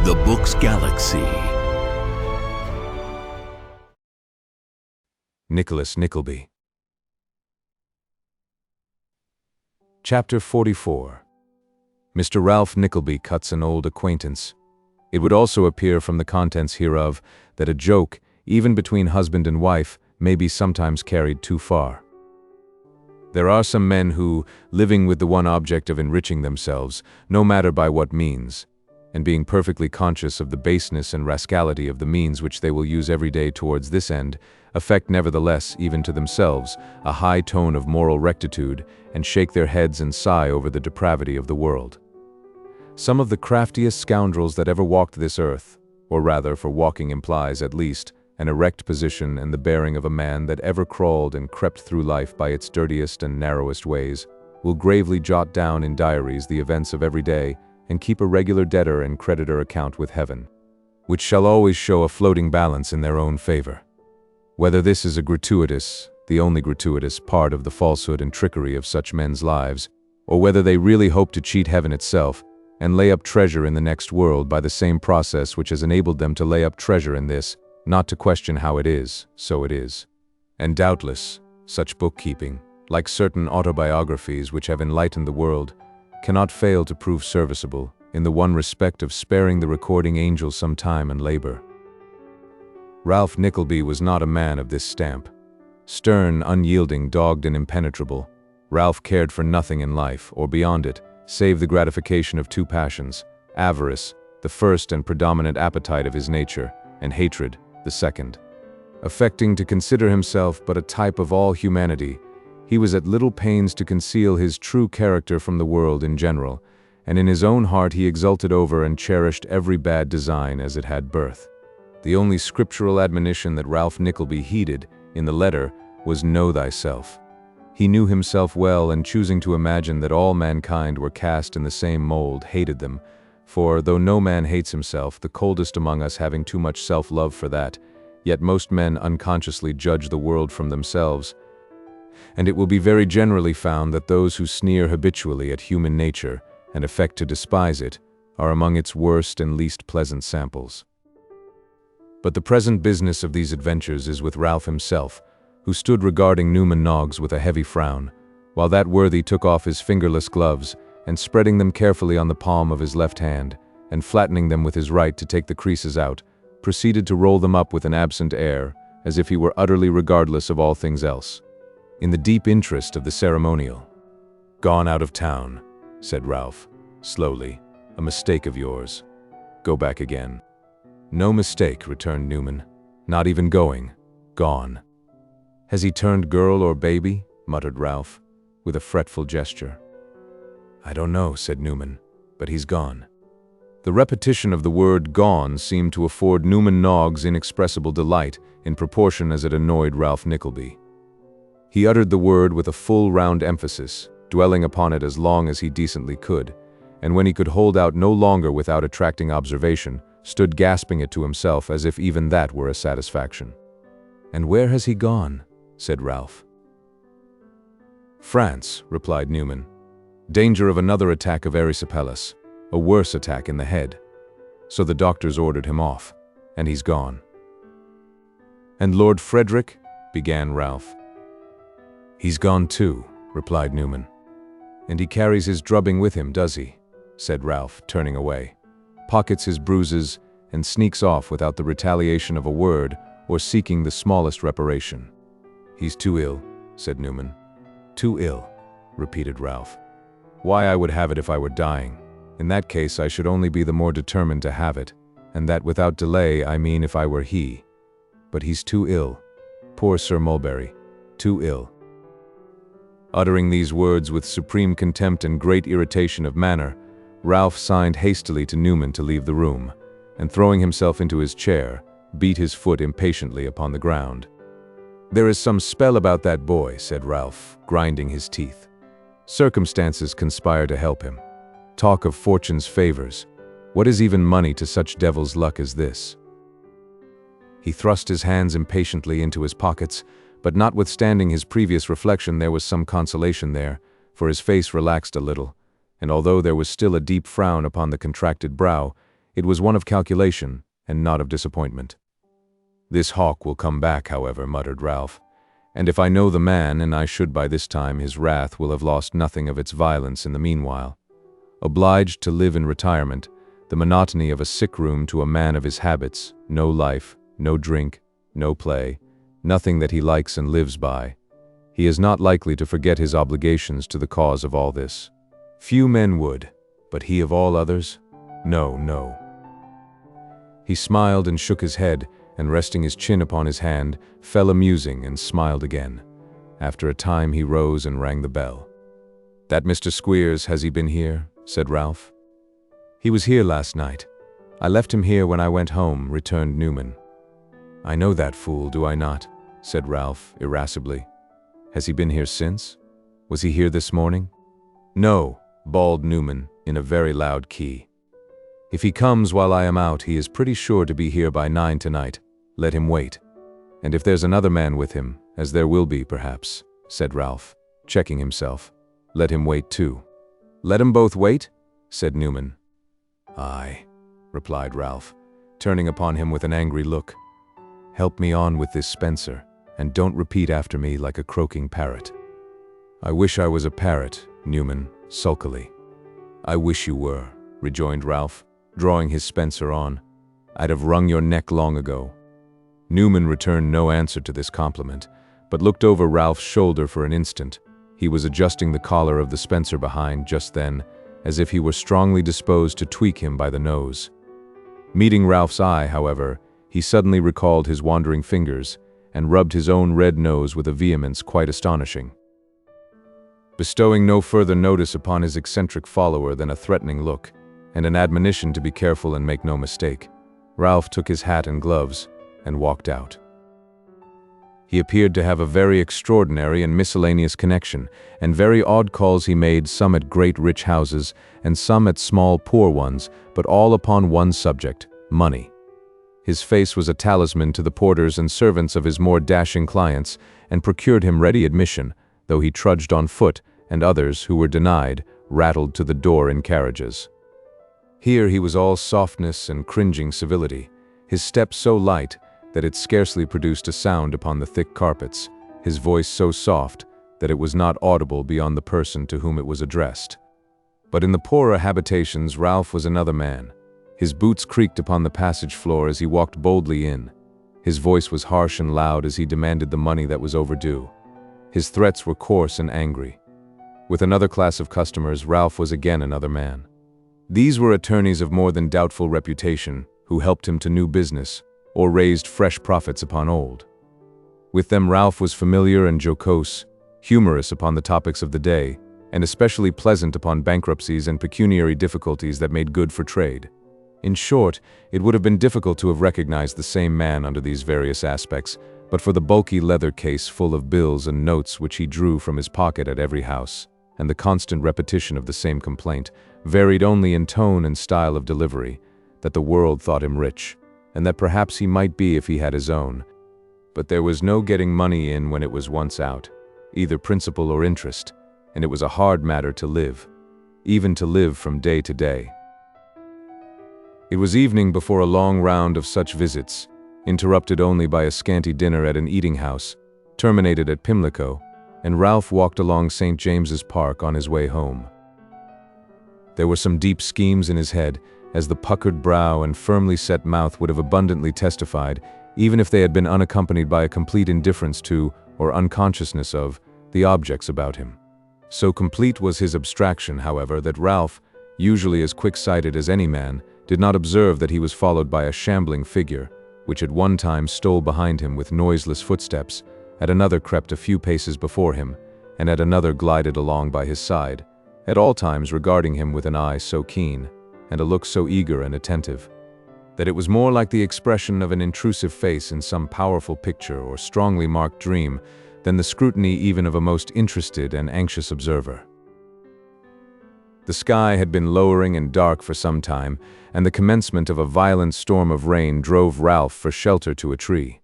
The Book's Galaxy. Nicholas Nickleby. Chapter 44. Mr. Ralph Nickleby cuts an old acquaintance. It would also appear from the contents hereof that a joke, even between husband and wife, may be sometimes carried too far. There are some men who, living with the one object of enriching themselves, no matter by what means, and being perfectly conscious of the baseness and rascality of the means which they will use every day towards this end, affect nevertheless, even to themselves, a high tone of moral rectitude, and shake their heads and sigh over the depravity of the world. Some of the craftiest scoundrels that ever walked this earth, or rather, for walking implies, at least, an erect position and the bearing of a man that ever crawled and crept through life by its dirtiest and narrowest ways, will gravely jot down in diaries the events of every day, and keep a regular debtor and creditor account with heaven, which shall always show a floating balance in their own favor. Whether this is a gratuitous, the only gratuitous, part of the falsehood and trickery of such men's lives, or whether they really hope to cheat heaven itself, and lay up treasure in the next world by the same process which has enabled them to lay up treasure in this, not to question how it is, so it is. And doubtless, such bookkeeping, like certain autobiographies which have enlightened the world, cannot fail to prove serviceable in the one respect of sparing the recording angel some time and labor. Ralph Nickleby was not a man of this stamp. Stern, unyielding, dogged, and impenetrable, Ralph cared for nothing in life, or beyond it, save the gratification of two passions: avarice, the first and predominant appetite of his nature, and hatred, the second. Affecting to consider himself but a type of all humanity, he was at little pains to conceal his true character from the world in general, and in his own heart he exulted over and cherished every bad design as it had birth. The only scriptural admonition that Ralph Nickleby heeded in the letter was "Know thyself." He knew himself well, and choosing to imagine that all mankind were cast in the same mold, hated them, for though no man hates himself, the coldest among us having too much self-love for that, yet most men unconsciously judge the world from themselves, and it will be very generally found that those who sneer habitually at human nature and affect to despise it are among its worst and least pleasant samples. But the present business of these adventures is with Ralph himself, who stood regarding Newman Noggs with a heavy frown, while that worthy took off his fingerless gloves, and spreading them carefully on the palm of his left hand, and flattening them with his right to take the creases out, proceeded to roll them up with an absent air, as if he were utterly regardless of all things else, in the deep interest of the ceremonial. "Gone out of town," said Ralph, slowly. "A mistake of yours. Go back again." "No mistake," returned Newman. "Not even going. Gone." "Has he turned girl or baby?" muttered Ralph, with a fretful gesture. "I don't know," said Newman, "but he's gone." The repetition of the word "gone" seemed to afford Newman Noggs inexpressible delight in proportion as it annoyed Ralph Nickleby. He uttered the word with a full round emphasis, dwelling upon it as long as he decently could, and when he could hold out no longer without attracting observation, stood gasping it to himself as if even that were a satisfaction. "And where has he gone?" said Ralph. "France," replied Newman. "Danger of another attack of erysipelas, a worse attack in the head. So the doctors ordered him off, and he's gone." "And Lord Frederick?" began Ralph. "He's gone too," replied Newman. "And he carries his drubbing with him, does he?" said Ralph, turning away, pockets his bruises, and sneaks off without the retaliation of a word or seeking the smallest reparation. "He's too ill," said Newman. "Too ill," repeated Ralph. "Why, I would have it if I were dying. In that case I should only be the more determined to have it, and that without delay, I mean if I were he. But he's too ill. Poor Sir Mulberry. Too ill." Uttering these words with supreme contempt and great irritation of manner, Ralph signed hastily to Newman to leave the room, and throwing himself into his chair, beat his foot impatiently upon the ground. "There is some spell about that boy," said Ralph, grinding his teeth. "Circumstances conspire to help him. Talk of fortune's favors. What is even money to such devil's luck as this?" He thrust his hands impatiently into his pockets, but notwithstanding his previous reflection there was some consolation there, for his face relaxed a little, and although there was still a deep frown upon the contracted brow, It was one of calculation, and not of disappointment. "This hawk will come back, however," muttered Ralph. "And if I know the man, and I should by this time, his wrath will have lost nothing of its violence in the meanwhile. Obliged to live in retirement, the monotony of a sick room to a man of his habits, no life, no drink, no play, nothing that he likes and lives by. He is not likely to forget his obligations to the cause of all this. Few men would, but he of all others? No, no." He smiled and shook his head, and resting his chin upon his hand, fell a-musing and smiled again. After a time he rose and rang the bell. "That Mr. Squeers, has he been here?" said Ralph. "He was here last night. I left him here when I went home," returned Newman. "I know that fool, do I not?" said Ralph, irascibly. "Has he been here since? Was he here this morning?" "No," bawled Newman, in a very loud key. "If he comes while I am out, he is pretty sure to be here by 9 tonight. Let him wait. And if there's another man with him, as there will be perhaps," said Ralph, checking himself, "let him wait too." "Let 'em both wait?" said Newman. "Aye," replied Ralph, turning upon him with an angry look. "Help me on with this Spencer, and don't repeat after me like a croaking parrot." "I wish I was a parrot," Newman, sulkily. "I wish you were," rejoined Ralph, drawing his Spencer on. "I'd have wrung your neck long ago." Newman returned no answer to this compliment, but looked over Ralph's shoulder for an instant. He was adjusting the collar of the Spencer behind just then, as if he were strongly disposed to tweak him by the nose. Meeting Ralph's eye, however, he suddenly recalled his wandering fingers, and rubbed his own red nose with a vehemence quite astonishing. Bestowing no further notice upon his eccentric follower than a threatening look, and an admonition to be careful and make no mistake, Ralph took his hat and gloves, and walked out. He appeared to have a very extraordinary and miscellaneous connection, and very odd calls he made, some at great rich houses, and some at small poor ones, but all upon one subject, money. His face was a talisman to the porters and servants of his more dashing clients, and procured him ready admission, though he trudged on foot, and others, who were denied, rattled to the door in carriages. Here he was all softness and cringing civility, his step so light that it scarcely produced a sound upon the thick carpets, his voice so soft that it was not audible beyond the person to whom it was addressed. But in the poorer habitations Ralph was another man. His boots creaked upon the passage floor as he walked boldly in. His voice was harsh and loud as he demanded the money that was overdue. His threats were coarse and angry. With another class of customers, Ralph was again another man. These were attorneys of more than doubtful reputation, who helped him to new business, or raised fresh profits upon old. With them Ralph was familiar and jocose, humorous upon the topics of the day, and especially pleasant upon bankruptcies and pecuniary difficulties that made good for trade. In short, it would have been difficult to have recognized the same man under these various aspects, but for the bulky leather case full of bills and notes which he drew from his pocket at every house, and the constant repetition of the same complaint, varied only in tone and style of delivery, that the world thought him rich, and that perhaps he might be if he had his own. But there was no getting money in when it was once out, either principal or interest, and it was a hard matter to live, even to live from day to day. It was evening before a long round of such visits, interrupted only by a scanty dinner at an eating-house, terminated at Pimlico, and Ralph walked along St. James's Park on his way home. There were some deep schemes in his head, as the puckered brow and firmly set mouth would have abundantly testified, even if they had been unaccompanied by a complete indifference to, or unconsciousness of, the objects about him. So complete was his abstraction, however, that Ralph, usually as quick-sighted as any man, did not observe that he was followed by a shambling figure, which at one time stole behind him with noiseless footsteps, at another crept a few paces before him, and at another glided along by his side, at all times regarding him with an eye so keen, and a look so eager and attentive, that it was more like the expression of an intrusive face in some powerful picture or strongly marked dream than the scrutiny even of a most interested and anxious observer. The sky had been lowering and dark for some time, and the commencement of a violent storm of rain drove Ralph for shelter to a tree.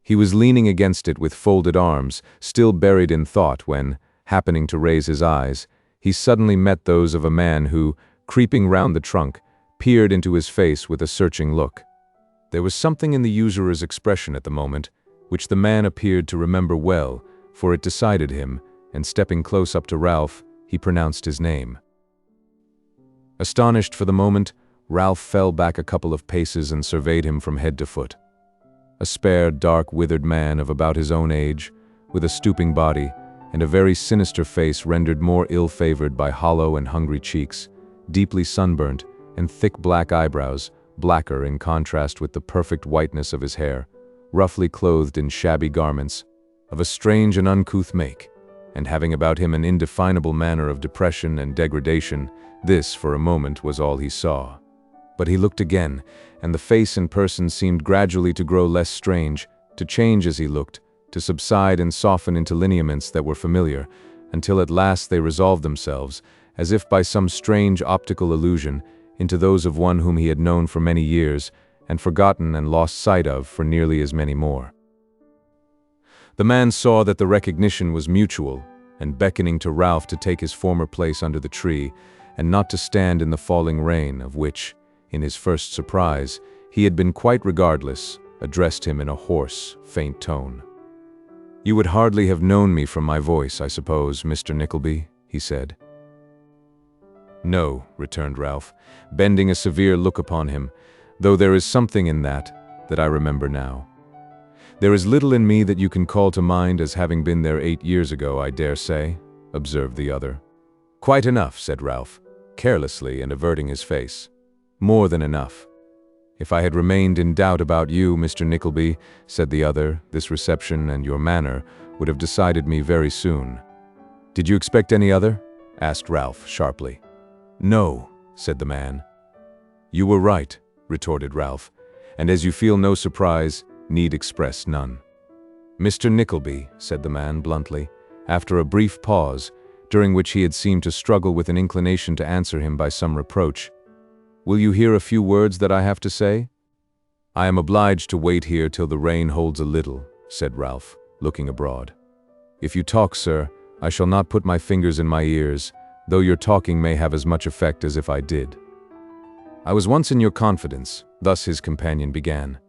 He was leaning against it with folded arms, still buried in thought, when, happening to raise his eyes, he suddenly met those of a man who, creeping round the trunk, peered into his face with a searching look. There was something in the usurer's expression at the moment, which the man appeared to remember well, for it decided him, and stepping close up to Ralph, he pronounced his name. Astonished for the moment, Ralph fell back a couple of paces and surveyed him from head to foot. A spare, dark, withered man of about his own age, with a stooping body, and a very sinister face rendered more ill-favored by hollow and hungry cheeks, deeply sunburnt, and thick black eyebrows, blacker in contrast with the perfect whiteness of his hair, roughly clothed in shabby garments, of a strange and uncouth make, and having about him an indefinable manner of depression and degradation. This, for a moment, was all he saw. But he looked again, and the face and person seemed gradually to grow less strange, to change as he looked, to subside and soften into lineaments that were familiar, until at last they resolved themselves, as if by some strange optical illusion, into those of one whom he had known for many years, and forgotten and lost sight of for nearly as many more. The man saw that the recognition was mutual, and beckoning to Ralph to take his former place under the tree, and not to stand in the falling rain, of which, in his first surprise, he had been quite regardless, addressed him in a hoarse, faint tone. "You would hardly have known me from my voice, I suppose, Mr. Nickleby," he said. "No," returned Ralph, bending a severe look upon him, "though there is something in that I remember now. There is little in me that you can call to mind as having been there 8 years ago, I dare say," observed the other. "Quite enough," said Ralph, carelessly and averting his face. "More than enough. If I had remained in doubt about you, Mr. Nickleby," said the other, "this reception and your manner would have decided me very soon." "Did you expect any other?" asked Ralph sharply. "No," said the man. "You were right," retorted Ralph, "and as you feel no surprise, need express none." "Mr. Nickleby," said the man bluntly, after a brief pause, during which he had seemed to struggle with an inclination to answer him by some reproach, "will you hear a few words that I have to say?" "I am obliged to wait here till the rain holds a little," said Ralph, looking abroad. "If you talk, sir, I shall not put my fingers in my ears, though your talking may have as much effect as if I did." "I was once in your confidence," thus his companion began.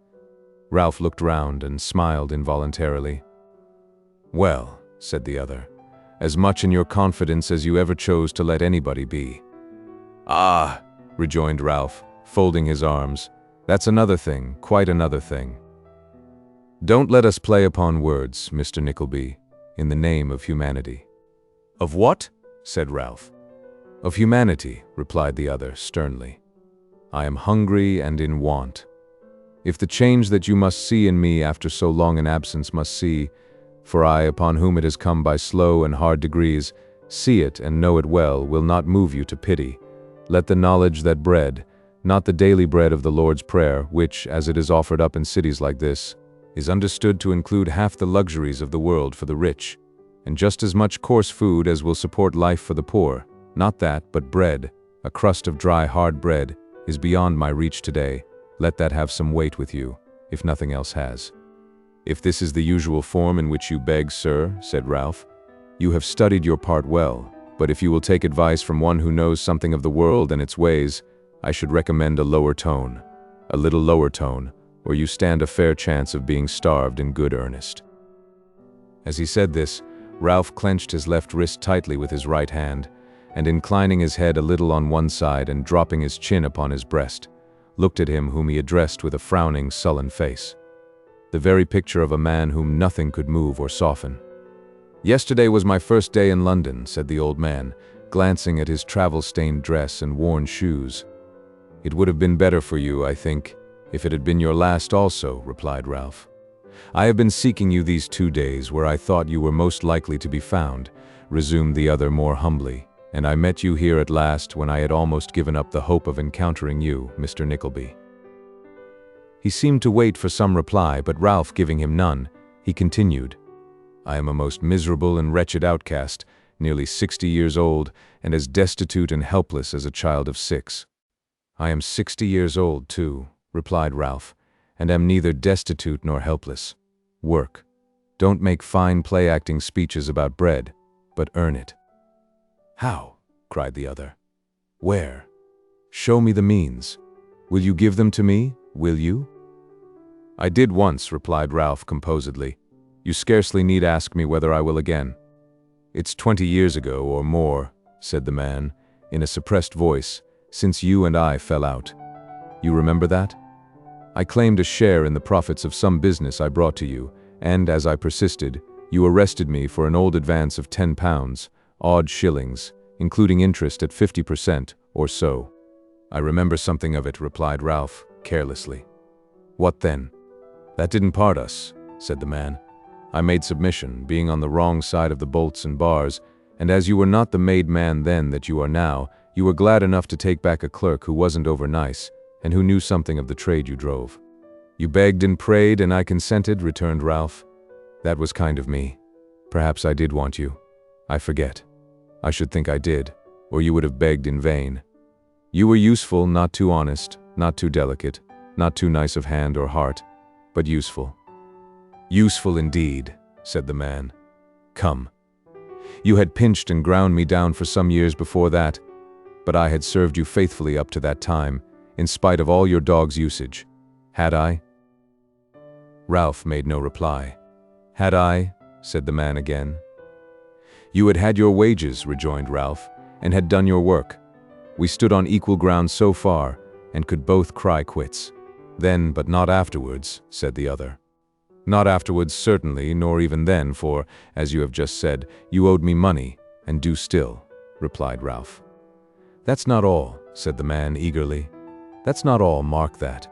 Ralph looked round and smiled involuntarily. "Well," said the other, "as much in your confidence as you ever chose to let anybody be." "Ah," rejoined Ralph, folding his arms, "that's another thing, quite another thing." "Don't let us play upon words, Mr. Nickleby, in the name of humanity." "Of what?" said Ralph. "Of humanity," replied the other sternly. "I am hungry and in want. If the change that you must see in me after so long an absence must see, for I, upon whom it has come by slow and hard degrees, see it and know it well, will not move you to pity, let the knowledge that bread, not the daily bread of the Lord's Prayer, which, as it is offered up in cities like this, is understood to include half the luxuries of the world for the rich, and just as much coarse food as will support life for the poor, not that, but bread, a crust of dry, hard bread, is beyond my reach today. Let that have some weight with you, if nothing else has." "If this is the usual form in which you beg, sir," said Ralph, "you have studied your part well, but if you will take advice from one who knows something of the world and its ways, I should recommend a lower tone, a little lower tone, or you stand a fair chance of being starved in good earnest." As he said this, Ralph clenched his left wrist tightly with his right hand, and inclining his head a little on one side and dropping his chin upon his breast, looked at him whom he addressed with a frowning, sullen face, the very picture of a man whom nothing could move or soften. "Yesterday was my first day in London," said the old man, glancing at his travel-stained dress and worn shoes. "It would have been better for you, I think, if it had been your last also," replied Ralph. "I have been seeking you these 2 days where I thought you were most likely to be found," resumed the other more humbly, "and I met you here at last when I had almost given up the hope of encountering you, Mr. Nickleby." He seemed to wait for some reply, but Ralph giving him none, he continued, "I am a most miserable and wretched outcast, nearly 60 years old, and as destitute and helpless as a child of 6. "I am 60 years old, too," replied Ralph, "and am neither destitute nor helpless. Work. Don't make fine play-acting speeches about bread, but earn it." "How?" cried the other. "Where?" Show me the means. Will you give them to me? Will you?" "I did once," replied Ralph composedly. "You scarcely need ask me whether I will again." "It's 20 years ago, or more," said the man, in a suppressed voice, "since you and I fell out. You remember that? I claimed a share in the profits of some business I brought to you, and, as I persisted, you arrested me for an old advance of £10, odd shillings, including interest at 50% or so." "I remember something of it," replied Ralph, carelessly. "What then?" "That didn't part us," said the man. "I made submission, being on the wrong side of the bolts and bars, and as you were not the made man then that you are now, you were glad enough to take back a clerk who wasn't over-nice, and who knew something of the trade you drove." "You begged and prayed, and I consented," returned Ralph. "That was kind of me. Perhaps I did want you. I forget. I should think I did, or you would have begged in vain. You were useful, not too honest, not too delicate, not too nice of hand or heart, but useful." "Useful indeed," said the man. "Come. You had pinched and ground me down for some years before that, but I had served you faithfully up to that time, in spite of all your dog's usage. Had I?" Ralph made no reply. "Had I?" said the man again. "You had had your wages," rejoined Ralph, "and had done your work. We stood on equal ground so far, and could both cry quits. Then, but not afterwards," said the other. "Not afterwards, certainly, nor even then, for, as you have just said, you owed me money, and do still," replied Ralph. "That's not all," said the man eagerly. "That's not all, mark that.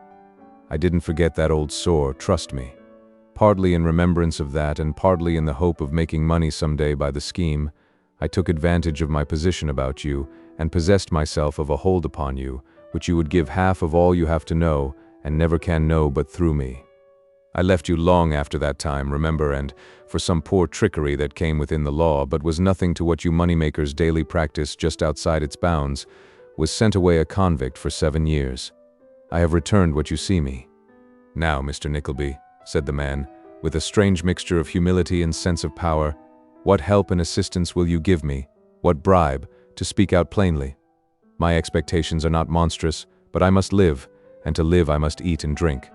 I didn't forget that old sore, trust me. Partly in remembrance of that, and partly in the hope of making money someday by the scheme, I took advantage of my position about you, and possessed myself of a hold upon you, which you would give half of all you have to know, and never can know but through me. I left you long after that time, remember, and, for some poor trickery that came within the law, but was nothing to what you moneymakers daily practice just outside its bounds, was sent away a convict for 7 years. I have returned what you see me. Now, Mr. Nickleby," said the man, with a strange mixture of humility and sense of power, "what help and assistance will you give me? What bribe, to speak out plainly? My expectations are not monstrous, but I must live, and to live I must eat and drink.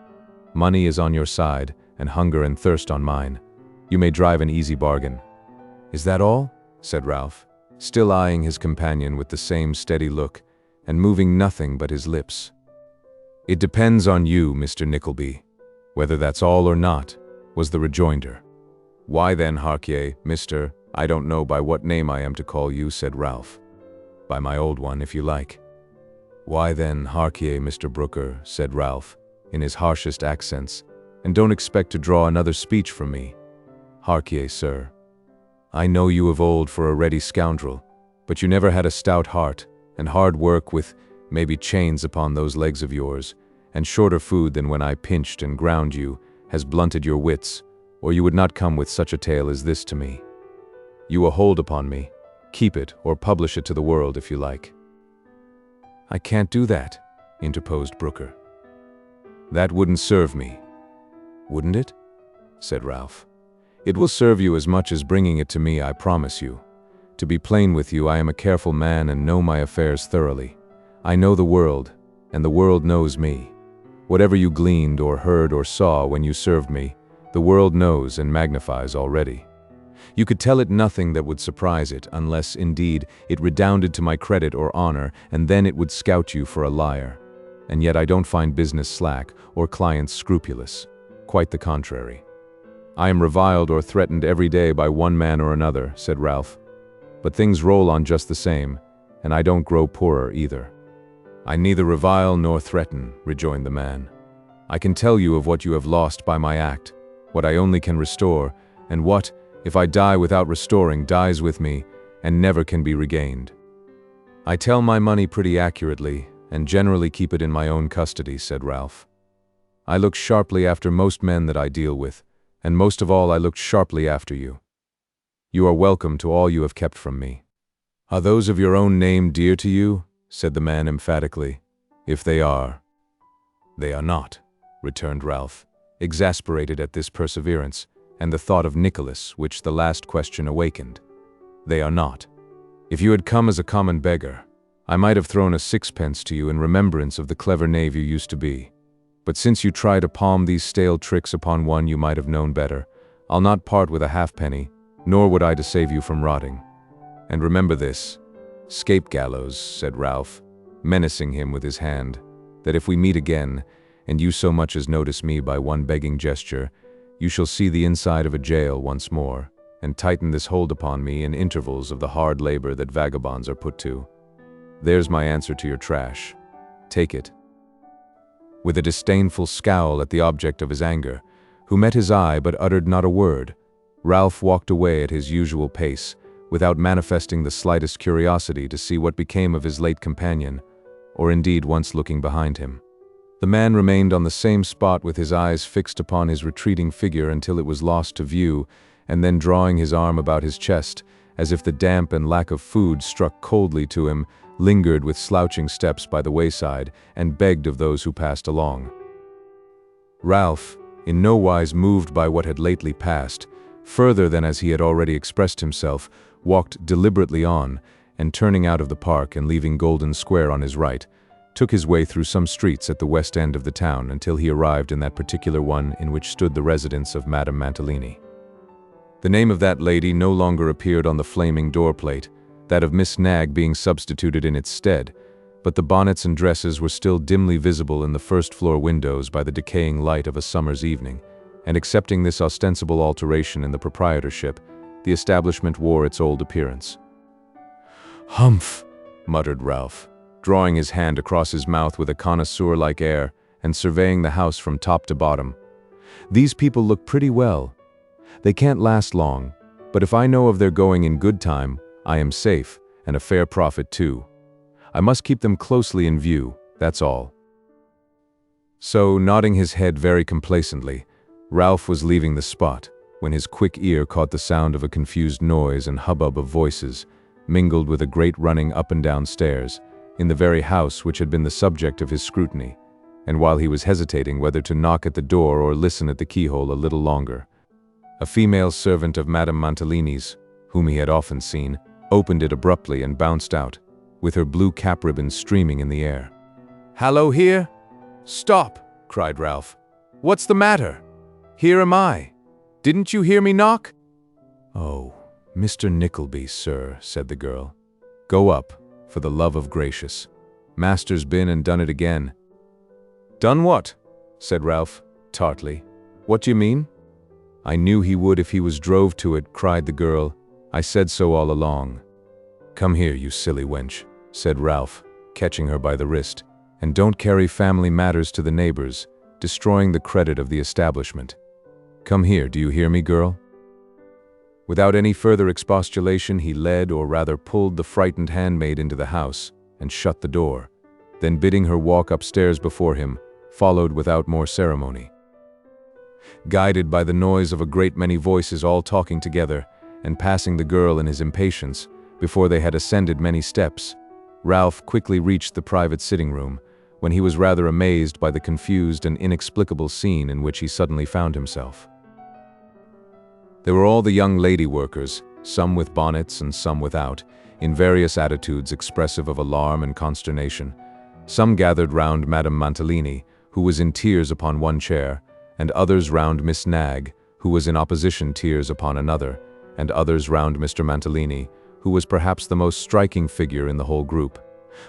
Money is on your side, and hunger and thirst on mine. You may drive an easy bargain." "Is that all?" said Ralph, still eyeing his companion with the same steady look, and moving nothing but his lips. "It depends on you, Mr. Nickleby, whether that's all or not," was the rejoinder. "Why then, hark ye, Mr. I don't know by what name I am to call you," said Ralph. "By my old one, if you like." "Why then, hark ye, Mr. Brooker," said Ralph, in his harshest accents, "and don't expect to draw another speech from me. Hark ye, sir. I know you of old for a ready scoundrel, but you never had a stout heart, and hard work with, maybe, chains upon those legs of yours, and shorter food than when I pinched and ground you, has blunted your wits, or you would not come with such a tale as this to me. You a hold upon me. Keep it, or publish it to the world, if you like." "I can't do that," interposed Brooker. "That wouldn't serve me." "Wouldn't it?" said Ralph. "It will serve you as much as bringing it to me, I promise you. To be plain with you, I am a careful man and know my affairs thoroughly. I know the world, and the world knows me. Whatever you gleaned or heard or saw when you served me, the world knows and magnifies already. You could tell it nothing that would surprise it, unless, indeed, it redounded to my credit or honor, and then it would scout you for a liar. And yet I don't find business slack, or clients scrupulous. Quite the contrary. I am reviled or threatened every day by one man or another," said Ralph. "But things roll on just the same, and I don't grow poorer either." "I neither revile nor threaten," rejoined the man. "I can tell you of what you have lost by my act, what I only can restore, and what, if I die without restoring, dies with me, and never can be regained. I tell my money pretty accurately, and generally keep it in my own custody," said Ralph. "I look sharply after most men that I deal with, and most of all I looked sharply after you. You are welcome to all you have kept from me." "Are those of your own name dear to you?" said the man emphatically. "If they are." "They are not," returned Ralph, exasperated at this perseverance, and the thought of Nicholas, which the last question awakened. "They are not. If you had come as a common beggar, I might have thrown a sixpence to you in remembrance of the clever knave you used to be. But since you try to palm these stale tricks upon one you might have known better, I'll not part with a halfpenny, nor would I to save you from rotting. And remember this, scape gallows, said Ralph, menacing him with his hand, that if we meet again, and you so much as notice me by one begging gesture, you shall see the inside of a jail once more, and tighten this hold upon me in intervals of the hard labor that vagabonds are put to. There's my answer to your trash. Take it. With a disdainful scowl at the object of his anger, who met his eye but uttered not a word, Ralph walked away at his usual pace, without manifesting the slightest curiosity to see what became of his late companion, or indeed once looking behind him. The man remained on the same spot with his eyes fixed upon his retreating figure until it was lost to view, and then drawing his arm about his chest, as if the damp and lack of food struck coldly to him, lingered with slouching steps by the wayside, and begged of those who passed along. Ralph, in no wise moved by what had lately passed, further than as he had already expressed himself, walked deliberately on, and turning out of the park and leaving Golden Square on his right, took his way through some streets at the west end of the town until he arrived in that particular one in which stood the residence of Madame Mantalini. The name of that lady no longer appeared on the flaming door-plate, that of Miss Nagg being substituted in its stead, but the bonnets and dresses were still dimly visible in the first-floor windows by the decaying light of a summer's evening, and excepting this ostensible alteration in the proprietorship, the establishment wore its old appearance. "Humph!" muttered Ralph, drawing his hand across his mouth with a connoisseur-like air and surveying the house from top to bottom. "These people look pretty well. They can't last long, but if I know of their going in good time, I am safe, and a fair profit too. I must keep them closely in view, that's all." So, nodding his head very complacently, Ralph was leaving the spot, when his quick ear caught the sound of a confused noise and hubbub of voices, mingled with a great running up and down stairs, in the very house which had been the subject of his scrutiny, and while he was hesitating whether to knock at the door or listen at the keyhole a little longer, a female servant of Madame Mantalini's, whom he had often seen, opened it abruptly and bounced out, with her blue cap ribbons streaming in the air. "Hallo here! Stop!" cried Ralph. "What's the matter? Here am I. Didn't you hear me knock?" "Oh, Mr. Nickleby, sir," said the girl. "Go up, for the love of gracious. Master's been and done it again." "Done what?" said Ralph, tartly. "What do you mean?" "I knew he would if he was drove to it," cried the girl. "I said so all along." "Come here, you silly wench," said Ralph, catching her by the wrist, "and don't carry family matters to the neighbors, destroying the credit of the establishment. Come here, do you hear me, girl?" Without any further expostulation, he led, or rather pulled, the frightened handmaid into the house, and shut the door, then bidding her walk upstairs before him, followed without more ceremony. Guided by the noise of a great many voices all talking together, and passing the girl in his impatience, before they had ascended many steps, Ralph quickly reached the private sitting-room, when he was rather amazed by the confused and inexplicable scene in which he suddenly found himself. There were all the young lady workers, some with bonnets and some without, in various attitudes expressive of alarm and consternation. Some gathered round Madame Mantalini, who was in tears upon one chair, and others round Miss Nagg, who was in opposition tears upon another, and others round Mr. Mantalini, who was perhaps the most striking figure in the whole group.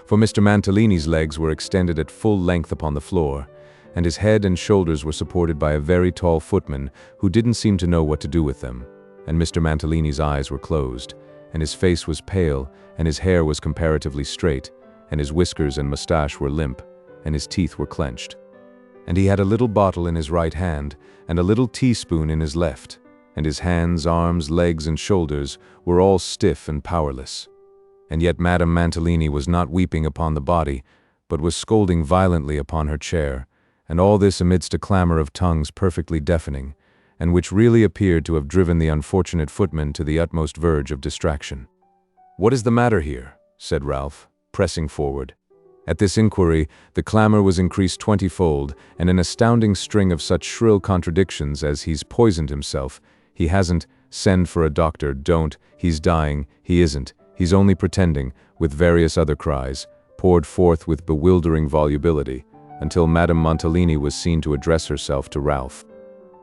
For Mr. Mantalini's legs were extended at full length upon the floor, and his head and shoulders were supported by a very tall footman who didn't seem to know what to do with them, and Mr. Mantalini's eyes were closed, and his face was pale, and his hair was comparatively straight, and his whiskers and moustache were limp, and his teeth were clenched. And he had a little bottle in his right hand, and a little teaspoon in his left, and his hands, arms, legs, and shoulders were all stiff and powerless. And yet Madame Mantalini was not weeping upon the body, but was scolding violently upon her chair, and all this amidst a clamor of tongues perfectly deafening, and which really appeared to have driven the unfortunate footman to the utmost verge of distraction. "What is the matter here?" said Ralph, pressing forward. At this inquiry, the clamor was increased 20-fold, and an astounding string of such shrill contradictions as "he's poisoned himself," "he hasn't," "send for a doctor," "don't," "he's dying," "he isn't," He's only pretending, with various other cries, poured forth with bewildering volubility, until Madame Mantalini was seen to address herself to Ralph.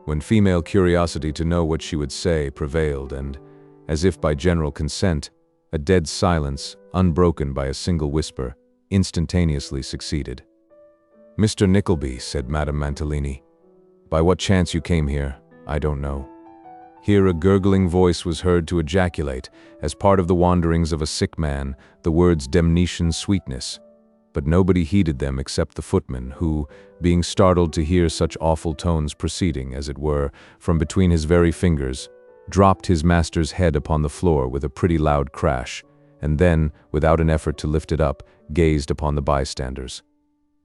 When female curiosity to know what she would say prevailed, and, as if by general consent, a dead silence, unbroken by a single whisper, instantaneously succeeded. "Mr. Nickleby," said Madame Mantalini, "by what chance you came here, I don't know." Here a gurgling voice was heard to ejaculate, as part of the wanderings of a sick man, the words "demnation sweetness," but nobody heeded them except the footman, who, being startled to hear such awful tones proceeding, as it were, from between his very fingers, dropped his master's head upon the floor with a pretty loud crash, and then, without an effort to lift it up, gazed upon the bystanders,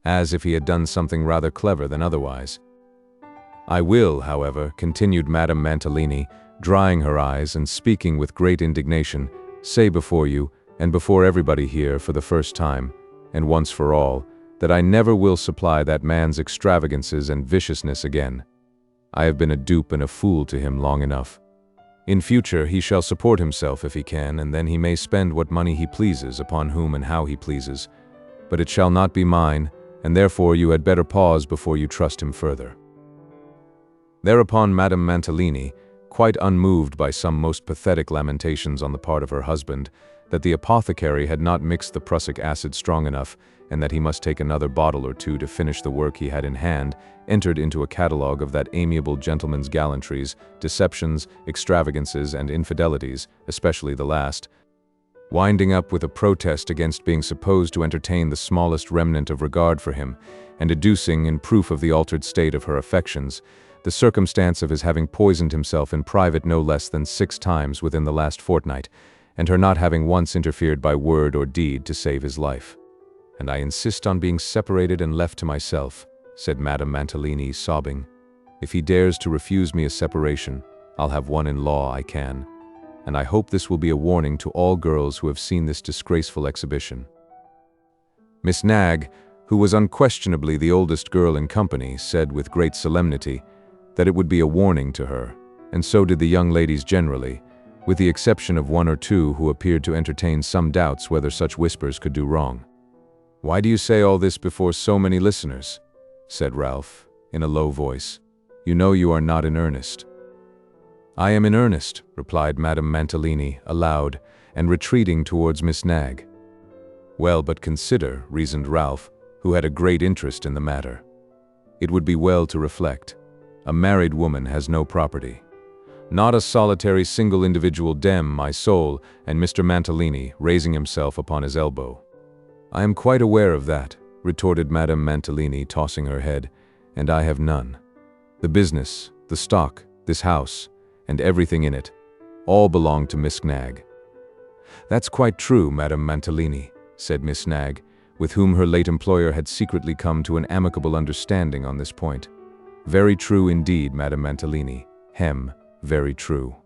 as if he had done something rather clever than otherwise. "I will, however," continued Madame Mantalini, drying her eyes and speaking with great indignation, "say before you, and before everybody here for the first time, and once for all, that I never will supply that man's extravagances and viciousness again. I have been a dupe and a fool to him long enough. In future he shall support himself if he can, and then he may spend what money he pleases upon whom and how he pleases, but it shall not be mine, and therefore you had better pause before you trust him further." Thereupon Madame Mantalini, quite unmoved by some most pathetic lamentations on the part of her husband, that the apothecary had not mixed the prussic acid strong enough, and that he must take another bottle or two to finish the work he had in hand, entered into a catalogue of that amiable gentleman's gallantries, deceptions, extravagances, and infidelities, especially the last, winding up with a protest against being supposed to entertain the smallest remnant of regard for him, and adducing, in proof of the altered state of her affections, the circumstance of his having poisoned himself in private no less than 6 times within the last fortnight, and her not having once interfered by word or deed to save his life. "And I insist on being separated and left to myself," said Madame Mantalini, sobbing. "If he dares to refuse me a separation, I'll have one in law I can. And I hope this will be a warning to all girls who have seen this disgraceful exhibition." Miss Nagg, who was unquestionably the oldest girl in company, said with great solemnity that it would be a warning to her, and so did the young ladies generally, with the exception of 1 or 2 who appeared to entertain some doubts whether such whispers could do wrong. "Why do you say all this before so many listeners?" said Ralph, in a low voice. "You know you are not in earnest." "I am in earnest," replied Madame Mantalini, aloud, and retreating towards Miss Nagg. "Well, but consider," reasoned Ralph, who had a great interest in the matter. "It would be well to reflect. A married woman has no property. Not a solitary single individual my soul," and Mr. Mantalini, raising himself upon his elbow. "I am quite aware of that," retorted Madame Mantalini, tossing her head, "and I have none. The business, the stock, this house, and everything in it, all belong to Miss Nagg." "That's quite true, Madame Mantalini," said Miss Nagg, with whom her late employer had secretly come to an amicable understanding on this point. "Very true indeed, Madame Mantalini. Very true.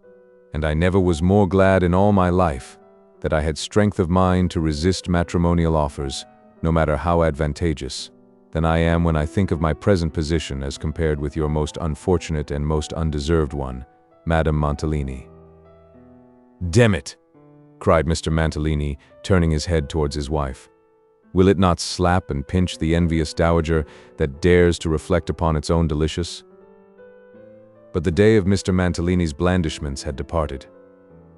And I never was more glad in all my life that I had strength of mind to resist matrimonial offers, no matter how advantageous, than I am when I think of my present position as compared with your most unfortunate and most undeserved one, Madame Mantalini." "Damn it!" cried Mr. Mantalini, turning his head towards his wife. "Will it not slap and pinch the envious dowager that dares to reflect upon its own delicious?" But the day of Mr. Mantalini's blandishments had departed.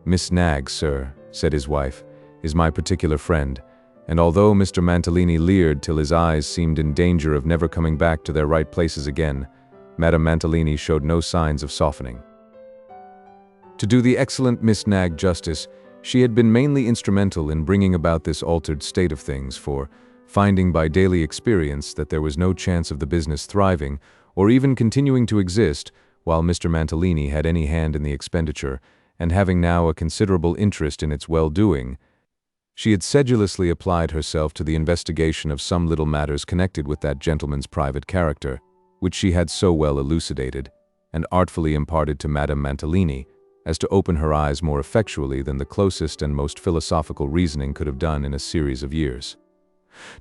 "Miss Nagg, sir," said his wife, "is my particular friend, and although Mr. Mantalini leered till his eyes seemed in danger of never coming back to their right places again, Madame Mantalini showed no signs of softening. To do the excellent Miss Nagg justice, she had been mainly instrumental in bringing about this altered state of things, for, finding by daily experience that there was no chance of the business thriving, or even continuing to exist, while Mr. Mantalini had any hand in the expenditure, and having now a considerable interest in its well-doing, she had sedulously applied herself to the investigation of some little matters connected with that gentleman's private character, which she had so well elucidated, and artfully imparted to Madame Mantalini, as to open her eyes more effectually than the closest and most philosophical reasoning could have done in a series of years.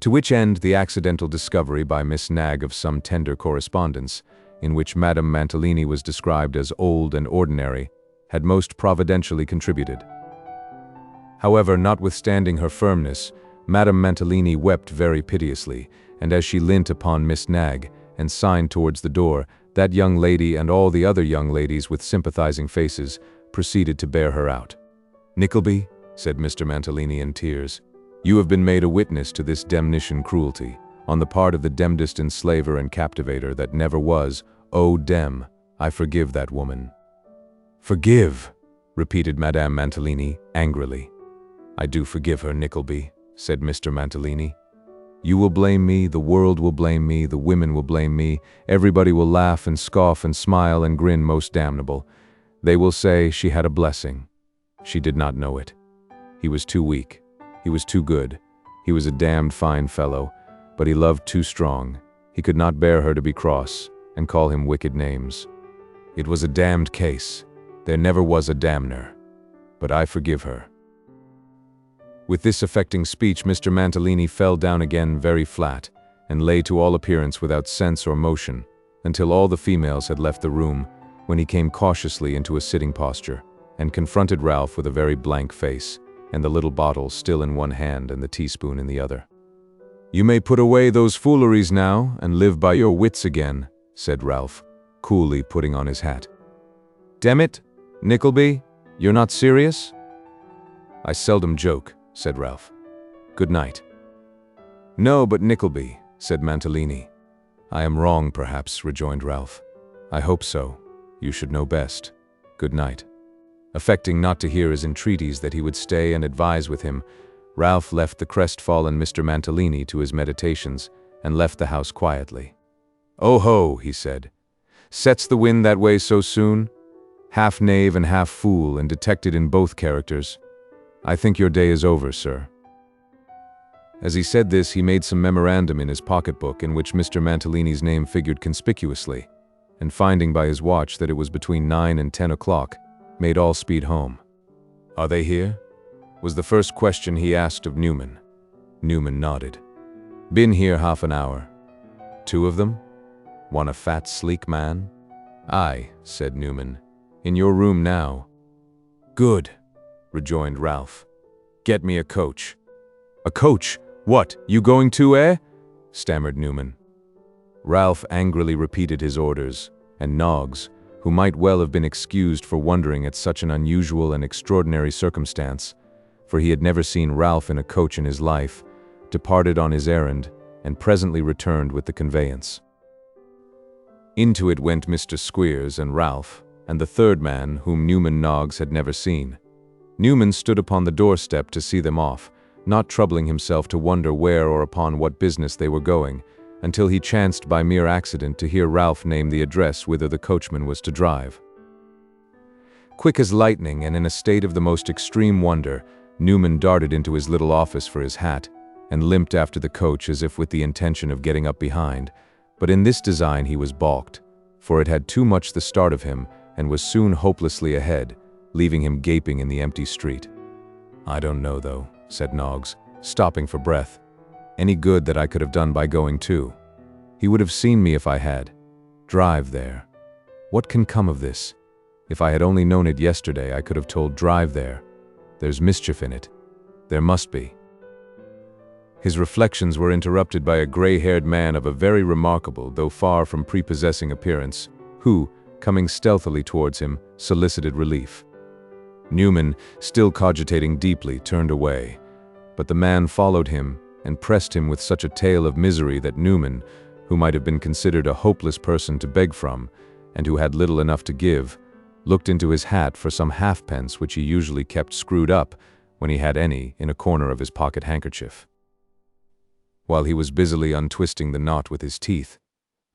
To which end the accidental discovery by Miss Nagg of some tender correspondence, in which Madame Mantalini was described as old and ordinary, had most providentially contributed. However, notwithstanding her firmness, Madame Mantalini wept very piteously, and as she leant upon Miss Nagg, and signed towards the door, that young lady and all the other young ladies with sympathizing faces proceeded to bear her out. "Nickleby," said Mr. Mantalini in tears, "you have been made a witness to this demnition cruelty, on the part of the demdest enslaver and captivator that never was. Oh, dem, I forgive that woman." "Forgive," repeated Madame Mantalini angrily. "I do forgive her, Nickleby," said Mr. Mantalini. "You will blame me, the world will blame me, the women will blame me, everybody will laugh and scoff and smile and grin most damnable. They will say she had a blessing. She did not know it. He was too weak. He was too good. He was a damned fine fellow, but he loved too strong. He could not bear her to be cross, and call him wicked names. It was a damned case. There never was a damner. But I forgive her." With this affecting speech, Mr. Mantalini fell down again very flat, and lay to all appearance without sense or motion, until all the females had left the room, when he came cautiously into a sitting posture, and confronted Ralph with a very blank face, and the little bottle still in one hand and the teaspoon in the other. "You may put away those fooleries now, and live by your wits again," said Ralph, coolly putting on his hat. "Damn it, Nickleby, you're not serious?" "I seldom joke," said Ralph. "Good night." "No, but Nickleby," said Mantalini. "I am wrong, perhaps," rejoined Ralph. "I hope so. You should know best. Good night." Affecting not to hear his entreaties that he would stay and advise with him, Ralph left the crestfallen Mr. Mantalini to his meditations, and left the house quietly. "Oh ho," he said. "Sets the wind that way so soon? Half knave and half fool, and detected in both characters. I think your day is over, sir." As he said this, he made some memorandum in his pocketbook in which Mr. Mantalini's name figured conspicuously, and finding by his watch that it was between 9 and 10 o'clock, made all speed home. "Are they here?" was the first question he asked of Newman. Newman nodded. "Been here half an hour." "Two of them? One a fat, sleek man?" "Aye," said Newman. "In your room now." "Good," rejoined Ralph. "Get me a coach." "A coach? What, you going too, eh?" stammered Newman. Ralph angrily repeated his orders, and Noggs, who might well have been excused for wondering at such an unusual and extraordinary circumstance, for he had never seen Ralph in a coach in his life, departed on his errand, and presently returned with the conveyance. Into it went Mr. Squeers and Ralph, and the third man, whom Newman Noggs had never seen. Newman stood upon the doorstep to see them off, not troubling himself to wonder where or upon what business they were going, until he chanced by mere accident to hear Ralph name the address whither the coachman was to drive. Quick as lightning, and in a state of the most extreme wonder, Newman darted into his little office for his hat, and limped after the coach as if with the intention of getting up behind, but in this design he was balked, for it had too much the start of him, and was soon hopelessly ahead, leaving him gaping in the empty street. "I don't know, though," said Noggs, stopping for breath. "Any good that I could have done by going too. He would have seen me if I had. Drive there. What can come of this? If I had only known it yesterday, I could have told drive there. There's mischief in it. There must be." His reflections were interrupted by a gray-haired man of a very remarkable, though far from prepossessing appearance, who, coming stealthily towards him, solicited relief. Newman, still cogitating deeply, turned away, but the man followed him and pressed him with such a tale of misery that Newman, who might have been considered a hopeless person to beg from, and who had little enough to give, looked into his hat for some halfpence which he usually kept screwed up, when he had any, in a corner of his pocket handkerchief. While he was busily untwisting the knot with his teeth,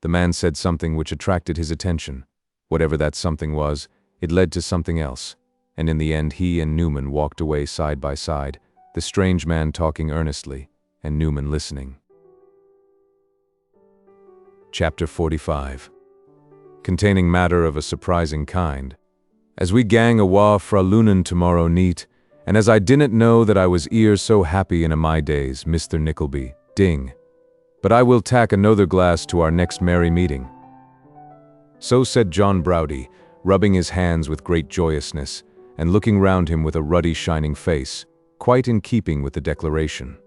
the man said something which attracted his attention. Whatever that something was, it led to something else, and in the end he and Newman walked away side by side, the strange man talking earnestly, and Newman listening. Chapter 45. Containing matter of a surprising kind. As we gang awa fra Lunan tomorrow neat, and as I didn't know that I was e'er so happy in a my days, Mr. Nickleby, ding. But I will tack another glass to our next merry meeting. So said John Browdie, rubbing his hands with great joyousness, and looking round him with a ruddy shining face, quite in keeping with the declaration.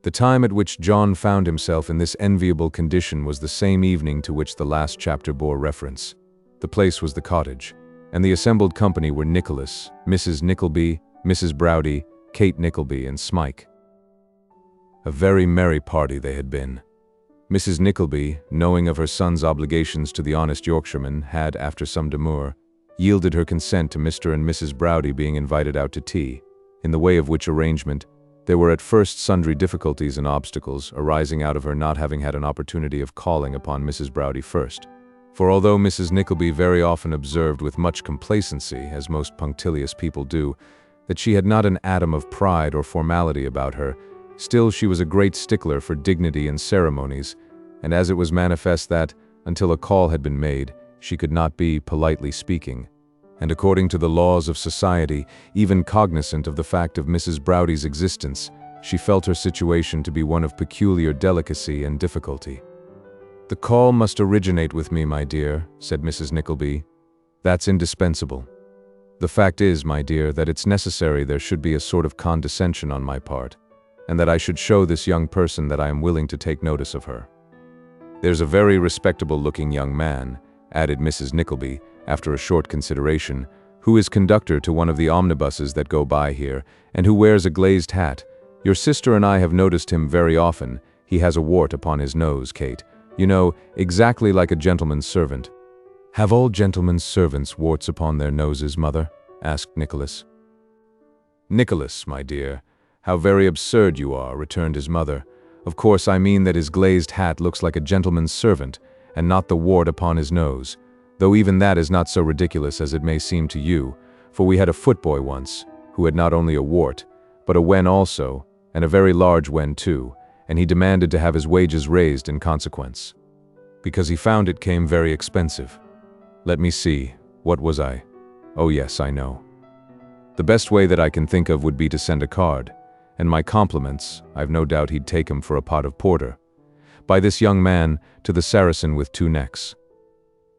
The time at which John found himself in this enviable condition was the same evening to which the last chapter bore reference. The place was the cottage, and the assembled company were Nicholas, Mrs. Nickleby, Mrs. Browdy, Kate Nickleby, and Smike. A very merry party they had been. Mrs. Nickleby, knowing of her son's obligations to the honest Yorkshireman, had, after some demur, yielded her consent to Mr. and Mrs. Browdy being invited out to tea, in the way of which arrangement there were at first sundry difficulties and obstacles arising out of her not having had an opportunity of calling upon Mrs. Browdy first. For although Mrs. Nickleby very often observed with much complacency, as most punctilious people do, that she had not an atom of pride or formality about her, still she was a great stickler for dignity and ceremonies, and as it was manifest that, until a call had been made, she could not be, politely speaking, and according to the laws of society, even cognizant of the fact of Mrs. Browdy's existence, she felt her situation to be one of peculiar delicacy and difficulty. "The call must originate with me, my dear," said Mrs. Nickleby. "That's indispensable. The fact is, my dear, that it's necessary there should be a sort of condescension on my part, and that I should show this young person that I am willing to take notice of her. There's a very respectable-looking young man," added Mrs. Nickleby, after a short consideration, "who is conductor to one of the omnibuses that go by here, and who wears a glazed hat. Your sister and I have noticed him very often. He has a wart upon his nose, Kate. You know, exactly like a gentleman's servant." "Have all gentlemen's servants warts upon their noses, mother?" asked Nicholas. "Nicholas, my dear, how very absurd you are," returned his mother. "Of course I mean that his glazed hat looks like a gentleman's servant, and not the wart upon his nose, though even that is not so ridiculous as it may seem to you, for we had a footboy once, who had not only a wart, but a wen also, and a very large wen too, and he demanded to have his wages raised in consequence, because he found it came very expensive. Let me see, what was I? Oh yes, I know. The best way that I can think of would be to send a card, and my compliments, I've no doubt he'd take 'em for a pot of porter, by this young man to the Saracen with 2 necks.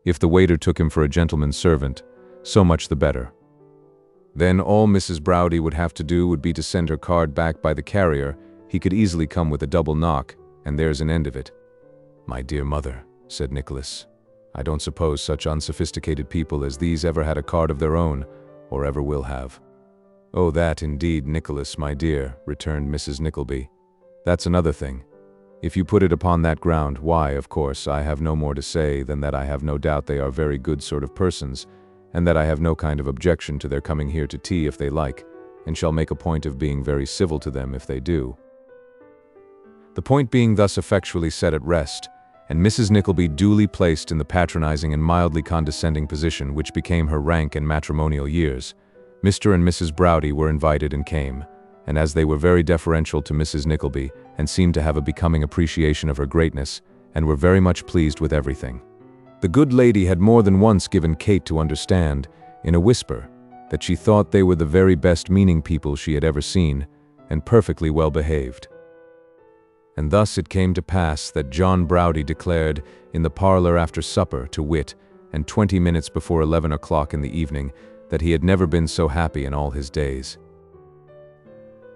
If the waiter took him for a gentleman's servant, so much the better. Then all Mrs. Browdy would have to do would be to send her card back by the carrier. He could easily come with a double knock, and there's an end of it." "My dear mother," said Nicholas, "I don't suppose such unsophisticated people as these ever had a card of their own, or ever will have." "Oh, that indeed, Nicholas, my dear," returned Mrs. Nickleby. "That's another thing. If you put it upon that ground, why, of course, I have no more to say than that I have no doubt they are very good sort of persons, and that I have no kind of objection to their coming here to tea if they like, and shall make a point of being very civil to them if they do." The point being thus effectually set at rest, and Mrs. Nickleby duly placed in the patronizing and mildly condescending position which became her rank and matrimonial years, Mr. and Mrs. Browdy were invited and came, and as they were very deferential to Mrs. Nickleby and seemed to have a becoming appreciation of her greatness, and were very much pleased with everything. The good lady had more than once given Kate to understand, in a whisper, that she thought they were the very best meaning people she had ever seen, and perfectly well behaved. And thus it came to pass that John Browdy declared, in the parlor after supper, to wit, and 20 minutes before 11 o'clock in the evening, that he had never been so happy in all his days.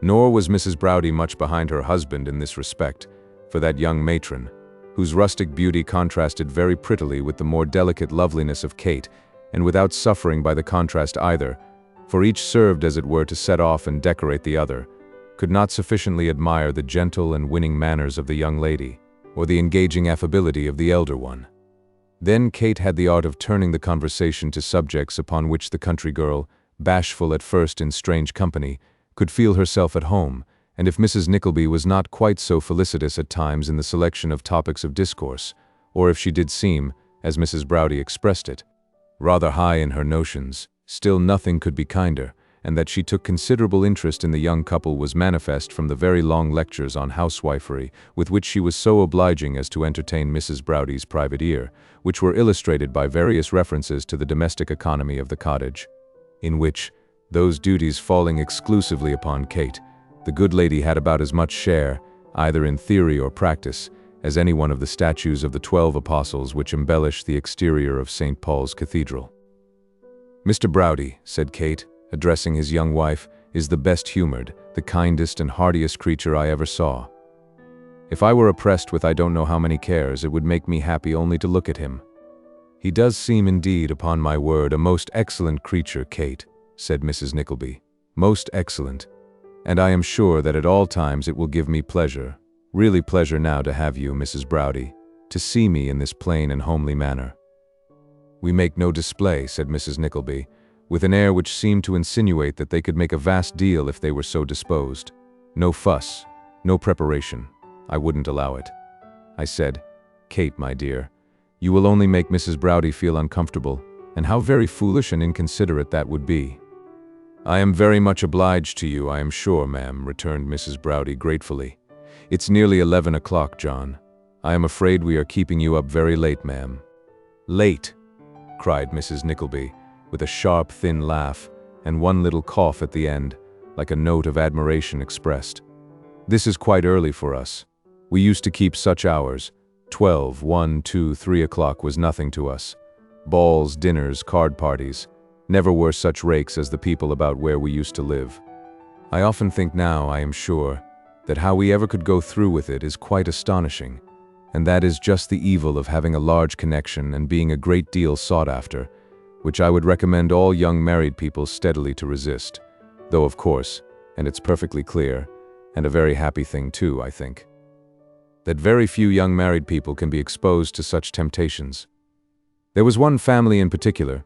Nor was Mrs. Browdy much behind her husband in this respect, for that young matron, whose rustic beauty contrasted very prettily with the more delicate loveliness of Kate, and without suffering by the contrast either, for each served as it were to set off and decorate the other, could not sufficiently admire the gentle and winning manners of the young lady, or the engaging affability of the elder one. Then Kate had the art of turning the conversation to subjects upon which the country girl, bashful at first in strange company, could feel herself at home, and if Mrs. Nickleby was not quite so felicitous at times in the selection of topics of discourse, or if she did seem, as Mrs. Browdy expressed it, rather high in her notions, still nothing could be kinder, and that she took considerable interest in the young couple was manifest from the very long lectures on housewifery with which she was so obliging as to entertain Mrs. Browdy's private ear, which were illustrated by various references to the domestic economy of the cottage, in which, those duties falling exclusively upon Kate, the good lady had about as much share, either in theory or practice, as any one of the statues of the 12 apostles which embellish the exterior of St. Paul's Cathedral. "Mr. Browdy," said Kate, addressing his young wife, is the best-humored, the kindest and heartiest creature I ever saw. If I were oppressed with I don't know how many cares, it would make me happy only to look at him." "He does seem indeed, upon my word, a most excellent creature, Kate," said Mrs. Nickleby. "Most excellent. And I am sure that at all times it will give me pleasure, really pleasure now to have you, Mrs. Browdy, to see me in this plain and homely manner." "We make no display," said Mrs. Nickleby, with an air which seemed to insinuate that they could make a vast deal if they were so disposed. "No fuss, no preparation. I wouldn't allow it." I said, "Kate, my dear, you will only make Mrs. Browdy feel uncomfortable, and how very foolish and inconsiderate that would be." "I am very much obliged to you, I am sure, ma'am," returned Mrs. Browdy gratefully. "It's nearly 11 o'clock, John. I am afraid we are keeping you up very late, ma'am." "Late!" cried Mrs. Nickleby, with a sharp, thin laugh, and one little cough at the end, like a note of admiration expressed. "This is quite early for us. We used to keep such hours. 12, 1, 2, 3 o'clock was nothing to us. Balls, dinners, card parties. Never were such rakes as the people about where we used to live. I often think now, I am sure, that how we ever could go through with it is quite astonishing, and that is just the evil of having a large connection and being a great deal sought after, which I would recommend all young married people steadily to resist, though of course, and it's perfectly clear, and a very happy thing too, I think, that very few young married people can be exposed to such temptations. There was one family in particular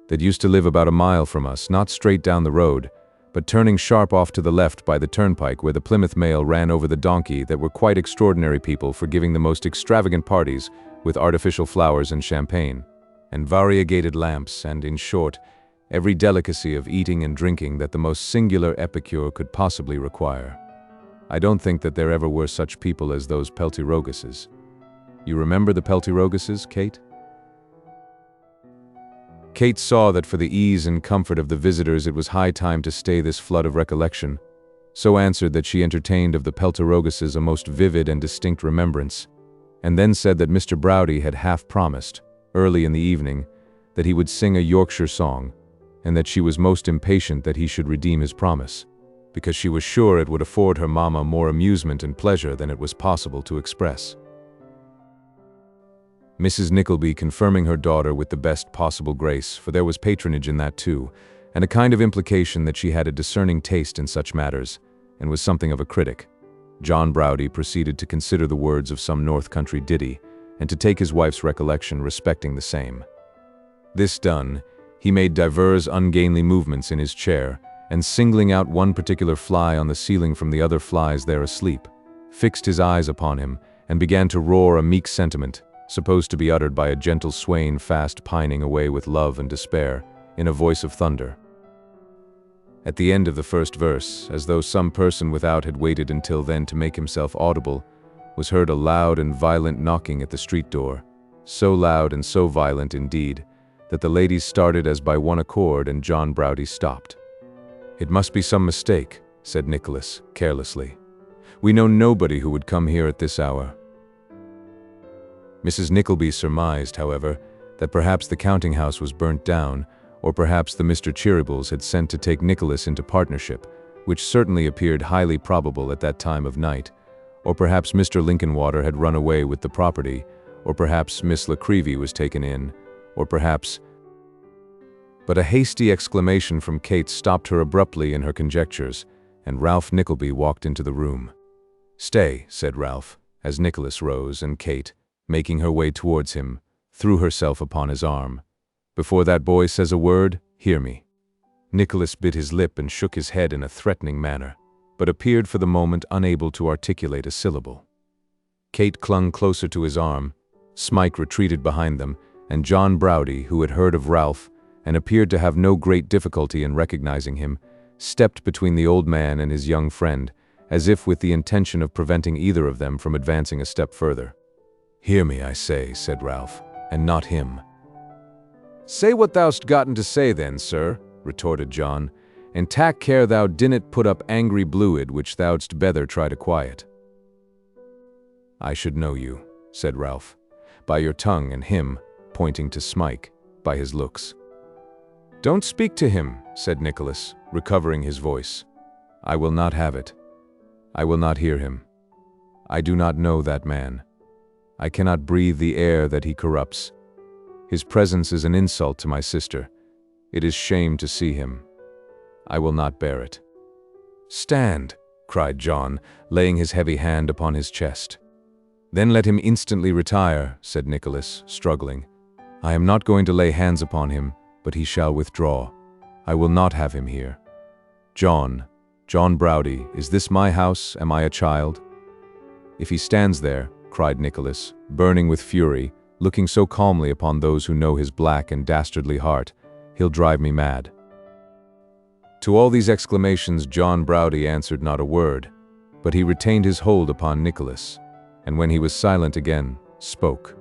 that used to live about a mile from us, not straight down the road, but turning sharp off to the left by the turnpike where the Plymouth mail ran over the donkey, that were quite extraordinary people for giving the most extravagant parties with artificial flowers and champagne, and variegated lamps, and, in short, every delicacy of eating and drinking that the most singular epicure could possibly require. I don't think that there ever were such people as those Peltiroguses. You remember the Peltiroguses, Kate? Kate saw that for the ease and comfort of the visitors it was high time to stay this flood of recollection, so answered that she entertained of the Peltiroguses a most vivid and distinct remembrance, and then said that Mr. Browdy had half promised, early in the evening, that he would sing a Yorkshire song, and that she was most impatient that he should redeem his promise, because she was sure it would afford her mamma more amusement and pleasure than it was possible to express. Mrs. Nickleby confirming her daughter with the best possible grace, for there was patronage in that too, and a kind of implication that she had a discerning taste in such matters, and was something of a critic. John Browdy proceeded to consider the words of some north country ditty, and to take his wife's recollection respecting the same. This done, he made divers ungainly movements in his chair, and singling out one particular fly on the ceiling from the other flies there asleep, fixed his eyes upon him, and began to roar a meek sentiment, supposed to be uttered by a gentle swain fast pining away with love and despair, in a voice of thunder. At the end of the first verse, as though some person without had waited until then to make himself audible, was heard a loud and violent knocking at the street door, so loud and so violent indeed, that the ladies started as by one accord, and John Browdy stopped. "It must be some mistake," said Nicholas, carelessly. "We know nobody who would come here at this hour." Mrs. Nickleby surmised, however, that perhaps the counting-house was burnt down, or perhaps the Mr. Cheerybles had sent to take Nicholas into partnership, which certainly appeared highly probable at that time of night, or perhaps Mr. Linkinwater had run away with the property, or perhaps Miss La Creevy was taken in, or perhaps— But a hasty exclamation from Kate stopped her abruptly in her conjectures, and Ralph Nickleby walked into the room. "Stay," said Ralph, as Nicholas rose, and Kate, making her way towards him, threw herself upon his arm. "Before that boy says a word, hear me." Nicholas bit his lip and shook his head in a threatening manner, but appeared for the moment unable to articulate a syllable. Kate clung closer to his arm, Smike retreated behind them, and John Browdy, who had heard of Ralph, and appeared to have no great difficulty in recognizing him, stepped between the old man and his young friend, as if with the intention of preventing either of them from advancing a step further. "Hear me, I say," said Ralph, "and not him." "Say what thou'st gotten to say then, sir," retorted John, "and tak care thou dinnot put up angry bluid which thou'dst better try to quiet." "I should know you," said Ralph, "by your tongue, and him," pointing to Smike, "by his looks." "Don't speak to him," said Nicholas, recovering his voice. I will not have it. I will not hear him. I do not know that man. I cannot breathe the air that he corrupts. His presence is an insult to my sister. It is shame to see him. I will not bear it." "Stand!" cried John, laying his heavy hand upon his chest. "Then let him instantly retire," said Nicholas, struggling. "I am not going to lay hands upon him, but he shall withdraw. I will not have him here. John Browdy, is this my house? Am I a child?" "If he stands there," cried Nicholas, burning with fury, looking so calmly upon those who know his black and dastardly heart, "he'll drive me mad." To all these exclamations John Browdy answered not a word, but he retained his hold upon Nicholas, and when he was silent again, spoke.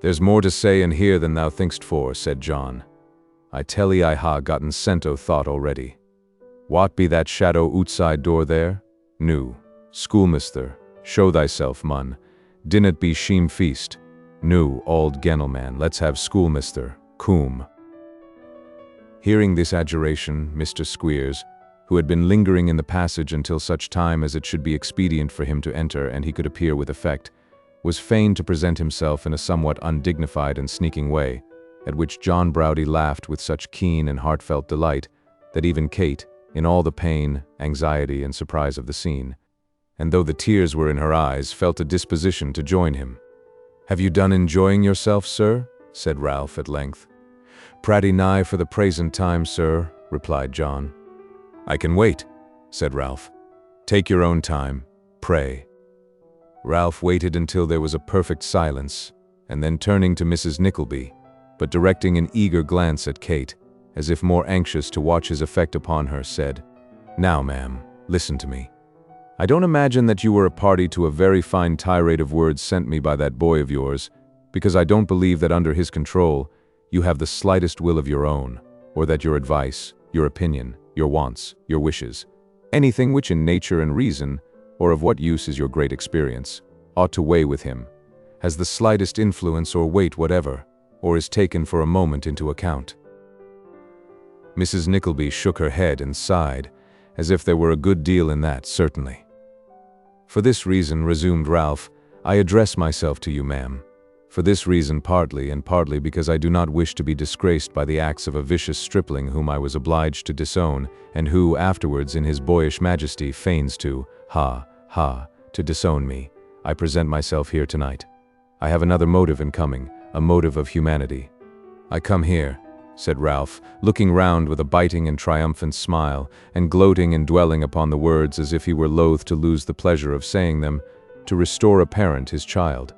"There's more to say and hear than thou thinkst for," said John. "I tell 'ee I ha gotten scent o' thought already. What be that shadow outside door there? Nu, schoolmister, show thyself, mun. Dinnot be sheem feast. Nu, auld gentleman, let's have schoolmister, coom." Hearing this adjuration, Mr. Squeers, who had been lingering in the passage until such time as it should be expedient for him to enter and he could appear with effect, was fain to present himself in a somewhat undignified and sneaking way, at which John Browdy laughed with such keen and heartfelt delight that even Kate, in all the pain, anxiety, and surprise of the scene, and though the tears were in her eyes, felt a disposition to join him. "Have you done enjoying yourself, sir?" said Ralph at length. "Pratty nigh for the present time, sir," replied John. "I can wait," said Ralph. "Take your own time, pray." Ralph waited until there was a perfect silence, and then turning to Mrs. Nickleby, but directing an eager glance at Kate, as if more anxious to watch his effect upon her, said, "Now, ma'am, listen to me. I don't imagine that you were a party to a very fine tirade of words sent me by that boy of yours, because I don't believe that under his control you have the slightest will of your own, or that your advice, your opinion, your wants, your wishes, anything which in nature and reason, or of what use is your great experience, ought to weigh with him, has the slightest influence or weight whatever, or is taken for a moment into account." Mrs. Nickleby shook her head and sighed, as if there were a good deal in that, certainly. "For this reason," resumed Ralph, "I address myself to you, ma'am. For this reason partly, and partly because I do not wish to be disgraced by the acts of a vicious stripling whom I was obliged to disown, and who, afterwards, in his boyish majesty, feigns to, to disown me, I present myself here tonight. I have another motive in coming, a motive of humanity. I come here," said Ralph, looking round with a biting and triumphant smile, and gloating and dwelling upon the words as if he were loath to lose the pleasure of saying them, "to restore a parent his child.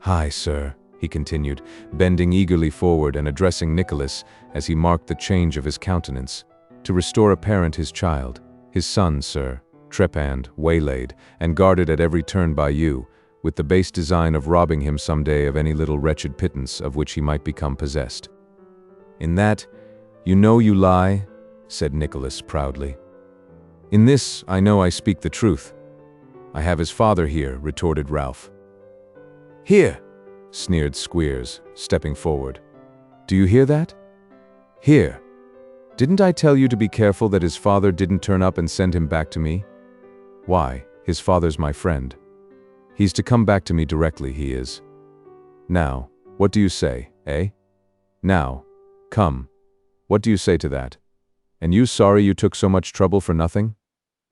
Hi, sir," he continued, bending eagerly forward and addressing Nicholas as he marked the change of his countenance, "to restore a parent his child, his son, sir, trepanned, waylaid, and guarded at every turn by you, with the base design of robbing him some day of any little wretched pittance of which he might become possessed." "In that, you know you lie," said Nicholas proudly. "In this, I know I speak the truth." "I have his father here," retorted Ralph. "Here," sneered Squeers, stepping forward. "Do you hear that? Here. Didn't I tell you to be careful that his father didn't turn up and send him back to me? Why, his father's my friend. He's to come back to me directly, he is. Now, what do you say, eh? Now, come, what do you say to that? And you sorry you took so much trouble for nothing?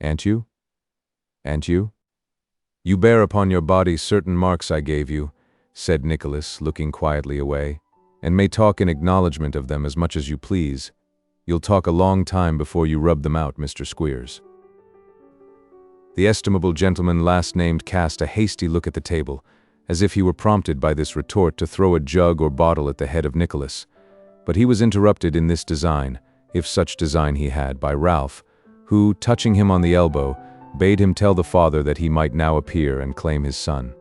An't you? An't you? You bear upon your body certain marks I gave you," said Nicholas, looking quietly away, "and may talk in acknowledgment of them as much as you please. You'll talk a long time before you rub them out, Mr. Squeers." The estimable gentleman last named cast a hasty look at the table, as if he were prompted by this retort to throw a jug or bottle at the head of Nicholas, but he was interrupted in this design, if such design he had, by Ralph, who, touching him on the elbow, bade him tell the father that he might now appear and claim his son.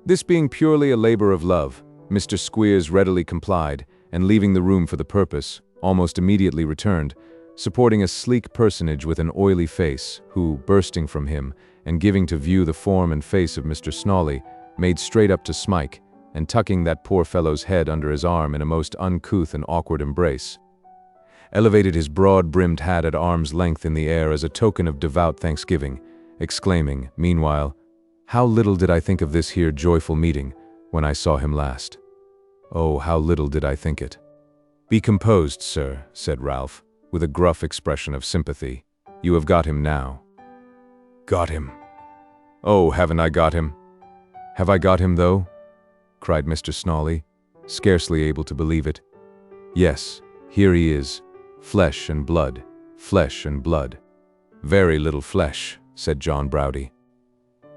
This being purely a labor of love, Mr. Squeers readily complied, and leaving the room for the purpose, almost immediately returned, supporting a sleek personage with an oily face, who, bursting from him, and giving to view the form and face of Mr. Snawley, made straight up to Smike, and tucking that poor fellow's head under his arm in a most uncouth and awkward embrace. elevated his broad-brimmed hat at arm's length in the air as a token of devout thanksgiving, exclaiming, meanwhile, "How little did I think of this here joyful meeting when I saw him last. Oh, how little did I think it." "Be composed, sir," said Ralph, with a gruff expression of sympathy. "You have got him now." "Got him? Oh, haven't I got him?" "Have I got him, though?" cried Mr. Snawley, scarcely able to believe it. "Yes, here he is, flesh and blood, flesh and blood." "Very little flesh," said John Browdie.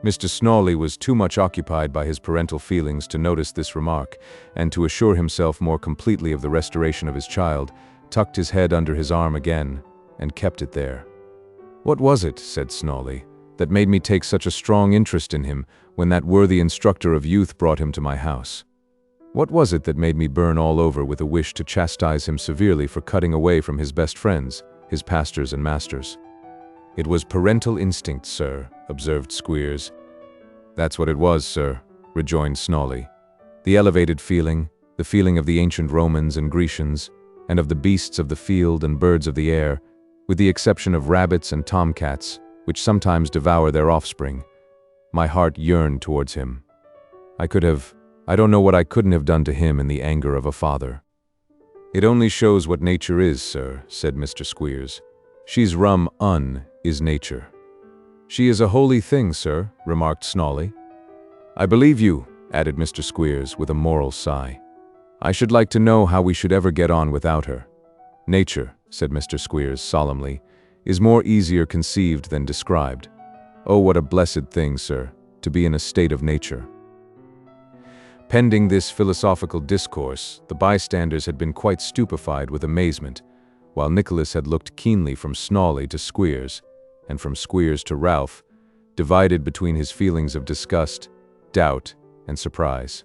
Mr. Snawley was too much occupied by his parental feelings to notice this remark, and to assure himself more completely of the restoration of his child, tucked his head under his arm again, and kept it there. "What was it," said Snawley, "that made me take such a strong interest in him when that worthy instructor of youth brought him to my house? What was it that made me burn all over with a wish to chastise him severely for cutting away from his best friends, his pastors and masters?" "It was parental instinct, sir," observed Squeers. "That's what it was, sir," rejoined Snawley. "The elevated feeling, the feeling of the ancient Romans and Grecians, and of the beasts of the field and birds of the air, with the exception of rabbits and tomcats, which sometimes devour their offspring. My heart yearned towards him. I don't know what I couldn't have done to him in the anger of a father." "It only shows what nature is, sir," said Mr. Squeers. "She's rum is nature." "She is a holy thing, sir," remarked Snawley. "I believe you," added Mr. Squeers, with a moral sigh. "I should like to know how we should ever get on without her." "Nature," said Mr. Squeers solemnly, "is more easier conceived than described. Oh, what a blessed thing, sir, to be in a state of nature." Pending this philosophical discourse, the bystanders had been quite stupefied with amazement, while Nicholas had looked keenly from Snawley to Squeers, and from Squeers to Ralph, divided between his feelings of disgust, doubt, and surprise.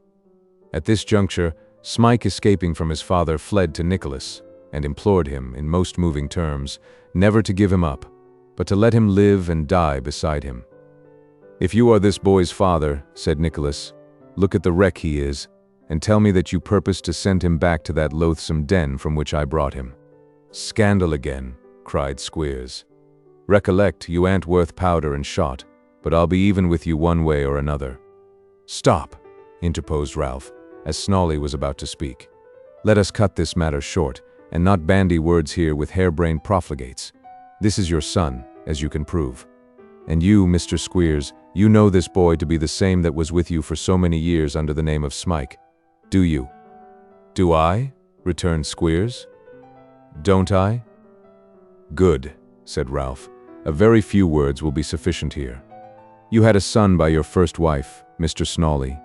At this juncture, Smike, escaping from his father, fled to Nicholas, and implored him, in most moving terms, never to give him up, but to let him live and die beside him. "If you are this boy's father," said Nicholas, "look at the wreck he is, and tell me that you purpose to send him back to that loathsome den from which I brought him." "Scandal again," cried Squeers. "Recollect, you ain't worth powder and shot, but I'll be even with you one way or another." "Stop," interposed Ralph, as Snawley was about to speak. "Let us cut this matter short, and not bandy words here with harebrained profligates. This is your son, as you can prove. And you, Mr. Squeers, you know this boy to be the same that was with you for so many years under the name of Smike. Do you?" "Do I?" returned Squeers. "Don't I?" "Good," said Ralph. "A very few words will be sufficient here. You had a son by your first wife, Mr. Snawley."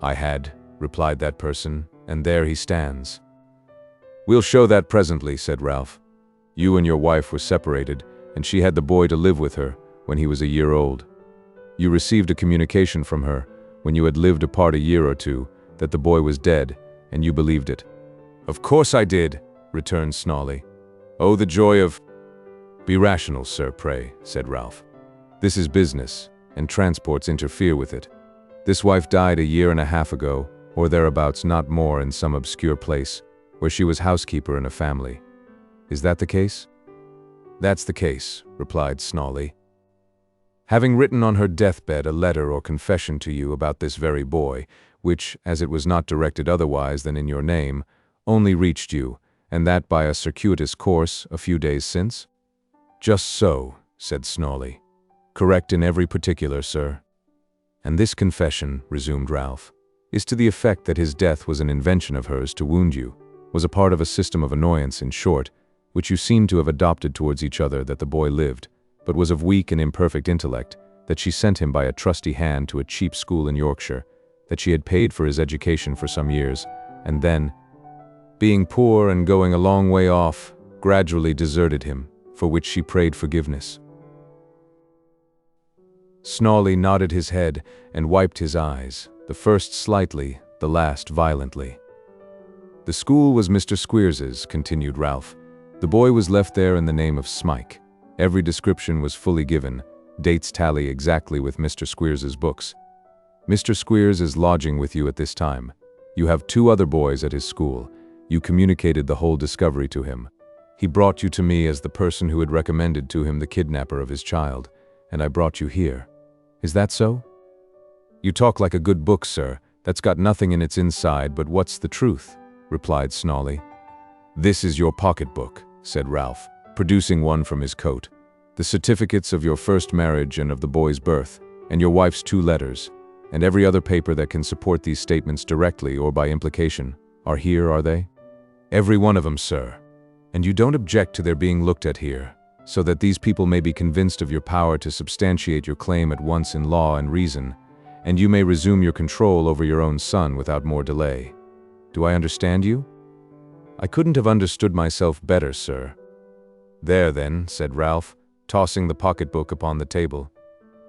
"I had," replied that person, "and there he stands." "We'll show that presently," said Ralph. "You and your wife were separated, and she had the boy to live with her when he was a year old. You received a communication from her, when you had lived apart a year or two, that the boy was dead, and you believed it." "Of course I did," returned Snawley. "Oh, the joy of—" "Be rational, sir, pray," said Ralph. "This is business, and transports interfere with it. This wife died a year and a half ago, or thereabouts, not more, in some obscure place, where she was housekeeper in a family. Is that the case?" "That's the case," replied Snawley. "Having written on her deathbed a letter or confession to you about this very boy, which, as it was not directed otherwise than in your name, only reached you, and that by a circuitous course, a few days since?" "Just so," said Snawley. "Correct in every particular, sir." "And this confession," resumed Ralph, "is to the effect that his death was an invention of hers to wound you, was a part of a system of annoyance, in short, which you seem to have adopted towards each other, that the boy lived, but was of weak and imperfect intellect, that she sent him by a trusty hand to a cheap school in Yorkshire, that she had paid for his education for some years, and then, being poor and going a long way off, gradually deserted him, for which she prayed forgiveness." Snawley nodded his head and wiped his eyes, the first slightly, the last violently. "The school was Mr. Squeers's," continued Ralph. "The boy was left there in the name of Smike. Every description was fully given, dates tally exactly with Mr. Squeers's books. Mr. Squeers is lodging with you at this time. You have 2 other boys at his school. You communicated the whole discovery to him. He brought you to me as the person who had recommended to him the kidnapper of his child, and I brought you here. Is that so?" "You talk like a good book, sir, that's got nothing in its inside but what's the truth," replied Snolly. "This is your pocketbook," said Ralph, producing one from his coat. "The certificates of your first marriage and of the boy's birth, and your wife's 2 letters, and every other paper that can support these statements directly or by implication, are here, are they?" "Every one of them, sir. And you don't object to their being looked at here, so that these people may be convinced of your power to substantiate your claim at once in law and reason, and you may resume your control over your own son without more delay. Do I understand you?" "I couldn't have understood myself better, sir." "There then," said Ralph, tossing the pocketbook upon the table.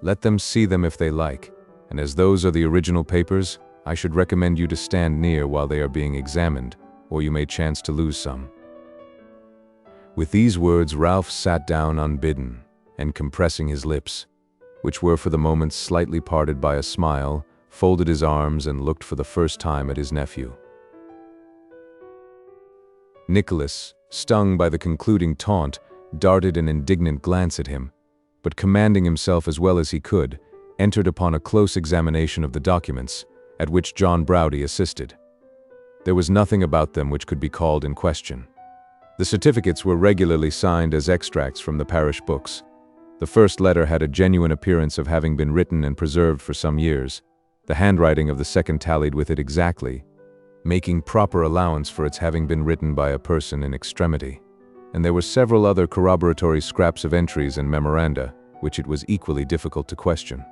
"Let them see them if they like, and as those are the original papers, I should recommend you to stand near while they are being examined, or you may chance to lose some." With these words Ralph sat down unbidden, and compressing his lips, which were for the moment slightly parted by a smile, folded his arms and looked for the first time at his nephew. Nicholas, stung by the concluding taunt, darted an indignant glance at him, but commanding himself as well as he could, entered upon a close examination of the documents, at which John Browdy assisted. There was nothing about them which could be called in question. The certificates were regularly signed as extracts from the parish books. The first letter had a genuine appearance of having been written and preserved for some years. The handwriting of the second tallied with it exactly, making proper allowance for its having been written by a person in extremity. And there were several other corroboratory scraps of entries and memoranda, which it was equally difficult to question.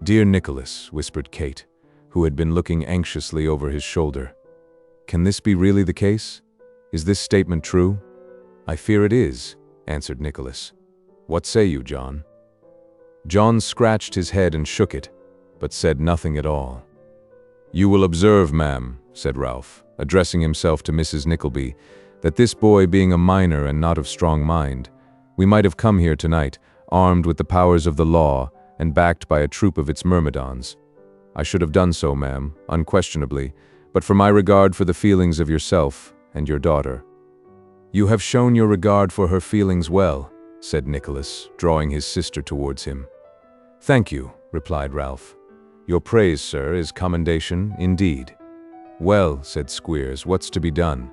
"Dear Nicholas," whispered Kate, who had been looking anxiously over his shoulder, "can this be really the case? Is this statement true?" "I fear it is," answered Nicholas. "What say you, John?" John scratched his head and shook it, but said nothing at all. "You will observe, ma'am," said Ralph, addressing himself to Mrs. Nickleby, "that this boy being a minor and not of strong mind, we might have come here tonight, armed with the powers of the law and backed by a troop of its myrmidons. I should have done so, ma'am, unquestionably, but for my regard for the feelings of yourself and your daughter." "You have shown your regard for her feelings well," said Nicholas, drawing his sister towards him. "Thank you," replied Ralph. "Your praise, sir, is commendation indeed." "Well," said Squeers, "what's to be done?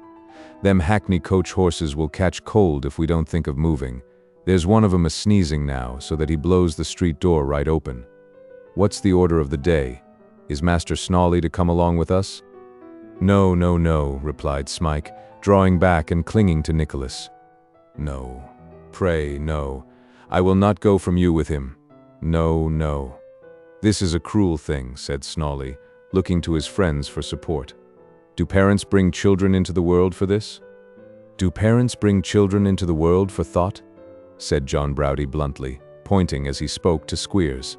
Them hackney coach horses will catch cold if we don't think of moving. There's one of 'em a-sneezing now, so that he blows the street door right open. What's the order of the day? Is Master Snolly to come along with us?" "No, no, no," replied Smike, drawing back and clinging to Nicholas. "No, pray, no. I will not go from you with him. No, no." "This is a cruel thing," said Snolly, looking to his friends for support. "Do parents bring children into the world for this?" "Do parents bring children into the world for thought?" said John Browdy bluntly, pointing as he spoke to Squeers.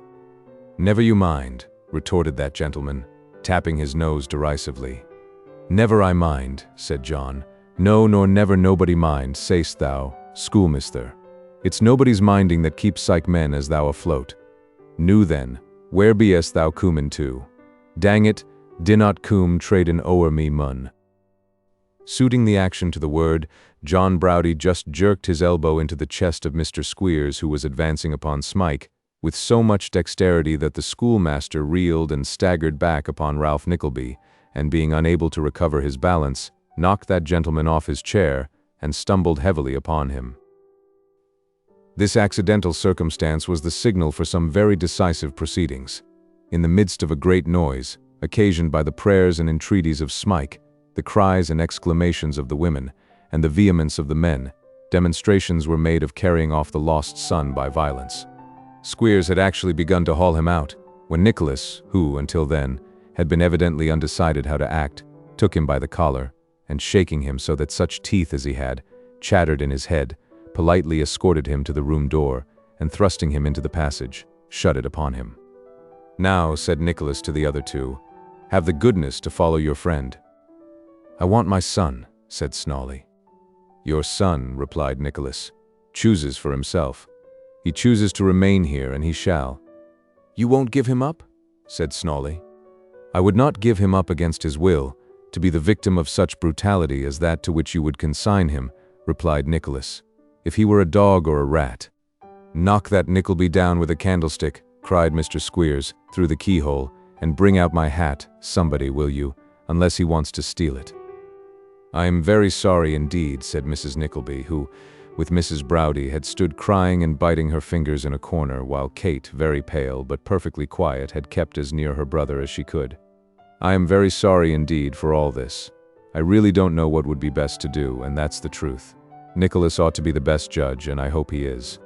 "Never you mind," retorted that gentleman, tapping his nose derisively. "Never I mind," said John. "No, nor never nobody mind, say'st thou, schoolmister. It's nobody's minding that keeps psych men as thou afloat. Nu then, where be'st thou coomin to? Dang it, dinnot coom traden o'er me mun." Suiting the action to the word, John Browdy just jerked his elbow into the chest of Mr. Squeers, who was advancing upon Smike, with so much dexterity that the schoolmaster reeled and staggered back upon Ralph Nickleby, and being unable to recover his balance, knocked that gentleman off his chair and stumbled heavily upon him. This accidental circumstance was the signal for some very decisive proceedings. In the midst of a great noise, occasioned by the prayers and entreaties of Smike, the cries and exclamations of the women, and the vehemence of the men, demonstrations were made of carrying off the lost son by violence. Squeers had actually begun to haul him out, when Nicholas, who, until then, had been evidently undecided how to act, took him by the collar, and shaking him so that such teeth as he had chattered in his head, politely escorted him to the room door, and thrusting him into the passage, shut it upon him. "Now," said Nicholas to the other two, "have the goodness to follow your friend." "I want my son," said Snolly. "Your son," replied Nicholas, "chooses for himself. He chooses to remain here, and he shall." "You won't give him up?" said Snolly. "I would not give him up against his will, to be the victim of such brutality as that to which you would consign him, replied Nicholas. "If he were a dog or a rat." "Knock that Nickleby down with a candlestick," cried Mr. Squeers, through the keyhole, "and bring out my hat, somebody, will you, unless he wants to steal it." "I am very sorry indeed," said Mrs. Nickleby, who, with Mrs. Browdie, had stood crying and biting her fingers in a corner, while Kate, very pale but perfectly quiet, had kept as near her brother as she could. "I am very sorry indeed for all this. I really don't know what would be best to do, and that's the truth. Nicholas ought to be the best judge, and I hope he is.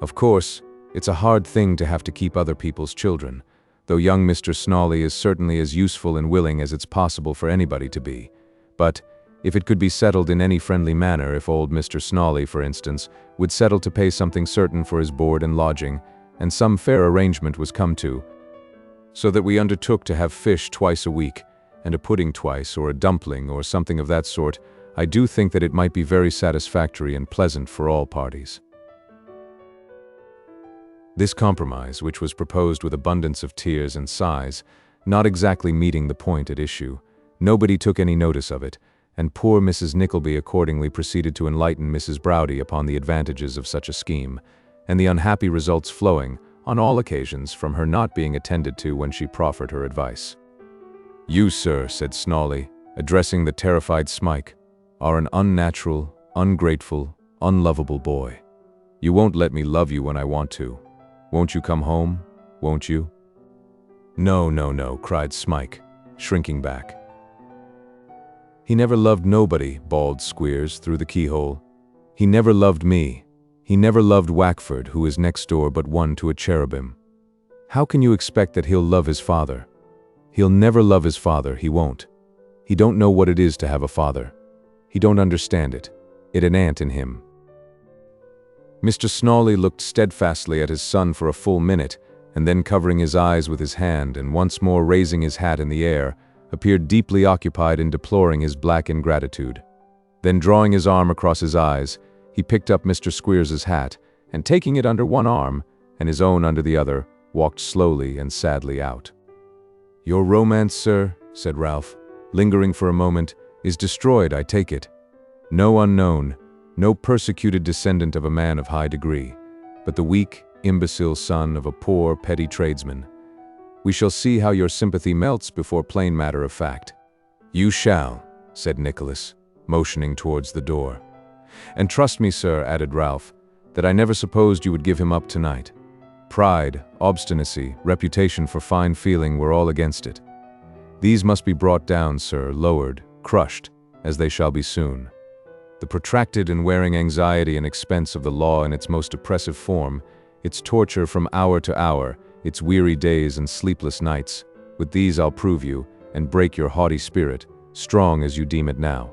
Of course, it's a hard thing to have to keep other people's children, though young Mr. Snawley is certainly as useful and willing as it's possible for anybody to be. But if it could be settled in any friendly manner, if old Mr. Snawley, for instance, would settle to pay something certain for his board and lodging, and some fair arrangement was come to, so that we undertook to have fish twice a week, and a pudding twice, or a dumpling, or something of that sort, I do think that it might be very satisfactory and pleasant for all parties." This compromise, which was proposed with abundance of tears and sighs, not exactly meeting the point at issue, nobody took any notice of it, and poor Mrs. Nickleby accordingly proceeded to enlighten Mrs. Browdie upon the advantages of such a scheme, and the unhappy results flowing, on all occasions, from her not being attended to when she proffered her advice. "You, sir," said Snawley, addressing the terrified Smike, "are an unnatural, ungrateful, unlovable boy. You won't let me love you when I want to. Won't you come home? Won't you?" "No, no, no," cried Smike, shrinking back. "He never loved nobody," bawled Squeers through the keyhole. "He never loved me. He never loved Wackford, who is next door but one to a cherubim. How can you expect that he'll love his father? He'll never love his father, he won't. He don't know what it is to have a father. He don't understand it. It an ant in him." Mr. Snawley looked steadfastly at his son for a full minute, and then covering his eyes with his hand and once more raising his hat in the air, appeared deeply occupied in deploring his black ingratitude. Then drawing his arm across his eyes, he picked up Mr. Squeers's hat, and taking it under one arm, and his own under the other, walked slowly and sadly out. "Your romance, sir," said Ralph, lingering for a moment, "is destroyed, I take it. No unknown, no persecuted descendant of a man of high degree, but the weak, imbecile son of a poor, petty tradesman. We shall see how your sympathy melts before plain matter of fact." "You shall," said Nicholas, motioning towards the door. "And trust me, sir," added Ralph, "that I never supposed you would give him up tonight. Pride, obstinacy, reputation for fine feeling were all against it. These must be brought down, sir, lowered, crushed, as they shall be soon. The protracted and wearing anxiety and expense of the law in its most oppressive form, its torture from hour to hour, its weary days and sleepless nights, with these I'll prove you, and break your haughty spirit, strong as you deem it now.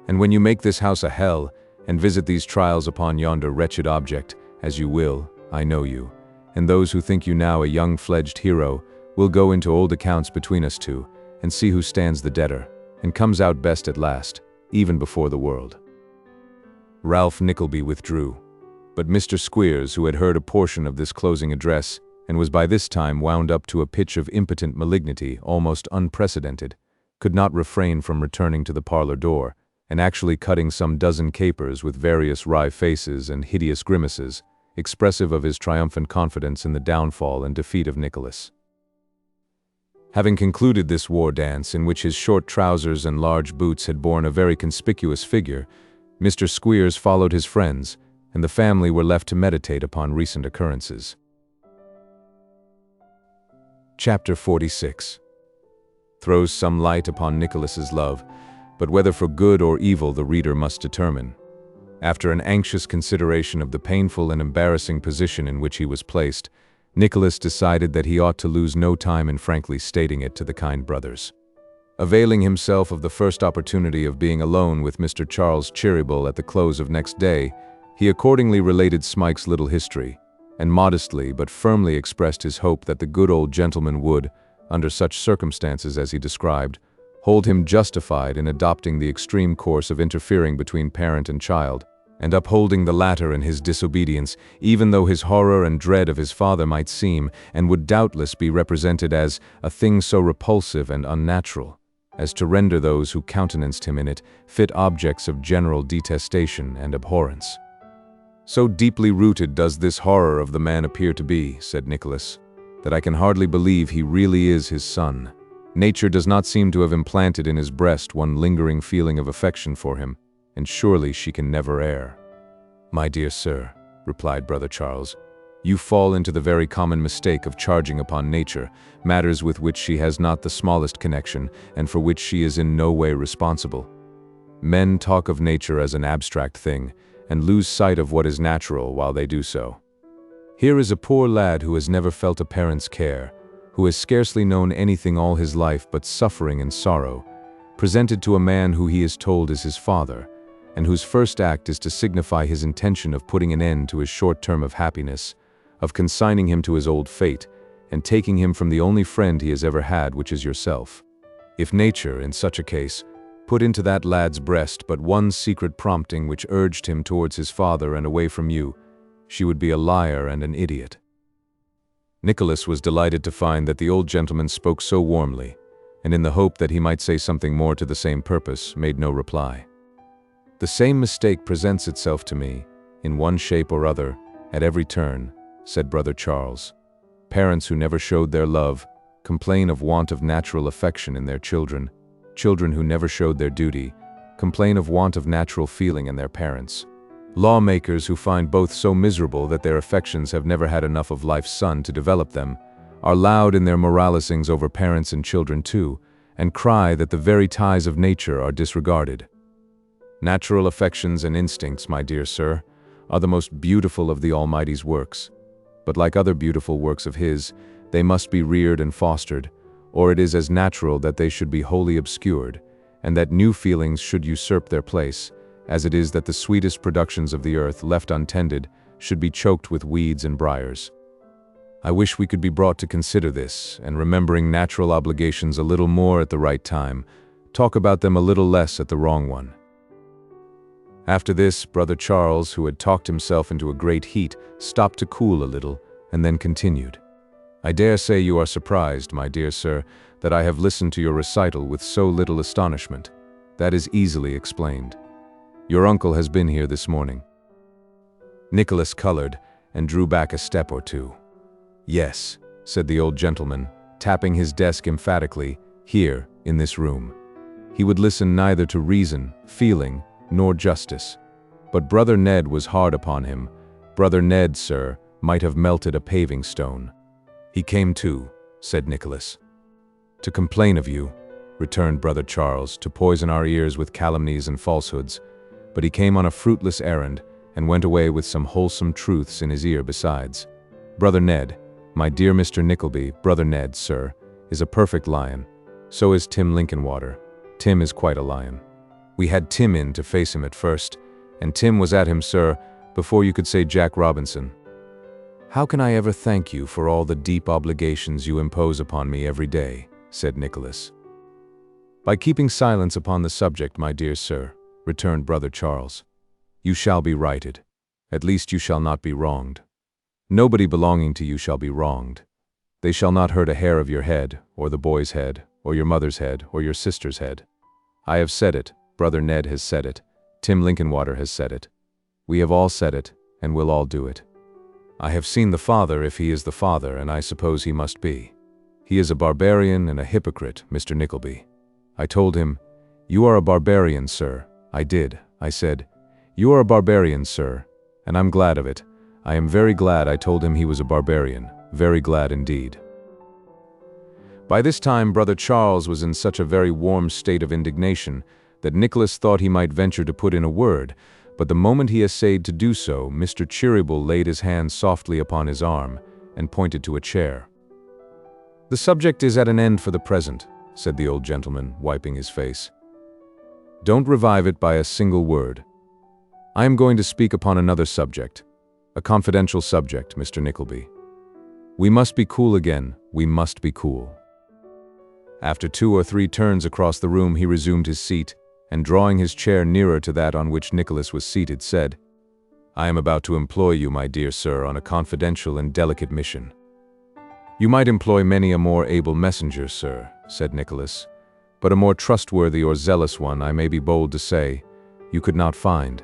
And when you make this house a hell, and visit these trials upon yonder wretched object, as you will, I know you, and those who think you now a young-fledged hero, will go into old accounts between us two, and see who stands the debtor, and comes out best at last, even before the world." Ralph Nickleby withdrew, but Mr. Squeers, who had heard a portion of this closing address, and was by this time wound up to a pitch of impotent malignity almost unprecedented, could not refrain from returning to the parlor door, and actually cutting some dozen capers with various wry faces and hideous grimaces, expressive of his triumphant confidence in the downfall and defeat of Nicholas. Having concluded this war dance, in which his short trousers and large boots had borne a very conspicuous figure, Mr. Squeers followed his friends, and the family were left to meditate upon recent occurrences. Chapter 46 throws some light upon Nicholas's love, but whether for good or evil the reader must determine. After an anxious consideration of the painful and embarrassing position in which he was placed, Nicholas decided that he ought to lose no time in frankly stating it to the kind brothers. Availing himself of the first opportunity of being alone with Mr. Charles Cheeryble at the close of next day, he accordingly related Smike's little history, and modestly but firmly expressed his hope that the good old gentleman would, under such circumstances as he described, hold him justified in adopting the extreme course of interfering between parent and child, and upholding the latter in his disobedience, even though his horror and dread of his father might seem, and would doubtless be represented as, a thing so repulsive and unnatural, as to render those who countenanced him in it fit objects of general detestation and abhorrence. "So deeply rooted does this horror of the man appear to be," said Nicholas, "that I can hardly believe he really is his son. Nature does not seem to have implanted in his breast one lingering feeling of affection for him, and surely she can never err." "My dear sir," replied Brother Charles, "you fall into the very common mistake of charging upon nature matters with which she has not the smallest connection and for which she is in no way responsible. Men talk of nature as an abstract thing and lose sight of what is natural while they do so. Here is a poor lad who has never felt a parent's care, who has scarcely known anything all his life but suffering and sorrow, presented to a man who he is told is his father, and whose first act is to signify his intention of putting an end to his short term of happiness, of consigning him to his old fate, and taking him from the only friend he has ever had, which is yourself. If nature, in such a case, put into that lad's breast but one secret prompting which urged him towards his father and away from you, she would be a liar and an idiot." Nicholas was delighted to find that the old gentleman spoke so warmly, and in the hope that he might say something more to the same purpose, made no reply. "The same mistake presents itself to me, in one shape or other, at every turn," said Brother Charles. "Parents who never showed their love complain of want of natural affection in their children. Children who never showed their duty complain of want of natural feeling in their parents. Lawmakers who find both so miserable that their affections have never had enough of life's sun to develop them are loud in their moralisings over parents and children too, and cry that the very ties of nature are disregarded. Natural affections and instincts, my dear sir, are the most beautiful of the Almighty's works, but like other beautiful works of His, they must be reared and fostered, or it is as natural that they should be wholly obscured, and that new feelings should usurp their place, as it is that the sweetest productions of the earth, left untended, should be choked with weeds and briars. I wish we could be brought to consider this, and remembering natural obligations a little more at the right time, talk about them a little less at the wrong one." After this, Brother Charles, who had talked himself into a great heat, stopped to cool a little, and then continued. "I dare say you are surprised, my dear sir, that I have listened to your recital with so little astonishment. That is easily explained. Your uncle has been here this morning." Nicholas colored and drew back a step or two. "Yes," said the old gentleman, tapping his desk emphatically, "here, in this room. He would listen neither to reason, feeling, nor justice. But Brother Ned was hard upon him. Brother Ned, sir, might have melted a paving stone." "He came too," said Nicholas. "To complain of you," returned Brother Charles, "to poison our ears with calumnies and falsehoods. But he came on a fruitless errand, and went away with some wholesome truths in his ear besides. Brother Ned, my dear Mr. Nickleby, Brother Ned, sir, is a perfect lion. So is Tim Linkinwater. Tim is quite a lion. We had Tim in to face him at first, and Tim was at him, sir, before you could say Jack Robinson. How can I ever thank you for all the deep obligations you impose upon me every day?" said Nicholas. "By keeping silence upon the subject, my dear sir," returned Brother Charles. "You shall be righted. At least you shall not be wronged. Nobody belonging to you shall be wronged. They shall not hurt a hair of your head, or the boy's head, or your mother's head, or your sister's head. I have said it. Brother Ned has said it. Tim Linkinwater has said it. We have all said it, and will all do it. I have seen the father, if he is the father, and I suppose he must be. He is a barbarian and a hypocrite, Mr. Nickleby. I told him, 'You are a barbarian, sir.' I did. I said, 'You are a barbarian, sir,' and I'm glad of it. I am very glad I told him he was a barbarian. Very glad indeed." By this time Brother Charles was in such a very warm state of indignation that Nicholas thought he might venture to put in a word, but the moment he essayed to do so, Mr. Cheeryble laid his hand softly upon his arm and pointed to a chair. "The subject is at an end for the present," said the old gentleman, wiping his face. "Don't revive it by a single word. I am going to speak upon another subject, a confidential subject, Mr. Nickleby. We must be cool again, we must be cool." After 2 or 3 turns across the room he resumed his seat, and drawing his chair nearer to that on which Nicholas was seated, said, "I am about to employ you, my dear sir, on a confidential and delicate mission." "You might employ many a more able messenger, sir," said Nicholas, but a more trustworthy or zealous one, I may be bold to say, you could not find."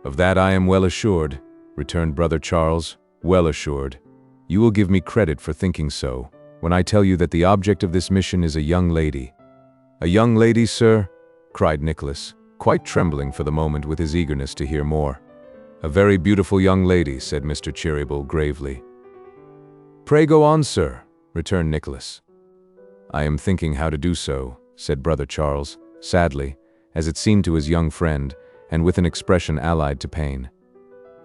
"Of that I am well assured," returned Brother Charles, "well assured. You will give me credit for thinking so, when I tell you that the object of this mission is a young lady." "A young lady, sir?" cried Nicholas, quite trembling for the moment with his eagerness to hear more. "A very beautiful young lady," said Mr. Cheeryble gravely. "Pray go on, sir," returned Nicholas. "I am thinking how to do so," said Brother Charles, sadly, as it seemed to his young friend, and with an expression allied to pain.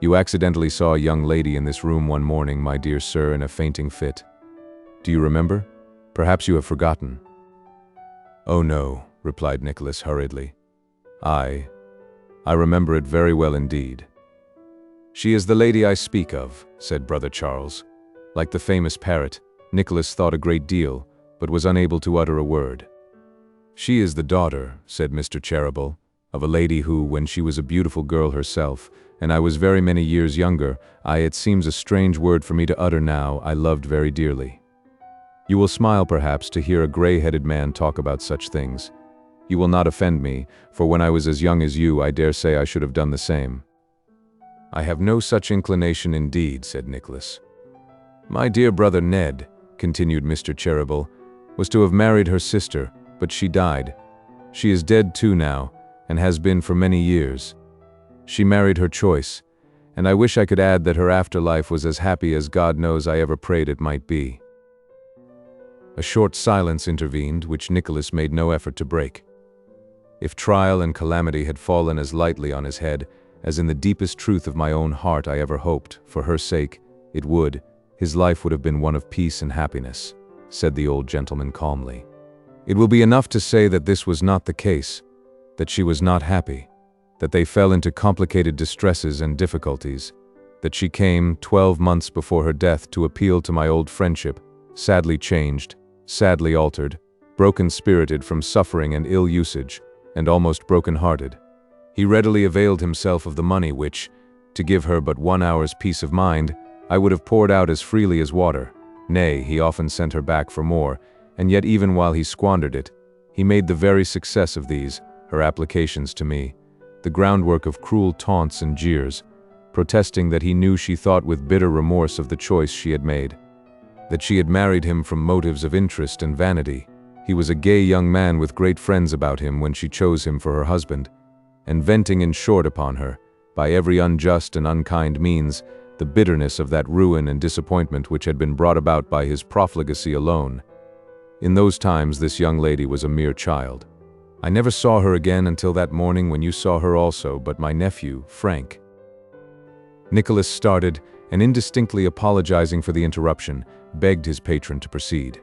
"You accidentally saw a young lady in this room one morning, my dear sir, in a fainting fit. Do you remember? Perhaps you have forgotten." "Oh no," replied Nicholas hurriedly. I remember it very well indeed." "She is the lady I speak of," said Brother Charles. Like the famous parrot, Nicholas thought a great deal, but was unable to utter a word. "She is the daughter," said Mr. Cheeryble, "of a lady who, when she was a beautiful girl herself, and I was very many years younger, it seems a strange word for me to utter now, I loved very dearly. You will smile perhaps to hear a gray-headed man talk about such things. You will not offend me, for when I was as young as you, I dare say I should have done the same." "I have no such inclination indeed," said Nicholas. "My dear brother Ned," continued Mr. Cheeryble, "was to have married her sister, but she died. She is dead too now, and has been for many years. She married her choice, and I wish I could add that her afterlife was as happy as God knows I ever prayed it might be." A short silence intervened, which Nicholas made no effort to break. If trial and calamity had fallen as lightly on his head, as in the deepest truth of my own heart I ever hoped, for her sake, his life would have been one of peace and happiness, said the old gentleman calmly. It will be enough to say that this was not the case, that she was not happy, that they fell into complicated distresses and difficulties, that she came 12 months before her death to appeal to my old friendship, sadly changed, sadly altered, broken-spirited from suffering and ill usage, and almost broken-hearted. He readily availed himself of the money which, to give her but 1 hour's peace of mind, I would have poured out as freely as water. Nay, he often sent her back for more, and yet even while he squandered it, he made the very success of these, her applications to me, the groundwork of cruel taunts and jeers, protesting that he knew she thought with bitter remorse of the choice she had made, that she had married him from motives of interest and vanity. He was a gay young man with great friends about him when she chose him for her husband, and venting in short upon her, by every unjust and unkind means, the bitterness of that ruin and disappointment which had been brought about by his profligacy alone. In those times this young lady was a mere child. I never saw her again until that morning when you saw her also, but my nephew, Frank. Nicholas started, and indistinctly apologizing for the interruption, begged his patron to proceed.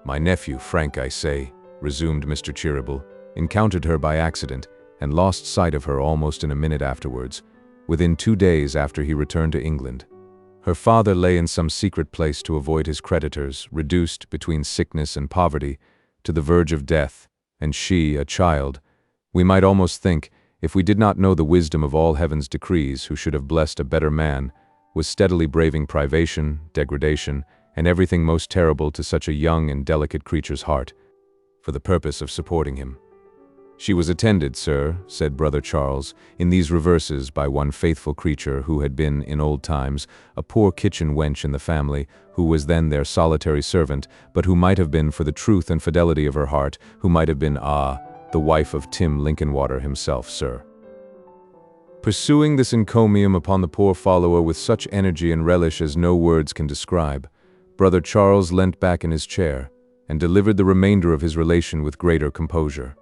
"My nephew, Frank, I say," resumed Mr. Cheeryble, "encountered her by accident, and lost sight of her almost in a minute afterwards, within 2 days after he returned to England. Her father lay in some secret place to avoid his creditors, reduced, between sickness and poverty, to the verge of death, and she, a child, we might almost think, if we did not know the wisdom of all heaven's decrees, who should have blessed a better man, was steadily braving privation, degradation, and everything most terrible to such a young and delicate creature's heart, for the purpose of supporting him. She was attended, sir, said Brother Charles, in these reverses by one faithful creature who had been, in old times, a poor kitchen wench in the family, who was then their solitary servant, but who might have been, for the truth and fidelity of her heart, who might have been, the wife of Tim Linkinwater himself, sir. Pursuing this encomium upon the poor follower with such energy and relish as no words can describe, Brother Charles leant back in his chair, and delivered the remainder of his relation with greater composure.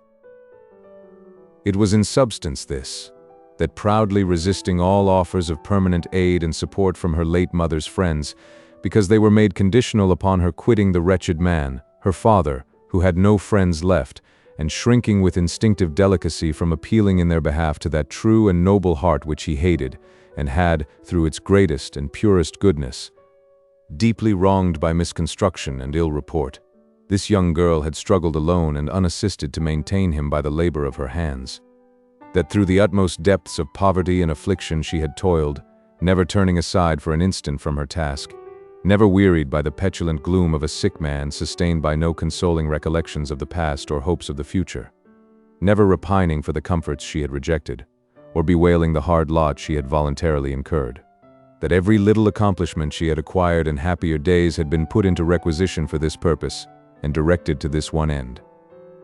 It was in substance this, that proudly resisting all offers of permanent aid and support from her late mother's friends, because they were made conditional upon her quitting the wretched man, her father, who had no friends left, and shrinking with instinctive delicacy from appealing in their behalf to that true and noble heart which he hated, and had, through its greatest and purest goodness, deeply wronged by misconstruction and ill report, this young girl had struggled alone and unassisted to maintain him by the labor of her hands. That through the utmost depths of poverty and affliction she had toiled, never turning aside for an instant from her task, never wearied by the petulant gloom of a sick man sustained by no consoling recollections of the past or hopes of the future, never repining for the comforts she had rejected, or bewailing the hard lot she had voluntarily incurred. That every little accomplishment she had acquired in happier days had been put into requisition for this purpose, and directed to this one end.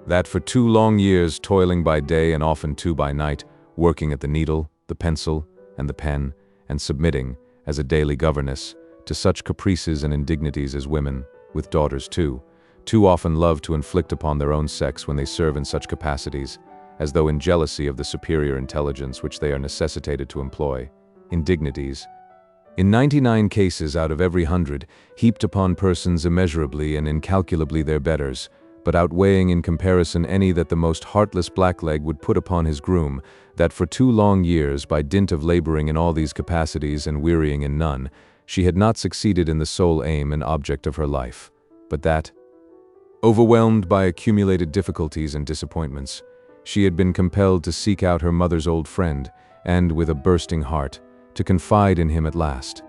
That for 2 long years, toiling by day and often too by night, working at the needle, the pencil, and the pen, and submitting, as a daily governess, to such caprices and indignities as women, with daughters too often love to inflict upon their own sex when they serve in such capacities, as though in jealousy of the superior intelligence which they are necessitated to employ, indignities, in 99 cases out of every 100, heaped upon persons immeasurably and incalculably their betters, but outweighing in comparison any that the most heartless blackleg would put upon his groom, that for 2 long years, by dint of laboring in all these capacities and wearying in none, she had not succeeded in the sole aim and object of her life, but that, overwhelmed by accumulated difficulties and disappointments, she had been compelled to seek out her mother's old friend, and, with a bursting heart, to confide in him at last.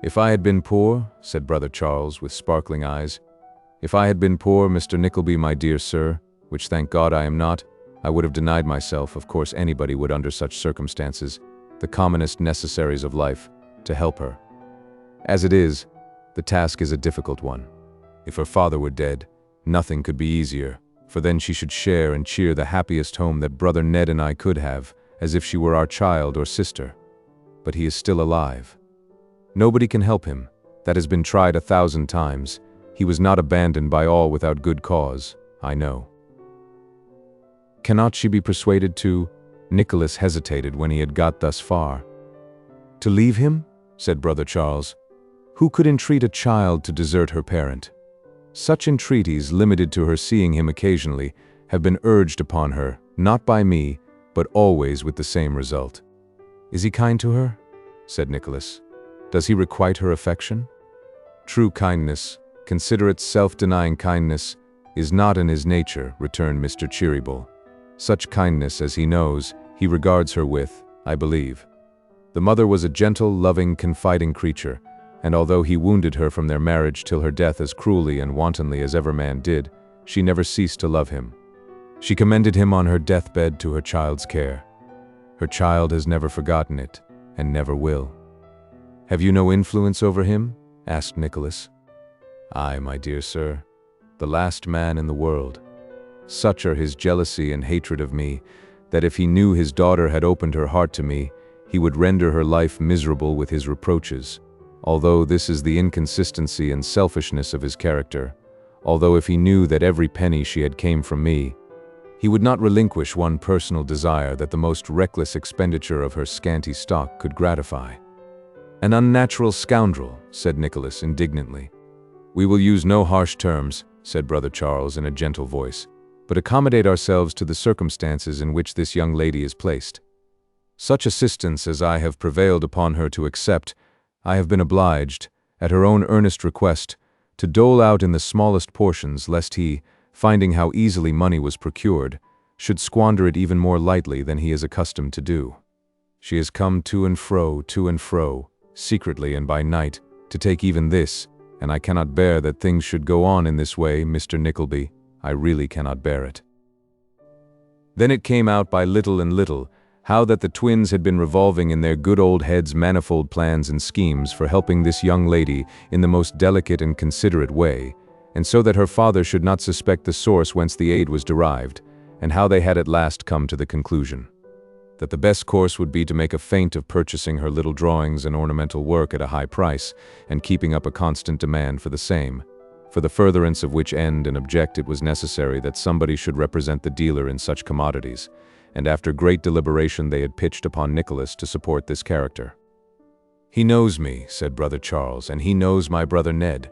"If I had been poor," said Brother Charles with sparkling eyes, "if I had been poor, Mr. Nickleby, my dear sir, which thank God I am not, I would have denied myself, of course anybody would under such circumstances, the commonest necessaries of life, to help her. As it is, the task is a difficult one. If her father were dead, nothing could be easier, for then she should share and cheer the happiest home that Brother Ned and I could have, as if she were our child or sister. But he is still alive. Nobody can help him. That has been tried 1,000 times. He was not abandoned by all without good cause, I know." Cannot she be persuaded to— Nicholas hesitated when he had got thus far. "To leave him?" said Brother Charles. "Who could entreat a child to desert her parent? Such entreaties, limited to her seeing him occasionally, have been urged upon her, not by me, but always with the same result." "Is he kind to her?" said Nicholas. "Does he requite her affection?" "True kindness, considerate self-denying kindness, is not in his nature," returned Mr. Cheeryble. "Such kindness as he knows, he regards her with, I believe. The mother was a gentle, loving, confiding creature, and although he wounded her from their marriage till her death as cruelly and wantonly as ever man did, she never ceased to love him. She commended him on her deathbed to her child's care. Her child has never forgotten it, and never will." "Have you no influence over him?" asked Nicholas. "Aye, my dear sir, the last man in the world. Such are his jealousy and hatred of me, that if he knew his daughter had opened her heart to me, he would render her life miserable with his reproaches, although this is the inconsistency and selfishness of his character, although if he knew that every penny she had came from me, he would not relinquish one personal desire that the most reckless expenditure of her scanty stock could gratify." "An unnatural scoundrel," said Nicholas indignantly. "We will use no harsh terms," said Brother Charles in a gentle voice, "but accommodate ourselves to the circumstances in which this young lady is placed. Such assistance as I have prevailed upon her to accept, I have been obliged, at her own earnest request, to dole out in the smallest portions, lest he, finding how easily money was procured, should squander it even more lightly than he is accustomed to do. She has come to and fro, secretly and by night, to take even this, and I cannot bear that things should go on in this way, Mr. Nickleby. I really cannot bear it." Then it came out by little and little, how that the twins had been revolving in their good old heads manifold plans and schemes for helping this young lady in the most delicate and considerate way, and so that her father should not suspect the source whence the aid was derived, and how they had at last come to the conclusion that the best course would be to make a feint of purchasing her little drawings and ornamental work at a high price, and keeping up a constant demand for the same, for the furtherance of which end and object it was necessary that somebody should represent the dealer in such commodities, and after great deliberation they had pitched upon Nicholas to support this character. "He knows me," said Brother Charles, "and he knows my brother Ned.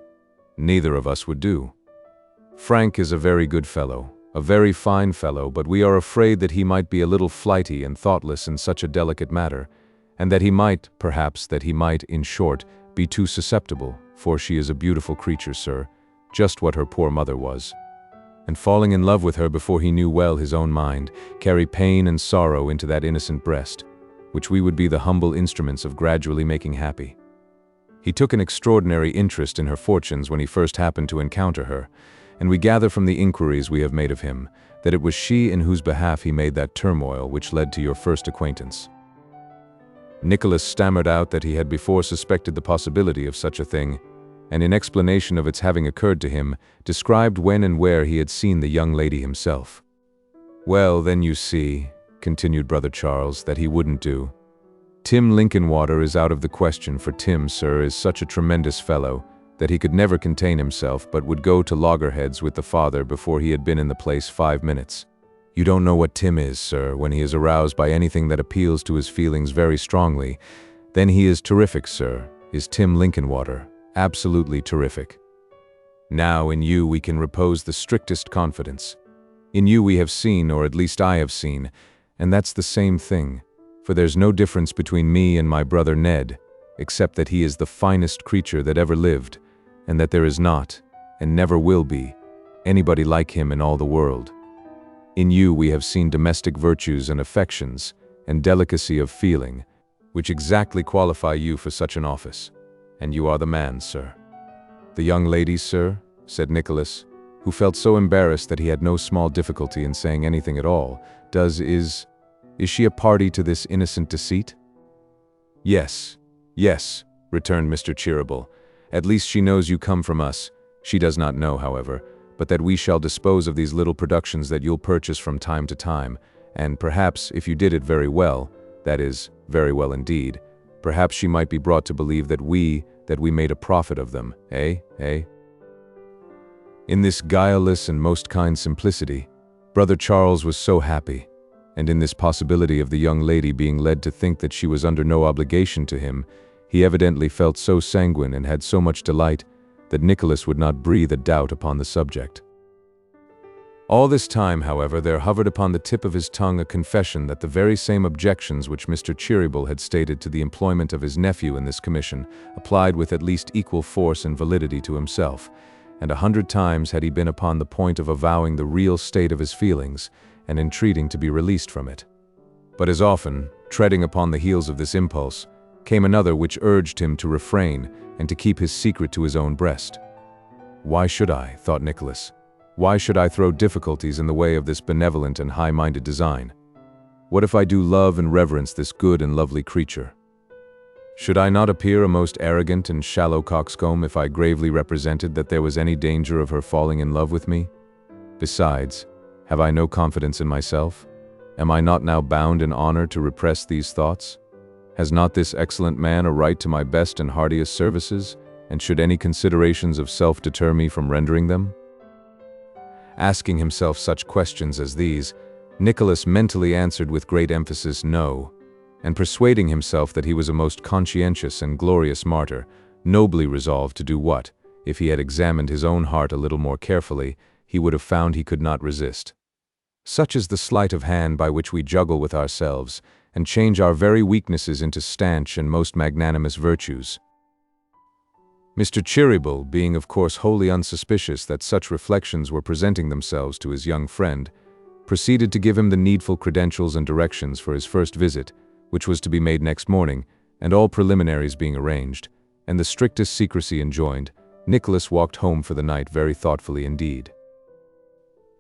Neither of us would do. Frank is a very good fellow, a very fine fellow, but we are afraid that he might be a little flighty and thoughtless in such a delicate matter, and that he might, perhaps, in short, be too susceptible, for she is a beautiful creature, sir, just what her poor mother was, and falling in love with her before he knew well his own mind, carry pain and sorrow into that innocent breast, which we would be the humble instruments of gradually making happy. He took an extraordinary interest in her fortunes when he first happened to encounter her, and we gather from the inquiries we have made of him that it was she in whose behalf he made that turmoil which led to your first acquaintance." Nicholas stammered out that he had before suspected the possibility of such a thing, and in explanation of its having occurred to him, described when and where he had seen the young lady himself. "Well, then you see," continued Brother Charles, "that he wouldn't do. Tim Linkinwater is out of the question, for Tim, sir, is such a tremendous fellow that he could never contain himself but would go to loggerheads with the father before he had been in the place 5 minutes. You don't know what Tim is, sir, when he is aroused by anything that appeals to his feelings very strongly. Then he is terrific, sir, is Tim Linkinwater, absolutely terrific. Now in you we can repose the strictest confidence. In you we have seen, or at least I have seen, and that's the same thing, for there's no difference between me and my brother Ned, except that he is the finest creature that ever lived, and that there is not, and never will be, anybody like him in all the world. In you we have seen domestic virtues and affections, and delicacy of feeling, which exactly qualify you for such an office, and you are the man, sir." "The young lady, sir," said Nicholas, who felt so embarrassed that he had no small difficulty in saying anything at all, Is she a party to this innocent deceit?" Yes, returned Mr. Cheeryble. "At least she knows you come from us. She does not know, however, but that we shall dispose of these little productions that you'll purchase from time to time, and perhaps, if you did it very well, that is, very well indeed, perhaps she might be brought to believe that we made a profit of them, eh? In this guileless and most kind simplicity, Brother Charles was so happy, and in this possibility of the young lady being led to think that she was under no obligation to him, he evidently felt so sanguine and had so much delight that Nicholas would not breathe a doubt upon the subject. All this time, however, there hovered upon the tip of his tongue a confession that the very same objections which Mr. Cheeryble had stated to the employment of his nephew in this commission applied with at least equal force and validity to himself, and 100 times had he been upon the point of avowing the real state of his feelings and entreating to be released from it. But as often, treading upon the heels of this impulse, came another which urged him to refrain and to keep his secret to his own breast. "Why should I?" thought Nicholas. "Why should I throw difficulties in the way of this benevolent and high-minded design? What if I do love and reverence this good and lovely creature? Should I not appear a most arrogant and shallow coxcomb if I gravely represented that there was any danger of her falling in love with me? Besides, have I no confidence in myself? Am I not now bound in honor to repress these thoughts? Has not this excellent man a right to my best and heartiest services, and should any considerations of self deter me from rendering them?" Asking himself such questions as these, Nicholas mentally answered with great emphasis no, and persuading himself that he was a most conscientious and glorious martyr, nobly resolved to do what, if he had examined his own heart a little more carefully, he would have found he could not resist. Such is the sleight of hand by which we juggle with ourselves, and change our very weaknesses into stanch and most magnanimous virtues. Mr. Cheeryble, being of course wholly unsuspicious that such reflections were presenting themselves to his young friend, proceeded to give him the needful credentials and directions for his first visit, which was to be made next morning, and all preliminaries being arranged, and the strictest secrecy enjoined, Nicholas walked home for the night very thoughtfully indeed.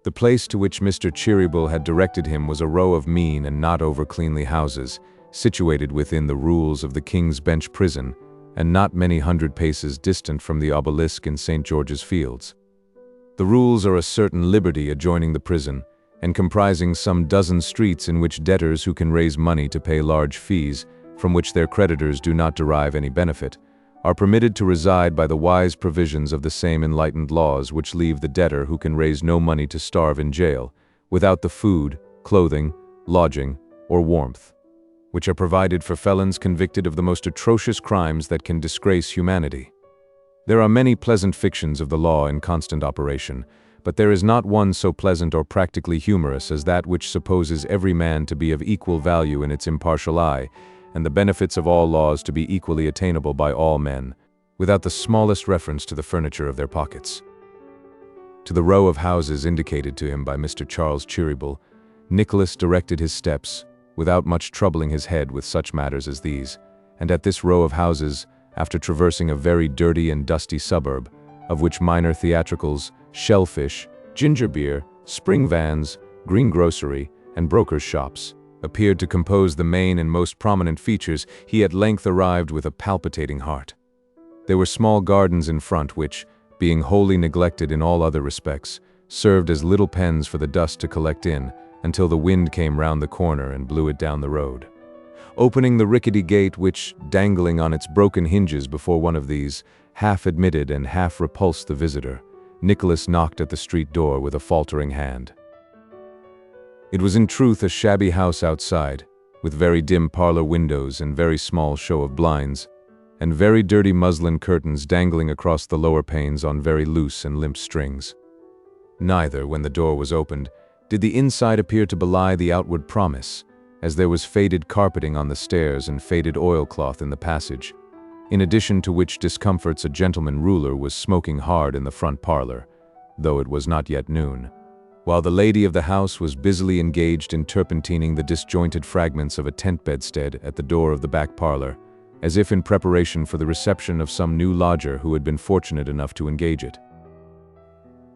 The place to which Mr. Cheeryble had directed him was a row of mean and not over-cleanly houses, situated within the rules of the King's Bench prison, and not many hundred paces distant from the obelisk in St. George's Fields. The rules are a certain liberty adjoining the prison, and comprising some dozen streets in which debtors who can raise money to pay large fees, from which their creditors do not derive any benefit, are permitted to reside by the wise provisions of the same enlightened laws which leave the debtor who can raise no money to starve in jail, without the food, clothing, lodging, or warmth, which are provided for felons convicted of the most atrocious crimes that can disgrace humanity. There are many pleasant fictions of the law in constant operation, but there is not one so pleasant or practically humorous as that which supposes every man to be of equal value in its impartial eye, and the benefits of all laws to be equally attainable by all men, without the smallest reference to the furniture of their pockets. To the row of houses indicated to him by Mr. Charles Cheeryble, Nicholas directed his steps, without much troubling his head with such matters as these, and at this row of houses, after traversing a very dirty and dusty suburb, of which minor theatricals, shellfish, ginger beer, spring vans, greengrocery, and brokers' shops appeared to compose the main and most prominent features, he at length arrived with a palpitating heart. There were small gardens in front which, being wholly neglected in all other respects, served as little pens for the dust to collect in until the wind came round the corner and blew it down the road. Opening the rickety gate which, dangling on its broken hinges before one of these, half admitted and half repulsed the visitor, Nicholas knocked at the street door with a faltering hand. It was in truth a shabby house outside, with very dim parlor windows and very small show of blinds, and very dirty muslin curtains dangling across the lower panes on very loose and limp strings. Neither, when the door was opened, did the inside appear to belie the outward promise, as there was faded carpeting on the stairs and faded oilcloth in the passage, in addition to which discomforts a gentleman ruler was smoking hard in the front parlor, though it was not yet noon, while the lady of the house was busily engaged in turpentining the disjointed fragments of a tent bedstead at the door of the back parlor, as if in preparation for the reception of some new lodger who had been fortunate enough to engage it.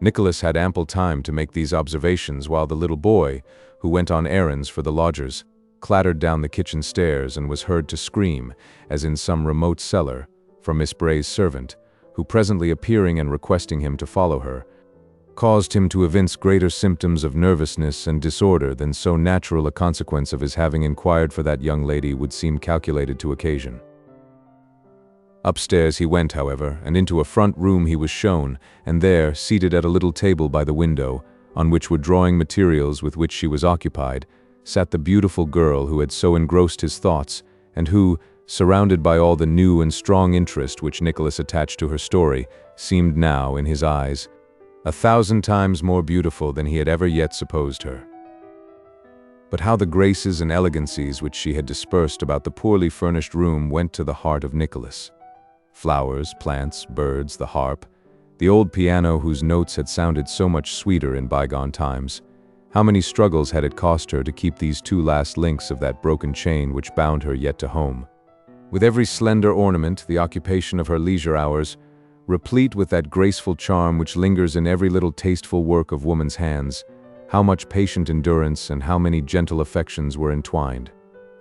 Nicholas had ample time to make these observations while the little boy, who went on errands for the lodgers, clattered down the kitchen stairs and was heard to scream, as in some remote cellar, for Miss Bray's servant, who presently appearing and requesting him to follow her, caused him to evince greater symptoms of nervousness and disorder than so natural a consequence of his having inquired for that young lady would seem calculated to occasion. Upstairs he went, however, and into a front room he was shown, and there, seated at a little table by the window, on which were drawing materials with which she was occupied, sat the beautiful girl who had so engrossed his thoughts, and who, surrounded by all the new and strong interest which Nicholas attached to her story, seemed now, in his eyes, 1,000 times more beautiful than he had ever yet supposed her. But how the graces and elegancies which she had dispersed about the poorly furnished room went to the heart of Nicholas. Flowers, plants, birds, the harp, the old piano whose notes had sounded so much sweeter in bygone times. How many struggles had it cost her to keep these two last links of that broken chain which bound her yet to home? With every slender ornament, the occupation of her leisure hours, replete with that graceful charm which lingers in every little tasteful work of woman's hands, how much patient endurance and how many gentle affections were entwined.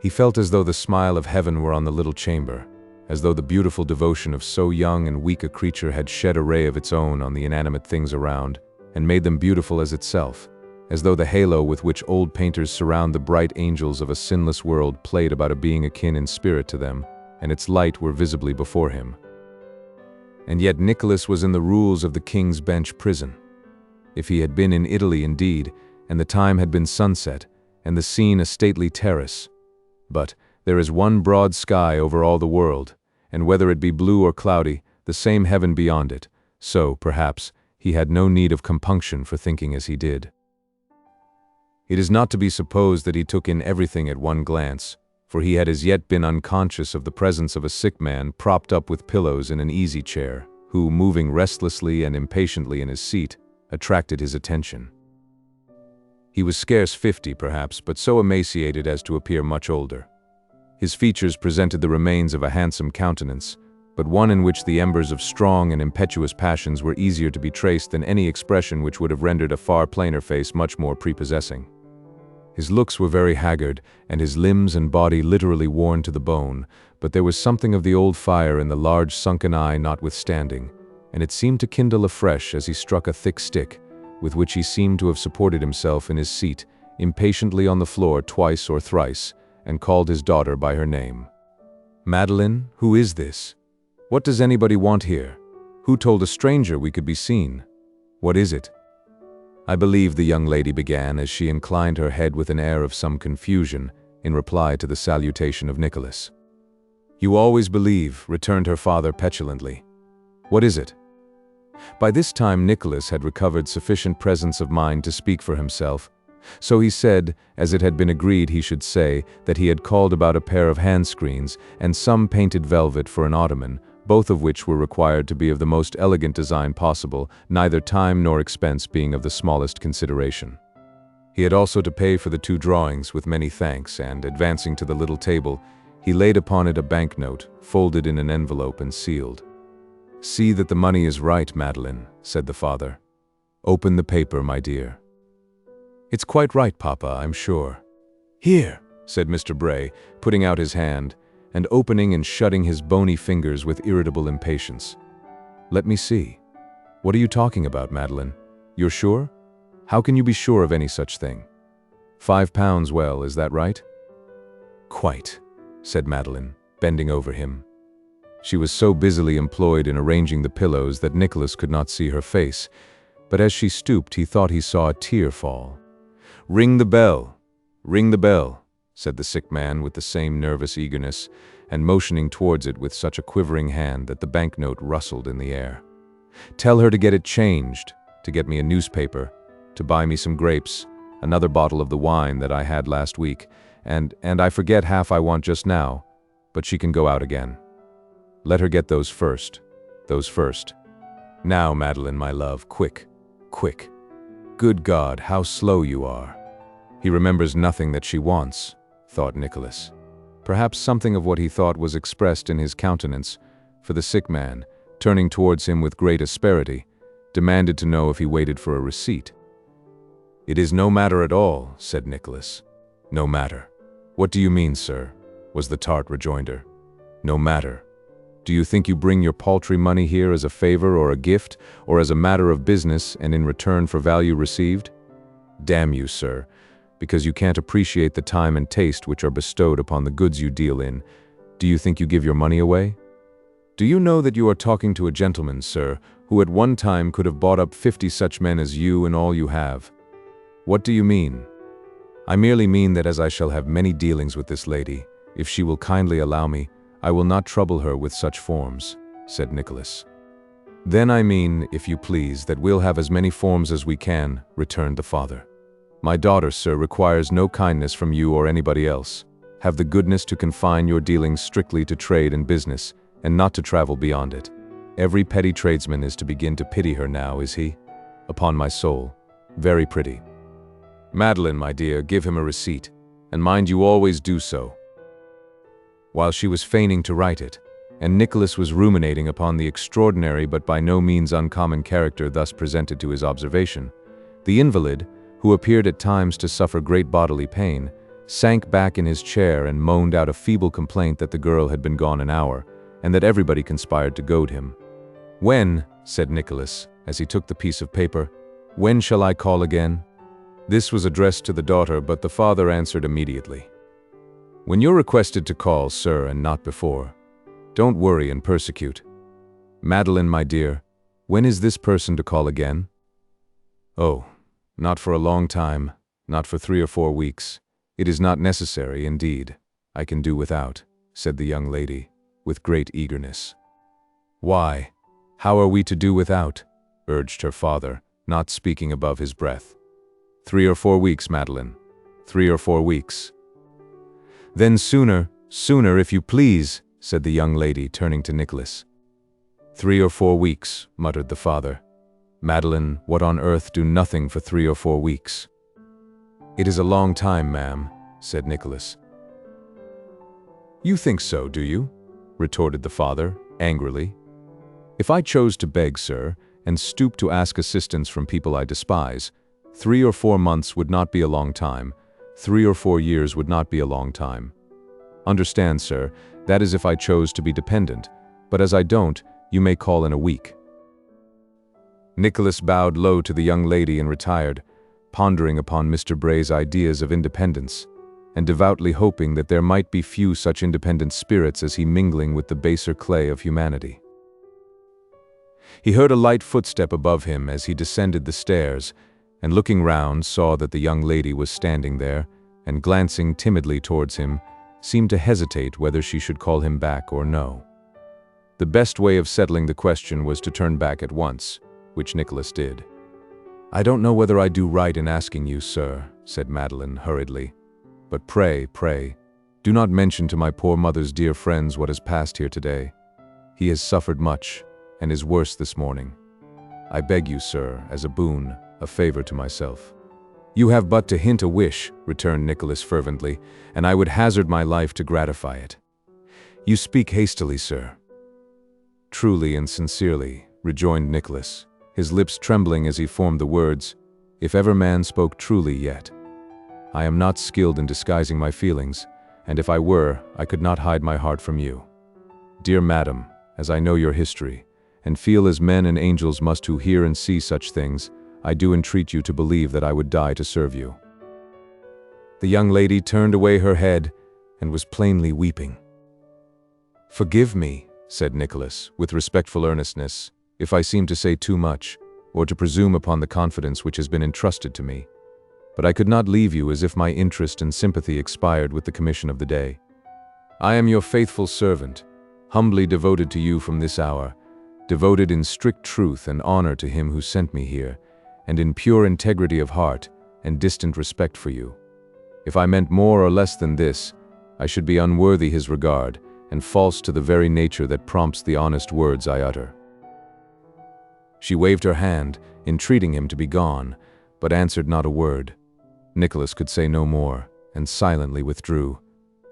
He felt as though the smile of heaven were on the little chamber, as though the beautiful devotion of so young and weak a creature had shed a ray of its own on the inanimate things around, and made them beautiful as itself, as though the halo with which old painters surround the bright angels of a sinless world played about a being akin in spirit to them, and its light were visibly before him. And yet Nicholas was in the rules of the King's Bench prison. If he had been in Italy indeed, and the time had been sunset, and the scene a stately terrace. But there is one broad sky over all the world, and whether it be blue or cloudy, the same heaven beyond it, so, perhaps, he had no need of compunction for thinking as he did. It is not to be supposed that he took in everything at one glance, for he had as yet been unconscious of the presence of a sick man propped up with pillows in an easy chair, who, moving restlessly and impatiently in his seat, attracted his attention. He was scarce 50, perhaps, but so emaciated as to appear much older. His features presented the remains of a handsome countenance, but one in which the embers of strong and impetuous passions were easier to be traced than any expression which would have rendered a far plainer face much more prepossessing. His looks were very haggard, and his limbs and body literally worn to the bone, but there was something of the old fire in the large sunken eye notwithstanding, and it seemed to kindle afresh as he struck a thick stick, with which he seemed to have supported himself in his seat, impatiently on the floor twice or thrice, and called his daughter by her name. "Madeline, who is this? What does anybody want here? Who told a stranger we could be seen? What is it?" "I believe," the young lady began, as she inclined her head with an air of some confusion, in reply to the salutation of Nicholas. "You always believe," returned her father petulantly. "What is it?" By this time Nicholas had recovered sufficient presence of mind to speak for himself, so he said, as it had been agreed he should say, that he had called about a pair of hand-screens and some painted velvet for an ottoman, both of which were required to be of the most elegant design possible, neither time nor expense being of the smallest consideration. He had also to pay for the 2 drawings with many thanks, and, advancing to the little table, He laid upon it a banknote, folded in an envelope and sealed. "See that the money is right, Madeline," said the father. "Open the paper, my dear." "It's quite right, Papa, I'm sure." "Here," said Mr. Bray, putting out his hand, and opening and shutting his bony fingers with irritable impatience. "Let me see. What are you talking about, Madeline? You're sure? How can you be sure of any such thing? £5, well, is that right?" "Quite," said Madeline, bending over him. She was so busily employed in arranging the pillows that Nicholas could not see her face, but as she stooped he thought he saw a tear fall. "Ring the bell! Ring the bell!" said the sick man with the same nervous eagerness, and motioning towards it with such a quivering hand that the banknote rustled in the air. "Tell her to get it changed, to get me a newspaper, to buy me some grapes, another bottle of the wine that I had last week, and I forget half I want just now, but she can go out again. Let her get those first. Now, Madeline, my love, quick, quick. Good God, how slow you are." He remembers nothing that she wants, thought Nicholas. Perhaps something of what he thought was expressed in his countenance, for the sick man, turning towards him with great asperity, demanded to know if he waited for a receipt. "It is no matter at all," said Nicholas. "No matter. What do you mean, sir?" was the tart rejoinder. "No matter. Do you think you bring your paltry money here as a favor or a gift, or as a matter of business and in return for value received? Damn you, sir, because you can't appreciate the time and taste which are bestowed upon the goods you deal in, do you think you give your money away? Do you know that you are talking to a gentleman, sir, who at one time could have bought up 50 such men as you and all you have? What do you mean?" "I merely mean that as I shall have many dealings with this lady, if she will kindly allow me, I will not trouble her with such forms," said Nicholas. "Then I mean, if you please, that we'll have as many forms as we can," returned the father. "My daughter, sir, requires no kindness from you or anybody else. Have the goodness to confine your dealings strictly to trade and business, and not to travel beyond it. Every petty tradesman is to begin to pity her now, is he? Upon my soul, very pretty. Madeline, my dear, give him a receipt, and mind you always do so." While she was feigning to write it, and Nicholas was ruminating upon the extraordinary but by no means uncommon character thus presented to his observation, the invalid, who appeared at times to suffer great bodily pain, sank back in his chair and moaned out a feeble complaint that the girl had been gone an hour, and that everybody conspired to goad him. "When," said Nicholas, as he took the piece of paper, "when shall I call again?" This was addressed to the daughter, but the father answered immediately. "When you're requested to call, sir, and not before. Don't worry and persecute. Madeline, my dear, when is this person to call again?" "Oh, not for a long time, not for 3 or 4 weeks. It is not necessary, indeed. I can do without," said the young lady, with great eagerness. "Why, how are we to do without?" urged her father, not speaking above his breath. 3 or 4 weeks, Madeline. 3 or 4 weeks. "Then sooner, if you please," said the young lady, turning to Nicholas. 3 or 4 weeks, muttered the father. "Madeline, what on earth do nothing for 3 or 4 weeks?" "It is a long time, ma'am," said Nicholas. "You think so, do you?" retorted the father, angrily. "If I chose to beg, sir, and stoop to ask assistance from people I despise, 3 or 4 months would not be a long time, 3 or 4 years would not be a long time. Understand, sir, that is if I chose to be dependent, but as I don't, you may call in a week." Nicholas bowed low to the young lady and retired, pondering upon Mr. Bray's ideas of independence, and devoutly hoping that there might be few such independent spirits as he mingling with the baser clay of humanity. He heard a light footstep above him as he descended the stairs, and looking round saw that the young lady was standing there, and glancing timidly towards him, seemed to hesitate whether she should call him back or no. The best way of settling the question was to turn back at once, which Nicholas did. "I don't know whether I do right in asking you, sir," said Madeline hurriedly, "but pray, do not mention to my poor mother's dear friends what has passed here today. He has suffered much, and is worse this morning. I beg you, sir, as a boon, a favor to myself." "You have but to hint a wish," returned Nicholas fervently, "and I would hazard my life to gratify it." "You speak hastily, sir." "Truly and sincerely," rejoined Nicholas, his lips trembling as he formed the words, "if ever man spoke truly yet. I am not skilled in disguising my feelings, and if I were, I could not hide my heart from you. Dear madam, as I know your history, and feel as men and angels must who hear and see such things, I do entreat you to believe that I would die to serve you." The young lady turned away her head and was plainly weeping. "Forgive me," said Nicholas, with respectful earnestness, "if I seem to say too much, or to presume upon the confidence which has been entrusted to me. But I could not leave you as if my interest and sympathy expired with the commission of the day. I am your faithful servant, humbly devoted to you from this hour, devoted in strict truth and honor to him who sent me here, and in pure integrity of heart and distant respect for you. If I meant more or less than this, I should be unworthy his regard, and false to the very nature that prompts the honest words I utter." She waved her hand, entreating him to be gone, but answered not a word. Nicholas could say no more, and silently withdrew,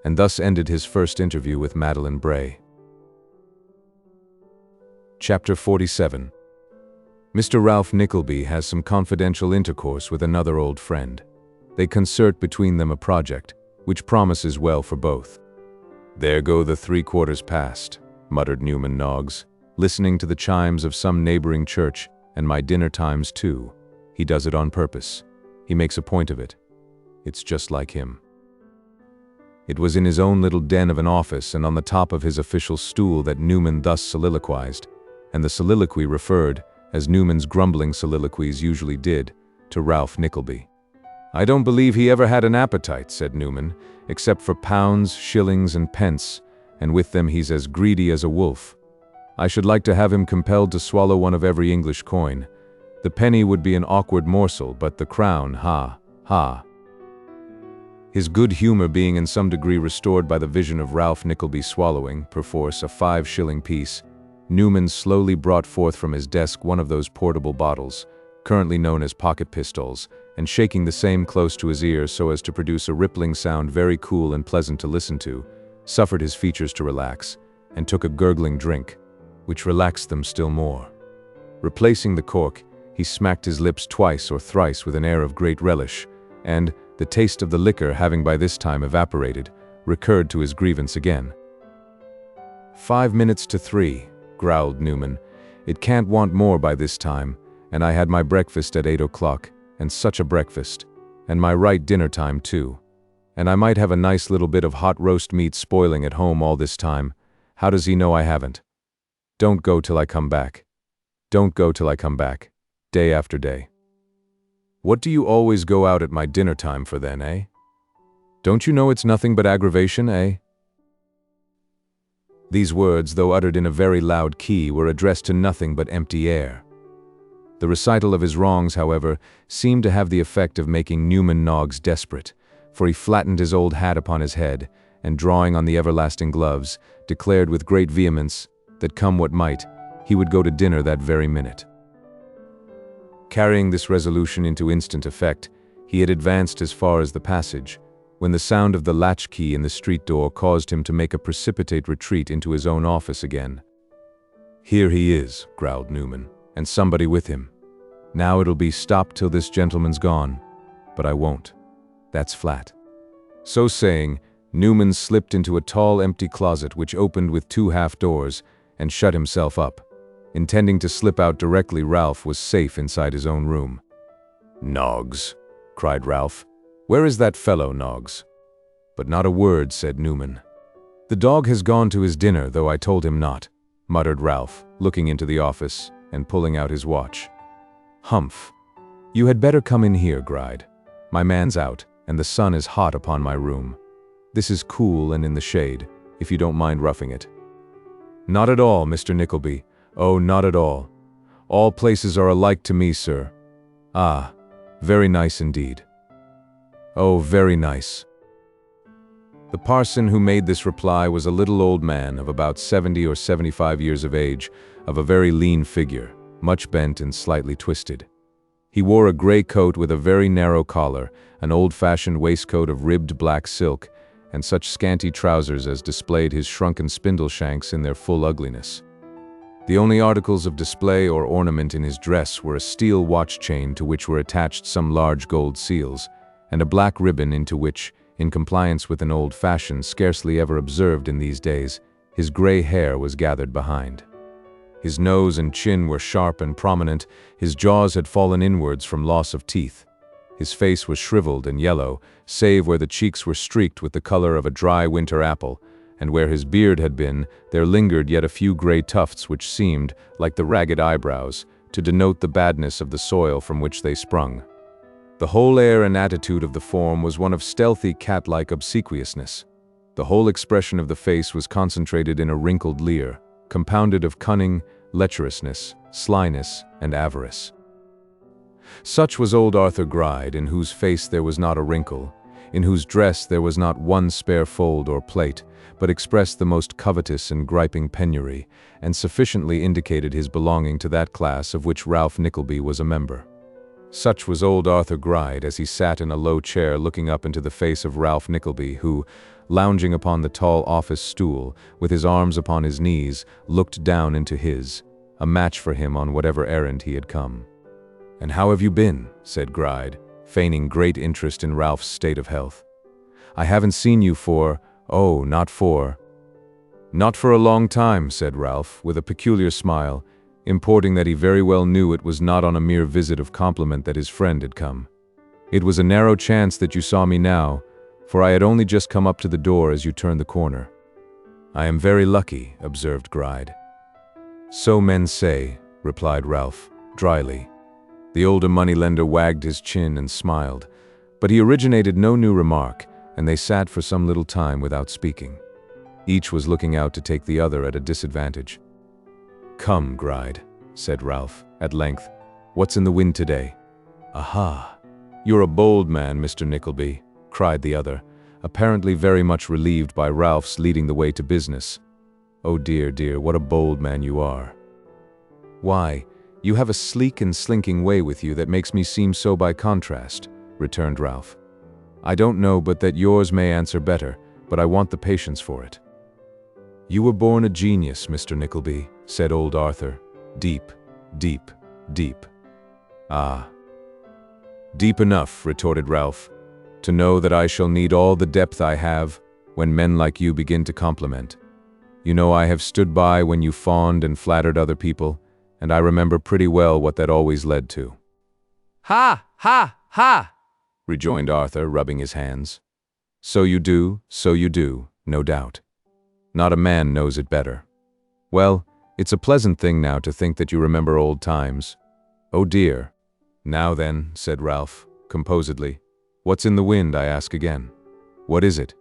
and thus ended his first interview with Madeline Bray. Chapter 47. Mr. Ralph Nickleby has some confidential intercourse with another old friend. They concert between them a project, which promises well for both. "There go the 3/4 past," muttered Newman Noggs, listening to the chimes of some neighboring church, "and my dinner time's too. He does it on purpose. He makes a point of it. It's just like him." It was in his own little den of an office and on the top of his official stool that Newman thus soliloquized, and the soliloquy referred, as Newman's grumbling soliloquies usually did, to Ralph Nickleby. "I don't believe he ever had an appetite," said Newman, "except for pounds, shillings, and pence, and with them he's as greedy as a wolf. I should like to have him compelled to swallow one of every English coin. The penny would be an awkward morsel, but the crown, ha, ha." His good humor being in some degree restored by the vision of Ralph Nickleby swallowing, perforce, a 5-shilling piece, Newman slowly brought forth from his desk one of those portable bottles, currently known as pocket pistols, and shaking the same close to his ear so as to produce a rippling sound very cool and pleasant to listen to, suffered his features to relax, and took a gurgling drink, which relaxed them still more. Replacing the cork, he smacked his lips twice or thrice with an air of great relish, and, the taste of the liquor having by this time evaporated, recurred to his grievance again. 5 minutes to 3, growled Newman. "It can't want more by this time, and I had my breakfast at 8 o'clock, and such a breakfast, and my right dinner time too. And I might have a nice little bit of hot roast meat spoiling at home all this time. How does he know I haven't? Don't go till I come back. Don't go till I come back, day after day. What do you always go out at my dinner time for then, eh? Don't you know it's nothing but aggravation, eh?" These words, though uttered in a very loud key, were addressed to nothing but empty air. The recital of his wrongs, however, seemed to have the effect of making Newman Noggs desperate, for he flattened his old hat upon his head, and drawing on the everlasting gloves, declared with great vehemence that, come what might, he would go to dinner that very minute. Carrying this resolution into instant effect, he had advanced as far as the passage, when the sound of the latchkey in the street door caused him to make a precipitate retreat into his own office again. "Here he is," growled Newman, "and somebody with him. Now it'll be stop till this gentleman's gone, but I won't. That's flat." So saying, Newman slipped into a tall empty closet which opened with 2 half-doors, and shut himself up, intending to slip out directly Ralph was safe inside his own room. "Noggs," cried Ralph. "Where is that fellow, Noggs?" But not a word said Newman. "The dog has gone to his dinner, though I told him not," muttered Ralph, looking into the office, and pulling out his watch. "Humph. You had better come in here, Gride. My man's out, and the sun is hot upon my room. This is cool and in the shade, if you don't mind roughing it." "Not at all, Mr. Nickleby. Oh, not at all. All places are alike to me, sir. Ah, very nice indeed. Oh, very nice." The parson who made this reply was a little old man of about 70 or 75 years of age, of a very lean figure, much bent and slightly twisted. He wore a gray coat with a very narrow collar, an old-fashioned waistcoat of ribbed black silk, and such scanty trousers as displayed his shrunken spindle shanks in their full ugliness. The only articles of display or ornament in his dress were a steel watch chain to which were attached some large gold seals, and a black ribbon into which, in compliance with an old fashion scarcely ever observed in these days, his gray hair was gathered behind. His nose and chin were sharp and prominent, his jaws had fallen inwards from loss of teeth. His face was shriveled and yellow, save where the cheeks were streaked with the color of a dry winter apple, and where his beard had been, there lingered yet a few gray tufts which seemed, like the ragged eyebrows, to denote the badness of the soil from which they sprung. The whole air and attitude of the form was one of stealthy cat-like obsequiousness. The whole expression of the face was concentrated in a wrinkled leer, compounded of cunning, lecherousness, slyness, and avarice. Such was old Arthur Gride, in whose face there was not a wrinkle, in whose dress there was not one spare fold or plait, but expressed the most covetous and griping penury, and sufficiently indicated his belonging to that class of which Ralph Nickleby was a member. Such was old Arthur Gride as he sat in a low chair looking up into the face of Ralph Nickleby, who, lounging upon the tall office stool, with his arms upon his knees, looked down into his, a match for him on whatever errand he had come. "And how have you been?" said Gride, feigning great interest in Ralph's state of health. "I haven't seen you not for a long time," said Ralph, with a peculiar smile, importing that he very well knew it was not on a mere visit of compliment that his friend had come. "It was a narrow chance that you saw me now, for I had only just come up to the door as you turned the corner." "I am very lucky," observed Gride. "So men say," replied Ralph, dryly. The older moneylender wagged his chin and smiled, but he originated no new remark, and they sat for some little time without speaking. Each was looking out to take the other at a disadvantage. "Come, Gride," said Ralph, at length, "what's in the wind today?" "Aha! You're a bold man, Mr. Nickleby," cried the other, apparently very much relieved by Ralph's leading the way to business. "Oh dear, dear, what a bold man you are." "Why, you have a sleek and slinking way with you that makes me seem so by contrast," returned Ralph. "I don't know but that yours may answer better, but I want the patience for it." "You were born a genius, Mr. Nickleby," said old Arthur. "Deep, deep, deep." "Ah, deep enough," retorted Ralph, "to know that I shall need all the depth I have when men like you begin to compliment. You know I have stood by when you fawned and flattered other people, and I remember pretty well what that always led to." "Ha, ha, ha!" rejoined Arthur, rubbing his hands. So you do, no doubt. Not a man knows it better. Well, it's a pleasant thing now to think that you remember old times. Oh dear. Now then, said Ralph, composedly, what's in the wind, I ask again. What is it?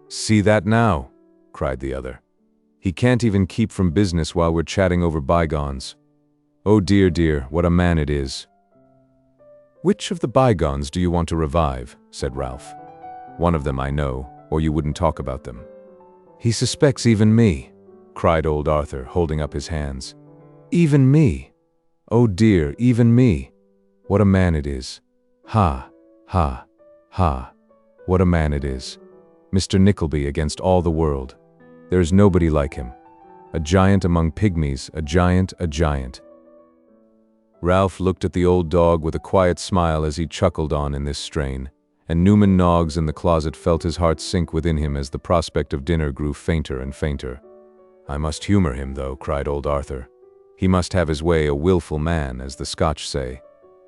See that now, cried the other. He can't even keep from business while we're chatting over bygones. Oh dear, dear, what a man it is. Which of the bygones do you want to revive? Said Ralph. One of them I know, or you wouldn't talk about them. He suspects even me, cried old Arthur, holding up his hands. Even me. Oh dear, even me. What a man it is. Ha, ha, ha. What a man it is. Mr. Nickleby against all the world. There is nobody like him. A giant among pygmies, a giant, a giant. Ralph looked at the old dog with a quiet smile as he chuckled on in this strain, and Newman Noggs in the closet felt his heart sink within him as the prospect of dinner grew fainter and fainter. I must humor him, though, cried old Arthur. He must have his way, a willful man, as the Scotch say.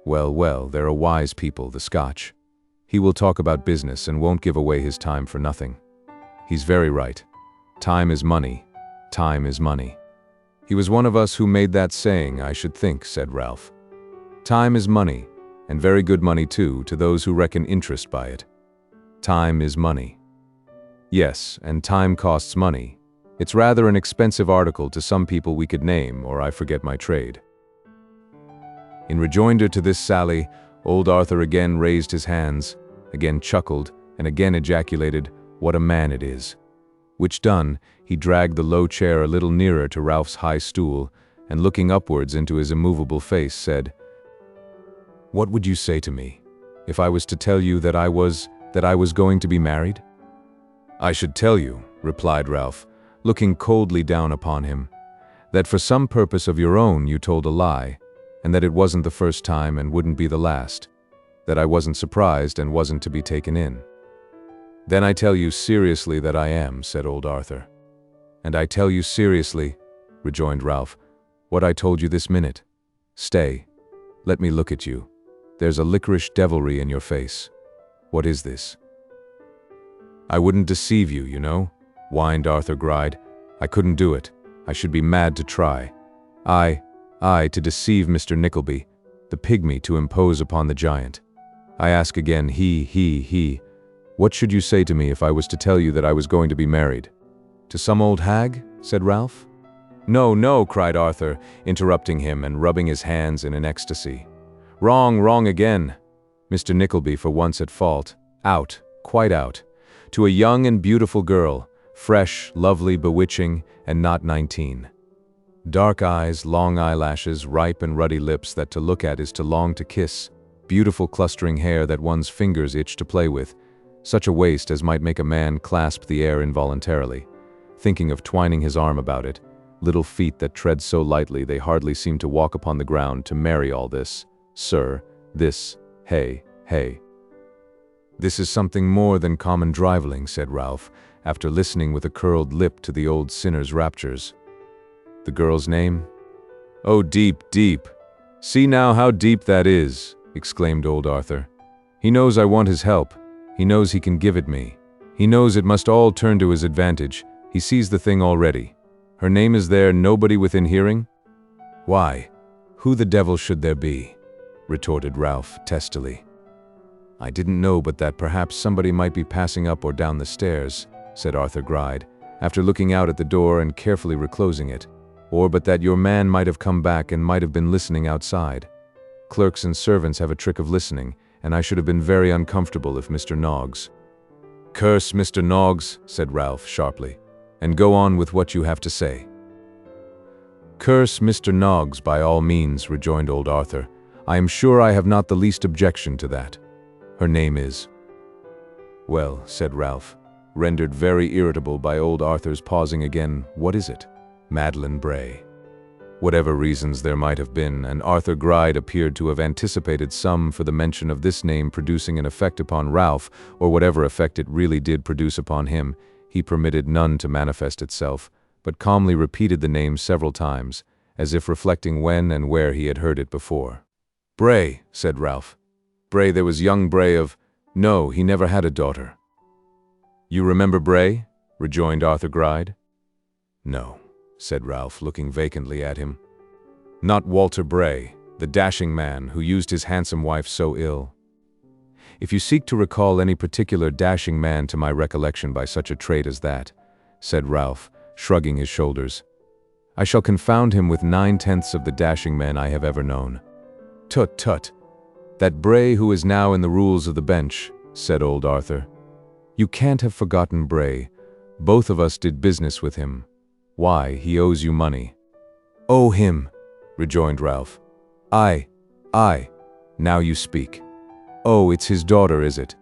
Well, well, they're a wise people, the Scotch. He will talk about business and won't give away his time for nothing. He's very right. Time is money. Time is money. He was one of us who made that saying, I should think, said Ralph. Time is money, and very good money too, to those who reckon interest by it. Time is money. Yes, and time costs money. It's rather an expensive article to some people we could name, or I forget my trade. In rejoinder to this sally, old Arthur again raised his hands, again chuckled, and again ejaculated, what a man it is. Which done, he dragged the low chair a little nearer to Ralph's high stool, and looking upwards into his immovable face, said, What would you say to me, if I was to tell you that I was going to be married? "I should tell you," replied Ralph, looking coldly down upon him, "that for some purpose of your own you told a lie, and that it wasn't the first time and wouldn't be the last, that I wasn't surprised and wasn't to be taken in." "Then I tell you seriously that I am," said old Arthur. "And I tell you seriously," rejoined Ralph, "what I told you this minute. Stay, let me look at you. There's a licorice devilry in your face. What is this?" "I wouldn't deceive you, you know," whined Arthur Gride. "I couldn't do it. I should be mad to try. I, to deceive Mr. Nickleby, the pygmy to impose upon the giant. I ask again, he. What should you say to me if I was to tell you that I was going to be married?" "To some old hag?" said Ralph. "No, no," cried Arthur, interrupting him and rubbing his hands in an ecstasy. Wrong again. Mr. Nickleby for once at fault. Out, quite out. To a young and beautiful girl, fresh, lovely, bewitching, and not 19. Dark eyes, long eyelashes, ripe and ruddy lips that to look at is to long to kiss, beautiful clustering hair that one's fingers itch to play with, such a waist as might make a man clasp the air involuntarily, thinking of twining his arm about it, little feet that tread so lightly they hardly seem to walk upon the ground to marry all this, sir, this, hey. "This is something more than common driveling," said Ralph, after listening with a curled lip to the old sinner's raptures. "The girl's name?" "Oh, deep. See now how deep that is," exclaimed old Arthur. "He knows I want his help. He knows he can give it me. He knows it must all turn to his advantage. He sees the thing already. Her name is there, nobody within hearing?" "Why, who the devil should there be?" retorted Ralph testily. "I didn't know but that perhaps somebody might be passing up or down the stairs," said Arthur Gride, after looking out at the door and carefully reclosing it, "or but that your man might have come back and might have been listening outside. Clerks and servants have a trick of listening, and I should have been very uncomfortable if Mr. Noggs—" "Curse Mr. Noggs," said Ralph sharply, "and go on with what you have to say." "Curse Mr. Noggs by all means," rejoined old Arthur. "I am sure I have not the least objection to that. Her name is—" "Well," said Ralph, rendered very irritable by old Arthur's pausing again, "what is it?" "Madeline Bray." Whatever reasons there might have been, and Arthur Gride appeared to have anticipated some for the mention of this name producing an effect upon Ralph, or whatever effect it really did produce upon him, he permitted none to manifest itself, but calmly repeated the name several times, as if reflecting when and where he had heard it before. "Bray," said Ralph. "Bray, there was young Bray of— No, he never had a daughter." "You remember Bray?" rejoined Arthur Gride. "No," said Ralph, looking vacantly at him. "Not Walter Bray, the dashing man who used his handsome wife so ill?" "If you seek to recall any particular dashing man to my recollection by such a trait as that," said Ralph, shrugging his shoulders, "I shall confound him with 9/10 of the dashing men I have ever known." "Tut. That Bray who is now in the rules of the bench," said old Arthur. "You can't have forgotten Bray. Both of us did business with him. Why, he owes you money." "Owe him," rejoined Ralph. Aye. Now you speak. Oh, it's his daughter, is it?"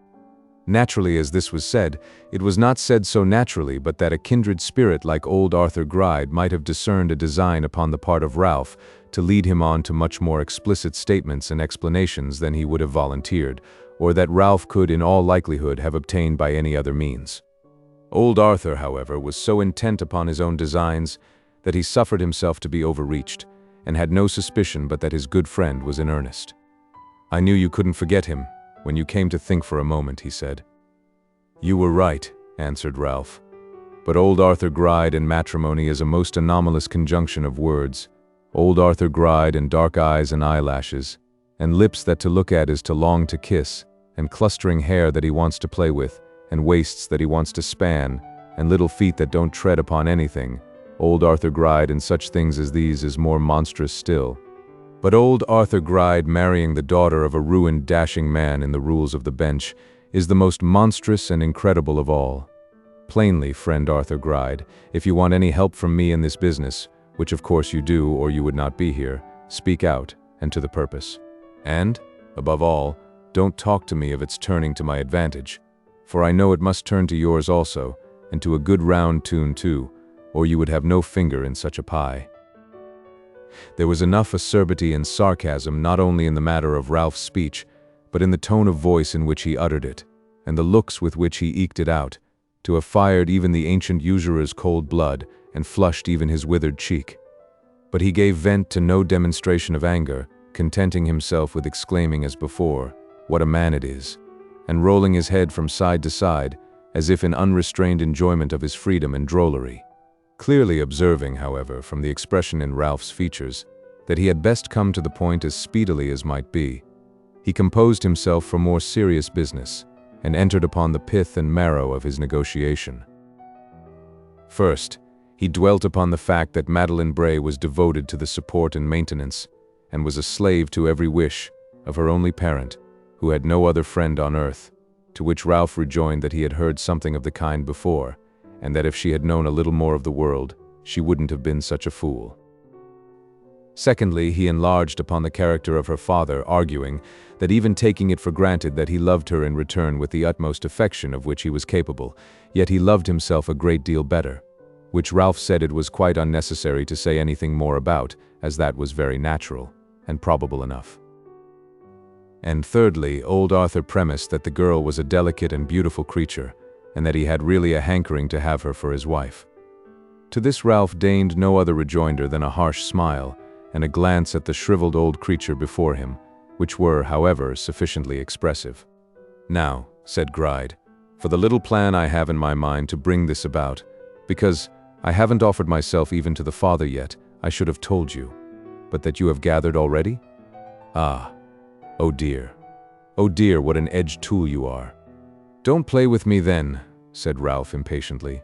Naturally, as this was said, it was not said so naturally but that a kindred spirit like old Arthur Gride might have discerned a design upon the part of Ralph to lead him on to much more explicit statements and explanations than he would have volunteered, or that Ralph could in all likelihood have obtained by any other means. Old Arthur, however, was so intent upon his own designs that he suffered himself to be overreached, and had no suspicion but that his good friend was in earnest. "I knew you couldn't forget him, when you came to think for a moment," he said. "You were right," answered Ralph. "But old Arthur Gride and matrimony is a most anomalous conjunction of words. Old Arthur Gride and dark eyes and eyelashes, and lips that to look at is to long to kiss, and clustering hair that he wants to play with, and waists that he wants to span, and little feet that don't tread upon anything. Old Arthur Gride and such things as these is more monstrous still. But old Arthur Gride marrying the daughter of a ruined dashing man in the rules of the bench is the most monstrous and incredible of all. Plainly, friend Arthur Gride, if you want any help from me in this business, which of course you do or you would not be here, speak out, and to the purpose. And, above all, don't talk to me of its turning to my advantage, for I know it must turn to yours also, and to a good round tune too, or you would have no finger in such a pie." There was enough acerbity and sarcasm not only in the matter of Ralph's speech, but in the tone of voice in which he uttered it, and the looks with which he eked it out, to have fired even the ancient usurer's cold blood and flushed even his withered cheek. But he gave vent to no demonstration of anger, contenting himself with exclaiming as before, "What a man it is," and rolling his head from side to side, as if in unrestrained enjoyment of his freedom and drollery. Clearly observing, however, from the expression in Ralph's features, that he had best come to the point as speedily as might be, he composed himself for more serious business, and entered upon the pith and marrow of his negotiation. First, he dwelt upon the fact that Madeline Bray was devoted to the support and maintenance, and was a slave to every wish, of her only parent, who had no other friend on earth, to which Ralph rejoined that he had heard something of the kind before, and that if she had known a little more of the world, she wouldn't have been such a fool. Secondly, he enlarged upon the character of her father, arguing that even taking it for granted that he loved her in return with the utmost affection of which he was capable, yet he loved himself a great deal better, which Ralph said it was quite unnecessary to say anything more about, as that was very natural, and probable enough. And thirdly, old Arthur premised that the girl was a delicate and beautiful creature, and that he had really a hankering to have her for his wife. To this Ralph deigned no other rejoinder than a harsh smile, and a glance at the shriveled old creature before him, which were, however, sufficiently expressive. "Now," said Gride, "for the little plan I have in my mind to bring this about, because I haven't offered myself even to the father yet, I should have told you. But that you have gathered already? Ah, oh dear, what an edged tool you are." "Don't play with me then," said Ralph impatiently.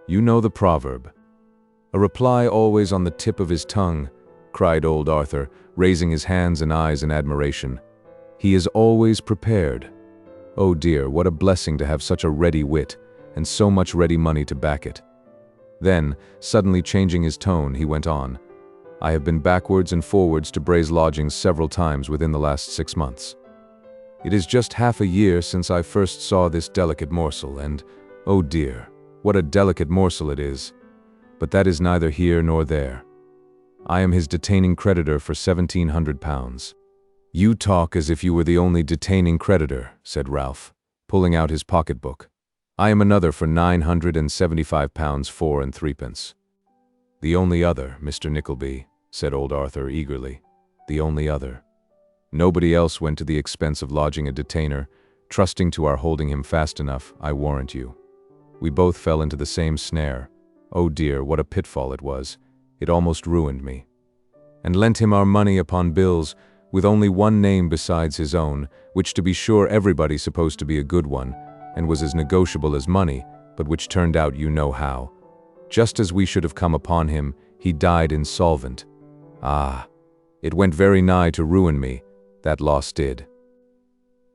"You know the proverb." "A reply always on the tip of his tongue," cried old Arthur, raising his hands and eyes in admiration. "He is always prepared. Oh dear, what a blessing to have such a ready wit, and so much ready money to back it." Then, suddenly changing his tone, he went on, "I have been backwards and forwards to Bray's lodgings several times within the last 6 months. It is just half a year since I first saw this delicate morsel, and, oh dear, what a delicate morsel it is. But that is neither here nor there. I am his detaining creditor for £1,700. "You talk as if you were the only detaining creditor," said Ralph, pulling out his pocketbook. "I am another for £975 4 and 3 pence. "The only other, Mr. Nickleby," said old Arthur eagerly. "The only other. Nobody else went to the expense of lodging a detainer, trusting to our holding him fast enough, I warrant you. We both fell into the same snare. Oh dear, what a pitfall it was. It almost ruined me. And lent him our money upon bills, with only one name besides his own, which to be sure everybody supposed to be a good one, and was as negotiable as money, but which turned out you know how. Just as we should have come upon him, he died insolvent. Ah, it went very nigh to ruin me, that loss did."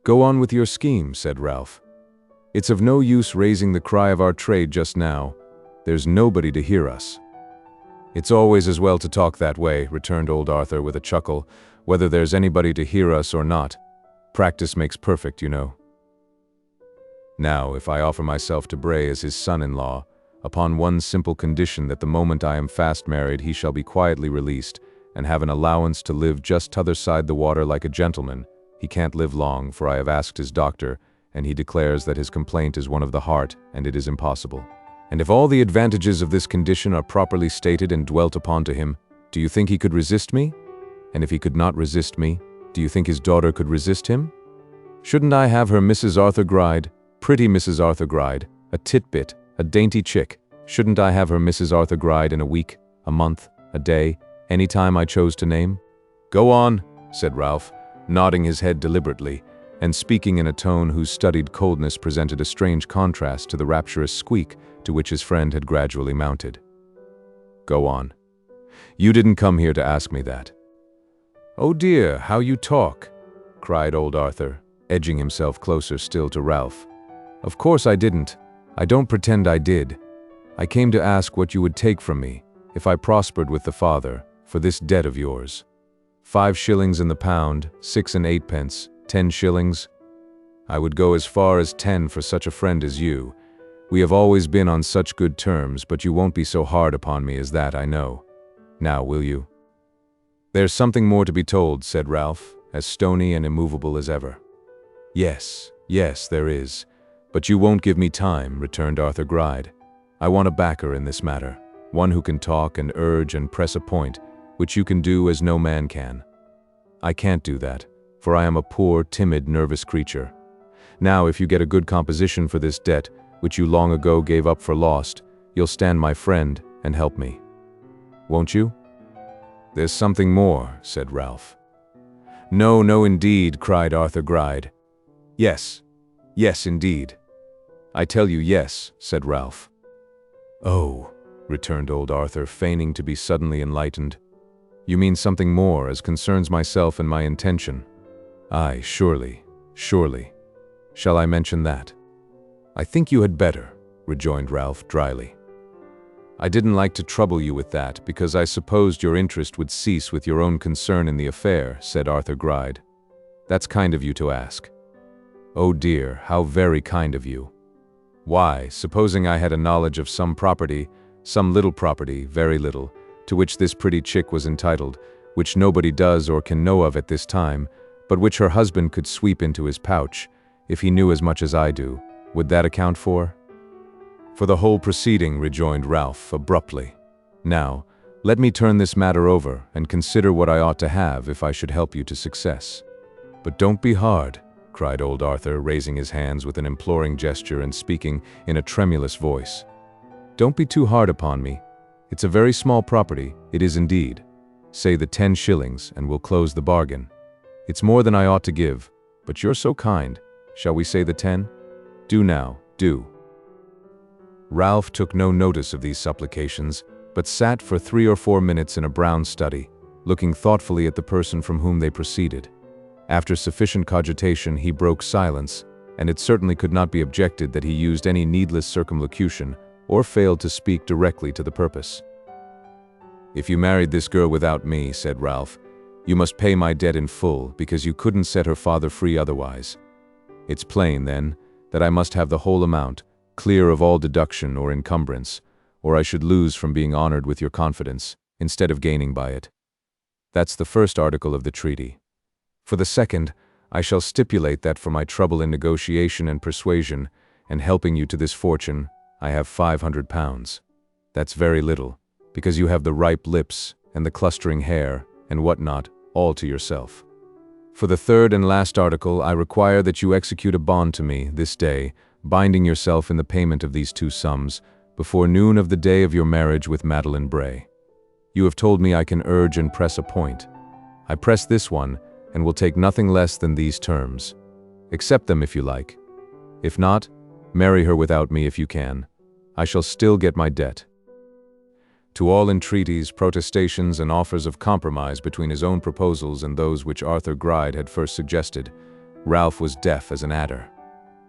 "Go on with your scheme," said Ralph. "It's of no use raising the cry of our trade just now. There's nobody to hear us." "It's always as well to talk that way," returned old Arthur with a chuckle, "whether there's anybody to hear us or not. Practice makes perfect, you know. Now, if I offer myself to Bray as his son-in-law, upon one simple condition that the moment I am fast married he shall be quietly released, and have an allowance to live just t'other side the water like a gentleman, he can't live long, for I have asked his doctor, and he declares that his complaint is one of the heart, and it is impossible. And if all the advantages of this condition are properly stated and dwelt upon to him, do you think he could resist me? And if he could not resist me, do you think his daughter could resist him? Shouldn't I have her Mrs. Arthur Gride, pretty Mrs. Arthur Gride, a titbit, a dainty chick? Shouldn't I have her Mrs. Arthur Gride in a week, a month, a day, any time I chose to name?" "Go on," said Ralph, nodding his head deliberately, and speaking in a tone whose studied coldness presented a strange contrast to the rapturous squeak to which his friend had gradually mounted. "Go on. You didn't come here to ask me that." "Oh dear, how you talk," cried old Arthur, edging himself closer still to Ralph. "Of course I didn't. I don't pretend I did. I came to ask what you would take from me, if I prospered with the father, for this debt of yours. 5 shillings in the pound, 6 and 8 pence, 10 shillings. I would go as far as 10 for such a friend as you, We have always been on such good terms, but you won't be so hard upon me as that, I know. Now, will you?" "There's something more to be told," said Ralph, as stony and immovable as ever. "Yes, yes, there is. But you won't give me time," returned Arthur Gride. "I want a backer in this matter, one who can talk and urge and press a point, which you can do as no man can. I can't do that, for I am a poor, timid, nervous creature. Now, if you get a good composition for this debt, which you long ago gave up for lost, you'll stand my friend and help me. Won't you?" "There's something more," said Ralph. "No, no, indeed," cried Arthur Gride. "Yes, yes, indeed." "I tell you yes," said Ralph. "Oh," returned old Arthur, feigning to be suddenly enlightened. "You mean something more, as concerns myself and my intention. Aye, surely, surely. Shall I mention that?" "I think you had better," rejoined Ralph dryly. "I didn't like to trouble you with that, because I supposed your interest would cease with your own concern in the affair," said Arthur Gride. "That's kind of you to ask." "Oh dear, how very kind of you. Why, supposing I had a knowledge of some property, some little property, very little, to which this pretty chick was entitled, which nobody does or can know of at this time, but which her husband could sweep into his pouch, if he knew as much as I do, would that account for?" "For the whole proceeding," rejoined Ralph abruptly. "Now, let me turn this matter over and consider what I ought to have if I should help you to success." "But don't be hard," cried old Arthur, raising his hands with an imploring gesture and speaking in a tremulous voice. "Don't be too hard upon me. It's a very small property, it is indeed. Say the 10 shillings, and we'll close the bargain. It's more than I ought to give, but you're so kind. Shall we say the 10? Do now, do." Ralph took no notice of these supplications, but sat for 3 or 4 minutes in a brown study, looking thoughtfully at the person from whom they proceeded. After sufficient cogitation, he broke silence, and it certainly could not be objected that he used any needless circumlocution or failed to speak directly to the purpose. "If you married this girl without me," said Ralph, "you must pay my debt in full, because you couldn't set her father free otherwise. It's plain, then, that I must have the whole amount, clear of all deduction or encumbrance, or I should lose from being honored with your confidence, instead of gaining by it. That's the first article of the treaty. For the second, I shall stipulate that for my trouble in negotiation and persuasion, and helping you to this fortune, I have £500. That's very little, because you have the ripe lips, and the clustering hair, and what not, all to yourself. For the third and last article, I require that you execute a bond to me, this day, binding yourself in the payment of these 2 sums, before noon of the day of your marriage with Madeline Bray. You have told me I can urge and press a point. I press this one, and will take nothing less than these terms. Accept them if you like. If not, marry her without me if you can. I shall still get my debt." To all entreaties, protestations, and offers of compromise between his own proposals and those which Arthur Gride had first suggested, Ralph was deaf as an adder.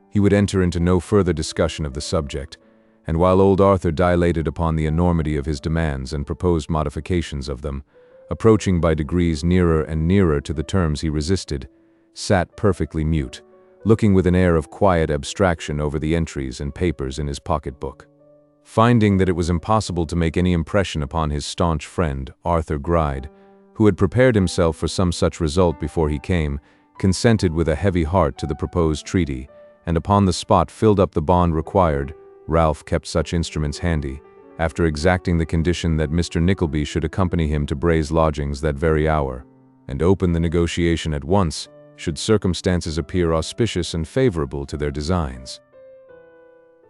He would enter into no further discussion of the subject, and while old Arthur dilated upon the enormity of his demands and proposed modifications of them, approaching by degrees nearer and nearer to the terms he resisted, sat perfectly mute, looking with an air of quiet abstraction over the entries and papers in his pocket-book. Finding that it was impossible to make any impression upon his staunch friend, Arthur Gride, who had prepared himself for some such result before he came, consented with a heavy heart to the proposed treaty, and upon the spot filled up the bond required. Ralph kept such instruments handy, after exacting the condition that Mr. Nickleby should accompany him to Bray's lodgings that very hour, and open the negotiation at once, should circumstances appear auspicious and favorable to their designs.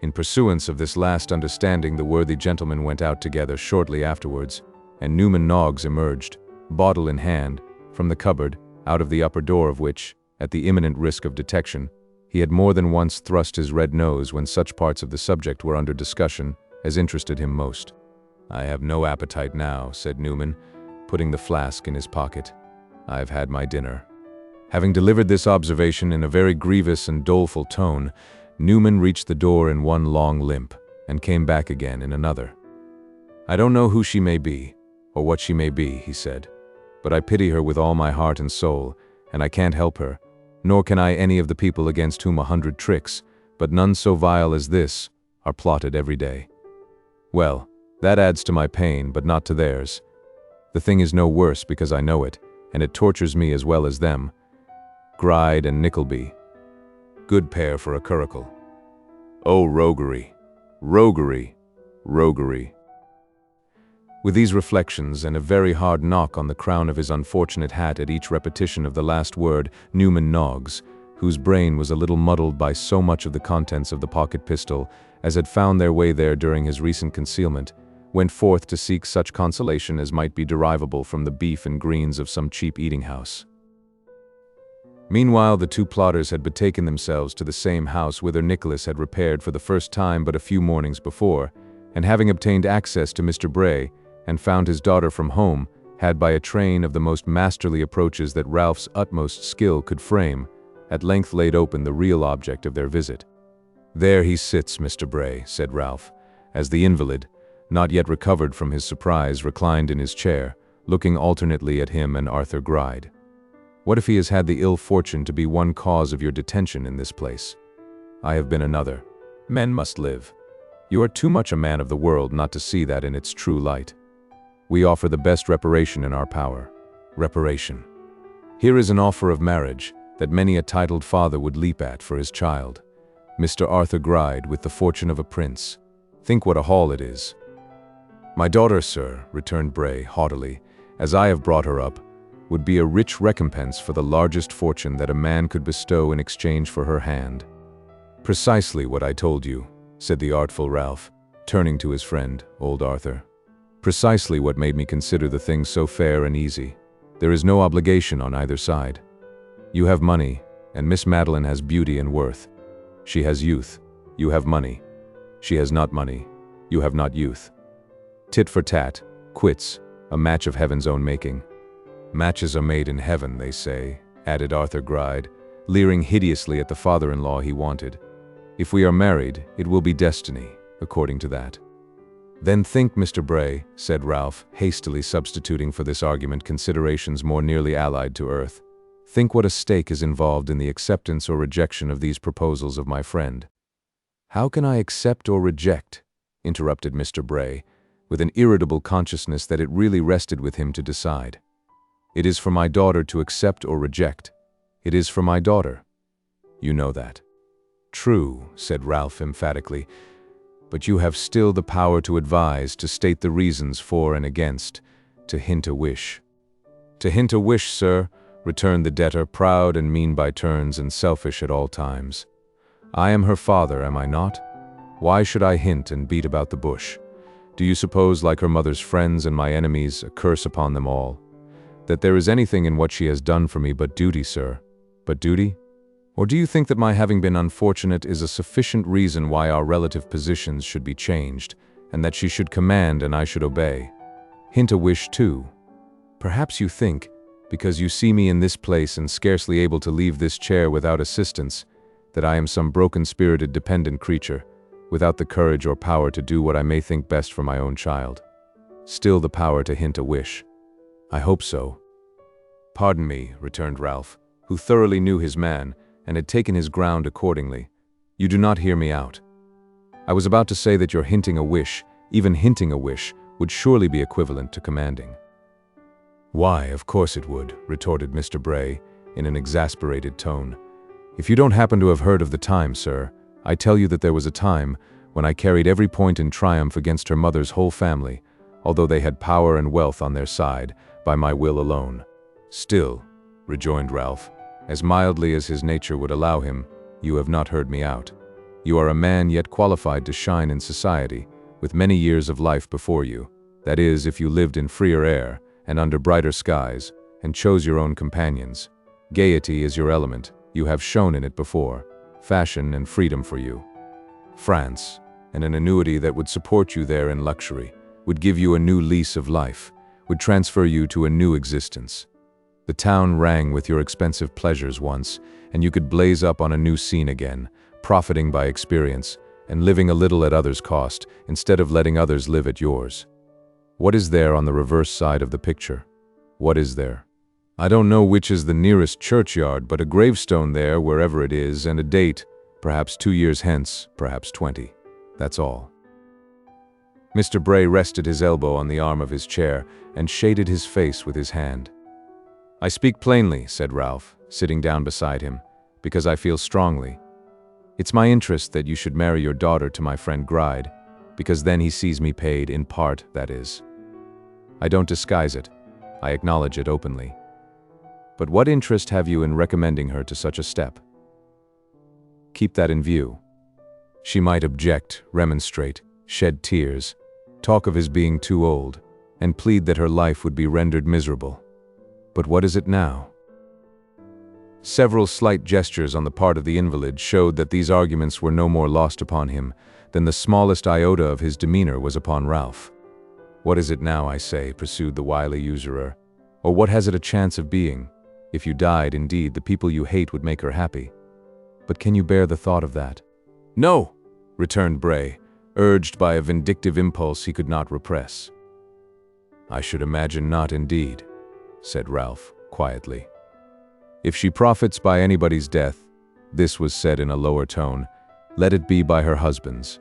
In pursuance of this last understanding, the worthy gentlemen went out together shortly afterwards, and Newman Noggs emerged, bottle in hand, from the cupboard, out of the upper door of which, at the imminent risk of detection, he had more than once thrust his red nose when such parts of the subject were under discussion as interested him most. "I have no appetite now," said Newman, putting the flask in his pocket. "I've had my dinner." Having delivered this observation in a very grievous and doleful tone, Newman reached the door in one long limp, and came back again in another. "I don't know who she may be, or what she may be," he said, "but I pity her with all my heart and soul, and I can't help her, nor can I any of the people against whom 100 tricks, but none so vile as this, are plotted every day. Well, that adds to my pain, but not to theirs. The thing is no worse because I know it, and it tortures me as well as them. Gride and Nickleby. Good pair for a curricle. Oh, roguery, roguery, roguery. With these reflections and a very hard knock on the crown of his unfortunate hat at each repetition of the last word, Newman Noggs, whose brain was a little muddled by so much of the contents of the pocket pistol as had found their way there during his recent concealment, went forth to seek such consolation as might be derivable from the beef and greens of some cheap eating-house. Meanwhile, the two plotters had betaken themselves to the same house whither Nicholas had repaired for the first time but a few mornings before, and having obtained access to Mr. Bray, and found his daughter from home, had by a train of the most masterly approaches that Ralph's utmost skill could frame, at length laid open the real object of their visit. "There he sits, Mr. Bray," said Ralph, as the invalid, not yet recovered from his surprise, reclined in his chair, looking alternately at him and Arthur Gride. "What if he has had the ill fortune to be one cause of your detention in this place? I have been another. Men must live. You are too much a man of the world not to see that in its true light. We offer the best reparation in our power. Reparation. Here is an offer of marriage that many a titled father would leap at for his child. Mr. Arthur Gride with the fortune of a prince. Think what a haul it is." "My daughter, sir," returned Bray haughtily, "as I have brought her up, would be a rich recompense for the largest fortune that a man could bestow in exchange for her hand." "Precisely what I told you," said the artful Ralph, turning to his friend, old Arthur. "Precisely what made me consider the thing so fair and easy. There is no obligation on either side. You have money, and Miss Madeline has beauty and worth. She has youth. You have money. She has not money. You have not youth. Tit for tat, quits, a match of heaven's own making." "Matches are made in heaven, they say," added Arthur Gride, leering hideously at the father-in-law he wanted. "If we are married, it will be destiny, according to that." "Then think, Mr. Bray," said Ralph, hastily substituting for this argument considerations more nearly allied to earth. "Think what a stake is involved in the acceptance or rejection of these proposals of my friend." "How can I accept or reject?" interrupted Mr. Bray, with an irritable consciousness that it really rested with him to decide. "It is for my daughter to accept or reject. It is for my daughter. You know that." "True," said Ralph emphatically, "but you have still the power to advise, to state the reasons for and against, to hint a wish." "To hint a wish, sir," returned the debtor, proud and mean by turns and selfish at all times. "I am her father, am I not? Why should I hint and beat about the bush? Do you suppose, like her mother's friends and my enemies, a curse upon them all, that there is anything in what she has done for me but duty, sir? But duty? Or do you think that my having been unfortunate is a sufficient reason why our relative positions should be changed, and that she should command and I should obey? Hint a wish too. Perhaps you think, because you see me in this place and scarcely able to leave this chair without assistance, that I am some broken-spirited dependent creature, without the courage or power to do what I may think best for my own child. Still the power to hint a wish. I hope so." "Pardon me," returned Ralph, who thoroughly knew his man, and had taken his ground accordingly. "You do not hear me out. I was about to say that your hinting a wish, even hinting a wish, would surely be equivalent to commanding." "Why, of course it would," retorted Mr. Bray, in an exasperated tone. "If you don't happen to have heard of the time, sir, I tell you that there was a time when I carried every point in triumph against her mother's whole family, although they had power and wealth on their side, by my will alone." "Still," rejoined Ralph, as mildly as his nature would allow him, "you have not heard me out. You are a man yet qualified to shine in society, with many years of life before you, that is, if you lived in freer air, and under brighter skies, and chose your own companions. Gaiety is your element, you have shone in it before, fashion and freedom for you. France, and an annuity that would support you there in luxury, would give you a new lease of life, would transfer you to a new existence. The town rang with your expensive pleasures once, and you could blaze up on a new scene again, profiting by experience, and living a little at others' cost, instead of letting others live at yours. What is there on the reverse side of the picture? What is there? I don't know which is the nearest churchyard, but a gravestone there, wherever it is, and a date, perhaps 2 years hence, perhaps 20. That's all." Mr. Bray rested his elbow on the arm of his chair and shaded his face with his hand. "I speak plainly," said Ralph, sitting down beside him, "because I feel strongly. It's my interest that you should marry your daughter to my friend Gride, because then he sees me paid, in part, that is. I don't disguise it. I acknowledge it openly. But what interest have you in recommending her to such a step? Keep that in view. She might object, remonstrate, shed tears, talk of his being too old, and plead that her life would be rendered miserable. But what is it now?" Several slight gestures on the part of the invalid showed that these arguments were no more lost upon him than the smallest iota of his demeanor was upon Ralph. "What is it now, I say," pursued the wily usurer, "or what has it a chance of being? If you died, indeed, the people you hate would make her happy. But can you bear the thought of that?" "No," returned Bray, urged by a vindictive impulse he could not repress. "I should imagine not, indeed," said Ralph, quietly. "If she profits by anybody's death," this was said in a lower tone, "let it be by her husband's.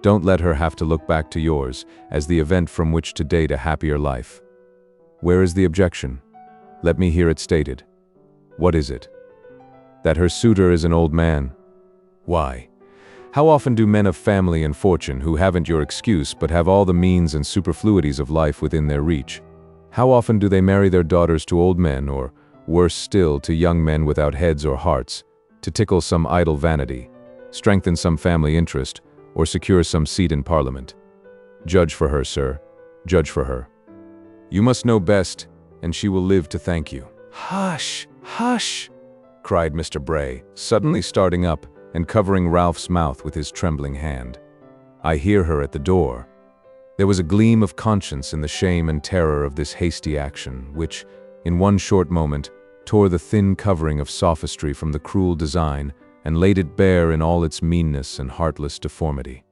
Don't let her have to look back to yours as the event from which to date a happier life. Where is the objection? Let me hear it stated. What is it? That her suitor is an old man? Why? How often do men of family and fortune, who haven't your excuse but have all the means and superfluities of life within their reach, how often do they marry their daughters to old men, or, worse still, to young men without heads or hearts, to tickle some idle vanity, strengthen some family interest, or secure some seat in Parliament? Judge for her, sir. Judge for her. You must know best, and she will live to thank you." "Hush! Hush!" cried Mr. Bray, suddenly starting up and covering Ralph's mouth with his trembling hand. "I hear her at the door." There was a gleam of conscience in the shame and terror of this hasty action, which, in one short moment, tore the thin covering of sophistry from the cruel design and laid it bare in all its meanness and heartless deformity.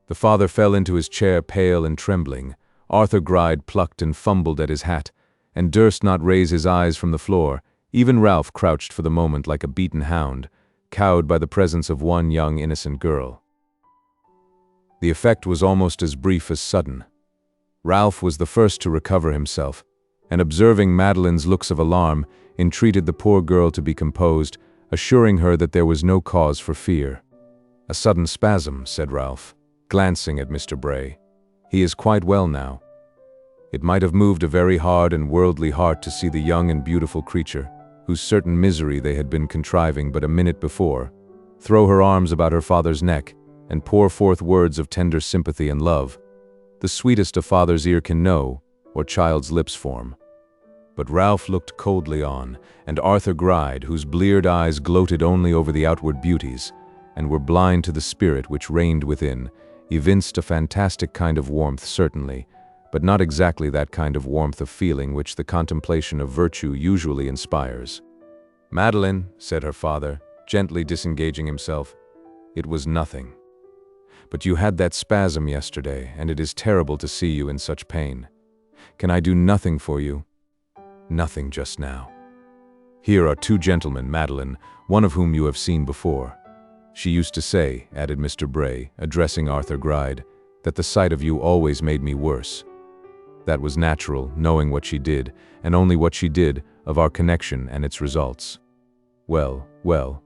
The father fell into his chair pale and trembling. Arthur Gride plucked and fumbled at his hat, and durst not raise his eyes from the floor. Even Ralph crouched for the moment like a beaten hound, cowed by the presence of one young innocent girl. The effect was almost as brief as sudden. Ralph was the first to recover himself, and observing Madeline's looks of alarm, entreated the poor girl to be composed, assuring her that there was no cause for fear. "A sudden spasm," said Ralph, glancing at Mr. Bray. "He is quite well now. It might have moved a very hard and worldly heart to see the young and beautiful creature, whose certain misery they had been contriving but a minute before, throw her arms about her father's neck and pour forth words of tender sympathy and love, the sweetest a father's ear can know or child's lips form. But Ralph looked coldly on, and Arthur Gride, whose bleared eyes gloated only over the outward beauties, and were blind to the spirit which reigned within, evinced a fantastic kind of warmth certainly, but not exactly that kind of warmth of feeling which the contemplation of virtue usually inspires. "Madeline," said her father, gently disengaging himself, "it was nothing. But you had that spasm yesterday, and it is terrible to see you in such pain. Can I do nothing for you?" "Nothing just now. Here are two gentlemen, Madeline, one of whom you have seen before. She used to say," added Mr. Bray, addressing Arthur Gride, "that the sight of you always made me worse. That was natural, knowing what she did, and only what she did, of our connection and its results. Well, well,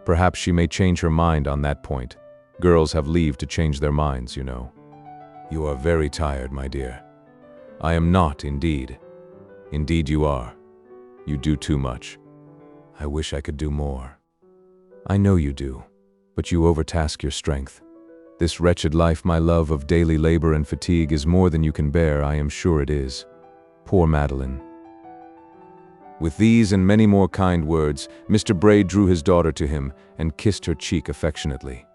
perhaps she may change her mind on that point. Girls have leave to change their minds, you know." "You are very tired, my dear." "I am not, indeed." "Indeed you are. You do too much." "I wish I could do more." "I know you do, but you overtask your strength. This wretched life, my love, of daily labor and fatigue is more than you can bear, I am sure it is. Poor Madeline." With these and many more kind words, Mr. Bray drew his daughter to him and kissed her cheek affectionately.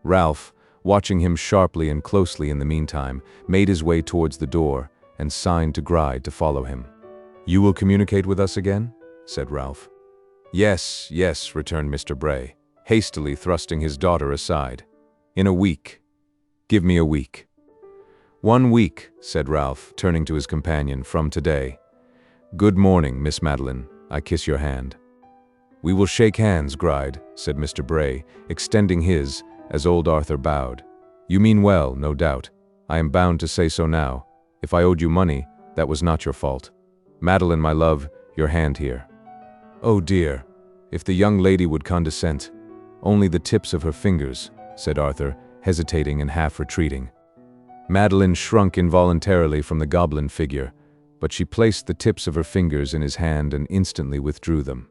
Ralph, watching him sharply and closely in the meantime, made his way towards the door and signed to Gride to follow him. "You will communicate with us again?" said Ralph. "Yes, yes," returned Mr. Bray, hastily thrusting his daughter aside. "In a week. Give me a week." "1 week," said Ralph, turning to his companion, "from today. Good morning, Miss Madeline. I kiss your hand." "We will shake hands, Gride," said Mr. Bray, extending his, as old Arthur bowed. You mean well, no doubt. I am bound to say so now. If I owed you money, that was not your fault. Madeline, my love, your hand here. Oh dear, if the young lady would condescend. Only the tips of her fingers, said Arthur, hesitating and half retreating. Madeline shrunk involuntarily from the goblin figure, but she placed the tips of her fingers in his hand and instantly withdrew them.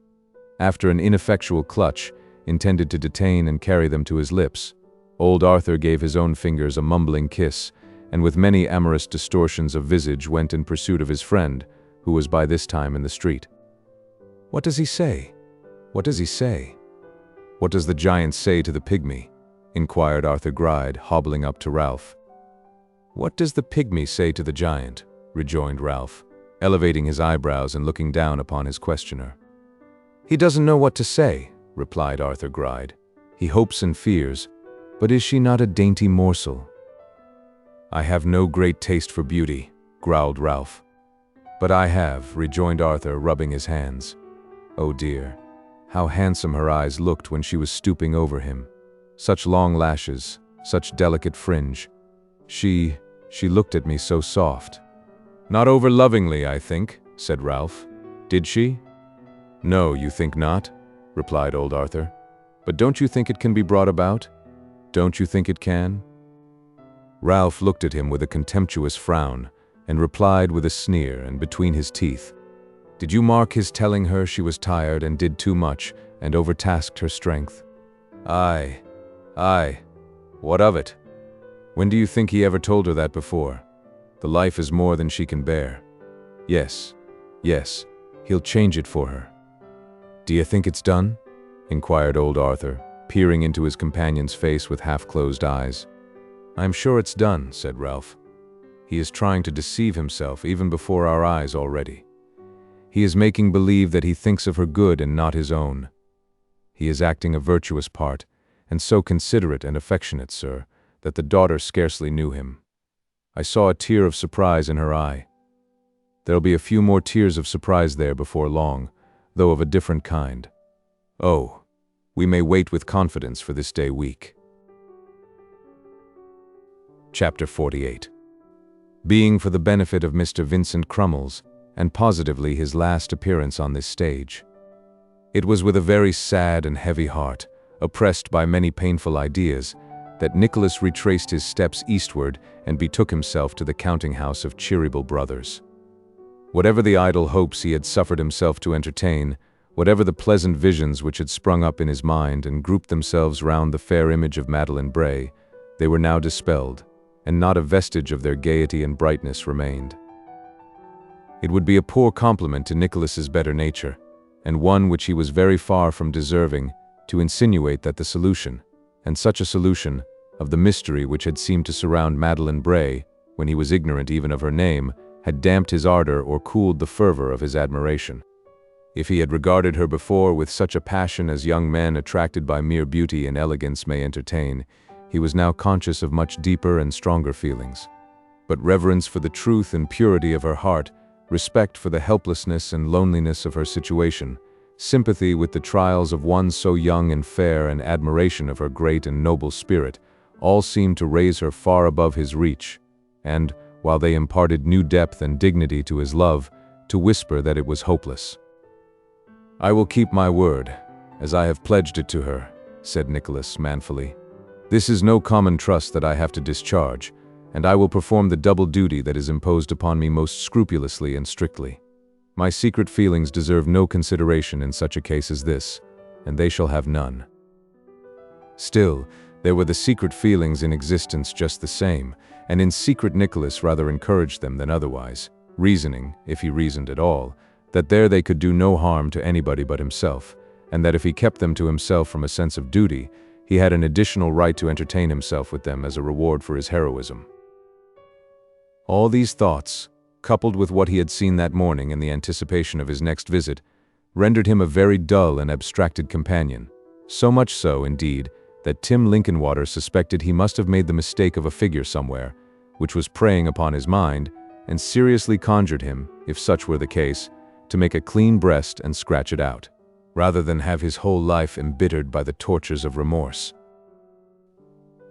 After an ineffectual clutch, intended to detain and carry them to his lips, old Arthur gave his own fingers a mumbling kiss, and with many amorous distortions of visage went in pursuit of his friend, who was by this time in the street. What does he say? What does he say? What does the giant say to the pygmy? Inquired Arthur Gride, hobbling up to Ralph. What does the pygmy say to the giant? Rejoined Ralph, elevating his eyebrows and looking down upon his questioner. He doesn't know what to say, replied Arthur Gride. He hopes and fears, but is she not a dainty morsel? I have no great taste for beauty, growled Ralph. But I have, rejoined Arthur, rubbing his hands. Oh dear, how handsome her eyes looked when she was stooping over him. Such long lashes, such delicate fringe. She looked at me so soft. Not over lovingly, I think, said Ralph. Did she? No, you think not, replied old Arthur. But don't you think it can be brought about? Don't you think it can? Ralph looked at him with a contemptuous frown, and replied with a sneer and between his teeth. Did you mark his telling her she was tired and did too much, and overtasked her strength? Aye. What of it? When do you think he ever told her that before? The life is more than she can bear. Yes, he'll change it for her. Do you think it's done? Inquired old Arthur, peering into his companion's face with half-closed eyes. I'm sure it's done, said Ralph. He is trying to deceive himself even before our eyes already. He is making believe that he thinks of her good and not his own. He is acting a virtuous part, and so considerate and affectionate, sir, that the daughter scarcely knew him. I saw a tear of surprise in her eye. There'll be a few more tears of surprise there before long, though of a different kind. Oh, we may wait with confidence for this day week. Chapter 48. Being for the benefit of Mr. Vincent Crummles, and positively his last appearance on this stage. It was with a very sad and heavy heart, oppressed by many painful ideas, that Nicholas retraced his steps eastward and betook himself to the counting-house of Cheeryble Brothers. Whatever the idle hopes he had suffered himself to entertain, whatever the pleasant visions which had sprung up in his mind and grouped themselves round the fair image of Madeline Bray, they were now dispelled, and not a vestige of their gaiety and brightness remained. It would be a poor compliment to Nicholas's better nature, and one which he was very far from deserving, to insinuate that the solution, and such a solution, of the mystery which had seemed to surround Madeline Bray, when he was ignorant even of her name, had damped his ardor or cooled the fervor of his admiration. If he had regarded her before with such a passion as young men attracted by mere beauty and elegance may entertain, he was now conscious of much deeper and stronger feelings. But reverence for the truth and purity of her heart, respect for the helplessness and loneliness of her situation, sympathy with the trials of one so young and fair, and admiration of her great and noble spirit, all seemed to raise her far above his reach, and, while they imparted new depth and dignity to his love, to whisper that it was hopeless. I will keep my word, as I have pledged it to her, said Nicholas manfully. This is no common trust that I have to discharge, and I will perform the double duty that is imposed upon me most scrupulously and strictly. My secret feelings deserve no consideration in such a case as this, and they shall have none. Still, there were the secret feelings in existence just the same, and in secret Nicholas rather encouraged them than otherwise, reasoning, if he reasoned at all, that there they could do no harm to anybody but himself, and that if he kept them to himself from a sense of duty, he had an additional right to entertain himself with them as a reward for his heroism. All these thoughts, coupled with what he had seen that morning in the anticipation of his next visit, rendered him a very dull and abstracted companion, so much so, indeed, that Tim Linkinwater suspected he must have made the mistake of a figure somewhere, which was preying upon his mind, and seriously conjured him, if such were the case, to make a clean breast and scratch it out, rather than have his whole life embittered by the tortures of remorse.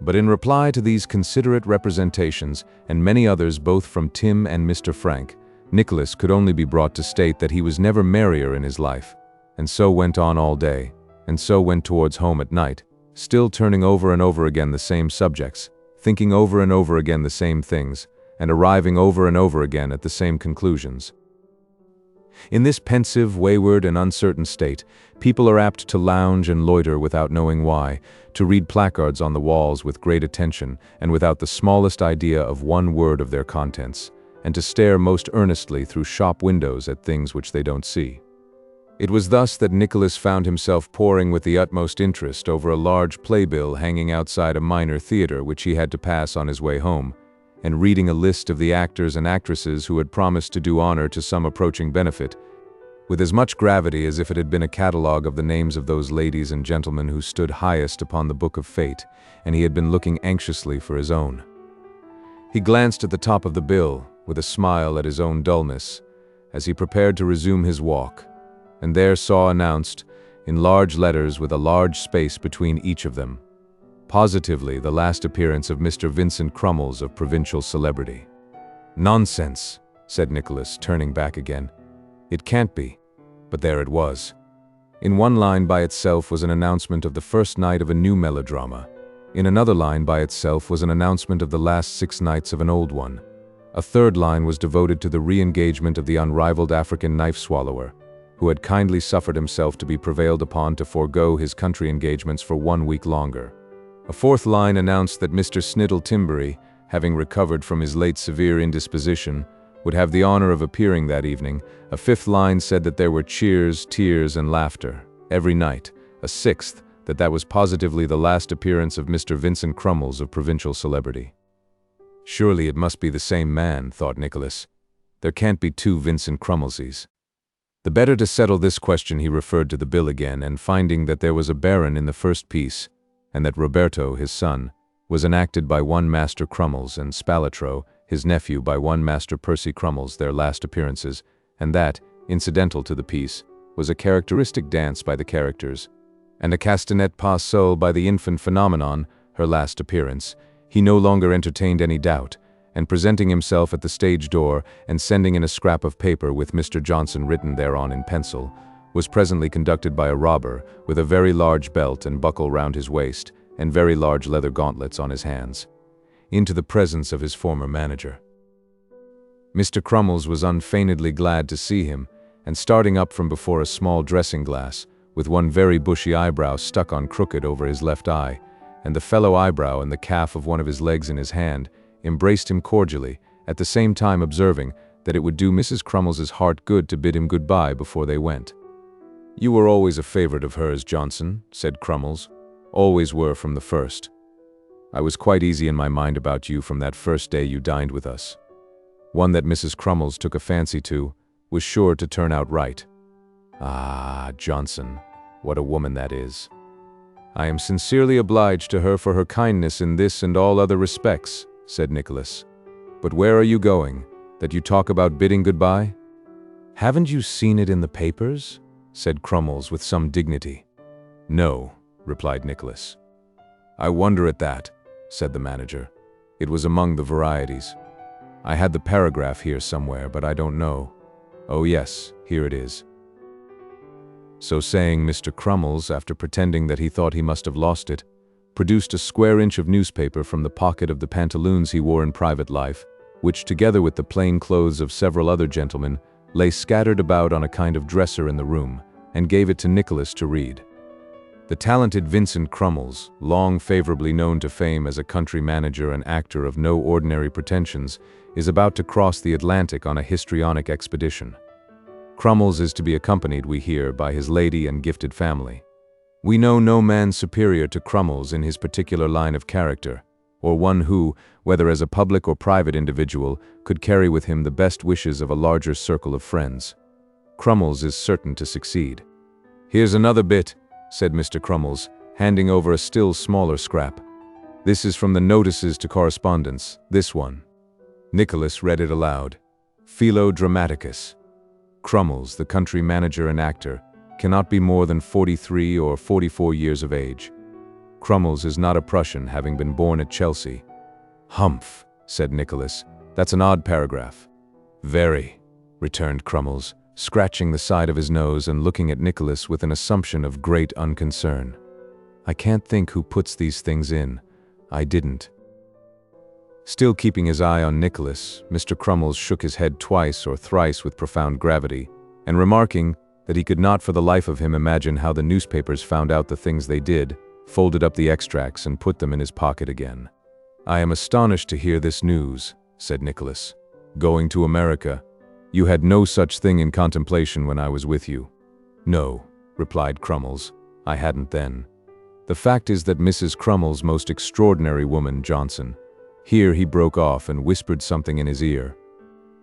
But in reply to these considerate representations, and many others both from Tim and Mr. Frank, Nicholas could only be brought to state that he was never merrier in his life, and so went on all day, and so went towards home at night, still turning over and over again the same subjects, thinking over and over again the same things, and arriving over and over again at the same conclusions. In this pensive, wayward, and uncertain state, people are apt to lounge and loiter without knowing why, to read placards on the walls with great attention and without the smallest idea of one word of their contents, and to stare most earnestly through shop windows at things which they don't see. It was thus that Nicholas found himself poring with the utmost interest over a large playbill hanging outside a minor theater which he had to pass on his way home, and reading a list of the actors and actresses who had promised to do honor to some approaching benefit, with as much gravity as if it had been a catalogue of the names of those ladies and gentlemen who stood highest upon the book of fate, and he had been looking anxiously for his own. He glanced at the top of the bill, with a smile at his own dullness, as he prepared to resume his walk, and there saw announced, in large letters with a large space between each of them, positively the last appearance of Mr. Vincent Crummles of provincial celebrity. "Nonsense," said Nicholas, turning back again. "It can't be." But there it was. In one line by itself was an announcement of the first night of a new melodrama. In another line by itself was an announcement of the last 6 nights of an old one. A third line was devoted to the re-engagement of the unrivaled African knife-swallower, who had kindly suffered himself to be prevailed upon to forego his country engagements for 1 week longer. A fourth line announced that Mr. Sniddle Timberry, having recovered from his late severe indisposition, would have the honor of appearing that evening. A fifth line said that there were cheers, tears, and laughter every night. A sixth, that was positively the last appearance of Mr. Vincent Crummles of provincial celebrity. Surely it must be the same man, thought Nicholas. There can't be 2 Vincent Crummleses. The better to settle this question, he referred to the bill again, and finding that there was a baron in the first piece, and that Roberto, his son, was enacted by one Master Crummles, and Spalatro, his nephew, by one Master Percy Crummles, their last appearances, and that, incidental to the piece, was a characteristic dance by the characters, and a castanet pas seul by the infant Phenomenon, her last appearance, he no longer entertained any doubt, and presenting himself at the stage door, and sending in a scrap of paper with Mr. Johnson written thereon in pencil, was presently conducted by a robber, with a very large belt and buckle round his waist, and very large leather gauntlets on his hands, into the presence of his former manager. Mr. Crummles was unfeignedly glad to see him, and starting up from before a small dressing-glass, with one very bushy eyebrow stuck on crooked over his left eye, and the fellow eyebrow and the calf of one of his legs in his hand, embraced him cordially, at the same time observing that it would do Mrs. Crummles's heart good to bid him good-bye before they went. "You were always a favorite of hers, Johnson," said Crummles. "Always were from the first. I was quite easy in my mind about you from that first day you dined with us. One that Mrs. Crummles took a fancy to was sure to turn out right." "Ah, Johnson, what a woman that is." "I am sincerely obliged to her for her kindness in this and all other respects," said Nicholas. "But where are you going, that you talk about bidding goodbye?" "Haven't you seen it in the papers?" said Crummles with some dignity. "No," replied Nicholas. "I wonder at that," said the manager. "It was among the varieties. I had the paragraph here somewhere, but I don't know. Oh yes, here it is." So saying, Mr. Crummles, after pretending that he thought he must have lost it, produced a square inch of newspaper from the pocket of the pantaloons he wore in private life, which, together with the plain clothes of several other gentlemen, lay scattered about on a kind of dresser in the room, and gave it to Nicholas to read. The talented Vincent Crummles, long favorably known to fame as a country manager and actor of no ordinary pretensions, is about to cross the Atlantic on a histrionic expedition. Crummles is to be accompanied, we hear, by his lady and gifted family. We know no man superior to Crummles in his particular line of character, or one who, whether as a public or private individual, could carry with him the best wishes of a larger circle of friends. Crummles is certain to succeed. "Here's another bit," said Mr. Crummles, handing over a still smaller scrap. "This is from the notices to correspondence, this one." Nicholas read it aloud. "Philo Dramaticus. Crummles, the country manager and actor, cannot be more than 43 or 44 years of age. Crummles is not a Prussian, having been born at Chelsea." "Humph," said Nicholas. "That's an odd paragraph." "Very," returned Crummles, scratching the side of his nose and looking at Nicholas with an assumption of great unconcern. "I can't think who puts these things in. I didn't." Still keeping his eye on Nicholas, Mr. Crummles shook his head twice or thrice with profound gravity, and remarking that he could not for the life of him imagine how the newspapers found out the things they did, folded up the extracts and put them in his pocket again. "I am astonished to hear this news," said Nicholas. "Going to America? You had no such thing in contemplation when I was with you." "No," replied Crummles, "I hadn't then. The fact is that Mrs. Crummles' most extraordinary woman, Johnson—" Here he broke off and whispered something in his ear.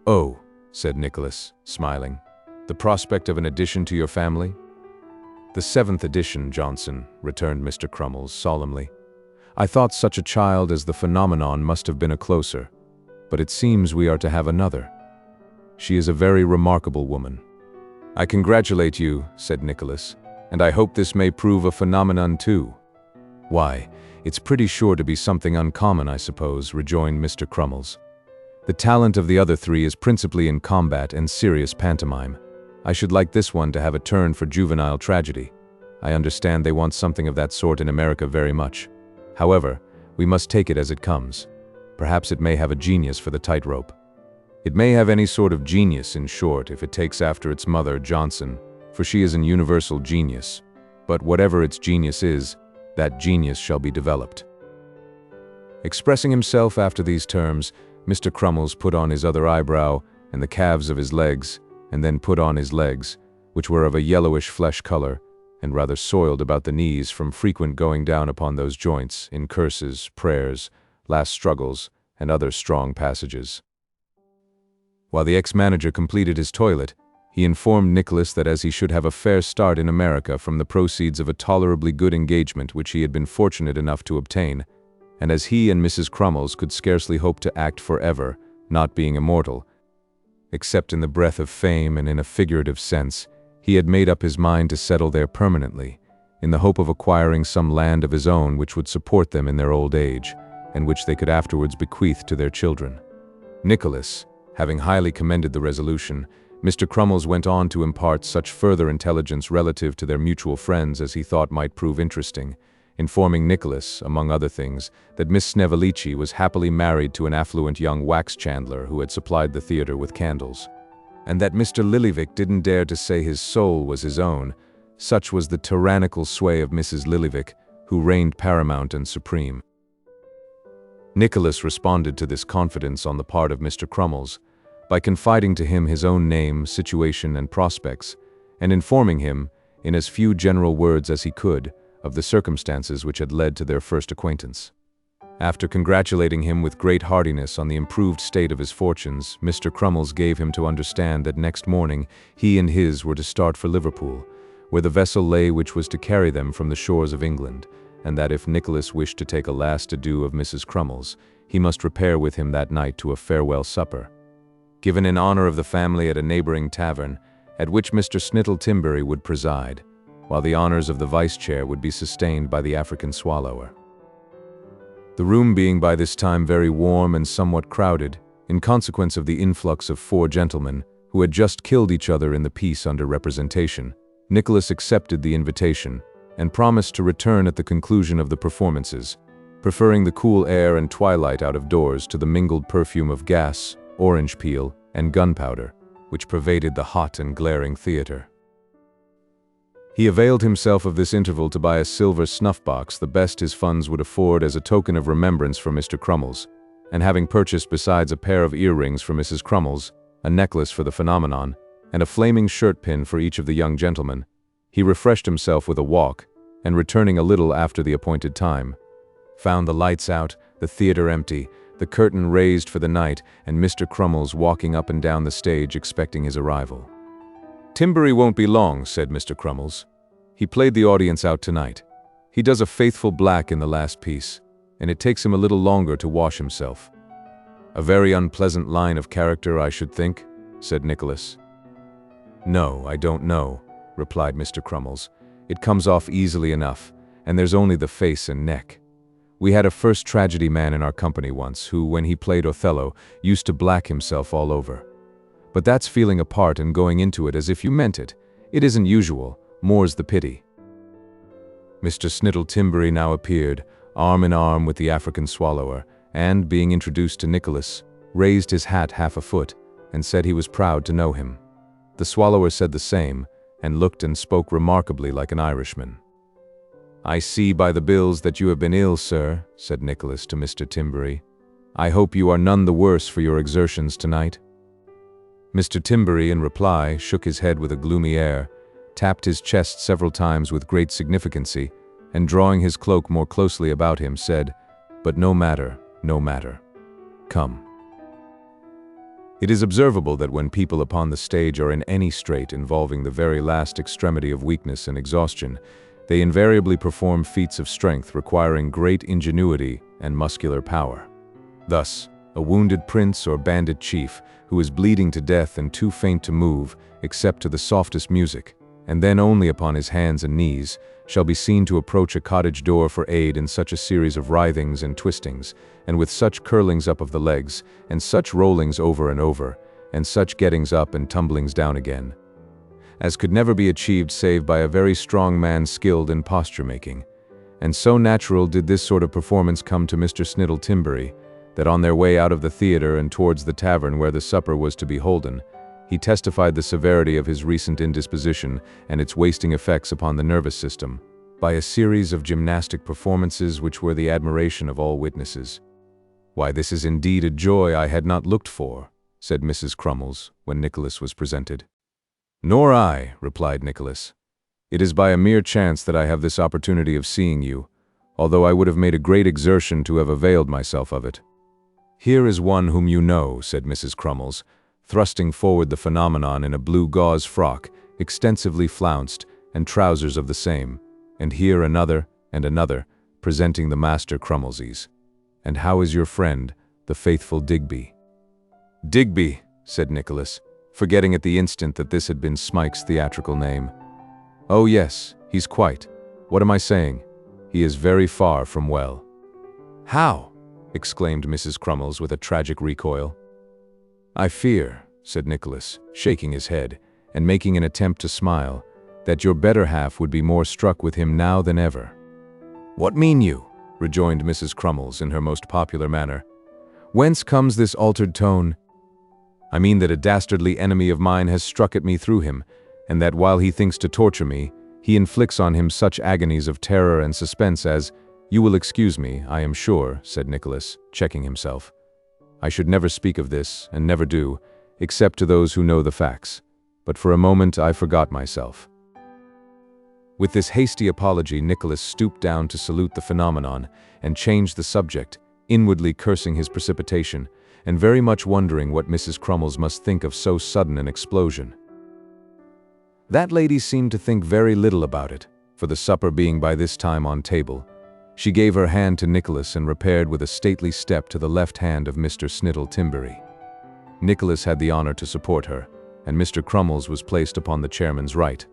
"Oh," said Nicholas, smiling, "the prospect of an addition to your family?" "The 7th edition, Johnson," returned Mr. Crummles solemnly. "I thought such a child as the phenomenon must have been a closer, but it seems we are to have another. She is a very remarkable woman." "I congratulate you," said Nicholas, "and I hope this may prove a phenomenon too." "Why, it's pretty sure to be something uncommon, I suppose," rejoined Mr. Crummles. "The talent of the other three is principally in combat and serious pantomime. I should like this one to have a turn for juvenile tragedy. I understand they want something of that sort in America very much. However, we must take it as it comes. Perhaps it may have a genius for the tightrope. It may have any sort of genius, in short, if it takes after its mother, Johnson, for she is an universal genius. But whatever its genius is, that genius shall be developed." Expressing himself after these terms, Mr. Crummles put on his other eyebrow and the calves of his legs, and then put on his legs, which were of a yellowish flesh color, and rather soiled about the knees from frequent going down upon those joints in curses, prayers, last struggles, and other strong passages. While the ex-manager completed his toilet, he informed Nicholas that as he should have a fair start in America from the proceeds of a tolerably good engagement which he had been fortunate enough to obtain, and as he and Mrs. Crummles could scarcely hope to act forever, not being immortal, except in the breath of fame and in a figurative sense, he had made up his mind to settle there permanently, in the hope of acquiring some land of his own which would support them in their old age, and which they could afterwards bequeath to their children. Nicholas, having highly commended the resolution, Mr. Crummles went on to impart such further intelligence relative to their mutual friends as he thought might prove interesting, informing Nicholas, among other things, that Miss Snevillici was happily married to an affluent young wax chandler who had supplied the theater with candles, and that Mr. Lillyvick didn't dare to say his soul was his own. Such was the tyrannical sway of Mrs. Lillyvick, who reigned paramount and supreme. Nicholas responded to this confidence on the part of Mr. Crummles by confiding to him his own name, situation, and prospects, and informing him, in as few general words as he could, of the circumstances which had led to their first acquaintance. After congratulating him with great heartiness on the improved state of his fortunes, Mr. Crummles gave him to understand that next morning he and his were to start for Liverpool, where the vessel lay which was to carry them from the shores of England, and that if Nicholas wished to take a last adieu of Mrs. Crummles, he must repair with him that night to a farewell supper, given in honor of the family at a neighboring tavern, at which Mr. Snittle Timberry would preside, while the honors of the vice-chair would be sustained by the African swallower. The room being by this time very warm and somewhat crowded, in consequence of the influx of 4 gentlemen who had just killed each other in the piece under representation, Nicholas accepted the invitation and promised to return at the conclusion of the performances, preferring the cool air and twilight out of doors to the mingled perfume of gas, orange peel, and gunpowder, which pervaded the hot and glaring theater. He availed himself of this interval to buy a silver snuff-box, the best his funds would afford, as a token of remembrance for Mr. Crummles, and having purchased besides a pair of earrings for Mrs. Crummles, a necklace for the phenomenon, and a flaming shirt-pin for each of the young gentlemen, he refreshed himself with a walk, and returning a little after the appointed time, found the lights out, the theater empty, the curtain raised for the night, and Mr. Crummles walking up and down the stage expecting his arrival. "Timberry won't be long," said Mr. Crummles. "He played the audience out tonight. He does a faithful black in the last piece, and it takes him a little longer to wash himself." "A very unpleasant line of character, I should think," said Nicholas. "No, I don't know," replied Mr. Crummles. "It comes off easily enough, and there's only the face and neck. We had a first tragedy man in our company once who, when he played Othello, used to black himself all over. But that's feeling a part and going into it as if you meant it. It isn't usual, more's the pity. Mr. Snittle Timberry now appeared, arm in arm with the African swallower, and, being introduced to Nicholas, raised his hat half a foot, and said he was proud to know him. The swallower said the same, and looked and spoke remarkably like an Irishman. "I see by the bills that you have been ill, sir," said Nicholas to Mr. Timberry. "I hope you are none the worse for your exertions tonight." Mr. Timberry, in reply, shook his head with a gloomy air, tapped his chest several times with great significancy, and drawing his cloak more closely about him, said, "But no matter, no matter. Come." It is observable that when people upon the stage are in any strait involving the very last extremity of weakness and exhaustion, they invariably perform feats of strength requiring great ingenuity and muscular power. Thus, a wounded prince or bandit chief who is bleeding to death and too faint to move except to the softest music, and then only upon his hands and knees, shall be seen to approach a cottage door for aid in such a series of writhings and twistings, and with such curlings up of the legs, and such rollings over and over, and such gettings up and tumblings down again, as could never be achieved save by a very strong man skilled in posture-making. And so natural did this sort of performance come to Mr. Snittle Timberry, that on their way out of the theater and towards the tavern where the supper was to be holden, he testified the severity of his recent indisposition and its wasting effects upon the nervous system, by a series of gymnastic performances which were the admiration of all witnesses. "Why, this is indeed a joy I had not looked for," said Mrs. Crummles, when Nicholas was presented. "Nor I," replied Nicholas. "It is by a mere chance that I have this opportunity of seeing you, although I would have made a great exertion to have availed myself of it." "Here is one whom you know," said Mrs. Crummles, thrusting forward the phenomenon in a blue gauze frock, extensively flounced, and trousers of the same, and here another, and another, presenting the master Crummelsies. "And how is your friend, the faithful Digby?" "Digby," said Nicholas, forgetting at the instant that this had been Smike's theatrical name. "Oh yes, he's quite. What am I saying? He is very far from well." "How?" exclaimed Mrs. Crummles with a tragic recoil. "I fear," said Nicholas, shaking his head, and making an attempt to smile, "that your better half would be more struck with him now than ever." "What mean you?" rejoined Mrs. Crummles in her most popular manner. "Whence comes this altered tone?" "I mean that a dastardly enemy of mine has struck at me through him, and that while he thinks to torture me, he inflicts on him such agonies of terror and suspense as— You will excuse me, I am sure," said Nicholas, checking himself. "I should never speak of this, and never do, except to those who know the facts. But for a moment I forgot myself." With this hasty apology, Nicholas stooped down to salute the phenomenon, and changed the subject, inwardly cursing his precipitation, and very much wondering what Mrs. Crummles must think of so sudden an explosion. That lady seemed to think very little about it, for the supper being by this time on table, she gave her hand to Nicholas and repaired with a stately step to the left hand of Mr. Snittle Timberry. Nicholas had the honor to support her, and Mr. Crummles was placed upon the chairman's right.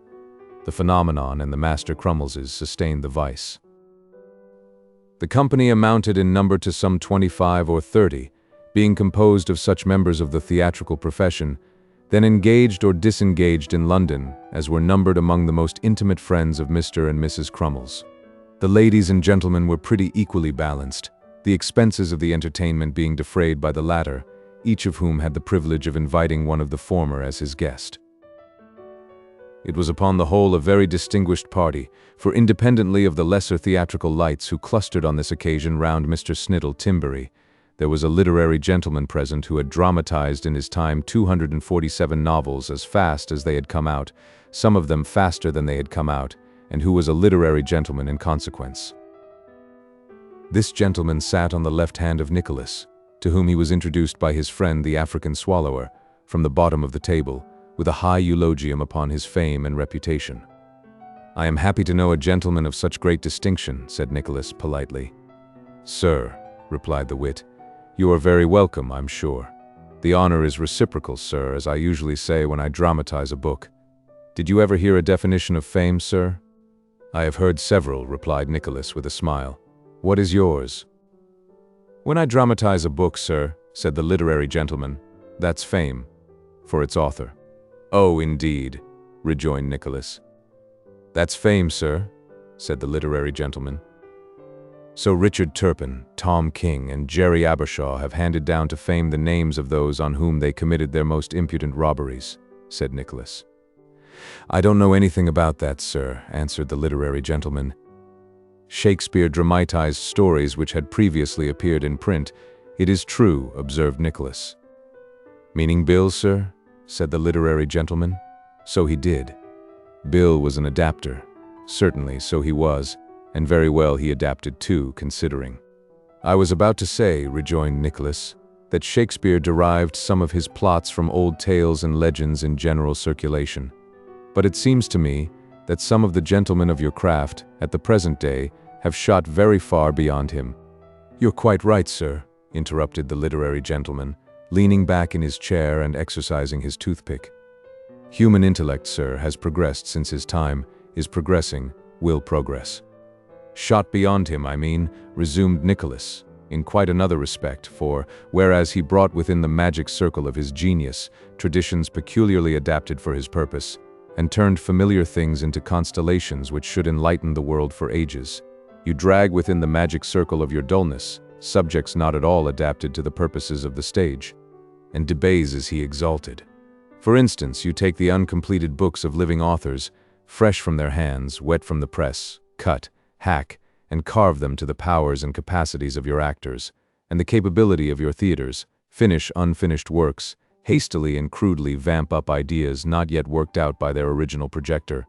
The phenomenon and the Master Crummleses sustained the vice. The company amounted in number to some 25 or 30, being composed of such members of the theatrical profession, then engaged or disengaged in London, as were numbered among the most intimate friends of Mr. and Mrs. Crummles. The ladies and gentlemen were pretty equally balanced, the expenses of the entertainment being defrayed by the latter, each of whom had the privilege of inviting one of the former as his guest. It was upon the whole a very distinguished party, for independently of the lesser theatrical lights who clustered on this occasion round Mr. Snittle Timberry, there was a literary gentleman present who had dramatized in his time 247 novels as fast as they had come out, some of them faster than they had come out, and who was a literary gentleman in consequence. This gentleman sat on the left hand of Nicholas, to whom he was introduced by his friend the African swallower, from the bottom of the table, with a high eulogium upon his fame and reputation. "I am happy to know a gentleman of such great distinction," said Nicholas politely. "Sir," replied the wit, "you are very welcome, I'm sure. The honor is reciprocal, sir, as I usually say when I dramatize a book. Did you ever hear a definition of fame, sir?" "I have heard several," replied Nicholas with a smile. "What is yours?" "When I dramatize a book, sir," said the literary gentleman, "that's fame, for its author." "Oh, indeed," rejoined Nicholas. "That's fame, sir," said the literary gentleman. "So Richard Turpin, Tom King, and Jerry Abershaw have handed down to fame the names of those on whom they committed their most impudent robberies," said Nicholas. "I don't know anything about that, sir," answered the literary gentleman. "Shakespeare dramatized stories which had previously appeared in print. It is true," observed Nicholas. "Meaning Bill, sir?" said the literary gentleman. "So he did. Bill was an adapter. Certainly, so he was, and very well he adapted too, considering." "I was about to say," rejoined Nicholas, "that Shakespeare derived some of his plots from old tales and legends in general circulation. But it seems to me that some of the gentlemen of your craft, at the present day, have shot very far beyond him." "You're quite right, sir," interrupted the literary gentleman, leaning back in his chair and exercising his toothpick. "Human intellect, sir, has progressed since his time, is progressing, will progress." "Shot beyond him, I mean," resumed Nicholas, "in quite another respect, for, whereas he brought within the magic circle of his genius traditions peculiarly adapted for his purpose, and turned familiar things into constellations which should enlighten the world for ages, you drag within the magic circle of your dullness subjects not at all adapted to the purposes of the stage, and debase he exalted. For instance, you take the uncompleted books of living authors, fresh from their hands, wet from the press, cut, hack, and carve them to the powers and capacities of your actors, and the capability of your theaters, finish unfinished works, hastily and crudely vamp up ideas not yet worked out by their original projector,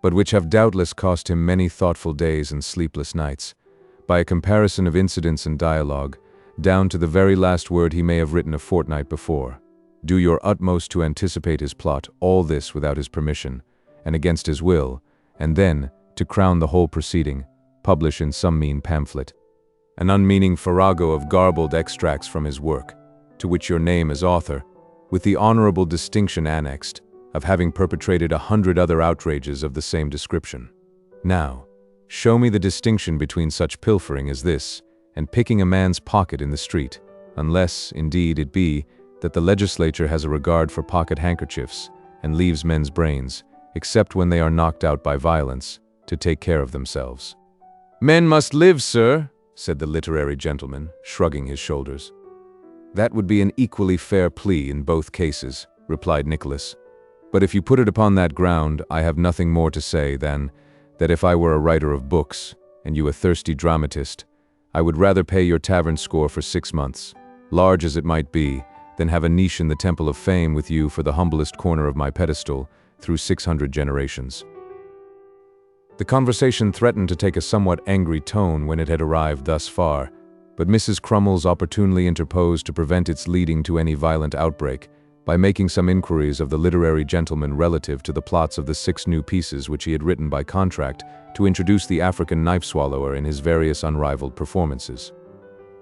but which have doubtless cost him many thoughtful days and sleepless nights, by a comparison of incidents and dialogue, down to the very last word he may have written a fortnight before. Do your utmost to anticipate his plot, all this without his permission, and against his will, and then, to crown the whole proceeding, publish in some mean pamphlet an unmeaning farrago of garbled extracts from his work, to which your name as author, with the honorable distinction annexed, of having perpetrated 100 other outrages of the same description. Now, show me the distinction between such pilfering as this, and picking a man's pocket in the street, unless, indeed, it be that the legislature has a regard for pocket handkerchiefs, and leaves men's brains, except when they are knocked out by violence, to take care of themselves." "Men must live, sir," said the literary gentleman, shrugging his shoulders. "That would be an equally fair plea in both cases," replied Nicholas. "But if you put it upon that ground, I have nothing more to say than that if I were a writer of books, and you a thirsty dramatist, I would rather pay your tavern score for 6 months, large as it might be, than have a niche in the temple of fame with you for the humblest corner of my pedestal through 600 generations." The conversation threatened to take a somewhat angry tone when it had arrived thus far, but Mrs. Crummles opportunely interposed to prevent its leading to any violent outbreak, by making some inquiries of the literary gentleman relative to the plots of the 6 new pieces which he had written by contract to introduce the African knife-swallower in his various unrivaled performances.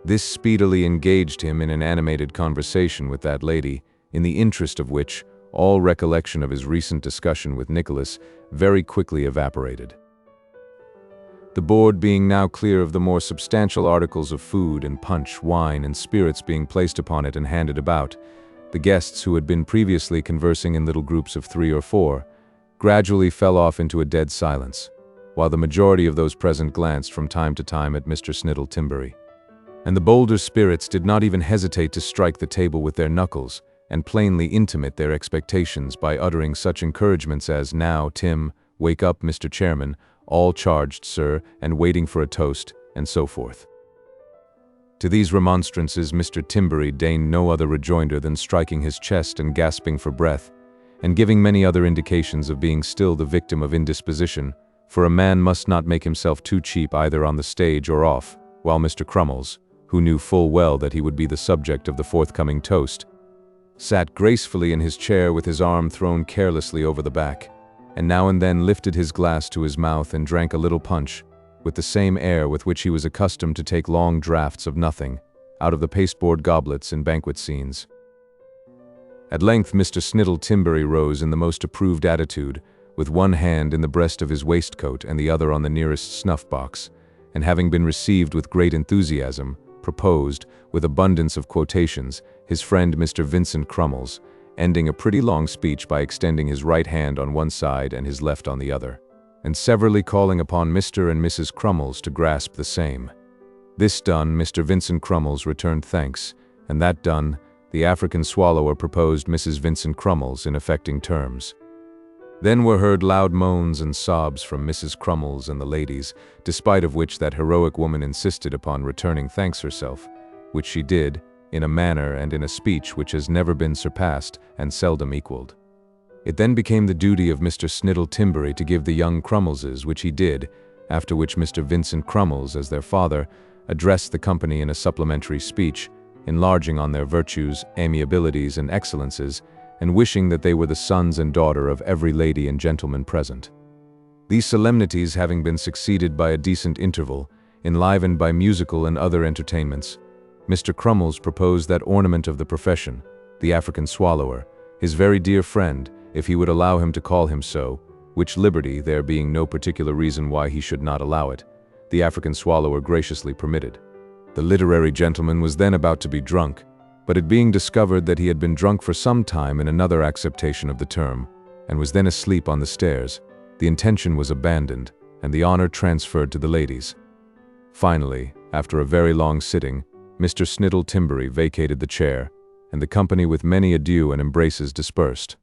This speedily engaged him in an animated conversation with that lady, in the interest of which all recollection of his recent discussion with Nicholas very quickly evaporated. The board being now clear of the more substantial articles of food and punch, wine, and spirits being placed upon it and handed about, the guests who had been previously conversing in little groups of 3 or 4, gradually fell off into a dead silence, while the majority of those present glanced from time to time at Mr. Snittle Timberry. And the bolder spirits did not even hesitate to strike the table with their knuckles, and plainly intimate their expectations by uttering such encouragements as, "Now, Tim, wake up, Mr. Chairman, all charged, sir, and waiting for a toast," and so forth. To these remonstrances Mr. Timberry deigned no other rejoinder than striking his chest and gasping for breath, and giving many other indications of being still the victim of indisposition, for a man must not make himself too cheap either on the stage or off, while Mr. Crummles, who knew full well that he would be the subject of the forthcoming toast, sat gracefully in his chair with his arm thrown carelessly over the back, and now and then lifted his glass to his mouth and drank a little punch, with the same air with which he was accustomed to take long draughts of nothing, out of the pasteboard goblets in banquet scenes. At length Mr. Snittle Timberry rose in the most approved attitude, with one hand in the breast of his waistcoat and the other on the nearest snuff-box, and having been received with great enthusiasm, proposed, with abundance of quotations, his friend Mr. Vincent Crummles, ending a pretty long speech by extending his right hand on one side and his left on the other, and severally calling upon Mr. and Mrs. Crummles to grasp the same. This done, Mr. Vincent Crummles returned thanks, and that done, the African Swallower proposed Mrs. Vincent Crummles in affecting terms. Then were heard loud moans and sobs from Mrs. Crummles and the ladies, despite of which that heroic woman insisted upon returning thanks herself, which she did, in a manner and in a speech which has never been surpassed and seldom equaled. It then became the duty of Mr. Snittle Timberry to give the young Crummleses, which he did, after which Mr. Vincent Crummles, as their father, addressed the company in a supplementary speech, enlarging on their virtues, amiabilities, and excellences, and wishing that they were the sons and daughter of every lady and gentleman present. These solemnities having been succeeded by a decent interval, enlivened by musical and other entertainments, Mr. Crummles proposed that ornament of the profession, the African Swallower, his very dear friend, if he would allow him to call him so, which liberty, there being no particular reason why he should not allow it, the African Swallower graciously permitted. The literary gentleman was then about to be drunk, but it being discovered that he had been drunk for some time in another acceptation of the term, and was then asleep on the stairs, the intention was abandoned, and the honor transferred to the ladies. Finally, after a very long sitting, Mr. Snittle Timberry vacated the chair, and the company with many adieux and embraces dispersed.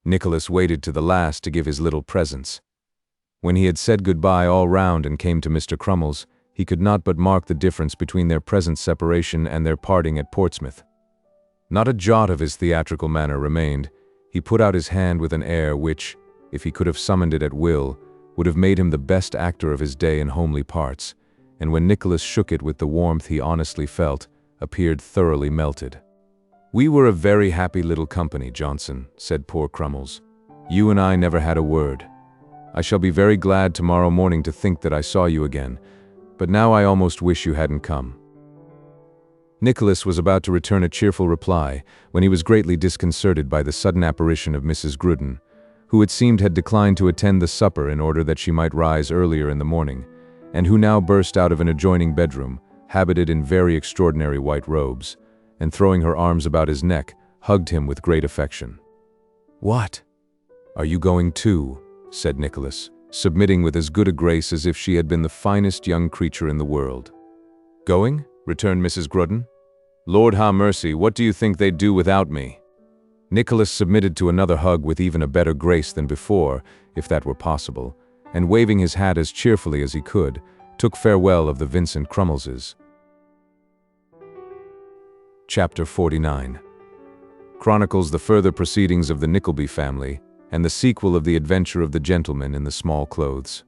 Nicholas waited to the last to give his little presents. When he had said goodbye all round and came to Mr. Crummles, he could not but mark the difference between their present separation and their parting at Portsmouth. Not a jot of his theatrical manner remained. He put out his hand with an air which, if he could have summoned it at will, would have made him the best actor of his day in homely parts, and when Nicholas shook it with the warmth he honestly felt, appeared thoroughly melted. "We were a very happy little company, Johnson," said poor Crummles. "You and I never had a word. I shall be very glad tomorrow morning to think that I saw you again, but now I almost wish you hadn't come." Nicholas was about to return a cheerful reply when he was greatly disconcerted by the sudden apparition of Mrs. Grudden, who it seemed had declined to attend the supper in order that she might rise earlier in the morning, and who now burst out of an adjoining bedroom, habited in very extraordinary white robes, and throwing her arms about his neck, hugged him with great affection. "What? Are you going too?" said Nicholas, submitting with as good a grace as if she had been the finest young creature in the world. "Going?" returned Mrs. Grudden. "Lord ha' mercy, what do you think they'd do without me?" Nicholas submitted to another hug with even a better grace than before, if that were possible, and waving his hat as cheerfully as he could, took farewell of the Vincent Crummleses. Chapter 49 chronicles the further proceedings of the Nickleby family, and the sequel of the adventure of the gentleman in the small clothes.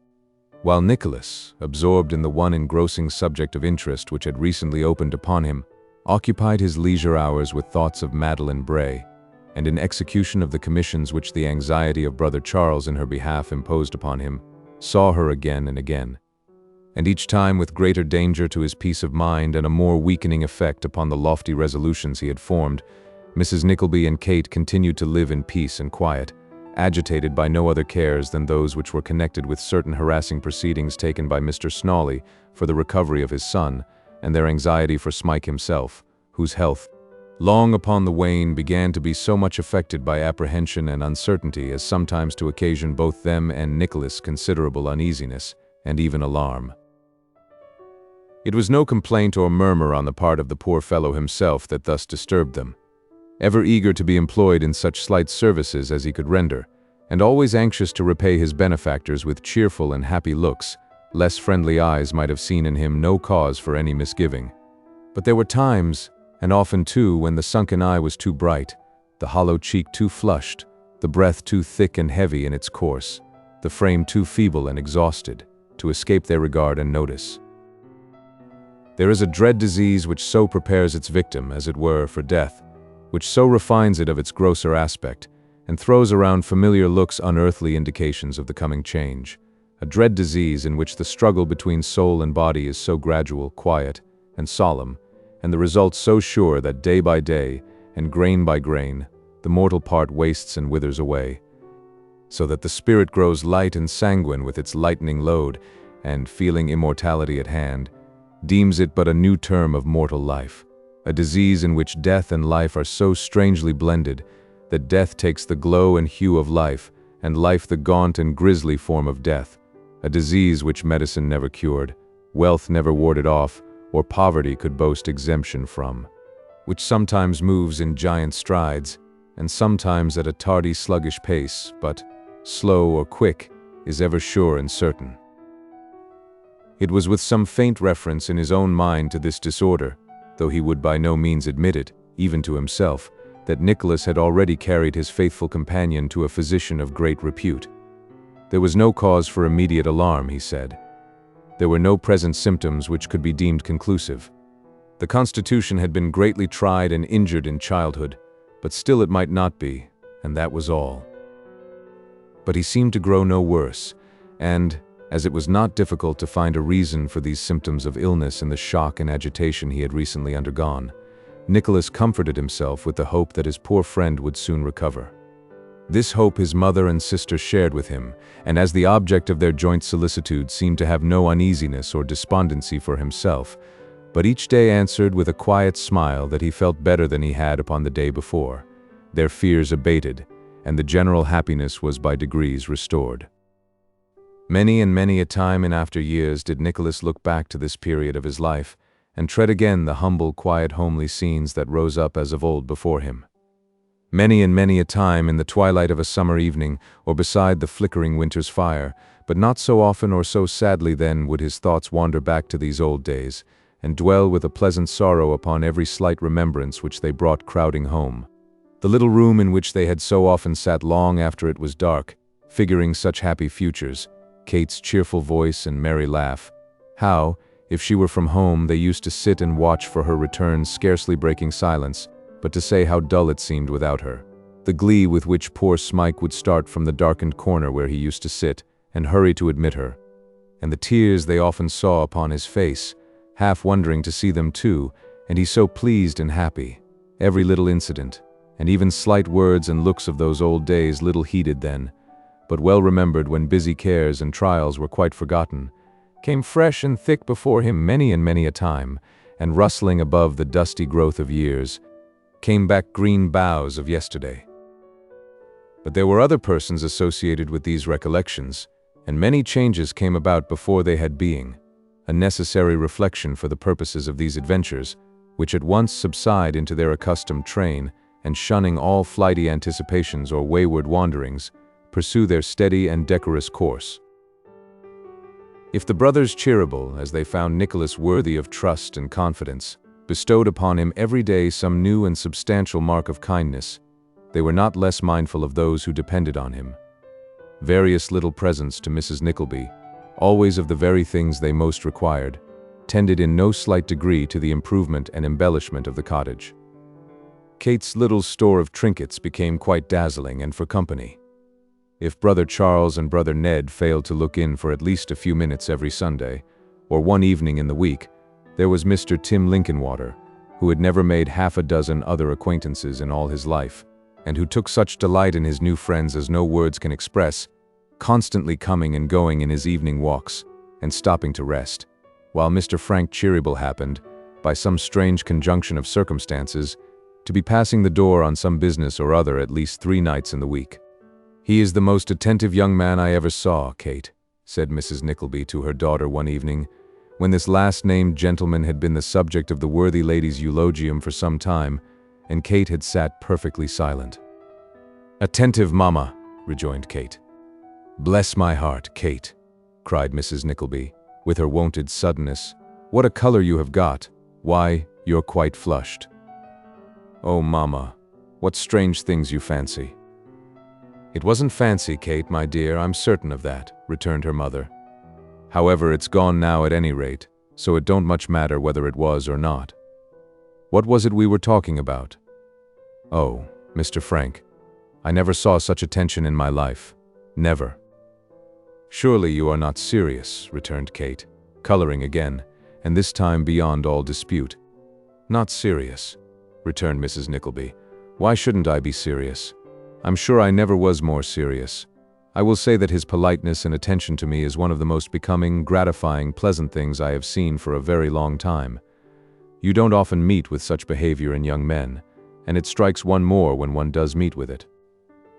While Nicholas, absorbed in the one engrossing subject of interest which had recently opened upon him, occupied his leisure hours with thoughts of Madeline Bray, and in execution of the commissions which the anxiety of brother Charles in her behalf imposed upon him, saw her again and again, and each time with greater danger to his peace of mind and a more weakening effect upon the lofty resolutions he had formed, Mrs. Nickleby and Kate continued to live in peace and quiet, agitated by no other cares than those which were connected with certain harassing proceedings taken by Mr. Snawley for the recovery of his son, and their anxiety for Smike himself, whose health, long upon the wane, began to be so much affected by apprehension and uncertainty as sometimes to occasion both them and Nicholas considerable uneasiness, and even alarm. It was no complaint or murmur on the part of the poor fellow himself that thus disturbed them. Ever eager to be employed in such slight services as he could render, and always anxious to repay his benefactors with cheerful and happy looks, less friendly eyes might have seen in him no cause for any misgiving. But there were times, and often too, when the sunken eye was too bright, the hollow cheek too flushed, the breath too thick and heavy in its course, the frame too feeble and exhausted, to escape their regard and notice. There is a dread disease which so prepares its victim, as it were, for death, which so refines it of its grosser aspect, and throws around familiar looks unearthly indications of the coming change, a dread disease in which the struggle between soul and body is so gradual, quiet, and solemn, and the result so sure that day by day, and grain by grain, the mortal part wastes and withers away. so that the spirit grows light and sanguine with its lightening load, and, feeling immortality at hand, deems it but a new term of mortal life, a disease in which death and life are so strangely blended that death takes the glow and hue of life, and life the gaunt and grisly form of death, a disease which medicine never cured, wealth never warded off, or poverty could boast exemption from, which sometimes moves in giant strides, and sometimes at a tardy sluggish pace, but, slow or quick, is ever sure and certain. It was with some faint reference in his own mind to this disorder, though he would by no means admit it, even to himself, that Nicholas had already carried his faithful companion to a physician of great repute. There was no cause for immediate alarm, he said. There were no present symptoms which could be deemed conclusive. The constitution had been greatly tried and injured in childhood, but still it might not be, and that was all. But he seemed to grow no worse, and, as it was not difficult to find a reason for these symptoms of illness in the shock and agitation he had recently undergone, Nicholas comforted himself with the hope that his poor friend would soon recover. This hope his mother and sister shared with him, and as the object of their joint solicitude seemed to have no uneasiness or despondency for himself, but each day answered with a quiet smile that he felt better than he had upon the day before, their fears abated, and the general happiness was by degrees restored. Many and many a time in after years did Nicholas look back to this period of his life, and tread again the humble, quiet, homely scenes that rose up as of old before him. Many and many a time in the twilight of a summer evening, or beside the flickering winter's fire, but not so often or so sadly then would his thoughts wander back to these old days, and dwell with a pleasant sorrow upon every slight remembrance which they brought crowding home. The little room in which they had so often sat long after it was dark, figuring such happy futures, Kate's cheerful voice and merry laugh. How, if she were from home, they used to sit and watch for her return, scarcely breaking silence, but to say how dull it seemed without her. The glee with which poor Smike would start from the darkened corner where he used to sit, and hurry to admit her. And the tears they often saw upon his face, half wondering to see them too, and he so pleased and happy. Every little incident, and even slight words and looks of those old days little heeded then, but well remembered when busy cares and trials were quite forgotten, came fresh and thick before him many and many a time, and rustling above the dusty growth of years, came back green boughs of yesterday. But there were other persons associated with these recollections, and many changes came about before they had being, a necessary reflection for the purposes of these adventures, which at once subside into their accustomed train, and shunning all flighty anticipations or wayward wanderings, pursue their steady and decorous course. If the brothers Cheeryble, as they found Nicholas worthy of trust and confidence, bestowed upon him every day some new and substantial mark of kindness, they were not less mindful of those who depended on him. Various little presents to Mrs. Nickleby, always of the very things they most required, tended in no slight degree to the improvement and embellishment of the cottage. Kate's little store of trinkets became quite dazzling and for company. If Brother Charles and Brother Ned failed to look in for at least a few minutes every Sunday, or one evening in the week, there was Mr. Tim Linkinwater, who had never made half a dozen other acquaintances in all his life, and who took such delight in his new friends as no words can express, constantly coming and going in his evening walks, and stopping to rest, while Mr. Frank Cheeryble happened, by some strange conjunction of circumstances, to be passing the door on some business or other at least 3 nights in the week. "He is the most attentive young man I ever saw, Kate," said Mrs. Nickleby to her daughter one evening, when this last-named gentleman had been the subject of the worthy lady's eulogium for some time, and Kate had sat perfectly silent. "Attentive, mamma," rejoined Kate. "Bless my heart, Kate," cried Mrs. Nickleby, with her wonted suddenness. "What a color you have got! Why, you're quite flushed." "Oh, mamma, what strange things you fancy." "It wasn't fancy, Kate, my dear, I'm certain of that," returned her mother. "However, it's gone now at any rate, so it don't much matter whether it was or not. What was it we were talking about? Oh, Mr. Frank, I never saw such attention in my life. Never." "Surely you are not serious," returned Kate, coloring again, and this time beyond all dispute. "Not serious," returned Mrs. Nickleby. "Why shouldn't I be serious? I'm sure I never was more serious. I will say that his politeness and attention to me is one of the most becoming, gratifying, pleasant things I have seen for a very long time. You don't often meet with such behavior in young men, and it strikes one more when one does meet with it."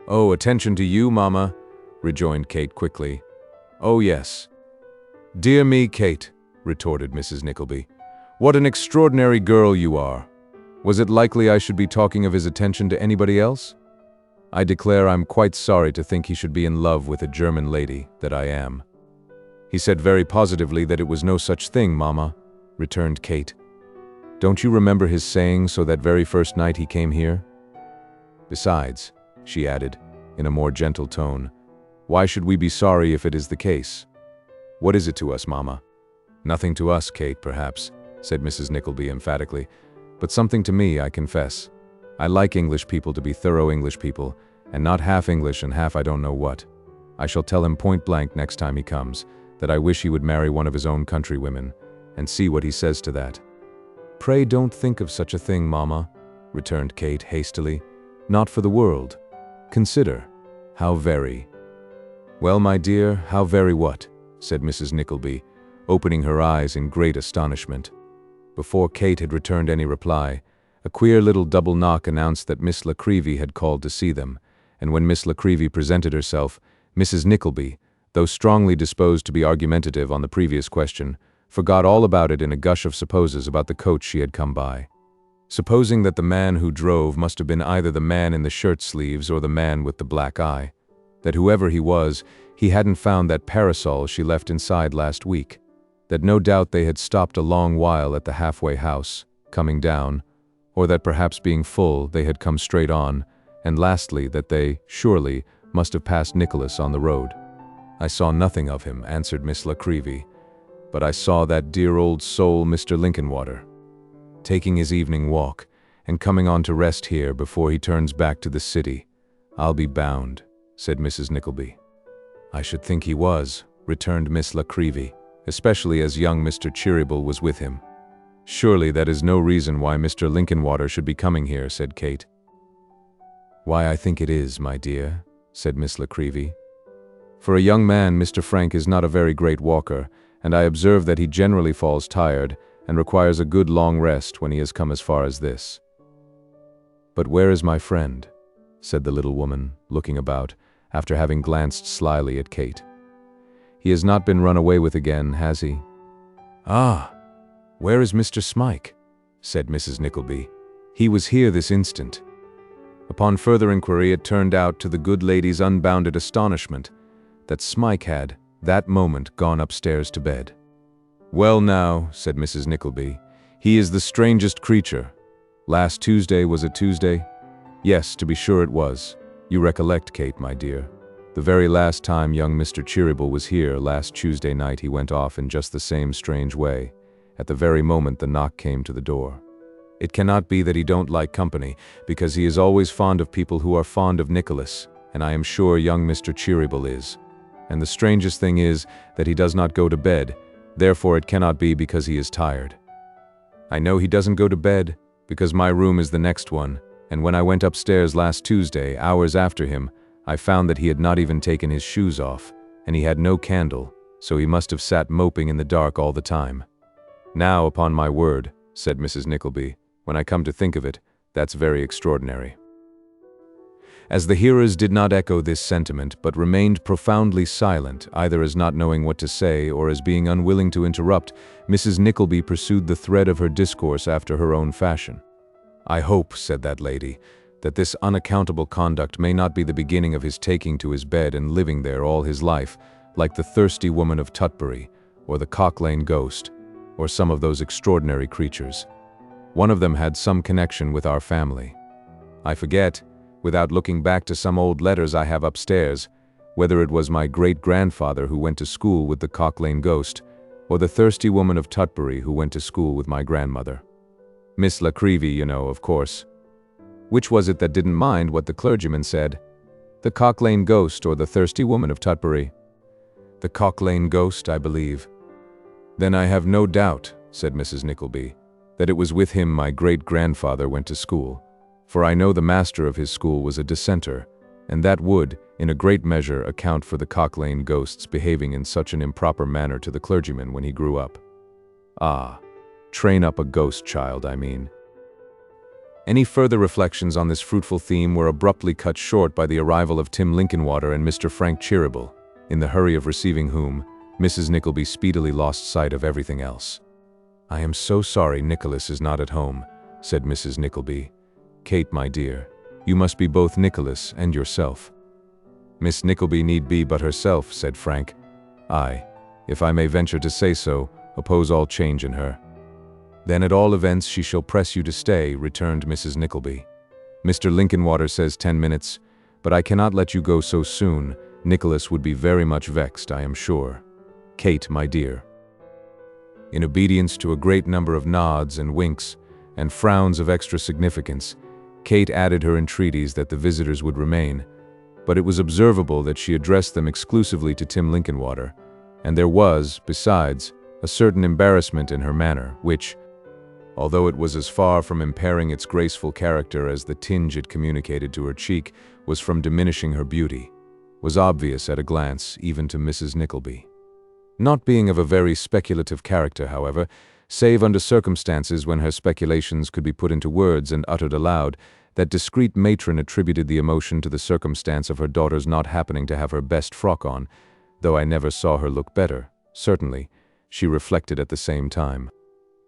"Oh, attention to you, Mama," rejoined Kate quickly. "Oh, yes." "Dear me, Kate," retorted Mrs. Nickleby, "what an extraordinary girl you are. Was it likely I should be talking of his attention to anybody else? I declare I'm quite sorry to think he should be in love with a German lady, that I am." "He said very positively that it was no such thing, Mama," returned Kate. "Don't you remember his saying so that very first night he came here? Besides," she added, in a more gentle tone, "why should we be sorry if it is the case? What is it to us, Mama?" "Nothing to us, Kate, perhaps," said Mrs. Nickleby emphatically, "but something to me, I confess. I like English people to be thorough English people, and not half English and half I don't know what. I shall tell him point blank next time he comes that I wish he would marry one of his own countrywomen, and see what he says to that." "Pray don't think of such a thing, Mama," returned Kate hastily. "Not for the world. Consider. How very—" "Well, my dear, how very what?" said Mrs. Nickleby, opening her eyes in great astonishment. Before Kate had returned any reply, a queer little double knock announced that Miss Nickleby had called to see them, and when Miss Nickleby presented herself, Mrs. Nickleby, though strongly disposed to be argumentative on the previous question, forgot all about it in a gush of supposes about the coach she had come by. Supposing that the man who drove must have been either the man in the shirt sleeves or the man with the black eye, that whoever he was, he hadn't found that parasol she left inside last week, that no doubt they had stopped a long while at the halfway house, coming down, or that perhaps being full they had come straight on, and lastly that they, surely, must have passed Nicholas on the road. "I saw nothing of him," answered Miss Nickleby, "but I saw that dear old soul Mr. Linkinwater, taking his evening walk, and coming on to rest here before he turns back to the city. I'll be bound," said Mrs. Nickleby. "I should think he was," returned Miss Nickleby, "especially as young Mr. Cheeryble was with him." "Surely that is no reason why Mr. Linkinwater should be coming here," said Kate. "Why, I think it is, my dear," said Miss Nickleby. "For a young man, Mr. Frank is not a very great walker, and I observe that he generally falls tired, and requires a good long rest when he has come as far as this." "But where is my friend?" said the little woman, looking about, after having glanced slyly at Kate. "He has not been run away with again, has he?" "Ah, where is Mr. Smike?" said Mrs. Nickleby. "He was here this instant." Upon further inquiry, it turned out, to the good lady's unbounded astonishment, that Smike had, that moment, gone upstairs to bed. "Well now," said Mrs. Nickleby, "he is the strangest creature. Last Tuesday, was it Tuesday? Yes, to be sure it was. You recollect, Kate, my dear. The very last time young Mr. Cheeryble was here, last Tuesday night, he went off in just the same strange way, at the very moment the knock came to the door. It cannot be that he don't like company, because he is always fond of people who are fond of Nicholas, and I am sure young Mr. Cheeryble is. And the strangest thing is that he does not go to bed, therefore it cannot be because he is tired. I know he doesn't go to bed, because my room is the next one, and when I went upstairs last Tuesday, hours after him, I found that he had not even taken his shoes off, and he had no candle, so he must have sat moping in the dark all the time. Now, upon my word," said Mrs. Nickleby, "when I come to think of it, that's very extraordinary." As the hearers did not echo this sentiment, but remained profoundly silent, either as not knowing what to say or as being unwilling to interrupt, Mrs. Nickleby pursued the thread of her discourse after her own fashion. "I hope," said that lady, "that this unaccountable conduct may not be the beginning of his taking to his bed and living there all his life, like the thirsty woman of Tutbury, or the Cock Lane ghost, or some of those extraordinary creatures. One of them had some connection with our family. I forget, without looking back to some old letters I have upstairs, whether it was my great-grandfather who went to school with the Cock Lane ghost, or the thirsty woman of Tutbury who went to school with my grandmother. Miss Nickleby, you know, of course. Which was it that didn't mind what the clergyman said? The Cock Lane ghost or the thirsty woman of Tutbury? The Cock Lane ghost, I believe. Then I have no doubt, said Mrs. Nickleby, that it was with him my great-grandfather went to school, for I know the master of his school was a dissenter, and that would, in a great measure, account for the Cock Lane ghosts behaving in such an improper manner to the clergyman when he grew up. Ah, train up a ghost child, I mean. Any further reflections on this fruitful theme were abruptly cut short by the arrival of Tim Linkinwater and Mr. Frank Cheeryble, in the hurry of receiving whom, Mrs. Nickleby speedily lost sight of everything else. "I am so sorry Nicholas is not at home," said Mrs. Nickleby. "Kate, my dear, you must be both Nicholas and yourself." "Miss Nickleby need be but herself," said Frank. "I, if I may venture to say so, oppose all change in her." "Then at all events she shall press you to stay," returned Mrs. Nickleby. "Mr. Linkinwater says 10 minutes, but I cannot let you go so soon. Nicholas would be very much vexed, I am sure. Kate, my dear." In obedience to a great number of nods and winks, and frowns of extra significance, Kate added her entreaties that the visitors would remain, but it was observable that she addressed them exclusively to Tim Linkinwater, and there was, besides, a certain embarrassment in her manner, which, although it was as far from impairing its graceful character as the tinge it communicated to her cheek was from diminishing her beauty, was obvious at a glance even to Mrs. Nickleby. Not being of a very speculative character, however, save under circumstances when her speculations could be put into words and uttered aloud, that discreet matron attributed the emotion to the circumstance of her daughter's not happening to have her best frock on, though I never saw her look better, certainly, she reflected at the same time.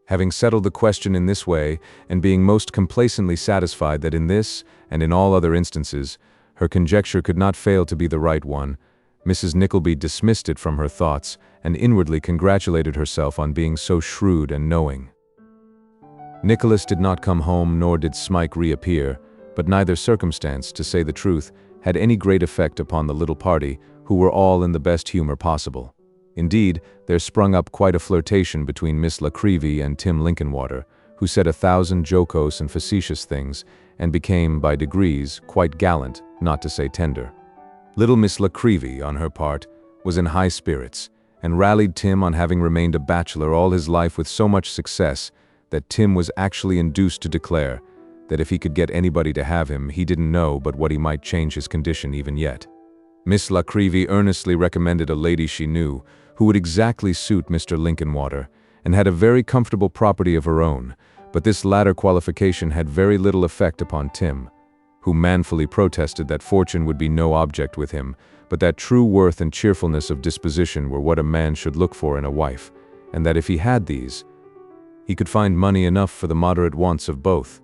Having settled the question in this way, and being most complacently satisfied that in this, and in all other instances, her conjecture could not fail to be the right one, Mrs. Nickleby dismissed it from her thoughts, and inwardly congratulated herself on being so shrewd and knowing. Nicholas did not come home, nor did Smike reappear, but neither circumstance, to say the truth, had any great effect upon the little party, who were all in the best humor possible. Indeed, there sprung up quite a flirtation between Miss Nickleby and Tim Linkinwater, who said 1,000 jocose and facetious things, and became, by degrees, quite gallant, not to say tender. Little Miss Nickleby, on her part, was in high spirits, and rallied Tim on having remained a bachelor all his life with so much success that Tim was actually induced to declare that if he could get anybody to have him, he didn't know but what he might change his condition even yet. Miss Nickleby earnestly recommended a lady she knew, who would exactly suit Mr. Linkinwater, and had a very comfortable property of her own, but this latter qualification had very little effect upon Tim, who manfully protested that fortune would be no object with him, but that true worth and cheerfulness of disposition were what a man should look for in a wife, and that if he had these, he could find money enough for the moderate wants of both.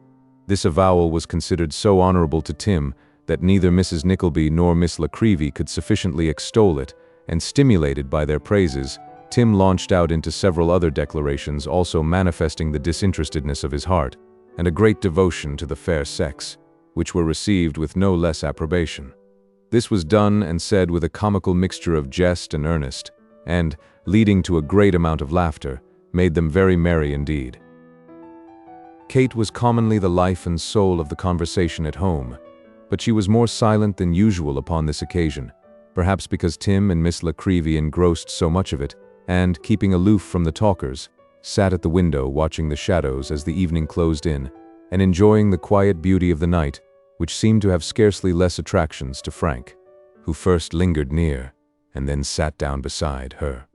This avowal was considered so honorable to Tim that neither Mrs. Nickleby nor Miss Nickleby could sufficiently extol it, and stimulated by their praises, Tim launched out into several other declarations also manifesting the disinterestedness of his heart, and a great devotion to the fair sex, which were received with no less approbation. This was done and said with a comical mixture of jest and earnest, and, leading to a great amount of laughter, made them very merry indeed. Kate was commonly the life and soul of the conversation at home, but she was more silent than usual upon this occasion, perhaps because Tim and Miss Nickleby engrossed so much of it, and, keeping aloof from the talkers, sat at the window watching the shadows as the evening closed in, and enjoying the quiet beauty of the night, which seemed to have scarcely less attractions to Frank, who first lingered near, and then sat down beside her.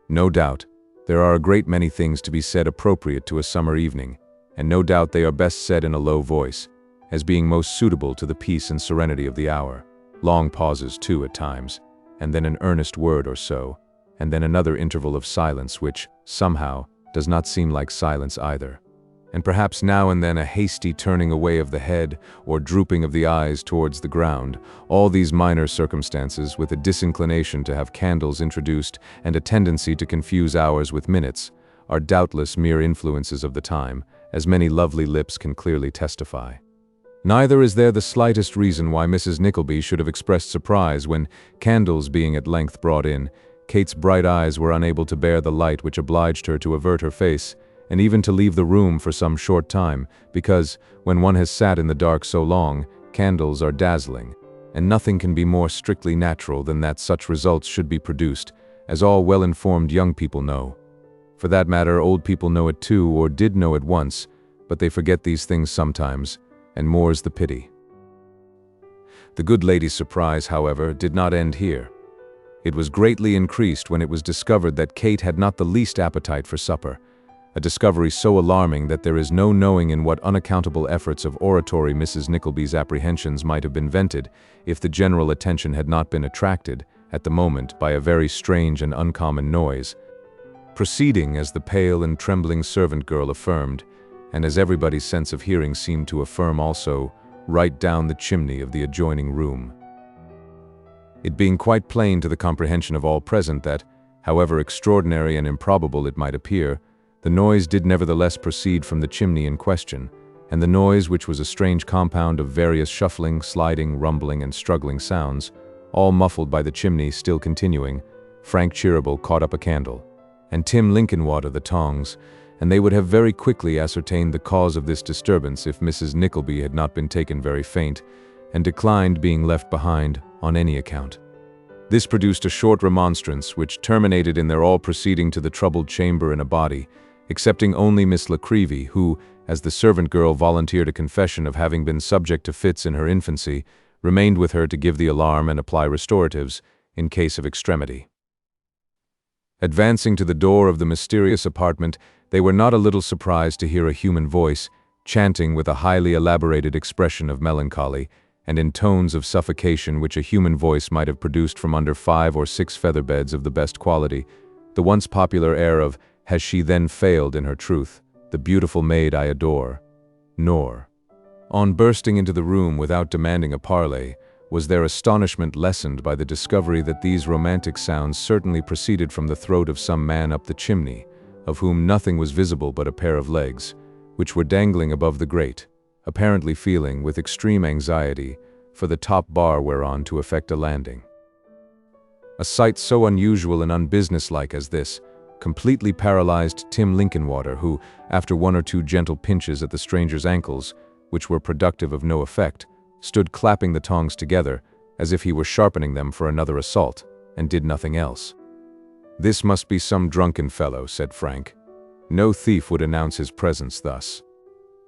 No doubt, there are a great many things to be said appropriate to a summer evening, and no doubt they are best said in a low voice, as being most suitable to the peace and serenity of the hour. Long pauses, too, at times, and then an earnest word or so, and then another interval of silence which, somehow, does not seem like silence either. And perhaps now and then a hasty turning away of the head or drooping of the eyes towards the ground, all these minor circumstances, with a disinclination to have candles introduced and a tendency to confuse hours with minutes, are doubtless mere influences of the time, as many lovely lips can clearly testify. Neither is there the slightest reason why Mrs. Nickleby should have expressed surprise when, candles being at length brought in, Kate's bright eyes were unable to bear the light which obliged her to avert her face, and even to leave the room for some short time, because, when one has sat in the dark so long, candles are dazzling, and nothing can be more strictly natural than that such results should be produced, as all well-informed young people know. For that matter, old people know it too, or did know it once, but they forget these things sometimes, and more's the pity. The good lady's surprise, however, did not end here. It was greatly increased when it was discovered that Kate had not the least appetite for supper, a discovery so alarming that there is no knowing in what unaccountable efforts of oratory Mrs. Nickleby's apprehensions might have been vented if the general attention had not been attracted, at the moment, by a very strange and uncommon noise, proceeding, as the pale and trembling servant girl affirmed, and as everybody's sense of hearing seemed to affirm also, right down the chimney of the adjoining room. It being quite plain to the comprehension of all present that, however extraordinary and improbable it might appear, the noise did nevertheless proceed from the chimney in question, and the noise, which was a strange compound of various shuffling, sliding, rumbling, and struggling sounds, all muffled by the chimney still continuing, Frank Cheeryble caught up a candle, and Tim Linkinwater the tongs, and they would have very quickly ascertained the cause of this disturbance if Mrs. Nickleby had not been taken very faint, and declined being left behind on any account. This produced a short remonstrance, which terminated in their all proceeding to the troubled chamber in a body, excepting only Miss Nickleby, who, as the servant girl volunteered a confession of having been subject to fits in her infancy, remained with her to give the alarm and apply restoratives in case of extremity. Advancing to the door of the mysterious apartment, they were not a little surprised to hear a human voice, chanting with a highly elaborated expression of melancholy, and in tones of suffocation which a human voice might have produced from under 5 or 6 feather beds of the best quality, the once popular air of "Has she then failed in her truth, the beautiful maid I adore?" Nor, on bursting into the room without demanding a parley, was their astonishment lessened by the discovery that these romantic sounds certainly proceeded from the throat of some man up the chimney, of whom nothing was visible but a pair of legs, which were dangling above the grate, apparently feeling, with extreme anxiety, for the top bar whereon to effect a landing. A sight so unusual and unbusinesslike as this completely paralyzed Tim Linkinwater, who, after 1 or 2 gentle pinches at the stranger's ankles, which were productive of no effect, stood clapping the tongs together, as if he were sharpening them for another assault, and did nothing else. "This must be some drunken fellow," said Frank. "No thief would announce his presence thus."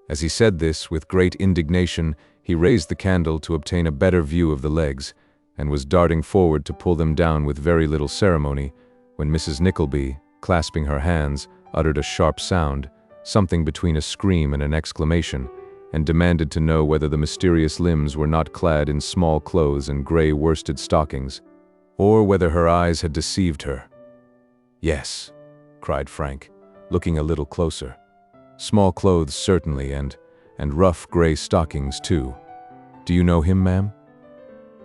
As he said this, with great indignation, he raised the candle to obtain a better view of the legs, and was darting forward to pull them down with very little ceremony, when Mrs. Nickleby, clasping her hands, uttered a sharp sound, something between a scream and an exclamation, and demanded to know whether the mysterious limbs were not clad in small clothes and grey worsted stockings, or whether her eyes had deceived her. "Yes," cried Frank, looking a little closer. "Small clothes certainly, and rough grey stockings too. Do you know him, ma'am?"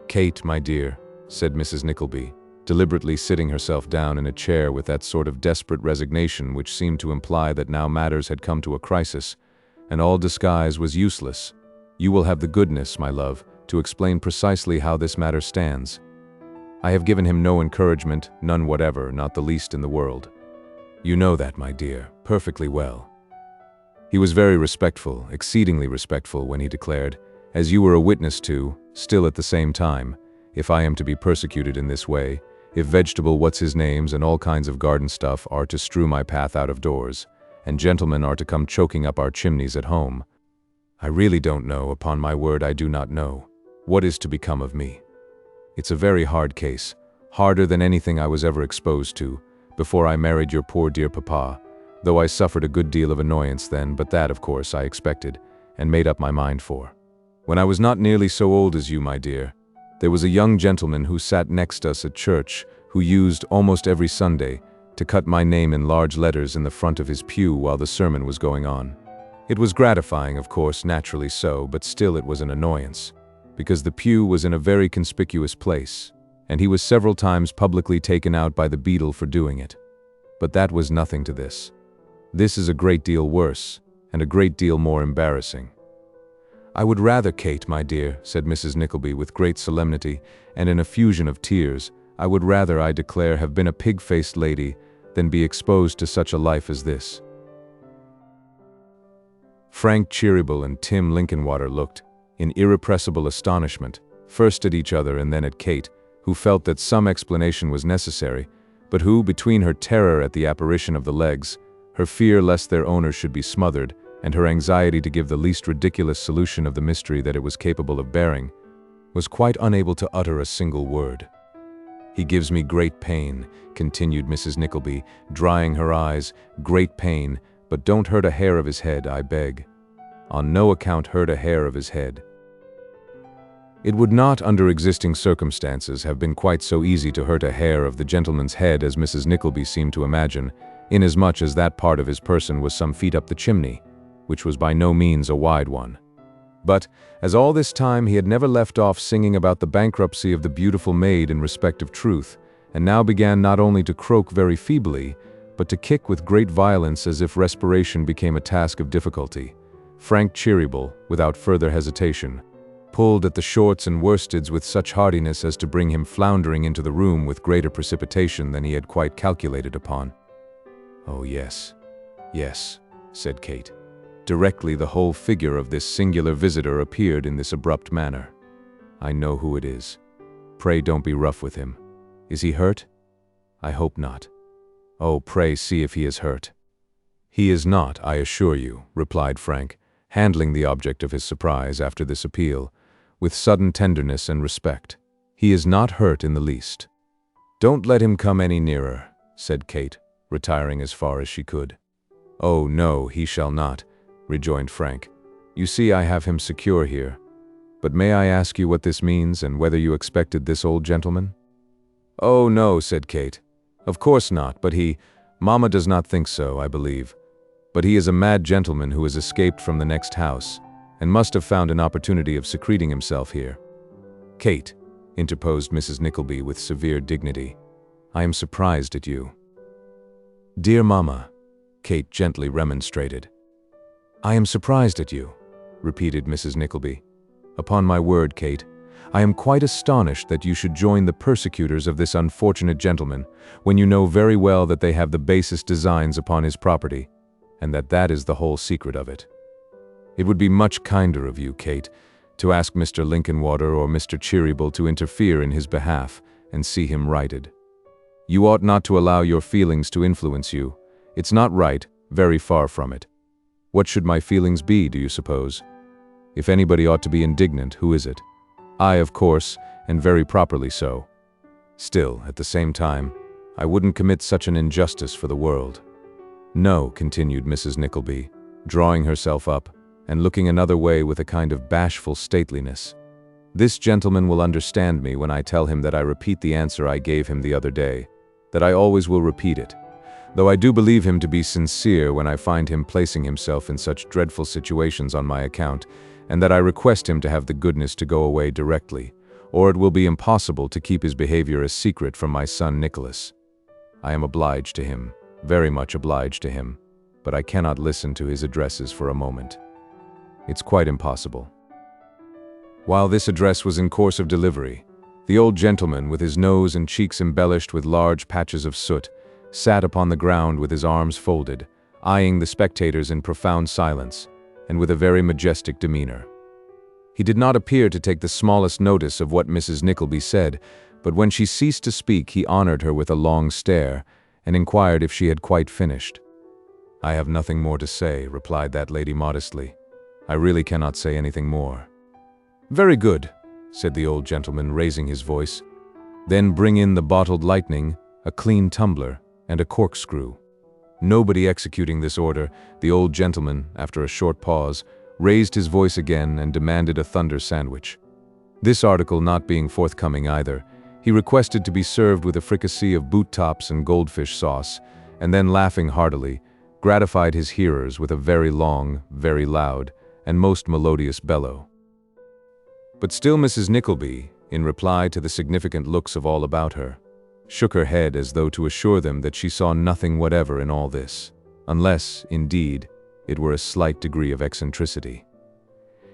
"Kate, my dear," said Mrs. Nickleby, deliberately sitting herself down in a chair with that sort of desperate resignation which seemed to imply that now matters had come to a crisis, and all disguise was useless. "You will have the goodness, my love, to explain precisely how this matter stands. I have given him no encouragement, none whatever, not the least in the world. You know that, my dear, perfectly well. He was very respectful, exceedingly respectful, when he declared, as you were a witness to, still at the same time, if I am to be persecuted in this way, if vegetable what's-his-names and all kinds of garden stuff are to strew my path out of doors, and gentlemen are to come choking up our chimneys at home, I really don't know, upon my word I do not know, what is to become of me. It's a very hard case, harder than anything I was ever exposed to, before I married your poor dear papa, though I suffered a good deal of annoyance then, but that, of course, I expected, and made up my mind for. When I was not nearly so old as you, my dear, there was a young gentleman who sat next us at church, who used, almost every Sunday, to cut my name in large letters in the front of his pew while the sermon was going on. It was gratifying, of course, naturally so, but still it was an annoyance, because the pew was in a very conspicuous place, and he was several times publicly taken out by the beadle for doing it. But that was nothing to this. This is a great deal worse, and a great deal more embarrassing. I would rather, Kate, my dear, said Mrs. Nickleby with great solemnity and an effusion of tears, I would rather, I declare, have been a pig-faced lady than be exposed to such a life as this. Frank Cheeryble and Tim Linkinwater looked, in irrepressible astonishment, first at each other and then at Kate, who felt that some explanation was necessary, but who, between her terror at the apparition of the legs, her fear lest their owner should be smothered, and her anxiety to give the least ridiculous solution of the mystery that it was capable of bearing, was quite unable to utter a single word. "He gives me great pain," continued Mrs. Nickleby, drying her eyes. "Great pain, but don't hurt a hair of his head, I beg. On no account hurt a hair of his head." It would not, under existing circumstances, have been quite so easy to hurt a hair of the gentleman's head as Mrs. Nickleby seemed to imagine, inasmuch as that part of his person was some feet up the chimney, which was by no means a wide one. But, as all this time he had never left off singing about the bankruptcy of the beautiful maid in respect of truth, and now began not only to croak very feebly, but to kick with great violence as if respiration became a task of difficulty, Frank Cheeryble, without further hesitation, pulled at the shorts and worsteds with such heartiness as to bring him floundering into the room with greater precipitation than he had quite calculated upon. "Oh, yes, yes," said Kate, directly the whole figure of this singular visitor appeared in this abrupt manner. "I know who it is. Pray don't be rough with him. Is he hurt? I hope not. Oh, pray see if he is hurt." "He is not, I assure you," replied Frank, handling the object of his surprise after this appeal with sudden tenderness and respect. "He is not hurt in the least." "Don't let him come any nearer," said Kate, retiring as far as she could. "Oh, no, he shall not," rejoined Frank. "You see, I have him secure here. But may I ask you what this means, and whether you expected this old gentleman?" "Oh, no," said Kate. "Of course not, but Mamma does not think so, I believe. But he is a mad gentleman who has escaped from the next house, and must have found an opportunity of secreting himself here." "Kate," interposed Mrs. Nickleby with severe dignity, "I am surprised at you." "Dear Mamma," Kate gently remonstrated. "I am surprised at you," repeated Mrs. Nickleby. "Upon my word, Kate, I am quite astonished that you should join the persecutors of this unfortunate gentleman, when you know very well that they have the basest designs upon his property, and that is the whole secret of it. It would be much kinder of you, Kate, to ask Mr. Linkinwater or Mr. Cheeryble to interfere in his behalf and see him righted. You ought not to allow your feelings to influence you. It's not right, very far from it. What should my feelings be, do you suppose? If anybody ought to be indignant, who is it? I, of course, and very properly so. Still, at the same time, I wouldn't commit such an injustice for the world. No," continued Mrs. Nickleby, drawing herself up, and looking another way with a kind of bashful stateliness. "This gentleman will understand me when I tell him that I repeat the answer I gave him the other day, that I always will repeat it, though I do believe him to be sincere when I find him placing himself in such dreadful situations on my account, and that I request him to have the goodness to go away directly, or it will be impossible to keep his behavior a secret from my son Nicholas. I am obliged to him, very much obliged to him, but I cannot listen to his addresses for a moment. It's quite impossible." While this address was in course of delivery, the old gentleman, with his nose and cheeks embellished with large patches of soot, sat upon the ground with his arms folded, eyeing the spectators in profound silence, and with a very majestic demeanor. He did not appear to take the smallest notice of what Mrs. Nickleby said, but when she ceased to speak he honored her with a long stare, and inquired if she had quite finished. "I have nothing more to say," replied that lady modestly. "I really cannot say anything more." "Very good," said the old gentleman, raising his voice. "Then bring in the bottled lightning, a clean tumbler, and a corkscrew." Nobody executing this order, the old gentleman, after a short pause, raised his voice again and demanded a thunder sandwich. This article not being forthcoming either, he requested to be served with a fricassee of boot tops and goldfish sauce, and then, laughing heartily, gratified his hearers with a very long, very loud, and most melodious bellow. But still Mrs. Nickleby, in reply to the significant looks of all about her, shook her head as though to assure them that she saw nothing whatever in all this, unless, indeed, it were a slight degree of eccentricity.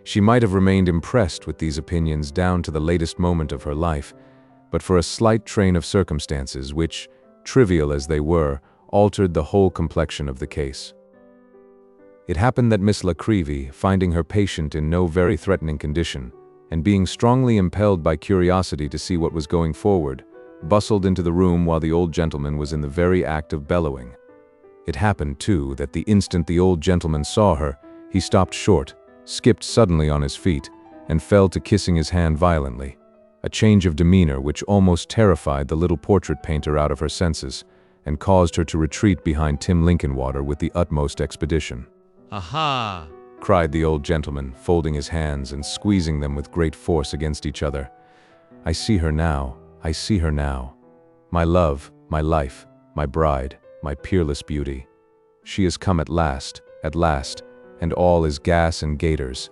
She might have remained impressed with these opinions down to the latest moment of her life, but for a slight train of circumstances which, trivial as they were, altered the whole complexion of the case. It happened that Miss La Creevy, finding her patient in no very threatening condition, and being strongly impelled by curiosity to see what was going forward, bustled into the room while the old gentleman was in the very act of bellowing. It happened, too, that the instant the old gentleman saw her, he stopped short, skipped suddenly on his feet, and fell to kissing his hand violently, a change of demeanor which almost terrified the little portrait painter out of her senses, and caused her to retreat behind Tim Linkinwater with the utmost expedition. Aha! Cried the old gentleman, folding his hands and squeezing them with great force against each other. I see her now, I see her now. My love, my life, my bride, my peerless beauty. She has come at last, and all is gas and gaiters.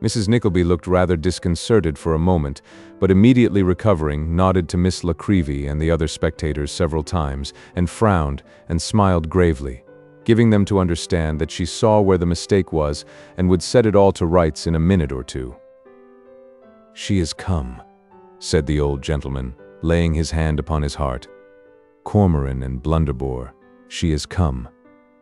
Mrs. Nickleby looked rather disconcerted for a moment, but immediately recovering, nodded to Miss La Creevy and the other spectators several times, and frowned and smiled gravely, giving them to understand that she saw where the mistake was and would set it all to rights in a minute or two. She has come, said the old gentleman, laying his hand upon his heart. Cormoran and Blunderbore, she has come.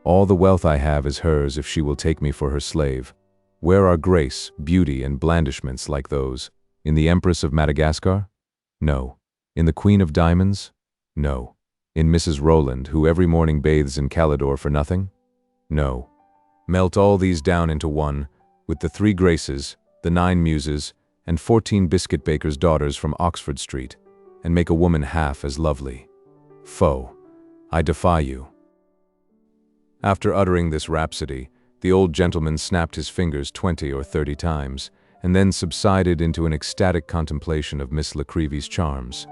All the wealth I have is hers if she will take me for her slave. Where are grace, beauty, and blandishments like those? In the Empress of Madagascar? No. In the Queen of Diamonds? No. In Mrs. Rowland, who every morning bathes in Calidore for nothing? No. Melt all these down into one, with the 3 Graces, the 9 Muses, and 14 biscuit bakers' daughters from Oxford Street, and make a woman half as lovely. Foe, I defy you. After uttering this rhapsody, the old gentleman snapped his fingers 20 or 30 times, and then subsided into an ecstatic contemplation of Miss La Creevy's charms.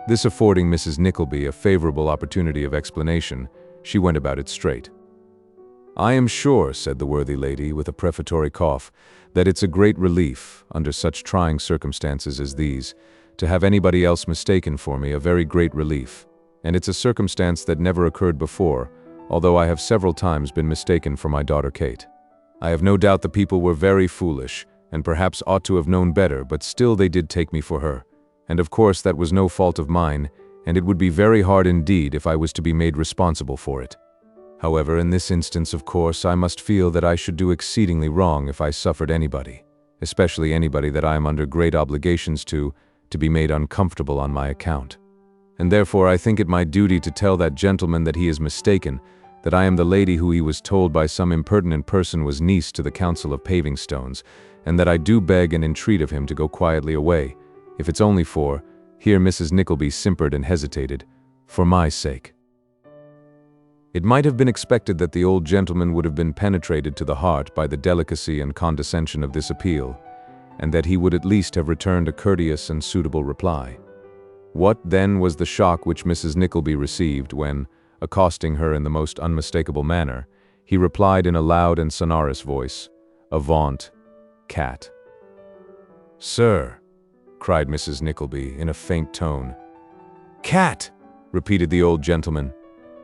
This affording Mrs. Nickleby a favorable opportunity of explanation, she went about it straight. I am sure, said the worthy lady, with a prefatory cough, that it's a great relief, under such trying circumstances as these, to have anybody else mistaken for me, a very great relief. And it's a circumstance that never occurred before, although I have several times been mistaken for my daughter Kate. I have no doubt the people were very foolish, and perhaps ought to have known better, but still they did take me for her. And of course that was no fault of mine, and it would be very hard indeed if I was to be made responsible for it. However, in this instance, of course, I must feel that I should do exceedingly wrong if I suffered anybody, especially anybody that I am under great obligations to be made uncomfortable on my account. And therefore I think it my duty to tell that gentleman that he is mistaken, that I am the lady who he was told by some impertinent person was niece to the Council of Paving Stones, and that I do beg and entreat of him to go quietly away, if it's only for, here Mrs. Nickleby simpered and hesitated, for my sake. It might have been expected that the old gentleman would have been penetrated to the heart by the delicacy and condescension of this appeal, and that he would at least have returned a courteous and suitable reply. What, then, was the shock which Mrs. Nickleby received when, accosting her in the most unmistakable manner, he replied in a loud and sonorous voice, "Avaunt, cat." "Sir," cried Mrs. Nickleby in a faint tone. "Cat," repeated the old gentleman.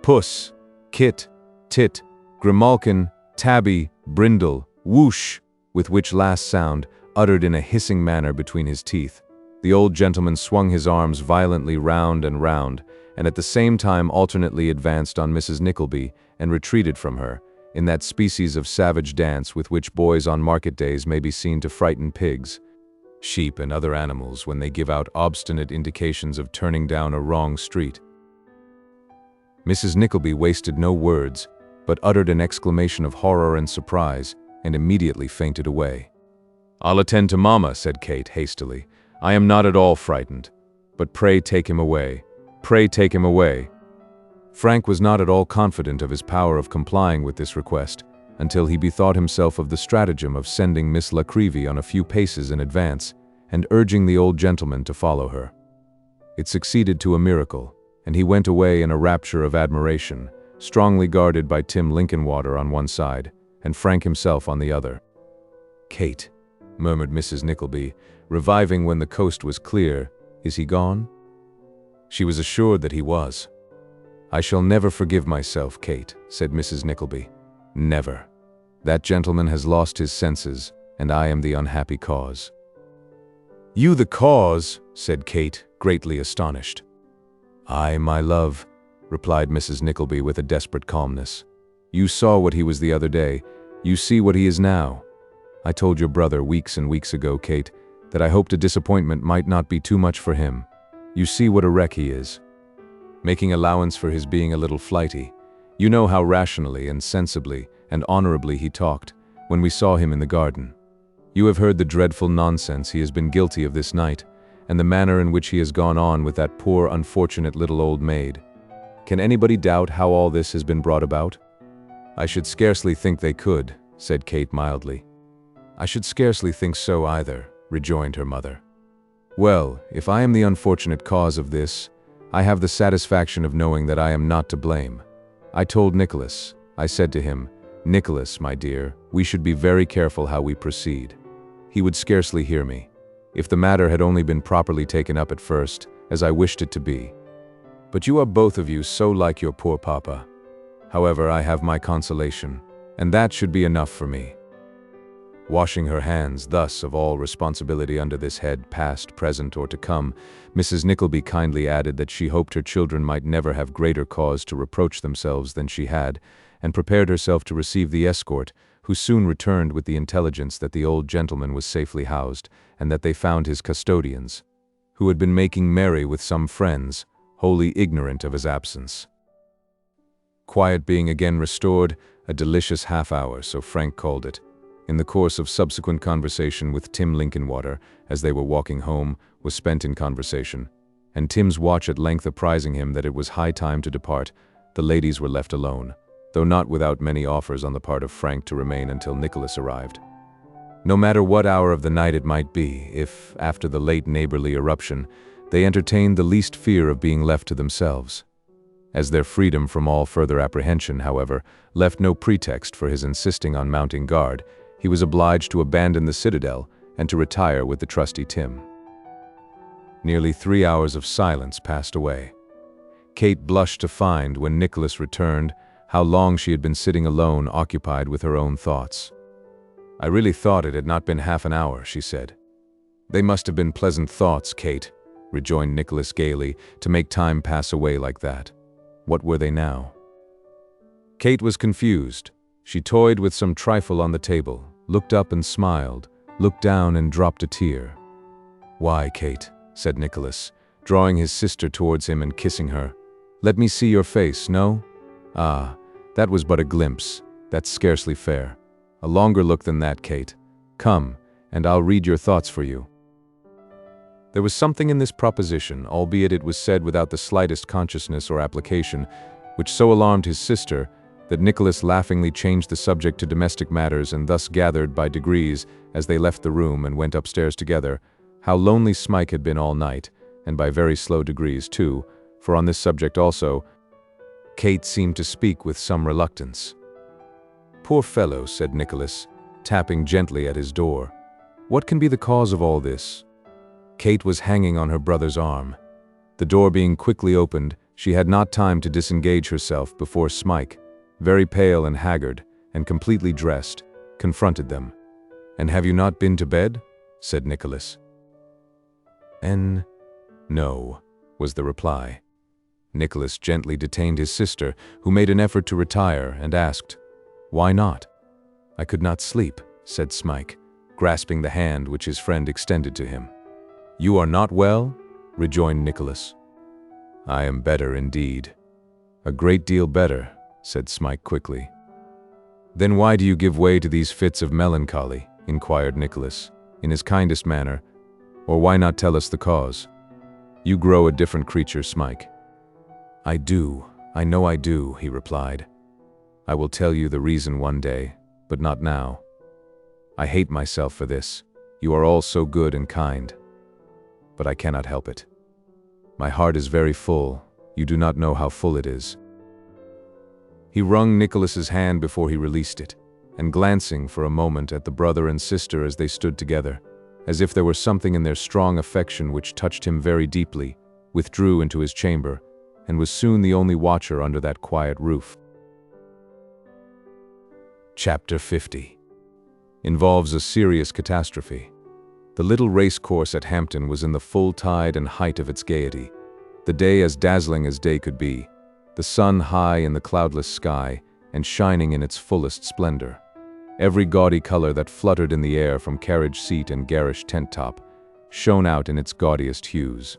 "Puss, kit, tit, grimalkin, tabby, brindle, whoosh," with which last sound, uttered in a hissing manner between his teeth, the old gentleman swung his arms violently round and round, and at the same time alternately advanced on Mrs. Nickleby and retreated from her, in that species of savage dance with which boys on market days may be seen to frighten pigs, sheep, and other animals when they give out obstinate indications of turning down a wrong street. Mrs. Nickleby wasted no words, but uttered an exclamation of horror and surprise, and immediately fainted away. "I'll attend to Mamma," said Kate hastily. "I am not at all frightened. But pray take him away. Pray take him away." Frank was not at all confident of his power of complying with this request, until he bethought himself of the stratagem of sending Miss La Creevy on a few paces in advance, and urging the old gentleman to follow her. It succeeded to a miracle, and he went away in a rapture of admiration, strongly guarded by Tim Linkinwater on one side, and Frank himself on the other. "Kate," murmured Mrs. Nickleby, reviving when the coast was clear, "is he gone?" She was assured that he was. "I shall never forgive myself, Kate," said Mrs. Nickleby. "Never. That gentleman has lost his senses, and I am the unhappy cause." "You the cause?" said Kate, greatly astonished. "Aye, my love," replied Mrs. Nickleby with a desperate calmness. "You saw what he was the other day. You see what he is now. I told your brother weeks and weeks ago, Kate, that I hoped a disappointment might not be too much for him. You see what a wreck he is. Making allowance for his being a little flighty, you know how rationally and sensibly and honorably he talked when we saw him in the garden. You have heard the dreadful nonsense he has been guilty of this night, and the manner in which he has gone on with that poor unfortunate little old maid. Can anybody doubt how all this has been brought about?" "I should scarcely think they could," said Kate mildly. "I should scarcely think so either," rejoined her mother. "Well, if I am the unfortunate cause of this, I have the satisfaction of knowing that I am not to blame. I told Nicholas. I said to him, 'Nicholas, my dear, we should be very careful how we proceed.' He would scarcely hear me. If the matter had only been properly taken up at first, as I wished it to be. But you are both of you so like your poor papa. However, I have my consolation, and that should be enough for me." Washing her hands thus of all responsibility under this head, past, present, or to come, Mrs. Nickleby kindly added that she hoped her children might never have greater cause to reproach themselves than she had, and prepared herself to receive the escort, who soon returned with the intelligence that the old gentleman was safely housed, and that they found his custodians, who had been making merry with some friends, wholly ignorant of his absence. Quiet being again restored, a delicious half-hour, so Frank called it, in the course of subsequent conversation with Tim Linkinwater, as they were walking home, was spent in conversation, and Tim's watch at length apprising him that it was high time to depart, the ladies were left alone, though not without many offers on the part of Frank to remain until Nicholas arrived. No matter what hour of the night it might be, if, after the late neighborly eruption, they entertained the least fear of being left to themselves. As their freedom from all further apprehension, however, left no pretext for his insisting on mounting guard, he was obliged to abandon the citadel and to retire with the trusty Tim. Nearly 3 hours of silence passed away. Kate blushed to find, when Nicholas returned, how long she had been sitting alone, occupied with her own thoughts. "I really thought it had not been half an hour," she said. "They must have been pleasant thoughts, Kate," rejoined Nicholas gaily, "to make time pass away like that. What were they now?" Kate was confused. She toyed with some trifle on the table, looked up and smiled, looked down and dropped a tear. "Why, Kate," said Nicholas, drawing his sister towards him and kissing her. "Let me see your face, no? Ah, that was but a glimpse. That's scarcely fair. A longer look than that, Kate. Come, and I'll read your thoughts for you." There was something in this proposition, albeit it was said without the slightest consciousness or application, which so alarmed his sister, that Nicholas laughingly changed the subject to domestic matters, and thus gathered by degrees, as they left the room and went upstairs together, how lonely Smike had been all night, and by very slow degrees too, for on this subject also, Kate seemed to speak with some reluctance. "Poor fellow," said Nicholas, tapping gently at his door. "What can be the cause of all this?" Kate was hanging on her brother's arm. The door being quickly opened, she had not time to disengage herself before Smike, very pale and haggard, and completely dressed, confronted them. "And have you not been to bed?" said Nicholas. "No," was the reply. Nicholas gently detained his sister, who made an effort to retire, and asked, "Why not?" "I could not sleep," said Smike, grasping the hand which his friend extended to him. "You are not well?" rejoined Nicholas. "I am better indeed. A great deal better," said Smike quickly. "Then why do you give way to these fits of melancholy?" inquired Nicholas, in his kindest manner, "or why not tell us the cause? You grow a different creature, Smike." "I know I do," he replied. "I will tell you the reason one day, but not now. I hate myself for this. You are all so good and kind. But I cannot help it. My heart is very full. You do not know how full it is." He wrung Nicholas's hand before he released it, and glancing for a moment at the brother and sister as they stood together, as if there were something in their strong affection which touched him very deeply, withdrew into his chamber, and was soon the only watcher under that quiet roof. Chapter 50 involves a serious catastrophe. The little race course at Hampton was in the full tide and height of its gaiety, the day as dazzling as day could be, the sun high in the cloudless sky and shining in its fullest splendor. Every gaudy color that fluttered in the air from carriage seat and garish tent top shone out in its gaudiest hues.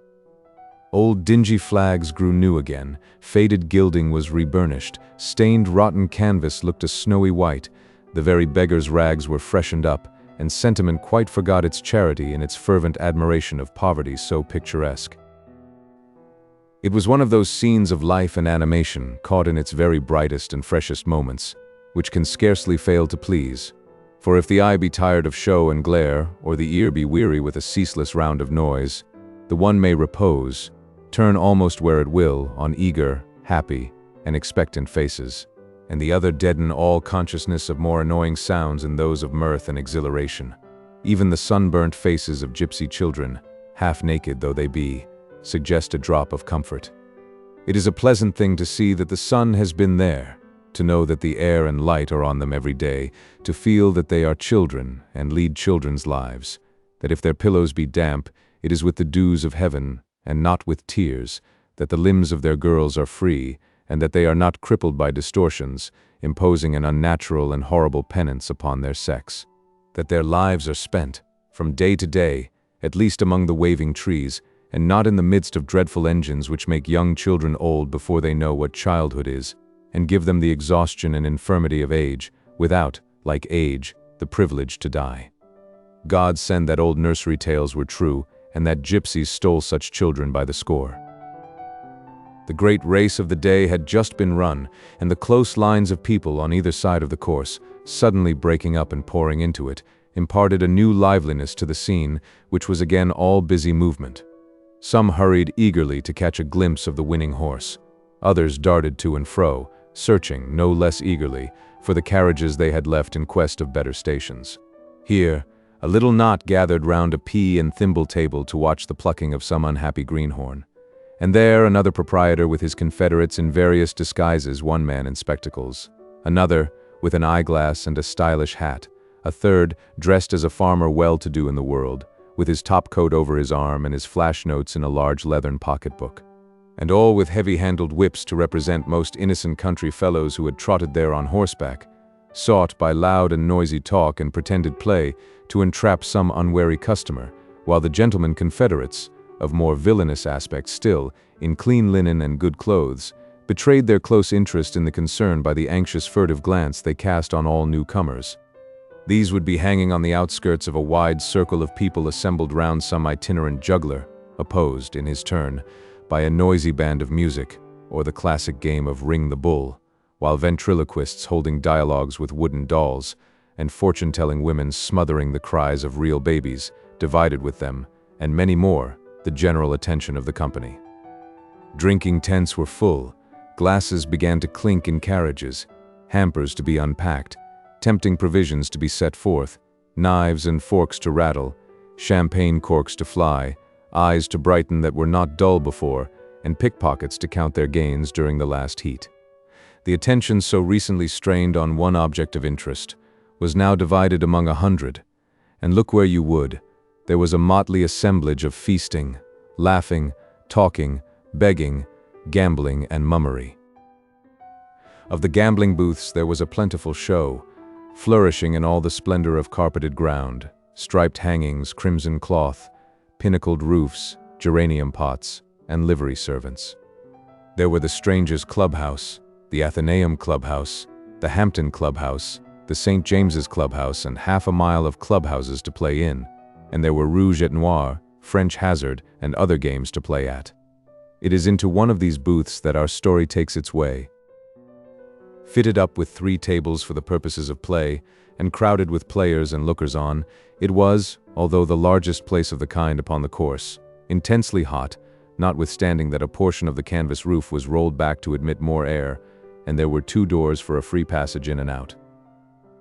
Old dingy flags grew new again, faded gilding was reburnished, stained rotten canvas looked a snowy white, the very beggars' rags were freshened up, and sentiment quite forgot its charity in its fervent admiration of poverty so picturesque. It was one of those scenes of life and animation, caught in its very brightest and freshest moments, which can scarcely fail to please. For if the eye be tired of show and glare, or the ear be weary with a ceaseless round of noise, the one may repose, turn almost where it will, on eager, happy, and expectant faces, and the other deaden all consciousness of more annoying sounds in those of mirth and exhilaration. Even the sunburnt faces of gypsy children, half naked though they be, suggest a drop of comfort. It is a pleasant thing to see that the sun has been there, to know that the air and light are on them every day, to feel that they are children and lead children's lives, that if their pillows be damp, it is with the dews of heaven, and not with tears, that the limbs of their girls are free, and that they are not crippled by distortions, imposing an unnatural and horrible penance upon their sex, that their lives are spent, from day to day, at least among the waving trees, and not in the midst of dreadful engines which make young children old before they know what childhood is, and give them the exhaustion and infirmity of age, without, like age, the privilege to die. God send that old nursery tales were true, and that gypsies stole such children by the score. The great race of the day had just been run, and the close lines of people on either side of the course, suddenly breaking up and pouring into it, imparted a new liveliness to the scene, which was again all busy movement. Some hurried eagerly to catch a glimpse of the winning horse. Others darted to and fro, searching, no less eagerly, for the carriages they had left in quest of better stations. Here, a little knot gathered round a pea and thimble table to watch the plucking of some unhappy greenhorn. And there another proprietor with his confederates in various disguises, one man in spectacles, another with an eyeglass and a stylish hat, a third dressed as a farmer well-to-do in the world, with his top-coat over his arm and his flash notes in a large leathern pocketbook, and all with heavy-handled whips to represent most innocent country fellows who had trotted there on horseback, sought by loud and noisy talk and pretended play to entrap some unwary customer, while the gentlemen confederates, of more villainous aspect still, in clean linen and good clothes, betrayed their close interest in the concern by the anxious furtive glance they cast on all newcomers. These would be hanging on the outskirts of a wide circle of people assembled round some itinerant juggler, opposed, in his turn, by a noisy band of music, or the classic game of Ring the Bull, while ventriloquists holding dialogues with wooden dolls, and fortune-telling women smothering the cries of real babies, divided with them, and many more, the general attention of the company. Drinking tents were full, glasses began to clink in carriages, hampers to be unpacked, tempting provisions to be set forth, knives and forks to rattle, champagne corks to fly, eyes to brighten that were not dull before, and pickpockets to count their gains during the last heat. The attention so recently strained on one object of interest was now divided among 100, and look where you would, there was a motley assemblage of feasting, laughing, talking, begging, gambling, and mummery. Of the gambling booths there was a plentiful show, flourishing in all the splendor of carpeted ground, striped hangings, crimson cloth, pinnacled roofs, geranium pots, and livery servants. There were the Strangers' Clubhouse, the Athenaeum Clubhouse, the Hampton Clubhouse, the St. James's Clubhouse, and half a mile of clubhouses to play in, and there were Rouge et Noir, French Hazard, and other games to play at. It is into one of these booths that our story takes its way. Fitted up with 3 tables for the purposes of play, and crowded with players and lookers-on, it was, although the largest place of the kind upon the course, intensely hot, notwithstanding that a portion of the canvas roof was rolled back to admit more air, and there were 2 doors for a free passage in and out.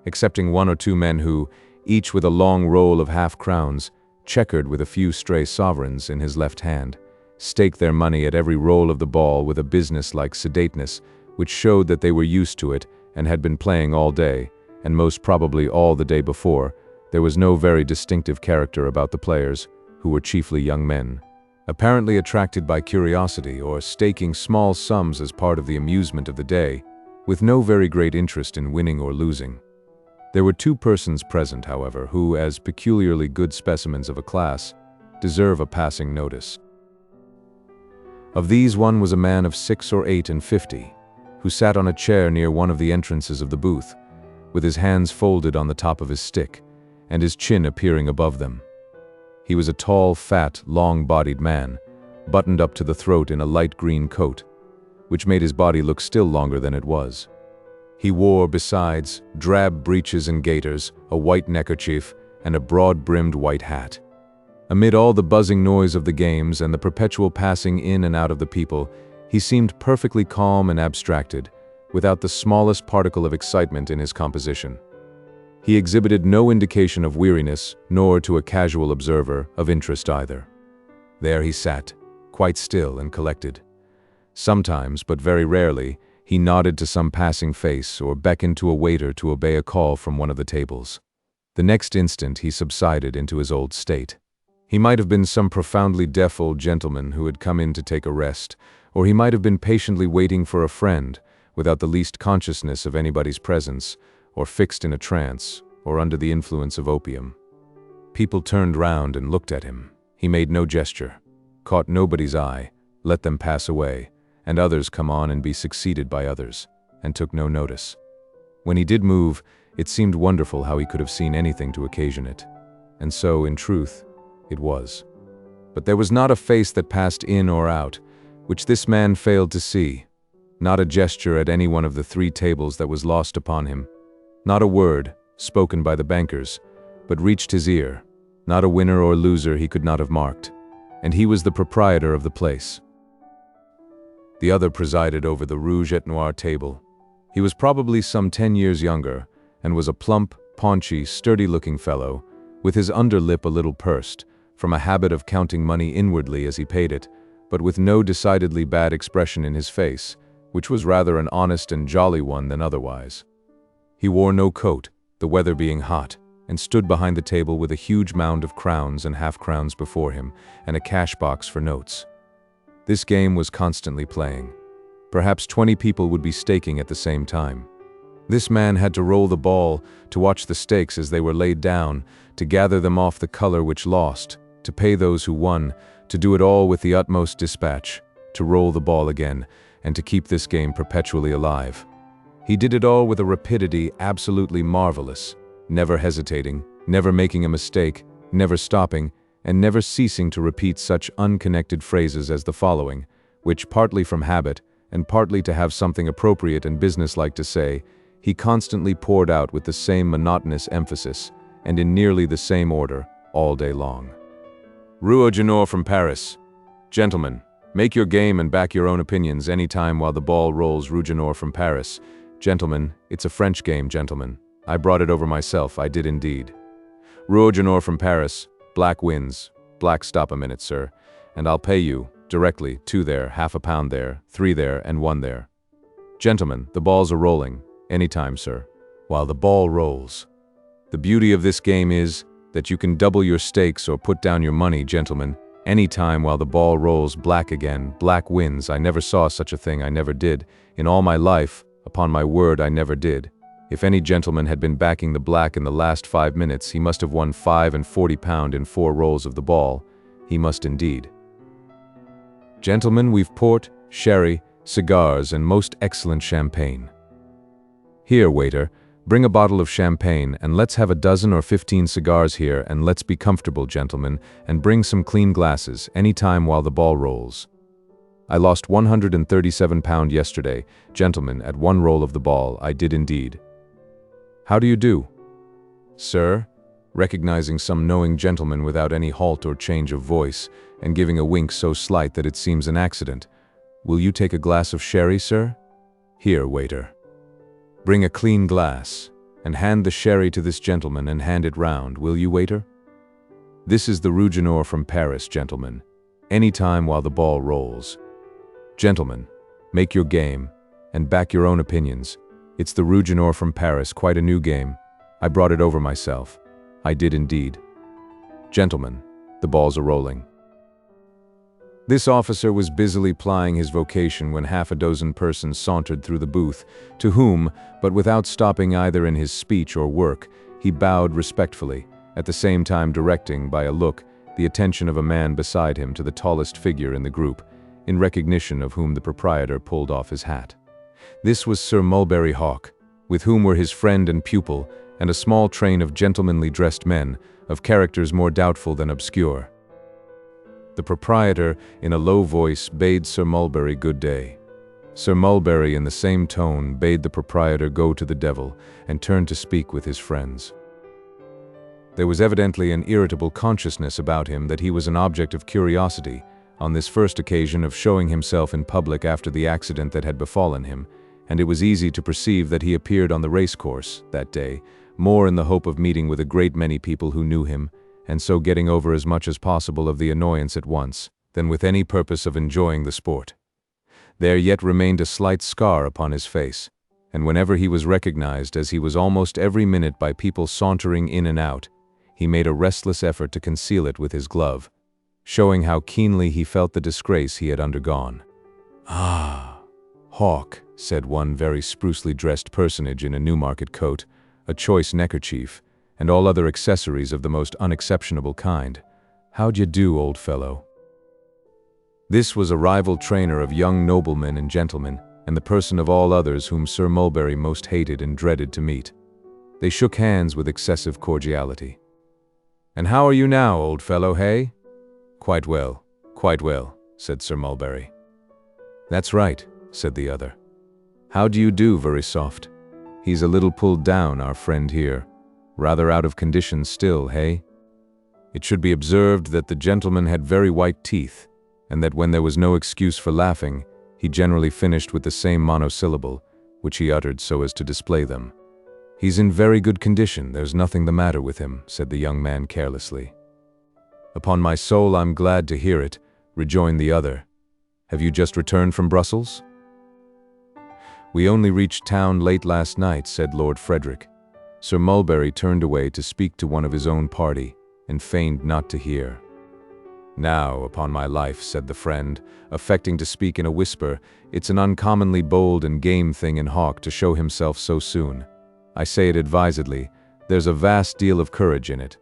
Excepting 1 or 2 men who, each with a long roll of half-crowns, checkered with a few stray sovereigns in his left hand, staked their money at every roll of the ball with a business-like sedateness which showed that they were used to it and had been playing all day, and most probably all the day before. There was no very distinctive character about the players, who were chiefly young men, apparently attracted by curiosity or staking small sums as part of the amusement of the day, with no very great interest in winning or losing. There were 2 persons present, however, who, as peculiarly good specimens of a class, deserve a passing notice. Of these one was a man of 6 or 8 and 50, who sat on a chair near one of the entrances of the booth, with his hands folded on the top of his stick, and his chin appearing above them. He was a tall, fat, long-bodied man, buttoned up to the throat in a light green coat, which made his body look still longer than it was. He wore, besides, drab breeches and gaiters, a white neckerchief, and a broad-brimmed white hat. Amid all the buzzing noise of the games and the perpetual passing in and out of the people, he seemed perfectly calm and abstracted, without the smallest particle of excitement in his composition. He exhibited no indication of weariness, nor, to a casual observer, of interest either. There he sat, quite still and collected. Sometimes, but very rarely, he nodded to some passing face or beckoned to a waiter to obey a call from one of the tables. The next instant he subsided into his old state. He might have been some profoundly deaf old gentleman who had come in to take a rest, or he might have been patiently waiting for a friend, without the least consciousness of anybody's presence, or fixed in a trance, or under the influence of opium. People turned round and looked at him. He made no gesture, caught nobody's eye, let them pass away, and others come on and be succeeded by others, and took no notice. When he did move, it seemed wonderful how he could have seen anything to occasion it. And so, in truth, it was. But there was not a face that passed in or out, which this man failed to see. Not a gesture at any one of the 3 tables that was lost upon him. Not a word, spoken by the bankers, but reached his ear. Not a winner or loser he could not have marked. And he was the proprietor of the place. The other presided over the rouge et noir table. He was probably some 10 years younger, and was a plump, paunchy, sturdy-looking fellow, with his underlip a little pursed, from a habit of counting money inwardly as he paid it, but with no decidedly bad expression in his face, which was rather an honest and jolly one than otherwise. He wore no coat, the weather being hot, and stood behind the table with a huge mound of crowns and half-crowns before him, and a cash box for notes. This game was constantly playing. Perhaps 20 people would be staking at the same time. This man had to roll the ball, to watch the stakes as they were laid down, to gather them off the color which lost, to pay those who won, to do it all with the utmost dispatch, to roll the ball again, and to keep this game perpetually alive. He did it all with a rapidity absolutely marvelous, never hesitating, never making a mistake, never stopping, and never ceasing to repeat such unconnected phrases as the following, which, partly from habit, and partly to have something appropriate and businesslike to say, he constantly poured out with the same monotonous emphasis, and in nearly the same order, all day long. Rouge et noir from Paris. Gentlemen, make your game and back your own opinions any time while the ball rolls. Rouge et noir from Paris. Gentlemen, it's a French game, gentlemen. I brought it over myself, I did indeed. Rouge et noir from Paris. Black wins. Black, stop a minute, sir, and I'll pay you, directly, 2 there, half a pound there, 3 there, and 1 there. Gentlemen, the balls are rolling. Any time, sir. While the ball rolls. The beauty of this game is that you can double your stakes or put down your money, gentlemen, any time while the ball rolls. Black again. Black wins. I never saw such a thing, I never did. In all my life, upon my word, I never did. If any gentleman had been backing the black in the last 5 minutes, he must have won £45 in 4 rolls of the ball. He must indeed. Gentlemen, we've port, sherry, cigars, and most excellent champagne. Here, waiter, bring a bottle of champagne, and let's have a dozen or 15 cigars here, and let's be comfortable, gentlemen, and bring some clean glasses, any time while the ball rolls. I lost £137 yesterday, gentlemen, at 1 roll of the ball, I did indeed. How do you do? Sir, recognizing some knowing gentleman without any halt or change of voice, and giving a wink so slight that it seems an accident. Will you take a glass of sherry, sir? Here, waiter. Bring a clean glass, and hand the sherry to this gentleman and hand it round, will you, waiter? This is the Rouge et noir from Paris, gentlemen. Any time while the ball rolls. Gentlemen, make your game, and back your own opinions. It's the Rouge et noir from Paris, quite a new game. I brought it over myself. I did indeed. Gentlemen, the balls are rolling. This officer was busily plying his vocation when half a dozen persons sauntered through the booth, to whom, but without stopping either in his speech or work, he bowed respectfully, at the same time directing, by a look, the attention of a man beside him to the tallest figure in the group, in recognition of whom the proprietor pulled off his hat. This was Sir Mulberry Hawk, with whom were his friend and pupil, and a small train of gentlemanly dressed men, of characters more doubtful than obscure. The proprietor, in a low voice, bade Sir Mulberry good day. Sir Mulberry, in the same tone, bade the proprietor go to the devil, and turned to speak with his friends. There was evidently an irritable consciousness about him that he was an object of curiosity, on this first occasion of showing himself in public after the accident that had befallen him, and it was easy to perceive that he appeared on the racecourse, that day, more in the hope of meeting with a great many people who knew him, and so getting over as much as possible of the annoyance at once, than with any purpose of enjoying the sport. There yet remained a slight scar upon his face, and whenever he was recognized, as he was almost every minute, by people sauntering in and out, he made a restless effort to conceal it with his glove, showing how keenly he felt the disgrace he had undergone. "Ah, Hawk," said one very sprucely dressed personage in a Newmarket coat, a choice neckerchief, and all other accessories of the most unexceptionable kind. "How'd you do, old fellow?" This was a rival trainer of young noblemen and gentlemen, and the person of all others whom Sir Mulberry most hated and dreaded to meet. They shook hands with excessive cordiality. "And how are you now, old fellow, hey?" quite well," said Sir Mulberry. "That's right," said the other. "How do you do, Verysoft? He's a little pulled down, our friend here. Rather out of condition still, hey?" It should be observed that the gentleman had very white teeth, and that when there was no excuse for laughing, he generally finished with the same monosyllable, which he uttered so as to display them. "He's in very good condition, there's nothing the matter with him," said the young man carelessly. "Upon my soul, I'm glad to hear it," rejoined the other. "Have you just returned from Brussels?" "We only reached town late last night," said Lord Frederick. Sir Mulberry turned away to speak to one of his own party, and feigned not to hear. "Now, upon my life," said the friend, affecting to speak in a whisper, "it's an uncommonly bold and game thing in Hawk to show himself so soon. I say it advisedly, there's a vast deal of courage in it.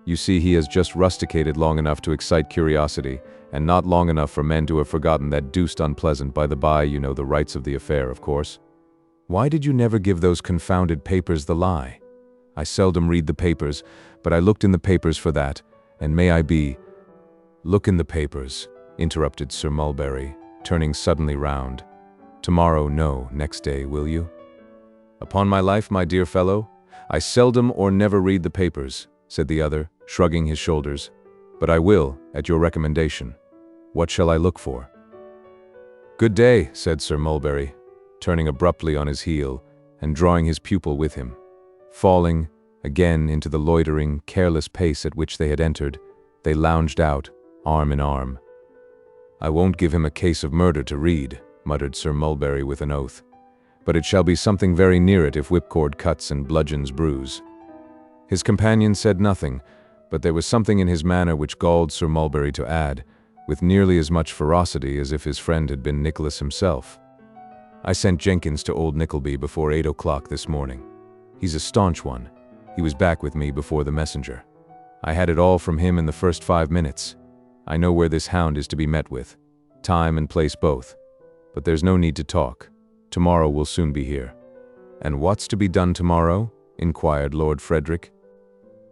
You see, he has just rusticated long enough to excite curiosity, and not long enough for men to have forgotten that deuced unpleasant, by the by, you know the rights of the affair, of course. Why did you never give those confounded papers the lie?" "I seldom read the papers, but I looked in the papers for that, and may I be—" "Look in the papers," interrupted Sir Mulberry, turning suddenly round. "Tomorrow, no, next day, will you?" "Upon my life, my dear fellow, I seldom or never read the papers," said the other, shrugging his shoulders. "But I will, at your recommendation. What shall I look for?" "Good day," said Sir Mulberry, turning abruptly on his heel, and drawing his pupil with him. Falling, again, into the loitering, careless pace at which they had entered, they lounged out, arm in arm. "I won't give him a case of murder to read," muttered Sir Mulberry with an oath. "But it shall be something very near it if whipcord cuts and bludgeons bruise." His companion said nothing, but there was something in his manner which galled Sir Mulberry to add, with nearly as much ferocity as if his friend had been Nicholas himself. "I sent Jenkins to old Nickleby before 8 o'clock this morning. He's a staunch one. He was back with me before the messenger. I had it all from him in the first 5 minutes. I know where this hound is to be met with. Time and place both. But there's no need to talk. Tomorrow will soon be here." "And what's to be done tomorrow?" inquired Lord Frederick.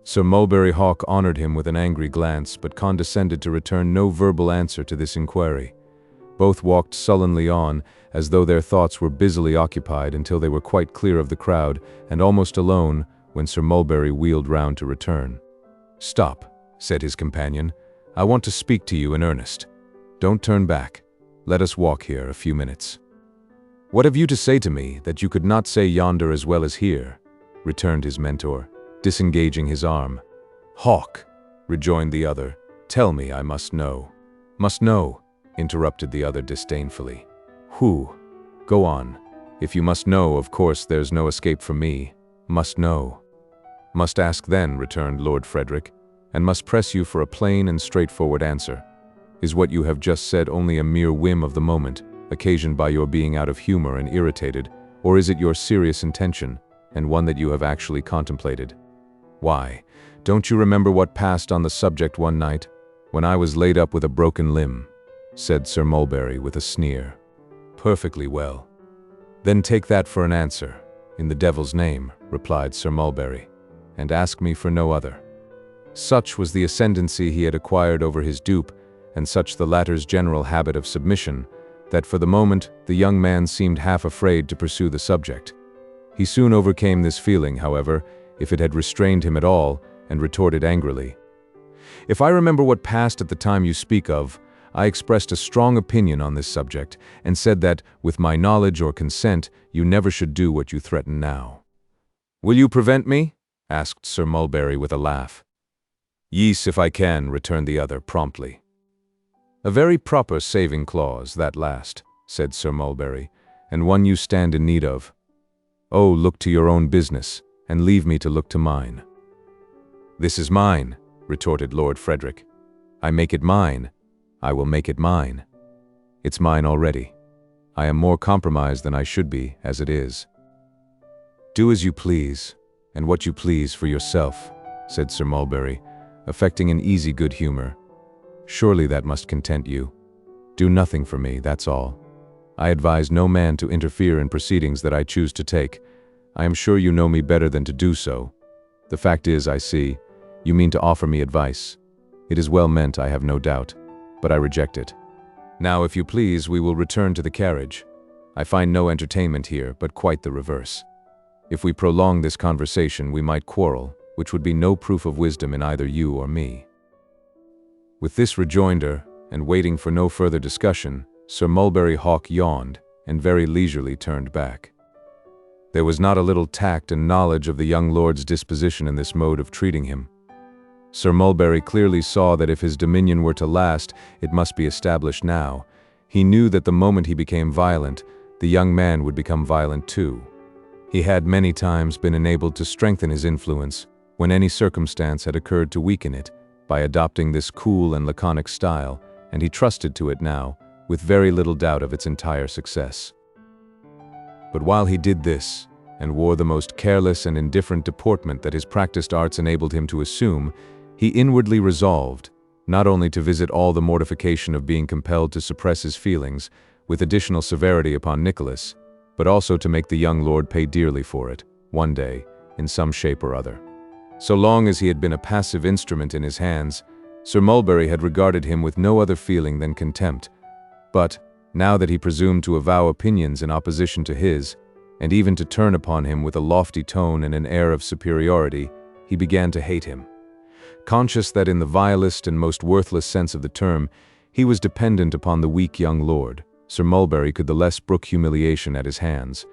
Sir Mulberry Hawk honored him with an angry glance, but condescended to return no verbal answer to this inquiry. Both walked sullenly on, as though their thoughts were busily occupied, until they were quite clear of the crowd, and almost alone, when Sir Mulberry wheeled round to return. "Stop," said his companion. "I want to speak to you in earnest. Don't turn back. Let us walk here a few minutes." "What have you to say to me that you could not say yonder as well as here?" returned his mentor, disengaging his arm. "Hawk," rejoined the other, "tell me, I must know." "Must know," interrupted the other disdainfully. "Who? Go on. If you must know, of course there's no escape for me. Must know." "Must ask then," returned Lord Frederick, "and must press you for a plain and straightforward answer. Is what you have just said only a mere whim of the moment, occasioned by your being out of humor and irritated, or is it your serious intention, and one that you have actually contemplated? Why, don't you remember what passed on the subject one night, when I was laid up with a broken limb?" said Sir Mulberry with a sneer. "Perfectly well." "Then take that for an answer, in the devil's name," replied Sir Mulberry. and ask me for no other." Such was the ascendancy he had acquired over his dupe, and such the latter's general habit of submission, that for the moment the young man seemed half afraid to pursue the subject. He soon overcame this feeling, however, if it had restrained him at all, and retorted angrily, "If I remember what passed at the time you speak of, I expressed a strong opinion on this subject, and said that, with my knowledge or consent, you never should do what you threaten now." "Will you prevent me?" asked Sir Mulberry with a laugh. "Yes, if I can," returned the other promptly. "A very proper saving clause, that last," said Sir Mulberry, "and one you stand in need of. Oh, look to your own business, and leave me to look to mine." "This is mine," retorted Lord Frederick. "I make it mine. I will make it mine. It's mine already. I am more compromised than I should be, as it is." "Do as you please, and what you please for yourself," said Sir Mulberry, affecting an easy good humor. "Surely that must content you. Do nothing for me, that's all. I advise no man to interfere in proceedings that I choose to take. I am sure you know me better than to do so. The fact is, I see, you mean to offer me advice. It is well meant, I have no doubt, but I reject it. Now, if you please, we will return to the carriage. I find no entertainment here, but quite the reverse. If we prolong this conversation, we might quarrel, which would be no proof of wisdom in either you or me." With this rejoinder, and waiting for no further discussion, Sir Mulberry Hawk yawned, and very leisurely turned back. There was not a little tact and knowledge of the young lord's disposition in this mode of treating him. Sir Mulberry clearly saw that if his dominion were to last, it must be established now. He knew that the moment he became violent, the young man would become violent too. He had many times been enabled to strengthen his influence, when any circumstance had occurred to weaken it, by adopting this cool and laconic style, and he trusted to it now, with very little doubt of its entire success. But while he did this, and wore the most careless and indifferent deportment that his practiced arts enabled him to assume, he inwardly resolved, not only to visit all the mortification of being compelled to suppress his feelings, with additional severity upon Nicholas, but also to make the young lord pay dearly for it, one day, in some shape or other. So long as he had been a passive instrument in his hands, Sir Mulberry had regarded him with no other feeling than contempt, but, now that he presumed to avow opinions in opposition to his, and even to turn upon him with a lofty tone and an air of superiority, he began to hate him. Conscious that in the vilest and most worthless sense of the term, he was dependent upon the weak young lord, Sir Mulberry could the less brook humiliation at his hands,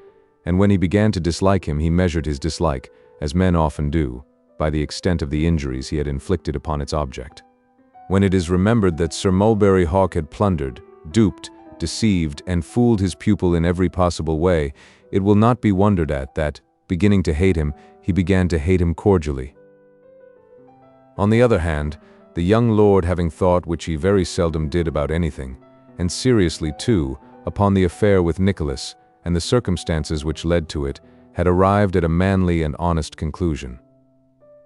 and when he began to dislike him, he measured his dislike, as men often do, by the extent of the injuries he had inflicted upon its object. When it is remembered that Sir Mulberry Hawk had plundered, duped, deceived, and fooled his pupil in every possible way, it will not be wondered at that, beginning to hate him, he began to hate him cordially. On the other hand, the young lord, having thought, which he very seldom did about anything, and seriously too, upon the affair with Nicholas, and the circumstances which led to it, had arrived at a manly and honest conclusion.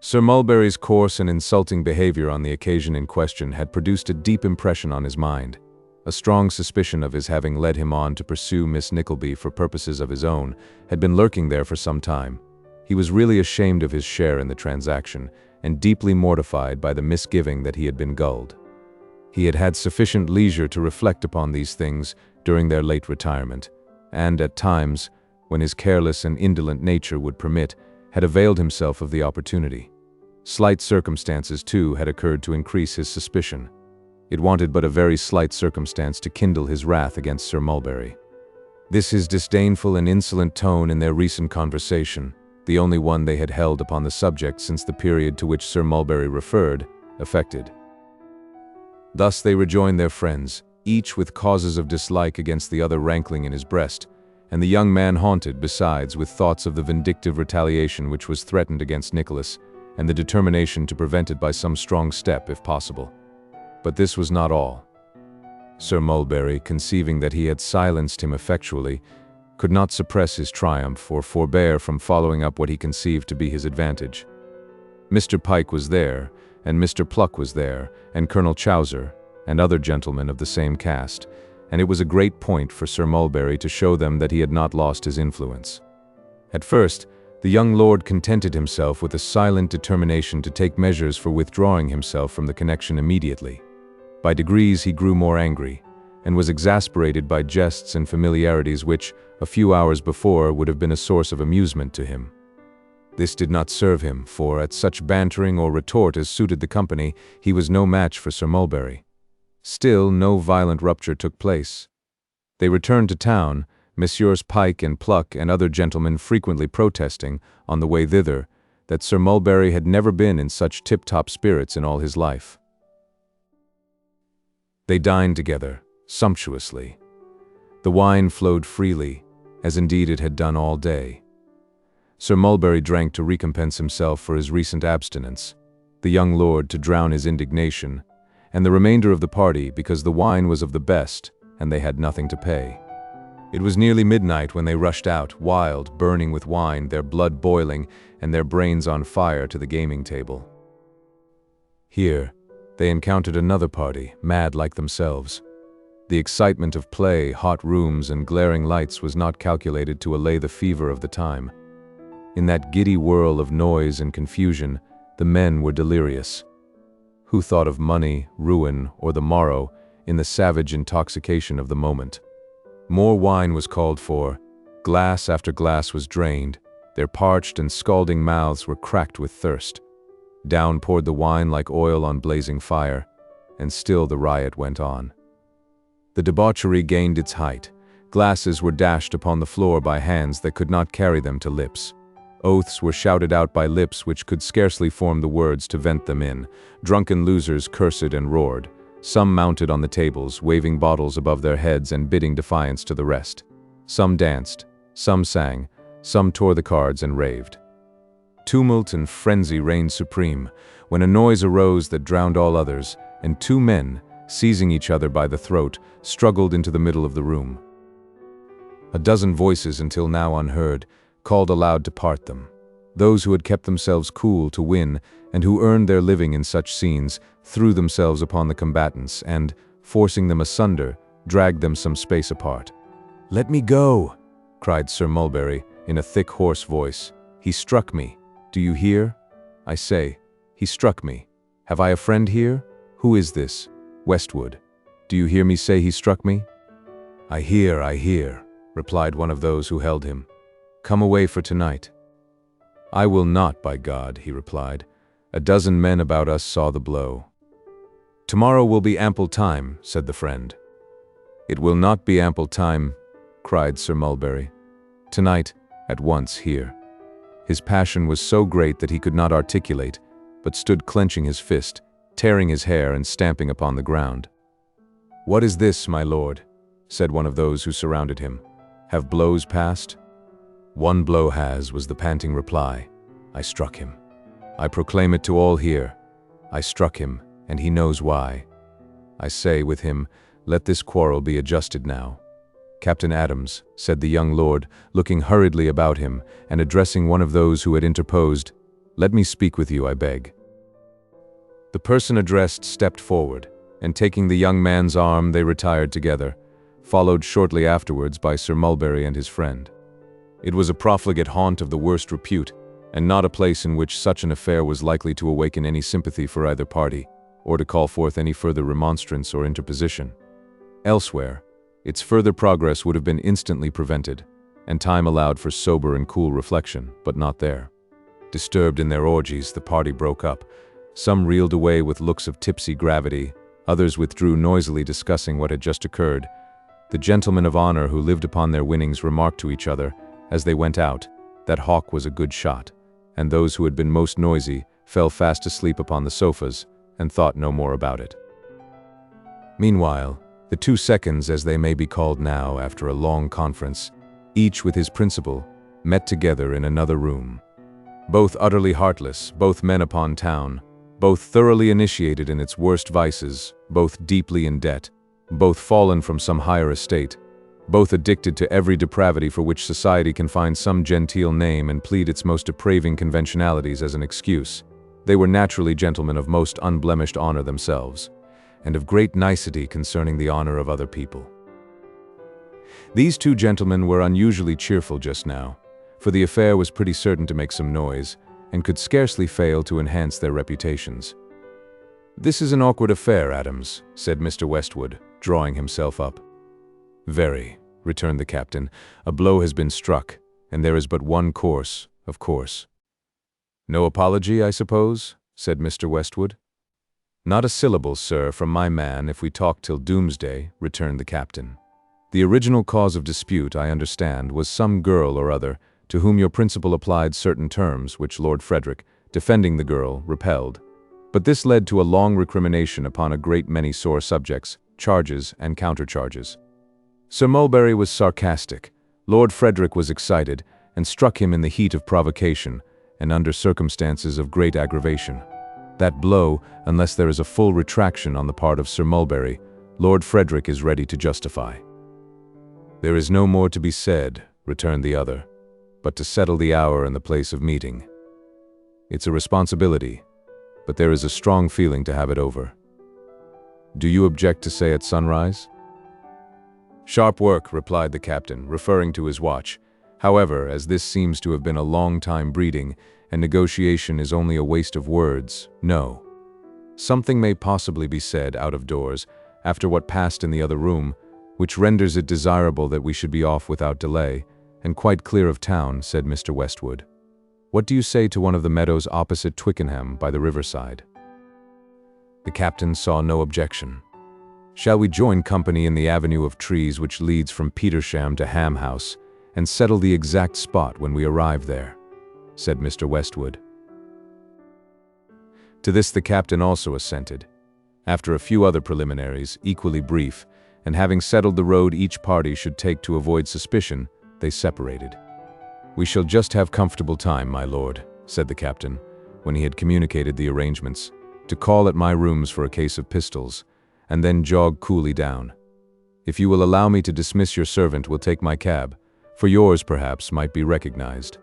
Sir Mulberry's coarse and insulting behavior on the occasion in question had produced a deep impression on his mind. A strong suspicion of his having led him on to pursue Miss Nickleby for purposes of his own had been lurking there for some time. He was really ashamed of his share in the transaction, and deeply mortified by the misgiving that he had been gulled. He had had sufficient leisure to reflect upon these things during their late retirement, and at times, when his careless and indolent nature would permit, had availed himself of the opportunity. Slight circumstances, too, had occurred to increase his suspicion. It wanted but a very slight circumstance to kindle his wrath against Sir Mulberry. This his disdainful and insolent tone in their recent conversation, the only one they had held upon the subject since the period to which Sir Mulberry referred, affected. Thus they rejoined their friends, each with causes of dislike against the other rankling in his breast, and the young man haunted, besides, with thoughts of the vindictive retaliation which was threatened against Nicholas, and the determination to prevent it by some strong step, if possible. But this was not all. Sir Mulberry, conceiving that he had silenced him effectually, could not suppress his triumph or forbear from following up what he conceived to be his advantage. Mr. Pike was there, and Mr. Pluck was there, and Colonel Chowser, and other gentlemen of the same caste, and it was a great point for Sir Mulberry to show them that he had not lost his influence. At first, The young lord contented himself with a silent determination to take measures for withdrawing himself from the connection immediately. By degrees he grew more angry, and was exasperated by jests and familiarities which, a few hours before, would have been a source of amusement to him. This did not serve him, for at such bantering or retort as suited the company, he was no match for Sir Mulberry. Still, no violent rupture took place. They returned to town, Messrs. Pike and Pluck and other gentlemen frequently protesting, on the way thither, that Sir Mulberry had never been in such tip-top spirits in all his life. They dined together, sumptuously. The wine flowed freely, as indeed it had done all day. Sir Mulberry drank to recompense himself for his recent abstinence, the young lord to drown his indignation, and the remainder of the party because the wine was of the best and they had nothing to pay. It was nearly midnight when they rushed out, wild, burning with wine, their blood boiling and their brains on fire, to the gaming table. Here, they encountered another party, mad like themselves. The excitement of play, hot rooms, and glaring lights was not calculated to allay the fever of the time. In that giddy whirl of noise and confusion, the men were delirious. Who thought of money, ruin, or the morrow in the savage intoxication of the moment? More wine was called for, glass after glass was drained, their parched and scalding mouths were cracked with thirst. Down poured the wine like oil on blazing fire, and still the riot went on. The debauchery gained its height. Glasses were dashed upon the floor by hands that could not carry them to lips. Oaths were shouted out by lips which could scarcely form the words to vent them in. Drunken losers cursed and roared. Some mounted on the tables, waving bottles above their heads and bidding defiance to the rest. Some danced, some sang, some tore the cards and raved. Tumult and frenzy reigned supreme, when a noise arose that drowned all others, and two men, seizing each other by the throat, struggled into the middle of the room. A dozen voices, until now unheard, called aloud to part them. Those who had kept themselves cool to win, and who earned their living in such scenes, threw themselves upon the combatants and, forcing them asunder, dragged them some space apart. "Let me go!" cried Sir Mulberry, in a thick, hoarse voice. "He struck me. Do you hear? I say, he struck me. Have I a friend here? Who is this? Westwood. Do you hear me say he struck me?" I hear," replied one of those who held him. "Come away for tonight." "I will not, by God," he replied. "A dozen men about us saw the blow." "Tomorrow will be ample time," said the friend. "It will not be ample time," cried Sir Mulberry. "Tonight, at once, here." His passion was so great that he could not articulate, but stood clenching his fist, tearing his hair and stamping upon the ground. "What is this, my lord?" said one of those who surrounded him. "Have blows passed?" "One blow has," was the panting reply. "I struck him. I proclaim it to all here. I struck him, and he knows why. I say with him, let this quarrel be adjusted now." "Captain Adams," said the young lord, looking hurriedly about him, and addressing one of those who had interposed, "let me speak with you, I beg." The person addressed stepped forward, and taking the young man's arm, they retired together, followed shortly afterwards by Sir Mulberry and his friend. It was a profligate haunt of the worst repute, and not a place in which such an affair was likely to awaken any sympathy for either party, or to call forth any further remonstrance or interposition. Elsewhere, its further progress would have been instantly prevented, and time allowed for sober and cool reflection, but not there. Disturbed in their orgies, the party broke up. Some reeled away with looks of tipsy gravity, others withdrew noisily discussing what had just occurred. The gentlemen of honor who lived upon their winnings remarked to each other, as they went out, that Hawk was a good shot, and those who had been most noisy fell fast asleep upon the sofas and thought no more about it. Meanwhile, the two seconds, as they may be called now after a long conference, each with his principal, met together in another room. Both utterly heartless, both men upon town, both thoroughly initiated in its worst vices, both deeply in debt, both fallen from some higher estate, both addicted to every depravity for which society can find some genteel name and plead its most depraving conventionalities as an excuse. They were naturally gentlemen of most unblemished honor themselves, and of great nicety concerning the honor of other people. These two gentlemen were unusually cheerful just now, for the affair was pretty certain to make some noise, and could scarcely fail to enhance their reputations. "This is an awkward affair, Adams," said Mr. Westwood, drawing himself up. "Very," returned the captain. "A blow has been struck, and there is but one course, of course." "No apology, I suppose?" said Mr. Westwood. "Not a syllable, sir, from my man, if we talk till doomsday," returned the captain. "The original cause of dispute, I understand, was some girl or other, to whom your principal applied certain terms which Lord Frederick, defending the girl, repelled. But this led to a long recrimination upon a great many sore subjects, charges and countercharges. Sir Mulberry was sarcastic, Lord Frederick was excited, and struck him in the heat of provocation, and under circumstances of great aggravation. That blow, unless there is a full retraction on the part of Sir Mulberry, Lord Frederick is ready to justify." "There is no more to be said," returned the other, "but to settle the hour and the place of meeting. It's a responsibility, but there is a strong feeling to have it over. Do you object to say at sunrise?" "Sharp work," replied the captain, referring to his watch. "However, as this seems to have been a long time breeding, and negotiation is only a waste of words, no. Something may possibly be said out of doors, after what passed in the other room, which renders it desirable that we should be off without delay, and quite clear of town," said Mr. Westwood. "What do you say to one of the meadows opposite Twickenham by the riverside?" The captain saw no objection. "Shall we join company in the avenue of trees which leads from Petersham to Ham House, and settle the exact spot when we arrive there?" said Mr. Westwood. To this the captain also assented. After a few other preliminaries, equally brief, and having settled the road each party should take to avoid suspicion, they separated. "We shall just have comfortable time, my lord," said the captain, when he had communicated the arrangements, "to call at my rooms for a case of pistols, and then jog coolly down. If you will allow me to dismiss your servant, will take my cab, for yours, perhaps, might be recognized."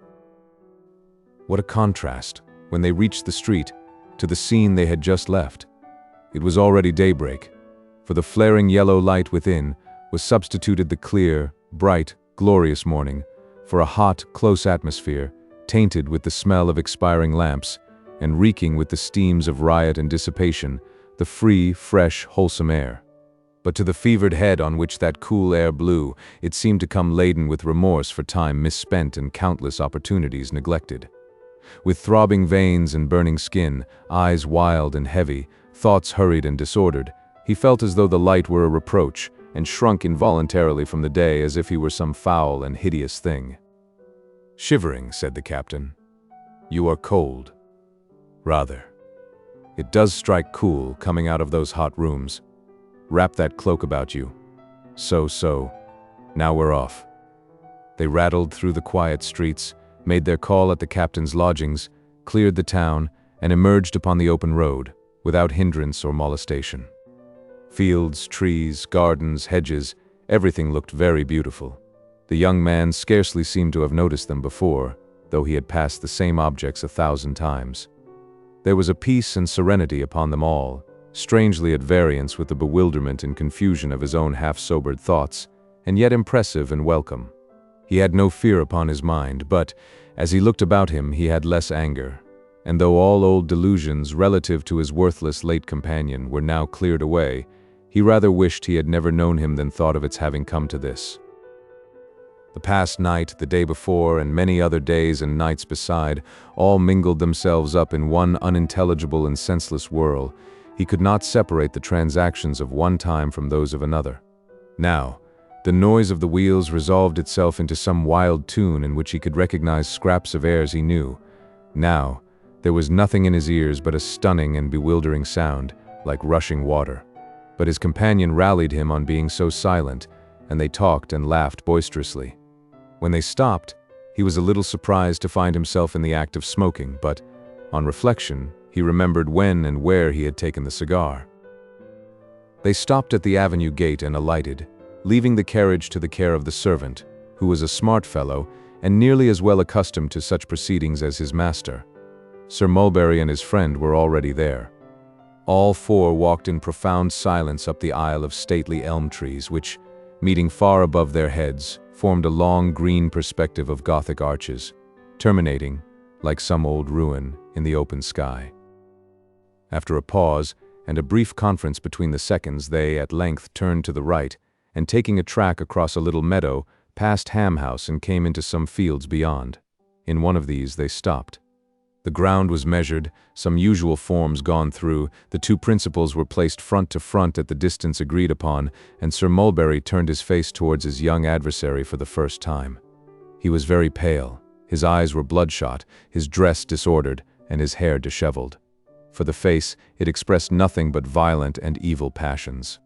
What a contrast, when they reached the street, to the scene they had just left. It was already daybreak. For the flaring yellow light within was substituted the clear, bright, glorious morning, for a hot, close atmosphere, tainted with the smell of expiring lamps, and reeking with the steams of riot and dissipation, the free, fresh, wholesome air. But to the fevered head on which that cool air blew, it seemed to come laden with remorse for time misspent and countless opportunities neglected. With throbbing veins and burning skin, eyes wild and heavy, thoughts hurried and disordered, he felt as though the light were a reproach, and shrunk involuntarily from the day as if he were some foul and hideous thing. "Shivering," said the captain. "You are cold." "Rather. It does strike cool, coming out of those hot rooms. Wrap that cloak about you. So. Now we're off." They rattled through the quiet streets, made their call at the captain's lodgings, cleared the town, and emerged upon the open road, without hindrance or molestation. Fields, trees, gardens, hedges, everything looked very beautiful. The young man scarcely seemed to have noticed them before, though he had passed the same objects 1,000 times. There was a peace and serenity upon them all, strangely at variance with the bewilderment and confusion of his own half-sobered thoughts, and yet impressive and welcome. He had no fear upon his mind, but, as he looked about him, he had less anger, and though all old delusions relative to his worthless late companion were now cleared away, he rather wished he had never known him than thought of its having come to this. The past night, the day before, and many other days and nights beside, all mingled themselves up in one unintelligible and senseless whirl. He could not separate the transactions of one time from those of another. Now, the noise of the wheels resolved itself into some wild tune in which he could recognize scraps of airs he knew. Now, there was nothing in his ears but a stunning and bewildering sound, like rushing water. But his companion rallied him on being so silent, and they talked and laughed boisterously. When they stopped, he was a little surprised to find himself in the act of smoking, but, on reflection, he remembered when and where he had taken the cigar. They stopped at the avenue gate and alighted, leaving the carriage to the care of the servant, who was a smart fellow and nearly as well accustomed to such proceedings as his master. Sir Mulberry and his friend were already there. All four walked in profound silence up the aisle of stately elm trees which, meeting far above their heads, formed a long green perspective of Gothic arches, terminating, like some old ruin, in the open sky. After a pause and a brief conference between the seconds, they at length turned to the right, and taking a track across a little meadow, passed Ham House and came into some fields beyond. In one of these they stopped. The ground was measured, some usual forms gone through, the two principals were placed front to front at the distance agreed upon, and Sir Mulberry turned his face towards his young adversary for the first time. He was very pale, his eyes were bloodshot, his dress disordered, and his hair disheveled. For the face, it expressed nothing but violent and evil passions.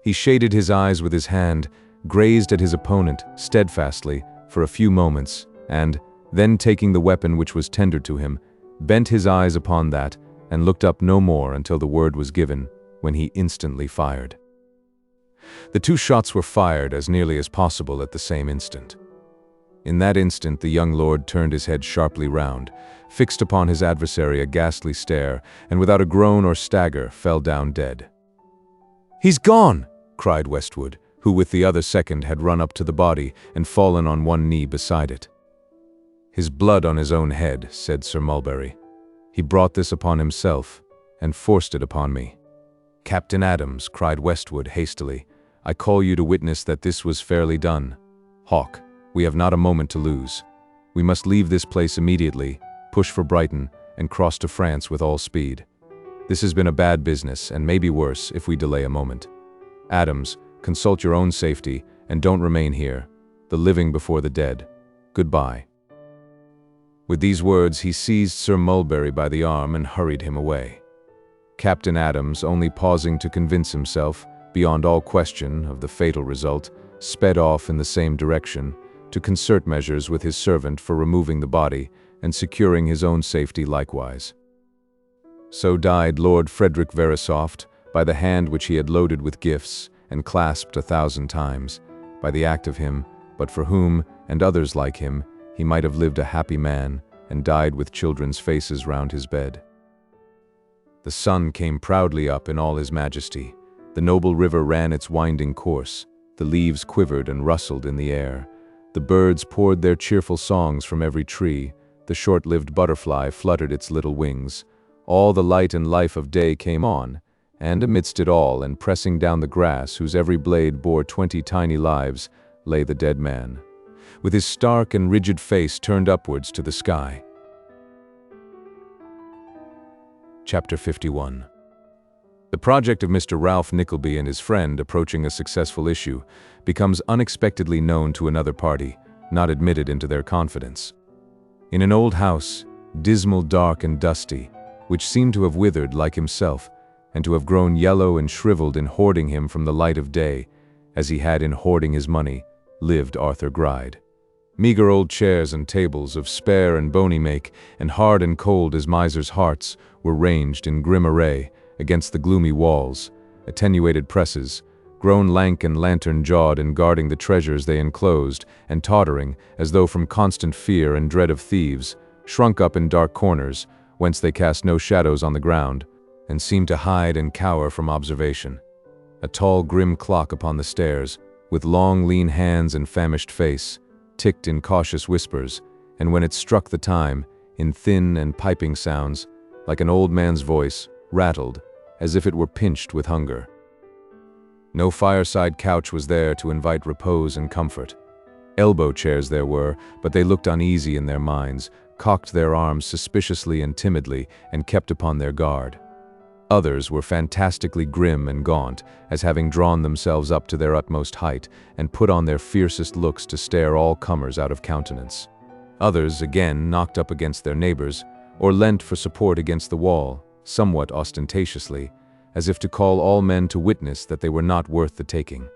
He shaded his eyes with his hand, gazed at his opponent steadfastly for a few moments, and, then taking the weapon which was tendered to him, bent his eyes upon that, and looked up no more until the word was given, when he instantly fired. The two shots were fired as nearly as possible at the same instant. In that instant the young lord turned his head sharply round, fixed upon his adversary a ghastly stare, and without a groan or stagger fell down dead. "He's gone!" cried Westwood, who with the other second had run up to the body and fallen on one knee beside it. "His blood on his own head," said Sir Mulberry. "He brought this upon himself, and forced it upon me." "Captain Adams," cried Westwood hastily, "I call you to witness that this was fairly done. Hawke, we have not a moment to lose. We must leave this place immediately, push for Brighton, and cross to France with all speed. This has been a bad business, and may be worse if we delay a moment. Adams, consult your own safety, and don't remain here. The living before the dead. Goodbye." With these words he seized Sir Mulberry by the arm and hurried him away. Captain Adams, only pausing to convince himself, beyond all question, of the fatal result, sped off in the same direction, to concert measures with his servant for removing the body and securing his own safety likewise. So died Lord Frederick Verisopht, by the hand which he had loaded with gifts, and clasped 1,000 times, by the act of him, but for whom, and others like him, he might have lived a happy man, and died with children's faces round his bed. The sun came proudly up in all his majesty, the noble river ran its winding course, the leaves quivered and rustled in the air, the birds poured their cheerful songs from every tree, the short-lived butterfly fluttered its little wings, all the light and life of day came on, and amidst it all, and pressing down the grass whose every blade bore 20 tiny lives, lay the dead man, with his stark and rigid face turned upwards to the sky. Chapter 51. The project of Mr. Ralph Nickleby and his friend approaching a successful issue becomes unexpectedly known to another party, not admitted into their confidence. In an old house, dismal, dark, and dusty, which seemed to have withered like himself, and to have grown yellow and shriveled in hoarding him from the light of day, as he had in hoarding his money, lived Arthur Gride. Meager old chairs and tables of spare and bony make, and hard and cold as misers' hearts, were ranged in grim array against the gloomy walls, attenuated presses, grown lank and lantern-jawed in guarding the treasures they enclosed, and tottering, as though from constant fear and dread of thieves, shrunk up in dark corners, whence they cast no shadows on the ground, and seemed to hide and cower from observation. A tall, grim clock upon the stairs, with long, lean hands and famished face, ticked in cautious whispers, and when it struck the time, in thin and piping sounds, like an old man's voice, rattled, as if it were pinched with hunger. No fireside couch was there to invite repose and comfort. Elbow chairs there were, but they looked uneasy in their minds, cocked their arms suspiciously and timidly, and kept upon their guard. Others were fantastically grim and gaunt, as having drawn themselves up to their utmost height, and put on their fiercest looks to stare all comers out of countenance. Others, again, knocked up against their neighbors, or leant for support against the wall, somewhat ostentatiously, as if to call all men to witness that they were not worth the taking.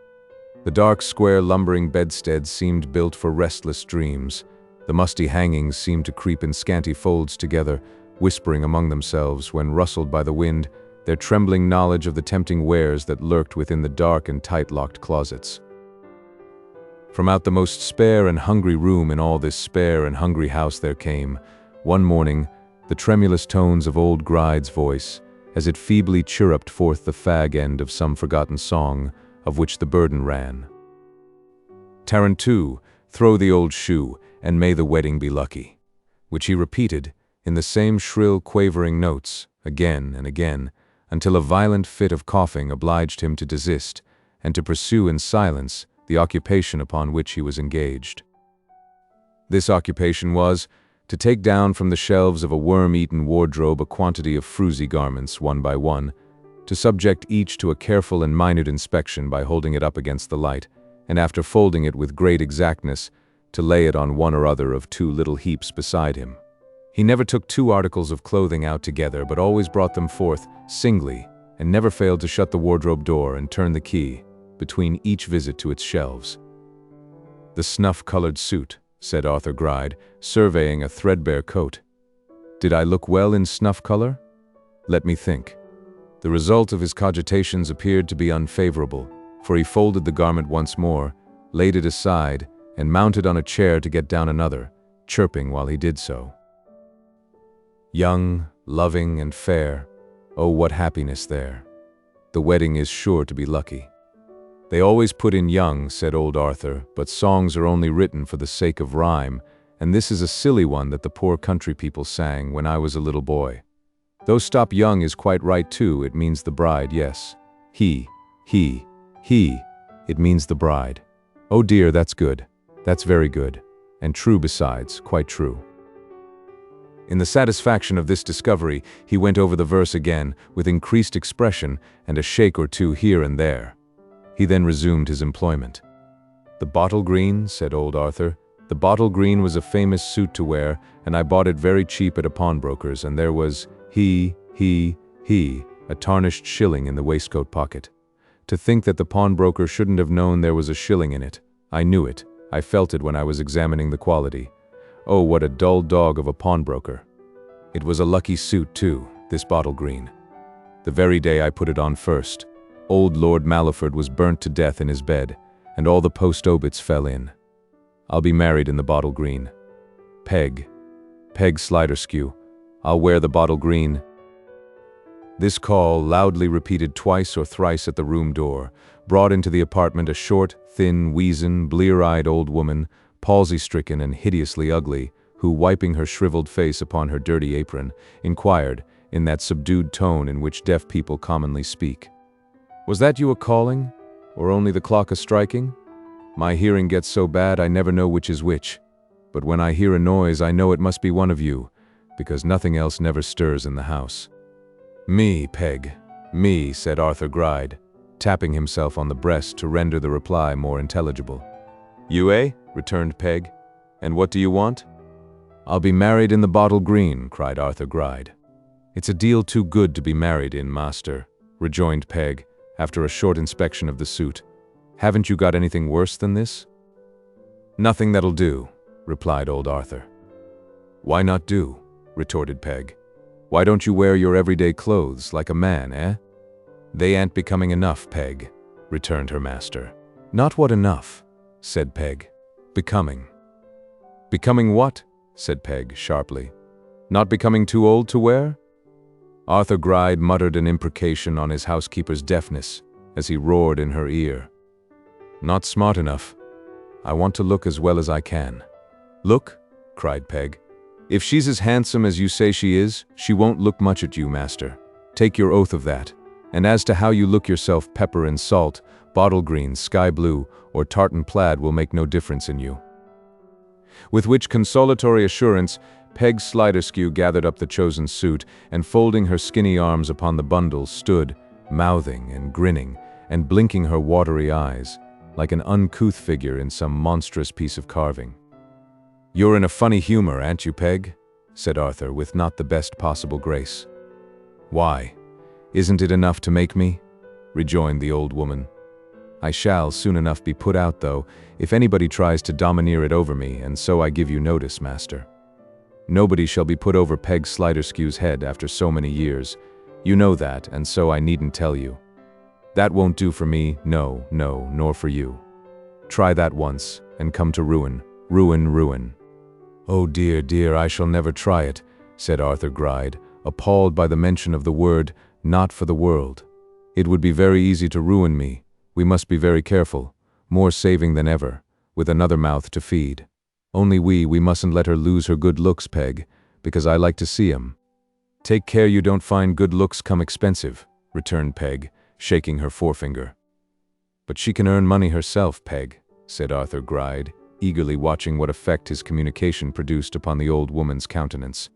The dark, square, lumbering bedsteads seemed built for restless dreams. The musty hangings seemed to creep in scanty folds together, whispering among themselves when rustled by the wind, their trembling knowledge of the tempting wares that lurked within the dark and tight-locked closets. From out the most spare and hungry room in all this spare and hungry house there came, one morning, the tremulous tones of old Gride's voice, as it feebly chirruped forth the fag end of some forgotten song, of which the burden ran. Tarrant too, throw the old shoe, and may the wedding be lucky," which he repeated, in the same shrill, quavering notes, again and again, until a violent fit of coughing obliged him to desist, and to pursue in silence the occupation upon which he was engaged. This occupation was, to take down from the shelves of a worm-eaten wardrobe a quantity of fruzy garments, one by one, to subject each to a careful and minute inspection by holding it up against the light, and after folding it with great exactness, to lay it on one or other of two little heaps beside him. He never took two articles of clothing out together, but always brought them forth singly, and never failed to shut the wardrobe door and turn the key between each visit to its shelves. "The snuff-colored suit," said Arthur Gride, surveying a threadbare coat. "Did I look well in snuff color? Let me think." The result of his cogitations appeared to be unfavorable, for he folded the garment once more, laid it aside, and mounted on a chair to get down another, chirping while he did so. "Young, loving, and fair, oh, what happiness there! The wedding is sure to be lucky." "They always put in young," said old Arthur, "but songs are only written for the sake of rhyme, and this is a silly one that the poor country people sang when I was a little boy. Though stop young is quite right too, it means the bride, yes. He, it means the bride. Oh dear, that's good. That's very good. And true besides, quite true." In the satisfaction of this discovery, he went over the verse again, with increased expression and a shake or two here and there. He then resumed his employment. "The bottle green," said old Arthur. "The bottle green was a famous suit to wear, and I bought it very cheap at a pawnbroker's, and there was a tarnished shilling in the waistcoat pocket. To think that the pawnbroker shouldn't have known there was a shilling in it. I knew it. I felt it when I was examining the quality. Oh, what a dull dog of a pawnbroker. It was a lucky suit, too, this bottle green. The very day I put it on first, old Lord Malaford was burnt to death in his bed, and all the post-obits fell in. I'll be married in the bottle green. Peg Sliderskew, I'll wear the bottle green." This call, loudly repeated twice or thrice at the room door, brought into the apartment a short, thin, weazen, blear-eyed old woman, palsy-stricken and hideously ugly, who, wiping her shriveled face upon her dirty apron, inquired, in that subdued tone in which deaf people commonly speak, "Was that you a-calling, or only the clock a-striking? My hearing gets so bad I never know which is which, but when I hear a noise I know it must be one of you, because nothing else never stirs in the house." "Me, Peg, me," said Arthur Gride, tapping himself on the breast to render the reply more intelligible. "You, eh?" returned Peg. "And what do you want?" "I'll be married in the bottle green," cried Arthur Gride. "It's a deal too good to be married in, master," rejoined Peg, after a short inspection of the suit. "Haven't you got anything worse than this?" "Nothing that'll do," replied old Arthur. "Why not do?" retorted Peg. "Why don't you wear your everyday clothes like a man, eh?" "They ain't becoming enough, Peg," returned her master. "Not what enough?" said Peg. "Becoming." "Becoming what?" said Peg sharply. "Not becoming too old to wear?" Arthur Gride muttered an imprecation on his housekeeper's deafness as he roared in her ear. "Not smart enough. I want to look as well as I can." "Look?" cried Peg. "If she's as handsome as you say she is, she won't look much at you, master. Take your oath of that. And as to how you look yourself, pepper and salt, bottle green, sky blue, or tartan plaid will make no difference in you." With which consolatory assurance, Peg Sliderskew gathered up the chosen suit, and folding her skinny arms upon the bundle, stood, mouthing and grinning, and blinking her watery eyes, like an uncouth figure in some monstrous piece of carving. "You're in a funny humor, aren't you, Peg?" said Arthur, with not the best possible grace. "Why, isn't it enough to make me?" rejoined the old woman. "I shall soon enough be put out, though, if anybody tries to domineer it over me, and so I give you notice, master. Nobody shall be put over Peg Sliderskew's head after so many years. You know that, and so I needn't tell you. That won't do for me, no, nor for you. Try that once, and come to ruin, ruin. "Oh dear, dear, I shall never try it," said Arthur Gride, appalled by the mention of the word, "not for the world. It would be very easy to ruin me. We must be very careful, more saving than ever. with another mouth to feed. Only we mustn't let her lose her good looks, Peg, because I like to see 'em. Take care you don't find good looks come expensive, returned Peg, shaking her forefinger. But she can earn money herself, Peg, said Arthur Gride, eagerly watching what effect his communication produced upon the old woman's countenance.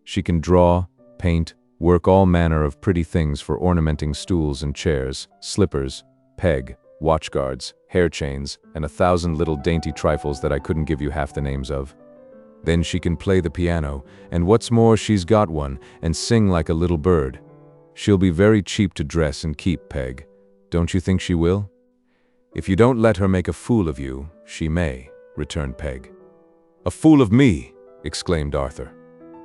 She can draw, paint, work all manner of pretty things for ornamenting stools and chairs, slippers, Peg, watchguards, hair chains, and 1,000 little dainty trifles that I couldn't give you half the names of. Then she can play the piano, and what's more, she's got one, and sing like a little bird. She'll be very cheap to dress and keep, Peg. Don't you think she will? If you don't let her make a fool of you, she may, returned Peg. A fool of me, exclaimed Arthur.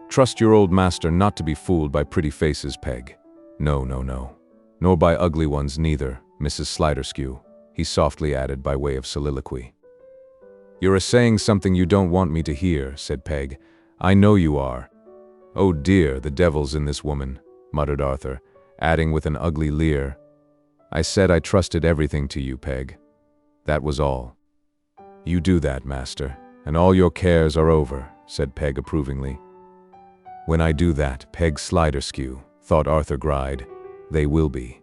Trust your old master not to be fooled by pretty faces, Peg. No, no, no. Nor by ugly ones neither, Mrs. Sliderskew, he softly added by way of soliloquy. You're a-saying something you don't want me to hear, said Peg. I know you are. Oh dear, the devil's in this woman, muttered Arthur, adding with an ugly leer, I said I trusted everything to you, Peg. That was all. You do that, master, and all your cares are over, said Peg approvingly. When I do that, Peg Sliderskew, thought Arthur Gride, they will be.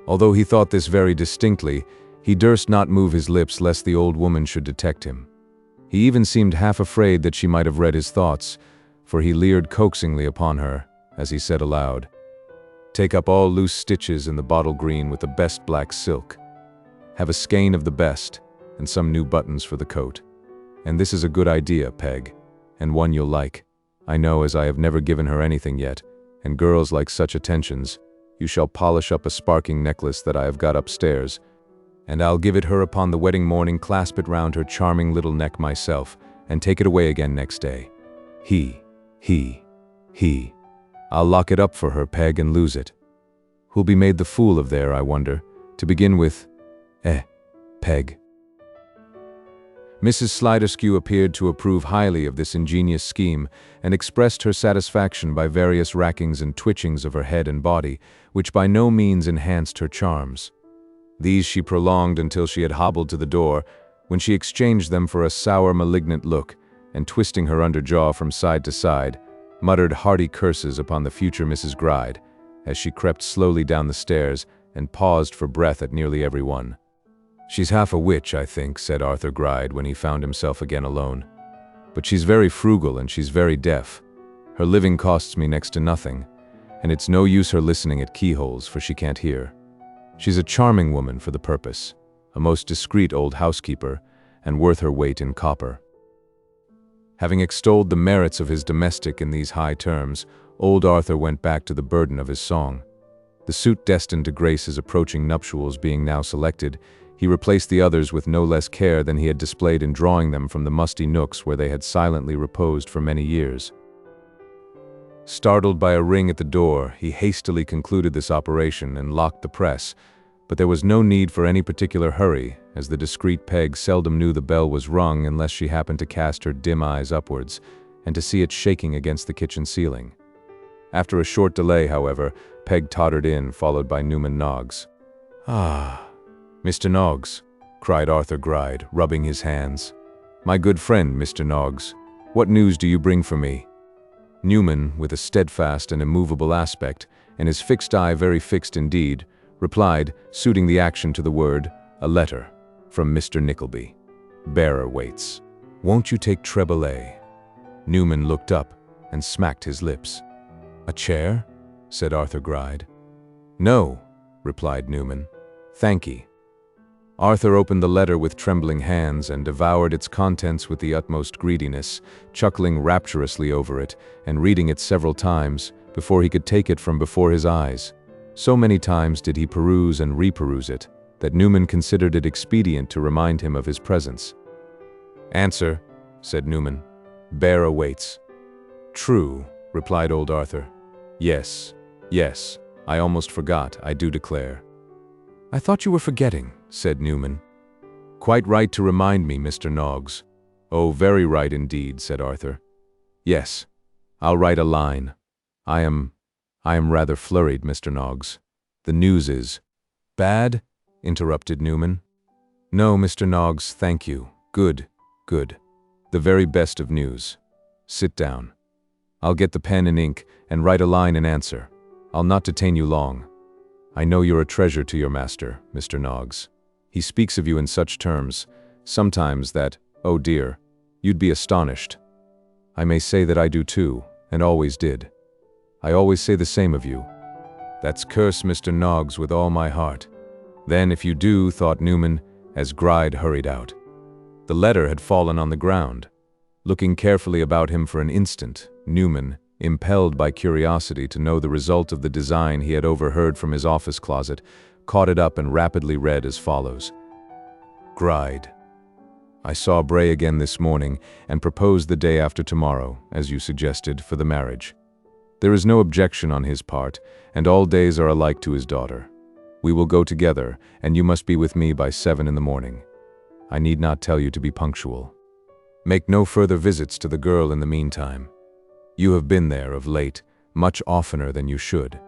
Although he thought this very distinctly, he durst not move his lips lest the old woman should detect him. He even seemed half afraid that she might have read his thoughts, for he leered coaxingly upon her, as he said aloud, Take up all loose stitches in the bottle green with the best black silk. Have a skein of the best, and some new buttons for the coat. And this is a good idea, Peg, and one you'll like. I know, as I have never given her anything yet, and girls like such attentions. You shall polish up a sparking necklace that I have got upstairs, and I'll give it her upon the wedding morning, clasp it round her charming little neck myself, and take it away again next day. I'll lock it up for her, Peg, and lose it. Who'll be made the fool of there, I wonder, to begin with? Peg. Mrs. Sliderskew appeared to approve highly of this ingenious scheme, and expressed her satisfaction by various rackings and twitchings of her head and body, which by no means enhanced her charms. These she prolonged until she had hobbled to the door, when she exchanged them for a sour, malignant look, and twisting her under jaw from side to side, muttered hearty curses upon the future Mrs. Gride, as she crept slowly down the stairs and paused for breath at nearly every one. She's half a witch, I think, said Arthur Gride when he found himself again alone. But she's very frugal and she's very deaf. Her living costs me next to nothing, and it's no use her listening at keyholes, for she can't hear. She's a charming woman for the purpose, a most discreet old housekeeper, and worth her weight in copper. Having extolled the merits of his domestic in these high terms, old Arthur went back to the burden of his song. The suit destined to grace his approaching nuptials being now selected, he replaced the others with no less care than he had displayed in drawing them from the musty nooks where they had silently reposed for many years. Startled by a ring at the door, he hastily concluded this operation and locked the press, but there was no need for any particular hurry, as the discreet Peg seldom knew the bell was rung unless she happened to cast her dim eyes upwards, and to see it shaking against the kitchen ceiling. After a short delay, however, Peg tottered in, followed by Newman Noggs. "Ah, Mr. Noggs," cried Arthur Gride, rubbing his hands. "My good friend, Mr. Noggs, what news do you bring for me?" Newman, with a steadfast and immovable aspect, and his fixed eye very fixed indeed, replied, suiting the action to the word, "A letter from Mr. Nickleby. Bearer waits. Won't you take Tremblay?" Newman looked up and smacked his lips. "A chair?" said Arthur Gride. "No," replied Newman. "Thankee." Arthur opened the letter with trembling hands and devoured its contents with the utmost greediness, chuckling rapturously over it and reading it several times before he could take it from before his eyes. So many times did he peruse and reperuse it that Newman considered it expedient to remind him of his presence. "Answer," said Newman. "Bearer waits." "True," replied old Arthur. Yes, I almost forgot, I do declare." "I thought you were forgetting," said Newman. "Quite right to remind me, Mr. Noggs." "Oh, very right indeed," said Arthur. "Yes, I'll write a line. I am rather flurried, Mr. Noggs. The news is—" "Bad?" interrupted Newman. "No, Mr. Noggs, thank you. Good, good. The very best of news. Sit down. I'll get the pen and ink and write a line in answer. I'll not detain you long. I know you're a treasure to your master, Mr. Noggs. He speaks of you in such terms, sometimes that, oh dear, you'd be astonished. I may say that I do too, and always did. I always say the same of you. That's curse Mr. Noggs with all my heart. Then if you do, thought Newman, as Gride hurried out. The letter had fallen on the ground. Looking carefully about him for an instant, Newman, impelled by curiosity to know the result of the design he had overheard from his office closet, caught it up and rapidly read as follows. Gride. I saw Bray again this morning and proposed the day after tomorrow, as you suggested, for the marriage. There is no objection on his part, and all days are alike to his daughter. We will go together, and you must be with me by 7 in the morning. I need not tell you to be punctual. Make no further visits to the girl in the meantime. You have been there, of late, much oftener than you should.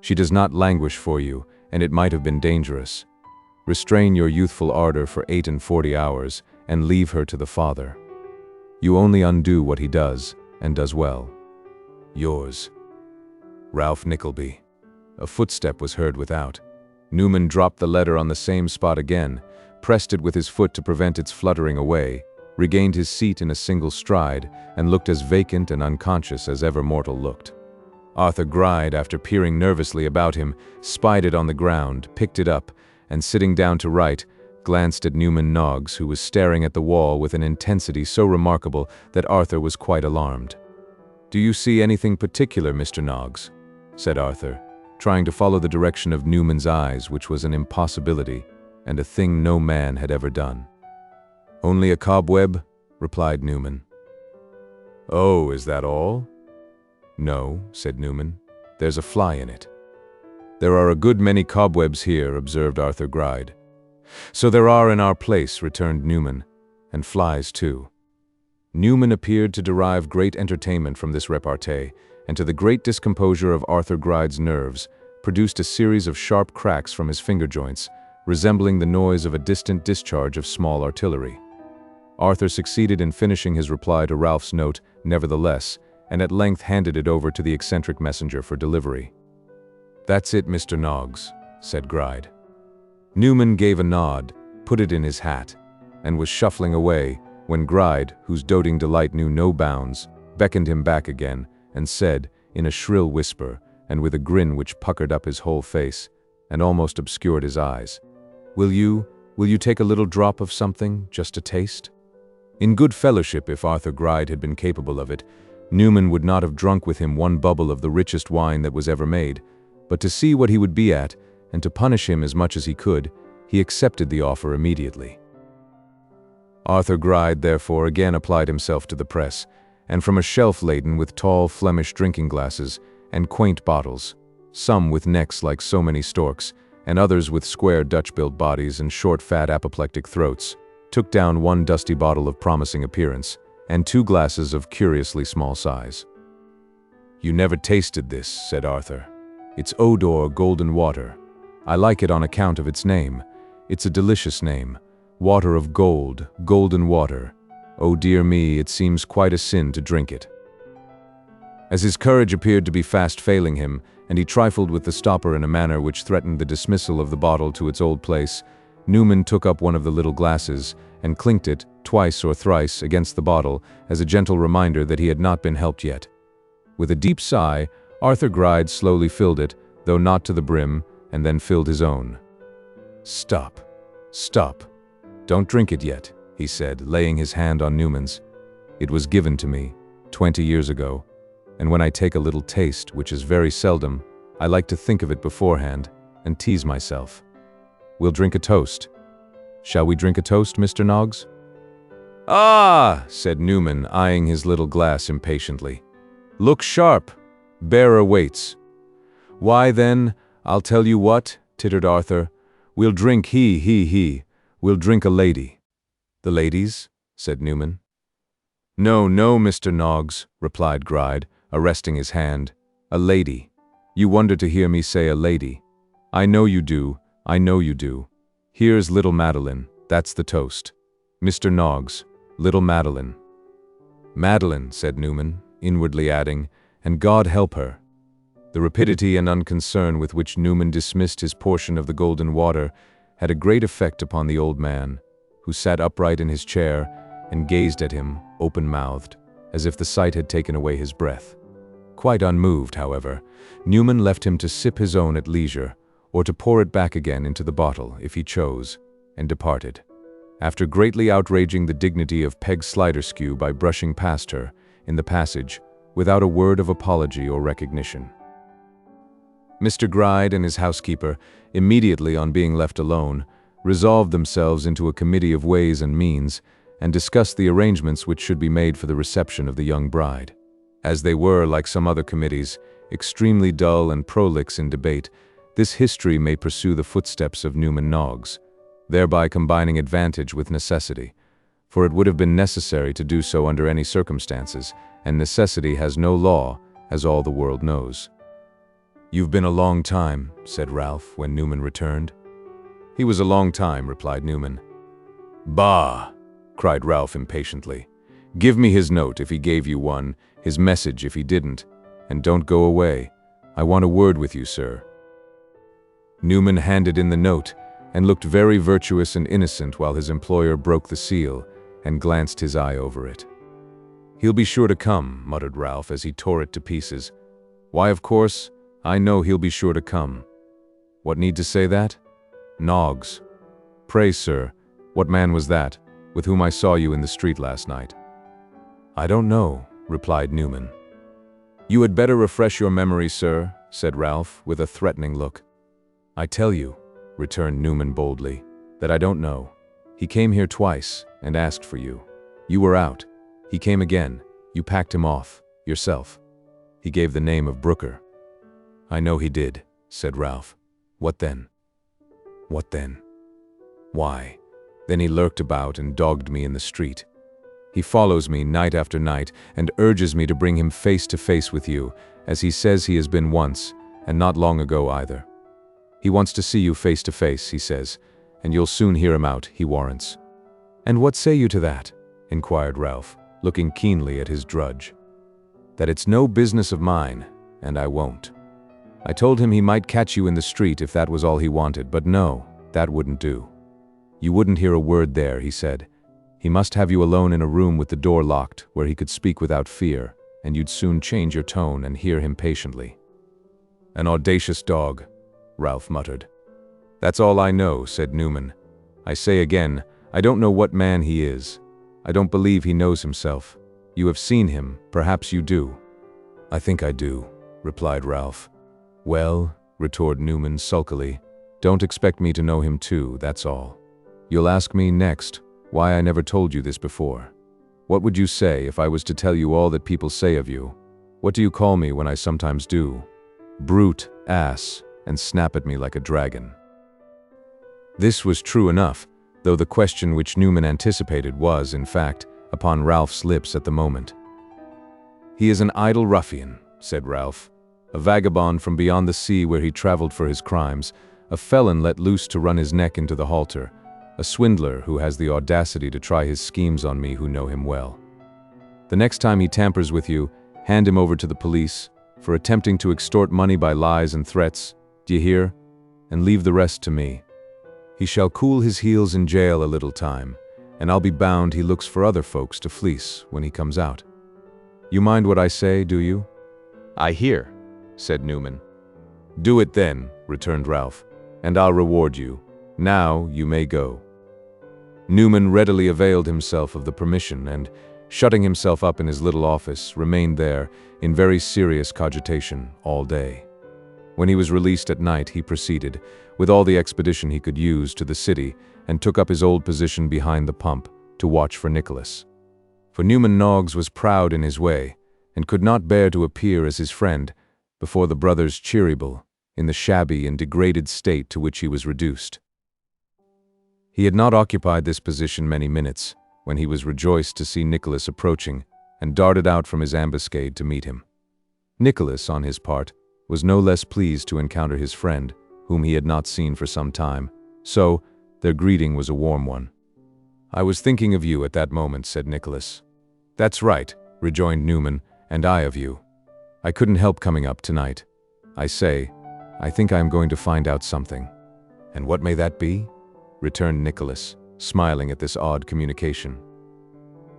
She does not languish for you, and it might have been dangerous. Restrain your youthful ardor for 48 hours, and leave her to the father. You only undo what he does, and does well. Yours, Ralph Nickleby. A footstep was heard without. Newman dropped the letter on the same spot again, pressed it with his foot to prevent its fluttering away, regained his seat in a single stride, and looked as vacant and unconscious as ever mortal looked. Arthur Gride, after peering nervously about him, spied it on the ground, picked it up, and sitting down to write, glanced at Newman Noggs, who was staring at the wall with an intensity so remarkable that Arthur was quite alarmed. "Do you see anything particular, Mr. Noggs?" said Arthur, trying to follow the direction of Newman's eyes, which was an impossibility, and a thing no man had ever done. "Only a cobweb," replied Newman. "Oh, is that all?" "No," said Newman. "There's a fly in it." "There are a good many cobwebs here," observed Arthur Gride. "So there are in our place," returned Newman, "and flies too." Newman appeared to derive great entertainment from this repartee, and to the great discomposure of Arthur Gride's nerves, produced a series of sharp cracks from his finger joints, resembling the noise of a distant discharge of small artillery. Arthur succeeded in finishing his reply to Ralph's note, nevertheless, and at length handed it over to the eccentric messenger for delivery. "That's it, Mr. Noggs," said Gride. Newman gave a nod, put it in his hat, and was shuffling away, when Gride, whose doting delight knew no bounds, beckoned him back again, and said, in a shrill whisper, and with a grin which puckered up his whole face, and almost obscured his eyes, Will you take a little drop of something, just to taste?" In good fellowship, if Arthur Gride had been capable of it, Newman would not have drunk with him one bubble of the richest wine that was ever made, but to see what he would be at, and to punish him as much as he could, he accepted the offer immediately. Arthur Gride, therefore, again applied himself to the press, and from a shelf laden with tall Flemish drinking glasses and quaint bottles, some with necks like so many storks, and others with square Dutch-built bodies and short fat apoplectic throats, took down one dusty bottle of promising appearance, and 2 glasses of curiously small size. "You never tasted this," said Arthur. "It's Odor Golden Water. I like it on account of its name. It's a delicious name. Water of gold, golden water. Oh dear me, it seems quite a sin to drink it." As his courage appeared to be fast failing him, and he trifled with the stopper in a manner which threatened the dismissal of the bottle to its old place, Newman took up one of the little glasses and clinked it twice or thrice against the bottle as a gentle reminder that he had not been helped yet. With a deep sigh, Arthur Gride slowly filled it, though not to the brim, and then filled his own. "Stop, stop. Don't drink it yet," he said, laying his hand on Newman's. "It was given to me 20 years ago, and when I take a little taste, which is very seldom, I like to think of it beforehand and tease myself. We'll drink a toast. Shall we drink a toast, Mr. Noggs?" "Ah," said Newman, eyeing his little glass impatiently. "Look sharp. Bearer waits." "Why, then, I'll tell you what," tittered Arthur. "We'll drink we'll drink a lady." "The ladies?" said Newman. "No, no, Mr. Noggs," replied Gride, arresting his hand. "A lady. You wonder to hear me say a lady. I know you do, I know you do. Here's little Madeline, that's the toast." Mr. Noggs, little Madeline. Madeline, said Newman, inwardly adding, and God help her. The rapidity and unconcern with which Newman dismissed his portion of the golden water had a great effect upon the old man, who sat upright in his chair and gazed at him, open-mouthed, as if the sight had taken away his breath. Quite unmoved, however, Newman left him to sip his own at leisure, or to pour it back again into the bottle, if he chose, and departed. After greatly outraging the dignity of Peg Sliderskew by brushing past her, in the passage, without a word of apology or recognition. Mr. Gride and his housekeeper, immediately on being left alone, resolved themselves into a committee of ways and means, and discussed the arrangements which should be made for the reception of the young bride. As they were, like some other committees, extremely dull and prolix in debate, this history may pursue the footsteps of Newman Noggs, thereby combining advantage with necessity, for it would have been necessary to do so under any circumstances, and necessity has no law, as all the world knows. "You've been a long time," said Ralph, when Newman returned. "He was a long time," replied Newman. "Bah!" cried Ralph impatiently. "Give me his note if he gave you one, his message if he didn't, and don't go away. I want a word with you, sir." Newman handed in the note, and looked very virtuous and innocent while his employer broke the seal and glanced his eye over it. "He'll be sure to come," muttered Ralph as he tore it to pieces. "Why, of course, I know he'll be sure to come. What need to say that? Noggs. Pray, sir, what man was that, with whom I saw you in the street last night?" "I don't know," replied Newman. "You had better refresh your memory, sir," said Ralph, with a threatening look. "I tell you," returned Newman boldly, "that I don't know. He came here twice, and asked for you. You were out. He came again. You packed him off, yourself. He gave the name of Brooker." "I know he did," said Ralph. "What then?" "What then? Why, then he lurked about and dogged me in the street. He follows me night after night and urges me to bring him face to face with you, as he says he has been once, and not long ago either. He wants to see you face to face, he says, and you'll soon hear him out, he warrants." "And what say you to that?" inquired Ralph, looking keenly at his drudge. "That it's no business of mine, and I won't. I told him he might catch you in the street if that was all he wanted, but no, that wouldn't do. You wouldn't hear a word there, he said. He must have you alone in a room with the door locked, where he could speak without fear, and you'd soon change your tone and hear him patiently." "An audacious dog," Ralph muttered. "That's all I know," said Newman. "I say again, I don't know what man he is. I don't believe he knows himself. You have seen him, perhaps you do." "I think I do," replied Ralph. "Well," retorted Newman sulkily, "don't expect me to know him too, that's all. You'll ask me next why I never told you this before. What would you say if I was to tell you all that people say of you? What do you call me when I sometimes do? Brute, ass, and snap at me like a dragon." This was true enough, though the question which Newman anticipated was, in fact, upon Ralph's lips at the moment. "He is an idle ruffian," said Ralph, "a vagabond from beyond the sea where he traveled for his crimes, a felon let loose to run his neck into the halter, a swindler who has the audacity to try his schemes on me who know him well. The next time he tampers with you, hand him over to the police, for attempting to extort money by lies and threats, d'ye hear? And leave the rest to me. He shall cool his heels in jail a little time, and I'll be bound he looks for other folks to fleece when he comes out. You mind what I say, do you?" "I hear," said Newman. "Do it then," returned Ralph, "and I'll reward you. Now you may go." Newman readily availed himself of the permission and, shutting himself up in his little office, remained there, in very serious cogitation, all day. When he was released at night, he proceeded, with all the expedition he could use, to the city, and took up his old position behind the pump, to watch for Nicholas. For Newman Noggs was proud in his way, and could not bear to appear as his friend, before the brothers Cheeryble, in the shabby and degraded state to which he was reduced. He had not occupied this position many minutes, when he was rejoiced to see Nicholas approaching, and darted out from his ambuscade to meet him. Nicholas, on his part, was no less pleased to encounter his friend, whom he had not seen for some time, so their greeting was a warm one. I was thinking of you at that moment, said Nicholas. That's right, rejoined Newman, and I of you. I couldn't help coming up tonight. I think I am going to find out something. And what may that be? Returned Nicholas, smiling at this odd communication.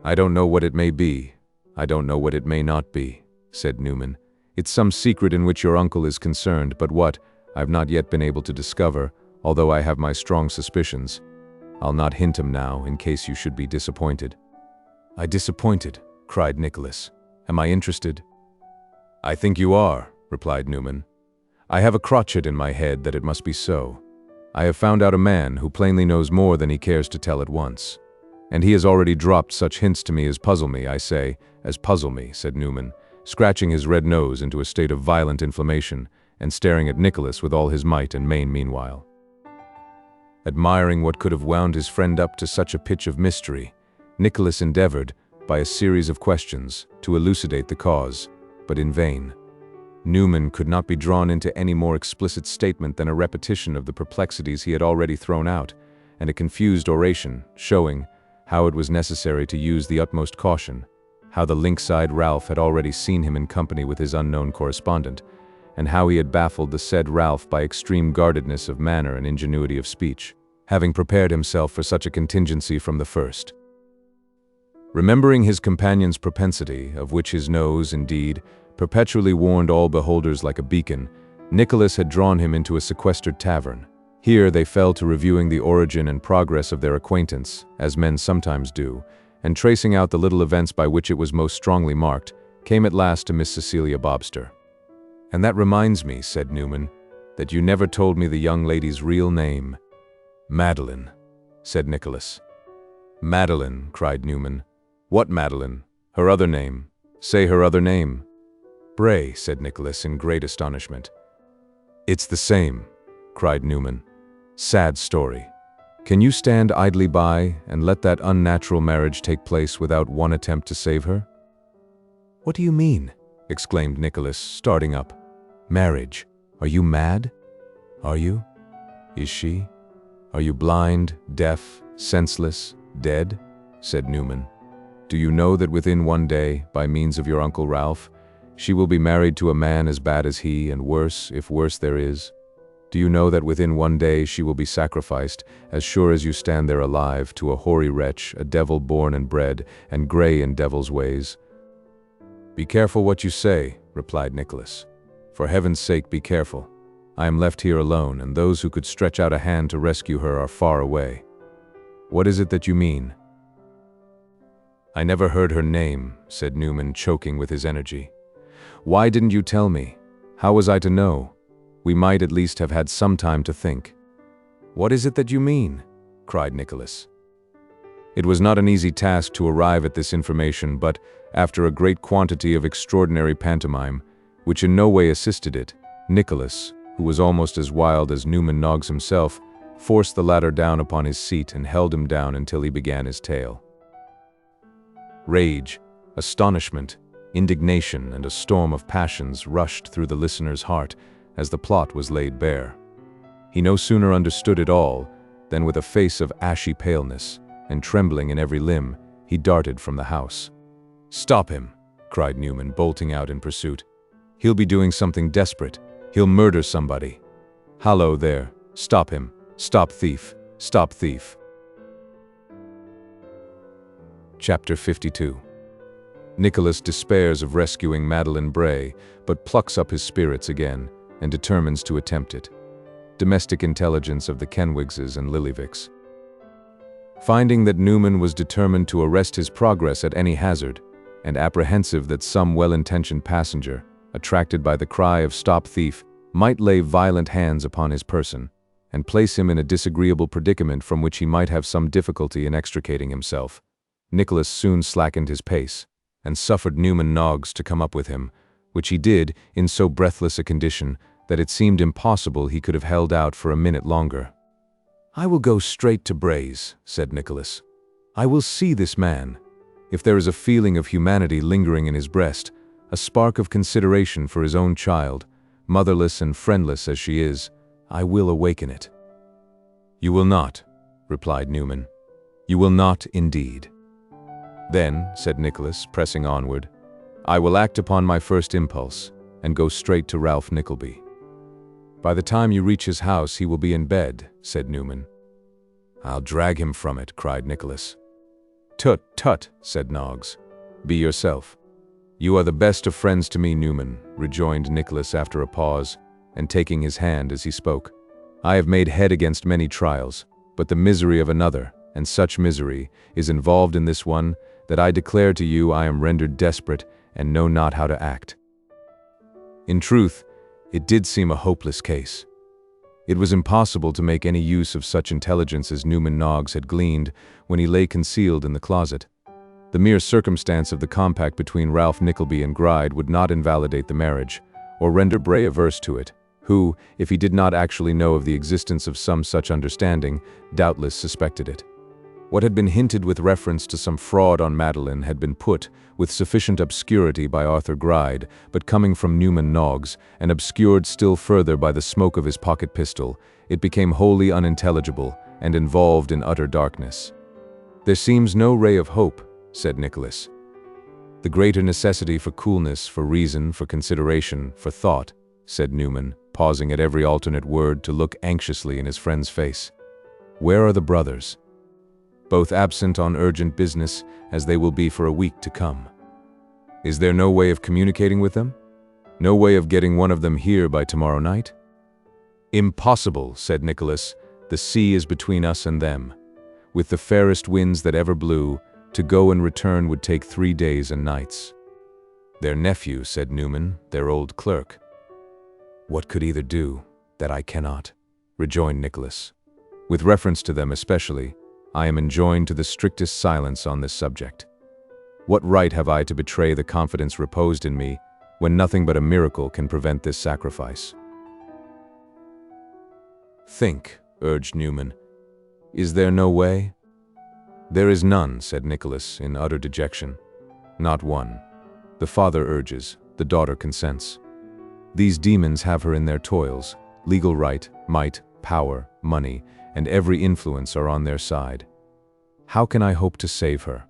I don't know what it may be. I don't know what it may not be, said Newman. It's some secret in which your uncle is concerned, but what, I've not yet been able to discover, although I have my strong suspicions. I'll not hint 'em now, in case you should be disappointed. I disappointed, cried Nicholas. Am I interested? I think you are, replied Newman. I have a crotchet in my head that it must be so. I have found out a man who plainly knows more than he cares to tell at once. And he has already dropped such hints to me as puzzle me, said Newman, scratching his red nose into a state of violent inflammation and staring at Nicholas with all his might and main meanwhile. Admiring what could have wound his friend up to such a pitch of mystery, Nicholas endeavored, by a series of questions, to elucidate the cause, but in vain. Newman could not be drawn into any more explicit statement than a repetition of the perplexities he had already thrown out, and a confused oration, showing how it was necessary to use the utmost caution, how the lynx-eyed Ralph had already seen him in company with his unknown correspondent, and how he had baffled the said Ralph by extreme guardedness of manner and ingenuity of speech, having prepared himself for such a contingency from the first. Remembering his companion's propensity, of which his nose, indeed, perpetually warned all beholders like a beacon, Nicholas had drawn him into a sequestered tavern. Here they fell to reviewing the origin and progress of their acquaintance, as men sometimes do, and tracing out the little events by which it was most strongly marked, came at last to Miss Cecilia Bobster. And that reminds me, said Newman, that you never told me the young lady's real name. Madeline, said Nicholas. Madeline, cried Newman. What Madeline? Her other name. Say her other name. Bray, said Nicholas in great astonishment. It's the same, cried Newman. Sad story. Can you stand idly by and let that unnatural marriage take place without one attempt to save her? What do you mean? Exclaimed Nicholas, starting up. Marriage? Are you mad? Are you? Is she? Are you blind, deaf, senseless, dead? Said Newman. Do you know that within one day, by means of your Uncle Ralph, she will be married to a man as bad as he, and worse, if worse there is? Do you know that within one day she will be sacrificed, as sure as you stand there alive, to a hoary wretch, a devil born and bred, and grey in devil's ways? Be careful what you say, replied Nicholas. For heaven's sake, be careful. I am left here alone, and those who could stretch out a hand to rescue her are far away. What is it that you mean? I never heard her name, said Newman, choking with his energy. Why didn't you tell me? How was I to know? We might at least have had some time to think. What is it that you mean? Cried Nicholas. It was not an easy task to arrive at this information, but, after a great quantity of extraordinary pantomime, which in no way assisted it, Nicholas, who was almost as wild as Newman Noggs himself, forced the latter down upon his seat and held him down until he began his tale. Rage, astonishment, indignation, and a storm of passions rushed through the listener's heart as the plot was laid bare. He no sooner understood it all than, with a face of ashy paleness and trembling in every limb, he darted from the house. Stop him, cried Newman, bolting out in pursuit. He'll be doing something desperate. He'll murder somebody. Hallo there, stop him. Stop thief. Stop thief. Chapter 52. Nicholas despairs of rescuing Madeline Bray, but plucks up his spirits again and determines to attempt it. Domestic intelligence of the Kenwigses and Lillyvicks. Finding that Newman was determined to arrest his progress at any hazard, and apprehensive that some well-intentioned passenger, attracted by the cry of "Stop thief," might lay violent hands upon his person, and place him in a disagreeable predicament from which he might have some difficulty in extricating himself, Nicholas soon slackened his pace, and suffered Newman Noggs to come up with him, which he did in so breathless a condition that it seemed impossible he could have held out for a minute longer. I will go straight to Bray's, said Nicholas. I will see this man. If there is a feeling of humanity lingering in his breast, a spark of consideration for his own child, motherless and friendless as she is, I will awaken it. You will not, replied Newman. You will not, indeed. Then, said Nicholas, pressing onward, I will act upon my first impulse and go straight to Ralph Nickleby. By the time you reach his house, he will be in bed, said Newman. I'll drag him from it, cried Nicholas. Tut, tut, said Noggs. Be yourself. You are the best of friends to me, Newman, rejoined Nicholas after a pause, and taking his hand as he spoke. I have made head against many trials, but the misery of another, and such misery, is involved in this one, that I declare to you I am rendered desperate, and know not how to act. In truth, it did seem a hopeless case. It was impossible to make any use of such intelligence as Newman Noggs had gleaned when he lay concealed in the closet. The mere circumstance of the compact between Ralph Nickleby and Gride would not invalidate the marriage, or render Bray averse to it, who, if he did not actually know of the existence of some such understanding, doubtless suspected it. What had been hinted with reference to some fraud on Madeline had been put, with sufficient obscurity, by Arthur Gride, but coming from Newman Noggs, and obscured still further by the smoke of his pocket pistol, it became wholly unintelligible, and involved in utter darkness. There seems no ray of hope, said Nicholas. The greater necessity for coolness, for reason, for consideration, for thought, said Newman, pausing at every alternate word to look anxiously in his friend's face. Where are the brothers? Both absent on urgent business, as they will be for a week to come. Is there no way of communicating with them? No way of getting one of them here by tomorrow night? Impossible, said Nicholas. The sea is between us and them. With the fairest winds that ever blew, to go and return would take 3 days and nights. Their nephew, said Newman, their old clerk. What could either do, that I cannot? Rejoined Nicholas. With reference to them especially, I am enjoined to the strictest silence on this subject. What right have I to betray the confidence reposed in me, when nothing but a miracle can prevent this sacrifice? Think, urged Newman. Is there no way? There is none, said Nicholas, in utter dejection. Not one. The father urges, the daughter consents. These demons have her in their toils. Legal right, might, power, money, and every influence are on their side. How can I hope to save her?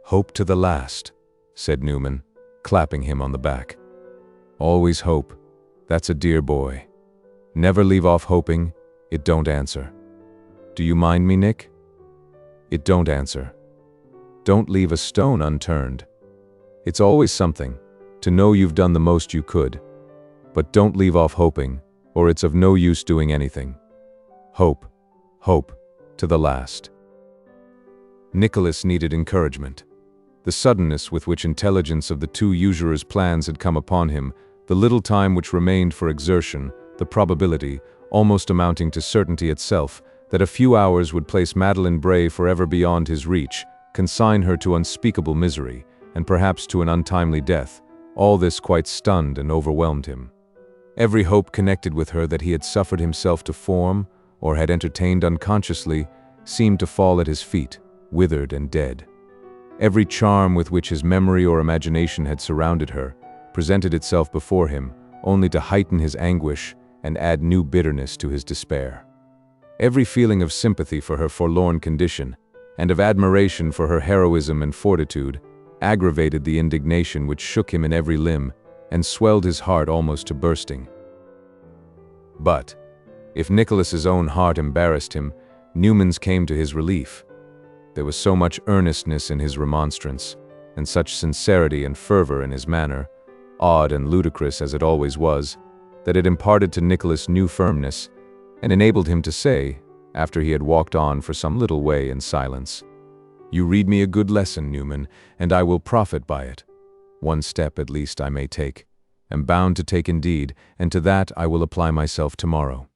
Hope to the last, said Newman, clapping him on the back. Always hope. That's a dear boy. Never leave off hoping. It don't answer. Do you mind me, Nick? It don't answer. Don't leave a stone unturned. It's always something, to know you've done the most you could. But don't leave off hoping, or it's of no use doing anything. Hope, hope, to the last. Nicholas needed encouragement. The suddenness with which intelligence of the two usurers' plans had come upon him, the little time which remained for exertion, the probability, almost amounting to certainty itself, that a few hours would place Madeline Bray forever beyond his reach, consign her to unspeakable misery, and perhaps to an untimely death, all this quite stunned and overwhelmed him. Every hope connected with her that he had suffered himself to form, or had entertained unconsciously, seemed to fall at his feet, withered and dead. Every charm with which his memory or imagination had surrounded her presented itself before him, only to heighten his anguish and add new bitterness to his despair. Every feeling of sympathy for her forlorn condition, and of admiration for her heroism and fortitude, aggravated the indignation which shook him in every limb, and swelled his heart almost to bursting. But, if Nicholas's own heart embarrassed him, Newman's came to his relief. There was so much earnestness in his remonstrance, and such sincerity and fervor in his manner, odd and ludicrous as it always was, that it imparted to Nicholas new firmness, and enabled him to say, after he had walked on for some little way in silence, "You read me a good lesson, Newman, and I will profit by it. One step at least I may take, am bound to take indeed, and to that I will apply myself tomorrow."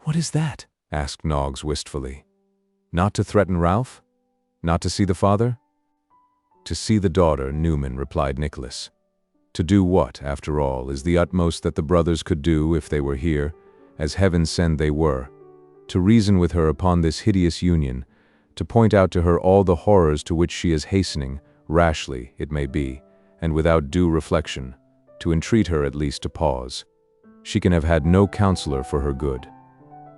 "What is that?" asked Noggs wistfully. "Not to threaten Ralph? Not to see the father?" "To see the daughter," Newman replied Nicholas. "To do what, after all, is the utmost that the brothers could do if they were here, as heaven send they were, to reason with her upon this hideous union, to point out to her all the horrors to which she is hastening, rashly, it may be, and without due reflection, to entreat her at least to pause. She can have had no counselor for her good.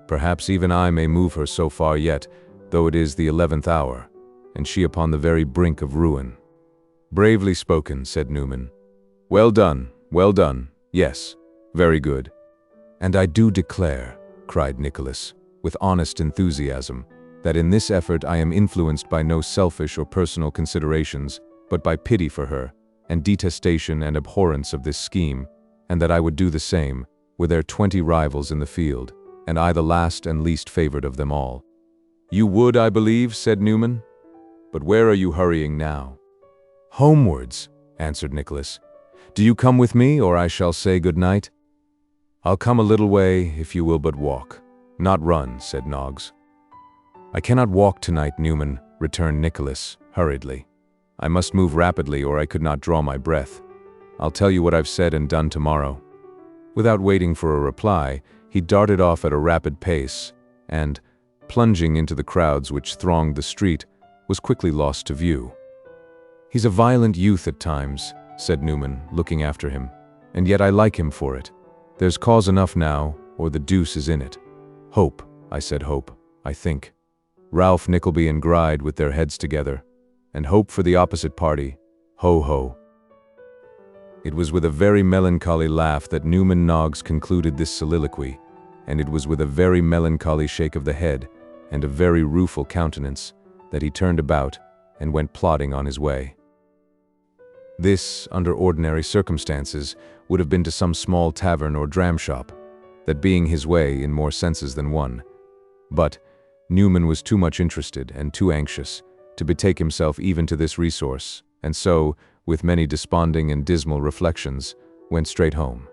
Perhaps even I may move her so far yet, though it is the 11th hour, and she upon the very brink of ruin." "Bravely spoken," said Newman. Well done, yes, very good." "And I do declare," cried Nicholas, with honest enthusiasm, "that in this effort I am influenced by no selfish or personal considerations, but by pity for her, and detestation and abhorrence of this scheme, and that I would do the same, were there 20 rivals in the field, and I the last and least favored of them all." "You would, I believe," said Newman. "But where are you hurrying now?" "Homewards," answered Nicholas. "Do you come with me, or I shall say good night?" "I'll come a little way, if you will but walk, not run," said Noggs. "I cannot walk tonight, Newman," returned Nicholas, hurriedly. "I must move rapidly, or I could not draw my breath. I'll tell you what I've said and done tomorrow." Without waiting for a reply, he darted off at a rapid pace, and, plunging into the crowds which thronged the street, was quickly lost to view. "He's a violent youth at times," said Newman, looking after him, "and yet I like him for it. There's cause enough now, or the deuce is in it. Hope, I said hope, I think. Ralph Nickleby and Gride with their heads together, and hope for the opposite party, ho ho." It was with a very melancholy laugh that Newman Noggs concluded this soliloquy, and it was with a very melancholy shake of the head, and a very rueful countenance, that he turned about, and went plodding on his way. This, under ordinary circumstances, would have been to some small tavern or dram-shop, that being his way in more senses than one. But Newman was too much interested and too anxious to betake himself even to this resource, and so, with many desponding and dismal reflections, went straight home.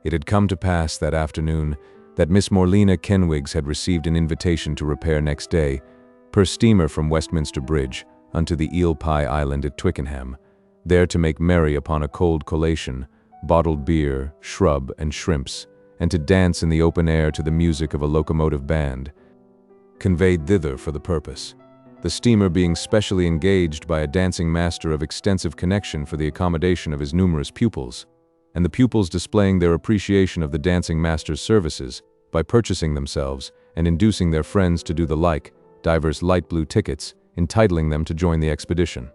It had come to pass that afternoon that Miss Morlena Kenwigs had received an invitation to repair next day, per steamer from Westminster Bridge, unto the eel-pie island at Twickenham, there to make merry upon a cold collation, bottled beer, shrub, and shrimps, and to dance in the open air to the music of a locomotive band, conveyed thither for the purpose, the steamer being specially engaged by a dancing master of extensive connection for the accommodation of his numerous pupils, and the pupils displaying their appreciation of the dancing master's services by purchasing themselves and inducing their friends to do the like, divers light blue tickets, entitling them to join the expedition.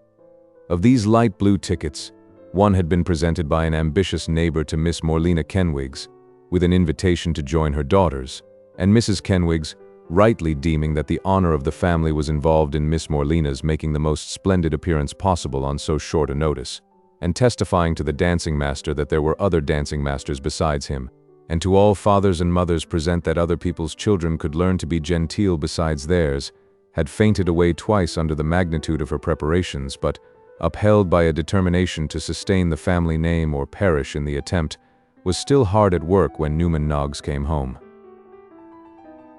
Of these light blue tickets, one had been presented by an ambitious neighbor to Miss Morlena Kenwigs, with an invitation to join her daughters, and Mrs. Kenwigs, rightly deeming that the honor of the family was involved in Miss Morlena's making the most splendid appearance possible on so short a notice, and testifying to the dancing master that there were other dancing masters besides him, and to all fathers and mothers present that other people's children could learn to be genteel besides theirs, had fainted away twice under the magnitude of her preparations, but, upheld by a determination to sustain the family name or perish in the attempt, was still hard at work when Newman Noggs came home.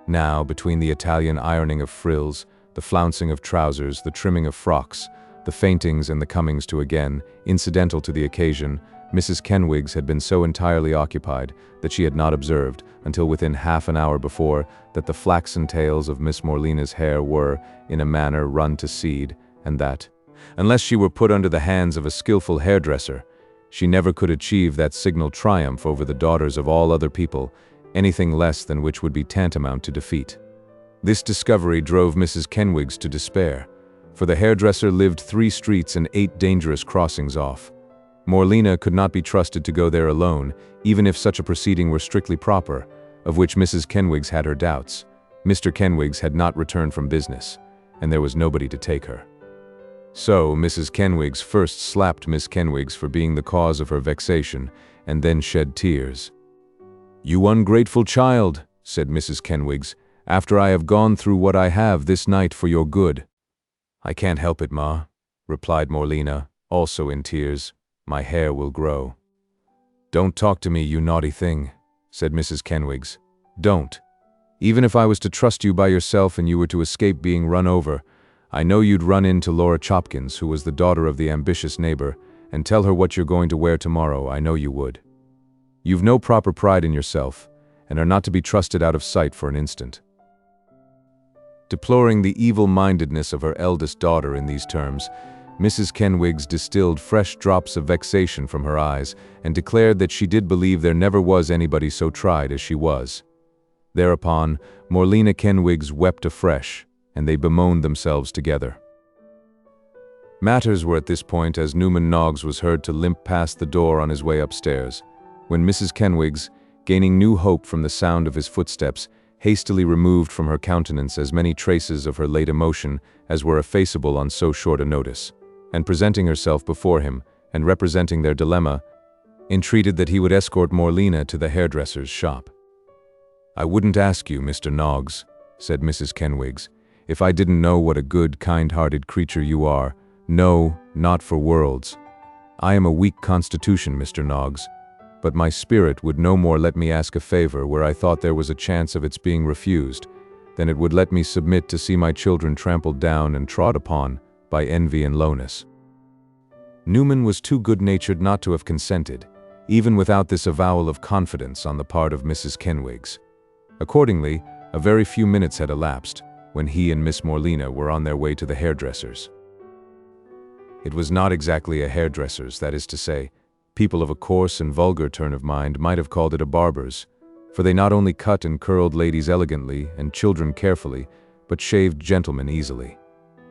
Now, between the Italian ironing of frills, the flouncing of trousers, the trimming of frocks, the faintings and the comings to again, incidental to the occasion, Mrs. Kenwigs had been so entirely occupied that she had not observed, until within half an hour before, that the flaxen tails of Miss Morlena's hair were, in a manner, run to seed, and that, unless she were put under the hands of a skillful hairdresser, she never could achieve that signal triumph over the daughters of all other people, anything less than which would be tantamount to defeat. This discovery drove Mrs. Kenwigs to despair, for the hairdresser lived 3 streets and 8 dangerous crossings off. Morlena could not be trusted to go there alone, even if such a proceeding were strictly proper, of which Mrs. Kenwigs had her doubts. Mr. Kenwigs had not returned from business, and there was nobody to take her. So Mrs. Kenwigs first slapped Miss Kenwigs for being the cause of her vexation, and then shed tears. "You ungrateful child," said Mrs. Kenwigs, "after I have gone through what I have this night for your good." "I can't help it, Ma," replied Morlena, also in tears. "My hair will grow." "Don't talk to me, you naughty thing," said Mrs. Kenwigs. "Don't. Even if I was to trust you by yourself and you were to escape being run over, I know you'd run in to Laura Chopkins, who was the daughter of the ambitious neighbor, and tell her what you're going to wear tomorrow. I know you would. You've no proper pride in yourself, and are not to be trusted out of sight for an instant." Deploring the evil-mindedness of her eldest daughter in these terms, Mrs. Kenwigs distilled fresh drops of vexation from her eyes, and declared that she did believe there never was anybody so tried as she was. Thereupon, Morlena Kenwigs wept afresh, and they bemoaned themselves together. Matters were at this point as Newman Noggs was heard to limp past the door on his way upstairs, when Mrs. Kenwigs, gaining new hope from the sound of his footsteps, hastily removed from her countenance as many traces of her late emotion as were effaceable on so short a notice, and presenting herself before him, and representing their dilemma, entreated that he would escort Morlena to the hairdresser's shop. "I wouldn't ask you, Mr. Noggs," said Mrs. Kenwigs, "if I didn't know what a good, kind-hearted creature you are. No, not for worlds. I am a weak constitution, Mr. Noggs, but my spirit would no more let me ask a favor where I thought there was a chance of its being refused, than it would let me submit to see my children trampled down and trod upon by envy and lowness." Newman was too good-natured not to have consented, even without this avowal of confidence on the part of Mrs. Kenwigs. Accordingly, a very few minutes had elapsed, when he and Miss Morlena were on their way to the hairdresser's. It was not exactly a hairdresser's, that is to say, people of a coarse and vulgar turn of mind might have called it a barber's, for they not only cut and curled ladies elegantly and children carefully, but shaved gentlemen easily.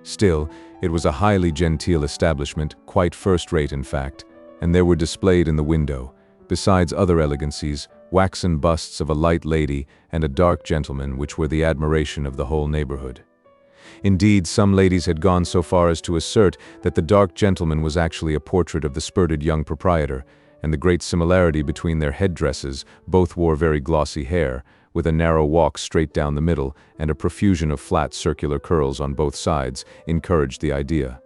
Still, it was a highly genteel establishment, quite first-rate in fact, and there were displayed in the window, besides other elegancies, waxen busts of a light lady and a dark gentleman which were the admiration of the whole neighborhood. Indeed, some ladies had gone so far as to assert that the dark gentleman was actually a portrait of the spurted young proprietor, and the great similarity between their headdresses, both wore very glossy hair, with a narrow walk straight down the middle and a profusion of flat circular curls on both sides, encouraged the idea.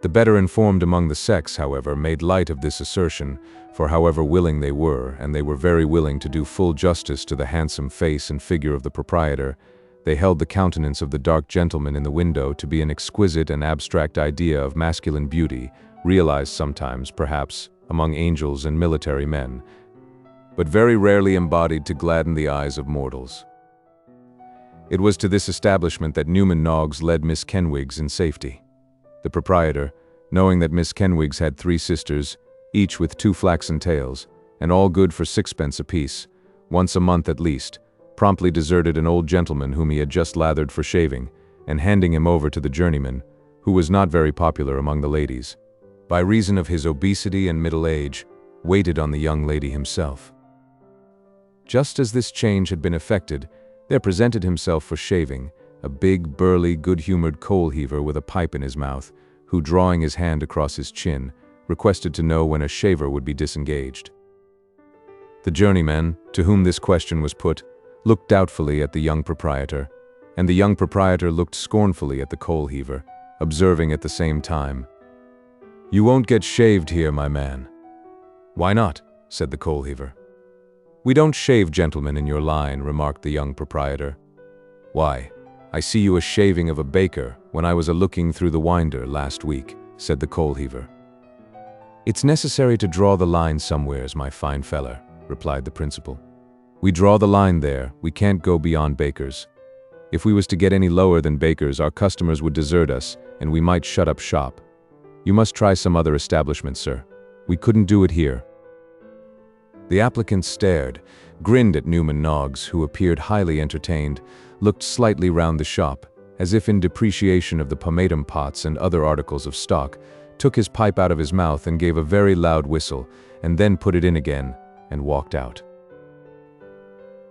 The better informed among the sex, however, made light of this assertion, for however willing they were, and they were very willing to do full justice to the handsome face and figure of the proprietor, they held the countenance of the dark gentleman in the window to be an exquisite and abstract idea of masculine beauty, realized sometimes, perhaps, among angels and military men, but very rarely embodied to gladden the eyes of mortals. It was to this establishment that Newman Noggs led Miss Kenwigs in safety. The proprietor, knowing that Miss Kenwigs had 3 sisters, each with 2 flaxen tails, and all good for 6 pence apiece, once a month at least, promptly deserted an old gentleman whom he had just lathered for shaving, and handing him over to the journeyman, who was not very popular among the ladies, by reason of his obesity and middle age, waited on the young lady himself. Just as this change had been effected, there presented himself for shaving a big, burly, good-humored coal-heaver with a pipe in his mouth, who, drawing his hand across his chin, requested to know when a shaver would be disengaged. The journeyman, to whom this question was put, looked doubtfully at the young proprietor, and the young proprietor looked scornfully at the coal-heaver, observing at the same time, "You won't get shaved here, my man." "Why not?" said the coal-heaver. "We don't shave gentlemen in your line," remarked the young proprietor. "Why, I see you a shaving of a baker when I was a-looking through the winder last week," said the coal-heaver. "It's necessary to draw the line somewheres, my fine feller," replied the principal. "We draw the line there, we can't go beyond bakers. If we was to get any lower than bakers, our customers would desert us, and we might shut up shop. You must try some other establishment, sir. We couldn't do it here." The applicant stared, grinned at Newman Noggs, who appeared highly entertained, looked slightly round the shop, as if in depreciation of the pomatum pots and other articles of stock, took his pipe out of his mouth and gave a very loud whistle, and then put it in again, and walked out.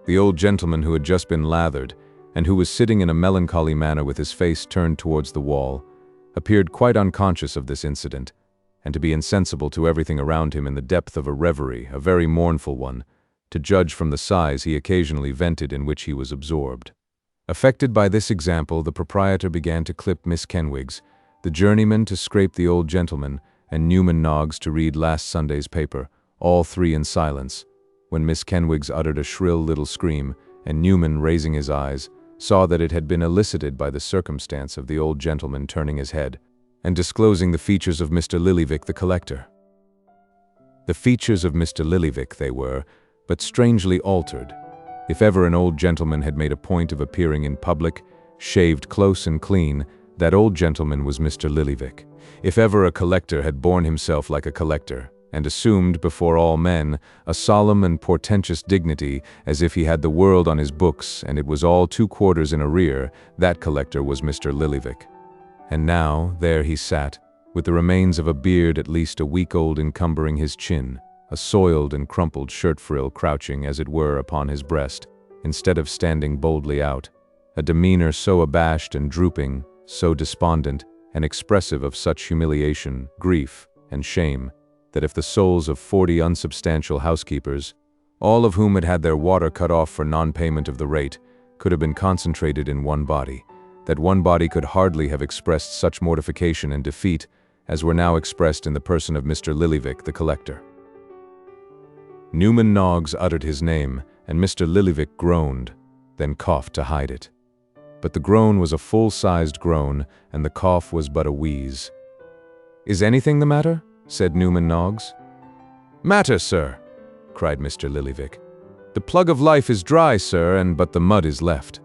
The old gentleman who had just been lathered, and who was sitting in a melancholy manner with his face turned towards the wall, appeared quite unconscious of this incident, and to be insensible to everything around him in the depth of a reverie, a very mournful one, to judge from the sighs he occasionally vented in which he was absorbed. Affected by this example, the proprietor began to clip Miss Kenwigs, the journeyman to scrape the old gentleman, and Newman Noggs to read last Sunday's paper, all 3 in silence, when Miss Kenwigs uttered a shrill little scream, and Newman, raising his eyes, saw that it had been elicited by the circumstance of the old gentleman turning his head, and disclosing the features of Mr. Lillyvick the collector. The features of Mr. Lillyvick they were, but strangely altered. If ever an old gentleman had made a point of appearing in public, shaved close and clean, that old gentleman was Mr. Lillyvick. If ever a collector had borne himself like a collector, and assumed before all men a solemn and portentous dignity, as if he had the world on his books and it was all 2 quarters in arrear. That collector was Mr. Lillyvick. And now there he sat, with the remains of a beard at least a week old encumbering his chin, a soiled and crumpled shirt frill crouching, as it were, upon his breast, instead of standing boldly out, a demeanor so abashed and drooping, so despondent, and expressive of such humiliation, grief, and shame, that if the souls of 40 unsubstantial housekeepers, all of whom had had their water cut off for non-payment of the rate, could have been concentrated in one body, that one body could hardly have expressed such mortification and defeat as were now expressed in the person of Mr. Lillyvick, the collector. Newman Noggs uttered his name, and Mr. Lillyvick groaned, then coughed to hide it. But the groan was a full-sized groan, and the cough was but a wheeze. "Is anything the matter?" said Newman Noggs. "Matter, sir," cried Mr. Lillyvick. "The plug of life is dry, sir, and but the mud is left."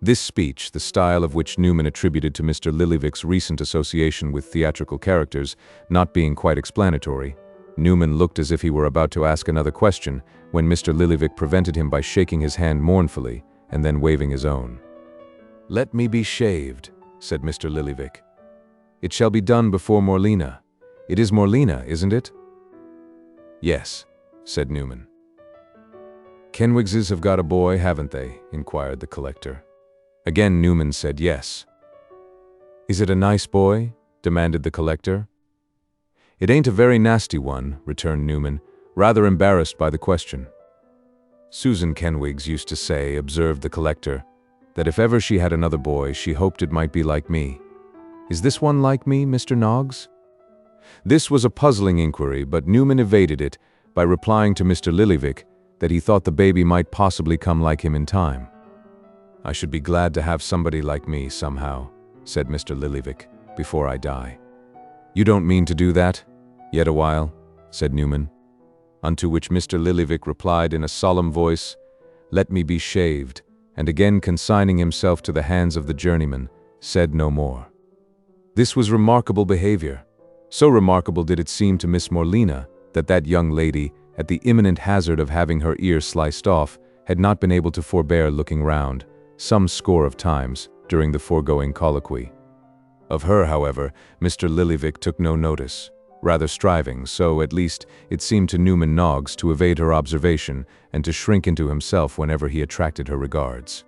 This speech, the style of which Newman attributed to Mr. Lillyvick's recent association with theatrical characters, not being quite explanatory, Newman looked as if he were about to ask another question, when Mr. Lillyvick prevented him by shaking his hand mournfully, and then waving his own. "Let me be shaved," said Mr. Lillyvick. "It shall be done before Morlina. It is Morlina, isn't it?" "Yes," said Newman. "Kenwigses have got a boy, haven't they?" inquired the collector. Again Newman said yes. "Is it a nice boy?" demanded the collector. "It ain't a very nasty one," returned Newman, rather embarrassed by the question. "Susan Kenwigs used to say," observed the collector, "that if ever she had another boy, she hoped it might be like me. Is this one like me, Mr. Noggs?" This was a puzzling inquiry, but Newman evaded it by replying to Mr. Lillyvick that he thought the baby might possibly come like him in time. "I should be glad to have somebody like me somehow," said Mr. Lillyvick, "before I die." "You don't mean to do that? Yet a while," said Newman. Unto which Mr. Lillyvick replied in a solemn voice, "Let me be shaved," and again consigning himself to the hands of the journeyman, said no more. This was remarkable behavior. So remarkable did it seem to Miss Morlina that that young lady, at the imminent hazard of having her ear sliced off, had not been able to forbear looking round, some score of times, during the foregoing colloquy. Of her, however, Mr. Lillyvick took no notice, rather striving, so at least it seemed to Newman Noggs, to evade her observation and to shrink into himself whenever he attracted her regards.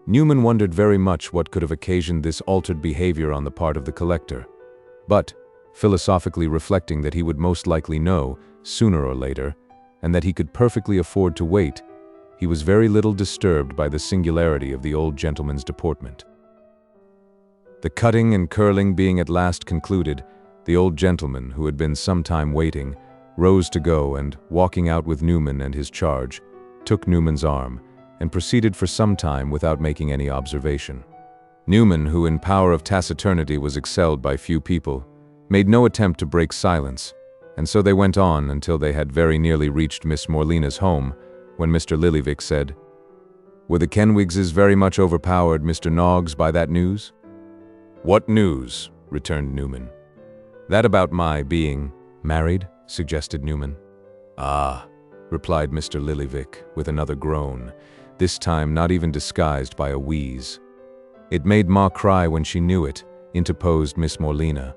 Newman wondered very much what could have occasioned this altered behavior on the part of the collector, but, philosophically reflecting that he would most likely know, sooner or later, and that he could perfectly afford to wait, he was very little disturbed by the singularity of the old gentleman's deportment. The cutting and curling being at last concluded, the old gentleman, who had been some time waiting, rose to go and, walking out with Newman and his charge, took Newman's arm, and proceeded for some time without making any observation. Newman, who in power of taciturnity was excelled by few people, made no attempt to break silence, and so they went on until they had very nearly reached Miss Morlina's home, when Mr. Lillyvick said, "Were the Kenwigses very much overpowered, Mr. Noggs, by that news?" "What news?" returned Newman. "That about my being married," suggested Newman. "Ah," replied Mr. Lillyvick, with another groan, this time not even disguised by a wheeze. "It made Ma cry when she knew it," interposed Miss Morlina,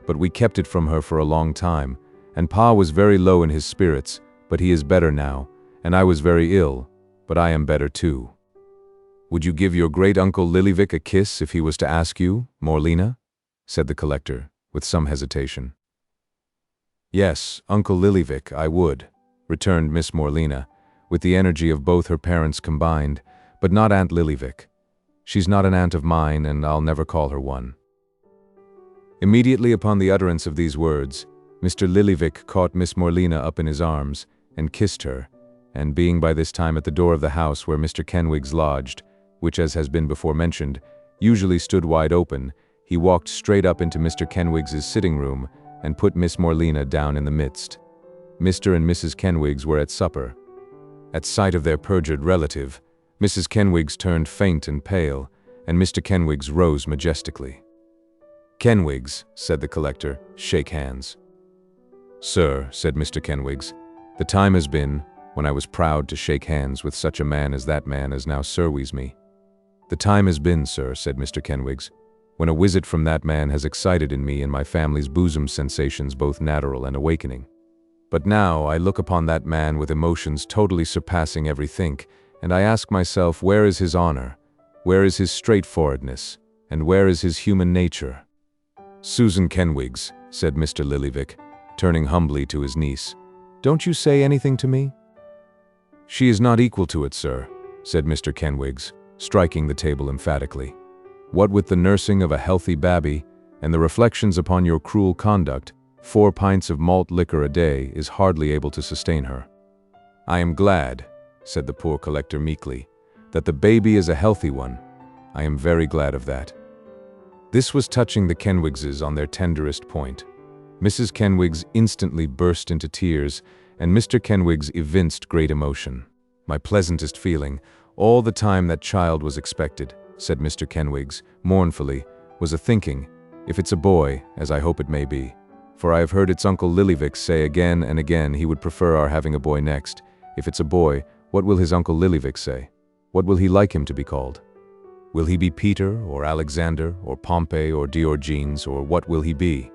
"but we kept it from her for a long time, and Pa was very low in his spirits, but he is better now, and I was very ill, but I am better too." "Would you give your great-uncle Lillyvick a kiss if he was to ask you, Morlina?" said the collector, with some hesitation. "Yes, Uncle Lillyvick, I would," returned Miss Morlina, with the energy of both her parents combined, "but not Aunt Lillyvick. She's not an aunt of mine, and I'll never call her one." Immediately upon the utterance of these words, Mr. Lillyvick caught Miss Morlina up in his arms, and kissed her, and being by this time at the door of the house where Mr. Kenwigs lodged, which, as has been before mentioned, usually stood wide open, he walked straight up into Mr. Kenwigs's sitting room and put Miss Morlina down in the midst. Mr. and Mrs. Kenwigs were at supper. At sight of their perjured relative, Mrs. Kenwigs turned faint and pale, and Mr. Kenwigs rose majestically. "Kenwigs," said the collector, "shake hands." "Sir," said Mr. Kenwigs, "the time has been when I was proud to shake hands with such a man as that man as now surveys me. The time has been, sir," said Mr. Kenwigs, "when a visit from that man has excited in me and my family's bosom sensations both natural and awakening. But now I look upon that man with emotions totally surpassing every think, and I ask myself, where is his honor, where is his straightforwardness, and where is his human nature?" "Susan Kenwigs," said Mr. Lillyvick, turning humbly to his niece, "don't you say anything to me?" "She is not equal to it, sir," said Mr. Kenwigs, striking the table emphatically. "What with the nursing of a healthy babby, and the reflections upon your cruel conduct, 4 pints of malt liquor a day is hardly able to sustain her." "I am glad," said the poor collector meekly, "that the baby is a healthy one. I am very glad of that." This was touching the Kenwigses on their tenderest point. Mrs. Kenwigs instantly burst into tears, and Mr. Kenwigs evinced great emotion. "My pleasantest feeling, all the time that child was expected," said Mr. Kenwigs, mournfully, "was a thinking, if it's a boy, as I hope it may be, for I have heard its Uncle Lillyvick say again and again he would prefer our having a boy next. If it's a boy, what will his Uncle Lillyvick say? What will he like him to be called? Will he be Peter, or Alexander, or Pompey, or Diogenes, or what will he be?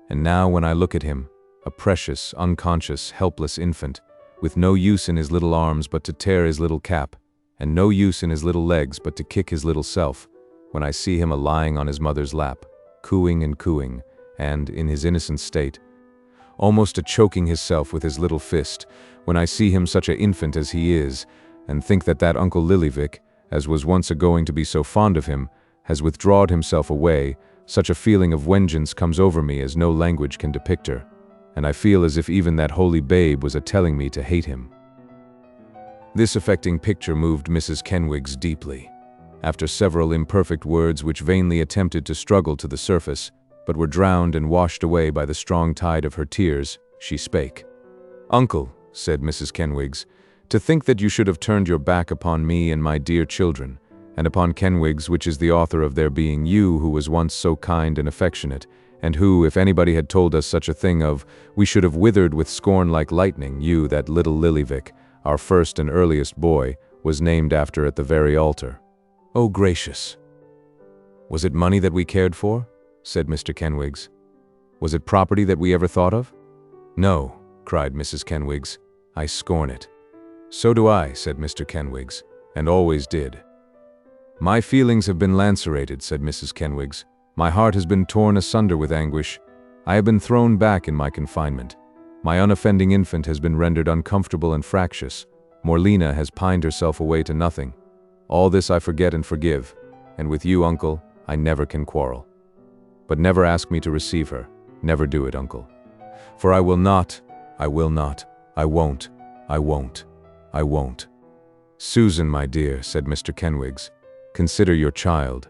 And now when I look at him, a precious, unconscious, helpless infant, with no use in his little arms but to tear his little cap, and no use in his little legs but to kick his little self, when I see him a-lying on his mother's lap, cooing and cooing, and, in his innocent state, almost a-choking hisself with his little fist, when I see him such a infant as he is, and think that that Uncle Lillyvick, as was once a-going to be so fond of him, has withdrawed himself away, such a feeling of vengeance comes over me as no language can depict her, and I feel as if even that holy babe was a-telling me to hate him." This affecting picture moved Mrs. Kenwigs deeply. After several imperfect words which vainly attempted to struggle to the surface, but were drowned and washed away by the strong tide of her tears, she spake. "Uncle," said Mrs. Kenwigs, "to think that you should have turned your back upon me and my dear children, and upon Kenwigs, which is the author of their being, you who was once so kind and affectionate, and who, if anybody had told us such a thing of, we should have withered with scorn like lightning, you, that little Lillyvick, our first and earliest boy, was named after at the very altar. Oh, gracious! Was it money that we cared for?" said Mr. Kenwigs. "Was it property that we ever thought of?" "No," cried Mrs. Kenwigs, "I scorn it." "So do I," said Mr. Kenwigs, "and always did." "My feelings have been lacerated," said Mrs. Kenwigs. "My heart has been torn asunder with anguish. I have been thrown back in my confinement. My unoffending infant has been rendered uncomfortable and fractious. Morlina has pined herself away to nothing. All this I forget and forgive, and with you, uncle, I never can quarrel. But never ask me to receive her. Never do it, uncle. For I will not, I will not, I won't, I won't, I won't." "Susan, my dear," said Mr. Kenwigs, "consider your child."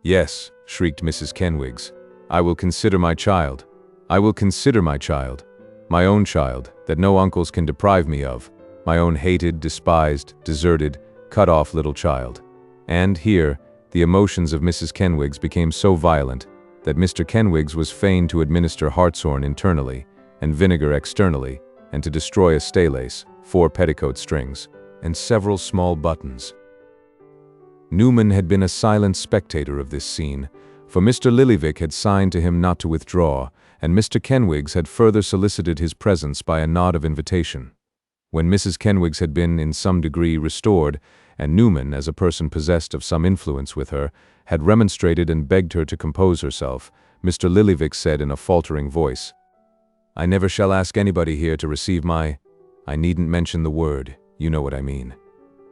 "Yes," shrieked Mrs. Kenwigs, "I will consider my child. I will consider my child. My own child, that no uncles can deprive me of. My own hated, despised, deserted, cut off little child." And here, the emotions of Mrs. Kenwigs became so violent that Mr. Kenwigs was fain to administer hartshorn internally, and vinegar externally, and to destroy a staylace, 4 petticoat strings, and several small buttons. Newman had been a silent spectator of this scene, for Mr. Lillyvick had signed to him not to withdraw, and Mr. Kenwigs had further solicited his presence by a nod of invitation. When Mrs. Kenwigs had been in some degree restored, and Newman, as a person possessed of some influence with her, had remonstrated and begged her to compose herself, Mr. Lillyvick said in a faltering voice, "I never shall ask anybody here to receive I needn't mention the word, you know what I mean.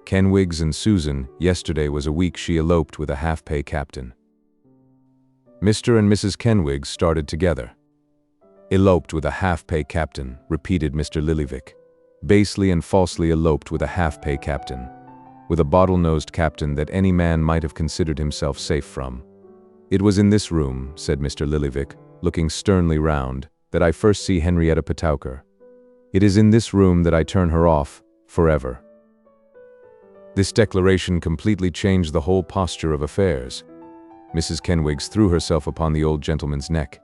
Kenwigs and Susan, yesterday was a week she eloped with a half-pay captain." Mr. and Mrs. Kenwigs started together. "Eloped with a half-pay captain," repeated Mr. Lillyvick. "Basely and falsely eloped with a half-pay captain. With a bottle-nosed captain that any man might have considered himself safe from. It was in this room," said Mr. Lillyvick, looking sternly round, "that I first see Henrietta Petowker. It is in this room that I turn her off, forever." This declaration completely changed the whole posture of affairs. Mrs. Kenwigs threw herself upon the old gentleman's neck,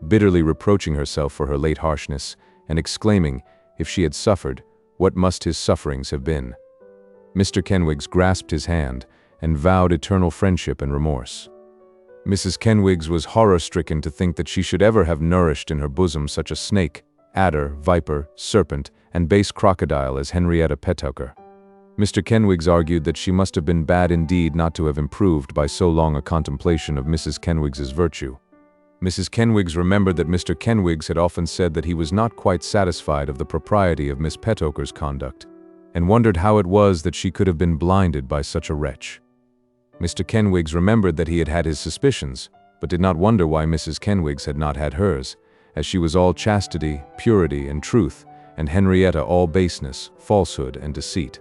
bitterly reproaching herself for her late harshness, and exclaiming, if she had suffered, what must his sufferings have been? Mr. Kenwigs grasped his hand and vowed eternal friendship and remorse. Mrs. Kenwigs was horror-stricken to think that she should ever have nourished in her bosom such a snake, adder, viper, serpent, and base crocodile as Henrietta Petowker. Mr. Kenwigs argued that she must have been bad indeed not to have improved by so long a contemplation of Mrs. Kenwigs's virtue. Mrs. Kenwigs remembered that Mr. Kenwigs had often said that he was not quite satisfied of the propriety of Miss Petowker's conduct, and wondered how it was that she could have been blinded by such a wretch. Mr. Kenwigs remembered that he had had his suspicions, but did not wonder why Mrs. Kenwigs had not had hers, as she was all chastity, purity, and truth, and Henrietta all baseness, falsehood, and deceit.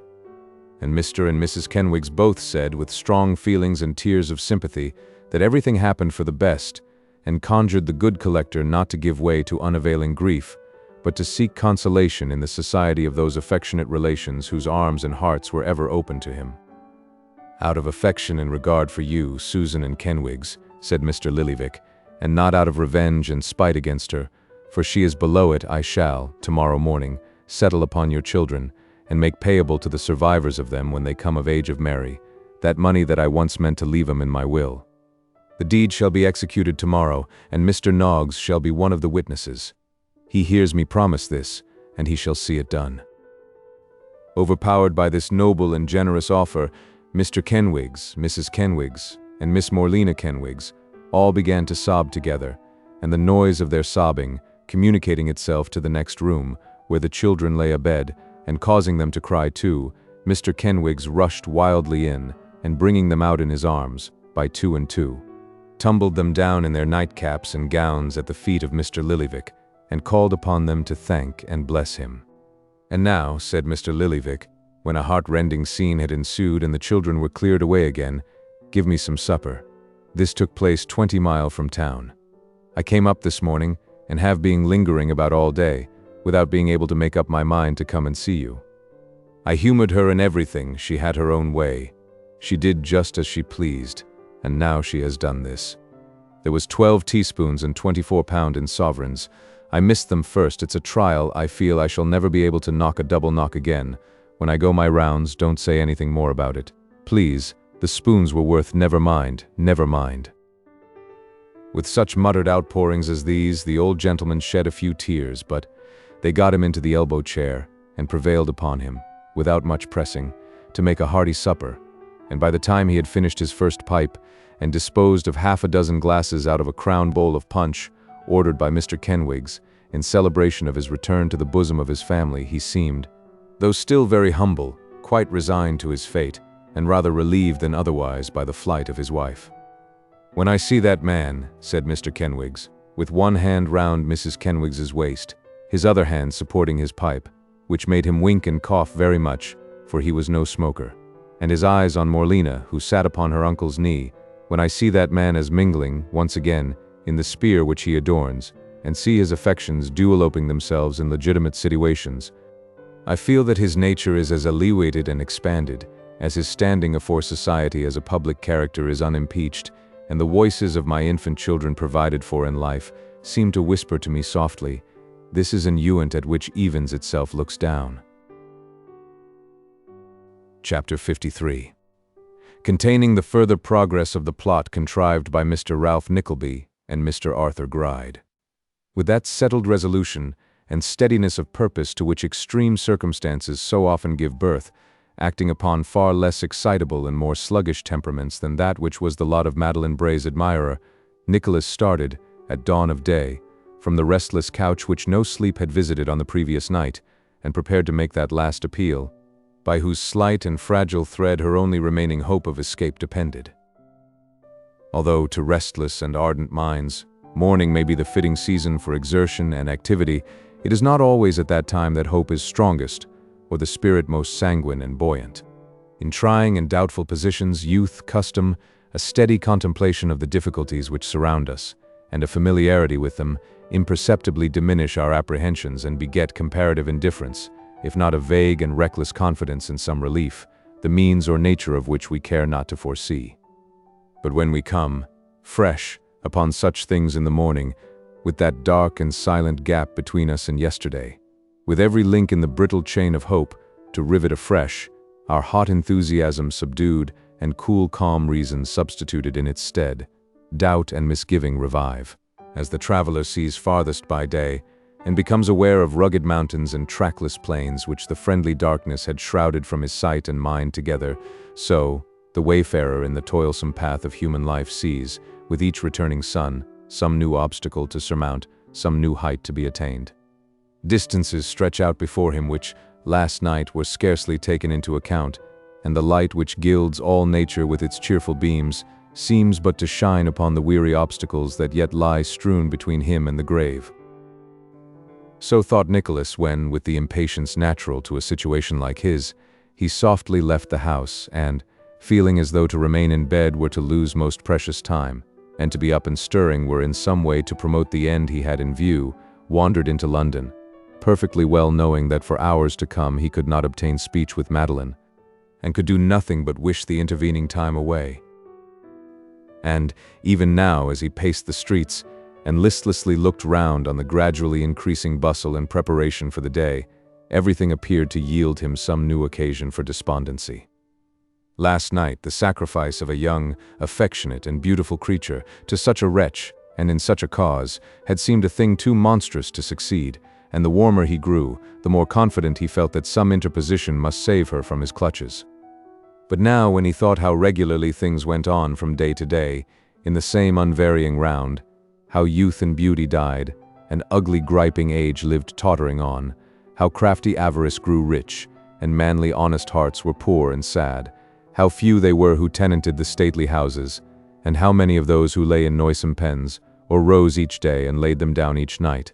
And Mr. and Mrs. Kenwigs both said, with strong feelings and tears of sympathy, that everything happened for the best, and conjured the good collector not to give way to unavailing grief, but to seek consolation in the society of those affectionate relations whose arms and hearts were ever open to him. "Out of affection and regard for you, Susan and Kenwigs," said Mr. Lillyvick, "and not out of revenge and spite against her, for she is below it, I shall, tomorrow morning, settle upon your children, and make payable to the survivors of them when they come of age of marry, that money that I once meant to leave 'em in my will. The deed shall be executed tomorrow, and Mr. Noggs shall be one of the witnesses. He hears me promise this, and he shall see it done." Overpowered by this noble and generous offer, Mr. Kenwigs, Mrs. Kenwigs, and Miss Morlena Kenwigs all began to sob together, and the noise of their sobbing, communicating itself to the next room, where the children lay abed, and causing them to cry too, Mr. Kenwigs rushed wildly in, and bringing them out in his arms, by two and two, tumbled them down in their nightcaps and gowns at the feet of Mr. Lillyvick, and called upon them to thank and bless him. "And now," said Mr. Lillyvick, when a heart-rending scene had ensued and the children were cleared away again, "give me some supper. This took place 20 miles from town. I came up this morning, and have been lingering about all day, without being able to make up my mind to come and see you. I humored her in everything, she had her own way. She did just as she pleased, and now she has done this. There was 12 teaspoons and 24 pound in sovereigns. I missed them first. It's a trial. I feel I shall never be able to knock a double knock again. When I go my rounds, don't say anything more about it. Please, the spoons were worth never mind, never mind." With such muttered outpourings as these, the old gentleman shed a few tears, but they got him into the elbow chair, and prevailed upon him, without much pressing, to make a hearty supper, and by the time he had finished his first pipe, and disposed of half a dozen glasses out of a crown bowl of punch, ordered by Mr. Kenwigs, in celebration of his return to the bosom of his family, he seemed, though still very humble, quite resigned to his fate, and rather relieved than otherwise by the flight of his wife. "When I see that man," said Mr. Kenwigs, with one hand round Mrs. Kenwigs's waist, his other hand supporting his pipe, which made him wink and cough very much, for he was no smoker, and his eyes on Morlena, who sat upon her uncle's knee, "when I see that man as mingling, once again, in the sphere which he adorns, and see his affections dual-oping themselves in legitimate situations, I feel that his nature is as elevated and expanded, as his standing afore society as a public character is unimpeached, and the voices of my infant children provided for in life seem to whisper to me softly, 'This is an euant at which evens itself looks down.'" Chapter 53. Containing the further progress of the plot contrived by Mr. Ralph Nickleby and Mr. Arthur Gride. With that settled resolution and steadiness of purpose to which extreme circumstances so often give birth, acting upon far less excitable and more sluggish temperaments than that which was the lot of Madeline Bray's admirer, Nicholas started, at dawn of day, from the restless couch which no sleep had visited on the previous night, and prepared to make that last appeal, by whose slight and fragile thread her only remaining hope of escape depended. Although to restless and ardent minds, morning may be the fitting season for exertion and activity, it is not always at that time that hope is strongest, or the spirit most sanguine and buoyant. In trying and doubtful positions, youth, custom, a steady contemplation of the difficulties which surround us, and a familiarity with them, imperceptibly diminish our apprehensions and beget comparative indifference, if not a vague and reckless confidence in some relief, the means or nature of which we care not to foresee. But when we come, fresh, upon such things in the morning, with that dark and silent gap between us and yesterday, with every link in the brittle chain of hope to rivet afresh, our hot enthusiasm subdued and cool calm reason substituted in its stead, doubt and misgiving revive, as the traveler sees farthest by day and becomes aware of rugged mountains and trackless plains which the friendly darkness had shrouded from his sight and mind together. So, the wayfarer in the toilsome path of human life sees, with each returning sun, some new obstacle to surmount, some new height to be attained. Distances stretch out before him which, last night, were scarcely taken into account, and the light which gilds all nature with its cheerful beams seems but to shine upon the weary obstacles that yet lie strewn between him and the grave. So thought Nicholas when, with the impatience natural to a situation like his, he softly left the house and, feeling as though to remain in bed were to lose most precious time, and to be up and stirring were in some way to promote the end he had in view, wandered into London, perfectly well knowing that for hours to come he could not obtain speech with Madeline, and could do nothing but wish the intervening time away. And, even now, as he paced the streets, and listlessly looked round on the gradually increasing bustle and preparation for the day, everything appeared to yield him some new occasion for despondency. Last night, the sacrifice of a young, affectionate, and beautiful creature to such a wretch, and in such a cause, had seemed a thing too monstrous to succeed, and the warmer he grew, the more confident he felt that some interposition must save her from his clutches. But now, when he thought how regularly things went on from day to day, in the same unvarying round, how youth and beauty died, and ugly griping age lived tottering on, how crafty avarice grew rich, and manly honest hearts were poor and sad, how few they were who tenanted the stately houses, and how many of those who lay in noisome pens, or rose each day and laid them down each night,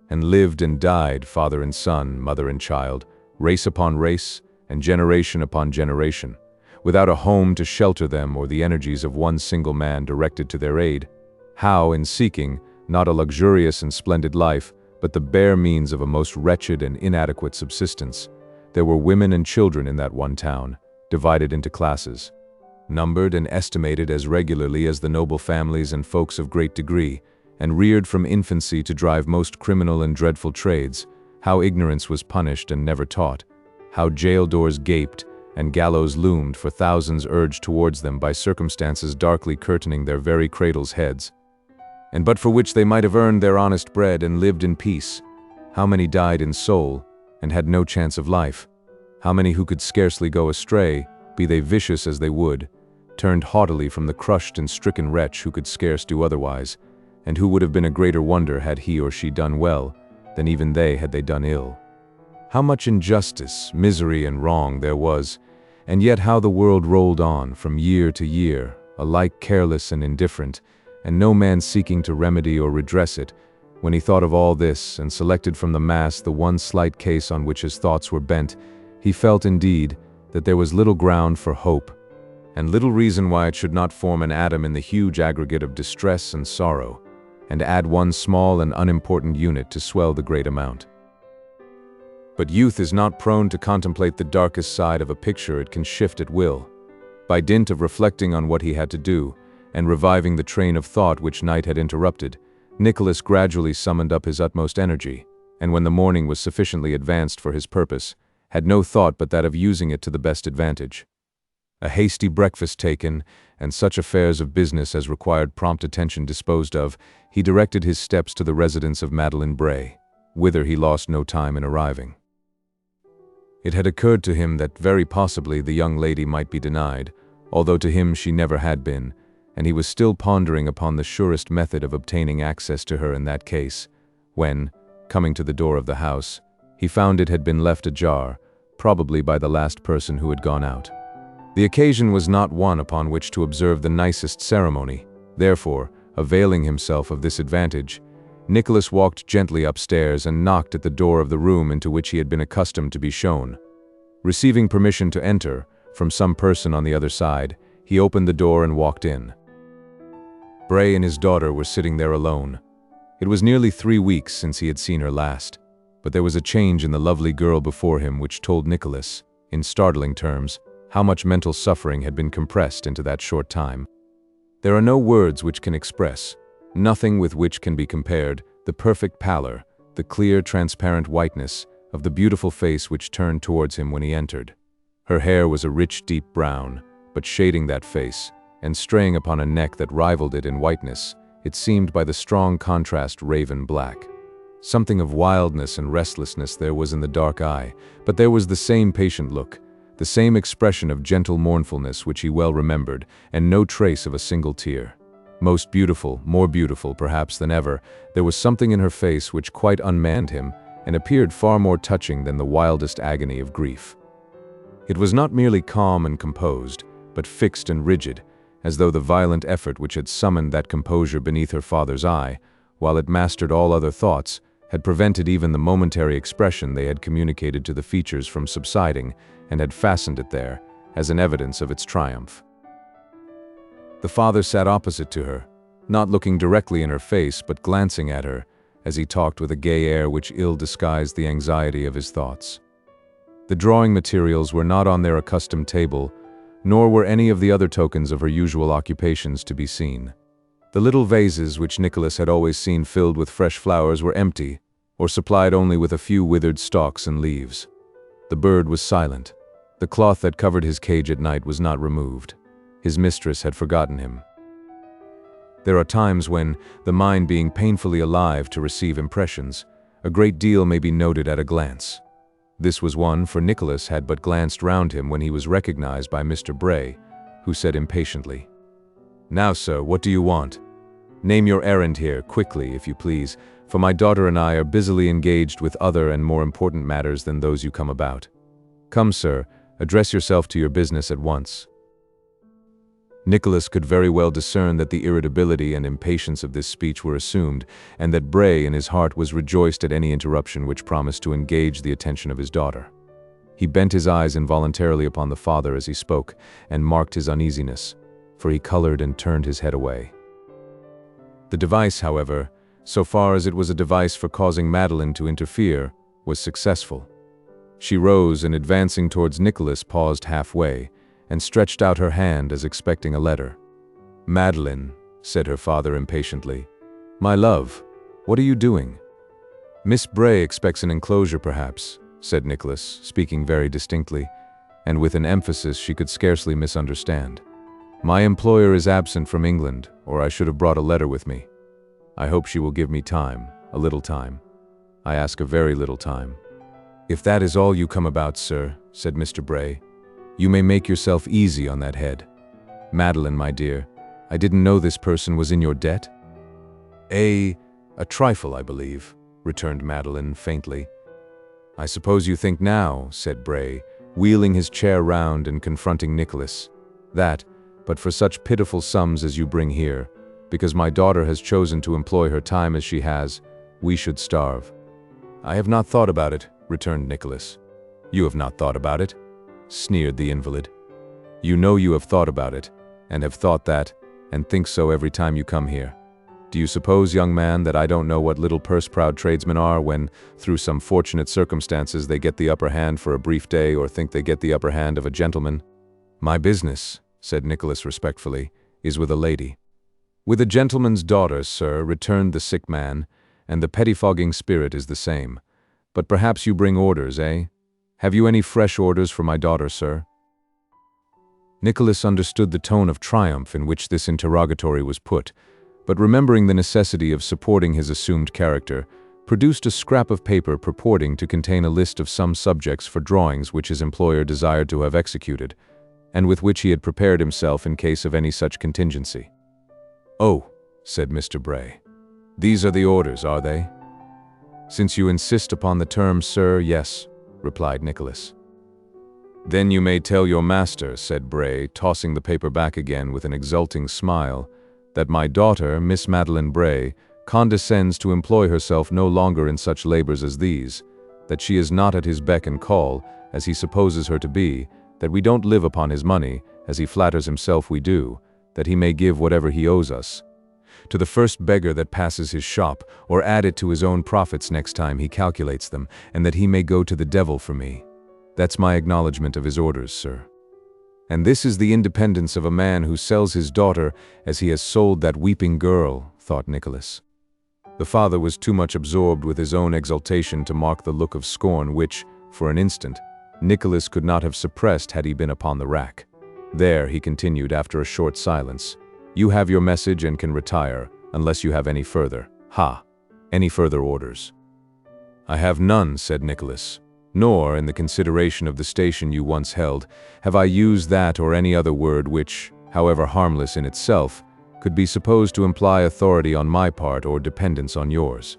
and lived and died, father and son, mother and child, race upon race, and generation upon generation, without a home to shelter them or the energies of one single man directed to their aid, how, in seeking, not a luxurious and splendid life, but the bare means of a most wretched and inadequate subsistence, there were women and children in that one town, divided into classes, numbered and estimated as regularly as the noble families and folks of great degree, and reared from infancy to drive most criminal and dreadful trades, how ignorance was punished and never taught, how jail doors gaped, and gallows loomed for thousands urged towards them by circumstances darkly curtaining their very cradles' heads, and but for which they might have earned their honest bread and lived in peace. How many died in soul, and had no chance of life? How many who could scarcely go astray, be they vicious as they would, turned haughtily from the crushed and stricken wretch who could scarce do otherwise, and who would have been a greater wonder had he or she done well, than even they had they done ill? How much injustice, misery, and wrong there was, and yet how the world rolled on, from year to year, alike careless and indifferent, and no man seeking to remedy or redress it. When he thought of all this, and selected from the mass the one slight case on which his thoughts were bent, he felt indeed that there was little ground for hope, and little reason why it should not form an atom in the huge aggregate of distress and sorrow, and add one small and unimportant unit to swell the great amount. But youth is not prone to contemplate the darkest side of a picture it can shift at will. By dint of reflecting on what he had to do, and reviving the train of thought which night had interrupted, Nicholas gradually summoned up his utmost energy, and when the morning was sufficiently advanced for his purpose, had no thought but that of using it to the best advantage. A hasty breakfast taken, and such affairs of business as required prompt attention disposed of, he directed his steps to the residence of Madeline Bray, whither he lost no time in arriving. It had occurred to him that very possibly the young lady might be denied, although to him she never had been, and he was still pondering upon the surest method of obtaining access to her in that case, when, coming to the door of the house, he found it had been left ajar, probably by the last person who had gone out. The occasion was not one upon which to observe the nicest ceremony, therefore, availing himself of this advantage, Nicholas walked gently upstairs and knocked at the door of the room into which he had been accustomed to be shown. Receiving permission to enter, from some person on the other side, he opened the door and walked in. Bray and his daughter were sitting there alone. It was nearly 3 weeks since he had seen her last, but there was a change in the lovely girl before him which told Nicholas, in startling terms, how much mental suffering had been compressed into that short time. There are no words which can express, nothing with which can be compared, the perfect pallor, the clear, transparent whiteness of the beautiful face which turned towards him when he entered. Her hair was a rich, deep brown, but shading that face, and straying upon a neck that rivaled it in whiteness, it seemed by the strong contrast raven black. Something of wildness and restlessness there was in the dark eye, but there was the same patient look, the same expression of gentle mournfulness which he well remembered, and no trace of a single tear. Most beautiful, more beautiful perhaps than ever, there was something in her face which quite unmanned him, and appeared far more touching than the wildest agony of grief. It was not merely calm and composed, but fixed and rigid, as though the violent effort which had summoned that composure beneath her father's eye, while it mastered all other thoughts, had prevented even the momentary expression they had communicated to the features from subsiding, and had fastened it there, as an evidence of its triumph. The father sat opposite to her, not looking directly in her face, but glancing at her, as he talked with a gay air which ill disguised the anxiety of his thoughts. The drawing materials were not on their accustomed table, nor were any of the other tokens of her usual occupations to be seen. The little vases which Nicholas had always seen filled with fresh flowers were empty, or supplied only with a few withered stalks and leaves. The bird was silent. The cloth that covered his cage at night was not removed. His mistress had forgotten him. There are times when, the mind being painfully alive to receive impressions, a great deal may be noted at a glance. This was one, for Nicholas had but glanced round him when he was recognized by Mr. Bray, who said impatiently, "Now, sir, what do you want? Name your errand here, quickly, if you please, for my daughter and I are busily engaged with other and more important matters than those you come about. Come, sir, address yourself to your business at once." Nicholas could very well discern that the irritability and impatience of this speech were assumed, and that Bray in his heart was rejoiced at any interruption which promised to engage the attention of his daughter. He bent his eyes involuntarily upon the father as he spoke, and marked his uneasiness, for he colored and turned his head away. The device, however, so far as it was a device for causing Madeline to interfere, was successful. She rose and, advancing towards Nicholas, paused halfway, and stretched out her hand as expecting a letter. "Madeline," said her father impatiently. "My love, what are you doing?" "Miss Bray expects an enclosure, perhaps," said Nicholas, speaking very distinctly, and with an emphasis she could scarcely misunderstand. "My employer is absent from England, or I should have brought a letter with me. I hope she will give me time, a little time. I ask a very little time." "If that is all you come about, sir," said Mr. Bray, "you may make yourself easy on that head. Madeline, my dear, I didn't know this person was in your debt?" A trifle, I believe," returned Madeline faintly. "I suppose you think now," said Bray, wheeling his chair round and confronting Nicholas, "that, but for such pitiful sums as you bring here, because my daughter has chosen to employ her time as she has, we should starve." "I have not thought about it," returned Nicholas. "You have not thought about it?" sneered the invalid. "You know you have thought about it, and have thought that, and think so every time you come here. Do you suppose, young man, that I don't know what little purse-proud tradesmen are when, through some fortunate circumstances, they get the upper hand for a brief day or think they get the upper hand of a gentleman? My business," said Nicholas respectfully, "is with a lady." "With a gentleman's daughter, sir," returned the sick man, "and the pettifogging spirit is the same. But perhaps you bring orders, eh? Have you any fresh orders for my daughter, sir?" Nicholas understood the tone of triumph in which this interrogatory was put, but remembering the necessity of supporting his assumed character, produced a scrap of paper purporting to contain a list of some subjects for drawings which his employer desired to have executed, and with which he had prepared himself in case of any such contingency. "Oh," said Mr. Bray, "these are the orders, are they?" "Since you insist upon the term, sir, yes," replied Nicholas. "Then you may tell your master," said Bray, tossing the paper back again with an exulting smile, "that my daughter, Miss Madeline Bray, condescends to employ herself no longer in such labors as these, that she is not at his beck and call, as he supposes her to be, that we don't live upon his money, as he flatters himself we do, that he may give whatever he owes us to the first beggar that passes his shop, or add it to his own profits next time he calculates them, and that he may go to the devil for me. That's my acknowledgement of his orders, sir. And this is the independence of a man who sells his daughter as he has sold that weeping girl," thought Nicholas. The father was too much absorbed with his own exultation to mark the look of scorn which, for an instant, Nicholas could not have suppressed had he been upon the rack. There, he continued after a short silence, "You have your message and can retire, unless you have any further. Any further orders?" "I have none," said Nicholas. "Nor, in the consideration of the station you once held, have I used that or any other word which, however harmless in itself, could be supposed to imply authority on my part or dependence on yours.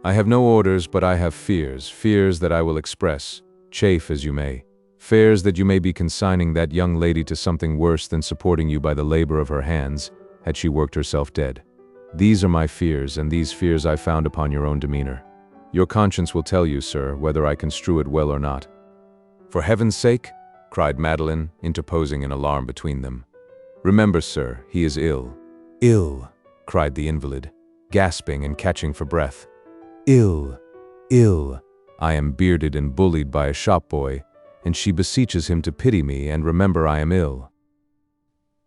I have no orders, but I have fears that I will express, chafe as you may, fears that you may be consigning that young lady to something worse than supporting you by the labor of her hands, had she worked herself dead. These are my fears, and these fears I found upon your own demeanor. Your conscience will tell you, sir, whether I construe it well or not." "For heaven's sake," cried Madeline, interposing in alarm between them. "Remember, sir, he is ill." "Ill," cried the invalid, gasping and catching for breath. "Ill. I am bearded and bullied by a shop-boy, and she beseeches him to pity me and remember I am ill."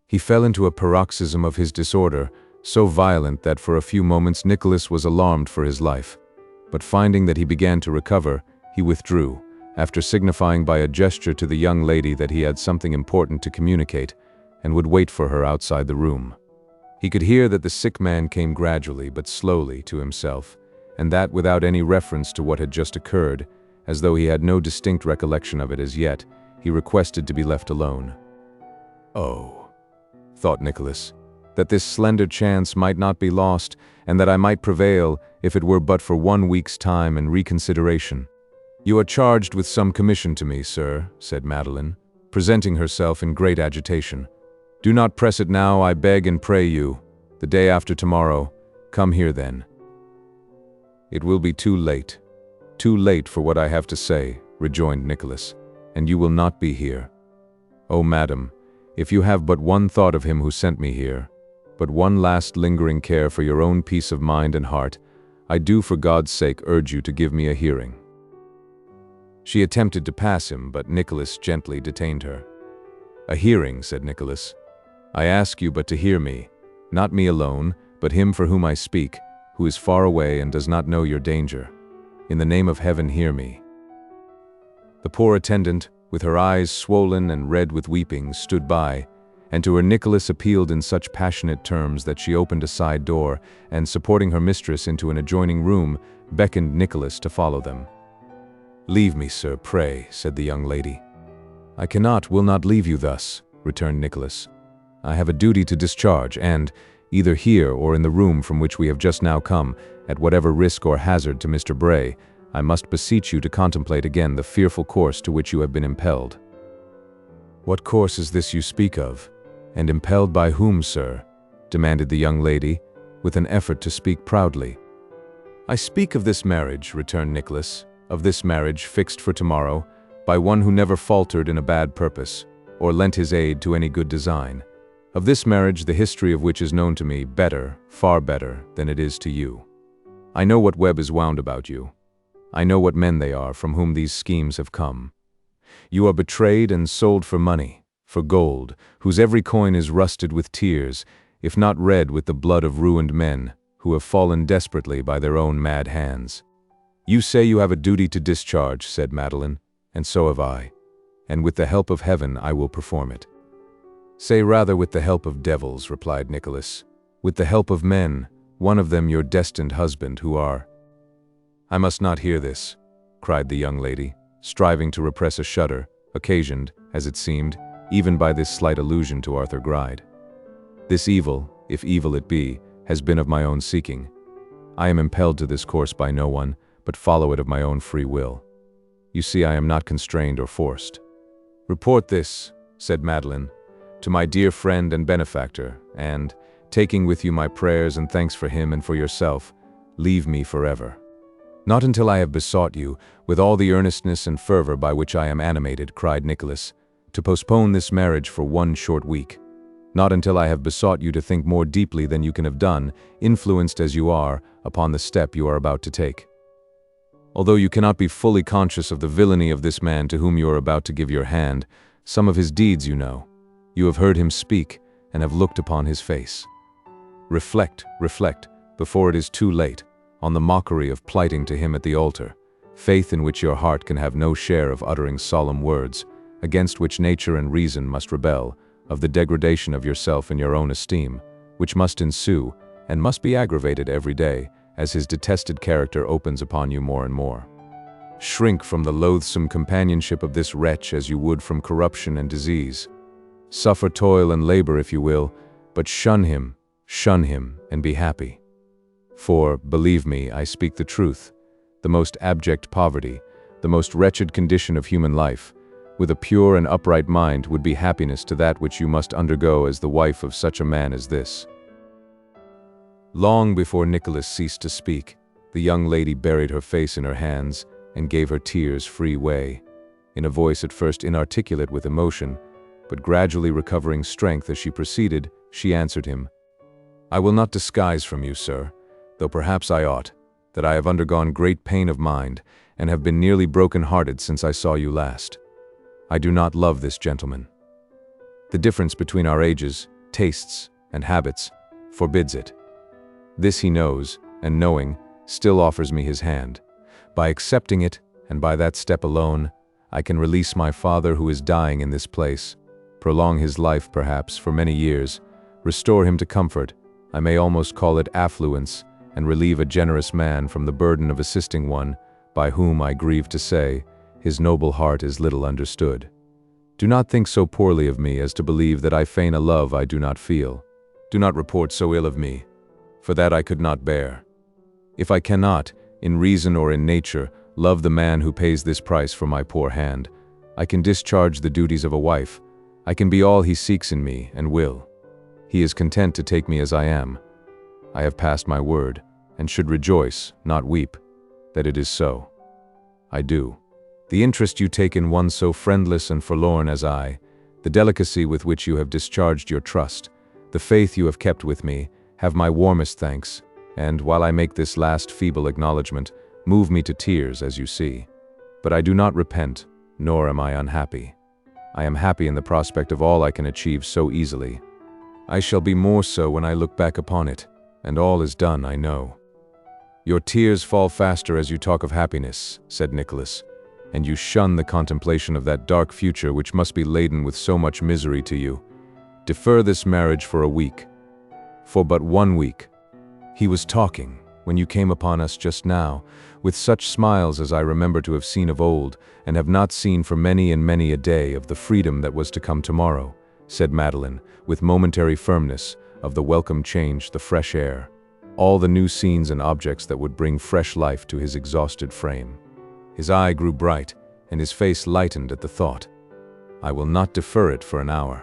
He fell into a paroxysm of his disorder, so violent that for a few moments Nicholas was alarmed for his life. But finding that he began to recover, he withdrew, after signifying by a gesture to the young lady that he had something important to communicate, and would wait for her outside the room. He could hear that the sick man came gradually but slowly to himself, and that without any reference to what had just occurred, as though he had no distinct recollection of it as yet, he requested to be left alone. "Oh," thought Nicholas, "that this slender chance might not be lost, and that I might prevail, if it were but for 1 week's time and reconsideration." "You are charged with some commission to me, sir," said Madeline, presenting herself in great agitation. "Do not press it now, I beg and pray you. The day after tomorrow. Come here then." "It will be too late for what I have to say," rejoined Nicholas, "and you will not be here. Oh, madam, if you have but one thought of him who sent me here, but one last lingering care for your own peace of mind and heart, I do for God's sake urge you to give me a hearing." She attempted to pass him, but Nicholas gently detained her. "A hearing," said Nicholas. "I ask you but to hear me, not me alone, but him for whom I speak, who is far away and does not know your danger. In the name of heaven, hear me." The poor attendant, with her eyes swollen and red with weeping, stood by, and to her Nicholas appealed in such passionate terms that she opened a side door, and supporting her mistress into an adjoining room, beckoned Nicholas to follow them. "Leave me, sir, pray," said the young lady. "I will not leave you thus," returned Nicholas. "I have a duty to discharge, and, either here or in the room from which we have just now come, at whatever risk or hazard to Mr. Bray, I must beseech you to contemplate again the fearful course to which you have been impelled." "What course is this you speak of? And impelled by whom, sir?" demanded the young lady, with an effort to speak proudly. "I speak of this marriage," returned Nicholas, "of this marriage, fixed for tomorrow, by one who never faltered in a bad purpose, or lent his aid to any good design. Of this marriage, the history of which is known to me better, far better, than it is to you. I know what web is wound about you. I know what men they are from whom these schemes have come. You are betrayed and sold for money, for gold, whose every coin is rusted with tears, if not red with the blood of ruined men, who have fallen desperately by their own mad hands. You say you have a duty to discharge," said Madeline, "and so have I. And with the help of heaven I will perform it." "Say rather with the help of devils," replied Nicholas. "With the help of men, one of them your destined husband, who are—" "I must not hear this," cried the young lady, striving to repress a shudder, occasioned, as it seemed, even by this slight allusion to Arthur Gride. "This evil, if evil it be, has been of my own seeking. I am impelled to this course by no one, but follow it of my own free will. You see I am not constrained or forced. Report this," said Madeline, "to my dear friend and benefactor, and, taking with you my prayers and thanks for him and for yourself, leave me forever. Not until I have besought you, with all the earnestness and fervor by which I am animated," cried Nicholas, "to postpone this marriage for 1 short week. Not until I have besought you to think more deeply than you can have done, influenced as you are, upon the step you are about to take. Although you cannot be fully conscious of the villainy of this man to whom you are about to give your hand, some of his deeds you know. You have heard him speak, and have looked upon his face. Reflect, before it is too late, on the mockery of plighting to him at the altar, faith in which your heart can have no share of uttering solemn words, against which nature and reason must rebel, of the degradation of yourself in your own esteem, which must ensue, and must be aggravated every day, as his detested character opens upon you more and more. Shrink from the loathsome companionship of this wretch as you would from corruption and disease. Suffer toil and labor if you will, but shun him, and be happy. For, believe me, I speak the truth, the most abject poverty, the most wretched condition of human life, with a pure and upright mind would be happiness to that which you must undergo as the wife of such a man as this. Long before Nicholas ceased to speak, the young lady buried her face in her hands and gave her tears free way. In a voice at first inarticulate with emotion, but gradually recovering strength as she proceeded, she answered him, "I will not disguise from you, sir, though perhaps I ought, that I have undergone great pain of mind and have been nearly broken-hearted since I saw you last. I do not love this gentleman. The difference between our ages, tastes, and habits forbids it. This he knows, and knowing, still offers me his hand. By accepting it, and by that step alone, I can release my father who is dying in this place, prolong his life perhaps for many years, restore him to comfort, I may almost call it affluence, and relieve a generous man from the burden of assisting one, by whom, I grieve to say, his noble heart is little understood. Do not think so poorly of me as to believe that I feign a love I do not feel. Do not report so ill of me, for that I could not bear. If I cannot, in reason or in nature, love the man who pays this price for my poor hand, I can discharge the duties of a wife. I can be all he seeks in me, and will. He is content to take me as I am. I have passed my word, and should rejoice, not weep, that it is so. I do. The interest you take in one so friendless and forlorn as I, the delicacy with which you have discharged your trust, the faith you have kept with me, have my warmest thanks, and, while I make this last feeble acknowledgment, move me to tears, as you see. But I do not repent, nor am I unhappy. I am happy in the prospect of all I can achieve so easily. I shall be more so when I look back upon it, and all is done, I know." "Your tears fall faster as you talk of happiness," said Nicholas, "and you shun the contemplation of that dark future which must be laden with so much misery to you. Defer this marriage for a week. For but 1 week. He was talking, when you came upon us just now, with such smiles as I remember to have seen of old, and have not seen for many and many a day, of the freedom that was to come tomorrow," said Madeline, with momentary firmness, of the welcome change, the fresh air, all the new scenes and objects that would bring fresh life to his exhausted frame. His eye grew bright, and his face lightened at the thought. "I will not defer it for an hour."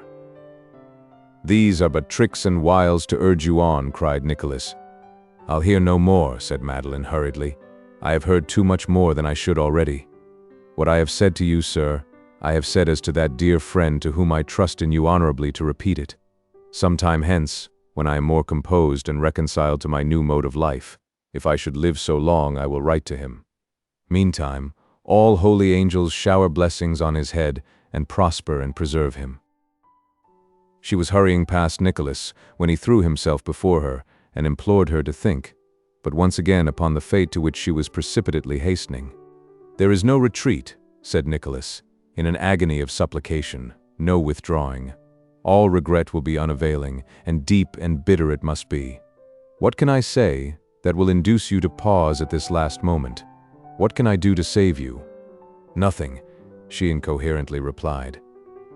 "These are but tricks and wiles to urge you on," cried Nicholas. "I'll hear no more," said Madeline hurriedly. "I have heard too much more than I should already. What I have said to you, sir, I have said as to that dear friend to whom I trust in you honorably to repeat it. Some time hence, when I am more composed and reconciled to my new mode of life, if I should live so long, I will write to him. Meantime, all holy angels shower blessings on his head, and prosper and preserve him." She was hurrying past Nicholas when he threw himself before her and implored her to think, but once again upon the fate to which she was precipitately hastening. "There is no retreat," said Nicholas, in an agony of supplication, "no withdrawing. All regret will be unavailing, and deep and bitter it must be. What can I say that will induce you to pause at this last moment? What can I do to save you?" "Nothing," she incoherently replied.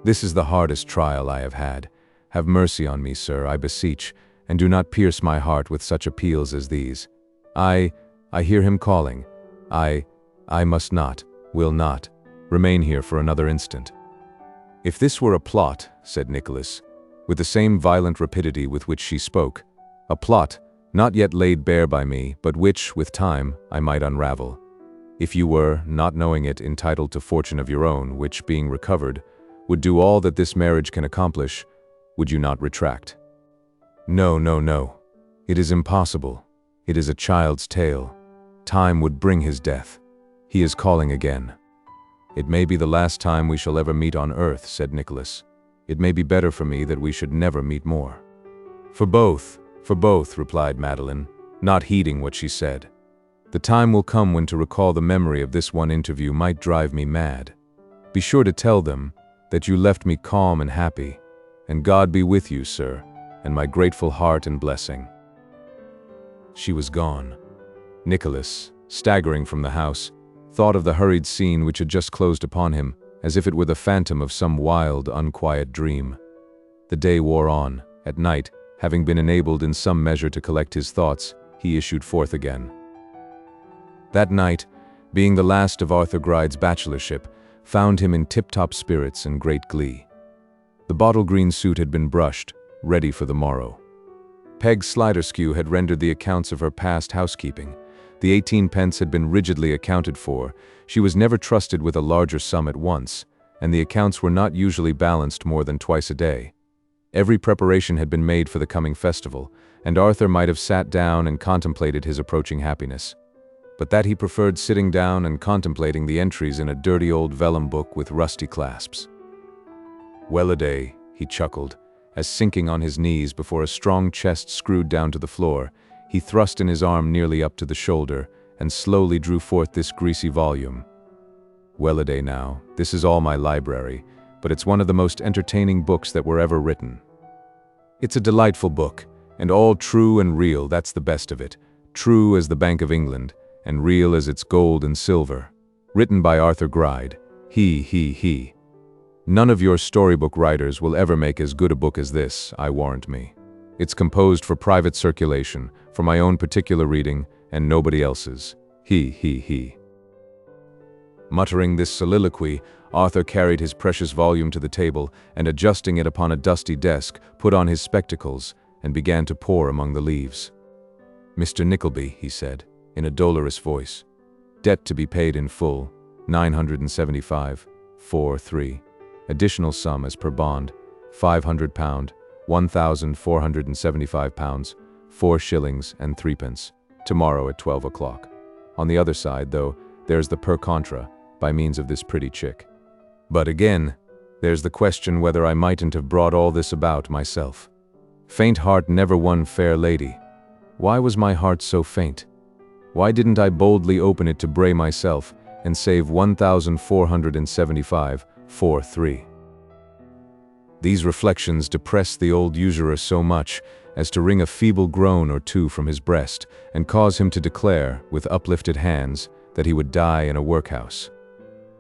"This is the hardest trial I have had. Have mercy on me, sir, I beseech, and do not pierce my heart with such appeals as these. I hear him calling. I must not, will not, remain here for another instant." "If this were a plot," said Nicholas, with the same violent rapidity with which she spoke, "a plot, not yet laid bare by me, but which, with time, I might unravel. If you were, not knowing it, entitled to fortune of your own, which, being recovered, would do all that this marriage can accomplish, would you not retract?" "No, no, no. It is impossible. It is a child's tale. Time would bring his death. He is calling again." "It may be the last time we shall ever meet on earth," said Nicholas. "It may be better for me that we should never meet more." For both, replied Madeline, not heeding what she said. The time will come when to recall the memory of this one interview might drive me mad. Be sure to tell them that you left me calm and happy, and God be with you, sir, and my grateful heart and blessing." She was gone. Nicholas, staggering from the house, thought of the hurried scene which had just closed upon him, as if it were the phantom of some wild, unquiet dream. The day wore on. At night, having been enabled in some measure to collect his thoughts, he issued forth again. That night, being the last of Arthur Gride's bachelorship, found him in tip-top spirits and great glee. The bottle-green suit had been brushed, ready for the morrow. Peg Sliderskew had rendered the accounts of her past housekeeping. The 18 pence had been rigidly accounted for. She was never trusted with a larger sum at once, and the accounts were not usually balanced more than twice a day. Every preparation had been made for the coming festival, and Arthur might have sat down and contemplated his approaching happiness. But that he preferred sitting down and contemplating the entries in a dirty old vellum book with rusty clasps. "Well-a-day," he chuckled, as sinking on his knees before a strong chest screwed down to the floor, he thrust in his arm nearly up to the shoulder and slowly drew forth this greasy volume. "Well-a-day now, this is all my library, but it's one of the most entertaining books that were ever written. It's a delightful book, and all true and real, that's the best of it, true as the Bank of England, and real as its gold and silver. Written by Arthur Gride. He. None of your storybook writers will ever make as good a book as this, I warrant me. It's composed for private circulation, for my own particular reading, and nobody else's. He. Muttering this soliloquy, Arthur carried his precious volume to the table, and adjusting it upon a dusty desk, put on his spectacles, and began to pore among the leaves. "Mr. Nickleby," he said, in a dolorous voice. "Debt to be paid in full, 975, 4-3. Additional sum as per bond, £500, £1,475, 4 shillings and 3 pence, tomorrow at 12 o'clock. On the other side, though, there's the per contra, by means of this pretty chick. But again, there's the question whether I mightn't have brought all this about myself. Faint heart never won fair lady. Why was my heart so faint? Why didn't I boldly open it to Bray myself, and save 1,475, 4-3. These reflections depressed the old usurer so much as to wring a feeble groan or two from his breast, and cause him to declare, with uplifted hands, that he would die in a workhouse.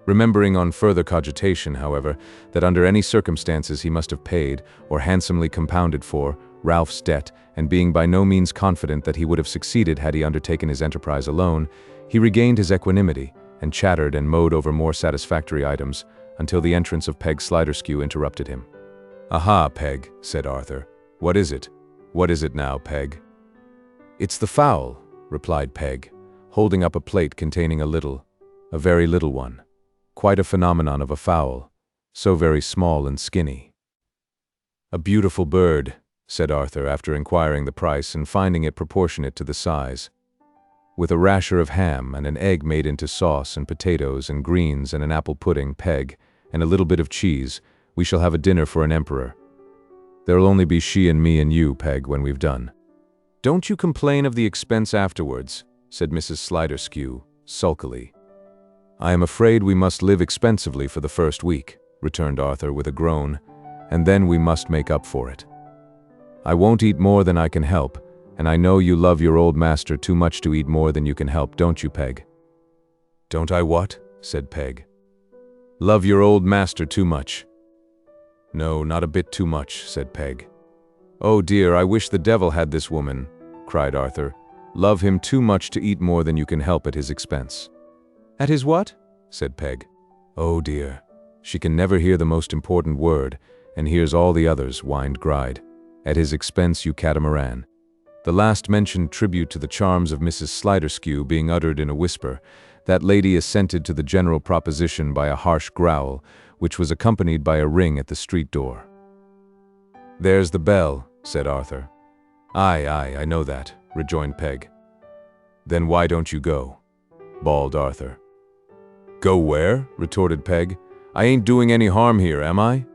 Remembering on further cogitation, however, that under any circumstances he must have paid, or handsomely compounded for, Ralph's debt, and being by no means confident that he would have succeeded had he undertaken his enterprise alone, he regained his equanimity, and chattered and mowed over more satisfactory items, until the entrance of Peg Sliderskew interrupted him. "Aha, Peg," said Arthur. "What is it? What is it now, Peg?" "It's the fowl," replied Peg, holding up a plate containing a very little one. Quite a phenomenon of a fowl, so very small and skinny. "A beautiful bird," said Arthur, after inquiring the price and finding it proportionate to the size. "With a rasher of ham and an egg made into sauce and potatoes and greens and an apple pudding, Peg, and a little bit of cheese, we shall have a dinner for an emperor. There'll only be she and me and you, Peg, when we've done." "Don't you complain of the expense afterwards," said Mrs. Sliderskew, sulkily. "I am afraid we must live expensively for the first week," returned Arthur with a groan, "and then we must make up for it. I won't eat more than I can help, and I know you love your old master too much to eat more than you can help, don't you, Peg?" "Don't I what?" said Peg. "Love your old master too much." "No, not a bit too much," said Peg. "Oh dear, I wish the devil had this woman," cried Arthur. "Love him too much to eat more than you can help at his expense." "At his what?" said Peg. "Oh dear, she can never hear the most important word, and hears all the others," whined Gride. "At his expense, you catamaran." The last mentioned tribute to the charms of Mrs. Sliderskew being uttered in a whisper, that lady assented to the general proposition by a harsh growl, which was accompanied by a ring at the street door. "There's the bell," said Arthur. Aye, I know that," rejoined Peg. "Then why don't you go?" bawled Arthur. "Go where?" retorted Peg. "I ain't doing any harm here, am I?"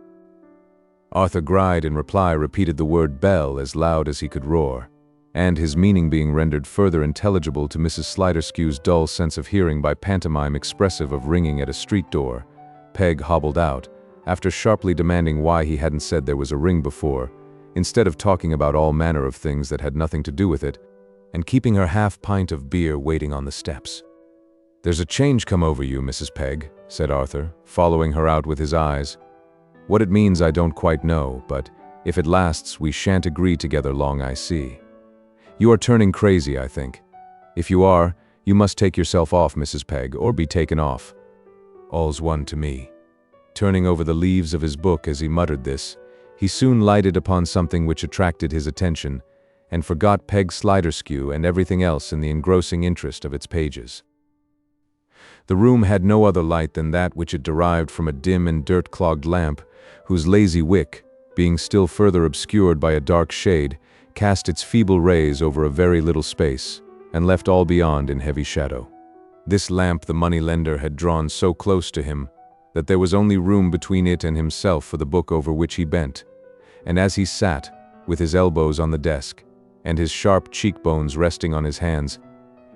Arthur Gride, in reply, repeated the word bell as loud as he could roar. and his meaning being rendered further intelligible to Mrs. Sliderskew's dull sense of hearing by pantomime expressive of ringing at a street door, Peg hobbled out, after sharply demanding why he hadn't said there was a ring before, instead of talking about all manner of things that had nothing to do with it, and keeping her half-pint of beer waiting on the steps. "There's a change come over you, Mrs. Peg," said Arthur, following her out with his eyes. "What it means I don't quite know, but if it lasts, we shan't agree together long, I see. You are turning crazy, I think. If you are, you must take yourself off, Mrs. Peg, or be taken off. All's one to me." Turning over the leaves of his book as he muttered this, he soon lighted upon something which attracted his attention, and forgot Peg Sliderskew and everything else in the engrossing interest of its pages. The room had no other light than that which it derived from a dim and dirt-clogged lamp, whose lazy wick, being still further obscured by a dark shade, cast its feeble rays over a very little space, and left all beyond in heavy shadow. This lamp the money-lender had drawn so close to him that there was only room between it and himself for the book over which he bent, and as he sat, with his elbows on the desk, and his sharp cheekbones resting on his hands,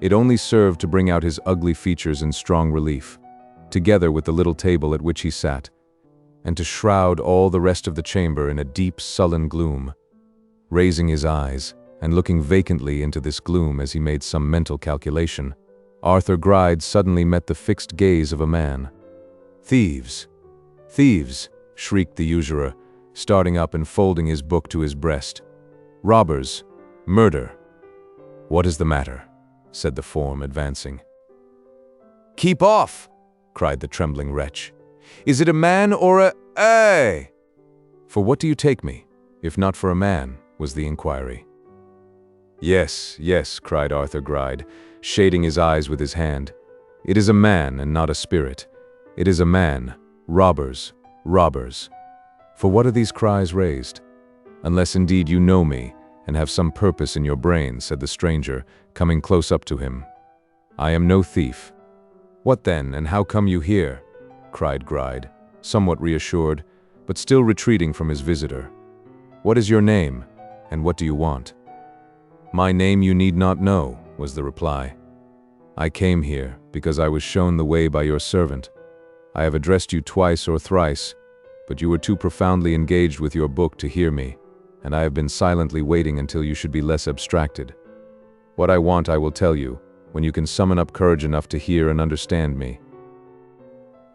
it only served to bring out his ugly features in strong relief, together with the little table at which he sat, and to shroud all the rest of the chamber in a deep, sullen gloom. Raising his eyes, and looking vacantly into this gloom as he made some mental calculation, Arthur Gride suddenly met the fixed gaze of a man. "Thieves! Thieves!" shrieked the usurer, starting up and folding his book to his breast. "Robbers! Murder!" "What is the matter?" said the form, advancing. "Keep off!" cried the trembling wretch. "Is it a man or a— eh?" "For what do you take me, if not for a man?" was the inquiry. "Yes, yes," cried Arthur Gride, shading his eyes with his hand. "It is a man and not a spirit. It is a man. Robbers, robbers." "For what are these cries raised?" "Unless indeed you know me, and have some purpose in your brain," said the stranger, coming close up to him. "I am no thief." "What then, and how come you here?" cried Gride, somewhat reassured, but still retreating from his visitor. "What is your name, and what do you want?" "My name you need not know," was the reply. "I came here because I was shown the way by your servant. I have addressed you twice or thrice, but you were too profoundly engaged with your book to hear me, and I have been silently waiting until you should be less abstracted. What I want I will tell you, when you can summon up courage enough to hear and understand me."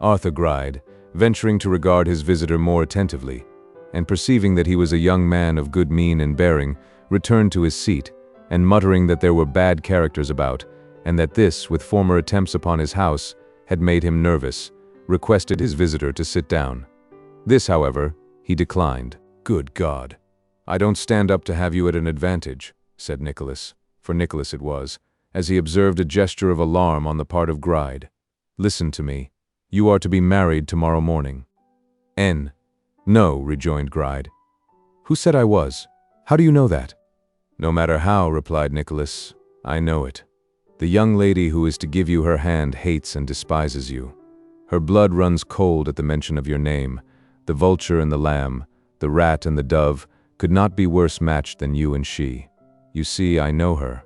Arthur Gride, venturing to regard his visitor more attentively, and perceiving that he was a young man of good mien and bearing, returned to his seat, and muttering that there were bad characters about, and that this, with former attempts upon his house, had made him nervous, requested his visitor to sit down. This, however, he declined. "Good God! I don't stand up to have you at an advantage," said Nicholas, for Nicholas it was, as he observed a gesture of alarm on the part of Gride. "Listen to me. You are to be married tomorrow morning." "No," rejoined Gride. "Who said I was? How do you know that?" "No matter how," replied Nicholas, "I know it. The young lady who is to give you her hand hates and despises you. Her blood runs cold at the mention of your name. The vulture and the lamb, the rat and the dove, could not be worse matched than you and she. You see, I know her."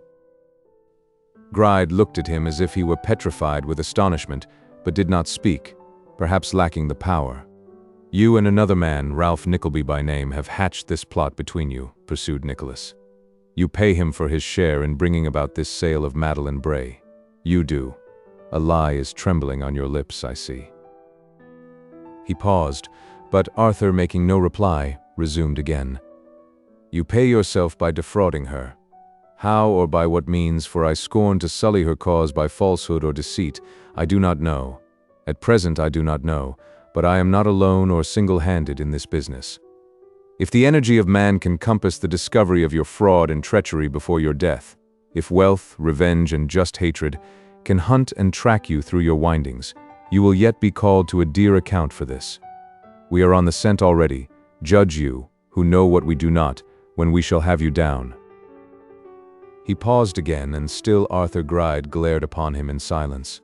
Gride looked at him as if he were petrified with astonishment, but did not speak, perhaps lacking the power. "You and another man, Ralph Nickleby by name, have hatched this plot between you," pursued Nicholas. "You pay him for his share in bringing about this sale of Madeline Bray. You do. A lie is trembling on your lips, I see." He paused, but Arthur, making no reply, resumed again. "You pay yourself by defrauding her. How or by what means, for I scorn to sully her cause by falsehood or deceit, I do not know. At present I do not know, but I am not alone or single-handed in this business. If the energy of man can compass the discovery of your fraud and treachery before your death, if wealth, revenge, and just hatred can hunt and track you through your windings, you will yet be called to a dear account for this. We are on the scent already. Judge you, who know what we do not, when we shall have you down." He paused again, and still Arthur Gride glared upon him in silence.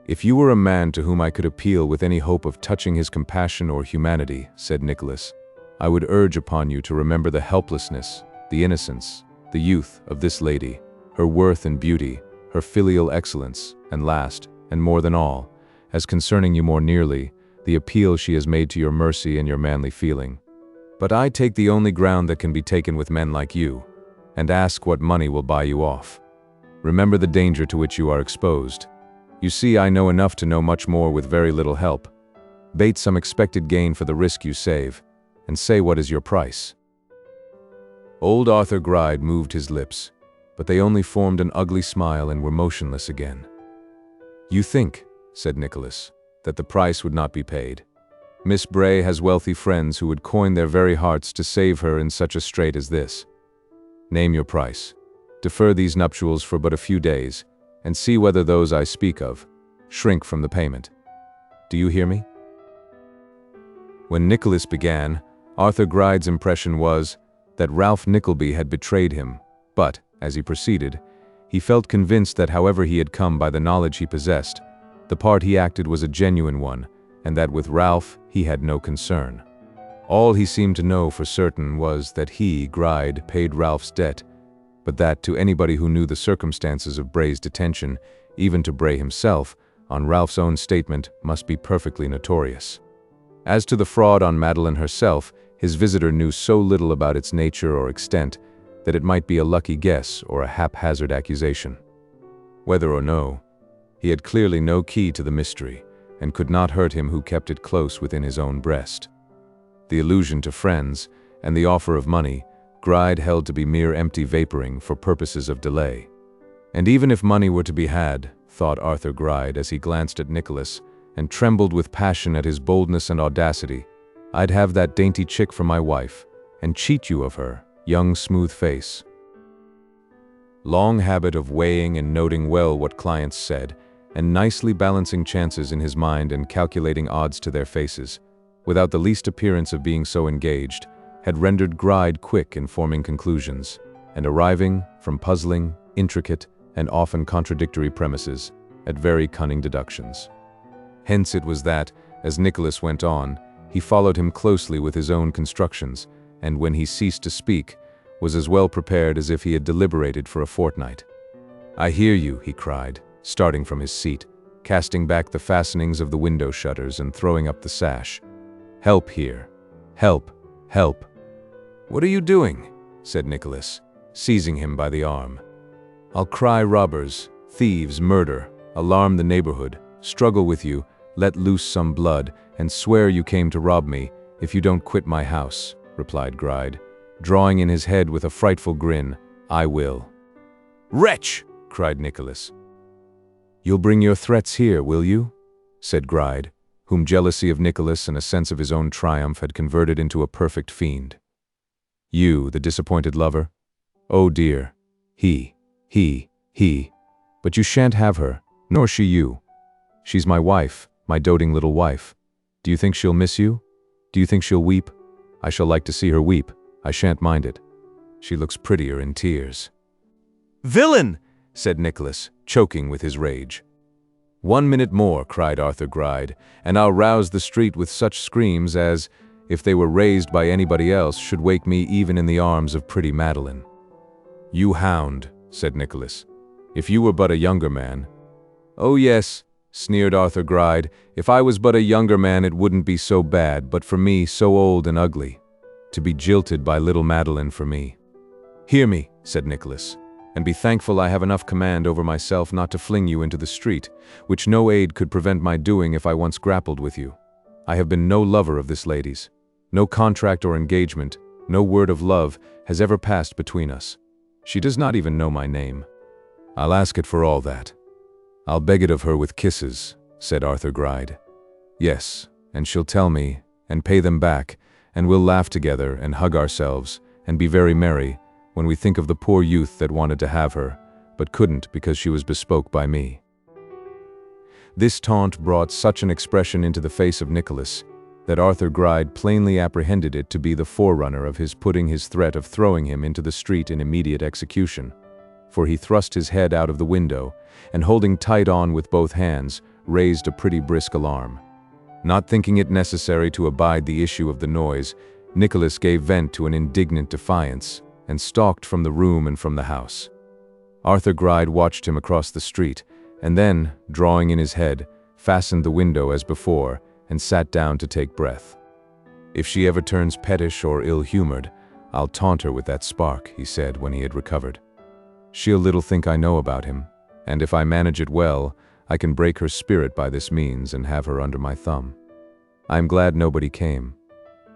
"If you were a man to whom I could appeal with any hope of touching his compassion or humanity," said Nicholas, "I would urge upon you to remember the helplessness, the innocence, the youth of this lady, her worth and beauty, her filial excellence, and last, and more than all, as concerning you more nearly, the appeal she has made to your mercy and your manly feeling. But I take the only ground that can be taken with men like you, and ask what money will buy you off. Remember the danger to which you are exposed. You see, I know enough to know much more with very little help. Bait some expected gain for the risk you save, and say what is your price." Old Arthur Gride moved his lips, but they only formed an ugly smile and were motionless again. "You think," said Nicholas, "that the price would not be paid. Miss Bray has wealthy friends who would coin their very hearts to save her in such a strait as this. Name your price. Defer these nuptials for but a few days, and see whether those I speak of shrink from the payment. Do you hear me?" When Nicholas began, Arthur Gride's impression was that Ralph Nickleby had betrayed him, but, as he proceeded, he felt convinced that however he had come by the knowledge he possessed, the part he acted was a genuine one, and that with Ralph he had no concern. All he seemed to know for certain was that he, Gride, paid Ralph's debt, but that to anybody who knew the circumstances of Bray's detention, even to Bray himself, on Ralph's own statement, must be perfectly notorious. As to the fraud on Madeline herself, his visitor knew so little about its nature or extent that it might be a lucky guess or a haphazard accusation. Whether or no, he had clearly no key to the mystery, and could not hurt him who kept it close within his own breast. The allusion to friends, and the offer of money, Gride held to be mere empty vaporing for purposes of delay. And even if money were to be had, thought Arthur Gride as he glanced at Nicholas, and trembled with passion at his boldness and audacity, I'd have that dainty chick for my wife, and cheat you of her, young smooth face. Long habit of weighing and noting well what clients said, and nicely balancing chances in his mind and calculating odds to their faces, without the least appearance of being so engaged, had rendered Gride quick in forming conclusions, and arriving, from puzzling, intricate, and often contradictory premises, at very cunning deductions. Hence it was that, as Nicholas went on, he followed him closely with his own constructions, and when he ceased to speak, was as well prepared as if he had deliberated for a fortnight. "I hear you," he cried, starting from his seat, casting back the fastenings of the window shutters and throwing up the sash. "Help here. Help, help." "What are you doing?" said Nicholas, seizing him by the arm. "I'll cry robbers, thieves, murder, alarm the neighborhood, struggle with you, let loose some blood, and swear you came to rob me, if you don't quit my house," replied Gride, drawing in his head with a frightful grin. "I will." "Wretch!" cried Nicholas. "You'll bring your threats here, will you?" said Gride, whom jealousy of Nicholas and a sense of his own triumph had converted into a perfect fiend. "You, the disappointed lover? Oh dear. He. But you shan't have her, nor she you. She's my wife, my doting little wife. Do you think she'll miss you? Do you think she'll weep? I shall like to see her weep. I shan't mind it. She looks prettier in tears." "Villain!" said Nicholas, choking with his rage. "1 minute more," cried Arthur Gride, "and I'll rouse the street with such screams as, if they were raised by anybody else, should wake me even in the arms of pretty Madeline." "You hound," said Nicholas. "If you were but a younger man—" "Oh yes," sneered Arthur Gride, "if I was but a younger man it wouldn't be so bad, but for me, so old and ugly. To be jilted by little Madeline for me." "Hear me," said Nicholas, "and be thankful I have enough command over myself not to fling you into the street, which no aid could prevent my doing if I once grappled with you. I have been no lover of this lady's. No contract or engagement, no word of love, has ever passed between us. She does not even know my name. I'll ask it for all that. I'll beg it of her with kisses," said Arthur Gride. "Yes, and she'll tell me, and pay them back, and we'll laugh together, and hug ourselves, and be very merry, when we think of the poor youth that wanted to have her, but couldn't because she was bespoke by me." This taunt brought such an expression into the face of Nicholas, that Arthur Gride plainly apprehended it to be the forerunner of his putting his threat of throwing him into the street in immediate execution, for he thrust his head out of the window, and holding tight on with both hands, raised a pretty brisk alarm. Not thinking it necessary to abide the issue of the noise, Nicholas gave vent to an indignant defiance, and stalked from the room and from the house. Arthur Gride watched him across the street, and then, drawing in his head, fastened the window as before, and sat down to take breath. "If she ever turns pettish or ill-humored, I'll taunt her with that spark," he said when he had recovered. "She'll little think I know about him, and if I manage it well, I can break her spirit by this means and have her under my thumb. I am glad nobody came.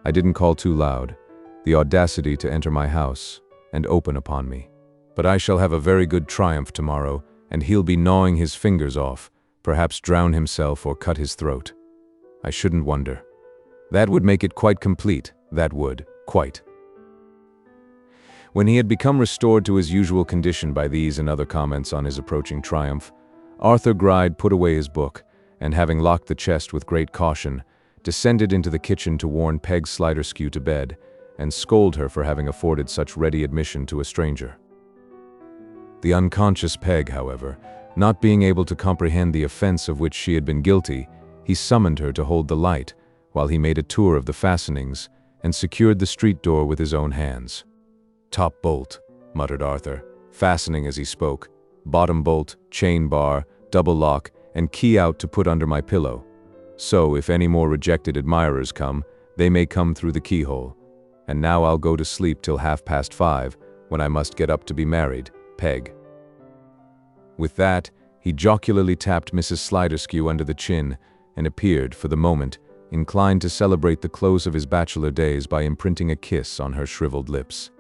I didn't call too loud, the audacity to enter my house and open upon me. But I shall have a very good triumph tomorrow, and he'll be gnawing his fingers off, perhaps drown himself or cut his throat. I shouldn't wonder. That would make it quite complete, that would, quite." When he had become restored to his usual condition by these and other comments on his approaching triumph, Arthur Gride put away his book, and having locked the chest with great caution, descended into the kitchen to warn Peg Sliderskew to bed, and scold her for having afforded such ready admission to a stranger. The unconscious Peg, however, not being able to comprehend the offense of which she had been guilty, he summoned her to hold the light, while he made a tour of the fastenings, and secured the street door with his own hands. "Top bolt," muttered Arthur, fastening as he spoke, "bottom bolt, chain bar, double lock, and key out to put under my pillow. So, if any more rejected admirers come, they may come through the keyhole. And now I'll go to sleep till 5:30, when I must get up to be married, Peg." With that, he jocularly tapped Mrs. Sliderskew under the chin, and appeared, for the moment, inclined to celebrate the close of his bachelor days by imprinting a kiss on her shriveled lips.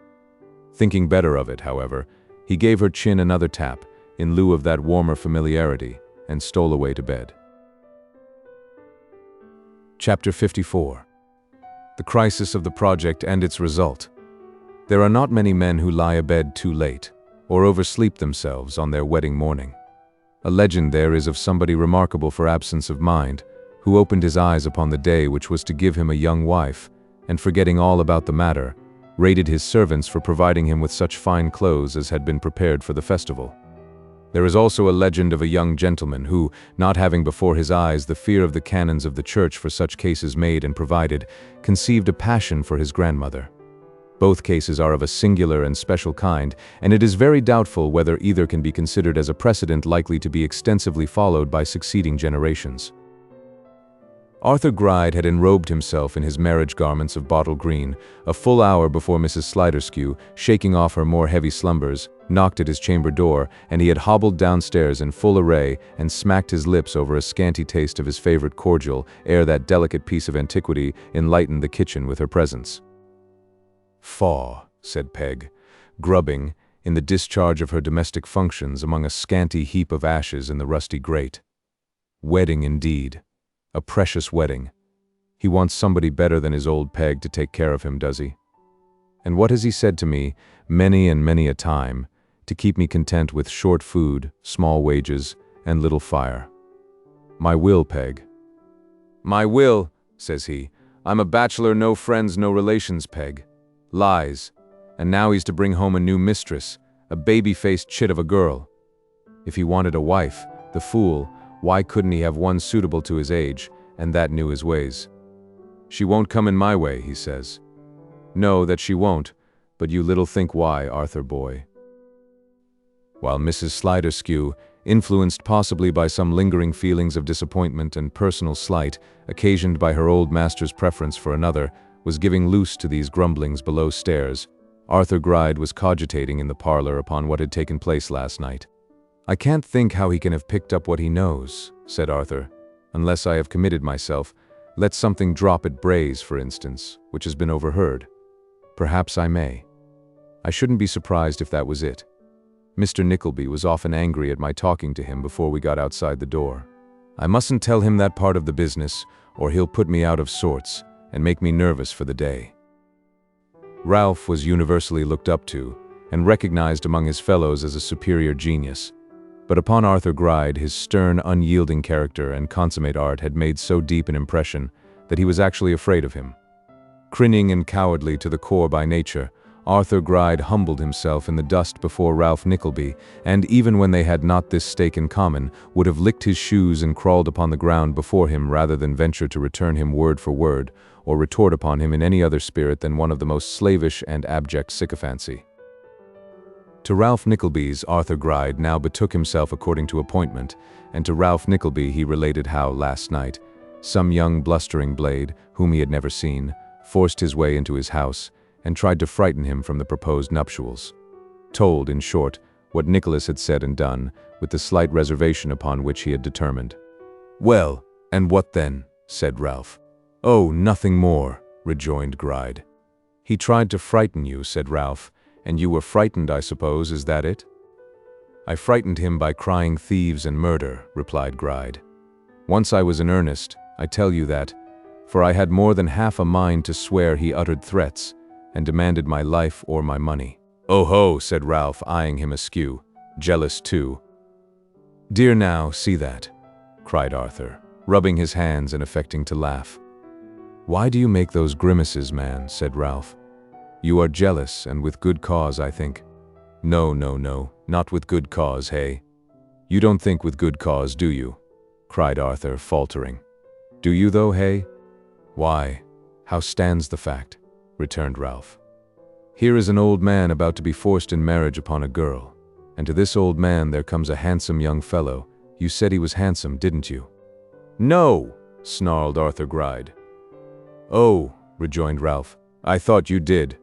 Thinking better of it, however, he gave her chin another tap, in lieu of that warmer familiarity, and stole away to bed. Chapter 54. The crisis of the project and its result. There are not many men who lie abed too late, or oversleep themselves on their wedding morning. A legend there is of somebody remarkable for absence of mind, who opened his eyes upon the day which was to give him a young wife, and forgetting all about the matter, rated his servants for providing him with such fine clothes as had been prepared for the festival. There is also a legend of a young gentleman who, not having before his eyes the fear of the canons of the church for such cases made and provided, conceived a passion for his grandmother. Both cases are of a singular and special kind, and it is very doubtful whether either can be considered as a precedent likely to be extensively followed by succeeding generations. Arthur Gride had enrobed himself in his marriage garments of bottle green a full hour before Mrs. Sliderskew, shaking off her more heavy slumbers, knocked at his chamber door, and he had hobbled downstairs in full array and smacked his lips over a scanty taste of his favorite cordial ere that delicate piece of antiquity enlightened the kitchen with her presence. "Faugh," said Peg, grubbing, in the discharge of her domestic functions, among a scanty heap of ashes in the rusty grate. "Wedding indeed. A precious wedding. He wants somebody better than his old Peg to take care of him, does he? And what has he said to me, many and many a time, to keep me content with short food, small wages, and little fire? My will, Peg." "My will," says he. "I'm a bachelor, no friends, no relations, Peg. Lies. And now he's to bring home a new mistress, a baby-faced chit of a girl. If he wanted a wife, the fool, why couldn't he have one suitable to his age, and that knew his ways? She won't come in my way, he says. No, that she won't, but you little think why, Arthur boy." While Mrs. Sliderskew, influenced possibly by some lingering feelings of disappointment and personal slight occasioned by her old master's preference for another, was giving loose to these grumblings below stairs, Arthur Gride was cogitating in the parlor upon what had taken place last night. "I can't think how he can have picked up what he knows," said Arthur, "unless I have committed myself. Let something drop at Bray's, for instance, which has been overheard. Perhaps I may. I shouldn't be surprised if that was it. Mr. Nickleby was often angry at my talking to him before we got outside the door. I mustn't tell him that part of the business, or he'll put me out of sorts and make me nervous for the day." Ralph was universally looked up to, and recognized among his fellows as a superior genius. But upon Arthur Gride, his stern, unyielding character and consummate art had made so deep an impression that he was actually afraid of him. Crinning and cowardly to the core by nature, Arthur Gride humbled himself in the dust before Ralph Nickleby, and even when they had not this stake in common, would have licked his shoes and crawled upon the ground before him rather than venture to return him word for word, or retort upon him in any other spirit than one of the most slavish and abject sycophancy. To Ralph Nickleby's, Arthur Gride now betook himself according to appointment, and to Ralph Nickleby he related how, last night, some young blustering blade, whom he had never seen, forced his way into his house, and tried to frighten him from the proposed nuptials. Told, in short, what Nicholas had said and done, with the slight reservation upon which he had determined. "Well, and what then?" said Ralph. "Oh, nothing more," rejoined Gride. "He tried to frighten you," said Ralph, "and you were frightened, I suppose, is that it?" "I frightened him by crying thieves and murder," replied Gride. "Once I was in earnest, I tell you that, for I had more than half a mind to swear he uttered threats, and demanded my life or my money." "Oh ho," said Ralph, eyeing him askew, jealous too. "Dear now, see that," cried Arthur, rubbing his hands and affecting to laugh. "Why do you make those grimaces, man?" said Ralph. "You are jealous, and with good cause, I think." "No, no, no, not with good cause, hey?" "You don't think with good cause, do you?" cried Arthur, faltering. "Do you though, hey?" "Why, how stands the fact?" returned Ralph. "Here is an old man about to be forced in marriage upon a girl, and to this old man there comes a handsome young fellow. You said he was handsome, didn't you?" "No," snarled Arthur Gride. "Oh," rejoined Ralph, "I thought you did.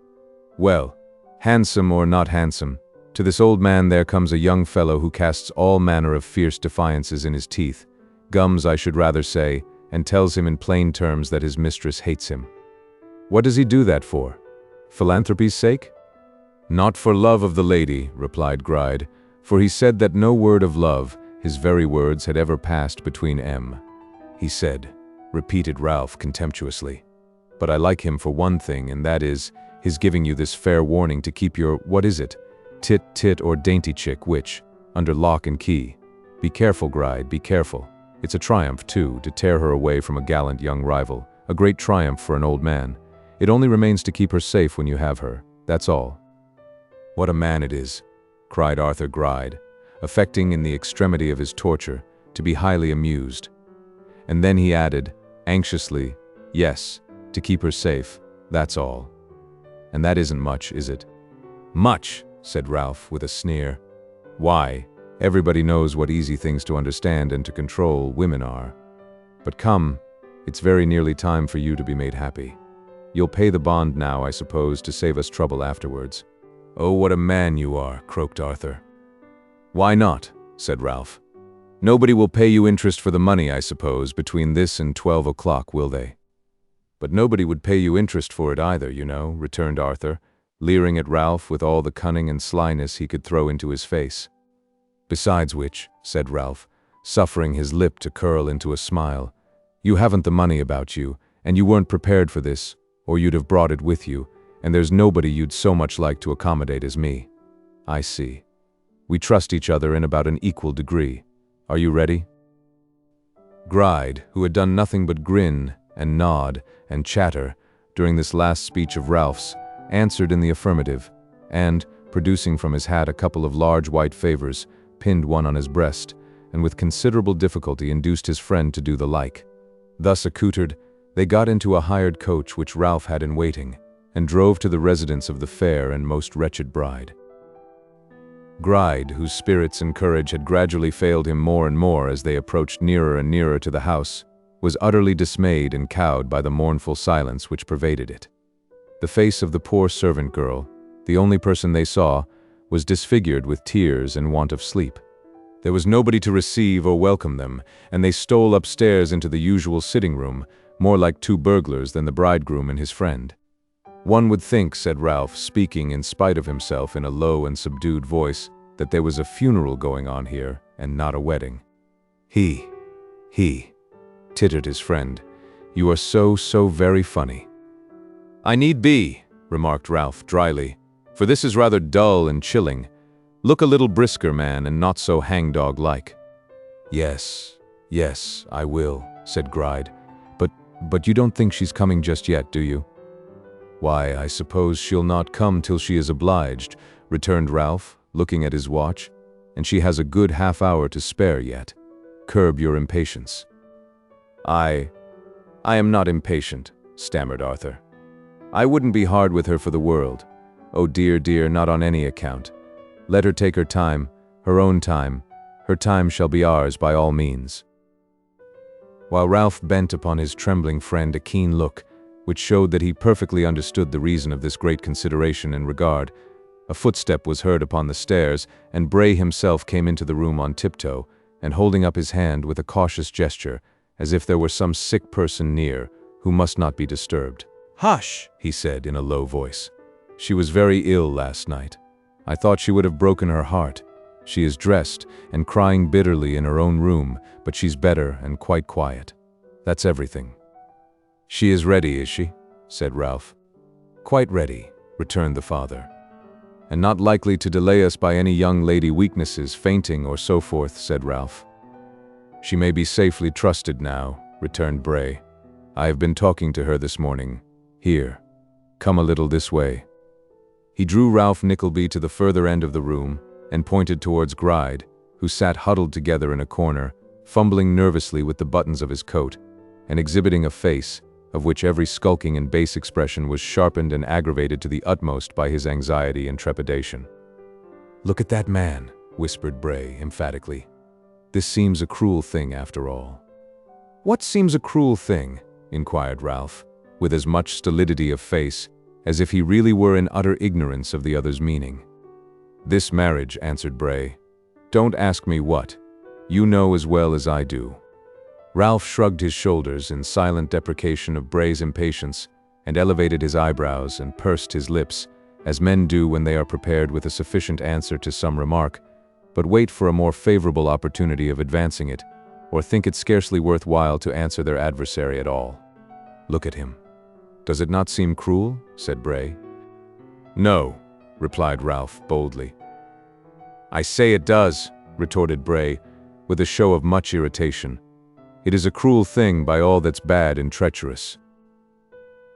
Well, handsome or not handsome, to this old man there comes a young fellow who casts all manner of fierce defiances in his teeth, gums I should rather say, and tells him in plain terms that his mistress hates him. What does he do that for? Philanthropy's sake?" "Not for love of the lady," replied Gride, "for he said that no word of love, his very words, had ever passed between em. He said," repeated Ralph contemptuously. "But I like him for one thing, and that is, his giving you this fair warning to keep your, what is it, tit or dainty chick, which, under lock and key. Be careful, Gride, be careful. It's a triumph, too, to tear her away from a gallant young rival, a great triumph for an old man. It only remains to keep her safe when you have her, that's all." "What a man it is," cried Arthur Gride, affecting in the extremity of his torture to be highly amused. And then he added, anxiously, "Yes, to keep her safe, that's all. And that isn't much, is it?" "Much," said Ralph with a sneer. "Why, everybody knows what easy things to understand and to control women are. But come, it's very nearly time for you to be made happy. You'll pay the bond now, I suppose, to save us trouble afterwards." "Oh, what a man you are," croaked Arthur. "Why not?" said Ralph. "Nobody will pay you interest for the money, I suppose, between this and 12 o'clock, will they?" "But nobody would pay you interest for it either, you know," returned Arthur, leering at Ralph with all the cunning and slyness he could throw into his face. "Besides which," said Ralph, suffering his lip to curl into a smile, "you haven't the money about you, and you weren't prepared for this, or you'd have brought it with you, and there's nobody you'd so much like to accommodate as me. I see. We trust each other in about an equal degree. Are you ready?" Gride, who had done nothing but grin and nod and chatter during this last speech of Ralph's, answered in the affirmative, and, producing from his hat a couple of large white favors, pinned one on his breast, and with considerable difficulty induced his friend to do the like. Thus accoutred, they got into a hired coach which Ralph had in waiting, and drove to the residence of the fair and most wretched bride. Gride, whose spirits and courage had gradually failed him more and more as they approached nearer and nearer to the house, was utterly dismayed and cowed by the mournful silence which pervaded it. The face of the poor servant girl, the only person they saw, was disfigured with tears and want of sleep. There was nobody to receive or welcome them, and they stole upstairs into the usual sitting room, more like two burglars than the bridegroom and his friend. "One would think," said Ralph, speaking in spite of himself in a low and subdued voice, "that there was a funeral going on here, and not a wedding." He, tittered his friend. "You are so very funny." "I need be," remarked Ralph dryly, "for this is rather dull and chilling. Look a little brisker, man, and not so hangdog-like." Yes, I will," said Gride. But you don't think she's coming just yet, do you?" "Why, I suppose she'll not come till she is obliged," returned Ralph, looking at his watch, "and she has a good half-hour to spare yet. Curb your impatience." I am not impatient," stammered Arthur. "I wouldn't be hard with her for the world. Oh dear, not on any account. Let her take her time, her own time. Her time shall be ours by all means." While Ralph bent upon his trembling friend a keen look, which showed that he perfectly understood the reason of this great consideration and regard, a footstep was heard upon the stairs, and Bray himself came into the room on tiptoe, and holding up his hand with a cautious gesture, as if there were some sick person near, who must not be disturbed. Hush, he said in a low voice. "She was very ill last night. I thought she would have broken her heart. She is dressed and crying bitterly in her own room, but she's better and quite quiet. That's everything." "She is ready, is she?" said Ralph. "Quite ready," returned the father. "And not likely to delay us by any young lady weaknesses, fainting or so forth," said Ralph. "She may be safely trusted now," returned Bray. "I have been talking to her this morning. Here, come a little this way." He drew Ralph Nickleby to the further end of the room and pointed towards Gride, who sat huddled together in a corner, fumbling nervously with the buttons of his coat, and exhibiting a face of which every skulking and base expression was sharpened and aggravated to the utmost by his anxiety and trepidation. "Look at that man," whispered Bray emphatically. "This seems a cruel thing after all." "What seems a cruel thing?" inquired Ralph, with as much stolidity of face as if he really were in utter ignorance of the other's meaning. "This marriage," answered Bray. "Don't ask me what. You know as well as I do." Ralph shrugged his shoulders in silent deprecation of Bray's impatience, and elevated his eyebrows and pursed his lips, as men do when they are prepared with a sufficient answer to some remark, but wait for a more favorable opportunity of advancing it, or think it scarcely worth while to answer their adversary at all. "Look at him. Does it not seem cruel?" said Bray. "No," replied Ralph boldly. "I say it does," retorted Bray, with a show of much irritation. "It is a cruel thing by all that's bad and treacherous.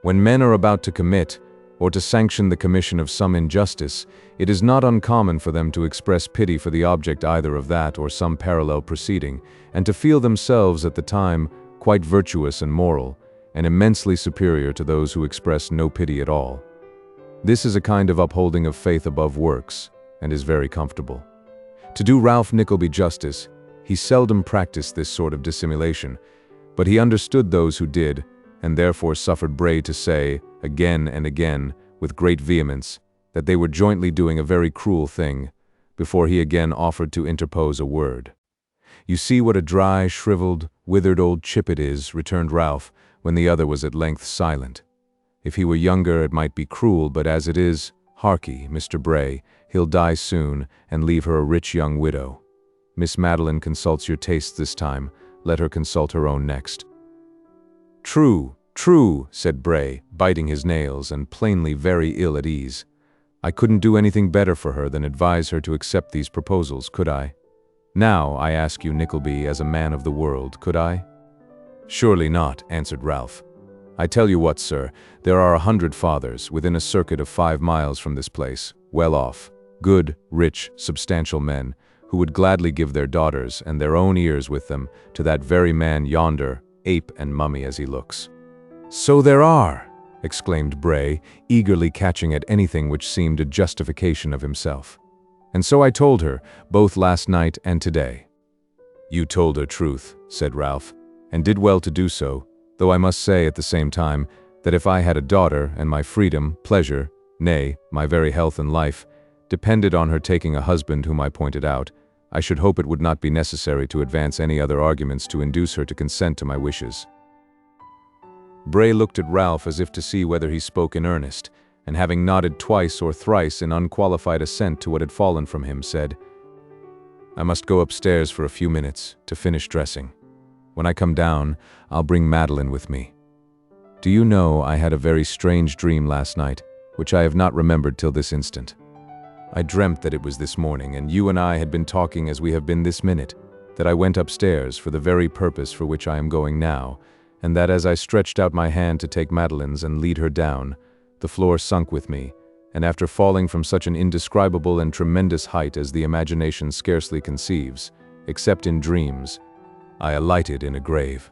When men are about to commit, or to sanction the commission of some injustice, it is not uncommon for them to express pity for the object either of that or some parallel proceeding, and to feel themselves at the time quite virtuous and moral, and immensely superior to those who express no pity at all. This is a kind of upholding of faith above works, and is very comfortable. To do Ralph Nickleby justice, he seldom practiced this sort of dissimulation, but he understood those who did, and therefore suffered Bray to say, again and again, with great vehemence, that they were jointly doing a very cruel thing, before he again offered to interpose a word. "You see what a dry, shriveled, withered old chip it is," returned Ralph, when the other was at length silent. "If he were younger it might be cruel, but as it is, harkee, Mr. Bray, he'll die soon, and leave her a rich young widow. Miss Madeline consults your tastes this time, let her consult her own next." "True, true," said Bray, biting his nails and plainly very ill at ease. "I couldn't do anything better for her than advise her to accept these proposals, could I? Now, I ask you, Nickleby, as a man of the world, could I?" "Surely not," answered Ralph. "I tell you what, sir, there are 100 fathers, within a circuit of 5 miles from this place, well off, good, rich, substantial men, who would gladly give their daughters, and their own ears with them, to that very man yonder, ape and mummy as he looks." "So there are!" exclaimed Bray, eagerly catching at anything which seemed a justification of himself. "And so I told her, both last night and today." "You told her truth," said Ralph, "and did well to do so, though I must say at the same time that if I had a daughter and my freedom, pleasure, nay, my very health and life, depended on her taking a husband whom I pointed out, I should hope it would not be necessary to advance any other arguments to induce her to consent to my wishes." Bray looked at Ralph as if to see whether he spoke in earnest, and having nodded twice or thrice in unqualified assent to what had fallen from him, said, "I must go upstairs for a few minutes to finish dressing. When I come down, I'll bring Madeline with me. Do you know, I had a very strange dream last night, which I have not remembered till this instant. I dreamt that it was this morning, and you and I had been talking as we have been this minute, that I went upstairs for the very purpose for which I am going now, and that as I stretched out my hand to take Madeline's and lead her down, the floor sunk with me, and after falling from such an indescribable and tremendous height as the imagination scarcely conceives, except in dreams, I alighted in a grave.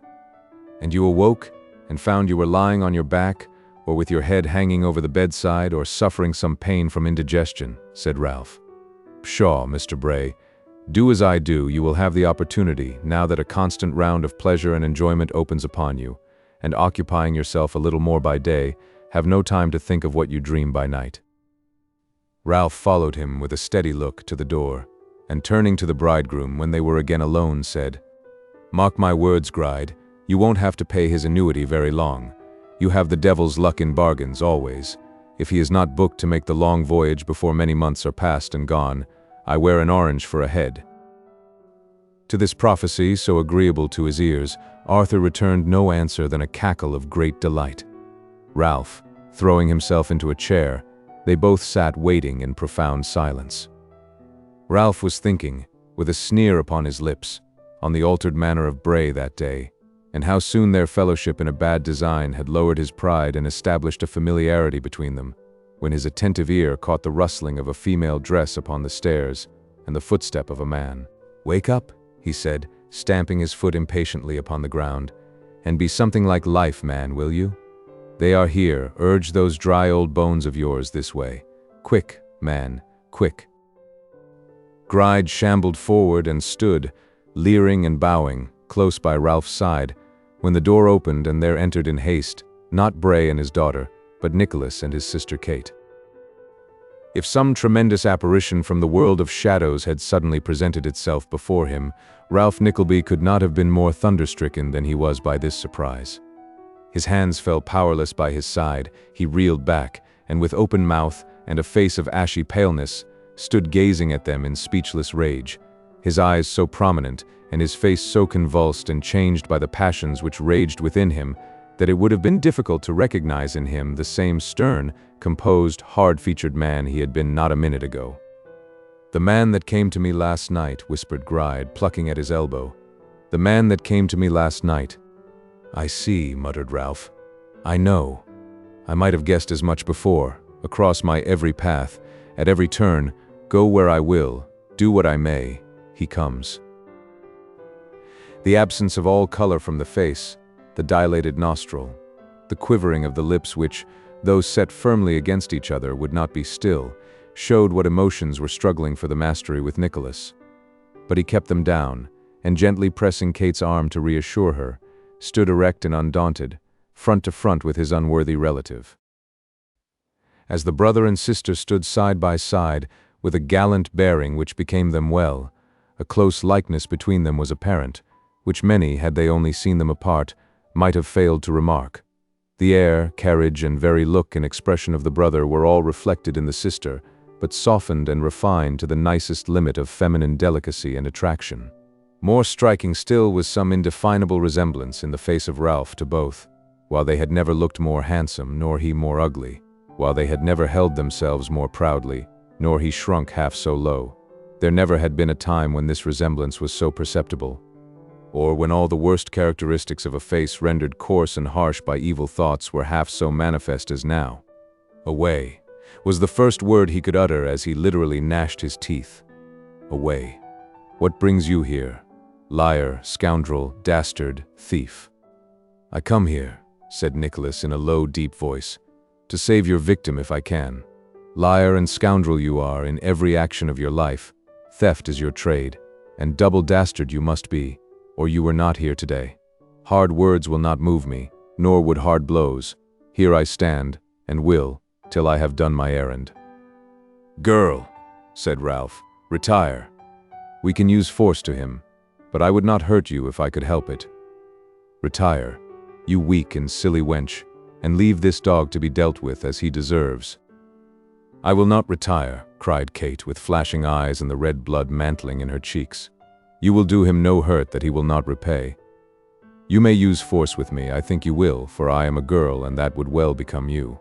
And you awoke, and found you were lying on your back, or with your head hanging over the bedside, or suffering some pain from indigestion," said Ralph. Pshaw, Mr. Bray. Do as I do, you will have the opportunity, now that a constant round of pleasure and enjoyment opens upon you, and occupying yourself a little more by day, have no time to think of what you dream by night. Ralph followed him with a steady look to the door, and turning to the bridegroom when they were again alone, said, "Mark my words, Gride, you won't have to pay his annuity very long. You have the devil's luck in bargains, always. If he is not booked to make the long voyage before many months are past and gone, I wear an orange for a head." To this prophecy, so agreeable to his ears, Arthur returned no answer than a cackle of great delight. Ralph, throwing himself into a chair, they both sat waiting in profound silence. Ralph was thinking, with a sneer upon his lips, on the altered manner of Bray that day, and how soon their fellowship in a bad design had lowered his pride and established a familiarity between them, when his attentive ear caught the rustling of a female dress upon the stairs and the footstep of a man. "Wake up," he said, stamping his foot impatiently upon the ground, "and be something like life, man, will you? They are here, urge those dry old bones of yours this way. Quick, man, quick." Gride shambled forward and stood, leering and bowing, close by Ralph's side, when the door opened and there entered in haste, not Bray and his daughter, but Nicholas and his sister Kate. If some tremendous apparition from the world of shadows had suddenly presented itself before him, Ralph Nickleby could not have been more thunderstricken than he was by this surprise. His hands fell powerless by his side, he reeled back, and with open mouth and a face of ashy paleness, stood gazing at them in speechless rage, his eyes so prominent, and his face so convulsed and changed by the passions which raged within him, that it would have been difficult to recognize in him the same stern, composed, hard-featured man he had been not a minute ago. "The man that came to me last night," whispered Gride, plucking at his elbow. "The man that came to me last night." "I see," muttered Ralph. "I know. I might have guessed as much before. Across my every path, at every turn, go where I will, do what I may, he comes." The absence of all color from the face, the dilated nostril, the quivering of the lips which, though set firmly against each other, would not be still, showed what emotions were struggling for the mastery with Nicholas. But he kept them down, and gently pressing Kate's arm to reassure her, stood erect and undaunted, front to front with his unworthy relative. As the brother and sister stood side by side, with a gallant bearing which became them well, a close likeness between them was apparent, which many, had they only seen them apart, might have failed to remark. The air, carriage, and very look and expression of the brother were all reflected in the sister, but softened and refined to the nicest limit of feminine delicacy and attraction. More striking still was some indefinable resemblance in the face of Ralph to both, while they had never looked more handsome, nor he more ugly, while they had never held themselves more proudly, nor he shrunk half so low. There never had been a time when this resemblance was so perceptible, or when all the worst characteristics of a face rendered coarse and harsh by evil thoughts were half so manifest as now. "Away," was the first word he could utter as he literally gnashed his teeth. "Away. What brings you here? Liar, scoundrel, dastard, thief." "I come here," said Nicholas in a low, deep voice, "to save your victim if I can. Liar and scoundrel you are in every action of your life. Theft is your trade, and double dastard you must be, or you were not here today. Hard words will not move me, nor would hard blows. Here I stand, and will, till I have done my errand." "Girl," said Ralph, "retire. We can use force to him, but I would not hurt you if I could help it. Retire, you weak and silly wench, and leave this dog to be dealt with as he deserves." "I will not retire," cried Kate, with flashing eyes and the red blood mantling in her cheeks. "You will do him no hurt that he will not repay. You may use force with me, I think you will, for I am a girl and that would well become you.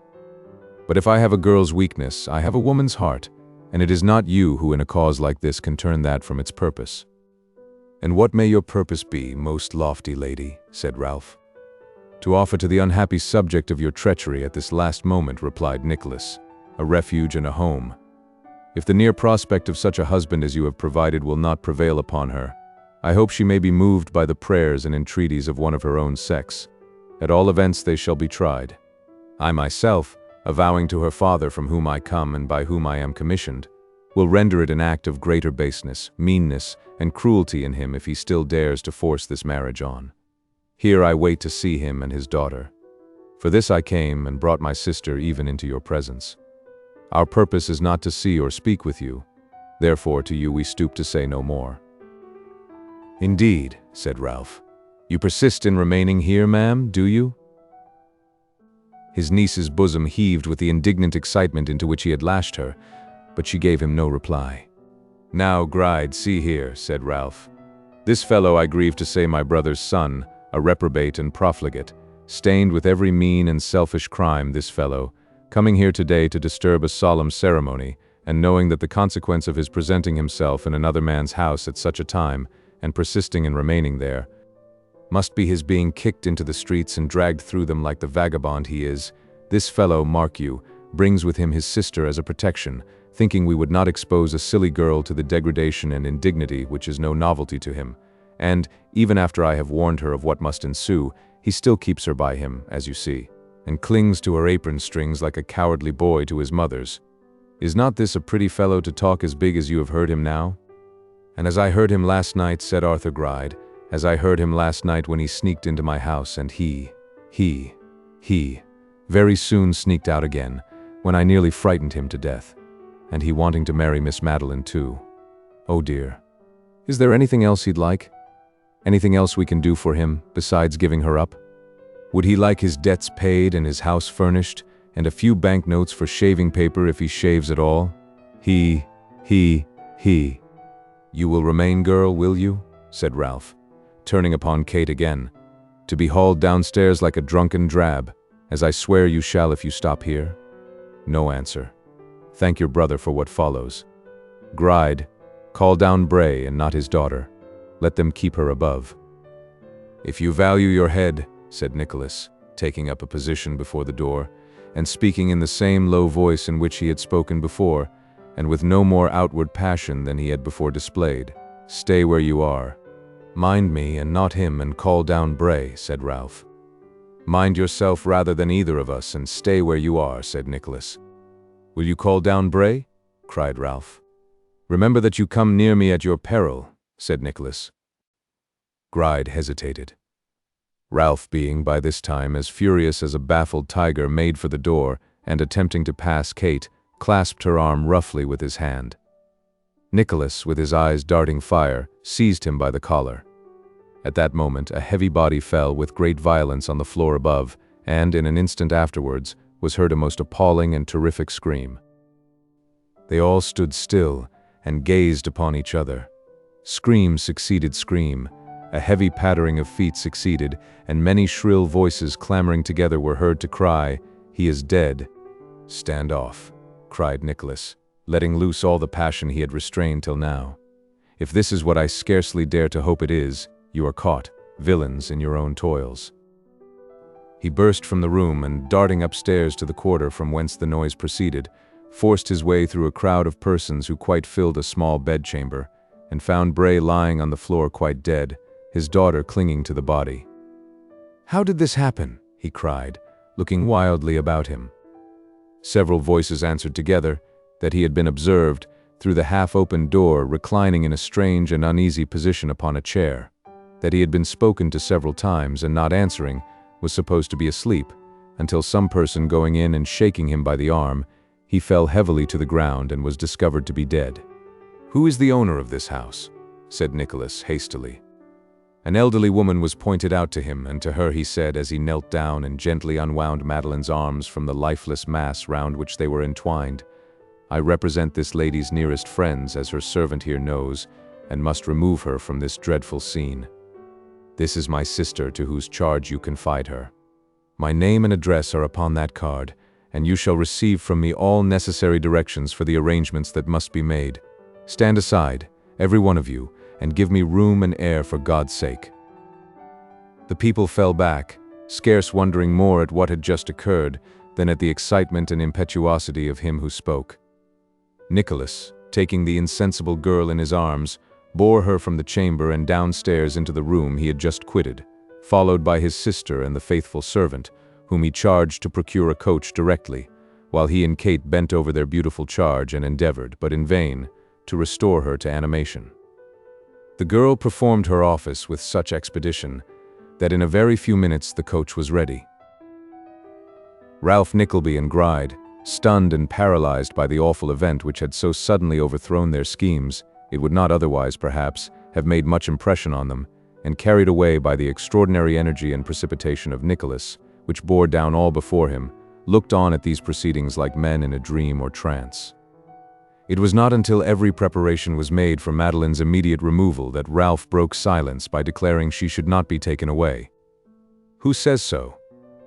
But if I have a girl's weakness, I have a woman's heart, and it is not you who in a cause like this can turn that from its purpose." "And what may your purpose be, most lofty lady?" said Ralph. "To offer to the unhappy subject of your treachery at this last moment," replied Nicholas, "a refuge and a home. If the near prospect of such a husband as you have provided will not prevail upon her, I hope she may be moved by the prayers and entreaties of one of her own sex. At all events they shall be tried. I myself, avowing to her father from whom I come and by whom I am commissioned, will render it an act of greater baseness, meanness, and cruelty in him if he still dares to force this marriage on. Here I wait to see him and his daughter. For this I came and brought my sister even into your presence. Our purpose is not to see or speak with you, therefore to you we stoop to say no more." "Indeed," said Ralph. "You persist in remaining here, ma'am, do you?" His niece's bosom heaved with the indignant excitement into which he had lashed her, but she gave him no reply. "Now, Gride, see here," said Ralph. "This fellow, I grieve to say, my brother's son, a reprobate and profligate, stained with every mean and selfish crime, this fellow, coming here today to disturb a solemn ceremony, and knowing that the consequence of his presenting himself in another man's house at such a time, and persisting in remaining there, must be his being kicked into the streets and dragged through them like the vagabond he is. This fellow, mark you, brings with him his sister as a protection, thinking we would not expose a silly girl to the degradation and indignity which is no novelty to him. And, even after I have warned her of what must ensue, he still keeps her by him, as you see, and clings to her apron strings like a cowardly boy to his mother's. Is not this a pretty fellow to talk as big as you have heard him now?" "And as I heard him last night," said Arthur Gride, "as I heard him last night when he sneaked into my house, and he very soon sneaked out again, when I nearly frightened him to death. And he wanting to marry Miss Madeline too. Oh dear. Is there anything else he'd like? Anything else we can do for him, besides giving her up? Would he like his debts paid and his house furnished, and a few banknotes for shaving paper if he shaves at all? He. You will remain, girl, will you?" said Ralph, turning upon Kate again, "to be hauled downstairs like a drunken drab, as I swear you shall if you stop here?" No answer. "Thank your brother for what follows. Gride, call down Bray and not his daughter. Let them keep her above." "If you value your head," said Nicholas, taking up a position before the door, and speaking in the same low voice in which he had spoken before, and with no more outward passion than he had before displayed, "stay where you are." "Mind me and not him, and call down Bray," said Ralph. "Mind yourself rather than either of us, and stay where you are," said Nicholas. "Will you call down Bray?" cried Ralph. "Remember that you come near me at your peril," said Nicholas. Gride hesitated. Ralph, being by this time as furious as a baffled tiger, made for the door, and attempting to pass Kate, clasped her arm roughly with his hand. Nicholas, with his eyes darting fire, seized him by the collar. At that moment a heavy body fell with great violence on the floor above, and in an instant afterwards was heard a most appalling and terrific scream. They all stood still and gazed upon each other. Scream succeeded scream, a heavy pattering of feet succeeded, and many shrill voices clamoring together were heard to cry, "He is dead." "Stand off," cried Nicholas, letting loose all the passion he had restrained till now. "If this is what I scarcely dare to hope it is, you are caught, villains, in your own toils." He burst from the room and, darting upstairs to the quarter from whence the noise proceeded, forced his way through a crowd of persons who quite filled a small bedchamber, and found Bray lying on the floor quite dead, his daughter clinging to the body. "How did this happen?" he cried, looking wildly about him. Several voices answered together that he had been observed, through the half-opened door, reclining in a strange and uneasy position upon a chair, that he had been spoken to several times, and not answering, was supposed to be asleep, until some person going in and shaking him by the arm, he fell heavily to the ground and was discovered to be dead. "Who is the owner of this house?" said Nicholas hastily. An elderly woman was pointed out to him, and to her he said, as he knelt down and gently unwound Madeline's arms from the lifeless mass round which they were entwined, "I represent this lady's nearest friends, as her servant here knows, and must remove her from this dreadful scene. This is my sister, to whose charge you confide her. My name and address are upon that card, and you shall receive from me all necessary directions for the arrangements that must be made. Stand aside, every one of you, and give me room and air for God's sake." The people fell back, scarce wondering more at what had just occurred than at the excitement and impetuosity of him who spoke. Nicholas, taking the insensible girl in his arms, bore her from the chamber and downstairs into the room he had just quitted, followed by his sister and the faithful servant, whom he charged to procure a coach directly, while he and Kate bent over their beautiful charge and endeavored, but in vain, to restore her to animation. The girl performed her office with such expedition that in a very few minutes the coach was ready. Ralph Nickleby and Gride, stunned and paralyzed by the awful event which had so suddenly overthrown their schemes, it would not otherwise, perhaps, have made much impression on them, and carried away by the extraordinary energy and precipitation of Nicholas, which bore down all before him, looked on at these proceedings like men in a dream or trance. It was not until every preparation was made for Madeline's immediate removal that Ralph broke silence by declaring she should not be taken away. "Who says so?"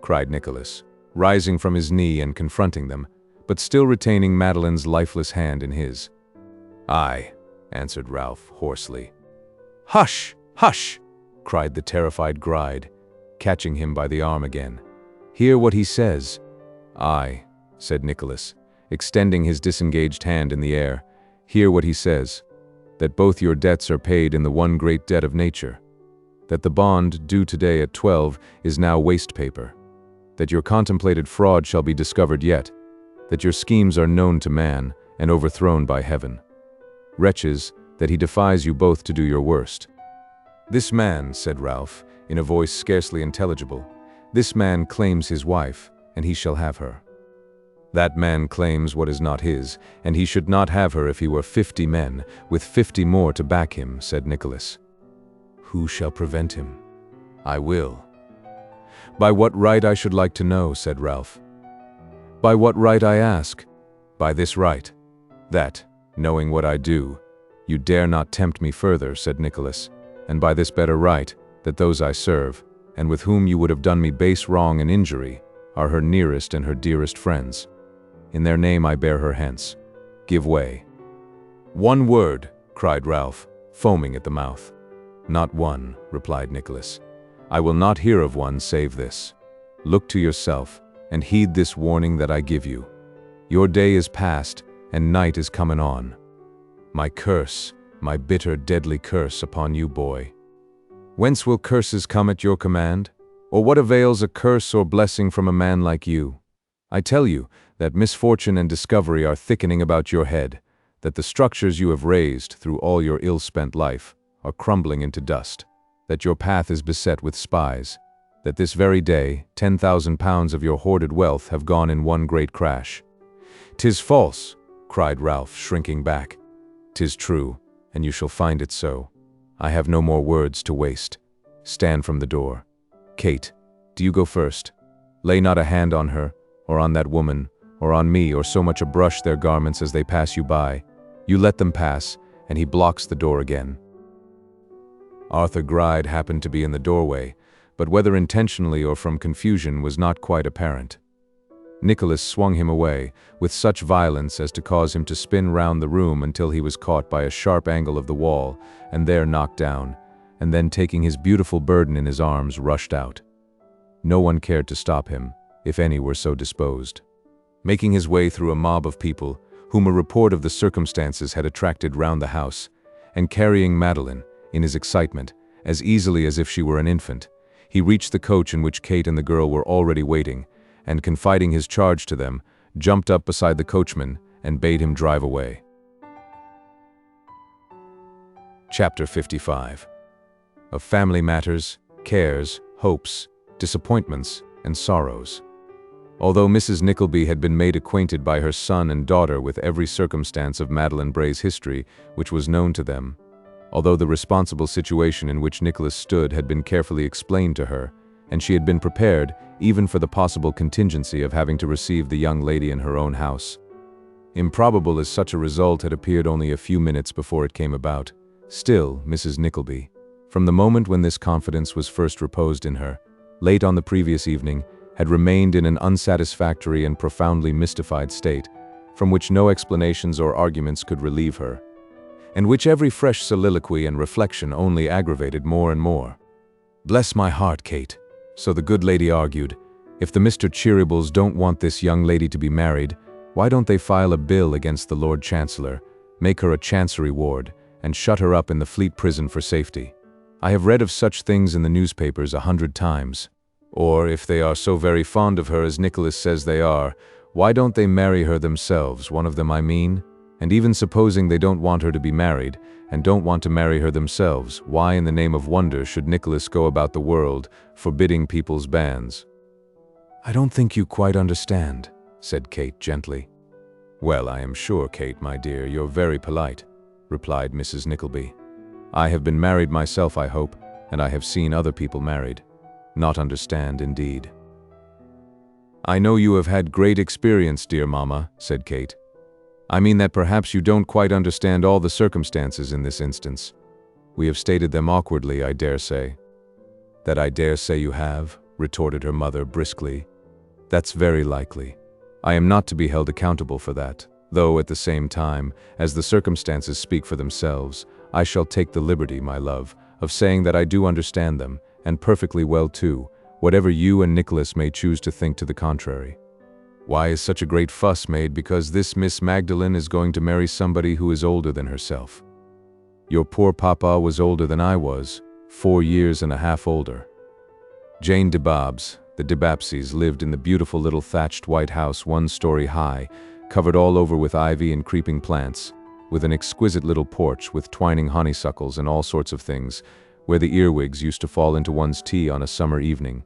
cried Nicholas, rising from his knee and confronting them, but still retaining Madeline's lifeless hand in his. "I," answered Ralph hoarsely. "Hush! Hush!" cried the terrified Gride, catching him by the arm again. "Hear what he says." "I," said Nicholas, extending his disengaged hand in the air, "hear what he says, that both your debts are paid in the one great debt of nature, that the bond due today at 12 is now waste paper, that your contemplated fraud shall be discovered yet, that your schemes are known to man and overthrown by heaven. Wretches, that he defies you both to do your worst." "This man," said Ralph, in a voice scarcely intelligible, "this man claims his wife, and he shall have her." "That man claims what is not his, and he should not have her if he were 50 men, with 50 more to back him," said Nicholas. "Who shall prevent him?" "I will." "By what right, I should like to know," said Ralph. "By what right, I ask?" "By this right, that, knowing what I do, you dare not tempt me further," said Nicholas, "and by this better right, that those I serve, and with whom you would have done me base wrong and injury, are her nearest and her dearest friends. In their name I bear her hence. Give way." "One word," cried Ralph, foaming at the mouth. "Not one," replied Nicholas. "I will not hear of one save this. Look to yourself, and heed this warning that I give you. Your day is past, and night is coming on. My curse, my bitter, deadly curse upon you, boy. Whence will curses come at your command? Or what avails a curse or blessing from a man like you? I tell you that misfortune and discovery are thickening about your head, that the structures you have raised through all your ill-spent life are crumbling into dust, that your path is beset with spies, that this very day 10,000 pounds of your hoarded wealth have gone in one great crash." "'Tis false," cried Ralph, shrinking back. "'Tis true, and you shall find it so. I have no more words to waste. Stand from the door. Kate, do you go first. Lay not a hand on her, or on that woman, or on me, or so much a brush their garments as they pass you by. You let them pass, and he blocks the door again." Arthur Gride happened to be in the doorway, but whether intentionally or from confusion was not quite apparent. Nicholas swung him away, with such violence as to cause him to spin round the room until he was caught by a sharp angle of the wall, and there knocked down, and then taking his beautiful burden in his arms, rushed out. No one cared to stop him, if any were so disposed. Making his way through a mob of people, whom a report of the circumstances had attracted round the house, and carrying Madeline, in his excitement, as easily as if she were an infant, he reached the coach in which Kate and the girl were already waiting, and confiding his charge to them, jumped up beside the coachman and bade him drive away. Chapter 55. Of family matters, cares, hopes, disappointments, and sorrows. Although Mrs. Nickleby had been made acquainted by her son and daughter with every circumstance of Madeline Bray's history which was known to them, although the responsible situation in which Nicholas stood had been carefully explained to her, and she had been prepared even for the possible contingency of having to receive the young lady in her own house. Improbable as such a result had appeared only a few minutes before it came about, still Mrs. Nickleby, from the moment when this confidence was first reposed in her, late on the previous evening, had remained in an unsatisfactory and profoundly mystified state, from which no explanations or arguments could relieve her, and which every fresh soliloquy and reflection only aggravated more and more. "Bless my heart, Kate," so the good lady argued, "if the Mr. Cheerybles don't want this young lady to be married, why don't they file a bill against the Lord Chancellor, make her a Chancery ward, and shut her up in the Fleet Prison for safety? I have read of such things in the newspapers 100 times. Or, if they are so very fond of her as Nicholas says they are, Why don't they marry her themselves, one of them I mean? And even supposing they don't want her to be married, and don't want to marry her themselves, why in the name of wonder should Nicholas go about the world, forbidding people's banns? I don't think you quite understand, said Kate gently. Well, I am sure, Kate, my dear, you're very polite, replied Mrs. Nickleby. I have been married myself, I hope, and I have seen other people married. Not understand, indeed. I know you have had great experience, dear mamma, said Kate. I mean that perhaps you don't quite understand all the circumstances in this instance. We have stated them awkwardly, I dare say. That I dare say you have, retorted her mother briskly. That's very likely. I am not to be held accountable for that, though at the same time, as the circumstances speak for themselves, I shall take the liberty, my love, of saying that I do understand them, and perfectly well too, whatever you and Nicholas may choose to think to the contrary. Why is such a great fuss made because this Miss Magdalen is going to marry somebody who is older than herself? Your poor papa was older than I was, 4 years and a half older. Jane de Babs, the de Bapses, lived in the beautiful little thatched white house 1 story high, covered all over with ivy and creeping plants, with an exquisite little porch with twining honeysuckles and all sorts of things, where the earwigs used to fall into one's tea on a summer evening,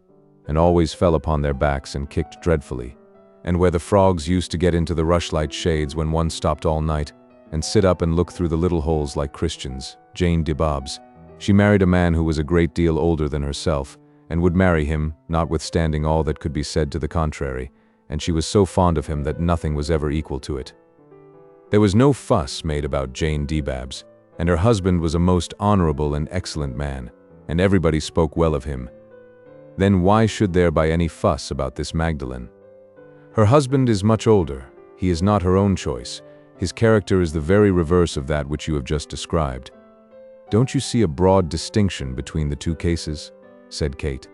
and always fell upon their backs and kicked dreadfully, and where the frogs used to get into the rushlight shades when one stopped all night, and sit up and look through the little holes like Christians. Jane de Babs. She married a man who was a great deal older than herself, and would marry him, notwithstanding all that could be said to the contrary, and she was so fond of him that nothing was ever equal to it. There was no fuss made about Jane de Babs, and her husband was a most honorable and excellent man, and everybody spoke well of him. Then why should there be any fuss about this Magdalen? Her husband is much older. He is not her own choice. His character is the very reverse of that which you have just described. Don't you see a broad distinction between the 2 cases? Said Kate.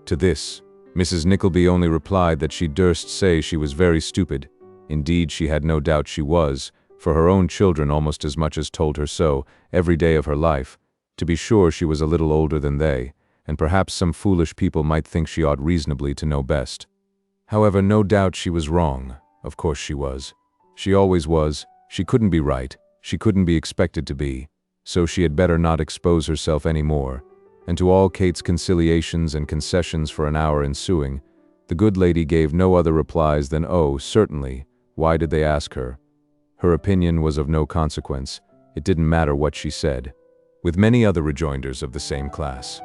To this, Mrs. Nickleby only replied that she durst say she was very stupid. Indeed, she had no doubt she was, for her own children almost as much as told her so, every day of her life. To be sure, she was a little older than they, and perhaps some foolish people might think she ought reasonably to know best. However, no doubt she was wrong. Of course she was. She always was. She couldn't be right. She couldn't be expected to be. So she had better not expose herself any more. And to all Kate's conciliations and concessions for an hour ensuing, the good lady gave no other replies than, oh, certainly. Why did they ask her? Her opinion was of no consequence. It didn't matter what she said, with many other rejoinders of the same class.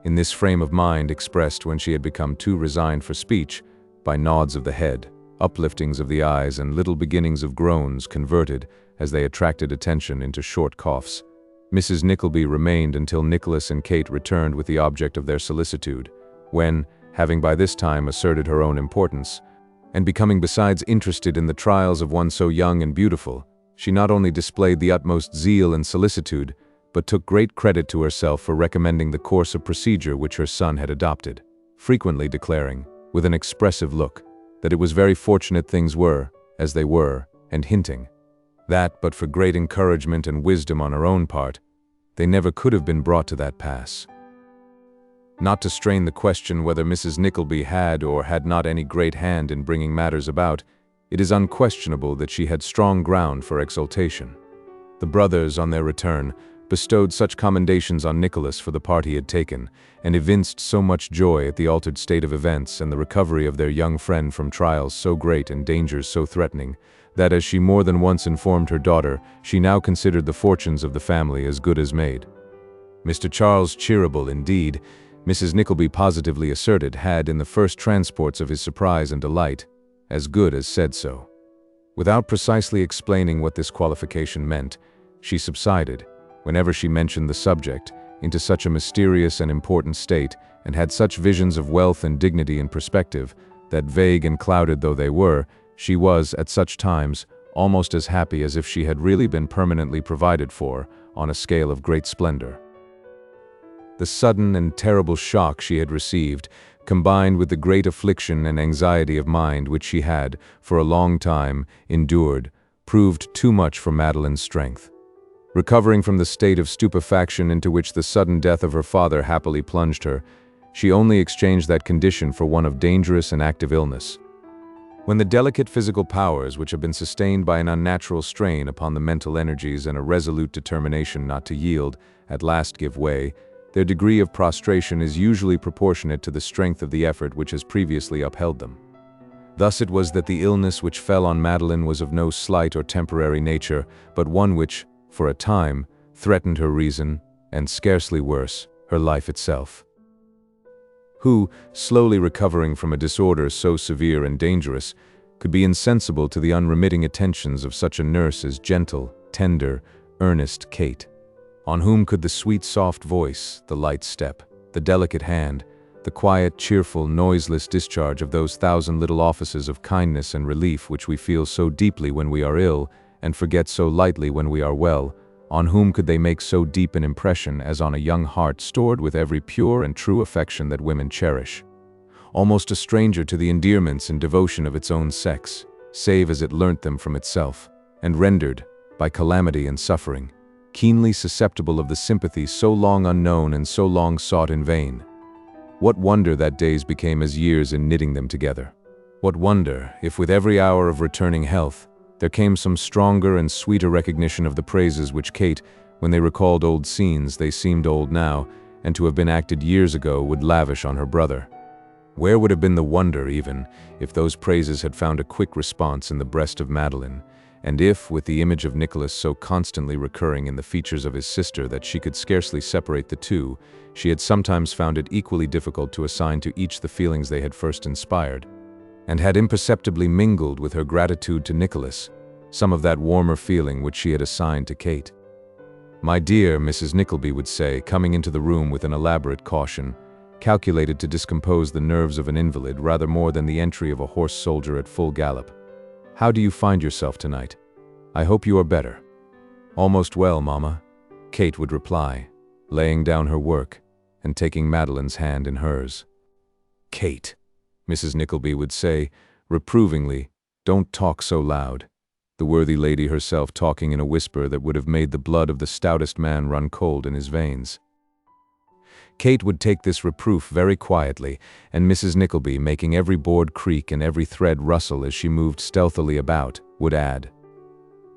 In this frame of mind, expressed when she had become too resigned for speech, by nods of the head, upliftings of the eyes, and little beginnings of groans converted, as they attracted attention, into short coughs, Mrs. Nickleby remained until Nicholas and Kate returned with the object of their solicitude, when, having by this time asserted her own importance, and becoming besides interested in the trials of one so young and beautiful, she not only displayed the utmost zeal and solicitude, but took great credit to herself for recommending the course of procedure which her son had adopted, frequently declaring, with an expressive look, that it was very fortunate things were, as they were, and hinting, that, but for great encouragement and wisdom on her own part, they never could have been brought to that pass. Not to strain the question whether Mrs. Nickleby had or had not any great hand in bringing matters about, it is unquestionable that she had strong ground for exultation. The brothers, on their return, bestowed such commendations on Nicholas for the part he had taken, and evinced so much joy at the altered state of events and the recovery of their young friend from trials so great and dangers so threatening, that as she more than once informed her daughter, she now considered the fortunes of the family as good as made. Mr. Charles Cheeryble, indeed, Mrs. Nickleby positively asserted, had, in the first transports of his surprise and delight, as good as said so. Without precisely explaining what this qualification meant, she subsided, whenever she mentioned the subject, into such a mysterious and important state, and had such visions of wealth and dignity in perspective, that vague and clouded though they were, she was, at such times, almost as happy as if she had really been permanently provided for, on a scale of great splendor. The sudden and terrible shock she had received, combined with the great affliction and anxiety of mind which she had, for a long time, endured, proved too much for Madeline's strength. Recovering from the state of stupefaction into which the sudden death of her father happily plunged her, She only exchanged that condition for one of dangerous and active illness. When the delicate physical powers which have been sustained by an unnatural strain upon the mental energies and a resolute determination not to yield, at last give way, their degree of prostration is usually proportionate to the strength of the effort which has previously upheld them. Thus it was that the illness which fell on Madeline was of no slight or temporary nature, but one which, for a time, threatened her reason, and scarcely worse, her life itself. Who, slowly recovering from a disorder so severe and dangerous, could be insensible to the unremitting attentions of such a nurse as gentle, tender, earnest Kate? On whom could the sweet, soft voice, the light step, the delicate hand, the quiet, cheerful, noiseless discharge of those thousand little offices of kindness and relief which we feel so deeply when we are ill and forget so lightly when we are well, on whom could they make so deep an impression as on a young heart stored with every pure and true affection that women cherish? Almost a stranger to the endearments and devotion of its own sex, save as it learnt them from itself, and rendered, by calamity and suffering, keenly susceptible of the sympathy so long unknown and so long sought in vain. What wonder that days became as years in knitting them together? What wonder if with every hour of returning health, there came some stronger and sweeter recognition of the praises which Kate, when they recalled old scenes they seemed old now, and to have been acted years ago, would lavish on her brother? Where would have been the wonder, even, if those praises had found a quick response in the breast of Madeline, and if, with the image of Nicholas so constantly recurring in the features of his sister that she could scarcely separate the two, she had sometimes found it equally difficult to assign to each the feelings they had first inspired, and had imperceptibly mingled with her gratitude to Nicholas some of that warmer feeling which she had assigned to Kate. "My dear," Mrs. Nickleby would say, coming into the room with an elaborate caution, calculated to discompose the nerves of an invalid rather more than the entry of a horse soldier at full gallop. "How do you find yourself tonight? I hope you are better." "Almost well, Mamma," Kate would reply, laying down her work and taking Madeline's hand in hers. "Kate," Mrs. Nickleby would say, reprovingly, "don't talk so loud," the worthy lady herself talking in a whisper that would have made the blood of the stoutest man run cold in his veins. Kate would take this reproof very quietly, and Mrs. Nickleby, making every board creak and every thread rustle as she moved stealthily about, would add,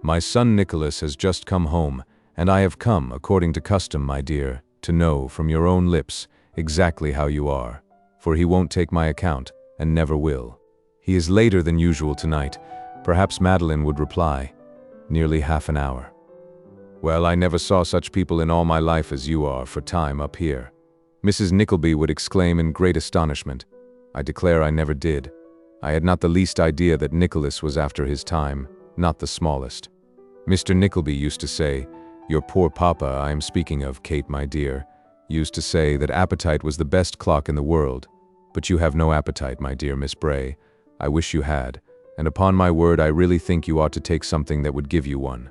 "My son Nicholas has just come home, and I have come, according to custom, my dear, to know from your own lips exactly how you are, for he won't take my account, and never will. He is later than usual tonight," perhaps Madeline would reply, "nearly half an hour." "Well, I never saw such people in all my life as you are for time up here," Mrs. Nickleby would exclaim in great astonishment. "I declare I never did. I had not the least idea that Nicholas was after his time, not the smallest. Mr. Nickleby used to say, your poor papa I am speaking of, Kate, my dear, used to say that appetite was the best clock in the world. But you have no appetite, my dear Miss Bray. I wish you had, and upon my word I really think you ought to take something that would give you one.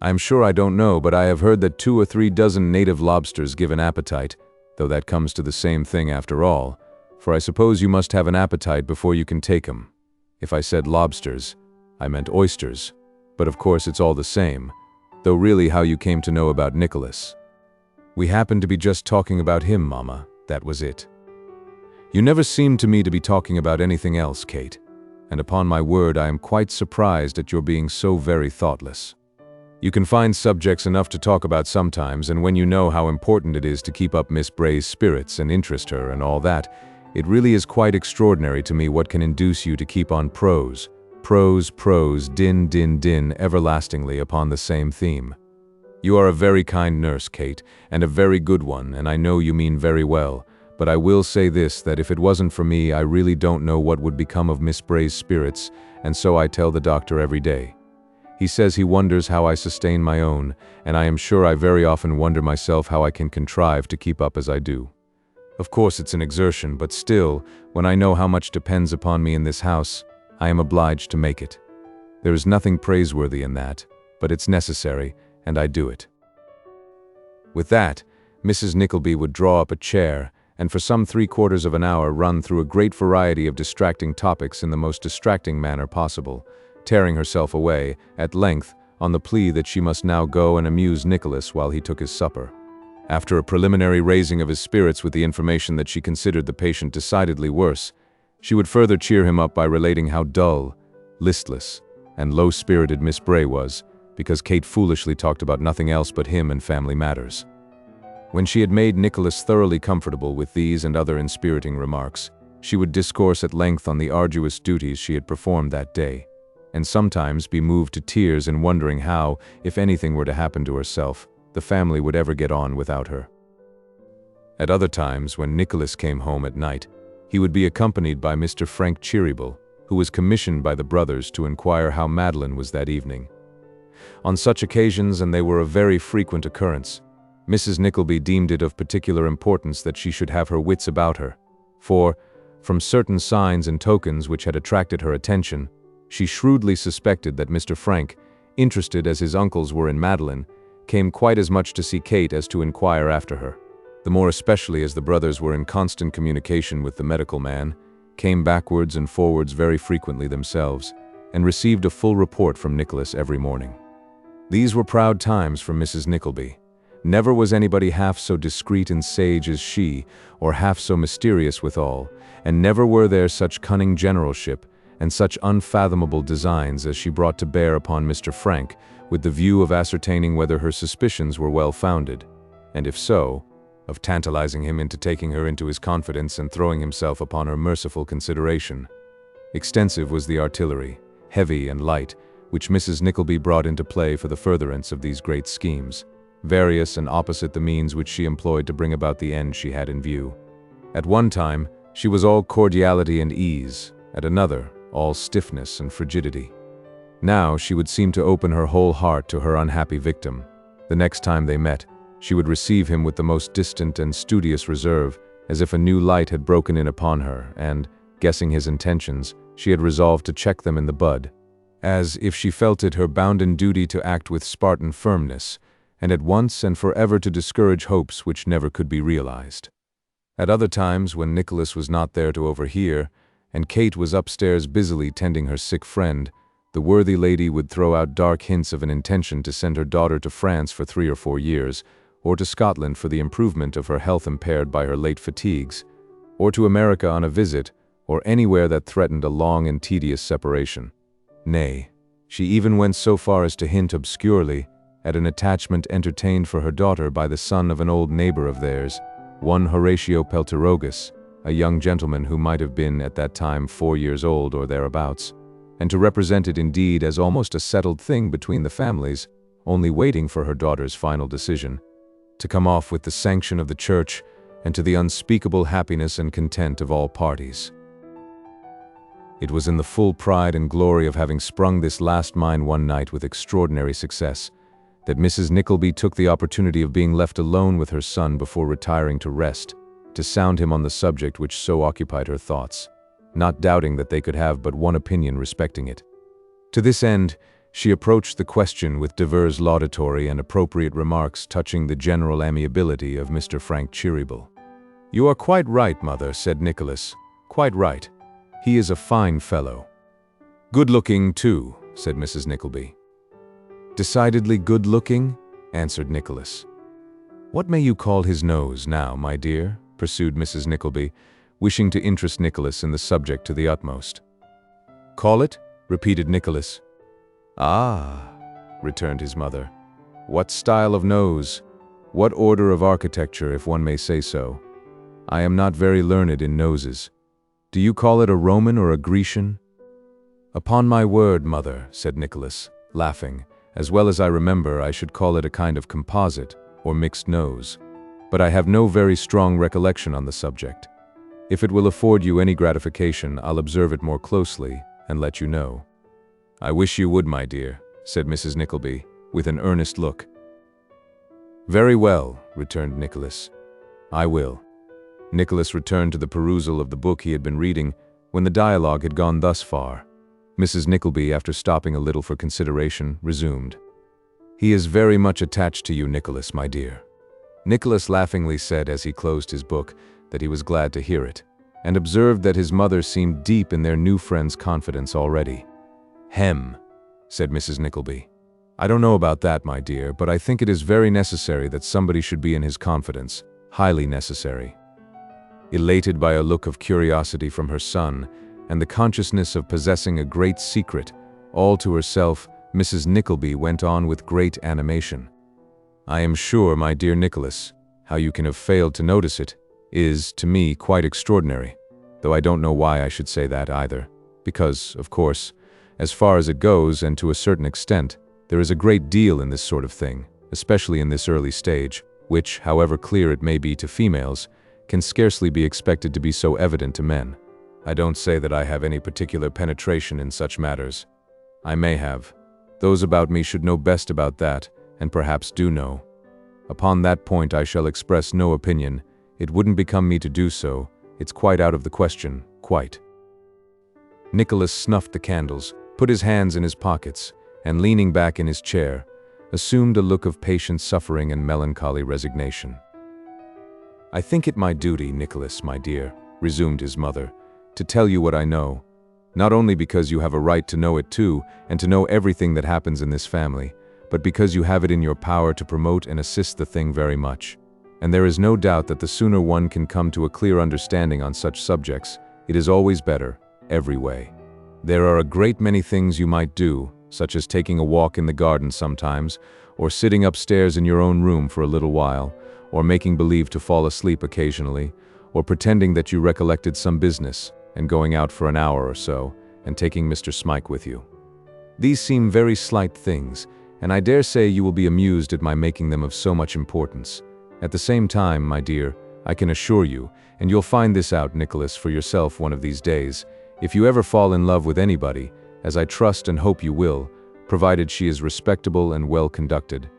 I am sure I don't know, but I have heard that 2 or 3 dozen native lobsters give an appetite, though that comes to the same thing after all, for I suppose you must have an appetite before you can take 'em. If I said lobsters, I meant oysters, but of course it's all the same, though really how you came to know about Nicholas." "We happened to be just talking about him, Mamma, that was it." "You never seemed to me to be talking about anything else, Kate, and upon my word I am quite surprised at your being so very thoughtless. You can find subjects enough to talk about sometimes, and when you know how important it is to keep up Miss Bray's spirits and interest her and all that, it really is quite extraordinary to me what can induce you to keep on prose, din, everlastingly upon the same theme. You are a very kind nurse, Kate, and a very good one, and I know you mean very well, but I will say this, that if it wasn't for me, I really don't know what would become of Miss Bray's spirits, and so I tell the doctor every day. He says he wonders how I sustain my own, and I am sure I very often wonder myself how I can contrive to keep up as I do. Of course it's an exertion, but still, when I know how much depends upon me in this house, I am obliged to make it. There is nothing praiseworthy in that, but it's necessary, and I do it." With that, Mrs. Nickleby would draw up a chair, and for some 3/4 of an hour run through a great variety of distracting topics in the most distracting manner possible, tearing herself away, at length, on the plea that she must now go and amuse Nicholas while he took his supper. After a preliminary raising of his spirits with the information that she considered the patient decidedly worse, she would further cheer him up by relating how dull, listless, and low-spirited Miss Bray was, because Kate foolishly talked about nothing else but him and family matters. When she had made Nicholas thoroughly comfortable with these and other inspiriting remarks, she would discourse at length on the arduous duties she had performed that day, and sometimes be moved to tears in wondering how, if anything were to happen to herself, the family would ever get on without her. At other times, when Nicholas came home at night, he would be accompanied by Mr. Frank Cheeryble, who was commissioned by the brothers to inquire how Madeline was that evening. On such occasions, and they were a very frequent occurrence, Mrs. Nickleby deemed it of particular importance that she should have her wits about her, for, from certain signs and tokens which had attracted her attention, she shrewdly suspected that Mr. Frank, interested as his uncles were in Madeline, came quite as much to see Kate as to inquire after her, the more especially as the brothers were in constant communication with the medical man, came backwards and forwards very frequently themselves, and received a full report from Nicholas every morning. These were proud times for Mrs. Nickleby. Never was anybody half so discreet and sage as she, or half so mysterious withal, and never were there such cunning generalship and such unfathomable designs as she brought to bear upon Mr. Frank, with the view of ascertaining whether her suspicions were well founded, and if so, of tantalizing him into taking her into his confidence and throwing himself upon her merciful consideration. Extensive was the artillery, heavy and light, which Mrs. Nickleby brought into play for the furtherance of these great schemes, various and opposite the means which she employed to bring about the end she had in view. At one time, she was all cordiality and ease, at another, all stiffness and frigidity. Now she would seem to open her whole heart to her unhappy victim. The next time they met, she would receive him with the most distant and studious reserve, as if a new light had broken in upon her, and, guessing his intentions, she had resolved to check them in the bud, as if she felt it her bounden duty to act with Spartan firmness, and at once and forever to discourage hopes which never could be realized. At other times, when Nicholas was not there to overhear, and Kate was upstairs busily tending her sick friend, the worthy lady would throw out dark hints of an intention to send her daughter to France for 3 or 4 years, or to Scotland for the improvement of her health impaired by her late fatigues, or to America on a visit, or anywhere that threatened a long and tedious separation. Nay, she even went so far as to hint obscurely at an attachment entertained for her daughter by the son of an old neighbor of theirs, one Horatio Pelterogus, a young gentleman who might have been at that time 4 years old or thereabouts, and to represent it indeed as almost a settled thing between the families, only waiting for her daughter's final decision, to come off with the sanction of the church and to the unspeakable happiness and content of all parties. It was in the full pride and glory of having sprung this last mine one night with extraordinary success that Mrs. Nickleby took the opportunity of being left alone with her son before retiring to rest, to sound him on the subject which so occupied her thoughts, not doubting that they could have but one opinion respecting it. To this end, she approached the question with divers laudatory and appropriate remarks touching the general amiability of Mr. Frank Cheeryble. "You are quite right, mother," said Nicholas. "Quite right. He is a fine fellow." "Good-looking, too," said Mrs. Nickleby. "Decidedly good-looking," answered Nicholas. "What may you call his nose, now, my dear?" pursued Mrs. Nickleby, wishing to interest Nicholas in the subject to the utmost. "Call it?" repeated Nicholas. "Ah," returned his mother. "What style of nose? What order of architecture, if one may say so? I am not very learned in noses. Do you call it a Roman or a Grecian?" "Upon my word, mother," said Nicholas, laughing, "as well as I remember, I should call it a kind of composite, or mixed nose. But I have no very strong recollection on the subject. If it will afford you any gratification, I'll observe it more closely, and let you know." "I wish you would, my dear," said Mrs. Nickleby, with an earnest look. "Very well," returned Nicholas. "I will." Nicholas returned to the perusal of the book he had been reading, when the dialogue had gone thus far. Mrs. Nickleby, after stopping a little for consideration, resumed. "He is very much attached to you, Nicholas, my dear." Nicholas laughingly said as he closed his book that he was glad to hear it, and observed that his mother seemed deep in their new friend's confidence already. "Hem," said Mrs. Nickleby. I don't know about that, my dear, but I think it is very necessary that somebody should be in his confidence, highly necessary. Elated by a look of curiosity from her son, and the consciousness of possessing a great secret, all to herself, Mrs. Nickleby went on with great animation. I am sure, my dear Nicholas, how you can have failed to notice it is, to me, quite extraordinary, though I don't know why I should say that either, because, of course, as far as it goes, and to a certain extent, there is a great deal in this sort of thing, especially in this early stage, which, however clear it may be to females, can scarcely be expected to be so evident to men. I don't say that I have any particular penetration in such matters. I may have. Those about me should know best about that, and perhaps do know. Upon that point I shall express no opinion. It wouldn't become me to do so. It's quite out of the question, quite. Nicholas snuffed the candles, put his hands in his pockets, and leaning back in his chair, assumed a look of patient suffering and melancholy resignation. I think it my duty, Nicholas, my dear, resumed his mother, to tell you what I know, not only because you have a right to know it too, and to know everything that happens in this family, but because you have it in your power to promote and assist the thing very much. And there is no doubt that the sooner one can come to a clear understanding on such subjects, it is always better, every way. There are a great many things you might do, such as taking a walk in the garden sometimes, or sitting upstairs in your own room for a little while, or making believe to fall asleep occasionally, or pretending that you recollected some business, and going out for an hour or so, and taking Mr. Smike with you. These seem very slight things, and I dare say you will be amused at my making them of so much importance. At the same time, my dear, I can assure you, and you'll find this out, Nicholas, for yourself one of these days, if you ever fall in love with anybody, as I trust and hope you will, provided she is respectable and well conducted.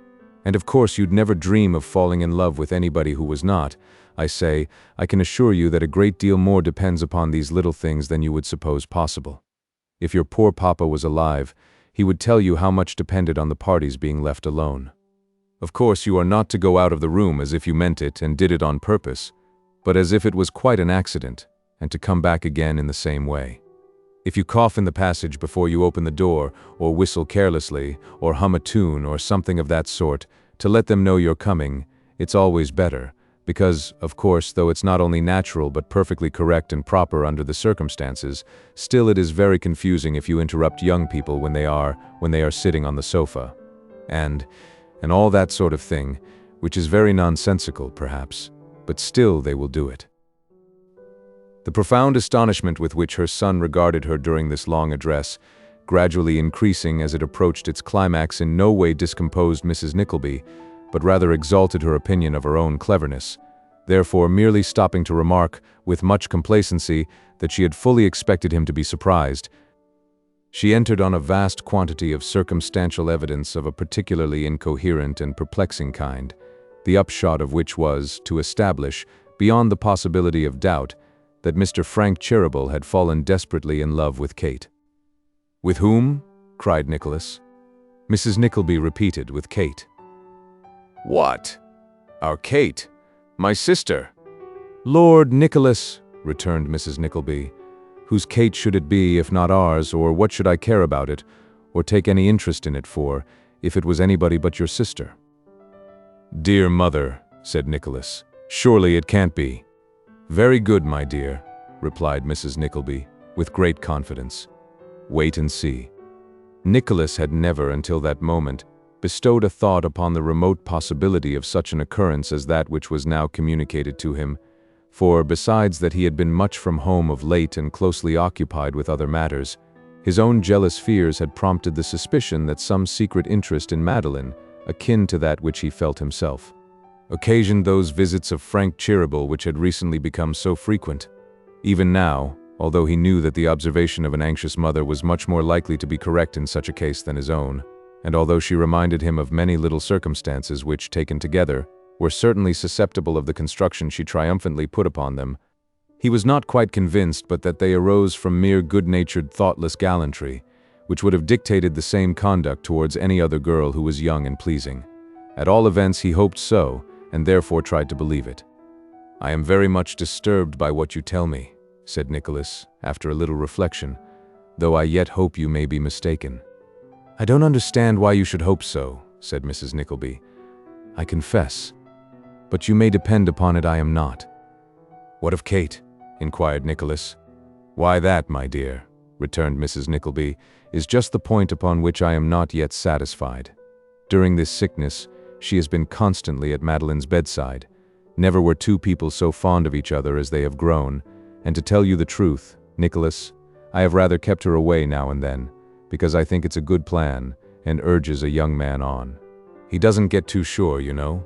And of course you'd never dream of falling in love with anybody who was not. I say, I can assure you that a great deal more depends upon these little things than you would suppose possible. If your poor papa was alive, he would tell you how much depended on the parties being left alone. Of course you are not to go out of the room as if you meant it and did it on purpose, but as if it was quite an accident, and to come back again in the same way. If you cough in the passage before you open the door, or whistle carelessly, or hum a tune, or something of that sort, to let them know you're coming, it's always better, because, of course, though it's not only natural but perfectly correct and proper under the circumstances, still it is very confusing if you interrupt young people when they are sitting on the sofa. And all that sort of thing, which is very nonsensical, perhaps, but still they will do it. The profound astonishment with which her son regarded her during this long address, gradually increasing as it approached its climax, in no way discomposed Mrs. Nickleby, but rather exalted her opinion of her own cleverness, therefore merely stopping to remark, with much complacency, that she had fully expected him to be surprised. She entered on a vast quantity of circumstantial evidence of a particularly incoherent and perplexing kind, the upshot of which was to establish, beyond the possibility of doubt, that Mr. Frank Cheeryble had fallen desperately in love with Kate. "With whom?" cried Nicholas. Mrs. Nickleby repeated, "With Kate." "What? Our Kate? My sister?" "Lord, Nicholas," returned Mrs. Nickleby, "whose Kate should it be if not ours, or what should I care about it, or take any interest in it for, if it was anybody but your sister?" "Dear mother," said Nicholas, "surely it can't be." "Very good, my dear," replied Mrs. Nickleby, with great confidence. "Wait and see." Nicholas had never, until that moment, bestowed a thought upon the remote possibility of such an occurrence as that which was now communicated to him, for, besides that he had been much from home of late and closely occupied with other matters, his own jealous fears had prompted the suspicion that some secret interest in Madeline, akin to that which he felt himself, occasioned those visits of Frank Cheeryble which had recently become so frequent. Even now, although he knew that the observation of an anxious mother was much more likely to be correct in such a case than his own, and although she reminded him of many little circumstances which, taken together, were certainly susceptible of the construction she triumphantly put upon them, he was not quite convinced but that they arose from mere good-natured, thoughtless gallantry, which would have dictated the same conduct towards any other girl who was young and pleasing. At all events he hoped so, and therefore tried to believe it. "I am very much disturbed by what you tell me," said Nicholas, after a little reflection, "though I yet hope you may be mistaken." "I don't understand why you should hope so," said Mrs. Nickleby. "I confess. But you may depend upon it I am not." "What of Kate?" inquired Nicholas. "Why, that, my dear," returned Mrs. Nickleby, "is just the point upon which I am not yet satisfied. During this sickness, she has been constantly at Madeline's bedside. Never were two people so fond of each other as they have grown, and to tell you the truth, Nicholas, I have rather kept her away now and then, because I think it's a good plan and urges a young man on. He doesn't get too sure, you know."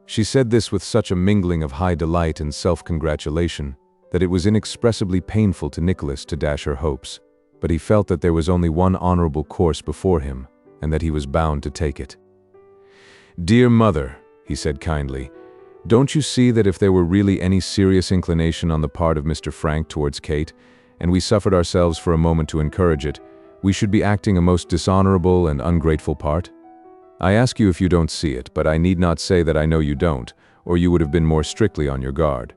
She said this with such a mingling of high delight and self-congratulation that it was inexpressibly painful to Nicholas to dash her hopes, but he felt that there was only one honorable course before him, and that he was bound to take it. "Dear mother," he said kindly, "don't you see that if there were really any serious inclination on the part of Mr. Frank towards Kate, and we suffered ourselves for a moment to encourage it, we should be acting a most dishonorable and ungrateful part? I ask you if you don't see it, but I need not say that I know you don't, or you would have been more strictly on your guard.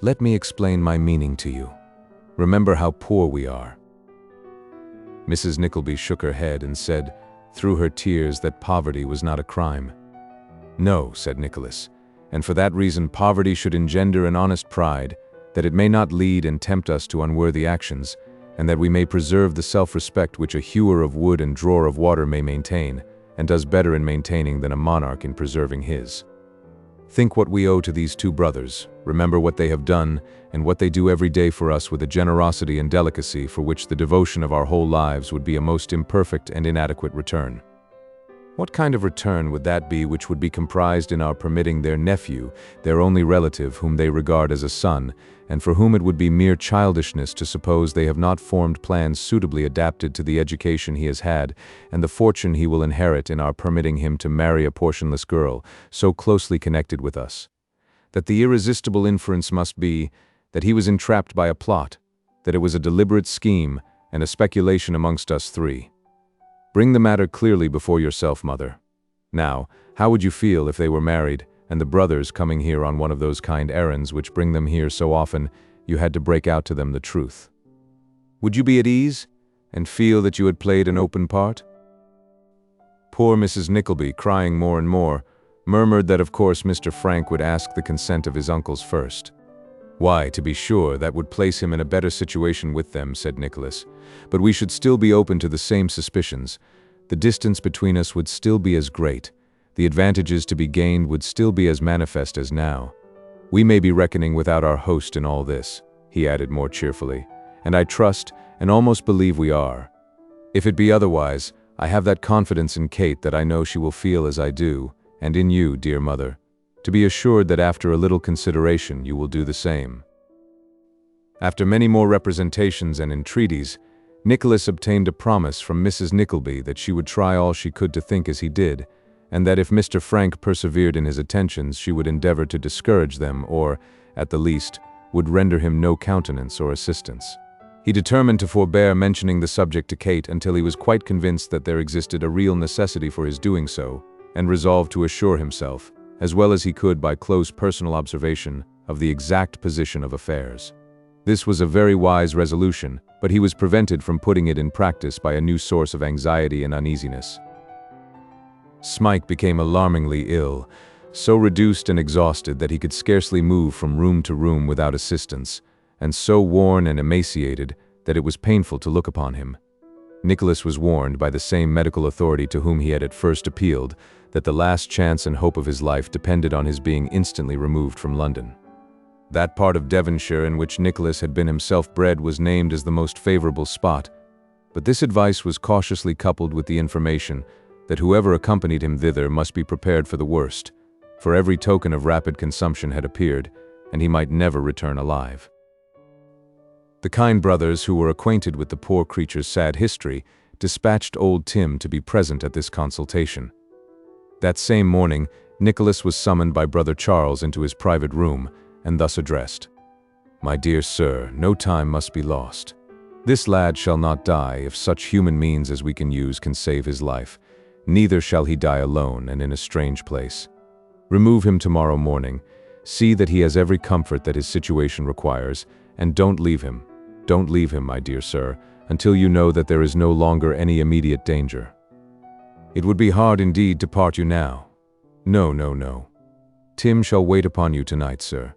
Let me explain my meaning to you. Remember how poor we are." Mrs. Nickleby shook her head and said, through her tears, that poverty was not a crime. "No," said Nicholas, "and for that reason poverty should engender an honest pride, that it may not lead and tempt us to unworthy actions, and that we may preserve the self-respect which a hewer of wood and drawer of water may maintain, and does better in maintaining than a monarch in preserving his. Think what we owe to these two brothers, remember what they have done, and what they do every day for us with a generosity and delicacy for which the devotion of our whole lives would be a most imperfect and inadequate return. What kind of return would that be which would be comprised in our permitting their nephew, their only relative whom they regard as a son, and for whom it would be mere childishness to suppose they have not formed plans suitably adapted to the education he has had, and the fortune he will inherit, in our permitting him to marry a portionless girl, so closely connected with us? That the irresistible inference must be, that he was entrapped by a plot, that it was a deliberate scheme, and a speculation amongst us three. Bring the matter clearly before yourself, mother. Now, how would you feel if they were married, and the brothers coming here on one of those kind errands which bring them here so often, you had to break out to them the truth? Would you be at ease, and feel that you had played an open part?" Poor Mrs. Nickleby, crying more and more, murmured that of course Mr. Frank would ask the consent of his uncles first. "Why, to be sure, that would place him in a better situation with them," said Nicholas. "But we should still be open to the same suspicions. The distance between us would still be as great. The advantages to be gained would still be as manifest as now. We may be reckoning without our host in all this," he added more cheerfully, "and I trust and almost believe we are. If it be otherwise, I have that confidence in Kate that I know she will feel as I do, and in you, dear mother, to be assured that after a little consideration you will do the same." After many more representations and entreaties, Nicholas obtained a promise from Mrs. Nickleby that she would try all she could to think as he did, and that if Mr. Frank persevered in his attentions she would endeavor to discourage them or, at the least, would render him no countenance or assistance. He determined to forbear mentioning the subject to Kate until he was quite convinced that there existed a real necessity for his doing so, and resolved to assure himself, as well as he could by close personal observation, of the exact position of affairs. This was a very wise resolution, but he was prevented from putting it in practice by a new source of anxiety and uneasiness. Smike became alarmingly ill, so reduced and exhausted that he could scarcely move from room to room without assistance, and so worn and emaciated that it was painful to look upon him. Nicholas was warned by the same medical authority to whom he had at first appealed that the last chance and hope of his life depended on his being instantly removed from London. That part of Devonshire in which Nicholas had been himself bred was named as the most favorable spot, but this advice was cautiously coupled with the information that whoever accompanied him thither must be prepared for the worst, for every token of rapid consumption had appeared, and he might never return alive. The kind brothers, who were acquainted with the poor creature's sad history, dispatched old Tim to be present at this consultation. That same morning, Nicholas was summoned by Brother Charles into his private room, and thus addressed: "My dear sir, no time must be lost. This lad shall not die if such human means as we can use can save his life. Neither shall he die alone and in a strange place. Remove him tomorrow morning. See that he has every comfort that his situation requires, and don't leave him, my dear sir, until you know that there is no longer any immediate danger. It would be hard indeed to part you now. No, no, no. Tim shall wait upon you tonight, sir.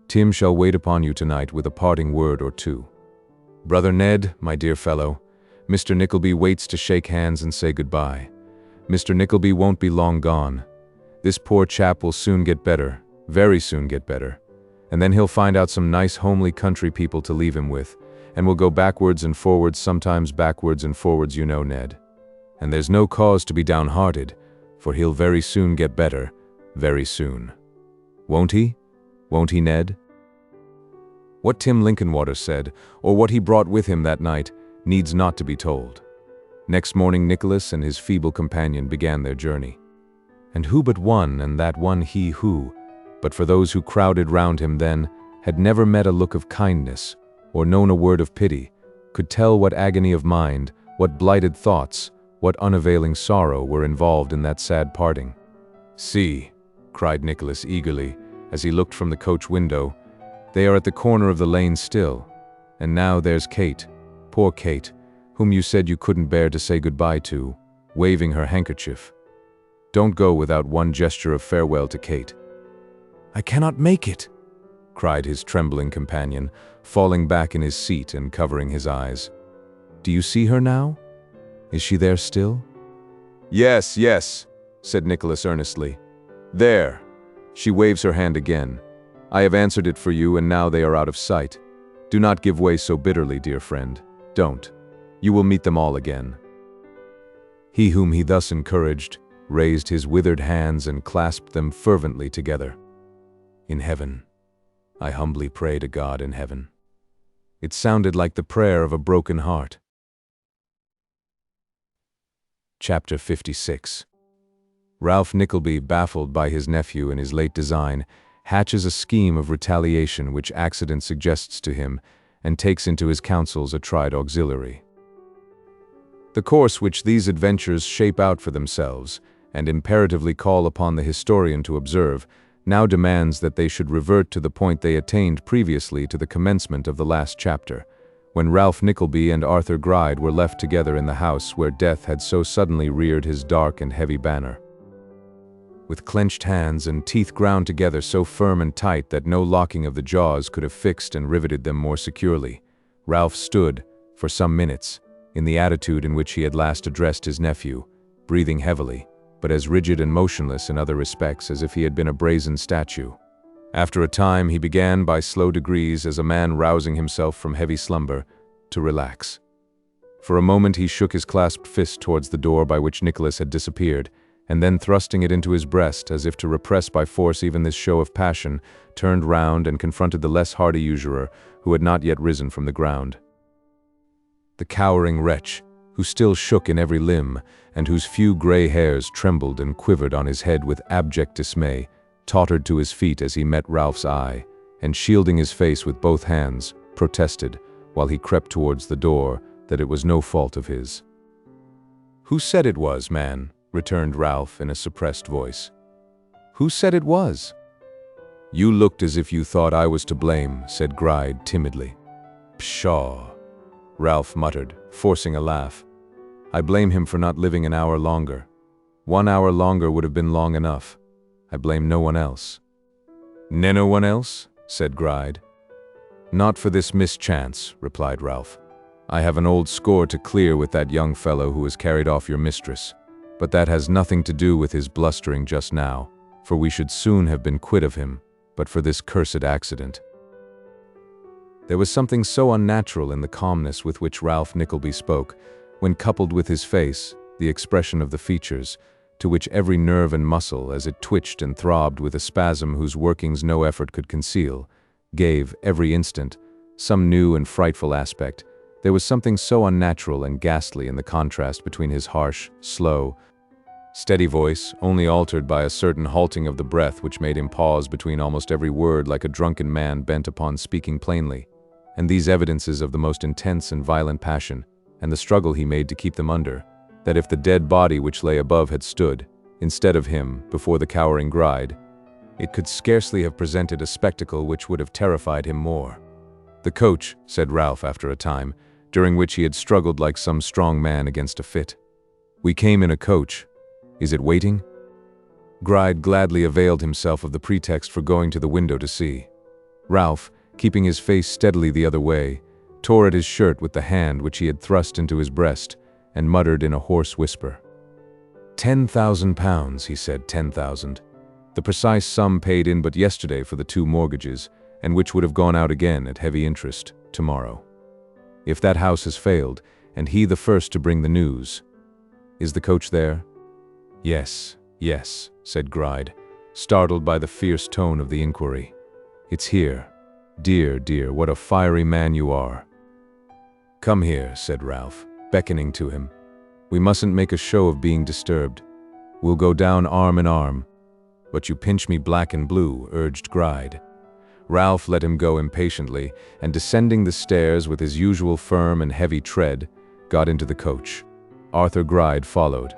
Tim shall wait upon you tonight with a parting word or two. Brother Ned, my dear fellow, Mr. Nickleby waits to shake hands and say goodbye. Mr. Nickleby won't be long gone. This poor chap will soon get better, very soon get better. And then he'll find out some nice homely country people to leave him with, and will go backwards and forwards, sometimes backwards and forwards, you know, Ned. And there's no cause to be downhearted, for he'll very soon get better, very soon. Won't he? Won't he, Ned? What Tim Linkinwater said, or what he brought with him that night, needs not to be told. Next morning Nicholas and his feeble companion began their journey. And who but one, and that one he who, but for those who crowded round him then, had never met a look of kindness, or known a word of pity, could tell what agony of mind, what blighted thoughts, what unavailing sorrow were involved in that sad parting. "See," cried Nicholas eagerly, as he looked from the coach window, "they are at the corner of the lane still. And now there's Kate, poor Kate, whom you said you couldn't bear to say goodbye to, waving her handkerchief. Don't go without one gesture of farewell to Kate." "I cannot make it," cried his trembling companion, falling back in his seat and covering his eyes. "Do you see her now? Is she there still?" "Yes, yes," said Nicholas earnestly. "There. She waves her hand again. I have answered it for you, and now they are out of sight. Do not give way so bitterly, dear friend. Don't. You will meet them all again." He whom he thus encouraged raised his withered hands and clasped them fervently together. "In heaven. I humbly pray to God in heaven." It sounded like the prayer of a broken heart. Chapter 56. Ralph Nickleby, baffled by his nephew in his late design, hatches a scheme of retaliation which accident suggests to him, and takes into his counsels a tried auxiliary. The course which these adventures shape out for themselves, and imperatively call upon the historian to observe, now demands that they should revert to the point they attained previously to the commencement of the last chapter, when Ralph Nickleby and Arthur Gride were left together in the house where death had so suddenly reared his dark and heavy banner. With clenched hands and teeth ground together so firm and tight that no locking of the jaws could have fixed and riveted them more securely, Ralph stood, for some minutes, in the attitude in which he had last addressed his nephew, breathing heavily, but as rigid and motionless in other respects as if he had been a brazen statue. After a time he began by slow degrees, as a man rousing himself from heavy slumber, to relax. For a moment he shook his clasped fist towards the door by which Nicholas had disappeared, and then thrusting it into his breast, as if to repress by force even this show of passion, turned round and confronted the less hardy usurer, who had not yet risen from the ground. The cowering wretch, who still shook in every limb, and whose few gray hairs trembled and quivered on his head with abject dismay, tottered to his feet as he met Ralph's eye, and shielding his face with both hands, protested, while he crept towards the door, that it was no fault of his. "Who said it was, man?" returned Ralph in a suppressed voice. "Who said it was?" "You looked as if you thought I was to blame," said Gride timidly. "Pshaw," Ralph muttered, forcing a laugh. "I blame him for not living an hour longer. 1 hour longer would have been long enough. I blame no one else." "No one else?" said Gride. "Not for this mischance," replied Ralph. "I have an old score to clear with that young fellow who has carried off your mistress, but that has nothing to do with his blustering just now, for we should soon have been quit of him, but for this cursed accident." There was something so unnatural in the calmness with which Ralph Nickleby spoke, when coupled with his face, the expression of the features, to which every nerve and muscle, as it twitched and throbbed with a spasm whose workings no effort could conceal, gave, every instant, some new and frightful aspect. There was something so unnatural and ghastly in the contrast between his harsh, slow, steady voice, only altered by a certain halting of the breath which made him pause between almost every word like a drunken man bent upon speaking plainly, and these evidences of the most intense and violent passion, and the struggle he made to keep them under, that if the dead body which lay above had stood, instead of him, before the cowering Gride, it could scarcely have presented a spectacle which would have terrified him more. "The coach," said Ralph after a time, during which he had struggled like some strong man against a fit. "We came in a coach. Is it waiting?" Gride gladly availed himself of the pretext for going to the window to see. Ralph, keeping his face steadily the other way, tore at his shirt with the hand which he had thrust into his breast, and muttered in a hoarse whisper. £10,000, he said, 10,000. The precise sum paid in but yesterday for the 2 mortgages, and which would have gone out again at heavy interest tomorrow. If that house has failed, and he the first to bring the news. Is the coach there? Yes, yes, said Gride, startled by the fierce tone of the inquiry. It's here. Dear, dear, what a fiery man you are. Come here, said Ralph, beckoning to him. We mustn't make a show of being disturbed. We'll go down arm in arm. But you pinch me black and blue, urged Gride. Ralph let him go impatiently, and descending the stairs with his usual firm and heavy tread, got into the coach. Arthur Gride followed.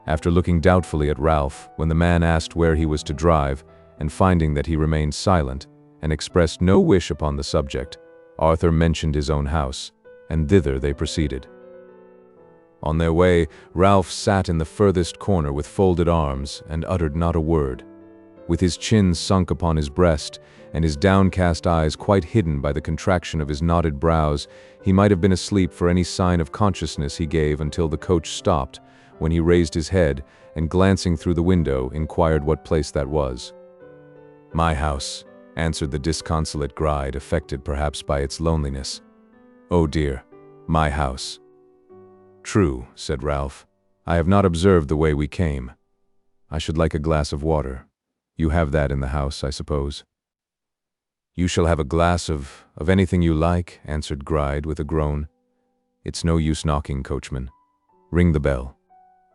After looking doubtfully at Ralph when the man asked where he was to drive, and finding that he remained silent, and expressed no wish upon the subject, Arthur mentioned his own house, and thither they proceeded. On their way, Ralph sat in the furthest corner with folded arms, and uttered not a word. With his chin sunk upon his breast, and his downcast eyes quite hidden by the contraction of his knotted brows, he might have been asleep, for any sign of consciousness he gave until the coach stopped, when he raised his head, and glancing through the window, inquired what place that was. My house, answered the disconsolate Gride, affected perhaps by its loneliness. Oh dear, my house. True, said Ralph. I have not observed the way we came. I should like a glass of water. You have that in the house, I suppose. You shall have a glass of anything you like, answered Gride with a groan. It's no use knocking, coachman. Ring the bell.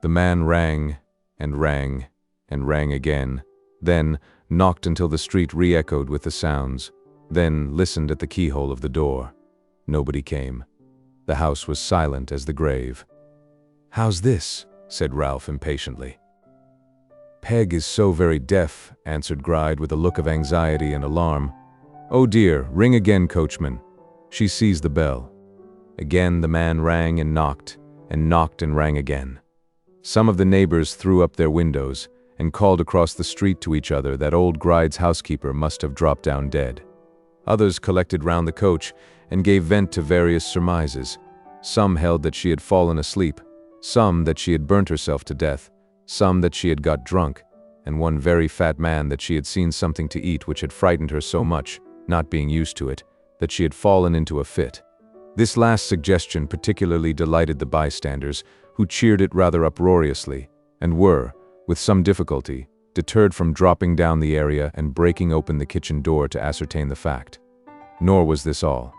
The man rang, and rang, and rang again, then knocked until the street re-echoed with the sounds, then listened at the keyhole of the door. Nobody came. The house was silent as the grave. How's this? Said Ralph impatiently. Peg is so very deaf, answered Gride with a look of anxiety and alarm. Oh dear, ring again, coachman. She seized the bell. Again the man rang and knocked and rang again. Some of the neighbors threw up their windows and called across the street to each other that old Gride's housekeeper must have dropped down dead. Others collected round the coach and gave vent to various surmises. Some held that she had fallen asleep, some that she had burnt herself to death, some that she had got drunk, and one very fat man that she had seen something to eat which had frightened her so much, not being used to it, that she had fallen into a fit. This last suggestion particularly delighted the bystanders, who cheered it rather uproariously, and were, with some difficulty, deterred from dropping down the area and breaking open the kitchen door to ascertain the fact. Nor was this all.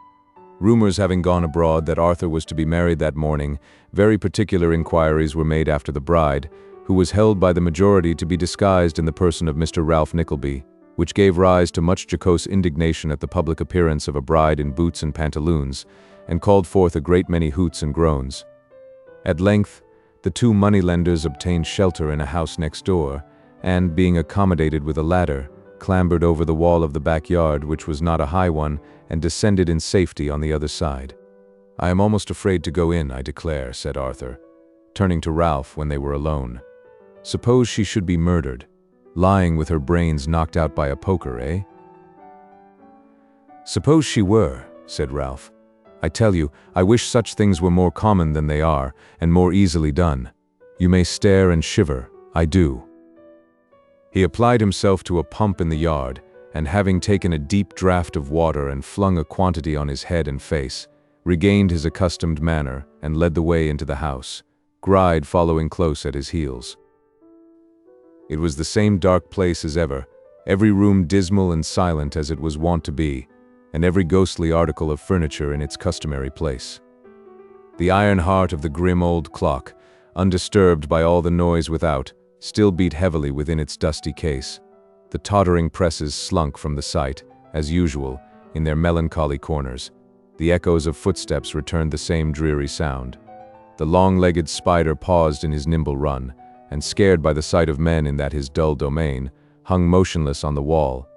Rumors having gone abroad that Arthur was to be married that morning, very particular inquiries were made after the bride, who was held by the majority to be disguised in the person of Mr. Ralph Nickleby, which gave rise to much jocose indignation at the public appearance of a bride in boots and pantaloons, and called forth a great many hoots and groans. At length, the 2 moneylenders obtained shelter in a house next door, and, being accommodated with a ladder, clambered over the wall of the backyard, which was not a high one, and descended in safety on the other side. I am almost afraid to go in, I declare, said Arthur, turning to Ralph when they were alone. Suppose she should be murdered, lying with her brains knocked out by a poker, eh? Suppose she were, said Ralph. I tell you, I wish such things were more common than they are, and more easily done. You may stare and shiver, I do. He applied himself to a pump in the yard, and having taken a deep draught of water and flung a quantity on his head and face, regained his accustomed manner and led the way into the house, Gride following close at his heels. It was the same dark place as ever, every room dismal and silent as it was wont to be, and every ghostly article of furniture in its customary place. The iron heart of the grim old clock, undisturbed by all the noise without, still beat heavily within its dusty case. The tottering presses slunk from the sight, as usual, in their melancholy corners. The echoes of footsteps returned the same dreary sound. The long-legged spider paused in his nimble run, and scared by the sight of men in that his dull domain, hung motionless on the wall,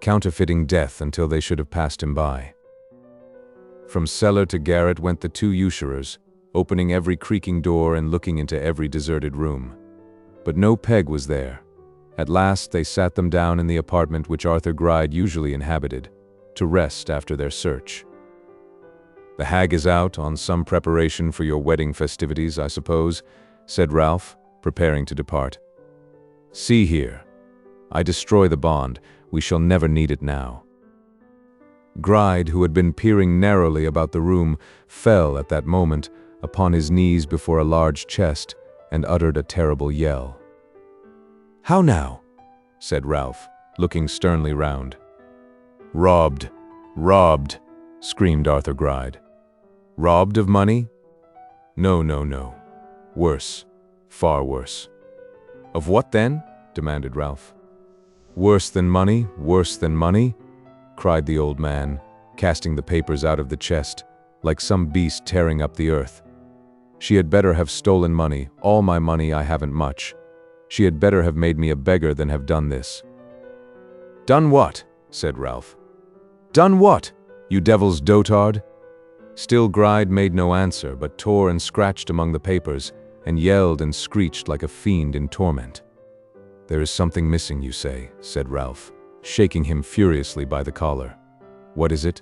counterfeiting death until they should have passed him by. From cellar to garret went the two usurers, opening every creaking door and looking into every deserted room. But no Peg was there. At last they sat them down in the apartment which Arthur Gride usually inhabited, to rest after their search. "The hag is out, on some preparation for your wedding festivities, I suppose," said Ralph, preparing to depart. "See here. I destroy the bond. We shall never need it now." Gride, who had been peering narrowly about the room, fell at that moment upon his knees before a large chest and uttered a terrible yell. "How now?" said Ralph, looking sternly round. "Robbed! Robbed!" screamed Arthur Gride. "Robbed of money? No, no, no. Worse. Far worse." "Of what then?" demanded Ralph. "Worse than money, worse than money," cried the old man, casting the papers out of the chest, like some beast tearing up the earth. "She had better have stolen money, all my money. I haven't much. She had better have made me a beggar than have done this." "Done what?" said Ralph. "Done what, you devil's dotard?" Still Gride made no answer, but tore and scratched among the papers, and yelled and screeched like a fiend in torment. "There is something missing, you say," said Ralph, shaking him furiously by the collar. "What is it?"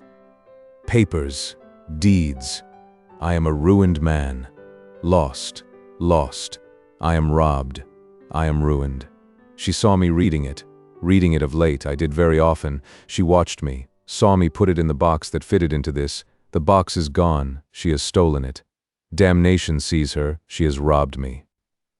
"Papers. Deeds. I am a ruined man. Lost. Lost. I am robbed. I am ruined. She saw me reading it of late. I did very often. She watched me, saw me put it in the box that fitted into this. The box is gone. She has stolen it. Damnation seize her. She has robbed me."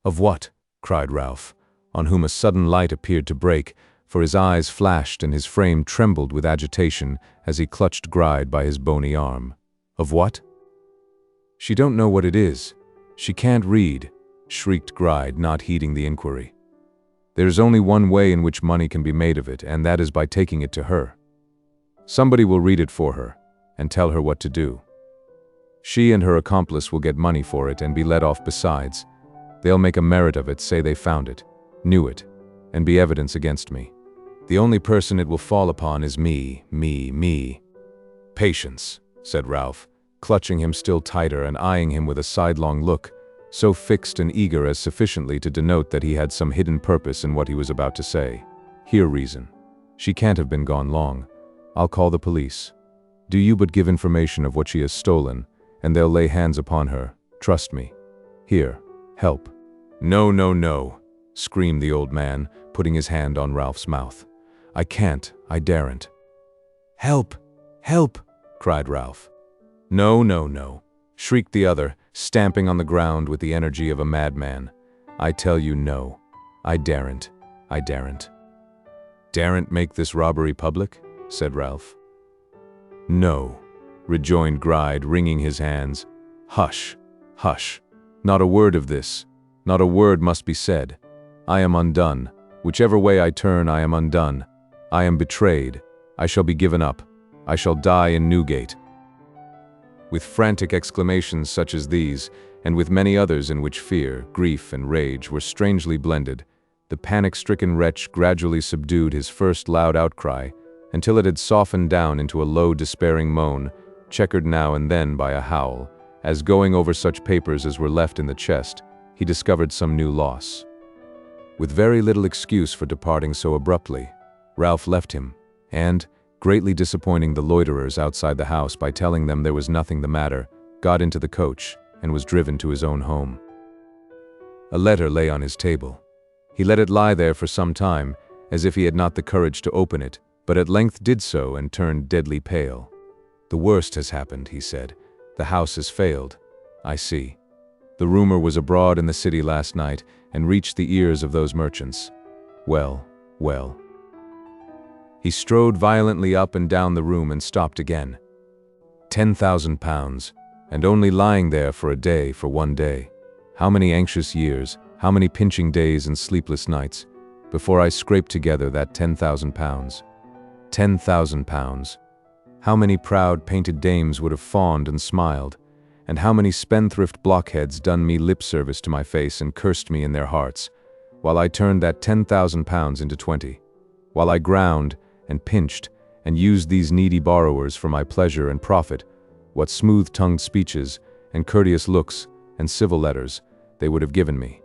"Of what?" cried Ralph, on whom a sudden light appeared to break, for his eyes flashed and his frame trembled with agitation as he clutched Gride by his bony arm. "Of what?" "She don't know what it is. She can't read," shrieked Gride, not heeding the inquiry. "There is only one way in which money can be made of it, and that is by taking it to her. Somebody will read it for her, and tell her what to do. She and her accomplice will get money for it and be let off besides. They'll make a merit of it, say they found it, knew it, and be evidence against me. The only person it will fall upon is me. "Patience," said Ralph, clutching him still tighter and eyeing him with a sidelong look, so fixed and eager as sufficiently to denote that he had some hidden purpose in what he was about to say. "Here, reason. She can't have been gone long. I'll call the police. Do you but give information of what she has stolen, and they'll lay hands upon her. Trust me. Here, help." "No, no, no," screamed the old man, putting his hand on Ralph's mouth. "I can't. I daren't." "Help! Help!" cried Ralph. "No, no, no," shrieked the other, stamping on the ground with the energy of a madman. "I tell you no. I daren't. I daren't." "Daren't make this robbery public?" said Ralph. "No," rejoined Gride, wringing his hands. "Hush, hush. Not a word of this. Not a word must be said. I am undone. Whichever way I turn, I am undone. I am betrayed. I shall be given up. I shall die in Newgate." With frantic exclamations such as these, and with many others in which fear, grief, and rage were strangely blended, the panic-stricken wretch gradually subdued his first loud outcry, until it had softened down into a low, despairing moan, checkered now and then by a howl, as, going over such papers as were left in the chest, he discovered some new loss. With very little excuse for departing so abruptly, Ralph left him, and, greatly disappointing the loiterers outside the house by telling them there was nothing the matter, got into the coach and was driven to his own home. A letter lay on his table. He let it lie there for some time, as if he had not the courage to open it, but at length did so and turned deadly pale. "The worst has happened," he said. "The house has failed. I see. The rumor was abroad in the city last night and reached the ears of those merchants. Well, well." He strode violently up and down the room and stopped again. £10,000, and only lying there for a day, for one day. How many anxious years, how many pinching days and sleepless nights, before I scraped together that £10,000. £10,000. How many proud painted dames would have fawned and smiled, and how many spendthrift blockheads done me lip service to my face and cursed me in their hearts, while I turned that £10,000 into 20, while I ground and pinched and used these needy borrowers for my pleasure and profit, what smooth-tongued speeches and courteous looks and civil letters they would have given me.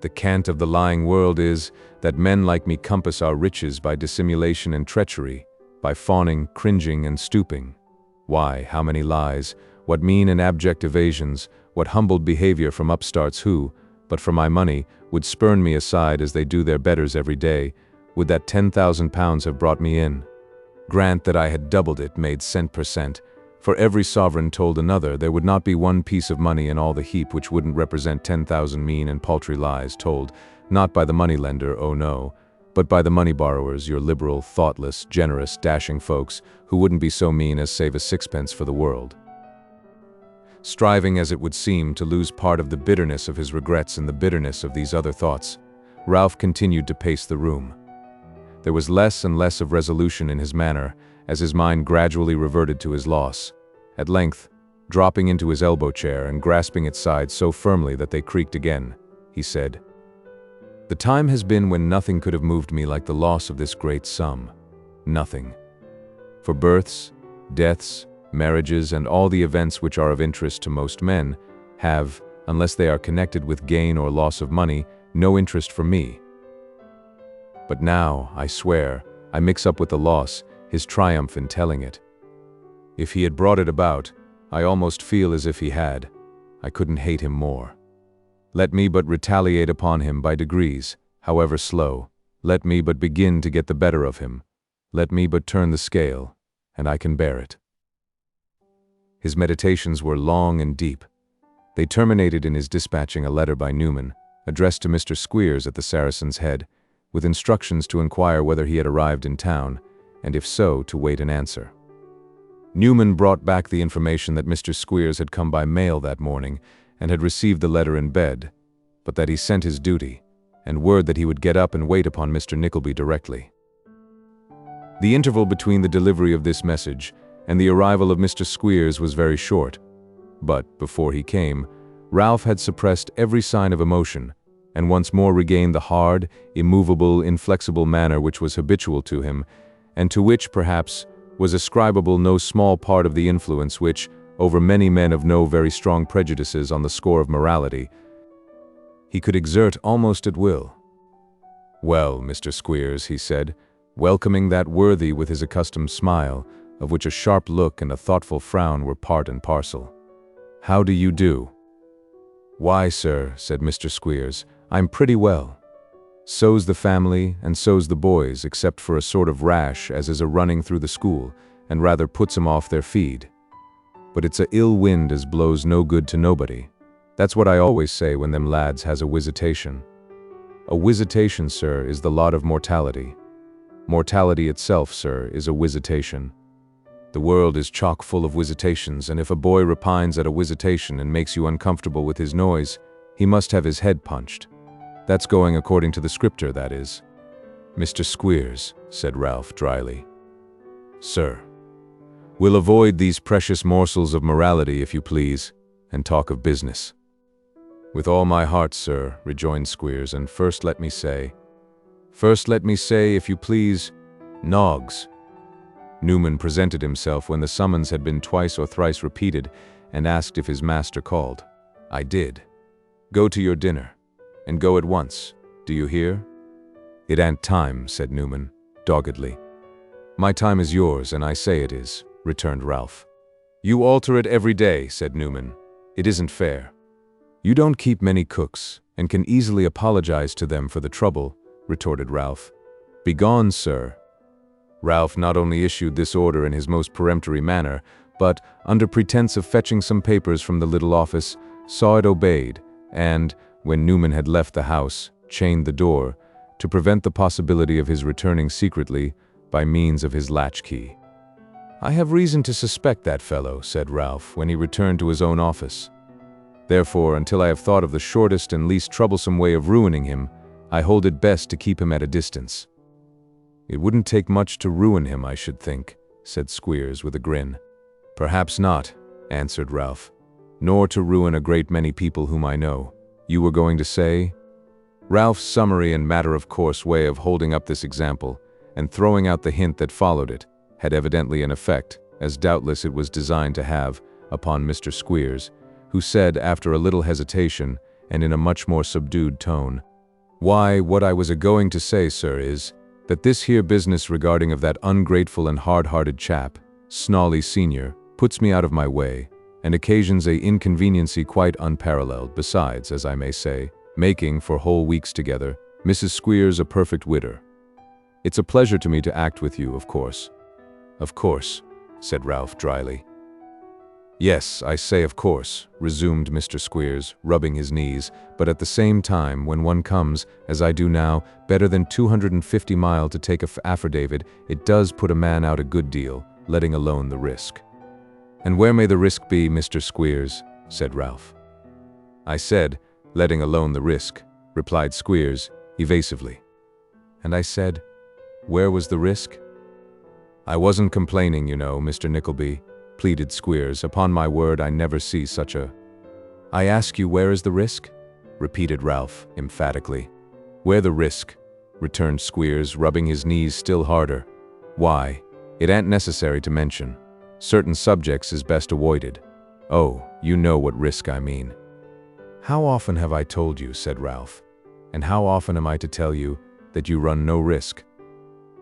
The cant of the lying world is that men like me compass our riches by dissimulation and treachery, by fawning, cringing, and stooping. Why, how many lies, what mean and abject evasions, what humbled behavior from upstarts who, but for my money, would spurn me aside as they do their betters every day, would that £10,000 have brought me in? Grant that I had doubled it, made cent per cent. For every sovereign told another, there would not be one piece of money in all the heap which wouldn't represent 10,000 mean and paltry lies told, not by the moneylender, oh no, but by the money borrowers, your liberal, thoughtless, generous, dashing folks who wouldn't be so mean as save a sixpence for the world. Striving, as it would seem, to lose part of the bitterness of his regrets in the bitterness of these other thoughts, Ralph continued to pace the room. There was less and less of resolution in his manner, as his mind gradually reverted to his loss. At length, dropping into his elbow chair and grasping its sides so firmly that they creaked again, he said, "The time has been when nothing could have moved me like the loss of this great sum. Nothing. For births, deaths, marriages, and all the events which are of interest to most men have, unless they are connected with gain or loss of money, no interest for me. But now, I swear, I mix up with the loss his triumph in telling it. If he had brought it about, I almost feel as if he had. I couldn't hate him more. Let me but retaliate upon him by degrees, however slow. Let me but begin to get the better of him. Let me but turn the scale, and I can bear it." His meditations were long and deep. They terminated in his dispatching a letter by Newman, addressed to Mr. Squeers at the Saracen's Head, with instructions to inquire whether he had arrived in town, and if so, to wait an answer. Newman brought back the information that Mr. Squeers had come by mail that morning and had received the letter in bed, but that he sent his duty, and word that he would get up and wait upon Mr. Nickleby directly. The interval between the delivery of this message and the arrival of Mr. Squeers was very short, but, before he came, Ralph had suppressed every sign of emotion, and once more regained the hard, immovable, inflexible manner which was habitual to him, and to which, perhaps, was ascribable no small part of the influence which, over many men of no very strong prejudices on the score of morality, he could exert almost at will. "Well, Mr. Squeers," he said, welcoming that worthy with his accustomed smile, of which a sharp look and a thoughtful frown were part and parcel. "How do you do?" "Why, sir," said Mr. Squeers, "I'm pretty well. So's the family, and so's the boys, except for a sort of rash as is a-running through the school, and rather puts 'em off their feed. But it's a ill wind as blows no good to nobody. That's what I always say when them lads has a wisitation. A wisitation, sir, is the lot of mortality. Mortality itself, sir, is a wisitation. The world is chock full of wisitations, and if a boy repines at a wisitation and makes you uncomfortable with his noise, he must have his head punched. That's going according to the scripture, that is." "Mr. Squeers," said Ralph dryly. "Sir, we'll avoid these precious morsels of morality, if you please, and talk of business." "With all my heart, sir," rejoined Squeers, "and first let me say, if you please, Noggs." Newman presented himself when the summons had been twice or thrice repeated, and asked if his master called. "I did." "Go to your dinner. And go at once. Do you hear?" "It ain't time," said Newman, doggedly. "My time is yours, and I say it is," returned Ralph. "You alter it every day," said Newman. "It isn't fair." "You don't keep many cooks, and can easily apologize to them for the trouble," retorted Ralph. "Begone, sir." Ralph not only issued this order in his most peremptory manner, but, under pretense of fetching some papers from the little office, saw it obeyed, and, when Newman had left the house, chained the door, to prevent the possibility of his returning secretly by means of his latchkey. "I have reason to suspect that fellow," said Ralph, when he returned to his own office. "Therefore, until I have thought of the shortest and least troublesome way of ruining him, I hold it best to keep him at a distance." "It wouldn't take much to ruin him, I should think," said Squeers with a grin. "Perhaps not," answered Ralph, "nor to ruin a great many people whom I know. You were going to say?" Ralph's summary and matter-of-course way of holding up this example, and throwing out the hint that followed it, had evidently an effect, as doubtless it was designed to have, upon Mr. Squeers, who said after a little hesitation, and in a much more subdued tone, "Why, what I was a-going to say, sir, is, that this here business regarding of that ungrateful and hard-hearted chap, Snawley Senior, puts me out of my way, and occasions a inconveniency quite unparalleled, besides, as I may say, making, for whole weeks together, Mrs. Squeers a perfect widder. It's a pleasure to me to act with you, of course." "Of course," said Ralph dryly. "Yes, I say of course," resumed Mr. Squeers, rubbing his knees, "but at the same time, when one comes, as I do now, better than 250 mile to take a affidavit, it does put a man out a good deal, letting alone the risk." "And where may the risk be, Mr. Squeers?" said Ralph. "I said, letting alone the risk," replied Squeers, evasively. "And I said, where was the risk?" "I wasn't complaining, you know, Mr. Nickleby," pleaded Squeers. "Upon my word, I never see such a—" "I ask you, where is the risk?" repeated Ralph, emphatically. "Where the risk?" returned Squeers, rubbing his knees still harder. "Why, it ain't necessary to mention. Certain subjects is best avoided. Oh, you know what risk I mean." "How often have I told you," said Ralph, "and how often am I to tell you, that you run no risk?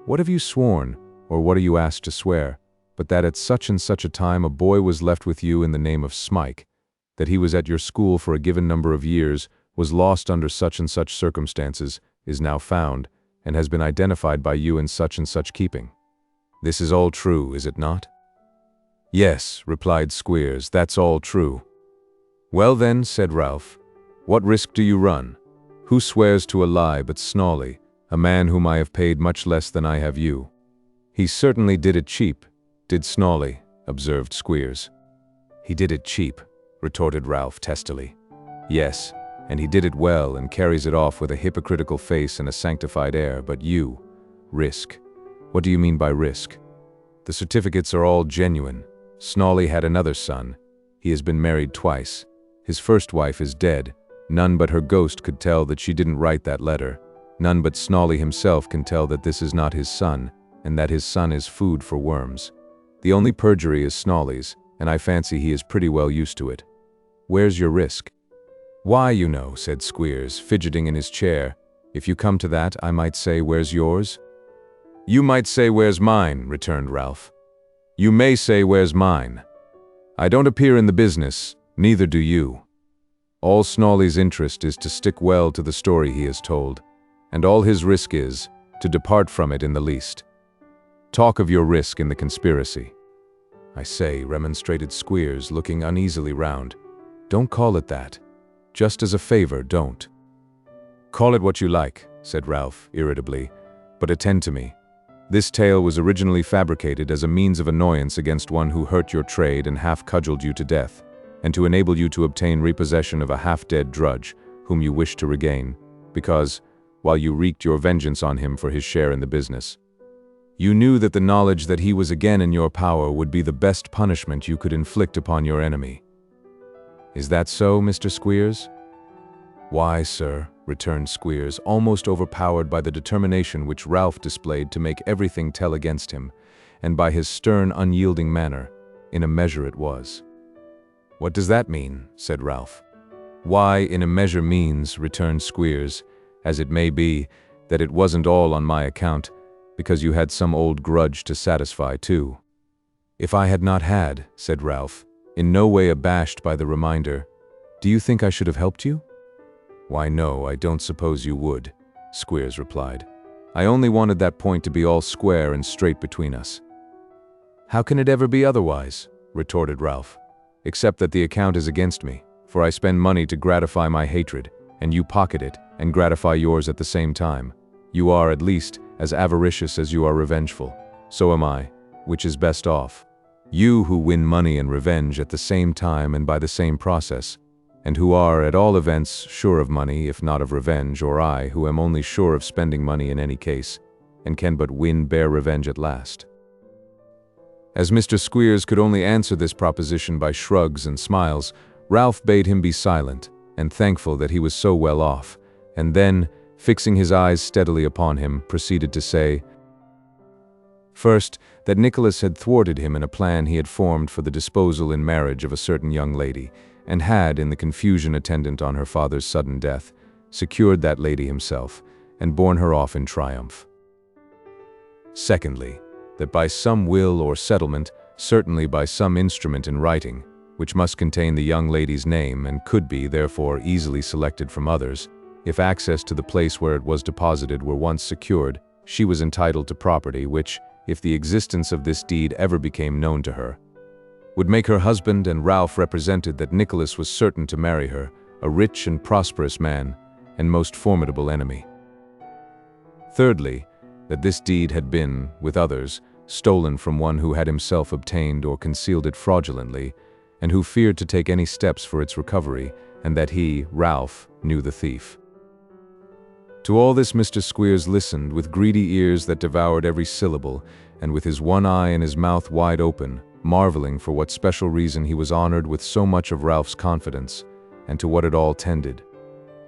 What have you sworn, or what are you asked to swear, but that at such and such a time a boy was left with you in the name of Smike, that he was at your school for a given number of years, was lost under such and such circumstances, is now found, and has been identified by you in such and such keeping? This is all true, is it not?" "Yes," replied Squeers, "that's all true." "Well then," said Ralph, "what risk do you run? Who swears to a lie but Snawley, a man whom I have paid much less than I have you?" "He certainly did it cheap, did Snawley," observed Squeers. "He did it cheap," retorted Ralph testily. "Yes, and he did it well and carries it off with a hypocritical face and a sanctified air, but you, risk. What do you mean by risk? The certificates are all genuine. Snawley had another son. He has been married twice. His first wife is dead. None but her ghost could tell that she didn't write that letter. None but Snawley himself can tell that this is not his son, and that his son is food for worms. The only perjury is Snawley's, and I fancy he is pretty well used to it. Where's your risk?" "Why, you know," said Squeers, fidgeting in his chair, "if you come to that, I might say, where's yours?" "You might say, where's mine," returned Ralph. "You may say, where's mine. I don't appear in the business, neither do you. All Snawley's interest is to stick well to the story he has told, and all his risk is to depart from it in the least. Talk of your risk in the conspiracy." "I say," remonstrated Squeers, looking uneasily round, "don't call it that. Just as a favor, don't." "Call it what you like," said Ralph, irritably, "but attend to me. This tale was originally fabricated as a means of annoyance against one who hurt your trade and half cudgeled you to death, and to enable you to obtain repossession of a half-dead drudge, whom you wished to regain, because, while you wreaked your vengeance on him for his share in the business, you knew that the knowledge that he was again in your power would be the best punishment you could inflict upon your enemy. Is that so, Mr. Squeers?" "Why, sir," returned Squeers, almost overpowered by the determination which Ralph displayed to make everything tell against him, and by his stern, unyielding manner, "in a measure it was." "What does that mean?" said Ralph. "Why, in a measure means," returned Squeers, "as it may be, that it wasn't all on my account, because you had some old grudge to satisfy too." "If I had not had," said Ralph, in no way abashed by the reminder, "do you think I should have helped you?" "Why, no, I don't suppose you would," Squeers replied. "I only wanted that point to be all square and straight between us." "How can it ever be otherwise?" retorted Ralph. "Except that the account is against me, for I spend money to gratify my hatred, and you pocket it and gratify yours at the same time. You are, at least, as avaricious as you are revengeful. So am I. Which is best off? You who win money and revenge at the same time and by the same process, and who are, at all events, sure of money, if not of revenge, or I, who am only sure of spending money in any case, and can but win bare revenge at last." As Mr. Squeers could only answer this proposition by shrugs and smiles, Ralph bade him be silent, and thankful that he was so well off, and then, fixing his eyes steadily upon him, proceeded to say, First, that Nicholas had thwarted him in a plan he had formed for the disposal in marriage of a certain young lady, and had, in the confusion attendant on her father's sudden death, secured that lady himself, and borne her off in triumph. Secondly, that by some will or settlement, certainly by some instrument in writing, which must contain the young lady's name and could be, therefore, easily selected from others, if access to the place where it was deposited were once secured, she was entitled to property which, if the existence of this deed ever became known to her, would make her husband, and Ralph represented that Nicholas was certain to marry her, a rich and prosperous man, and most formidable enemy. Thirdly, that this deed had been, with others, stolen from one who had himself obtained or concealed it fraudulently, and who feared to take any steps for its recovery, and that he, Ralph, knew the thief. To all this Mr. Squeers listened with greedy ears that devoured every syllable, and with his one eye and his mouth wide open, marveling for what special reason he was honored with so much of Ralph's confidence, and to what it all tended.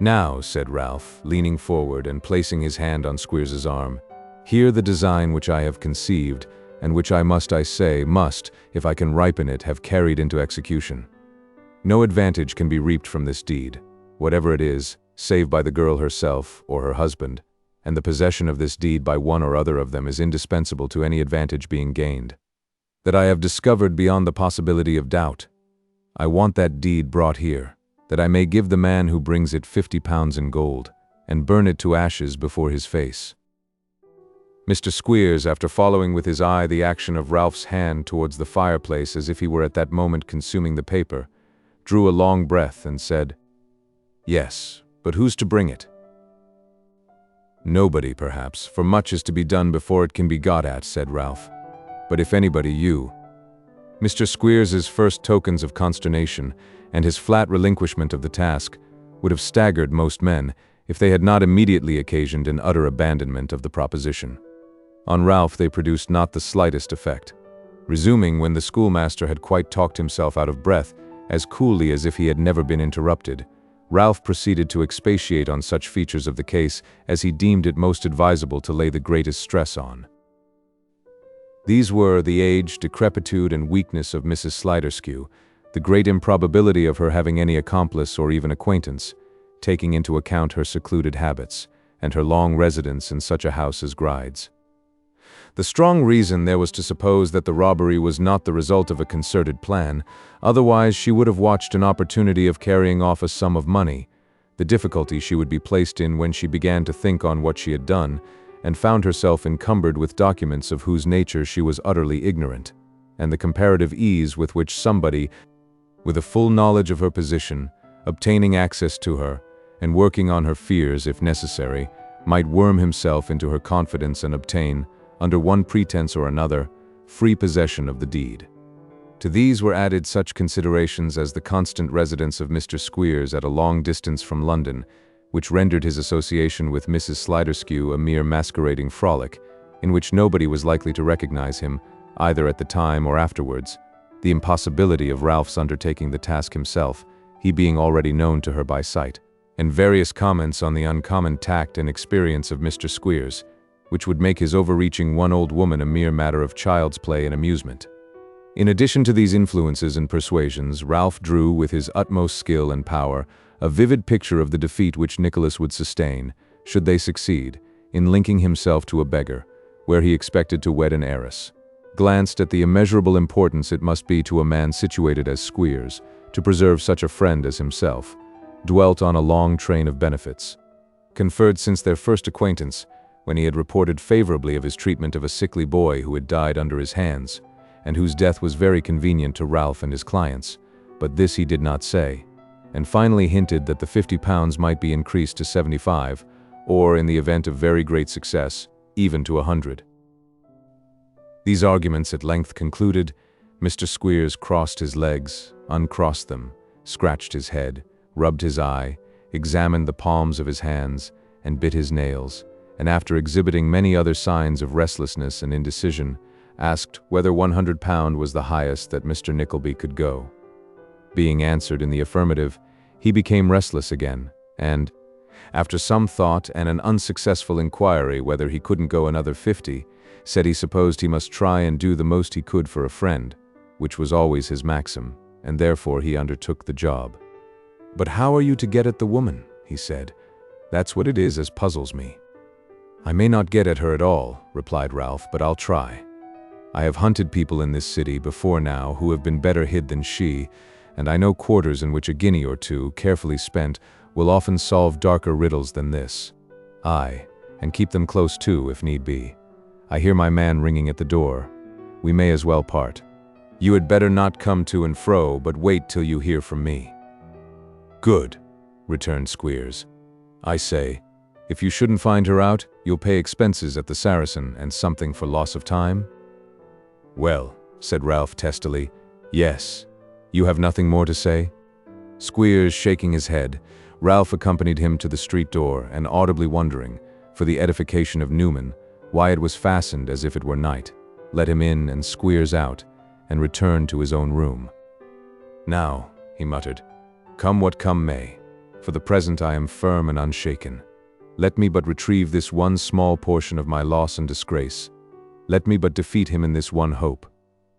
"Now," said Ralph, leaning forward and placing his hand on Squeers's arm, "hear the design which I have conceived, and which I say, if I can ripen it, have carried into execution. No advantage can be reaped from this deed, whatever it is, save by the girl herself or her husband, and the possession of this deed by one or other of them is indispensable to any advantage being gained. That I have discovered beyond the possibility of doubt. I want that deed brought here, that I may give the man who brings it 50 pounds in gold, and burn it to ashes before his face." Mr. Squeers, after following with his eye the action of Ralph's hand towards the fireplace as if he were at that moment consuming the paper, drew a long breath and said, "Yes, but who's to bring it?" "Nobody, perhaps, for much is to be done before it can be got at," said Ralph. "But if anybody, you." Mr. Squeers's first tokens of consternation, and his flat relinquishment of the task, would have staggered most men, if they had not immediately occasioned an utter abandonment of the proposition. On Ralph they produced not the slightest effect. Resuming when the schoolmaster had quite talked himself out of breath, as coolly as if he had never been interrupted, Ralph proceeded to expatiate on such features of the case as he deemed it most advisable to lay the greatest stress on. These were the age, decrepitude, and weakness of Mrs. Sliderskew, the great improbability of her having any accomplice or even acquaintance, taking into account her secluded habits, and her long residence in such a house as Gride's. The strong reason there was to suppose that the robbery was not the result of a concerted plan, otherwise she would have watched an opportunity of carrying off a sum of money, the difficulty she would be placed in when she began to think on what she had done, and found herself encumbered with documents of whose nature she was utterly ignorant, and the comparative ease with which somebody, with a full knowledge of her position, obtaining access to her, and working on her fears if necessary, might worm himself into her confidence and obtain, under one pretense or another, free possession of the deed. To these were added such considerations as the constant residence of Mr. Squeers at a long distance from London, which rendered his association with Mrs. Sliderskew a mere masquerading frolic, in which nobody was likely to recognize him, either at the time or afterwards, the impossibility of Ralph's undertaking the task himself, he being already known to her by sight, and various comments on the uncommon tact and experience of Mr. Squeers, which would make his overreaching one old woman a mere matter of child's play and amusement. In addition to these influences and persuasions, Ralph drew, with his utmost skill and power, a vivid picture of the defeat which Nicholas would sustain, should they succeed, in linking himself to a beggar, where he expected to wed an heiress, glanced at the immeasurable importance it must be to a man situated as Squeers, to preserve such a friend as himself, dwelt on a long train of benefits, conferred since their first acquaintance, when he had reported favorably of his treatment of a sickly boy who had died under his hands, and whose death was very convenient to Ralph and his clients, but this he did not say, and finally hinted that the 50 pounds might be increased to 75, or, in the event of very great success, even to 100. These arguments at length concluded, Mr. Squeers crossed his legs, uncrossed them, scratched his head, rubbed his eye, examined the palms of his hands, and bit his nails, and after exhibiting many other signs of restlessness and indecision, asked whether £100 was the highest that Mr. Nickleby could go. Being answered in the affirmative, he became restless again, and, after some thought and an unsuccessful inquiry whether he couldn't go another 50, said he supposed he must try and do the most he could for a friend, which was always his maxim, and therefore he undertook the job. "But how are you to get at the woman?" he said. "That's what it is as puzzles me." "I may not get at her at all," replied Ralph, "but I'll try. I have hunted people in this city before now who have been better hid than she, and I know quarters in which a guinea or two, carefully spent, will often solve darker riddles than this. Aye, and keep them close too, if need be. I hear my man ringing at the door. We may as well part. You had better not come to and fro, but wait till you hear from me." "Good," returned Squeers. "I say, if you shouldn't find her out, you'll pay expenses at the Saracen and something for loss of time?" "Well," said Ralph testily, "yes. You have nothing more to say?" Squeers shaking his head, Ralph accompanied him to the street door and audibly wondering, for the edification of Newman, why it was fastened as if it were night, let him in and Squeers out, and returned to his own room. "Now," he muttered, "come what come may. For the present I am firm and unshaken. Let me but retrieve this one small portion of my loss and disgrace. Let me but defeat him in this one hope,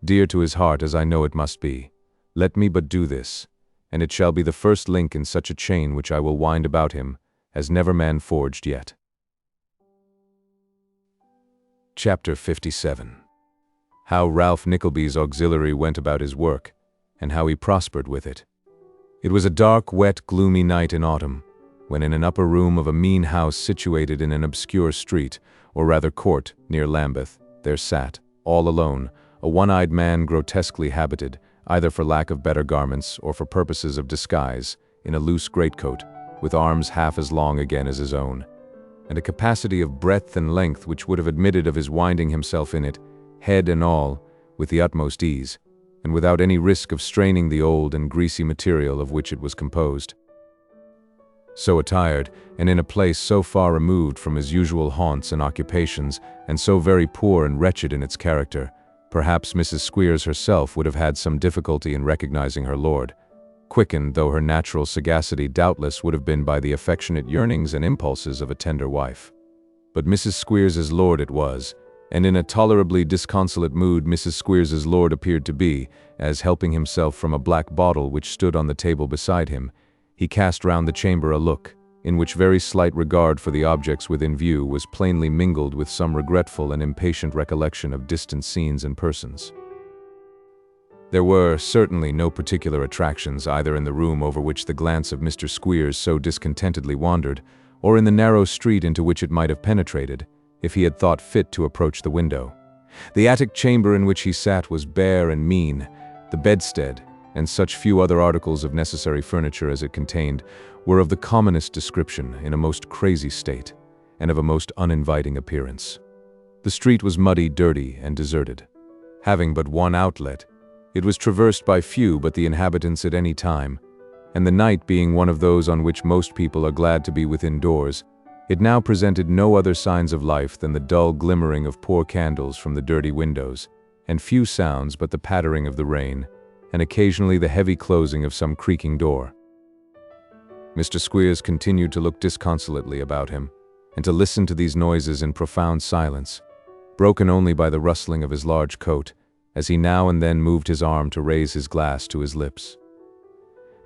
dear to his heart as I know it must be. Let me but do this, and it shall be the first link in such a chain which I will wind about him, as never man forged yet." Chapter 57. How Ralph Nickleby's auxiliary went about his work, and how he prospered with it. It was a dark, wet, gloomy night in autumn, when in an upper room of a mean house situated in an obscure street, or rather court, near Lambeth, there sat, all alone, a one-eyed man grotesquely habited, either for lack of better garments or for purposes of disguise, in a loose greatcoat, with arms half as long again as his own, and a capacity of breadth and length which would have admitted of his winding himself in it, head and all, with the utmost ease, and without any risk of straining the old and greasy material of which it was composed. So attired, and in a place so far removed from his usual haunts and occupations, and so very poor and wretched in its character, perhaps Mrs. Squeers herself would have had some difficulty in recognizing her lord, quickened though her natural sagacity doubtless would have been by the affectionate yearnings and impulses of a tender wife. But Mrs. Squeers's lord it was, and in a tolerably disconsolate mood Mrs. Squeers's lord appeared to be, as helping himself from a black bottle which stood on the table beside him, he cast round the chamber a look, in which very slight regard for the objects within view was plainly mingled with some regretful and impatient recollection of distant scenes and persons. There were certainly no particular attractions either in the room over which the glance of Mr. Squeers so discontentedly wandered, or in the narrow street into which it might have penetrated, if he had thought fit to approach the window. The attic chamber in which he sat was bare and mean. The bedstead, and such few other articles of necessary furniture as it contained, were of the commonest description, in a most crazy state, and of a most uninviting appearance. The street was muddy, dirty, and deserted. Having but one outlet, it was traversed by few but the inhabitants at any time, and the night being one of those on which most people are glad to be within doors, it now presented no other signs of life than the dull glimmering of poor candles from the dirty windows, and few sounds but the pattering of the rain, and occasionally the heavy closing of some creaking door. Mr. Squeers continued to look disconsolately about him, and to listen to these noises in profound silence, broken only by the rustling of his large coat, as he now and then moved his arm to raise his glass to his lips.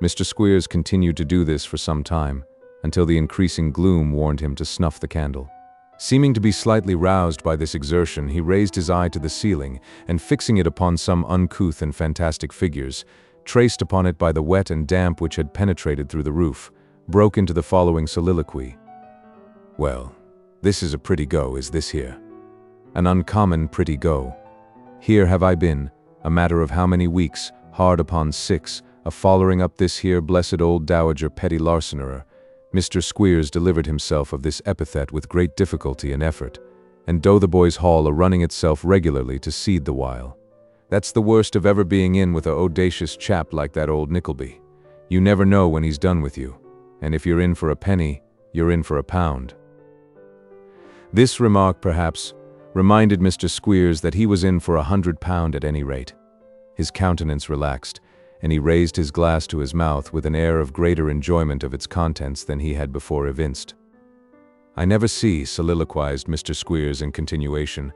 Mr. Squeers continued to do this for some time, until the increasing gloom warned him to snuff the candle. Seeming to be slightly roused by this exertion, he raised his eye to the ceiling, and fixing it upon some uncouth and fantastic figures, traced upon it by the wet and damp which had penetrated through the roof, broke into the following soliloquy. "Well, this is a pretty go, is this here? An uncommon pretty go. Here have I been, a matter of how many weeks, hard upon 6, a-follering up this here blessed old dowager petty larcenerer." Mr. Squeers delivered himself of this epithet with great difficulty and effort, and Dotheboys Hall a-running itself regularly to seed the while. "That's the worst of ever being in with a audacious chap like that old Nickleby. You never know when he's done with you, and if you're in for a penny, you're in for a pound." This remark, perhaps, reminded Mr. Squeers that he was in for £100 at any rate. His countenance relaxed, and he raised his glass to his mouth with an air of greater enjoyment of its contents than he had before evinced. "I never see," soliloquized Mr. Squeers in continuation,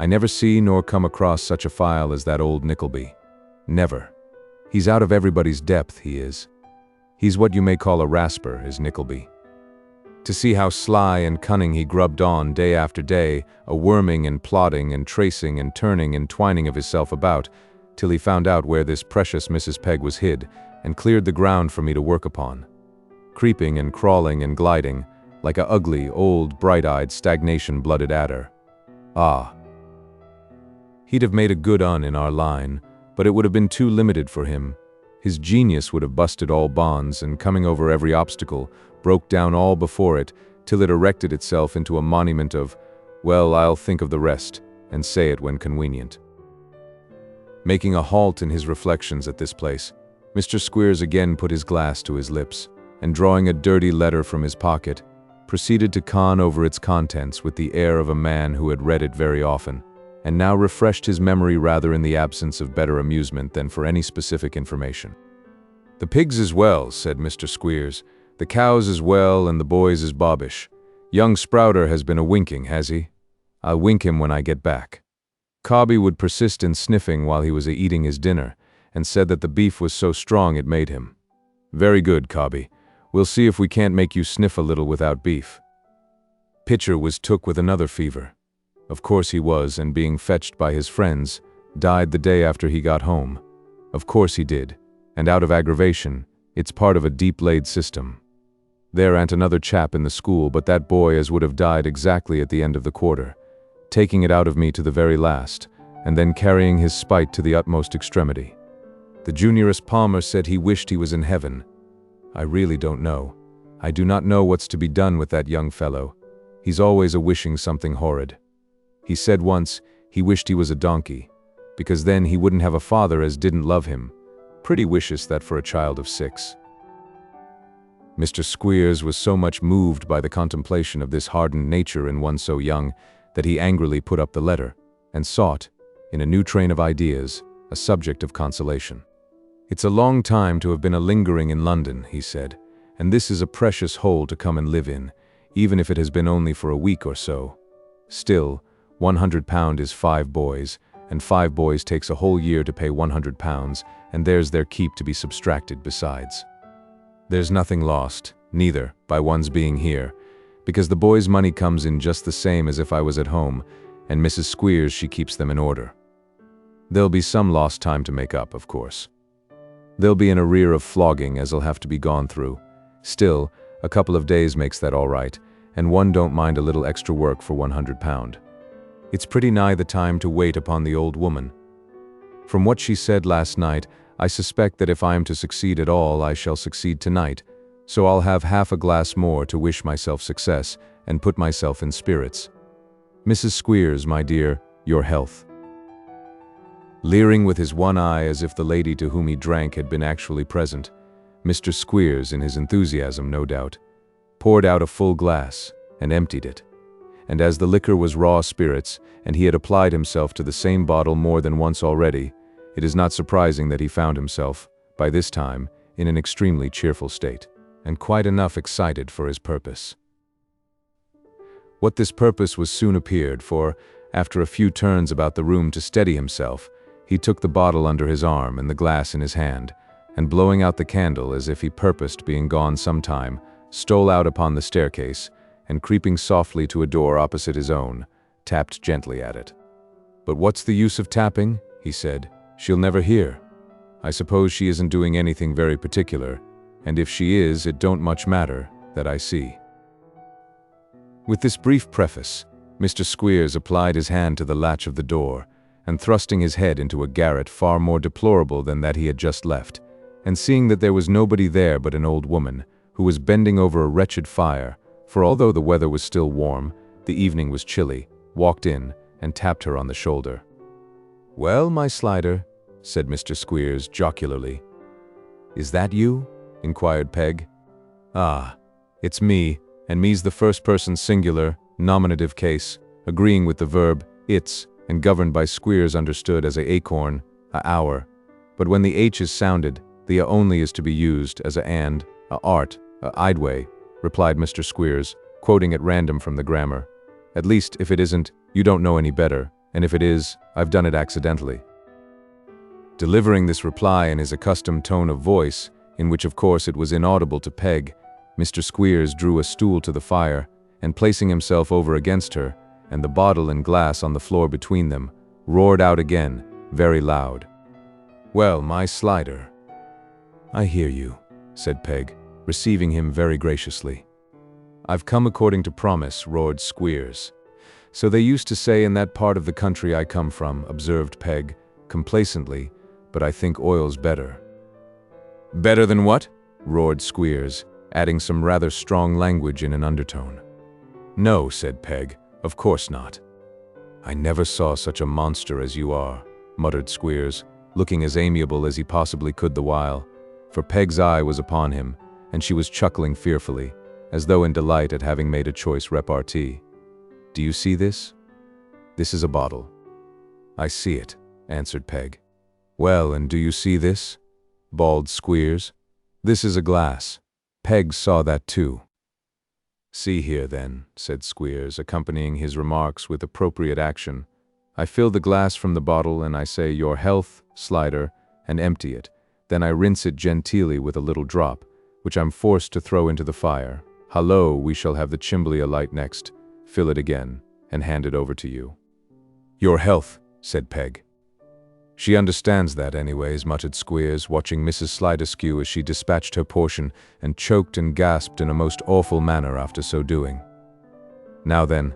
I never see nor come across such a file as that old Nickleby. Never. He's out of everybody's depth, he is. He's what you may call a rasper, is Nickleby. To see how sly and cunning he grubbed on day after day, a worming and plotting and tracing and turning and twining of himself about, till he found out where this precious Mrs. Peg was hid, and cleared the ground for me to work upon. Creeping and crawling and gliding, like a ugly, old, bright-eyed, stagnation-blooded adder. Ah! He'd have made a good un in our line, but it would have been too limited for him. His genius would have busted all bonds, and coming over every obstacle, broke down all before it, till it erected itself into a monument of, well, I'll think of the rest, and say it when convenient. Making a halt in his reflections at this place, Mr. Squeers again put his glass to his lips, and drawing a dirty letter from his pocket, proceeded to con over its contents with the air of a man who had read it very often, and now refreshed his memory rather in the absence of better amusement than for any specific information. "The pigs is well," said Mr. Squeers. "The cows is well, and the boys is bobbish. Young Sprouter has been a-winking, has he? I'll wink him when I get back." Cobby would persist in sniffing while he was eating his dinner, and said that the beef was so strong it made him. "Very good, Cobby. We'll see if we can't make you sniff a little without beef." Pitcher was took with another fever. Of course he was, and being fetched by his friends, died the day after he got home. Of course he did, and out of aggravation, it's part of a deep-laid system. There ain't another chap in the school but that boy as would have died exactly at the end of the quarter, taking it out of me to the very last, and then carrying his spite to the utmost extremity. The juniorist Palmer said he wished he was in heaven. I really don't know. I do not know what's to be done with that young fellow. He's always a-wishing something horrid. He said once he wished he was a donkey, because then he wouldn't have a father as didn't love him. Pretty wicious that for a child of 6. Mr. Squeers was so much moved by the contemplation of this hardened nature in one so young that he angrily put up the letter, and sought, in a new train of ideas, a subject of consolation. "It's a long time to have been a-lingering in London," he said, "and this is a precious hole to come and live in, even if it has been only for a week or so. Still, £100 is 5 boys, and 5 boys takes a whole year to pay £100, and there's their keep to be subtracted besides. There's nothing lost, neither, by one's being here, because the boys' money comes in just the same as if I was at home, and Mrs. Squeers she keeps them in order. There'll be some lost time to make up, of course. There'll be an arrear of flogging as'll have to be gone through. Still, a couple of days makes that all right, and one don't mind a little extra work for £100. It's pretty nigh the time to wait upon the old woman. From what she said last night, I suspect that if I am to succeed at all, I shall succeed tonight, so I'll have half a glass more to wish myself success and put myself in spirits. Mrs. Squeers, my dear, your health." Leering with his one eye as if the lady to whom he drank had been actually present, Mr. Squeers, in his enthusiasm no doubt, poured out a full glass and emptied it. And as the liquor was raw spirits, and he had applied himself to the same bottle more than once already, it is not surprising that he found himself, by this time, in an extremely cheerful state, and quite enough excited for his purpose. What this purpose was soon appeared, for, after a few turns about the room to steady himself, he took the bottle under his arm and the glass in his hand, and blowing out the candle as if he purposed being gone some time, stole out upon the staircase, and creeping softly to a door opposite his own, tapped gently at it. "But what's the use of tapping?" he said. "She'll never hear. I suppose she isn't doing anything very particular, and if she is, it don't much matter, that I see." With this brief preface, Mr. Squeers applied his hand to the latch of the door, and thrusting his head into a garret far more deplorable than that he had just left, and seeing that there was nobody there but an old woman, who was bending over a wretched fire, for although the weather was still warm, the evening was chilly, walked in, and tapped her on the shoulder. "Well, my slider," said Mr. Squeers jocularly. "Is that you?" inquired Peg. "Ah, it's me, and me's the first person singular, nominative case, agreeing with the verb, it's, and governed by Squeers understood as a acorn, a hour. But when the H is sounded, the a only is to be used as a and, a art, a ideway," replied Mr. Squeers, quoting at random from the grammar. "At least, if it isn't, you don't know any better, and if it is, I've done it accidentally." Delivering this reply in his accustomed tone of voice, in which of course it was inaudible to Peg, Mr. Squeers drew a stool to the fire, and placing himself over against her, and the bottle and glass on the floor between them, roared out again, very loud, "Well, my Slider." "I hear you," said Peg, receiving him very graciously. "I've come according to promise," roared Squeers. "So they used to say in that part of the country I come from," observed Peg, complacently, "but I think oil's better." "Better than what?" roared Squeers, adding some rather strong language in an undertone. "No," said Peg, "of course not." "I never saw such a monster as you are," muttered Squeers, looking as amiable as he possibly could the while, for Peg's eye was upon him, and she was chuckling fearfully, as though in delight at having made a choice repartee. "Do you see this? This is a bottle." "I see it," answered Peg. "Well, and do you see this?" bawled Squeers. "This is a glass." Peg saw that too. "See here, then," said Squeers, accompanying his remarks with appropriate action. "I fill the glass from the bottle, and I say, 'Your health, Slider,' and empty it. Then I rinse it genteelly with a little drop, which I'm forced to throw into the fire. Hallo, we shall have the chimbley alight next. Fill it again, and hand it over to you." "Your health," said Peg. "She understands that anyways," muttered Squeers, watching Mrs. Sliderskew as she dispatched her portion and choked and gasped in a most awful manner after so doing. "Now then,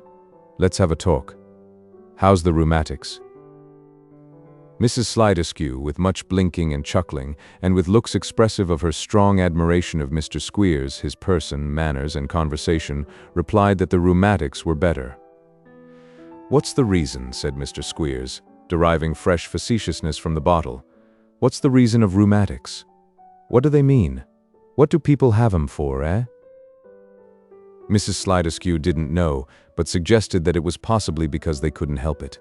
let's have a talk. How's the rheumatics?" Mrs. Sliderskew, with much blinking and chuckling, and with looks expressive of her strong admiration of Mr. Squeers, his person, manners, and conversation, replied that the rheumatics were better. "What's the reason?" said Mr. Squeers, deriving fresh facetiousness from the bottle. "What's the reason of rheumatics? What do they mean? What do people have 'em for, eh?" Mrs. Sliderskew didn't know, but suggested that it was possibly because they couldn't help it.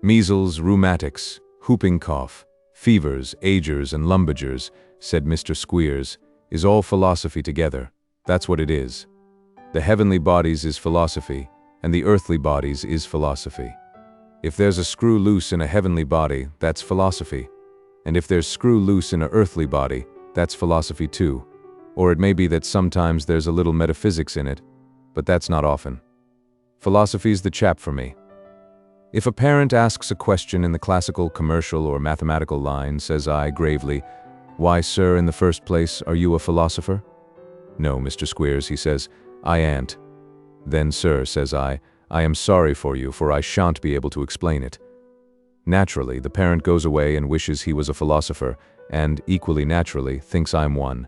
"Measles, rheumatics, whooping cough, fevers, agers, and lumbagers," said Mr. Squeers, "is all philosophy together. That's what it is. The heavenly bodies is philosophy, and the earthly bodies is philosophy. If there's a screw loose in a heavenly body, that's philosophy. And if there's screw loose in a earthly body, that's philosophy too. Or it may be that sometimes there's a little metaphysics in it, but that's not often. Philosophy's the chap for me. If a parent asks a question in the classical, commercial, or mathematical line, says I, gravely, 'Why, sir, in the first place, are you a philosopher?' 'No, Mr. Squeers,' he says, 'I ain't.' 'Then, sir,' says I am sorry for you, for I shan't be able to explain it.' Naturally, the parent goes away and wishes he was a philosopher, and, equally naturally, thinks I'm one."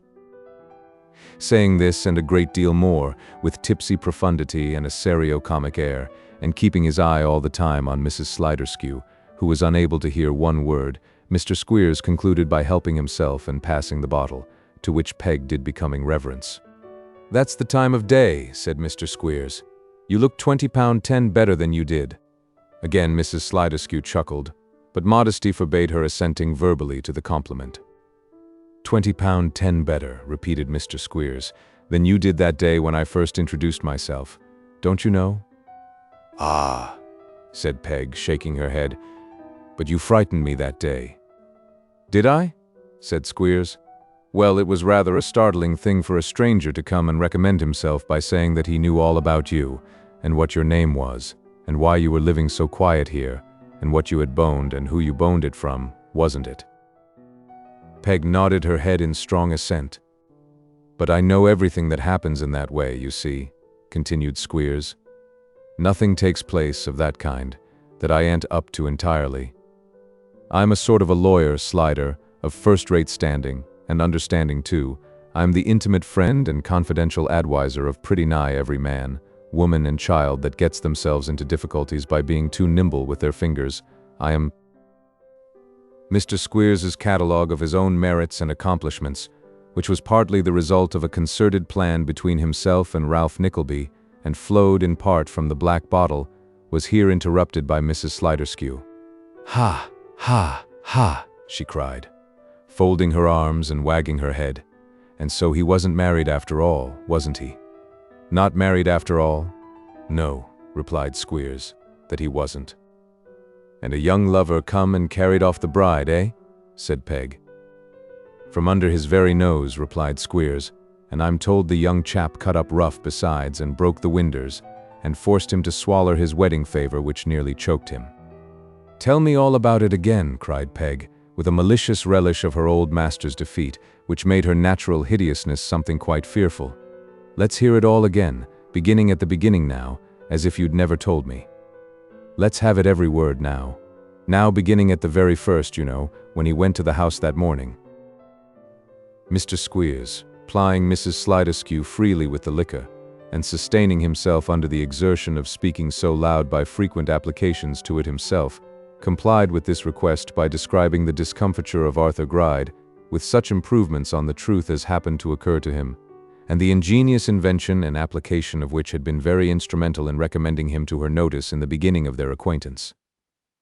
Saying this and a great deal more, with tipsy profundity and a serio-comic air, and keeping his eye all the time on Mrs. Sliderskew, who was unable to hear one word, Mr. Squeers concluded by helping himself and passing the bottle, to which Peg did becoming reverence. "That's the time of day," said Mr. Squeers. "You look 20 pound 10 better than you did." Again Mrs. Sliderskew chuckled, but modesty forbade her assenting verbally to the compliment. 20 pound 10 better, repeated Mr. Squeers, "than you did that day when I first introduced myself. Don't you know?" "Ah," said Peg, shaking her head, "but you frightened me that day." "Did I?" said Squeers. "Well, it was rather a startling thing for a stranger to come and recommend himself by saying that he knew all about you, and what your name was, and why you were living so quiet here, and what you had boned and who you boned it from, wasn't it?" Peg nodded her head in strong assent. "But I know everything that happens in that way, you see," continued Squeers. "Nothing takes place of that kind that I ain't up to entirely. I'm a sort of a lawyer, Slider, of first-rate standing, and understanding too. I'm the intimate friend and confidential adviser of pretty nigh every man, woman, and child that gets themselves into difficulties by being too nimble with their fingers. I am—" Mr. Squeers's catalogue of his own merits and accomplishments, which was partly the result of a concerted plan between himself and Ralph Nickleby, and flowed in part from the black bottle, was here interrupted by Mrs. Sliderskew. "Ha, ha, ha," she cried, folding her arms and wagging her head. "And so he wasn't married after all, wasn't he?" "Not married after all?" "No," replied Squeers, "that he wasn't." "And a young lover come and carried off the bride, eh?" said Peg. "From under his very nose," replied Squeers, "and I'm told the young chap cut up rough besides and broke the winders, and forced him to swaller his wedding favor which nearly choked him." "Tell me all about it again," cried Peg, with a malicious relish of her old master's defeat, which made her natural hideousness something quite fearful. "Let's hear it all again, beginning at the beginning now, as if you'd never told me. Let's have it every word now. Now beginning at the very first, you know, when he went to the house that morning." Mr. Squeers, plying Mrs. Sliderskew freely with the liquor, and sustaining himself under the exertion of speaking so loud by frequent applications to it himself, complied with this request by describing the discomfiture of Arthur Gride, with such improvements on the truth as happened to occur to him, and the ingenious invention and application of which had been very instrumental in recommending him to her notice in the beginning of their acquaintance.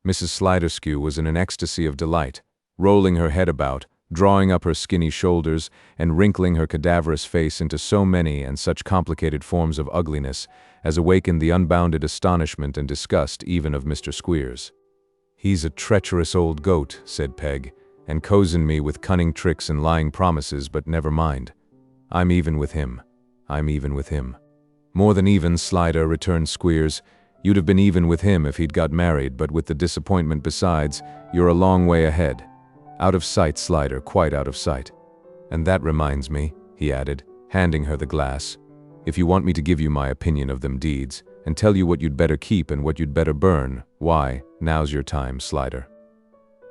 Mrs. Sliderskew was in an ecstasy of delight, rolling her head about, drawing up her skinny shoulders, and wrinkling her cadaverous face into so many and such complicated forms of ugliness as awakened the unbounded astonishment and disgust even of Mr. Squeers. "He's a treacherous old goat," said Peg, "and cozened me with cunning tricks and lying promises, but never mind. I'm even with him. I'm even with him." "More than even, Slider," returned Squeers. "You'd have been even with him if he'd got married, but with the disappointment besides, you're a long way ahead. Out of sight, Slider, quite out of sight. And that reminds me," he added, handing her the glass, "if you want me to give you my opinion of them deeds, and tell you what you'd better keep and what you'd better burn, why, now's your time, Slider."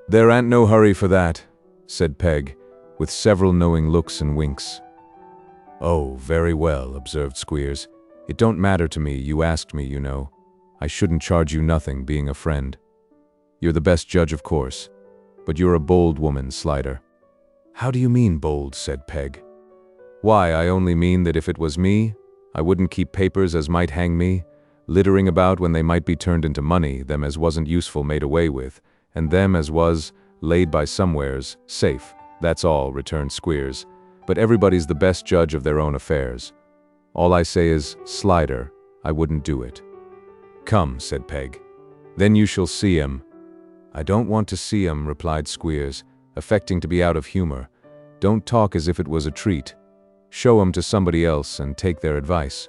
"There ain't no hurry for that," said Peg, with several knowing looks and winks. "Oh, very well," observed Squeers. "It don't matter to me, you asked me, you know. I shouldn't charge you nothing, being a friend. You're the best judge, of course. But you're a bold woman, Slider." "How do you mean bold?" said Peg. "Why, I only mean that if it was me, I wouldn't keep papers as might hang me, littering about when they might be turned into money, them as wasn't useful made away with, and them as was, laid by somewheres, safe. That's all," returned Squeers. "But everybody's the best judge of their own affairs. All I say is, Slider, I wouldn't do it." "Come," said Peg. "Then you shall see him." "I don't want to see him," replied Squeers, affecting to be out of humor. "Don't talk as if it was a treat. Show him to somebody else and take their advice."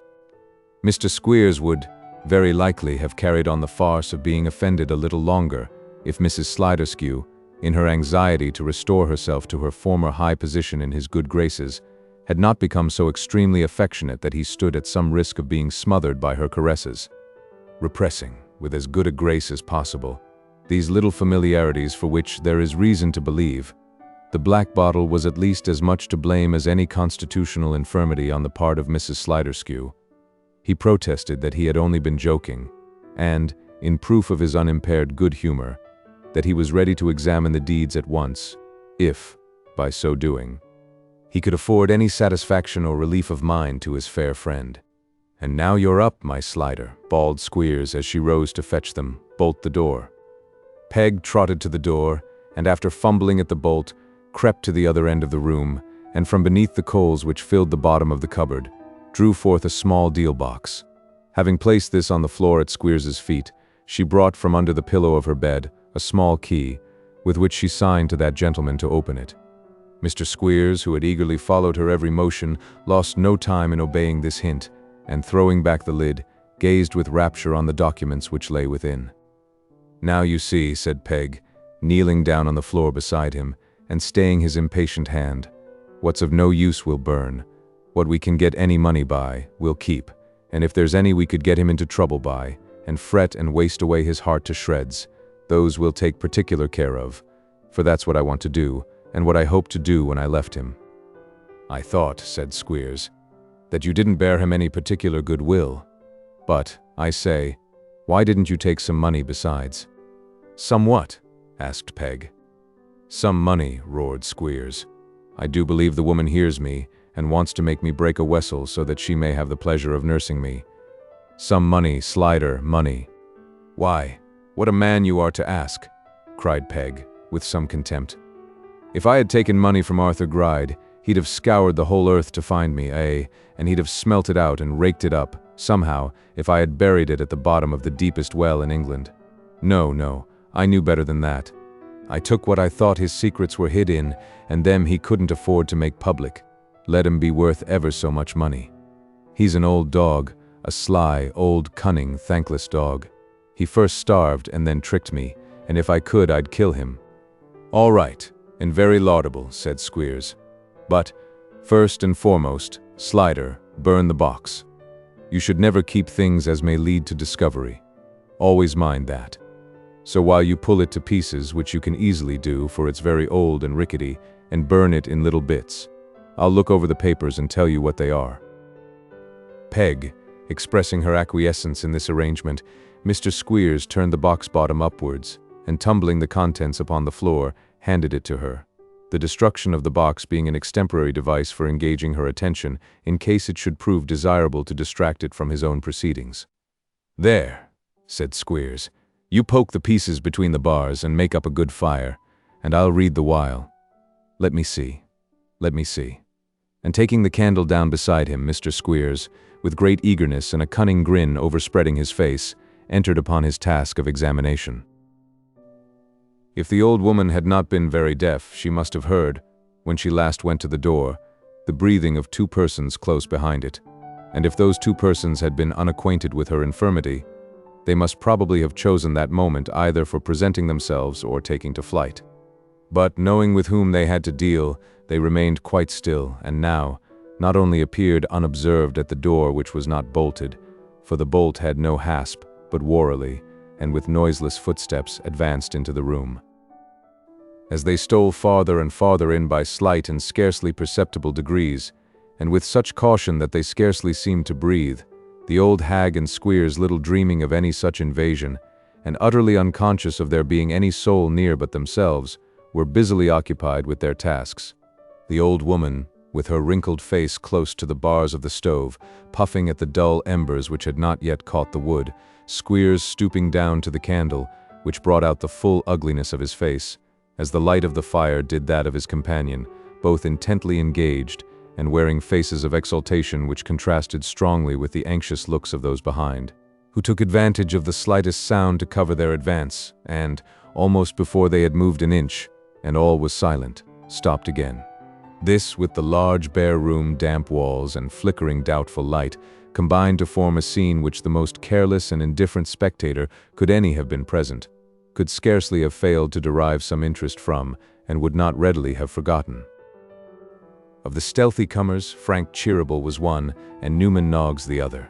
Mr. Squeers would, very likely, have carried on the farce of being offended a little longer, if Mrs. Sliderskew, in her anxiety to restore herself to her former high position in his good graces, had not become so extremely affectionate that he stood at some risk of being smothered by her caresses, repressing, with as good a grace as possible, these little familiarities for which there is reason to believe the black bottle was at least as much to blame as any constitutional infirmity on the part of Mrs. Sliderskew. He protested that he had only been joking, and, in proof of his unimpaired good humor, that he was ready to examine the deeds at once, if, by so doing, he could afford any satisfaction or relief of mind to his fair friend. "And now you're up, my Slider," bawled Squeers as she rose to fetch them. "Bolt the door." Peg trotted to the door, and after fumbling at the bolt, crept to the other end of the room, and from beneath the coals which filled the bottom of the cupboard, drew forth a small deal box. Having placed this on the floor at Squeers's feet, she brought from under the pillow of her bed a small key, with which she signed to that gentleman to open it. Mr. Squeers, who had eagerly followed her every motion, lost no time in obeying this hint, and throwing back the lid, gazed with rapture on the documents which lay within. "Now you see," said Peg, kneeling down on the floor beside him, and staying his impatient hand, "what's of no use will burn. What we can get any money by, we'll keep, and if there's any we could get him into trouble by, and fret and waste away his heart to shreds, those we'll take particular care of, for that's what I want to do, and what I hoped to do when I left him." "I thought," said Squeers, "that you didn't bear him any particular goodwill. But, I say, why didn't you take some money besides?" "Some what?" asked Peg. "Some money," roared Squeers. "I do believe the woman hears me, and wants to make me break a wessel so that she may have the pleasure of nursing me. Some money, Slider, money." "Why, what a man you are to ask," cried Peg, with some contempt. "If I had taken money from Arthur Gride, he'd have scoured the whole earth to find me, and he'd have smelt it out and raked it up, somehow, if I had buried it at the bottom of the deepest well in England. No, I knew better than that. I took what I thought his secrets were hid in, and them he couldn't afford to make public, let 'em be worth ever so much money. He's an old dog, a sly, old, cunning, thankless dog. He first starved and then tricked me, and if I could, I'd kill him." "All right, and very laudable," said Squeers. "But, first and foremost, Slider, burn the box. You should never keep things as may lead to discovery. Always mind that. So while you pull it to pieces, which you can easily do, for it's very old and rickety, and burn it in little bits, I'll look over the papers and tell you what they are." Peg, expressing her acquiescence in this arrangement, Mr. Squeers turned the box bottom upwards, and tumbling the contents upon the floor, handed it to her, the destruction of the box being an extemporary device for engaging her attention in case it should prove desirable to distract it from his own proceedings. "There," said Squeers, "you poke the pieces between the bars and make up a good fire, and I'll read the while. Let me see. And taking the candle down beside him, Mr. Squeers, with great eagerness and a cunning grin overspreading his face, entered upon his task of examination. If the old woman had not been very deaf, she must have heard, when she last went to the door, the breathing of two persons close behind it, and if those two persons had been unacquainted with her infirmity, they must probably have chosen that moment either for presenting themselves or taking to flight. But, knowing with whom they had to deal, they remained quite still, and now, not only appeared unobserved at the door which was not bolted, for the bolt had no hasp, but warily, and with noiseless footsteps advanced into the room. As they stole farther and farther in by slight and scarcely perceptible degrees, and with such caution that they scarcely seemed to breathe, the old hag and Squeers, little dreaming of any such invasion, and utterly unconscious of there being any soul near but themselves, were busily occupied with their tasks. The old woman, with her wrinkled face close to the bars of the stove, puffing at the dull embers which had not yet caught the wood, Squeers stooping down to the candle, which brought out the full ugliness of his face, as the light of the fire did that of his companion, both intently engaged, and wearing faces of exultation which contrasted strongly with the anxious looks of those behind, who took advantage of the slightest sound to cover their advance, and, almost before they had moved an inch, and all was silent, stopped again. This, with the large bare room, damp walls, and flickering doubtful light, combined to form a scene which the most careless and indifferent spectator, could any have been present, could scarcely have failed to derive some interest from, and would not readily have forgotten. Of the stealthy comers, Frank Cheeryble was one, and Newman Noggs the other.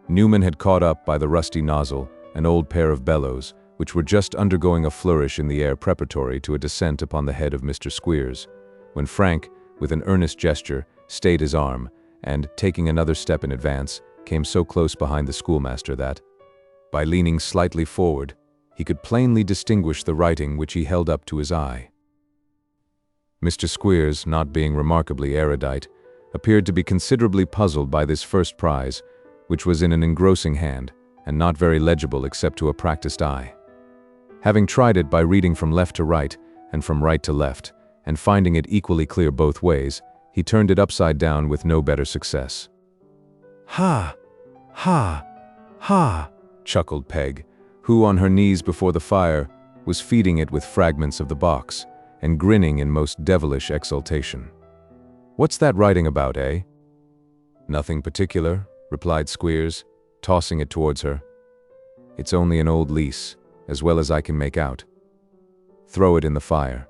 Newman had caught up by the rusty nozzle an old pair of bellows, which were just undergoing a flourish in the air preparatory to a descent upon the head of Mr. Squeers, when Frank, with an earnest gesture, stayed his arm, and, taking another step in advance, came so close behind the schoolmaster that, by leaning slightly forward, he could plainly distinguish the writing which he held up to his eye. Mr. Squeers, not being remarkably erudite, appeared to be considerably puzzled by this first prize, which was in an engrossing hand, and not very legible except to a practiced eye. Having tried it by reading from left to right, and from right to left, and finding it equally clear both ways, he turned it upside down with no better success. "Ha! Ha! Ha!" chuckled Peg, who, on her knees before the fire, was feeding it with fragments of the box, and grinning in most devilish exultation. "What's that writing about, eh?" "Nothing particular," replied Squeers, tossing it towards her. "It's only an old lease, as well as I can make out. Throw it in the fire."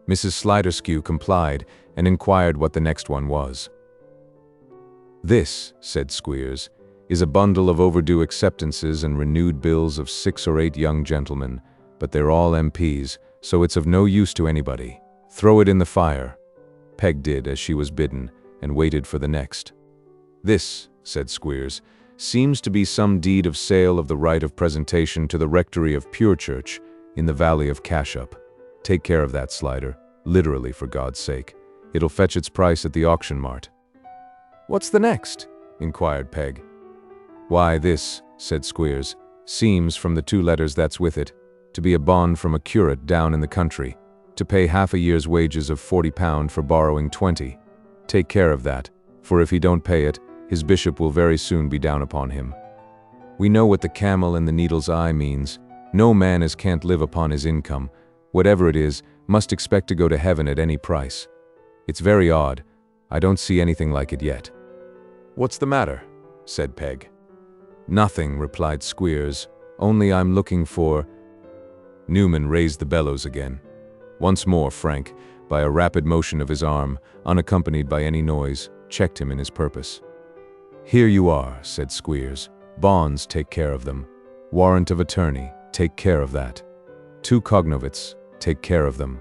Mrs. Sliderskew complied, and inquired what the next one was. "This," said Squeers, "is a bundle of overdue acceptances and renewed bills of 6 or 8 young gentlemen, but they're all MPs, so it's of no use to anybody. Throw it in the fire." Peg did as she was bidden, and waited for the next. "This," said Squeers, "seems to be some deed of sale of the right of presentation to the rectory of Purechurch, in the valley of Cashup. Take care of that, Slider, literally, for God's sake. It'll fetch its price at the auction mart." "What's the next?" inquired Peg. "Why, this," said Squeers, "seems, from the 2 letters that's with it, to be a bond from a curate down in the country, to pay half a year's wages of £40 for borrowing 20. Take care of that, for if he don't pay it, his bishop will very soon be down upon him. We know what the camel and the needle's eye means, No man as can't live upon his income, whatever it is, must expect to go to heaven at any price. It's very odd. I don't see anything like it yet." "What's the matter?" said Peg. "Nothing," replied Squeers. "Only I'm looking for—" Newman raised the bellows again. Once more Frank, by a rapid motion of his arm, unaccompanied by any noise, checked him in his purpose. "Here you are," said Squeers. "Bonds, take care of them. Warrant of attorney, take care of that. 2 cognovits, take care of them.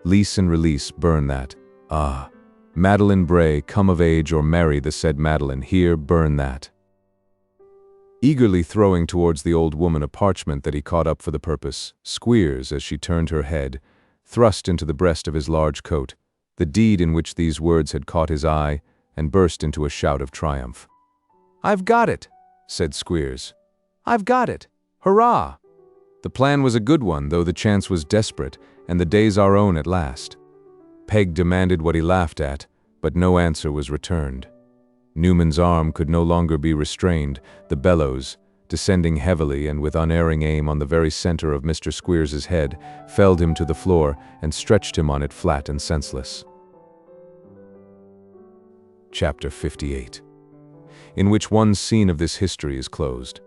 Lease and release, burn that. Ah, Madeline Bray, come of age or marry the said Madeline, here, burn that." Eagerly throwing towards the old woman a parchment that he caught up for the purpose, Squeers, as she turned her head, thrust into the breast of his large coat the deed in which these words had caught his eye, and burst into a shout of triumph. "I've got it," said Squeers. "I've got it. Hurrah!" The plan was a good one, though the chance was desperate, and the day's our own at last. Peg demanded what he laughed at, but no answer was returned. Newman's arm could no longer be restrained. The bellows, descending heavily and with unerring aim on the very center of Mr. Squeers's head, felled him to the floor and stretched him on it flat and senseless. Chapter 58, in which one scene of this history is closed.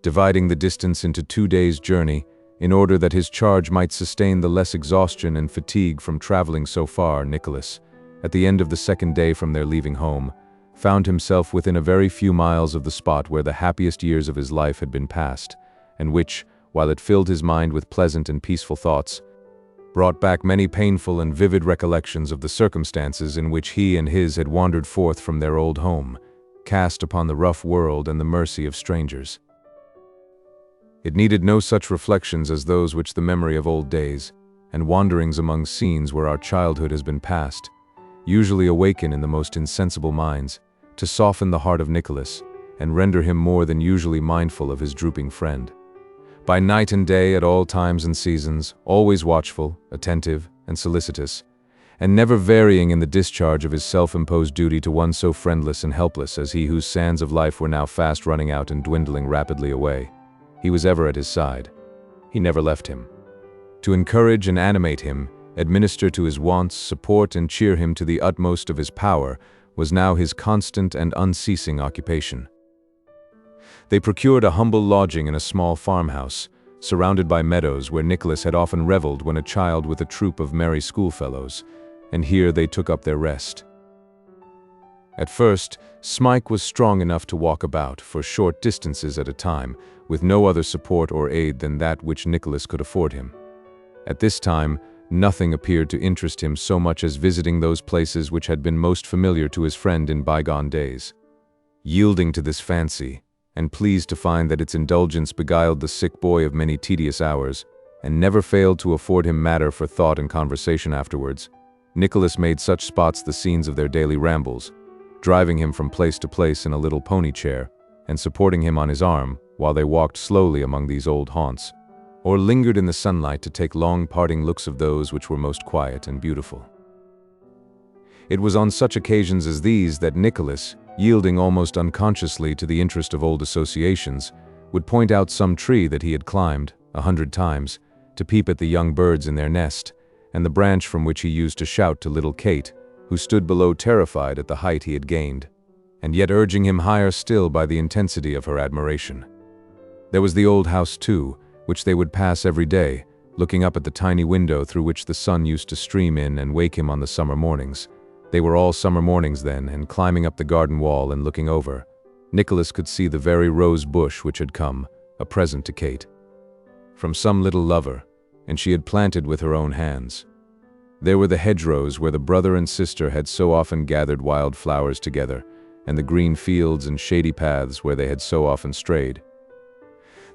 Dividing the distance into 2 days' journey, in order that his charge might sustain the less exhaustion and fatigue from traveling so far, Nicholas, at the end of the 2nd day from their leaving home, found himself within a very few miles of the spot where the happiest years of his life had been passed, and which, while it filled his mind with pleasant and peaceful thoughts, brought back many painful and vivid recollections of the circumstances in which he and his had wandered forth from their old home, cast upon the rough world and the mercy of strangers. It needed no such reflections as those which the memory of old days, and wanderings among scenes where our childhood has been passed, usually awaken in the most insensible minds, to soften the heart of Nicholas, and render him more than usually mindful of his drooping friend. By night and day, at all times and seasons, always watchful, attentive, and solicitous, and never varying in the discharge of his self-imposed duty to one so friendless and helpless as he whose sands of life were now fast running out and dwindling rapidly away, he was ever at his side. He never left him. To encourage and animate him, administer to his wants, support and cheer him to the utmost of his power, was now his constant and unceasing occupation. They procured a humble lodging in a small farmhouse, surrounded by meadows where Nicholas had often reveled when a child with a troop of merry schoolfellows, and here they took up their rest. At first, Smike was strong enough to walk about, for short distances at a time, with no other support or aid than that which Nicholas could afford him. At this time, nothing appeared to interest him so much as visiting those places which had been most familiar to his friend in bygone days. Yielding to this fancy, and pleased to find that its indulgence beguiled the sick boy of many tedious hours, and never failed to afford him matter for thought and conversation afterwards, Nicholas made such spots the scenes of their daily rambles, driving him from place to place in a little pony chair, and supporting him on his arm while they walked slowly among these old haunts, or lingered in the sunlight to take long parting looks of those which were most quiet and beautiful. It was on such occasions as these that Nicholas, yielding almost unconsciously to the interest of old associations, would point out some tree that he had climbed 100 times, to peep at the young birds in their nest, and the branch from which he used to shout to little Kate, who stood below terrified at the height he had gained, and yet urging him higher still by the intensity of her admiration. There was the old house, too, which they would pass every day, looking up at the tiny window through which the sun used to stream in and wake him on the summer mornings. They were all summer mornings then, and climbing up the garden wall and looking over, Nicholas could see the very rose bush which had come, a present to Kate, from some little lover, and she had planted with her own hands. There were the hedgerows where the brother and sister had so often gathered wild flowers together, and the green fields and shady paths where they had so often strayed.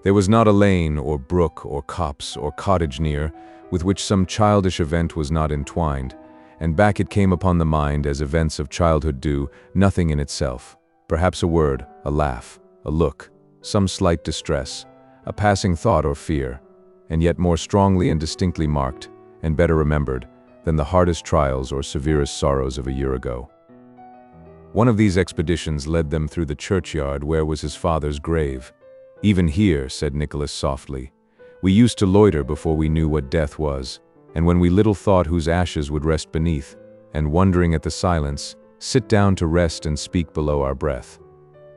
There was not a lane or brook or copse or cottage near, with which some childish event was not entwined, and back it came upon the mind as events of childhood do, nothing in itself, perhaps a word, a laugh, a look, some slight distress, a passing thought or fear, and yet more strongly and distinctly marked, and better remembered, than the hardest trials or severest sorrows of a year ago. One of these expeditions led them through the churchyard where was his father's grave. "Even here," said Nicholas softly, We used to loiter before we knew what death was, and when we little thought whose ashes would rest beneath, and wondering at the silence, sit down to rest and speak below our breath.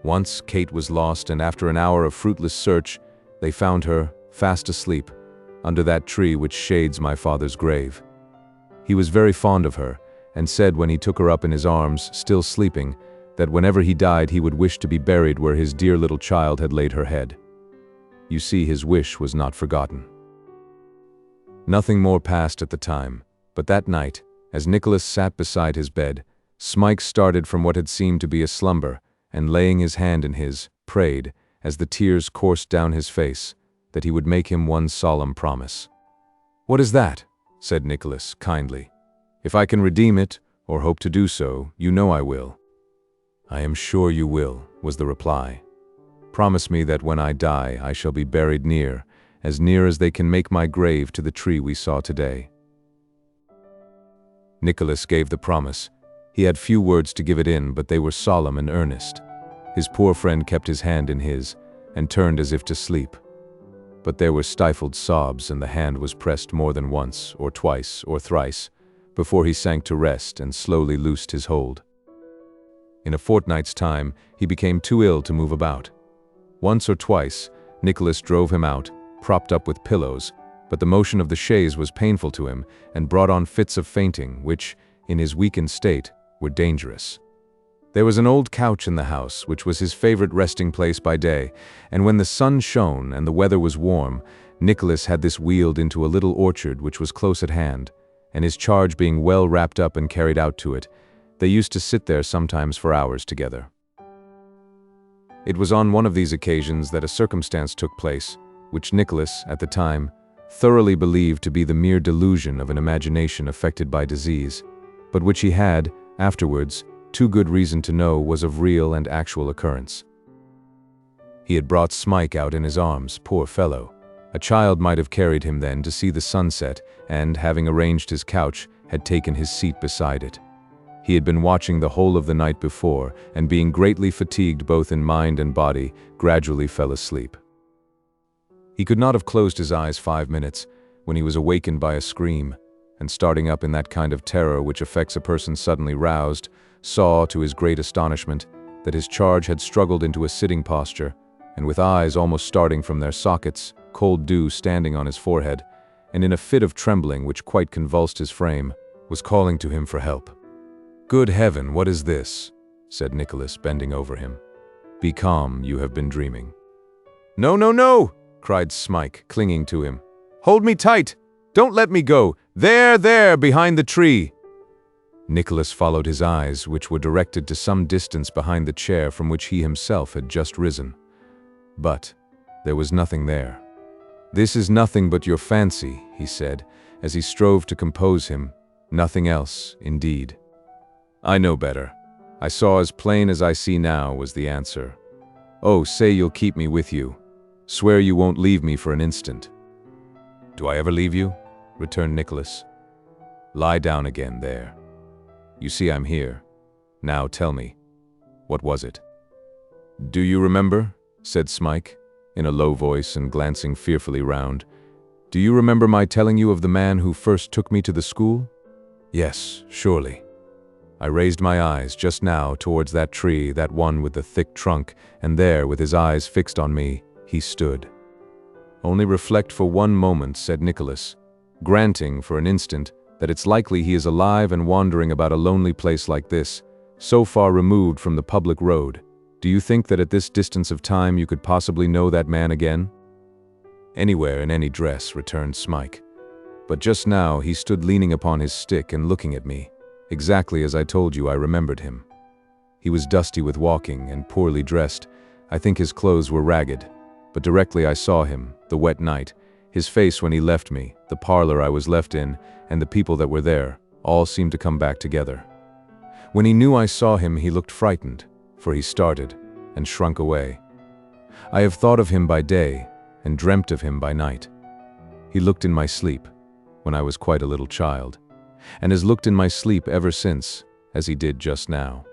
Once Kate was lost, and after an hour of fruitless search, they found her, fast asleep, under that tree which shades my father's grave. He was very fond of her, and said when he took her up in his arms, still sleeping, that whenever he died he would wish to be buried where his dear little child had laid her head. You see, his wish was not forgotten. Nothing more passed at the time, but that night, as Nicholas sat beside his bed, Smike started from what had seemed to be a slumber, and laying his hand in his, prayed, as the tears coursed down his face, that he would make him one solemn promise. "What is that?" said Nicholas, kindly. "If I can redeem it, or hope to do so, you know I will." "I am sure you will," was the reply. "Promise me that when I die I shall be buried near as they can make my grave to the tree we saw today." Nicholas gave the promise. He had few words to give it in, but they were solemn and earnest. His poor friend kept his hand in his, and turned as if to sleep. But there were stifled sobs, and the hand was pressed more than once, or twice, or thrice, before he sank to rest and slowly loosed his hold. In a fortnight's time, he became too ill to move about. Once or twice, Nicholas drove him out, propped up with pillows, but the motion of the chaise was painful to him and brought on fits of fainting, which, in his weakened state, were dangerous. There was an old couch in the house, which was his favorite resting place by day, and when the sun shone and the weather was warm, Nicholas had this wheeled into a little orchard which was close at hand, and his charge being well wrapped up and carried out to it, they used to sit there sometimes for hours together. It was on one of these occasions that a circumstance took place, which Nicholas, at the time, thoroughly believed to be the mere delusion of an imagination affected by disease, but which he had, afterwards, too good reason to know was of real and actual occurrence. He had brought Smike out in his arms, poor fellow. A child might have carried him then to see the sunset, and, having arranged his couch, had taken his seat beside it. He had been watching the whole of the night before, and being greatly fatigued both in mind and body, gradually fell asleep. He could not have closed his eyes 5 minutes, when he was awakened by a scream, and starting up in that kind of terror which affects a person suddenly roused, saw, to his great astonishment, that his charge had struggled into a sitting posture, and with eyes almost starting from their sockets, cold dew standing on his forehead, and in a fit of trembling which quite convulsed his frame, was calling to him for help. "Good heaven, what is this?" said Nicholas, bending over him. "Be calm, you have been dreaming." "No, no, no!" cried Smike, clinging to him. "Hold me tight! Don't let me go! There, behind the tree!" Nicholas followed his eyes, which were directed to some distance behind the chair from which he himself had just risen. But there was nothing there. "This is nothing but your fancy," he said, as he strove to compose him. "Nothing else, indeed." "I know better. I saw as plain as I see now," was the answer. "Oh, say you'll keep me with you. Swear you won't leave me for an instant." "Do I ever leave you?" returned Nicholas. "Lie down again there. You see I'm here. Now tell me, what was it?" "Do you remember?" said Smike, in a low voice and glancing fearfully round. "Do you remember my telling you of the man who first took me to the school?" "Yes, surely. I raised my eyes just now towards that tree, that one with the thick trunk, and there, with his eyes fixed on me, he stood." "Only reflect for one moment," said Nicholas, "granting, for an instant, that it's likely he is alive and wandering about a lonely place like this, so far removed from the public road. Do you think that at this distance of time you could possibly know that man again?" "Anywhere in any dress," returned Smike. "But just now he stood leaning upon his stick and looking at me, exactly as I told you I remembered him. He was dusty with walking and poorly dressed. I think his clothes were ragged. But directly I saw him, the wet night, his face when he left me, the parlor I was left in, and the people that were there, all seemed to come back together. When he knew I saw him, he looked frightened, for he started and shrunk away. I have thought of him by day and dreamt of him by night. He looked in my sleep, when I was quite a little child, and has looked in my sleep ever since, as he did just now."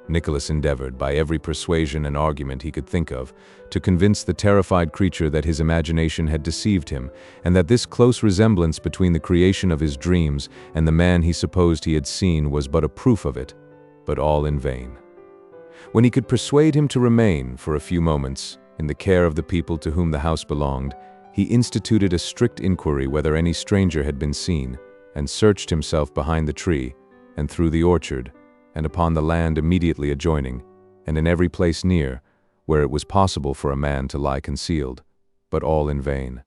Nicholas endeavored, by every persuasion and argument he could think of, to convince the terrified creature that his imagination had deceived him, and that this close resemblance between the creation of his dreams and the man he supposed he had seen was but a proof of it, but all in vain. When he could persuade him to remain, for a few moments, in the care of the people to whom the house belonged, he instituted a strict inquiry whether any stranger had been seen, and searched himself behind the tree, and through the orchard, and upon the land immediately adjoining, and in every place near, where it was possible for a man to lie concealed, but all in vain.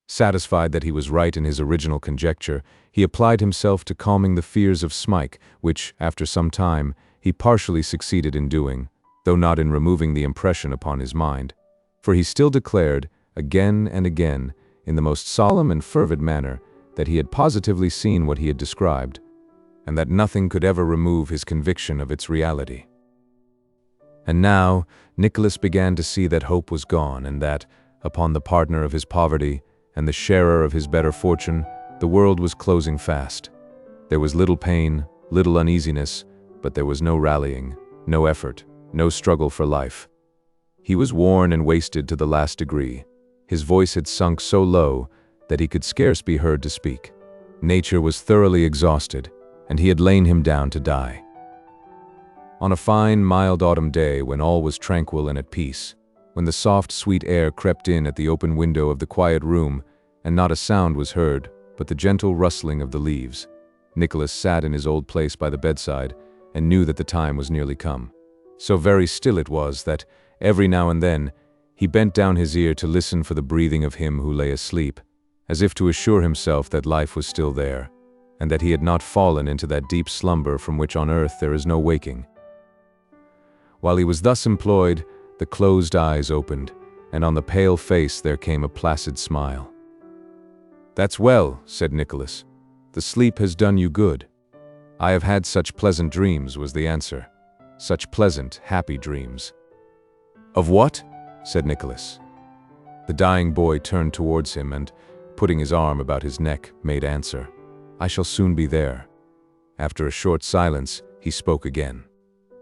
Satisfied that he was right in his original conjecture, he applied himself to calming the fears of Smike, which, after some time, he partially succeeded in doing, though not in removing the impression upon his mind, for he still declared, again and again, in the most solemn and fervid manner, that he had positively seen what he had described, and that nothing could ever remove his conviction of its reality. And now, Nicholas began to see that hope was gone, and that, upon the partner of his poverty and the sharer of his better fortune, the world was closing fast. There was little pain, little uneasiness, but there was no rallying, no effort, no struggle for life. He was worn and wasted to the last degree. His voice had sunk so low that he could scarce be heard to speak. Nature was thoroughly exhausted, and he had lain him down to die. On a fine, mild autumn day, when all was tranquil and at peace, when the soft, sweet air crept in at the open window of the quiet room, and not a sound was heard but the gentle rustling of the leaves, Nicholas sat in his old place by the bedside, and knew that the time was nearly come. So very still it was that, every now and then, he bent down his ear to listen for the breathing of him who lay asleep, as if to assure himself that life was still there, and that he had not fallen into that deep slumber from which on earth there is no waking. While he was thus employed, the closed eyes opened, and on the pale face there came a placid smile. "That's well," said Nicholas. "The sleep has done you good." "I have had such pleasant dreams," was the answer. "Such pleasant, happy dreams." "Of what?" said Nicholas. The dying boy turned towards him and, putting his arm about his neck, made answer, "I shall soon be there." After a short silence, he spoke again.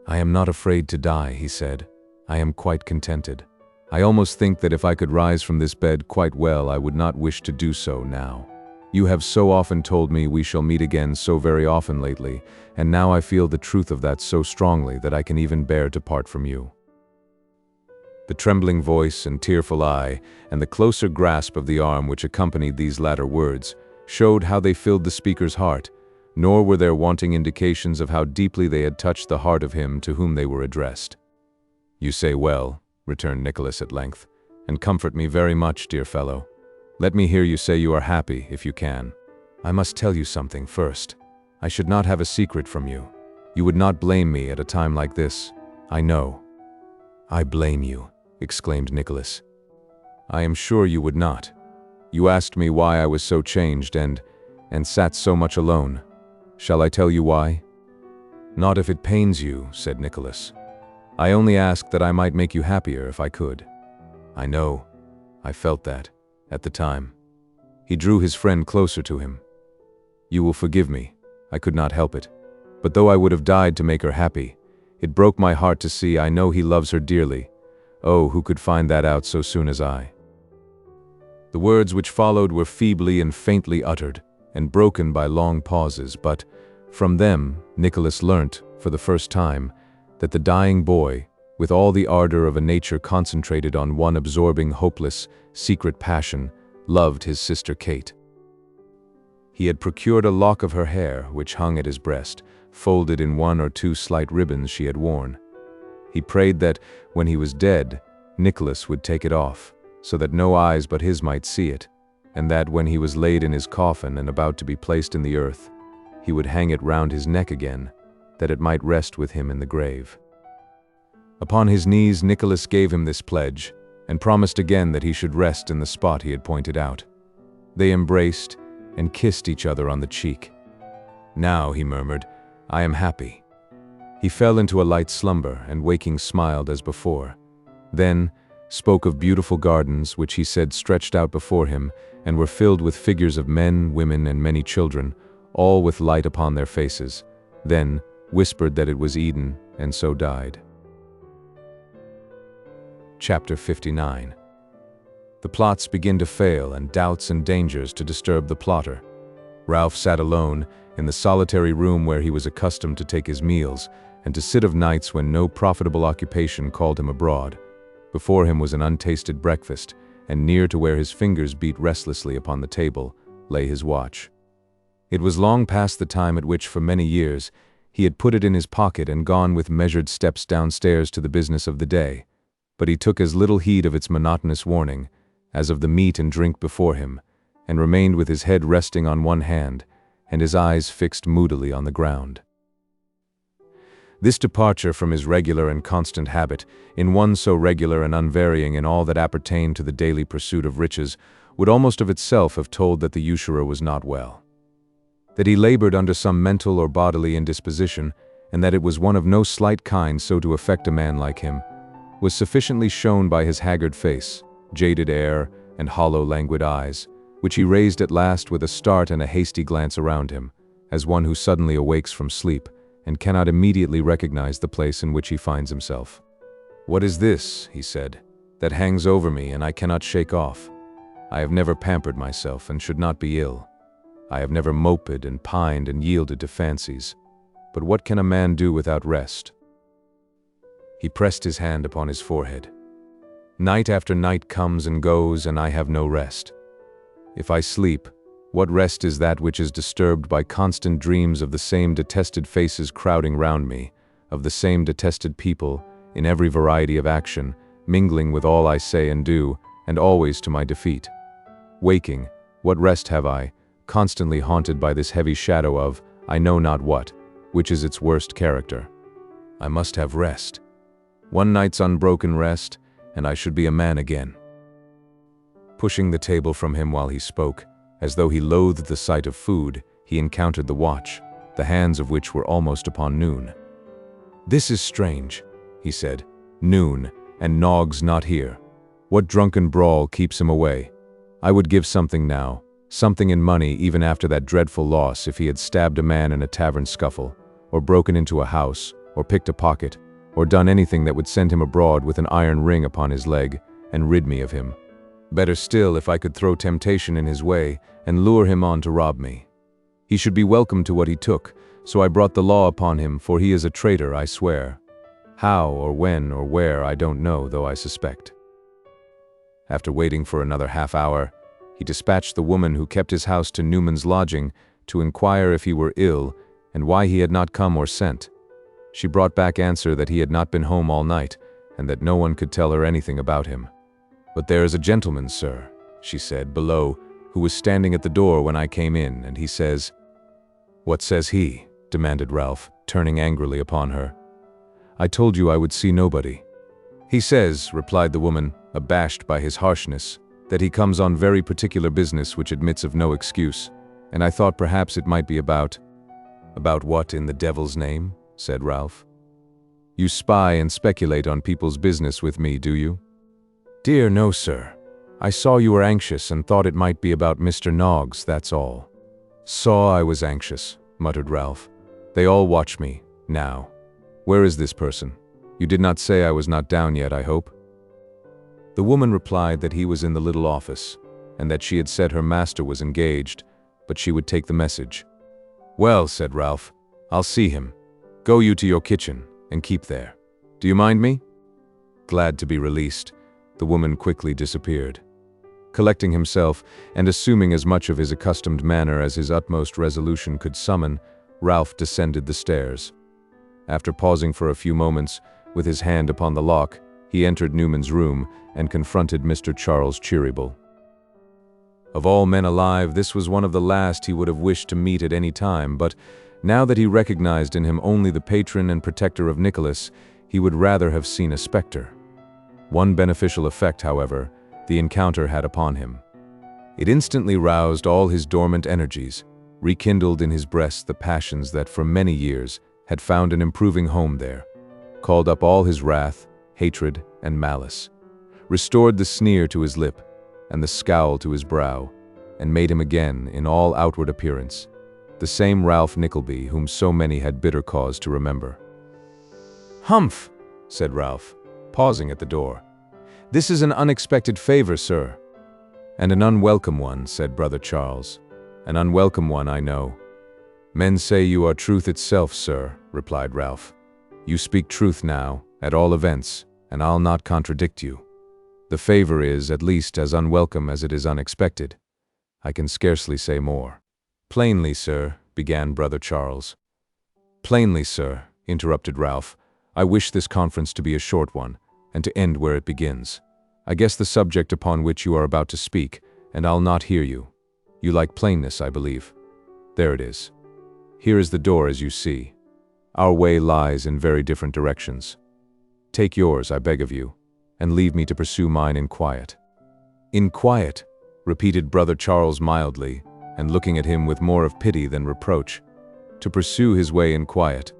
"I am not afraid to die," he said. "I am quite contented. I almost think that if I could rise from this bed quite well, I would not wish to do so now. You have so often told me we shall meet again so very often lately, and now I feel the truth of that so strongly that I can even bear to part from you." The trembling voice and tearful eye, and the closer grasp of the arm which accompanied these latter words, showed how they filled the speaker's heart, nor were there wanting indications of how deeply they had touched the heart of him to whom they were addressed. "You say well," returned Nicholas at length, "and comfort me very much, dear fellow. Let me hear you say you are happy, if you can. I must tell you something first. I should not have a secret from you. You would not blame me at a time like this, I know." "I blame you," exclaimed Nicholas. "I am sure you would not. You asked me why I was so changed and sat so much alone. Shall I tell you why?" "Not if it pains you," said Nicholas. "I only ask that I might make you happier if I could. I know. I felt that, at the time." He drew his friend closer to him. "You will forgive me. I could not help it. But though I would have died to make her happy, it broke my heart to see I know he loves her dearly. Oh, who could find that out so soon as I?" The words which followed were feebly and faintly uttered, and broken by long pauses, but, from them, Nicholas learnt, for the first time, that the dying boy, with all the ardor of a nature concentrated on one absorbing, hopeless, secret passion, loved his sister Kate. He had procured a lock of her hair, which hung at his breast, folded in one or two slight ribbons she had worn. He prayed that, when he was dead, Nicholas would take it off, so that no eyes but his might see it, and that when he was laid in his coffin and about to be placed in the earth, he would hang it round his neck again, that it might rest with him in the grave. Upon his knees Nicholas gave him this pledge, and promised again that he should rest in the spot he had pointed out. They embraced, and kissed each other on the cheek. "Now," he murmured, "I am happy." He fell into a light slumber, and waking smiled as before. Then spoke of beautiful gardens, which he said stretched out before him, and were filled with figures of men, women, and many children, all with light upon their faces. Then, whispered that it was Eden, and so died. Chapter 59. The plots begin to fail, and doubts and dangers to disturb the plotter. Ralph sat alone in the solitary room where he was accustomed to take his meals, and to sit of nights when no profitable occupation called him abroad. Before him was an untasted breakfast, and near to where his fingers beat restlessly upon the table lay his watch. It was long past the time at which, for many years, he had put it in his pocket and gone with measured steps downstairs to the business of the day, but he took as little heed of its monotonous warning as of the meat and drink before him, and remained with his head resting on one hand and his eyes fixed moodily on the ground. This departure from his regular and constant habit, in one so regular and unvarying in all that appertained to the daily pursuit of riches, would almost of itself have told that the usurer was not well. That he labored under some mental or bodily indisposition, and that it was one of no slight kind so to affect a man like him, was sufficiently shown by his haggard face, jaded air, and hollow, languid eyes, which he raised at last with a start and a hasty glance around him, as one who suddenly awakes from sleep, and cannot immediately recognize the place in which he finds himself. "What is this," he said, "that hangs over me and I cannot shake off? I have never pampered myself and should not be ill. I have never moped and pined and yielded to fancies. But what can a man do without rest?" He pressed his hand upon his forehead. "Night after night comes and goes, and I have no rest. If I sleep, what rest is that which is disturbed by constant dreams of the same detested faces crowding round me, of the same detested people, in every variety of action, mingling with all I say and do, and always to my defeat? Waking, what rest have I, constantly haunted by this heavy shadow of, I know not what, which is its worst character? I must have rest. One night's unbroken rest, and I should be a man again." Pushing the table from him while he spoke, as though he loathed the sight of food, he encountered the watch, the hands of which were almost upon noon. "This is strange," he said. "Noon, and Noggs not here. What drunken brawl keeps him away? I would give something now, something in money even after that dreadful loss, if he had stabbed a man in a tavern scuffle, or broken into a house, or picked a pocket, or done anything that would send him abroad with an iron ring upon his leg, and rid me of him. Better still if I could throw temptation in his way, and lure him on to rob me. He should be welcome to what he took, so I brought the law upon him, for he is a traitor, I swear. How, or when, or where, I don't know, though I suspect." After waiting for another half-hour, he dispatched the woman who kept his house to Newman's lodging to inquire if he were ill, and why he had not come or sent. She brought back answer that he had not been home all night, and that no one could tell her anything about him. "But there is a gentleman, sir," she said, "below, who was standing at the door when I came in, and he says—" "What says he?" demanded Ralph, turning angrily upon her. "I told you I would see nobody." "He says," replied the woman, abashed by his harshness, "that he comes on very particular business which admits of no excuse, and I thought perhaps it might be about—" "About what in the devil's name?" said Ralph. "You spy and speculate on people's business with me, do you?" "Dear no, sir. I saw you were anxious and thought it might be about Mr. Noggs, that's all." "Saw I was anxious," muttered Ralph. "They all watch me, now. Where is this person? You did not say I was not down yet, I hope?" The woman replied that he was in the little office, and that she had said her master was engaged, but she would take the message. "Well," said Ralph, "I'll see him. Go you to your kitchen, and keep there. Do you mind me?" Glad to be released, the woman quickly disappeared. Collecting himself, and assuming as much of his accustomed manner as his utmost resolution could summon, Ralph descended the stairs. After pausing for a few moments, with his hand upon the lock, he entered Newman's room and confronted Mr. Charles Cheeryble. Of all men alive, this was one of the last he would have wished to meet at any time, but now that he recognized in him only the patron and protector of Nicholas, he would rather have seen a specter. One beneficial effect, however, the encounter had upon him. It instantly roused all his dormant energies, rekindled in his breast the passions that for many years had found an improving home there, called up all his wrath, hatred, and malice, restored the sneer to his lip, and the scowl to his brow, and made him again, in all outward appearance, the same Ralph Nickleby whom so many had bitter cause to remember. "Humph," said Ralph, pausing at the door. "This is an unexpected favor, sir." "And an unwelcome one," said Brother Charles. "An unwelcome one, I know." "Men say you are truth itself, sir," replied Ralph. "You speak truth now, at all events, and I'll not contradict you. The favor is, at least, as unwelcome as it is unexpected. I can scarcely say more." "Plainly, sir," began Brother Charles. "Plainly, sir," interrupted Ralph, "I wish this conference to be a short one, and to end where it begins. I guess the subject upon which you are about to speak, and I'll not hear you. You like plainness, I believe. There it is. Here is the door, as you see. Our way lies in very different directions. Take yours, I beg of you, and leave me to pursue mine in quiet." "In quiet," repeated Brother Charles mildly, and looking at him with more of pity than reproach. "To pursue his way in quiet.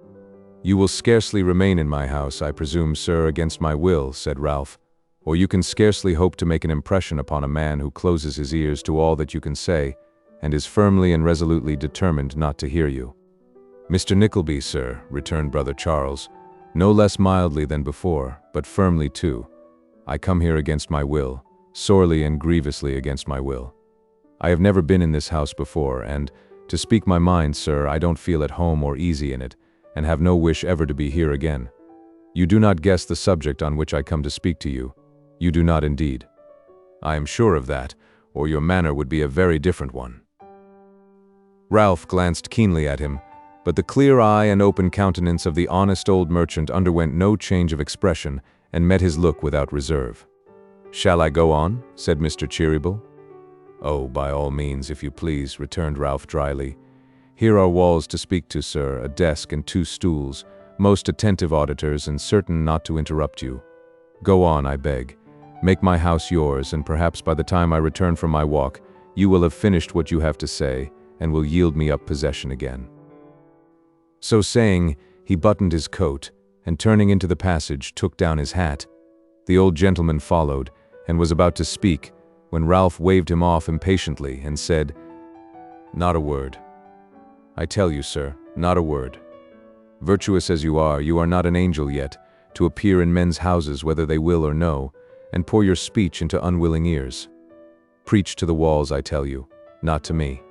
You will scarcely remain in my house, I presume, sir, against my will," said Ralph, "or you can scarcely hope to make an impression upon a man who closes his ears to all that you can say, and is firmly and resolutely determined not to hear you." "Mr. Nickleby, sir," returned Brother Charles, no less mildly than before, but firmly too, "I come here against my will, sorely and grievously against my will. I have never been in this house before, and, to speak my mind, sir, I don't feel at home or easy in it, and have no wish ever to be here again. You do not guess the subject on which I come to speak to you. You do not indeed. I am sure of that, or your manner would be a very different one." Ralph glanced keenly at him, but the clear eye and open countenance of the honest old merchant underwent no change of expression and met his look without reserve. "Shall I go on?" said Mr. Cheeryble. "Oh, by all means, if you please," returned Ralph dryly. "Here are walls to speak to, sir, a desk and 2 stools, most attentive auditors and certain not to interrupt you. Go on, I beg. Make my house yours, and perhaps by the time I return from my walk, you will have finished what you have to say, and will yield me up possession again." So saying, he buttoned his coat, and turning into the passage, took down his hat. The old gentleman followed, and was about to speak, when Ralph waved him off impatiently and said, "Not a word. I tell you, sir, not a word. Virtuous as you are not an angel yet, to appear in men's houses whether they will or no, and pour your speech into unwilling ears. Preach to the walls, I tell you, not to me."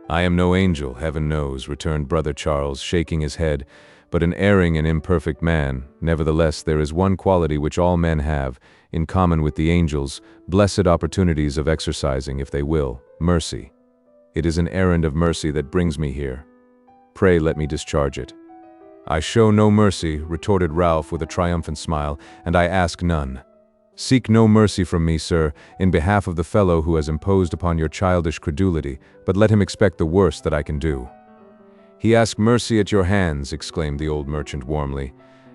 "I am no angel, heaven knows," returned Brother Charles, shaking his head, "but an erring and imperfect man. Nevertheless, there is one quality which all men have, in common with the angels, blessed opportunities of exercising, if they will, mercy. It is an errand of mercy that brings me here. Pray let me discharge it." "I show no mercy," retorted Ralph with a triumphant smile, "and I ask none. Seek no mercy from me, sir, in behalf of the fellow who has imposed upon your childish credulity, but let him expect the worst that I can do." "He asks mercy at your hands," exclaimed the old merchant warmly.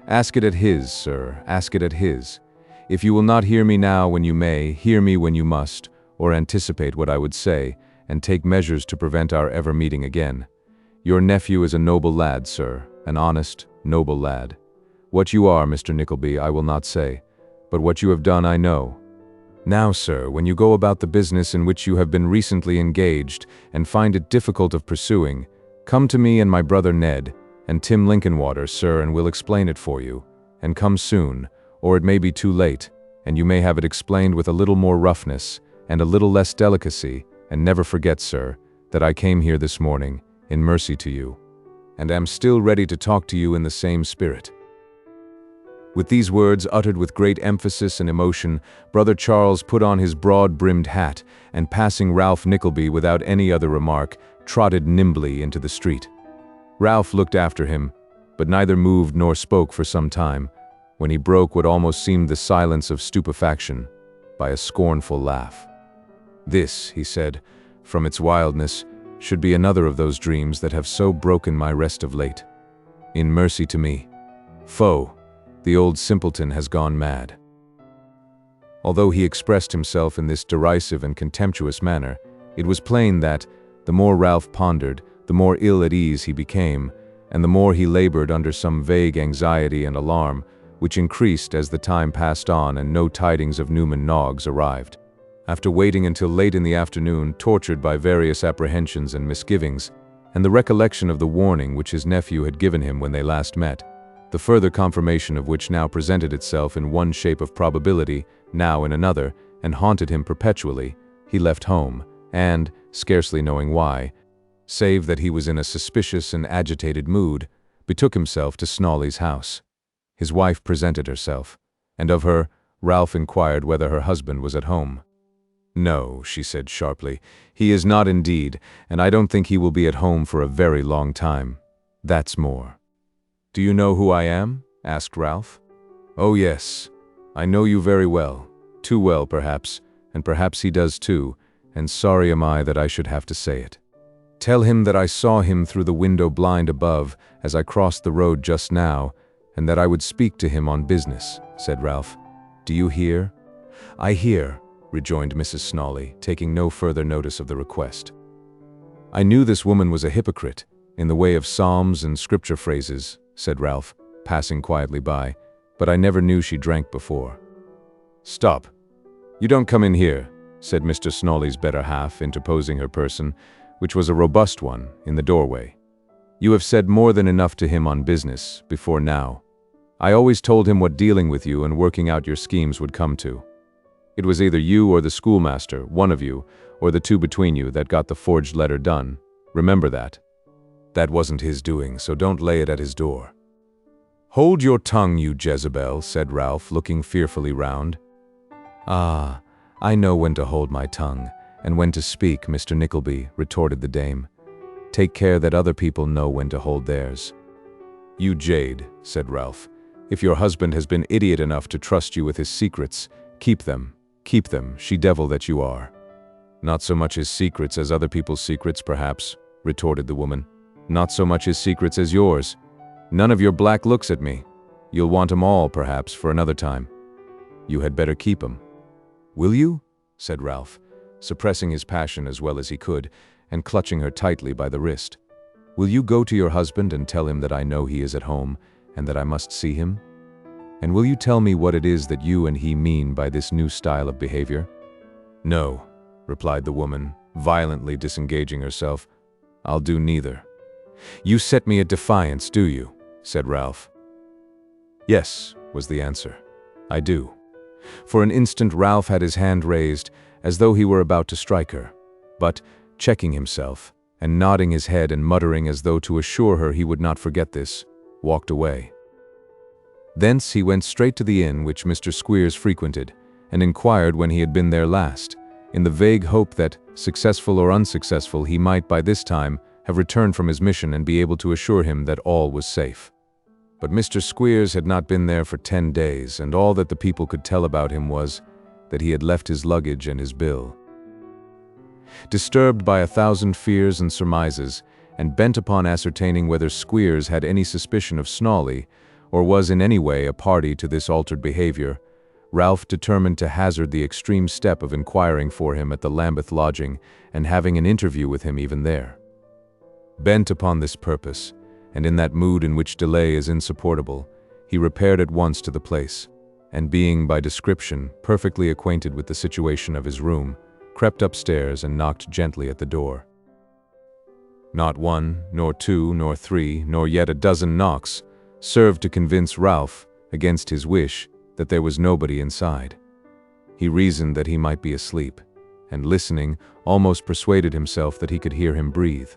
"Ask it at his, sir, ask it at his. If you will not hear me now when you may, hear me when you must, or anticipate what I would say, and take measures to prevent our ever meeting again. Your nephew is a noble lad, sir, an honest, noble lad. What you are, Mr. Nickleby, I will not say, but what you have done I know. Now, sir, when you go about the business in which you have been recently engaged, and find it difficult of pursuing, come to me and my brother Ned, and Tim Linkinwater, sir, and we'll explain it for you, and come soon, or it may be too late, and you may have it explained with a little more roughness, and a little less delicacy, and never forget, sir, that I came here this morning, in mercy to you, and am still ready to talk to you in the same spirit." With these words, uttered with great emphasis and emotion, Brother Charles put on his broad-brimmed hat, and passing Ralph Nickleby without any other remark, trotted nimbly into the street. Ralph looked after him, but neither moved nor spoke for some time, when he broke what almost seemed the silence of stupefaction by a scornful laugh. "This," he said, "from its wildness, should be another of those dreams that have so broken my rest of late. In mercy to me, foe, the old simpleton has gone mad." Although he expressed himself in this derisive and contemptuous manner, it was plain that, the more Ralph pondered, the more ill at ease he became, and the more he labored under some vague anxiety and alarm, which increased as the time passed on and no tidings of Newman Noggs arrived. After waiting until late in the afternoon, tortured by various apprehensions and misgivings, and the recollection of the warning which his nephew had given him when they last met, the further confirmation of which now presented itself in one shape of probability, now in another, and haunted him perpetually, he left home, and, scarcely knowing why, save that he was in a suspicious and agitated mood, betook himself to Snawley's house. His wife presented herself, and of her, Ralph inquired whether her husband was at home. "No," she said sharply, "he is not indeed, and I don't think he will be at home for a very long time. That's more." "Do you know who I am?" asked Ralph. "Oh yes, I know you very well, too well perhaps, and perhaps he does too, and sorry am I that I should have to say it. Tell him that I saw him through the window blind above as I crossed the road just now, and that I would speak to him on business," said Ralph. "Do you hear?" "I hear," rejoined Mrs. Snawley, taking no further notice of the request. "I knew this woman was a hypocrite, in the way of psalms and scripture phrases," said Ralph, passing quietly by, "but I never knew she drank before." "Stop. You don't come in here," said Mr. Snawley's better half, interposing her person, which was a robust one, in the doorway. "You have said more than enough to him on business, before now. I always told him what dealing with you and working out your schemes would come to. It was either you or the schoolmaster, one of you, or the two between you, that got the forged letter done. Remember that. That wasn't his doing, so don't lay it at his door." "Hold your tongue, you Jezebel," said Ralph, looking fearfully round. "Ah, I know when to hold my tongue, and when to speak, Mr. Nickleby," retorted the dame. "Take care that other people know when to hold theirs." "You jade," said Ralph. "If your husband has been idiot enough to trust you with his secrets, keep them, she-devil that you are." "Not so much his secrets as other people's secrets, perhaps," retorted the woman. "Not so much his secrets as yours. None of your black looks at me. You'll want 'em all, perhaps, for another time. You had better keep 'em." "Will you?" said Ralph, suppressing his passion as well as he could, and clutching her tightly by the wrist. "Will you go to your husband and tell him that I know he is at home, and that I must see him? And will you tell me what it is that you and he mean by this new style of behavior?" "No," replied the woman, violently disengaging herself. "I'll do neither." "You set me at defiance, do you?" said Ralph. "Yes," was the answer. "I do." For an instant Ralph had his hand raised, as though he were about to strike her, but, checking himself, and nodding his head and muttering as though to assure her he would not forget this, walked away. Thence he went straight to the inn which Mr. Squeers frequented, and inquired when he had been there last, in the vague hope that, successful or unsuccessful, he might by this time have returned from his mission and be able to assure him that all was safe. But Mr. Squeers had not been there for 10 days, and all that the people could tell about him was that he had left his luggage and his bill. Disturbed by 1,000 fears and surmises, and bent upon ascertaining whether Squeers had any suspicion of Snawley, or was in any way a party to this altered behavior, Ralph determined to hazard the extreme step of inquiring for him at the Lambeth lodging and having an interview with him even there. Bent upon this purpose, and in that mood in which delay is insupportable, he repaired at once to the place, and being, by description, perfectly acquainted with the situation of his room, crept upstairs and knocked gently at the door. Not one, nor two, nor three, nor yet a dozen knocks served to convince Ralph, against his wish, that there was nobody inside. He reasoned that he might be asleep, and listening, almost persuaded himself that he could hear him breathe.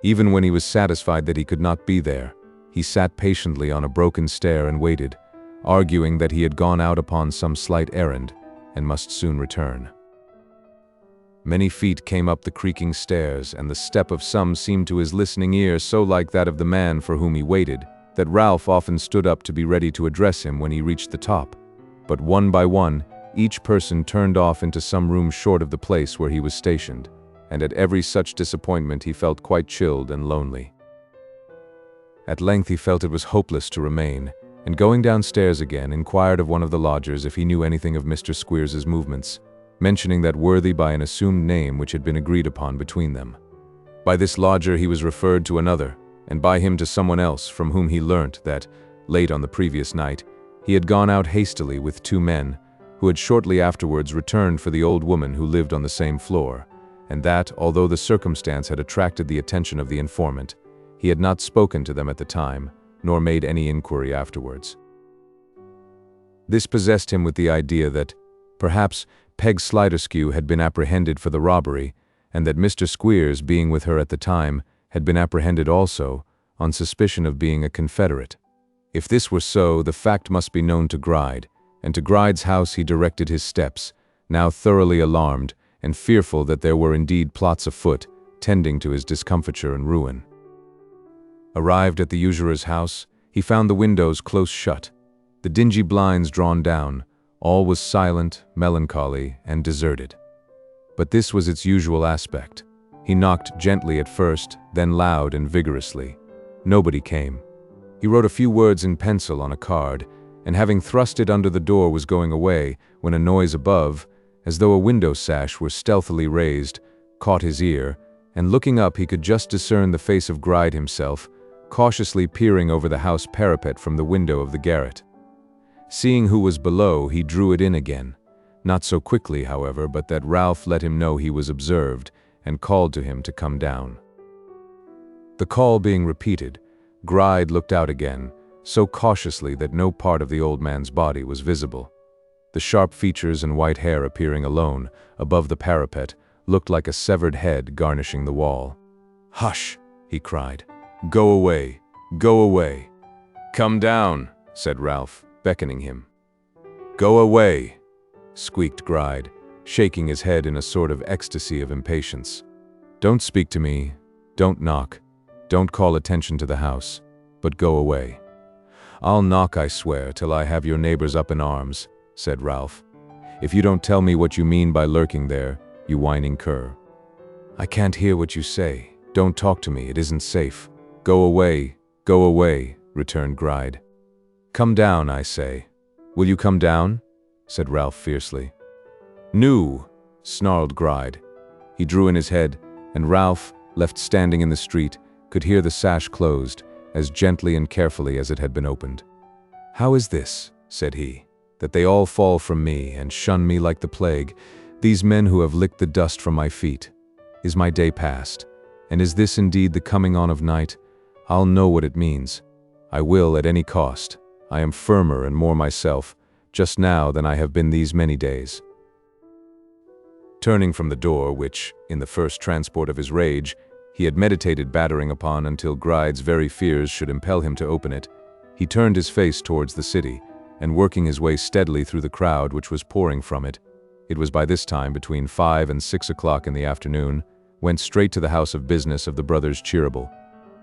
Even when he was satisfied that he could not be there, he sat patiently on a broken stair and waited, arguing that he had gone out upon some slight errand and must soon return. Many feet came up the creaking stairs, and the step of some seemed to his listening ear so like that of the man for whom he waited, that Ralph often stood up to be ready to address him when he reached the top. But one by one, each person turned off into some room short of the place where he was stationed, and at every such disappointment he felt quite chilled and lonely. At length he felt it was hopeless to remain, and going downstairs again, inquired of one of the lodgers if he knew anything of Mr. Squeers's movements, mentioning that worthy by an assumed name which had been agreed upon between them. By this lodger he was referred to another, and by him to someone else, from whom he learnt that, late on the previous night, he had gone out hastily with 2 men, who had shortly afterwards returned for the old woman who lived on the same floor, and that, although the circumstance had attracted the attention of the informant, he had not spoken to them at the time, nor made any inquiry afterwards. This possessed him with the idea that, perhaps, Peg Sliderskew had been apprehended for the robbery, and that Mr. Squeers, being with her at the time, had been apprehended also, on suspicion of being a confederate. If this were so, the fact must be known to Gride, and to Gride's house he directed his steps, now thoroughly alarmed, and fearful that there were indeed plots afoot, tending to his discomfiture and ruin. Arrived at the usurer's house, he found the windows close shut, the dingy blinds drawn down. All was silent, melancholy, and deserted. But this was its usual aspect. He knocked gently at first, then loud and vigorously. Nobody came. He wrote a few words in pencil on a card, and having thrust it under the door was going away, when a noise above, as though a window sash were stealthily raised, caught his ear, and looking up he could just discern the face of Gride himself, cautiously peering over the house parapet from the window of the garret. Seeing who was below, he drew it in again, not so quickly, however, but that Ralph let him know he was observed, and called to him to come down. The call being repeated, Gride looked out again, so cautiously that no part of the old man's body was visible. The sharp features and white hair appearing alone, above the parapet, looked like a severed head garnishing the wall. "Hush!" he cried. "Go away! Go away!" "Come down!" said Ralph, beckoning him. "Go away!" squeaked Gride, shaking his head in a sort of ecstasy of impatience. "Don't speak to me, don't knock, don't call attention to the house, but go away." "I'll knock, I swear, till I have your neighbors up in arms," said Ralph. "If you don't tell me what you mean by lurking there, you whining cur." "I can't hear what you say. Don't talk to me, it isn't safe." Go away," returned Gride. "Come down, I say." "Will you come down?" said Ralph fiercely. "No," snarled Gride. He drew in his head, and Ralph, left standing in the street, could hear the sash closed, as gently and carefully as it had been opened. "How is this," said he, "that they all fall from me and shun me like the plague, these men who have licked the dust from my feet? Is my day past? And is this indeed the coming on of night? I'll know what it means. I will at any cost. I am firmer and more myself, just now than I have been these many days." Turning from the door which, in the first transport of his rage, he had meditated battering upon until Gride's very fears should impel him to open it, he turned his face towards the city, and working his way steadily through the crowd which was pouring from it, it was by this time between 5 and 6 o'clock in the afternoon, went straight to the house of business of the brothers Cheeryble,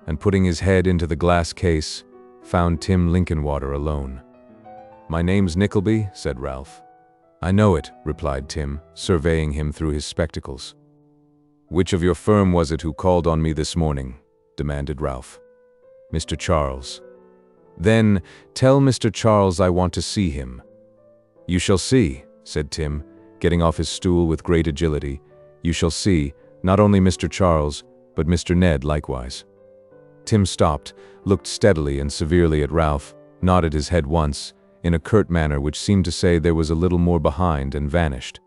and putting his head into the glass case, found Tim Linkinwater alone. "My name's Nickleby," said Ralph. "I know it," replied Tim, surveying him through his spectacles. "Which of your firm was it who called on me this morning?" demanded Ralph. "Mr. Charles." "Then tell Mr. Charles I want to see him." "You shall see," said Tim, getting off his stool with great agility. "You shall see, not only Mr. Charles, but Mr. Ned likewise." Tim stopped, looked steadily and severely at Ralph, nodded his head once, in a curt manner which seemed to say there was a little more behind, and vanished.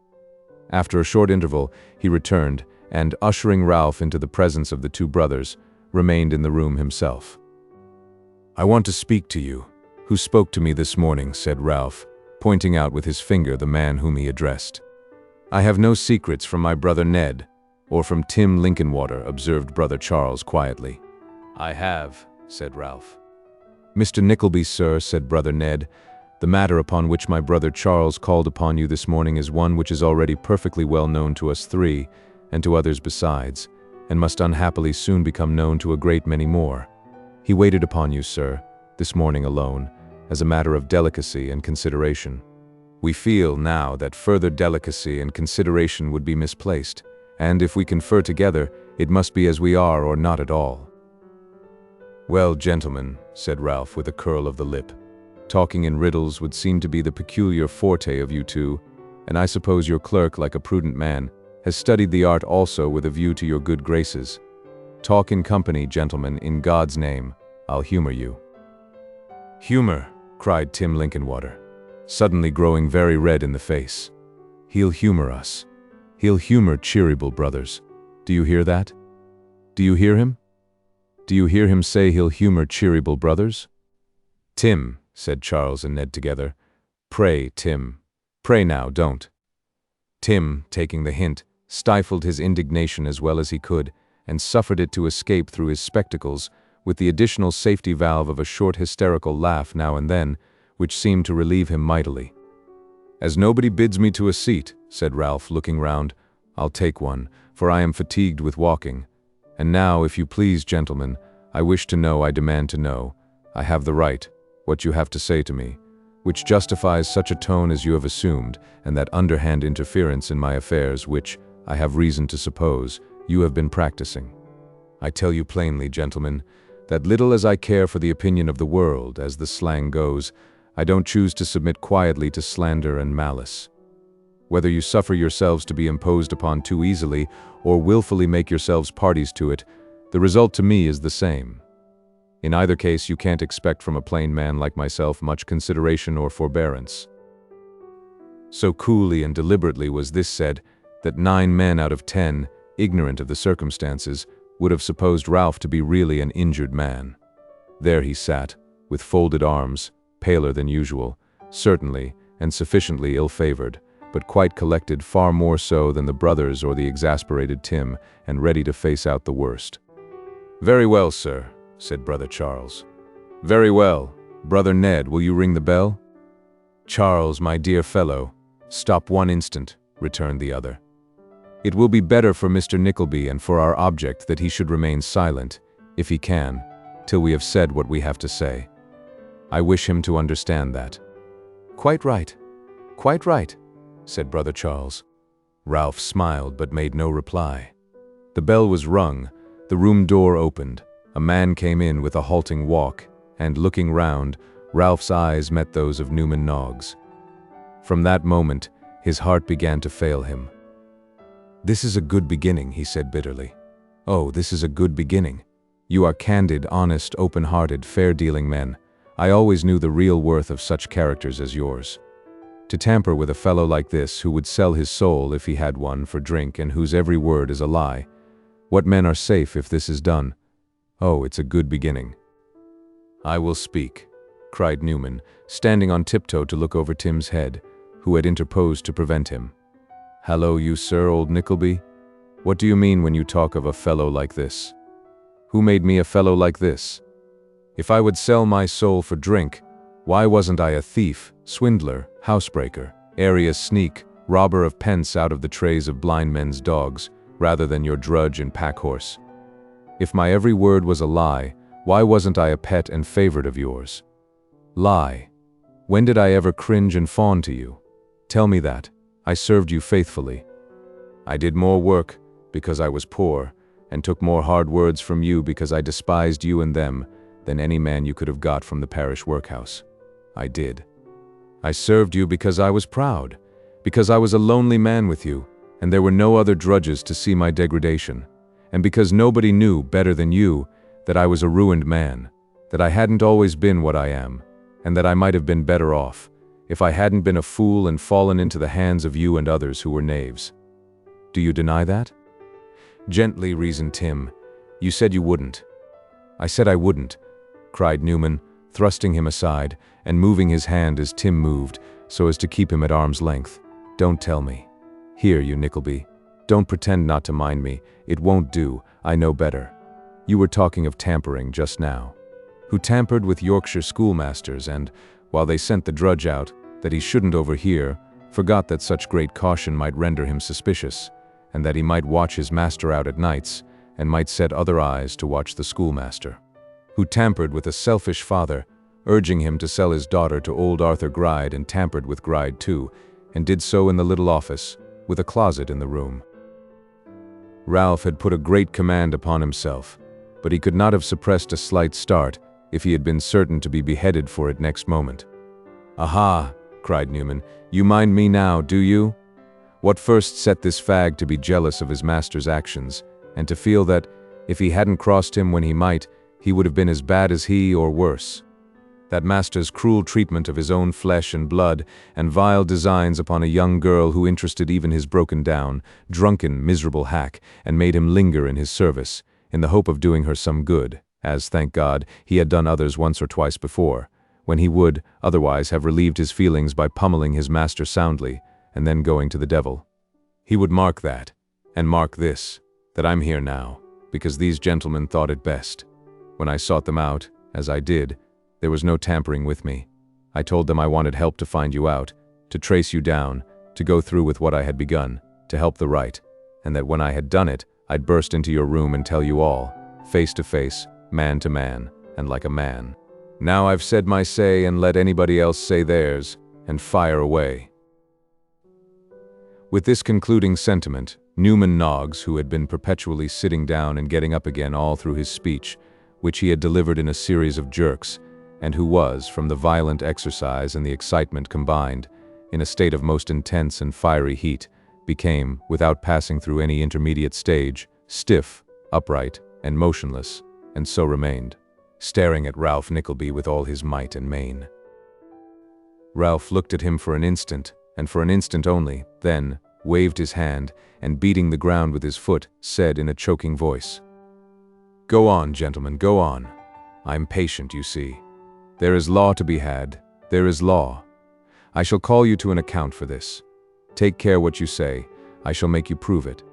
After a short interval, he returned, and, ushering Ralph into the presence of the two brothers, remained in the room himself. "I want to speak to you. Who spoke to me this morning?" said Ralph, pointing out with his finger the man whom he addressed. "I have no secrets from my brother Ned, or from Tim Linkinwater," observed brother Charles quietly. "I have," said Ralph. "Mr. Nickleby, sir," said brother Ned, "the matter upon which my brother Charles called upon you this morning is one which is already perfectly well known to us three, and to others besides, and must unhappily soon become known to a great many more. He waited upon you, sir, this morning alone, as a matter of delicacy and consideration. We feel now that further delicacy and consideration would be misplaced, and if we confer together, it must be as we are or not at all." "Well, gentlemen," said Ralph with a curl of the lip, "talking in riddles would seem to be the peculiar forte of you two, and I suppose your clerk, like a prudent man, has studied the art also with a view to your good graces. Talk in company, gentlemen, in God's name. I'll humor you." "Humor," cried Tim Linkinwater, suddenly growing very red in the face. "He'll humor us. He'll humor Cheeryble brothers. Do you hear that? Do you hear him? Do you hear him say he'll humor Cheeryble brothers? Tim, said Charles and Ned together. Pray, Tim. Pray now, don't. Tim, taking the hint, stifled his indignation as well as he could, and suffered it to escape through his spectacles, with the additional safety valve of a short hysterical laugh now and then, which seemed to relieve him mightily. As nobody bids me to a seat, said Ralph, looking round, I'll take one, for I am fatigued with walking. And now, if you please, gentlemen, I wish to know, I demand to know, I have the right, what you have to say to me, which justifies such a tone as you have assumed, and that underhand interference in my affairs which, I have reason to suppose, you have been practicing. I tell you plainly, gentlemen, that little as I care for the opinion of the world, as the slang goes, I don't choose to submit quietly to slander and malice. Whether you suffer yourselves to be imposed upon too easily, or willfully make yourselves parties to it, the result to me is the same. In either case, you can't expect from a plain man like myself much consideration or forbearance. So coolly and deliberately was this said, that 9 men out of 10, ignorant of the circumstances, would have supposed Ralph to be really an injured man. There he sat, with folded arms, paler than usual, certainly, and sufficiently ill-favored, but quite collected, far more so than the brothers or the exasperated Tim, and ready to face out the worst. Very well, sir, said Brother Charles. Very well. Brother Ned, will you ring the bell? Charles, my dear fellow, stop one instant, returned the other. It will be better for Mr. Nickleby and for our object that he should remain silent, if he can, till we have said what we have to say. I wish him to understand that. Quite right, said Brother Charles. Ralph smiled but made no reply. The bell was rung, the room door opened, a man came in with a halting walk, and looking round, Ralph's eyes met those of Newman Noggs. From that moment, his heart began to fail him. This is a good beginning, he said bitterly. Oh, this is a good beginning. You are candid, honest, open-hearted, fair-dealing men. I always knew the real worth of such characters as yours. To tamper with a fellow like this, who would sell his soul, if he had one, for drink, and whose every word is a lie. What men are safe if this is done? Oh, it's a good beginning. I will speak, cried Newman, standing on tiptoe to look over Tim's head, who had interposed to prevent him. Hallo, you sir, old Nickleby. What do you mean when you talk of a fellow like this? Who made me a fellow like this? If I would sell my soul for drink, why wasn't I a thief, swindler, housebreaker, area sneak, robber of pence out of the trays of blind men's dogs, rather than your drudge and pack-horse? If my every word was a lie, why wasn't I a pet and favorite of yours? Lie. When did I ever cringe and fawn to you? Tell me that. I served you faithfully. I did more work, because I was poor, and took more hard words from you because I despised you and them, than any man you could have got from the parish workhouse. I did. I served you because I was proud, because I was a lonely man with you, and there were no other drudges to see my degradation, and because nobody knew better than you that I was a ruined man, that I hadn't always been what I am, and that I might have been better off, if I hadn't been a fool and fallen into the hands of you and others who were knaves. Do you deny that? Gently, reasoned Tim. You said you wouldn't. I said I wouldn't, cried Newman, thrusting him aside, and moving his hand as Tim moved, so as to keep him at arm's length. Don't tell me. Here, you Nickleby. Don't pretend not to mind me. It won't do. I know better. You were talking of tampering just now. Who tampered with Yorkshire schoolmasters and, while they sent the drudge out, that he shouldn't overhear, forgot that such great caution might render him suspicious, and that he might watch his master out at nights, and might set other eyes to watch the schoolmaster. Who tampered with a selfish father, urging him to sell his daughter to old Arthur Gride, and tampered with Gride too, and did so in the little office, with a closet in the room. Ralph had put a great command upon himself, but he could not have suppressed a slight start if he had been certain to be beheaded for it next moment. Aha, cried Newman, you mind me now, do you? What first set this fag to be jealous of his master's actions, and to feel that, if he hadn't crossed him when he might, he would have been as bad as he or worse? That master's cruel treatment of his own flesh and blood, and vile designs upon a young girl who interested even his broken-down, drunken, miserable hack, and made him linger in his service, in the hope of doing her some good, as, thank God, he had done others once or twice before, when he would, otherwise, have relieved his feelings by pummeling his master soundly, and then going to the devil. He would mark that, and mark this, that I'm here now, because these gentlemen thought it best. When I sought them out, as I did, there was no tampering with me. I told them I wanted help to find you out, to trace you down, to go through with what I had begun, to help the right, and that when I had done it, I'd burst into your room and tell you all, face to face, man to man, and like a man. Now I've said my say, and let anybody else say theirs, and fire away. With this concluding sentiment, Newman Noggs, who had been perpetually sitting down and getting up again all through his speech, which he had delivered in a series of jerks, and who was, from the violent exercise and the excitement combined, in a state of most intense and fiery heat, became, without passing through any intermediate stage, stiff, upright, and motionless, and so remained, staring at Ralph Nickleby with all his might and main. Ralph looked at him for an instant, and for an instant only, then waved his hand, and beating the ground with his foot, said in a choking voice, "Go on, gentlemen, go on. I'm patient, you see. There is law to be had, there is law. I shall call you to an account for this. Take care what you say, I shall make you prove it."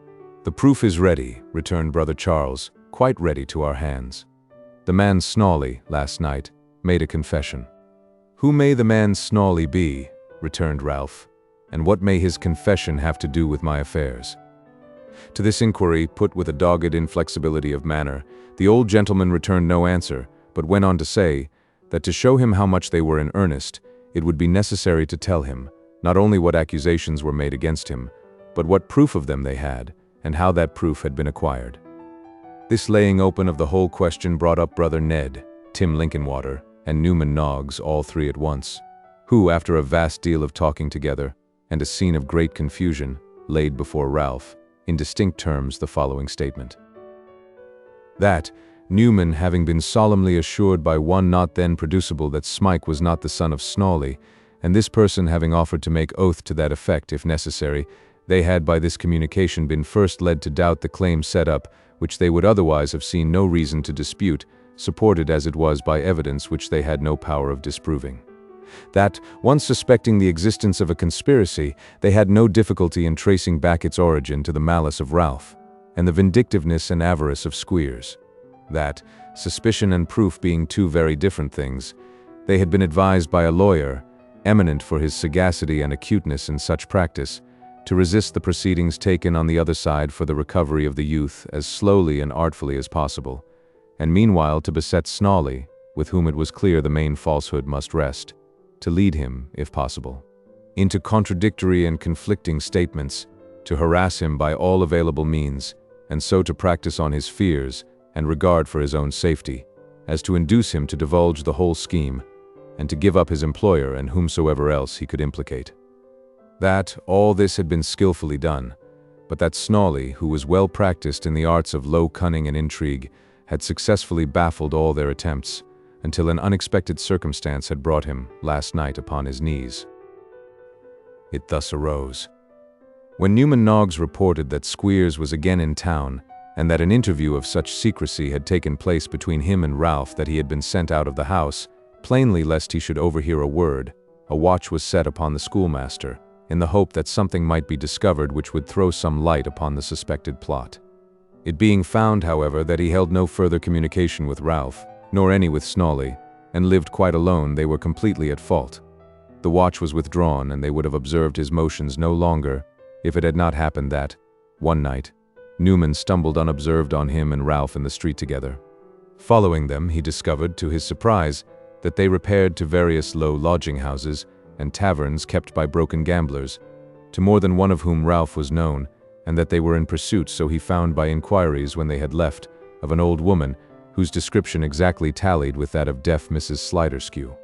"The proof is ready," returned Brother Charles, "quite ready to our hands. The man Snawley, last night, made a confession." "Who may the man Snawley be?" returned Ralph, "and what may his confession have to do with my affairs?" To this inquiry, put with a dogged inflexibility of manner, the old gentleman returned no answer, but went on to say that to show him how much they were in earnest, it would be necessary to tell him, not only what accusations were made against him, but what proof of them they had, and how that proof had been acquired. This laying open of the whole question brought up Brother Ned, Tim Linkinwater, and Newman Noggs, all three at once, who, after a vast deal of talking together, and a scene of great confusion, laid before Ralph, in distinct terms, the following statement. That, Newman having been solemnly assured by one not then producible that Smike was not the son of Snawley, and this person having offered to make oath to that effect if necessary, they had by this communication been first led to doubt the claim set up, which they would otherwise have seen no reason to dispute, supported as it was by evidence which they had no power of disproving. That, once suspecting the existence of a conspiracy, they had no difficulty in tracing back its origin to the malice of Ralph, and the vindictiveness and avarice of Squeers. That, suspicion and proof being two very different things, they had been advised by a lawyer, eminent for his sagacity and acuteness in such practice, to resist the proceedings taken on the other side for the recovery of the youth as slowly and artfully as possible, and meanwhile to beset Snawley, with whom it was clear the main falsehood must rest, to lead him, if possible, into contradictory and conflicting statements, to harass him by all available means, and so to practice on his fears and regard for his own safety, as to induce him to divulge the whole scheme, and to give up his employer and whomsoever else he could implicate. That all this had been skillfully done, but that Snawley, who was well practiced in the arts of low cunning and intrigue, had successfully baffled all their attempts, until an unexpected circumstance had brought him, last night, upon his knees. It thus arose. When Newman Noggs reported that Squeers was again in town, and that an interview of such secrecy had taken place between him and Ralph that he had been sent out of the house, plainly lest he should overhear a word, a watch was set upon the schoolmaster, in the hope that something might be discovered which would throw some light upon the suspected plot. It being found, however, that he held no further communication with Ralph, nor any with Snawley, and lived quite alone, they were completely at fault. The watch was withdrawn, and they would have observed his motions no longer, if it had not happened that, one night, Newman stumbled unobserved on him and Ralph in the street together. Following them, he discovered, to his surprise, that they repaired to various low lodging-houses and taverns kept by broken gamblers, to more than one of whom Ralph was known, and that they were in pursuit, so he found by inquiries when they had left, of an old woman, whose description exactly tallied with that of deaf Mrs. Sliderskew.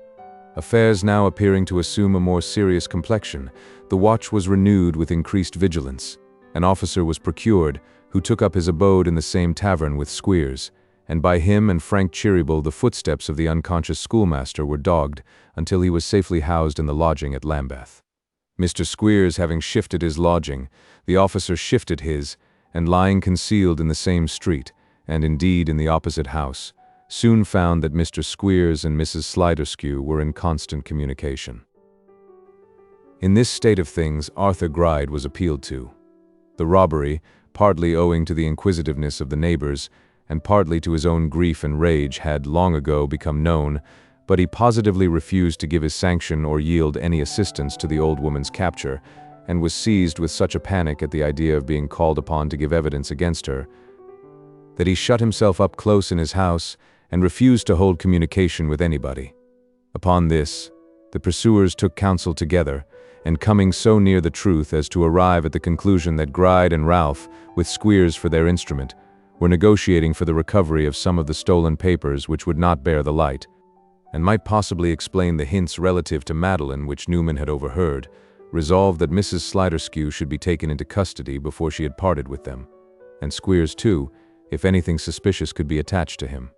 Affairs now appearing to assume a more serious complexion, the watch was renewed with increased vigilance. An officer was procured, who took up his abode in the same tavern with Squeers, and by him and Frank Cheeryble the footsteps of the unconscious schoolmaster were dogged until he was safely housed in the lodging at Lambeth. Mr. Squeers having shifted his lodging, the officer shifted his, and lying concealed in the same street, and indeed in the opposite house, soon found that Mr. Squeers and Mrs. Sliderskew were in constant communication. In this state of things, Arthur Gride was appealed to. The robbery, partly owing to the inquisitiveness of the neighbors, and partly to his own grief and rage, had long ago become known, but he positively refused to give his sanction or yield any assistance to the old woman's capture, and was seized with such a panic at the idea of being called upon to give evidence against her, that he shut himself up close in his house and refused to hold communication with anybody. Upon this, the pursuers took counsel together, and coming so near the truth as to arrive at the conclusion that Gride and Ralph, with Squeers for their instrument, were negotiating for the recovery of some of the stolen papers which would not bear the light, and might possibly explain the hints relative to Madeline which Newman had overheard, resolved that Mrs. Sliderskew should be taken into custody before she had parted with them, and Squeers too, if anything suspicious could be attached to him.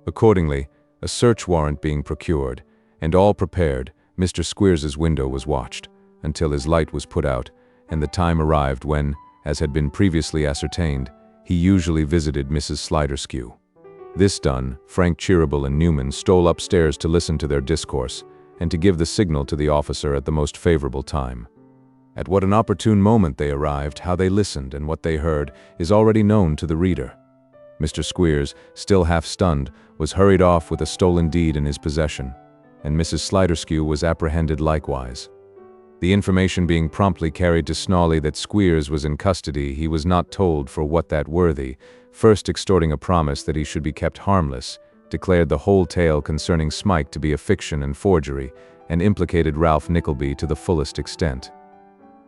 Accordingly, a search warrant being procured, and all prepared, Mr. Squeers's window was watched, until his light was put out, and the time arrived when, as had been previously ascertained, he usually visited Mrs. Sliderskew. This done, Frank Cheeryble and Newman stole upstairs to listen to their discourse, and to give the signal to the officer at the most favorable time. At what an opportune moment they arrived, how they listened, and what they heard, is already known to the reader. Mr. Squeers, still half stunned, was hurried off with a stolen deed in his possession, and Mrs. Sliderskew was apprehended likewise. The information being promptly carried to Snawley that Squeers was in custody, he was not told for what that worthy, first extorting a promise that he should be kept harmless, declared the whole tale concerning Smike to be a fiction and forgery, and implicated Ralph Nickleby to the fullest extent.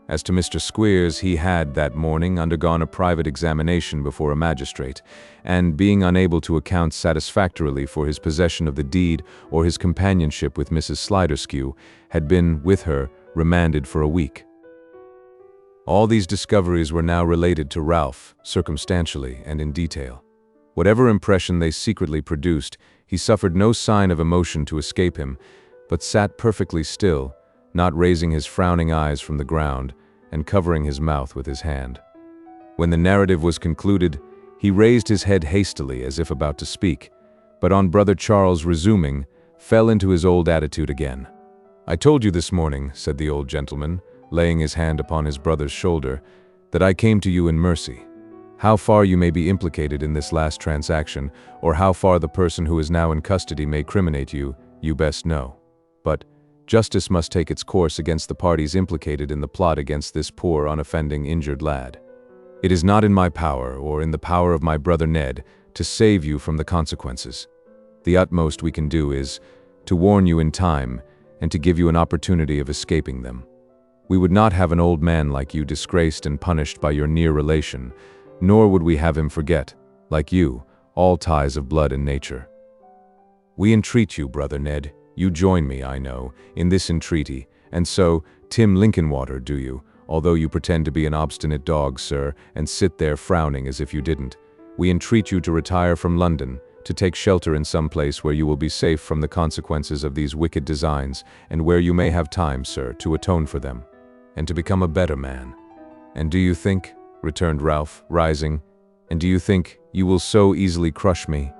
As to Mr. Squeers, he had that morning undergone a private examination before a magistrate, and being unable to account satisfactorily for his possession of the deed or his companionship with Mrs. Sliderskew, had been, with her, remanded for a week. All these discoveries were now related to Ralph, circumstantially and in detail. Whatever impression they secretly produced, he suffered no sign of emotion to escape him, but sat perfectly still, not raising his frowning eyes from the ground, and covering his mouth with his hand. When the narrative was concluded, he raised his head hastily as if about to speak, but on Brother Charles resuming, fell into his old attitude again. "I told you this morning," said the old gentleman, laying his hand upon his brother's shoulder, "that I came to you in mercy. How far you may be implicated in this last transaction, or how far the person who is now in custody may criminate you, you best know. But justice must take its course against the parties implicated in the plot against this poor, unoffending, injured lad. It is not in my power, or in the power of my brother Ned, to save you from the consequences. The utmost we can do is to warn you in time, and to give you an opportunity of escaping them. We would not have an old man like you disgraced and punished by your near relation, nor would we have him forget, like you, all ties of blood and nature. We entreat you, brother Ned, you join me, I know, in this entreaty, and so, Tim Linkinwater, do you, although you pretend to be an obstinate dog, sir, and sit there frowning as if you didn't. We entreat you to retire from London, to take shelter in some place where you will be safe from the consequences of these wicked designs, and where you may have time, sir, to atone for them, and to become a better man. And do you think, returned Ralph, rising, and do you think you will so easily crush me?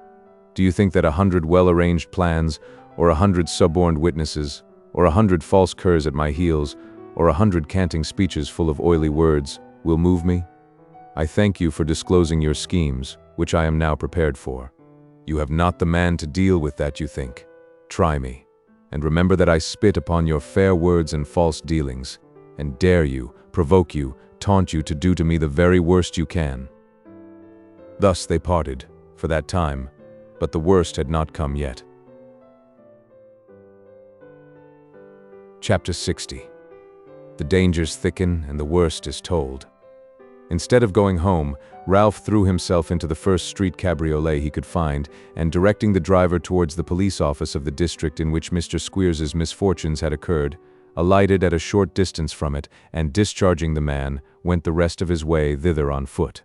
Do you think that 100 well-arranged plans, or 100 suborned witnesses, or 100 false curs at my heels, or 100 canting speeches full of oily words, will move me? I thank you for disclosing your schemes, which I am now prepared for. You have not the man to deal with that, you think. Try me, and remember that I spit upon your fair words and false dealings, and dare you, provoke you, taunt you to do to me the very worst you can." Thus they parted, for that time, but the worst had not come yet. Chapter 60. The dangers thicken and the worst is told. Instead of going home, Ralph threw himself into the first street cabriolet he could find, and directing the driver towards the police office of the district in which Mr. Squeers's misfortunes had occurred, alighted at a short distance from it, and discharging the man, went the rest of his way thither on foot.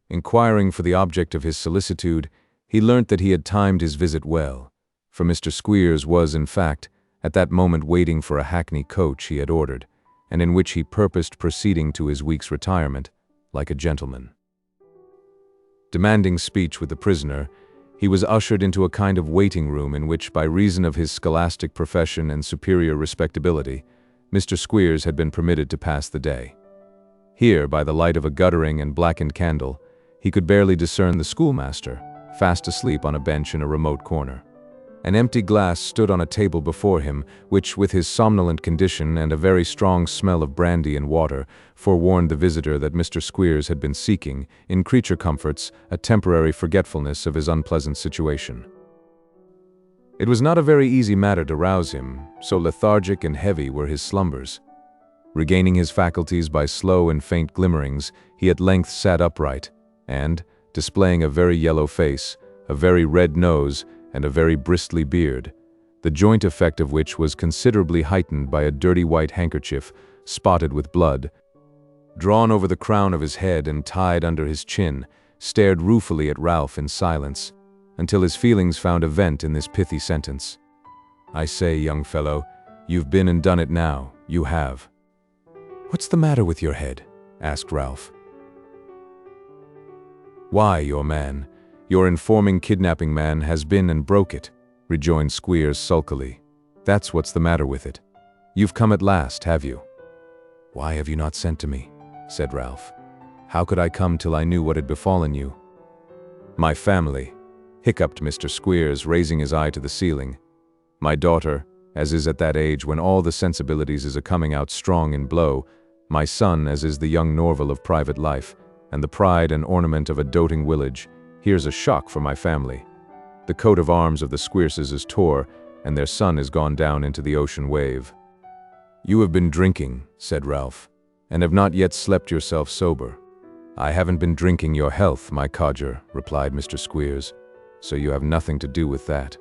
Inquiring for the object of his solicitude, He learnt that he had timed his visit well, for Mr. Squeers was, in fact, at that moment waiting for a hackney coach he had ordered, and in which he purposed proceeding to his week's retirement, like a gentleman. Demanding speech with the prisoner, he was ushered into a kind of waiting room in which, by reason of his scholastic profession and superior respectability, Mr. Squeers had been permitted to pass the day. Here, by the light of a guttering and blackened candle, he could barely discern the schoolmaster, fast asleep on a bench in a remote corner. An empty glass stood on a table before him, which, with his somnolent condition and a very strong smell of brandy and water, forewarned the visitor that Mr. Squeers had been seeking, in creature comforts, a temporary forgetfulness of his unpleasant situation. It was not a very easy matter to rouse him, so lethargic and heavy were his slumbers. Regaining his faculties by slow and faint glimmerings, he at length sat upright, and, displaying a very yellow face, a very red nose, and a very bristly beard, the joint effect of which was considerably heightened by a dirty white handkerchief, spotted with blood, drawn over the crown of his head and tied under his chin, stared ruefully at Ralph in silence, until his feelings found a vent in this pithy sentence. "I say, young fellow, you've been and done it now, you have." "What's the matter with your head?" asked Ralph. "Why, your informing kidnapping man has been and broke it," rejoined Squeers sulkily. "That's what's the matter with it. You've come at last, have you?" "Why have you not sent to me?" said Ralph. "How could I come till I knew what had befallen you?" "My family," hiccuped Mr. Squeers, raising his eye to the ceiling. "My daughter, as is at that age when all the sensibilities is a-coming out strong in blow, my son, as is the young Norval of private life, and the pride and ornament of a doting village, here's a shock for my family. The coat of arms of the Squeerses is tore, and their son is gone down into the ocean wave." "You have been drinking," said Ralph, "and have not yet slept yourself sober." "I haven't been drinking your health, my codger," replied Mr. Squeers, "so you have nothing to do with that."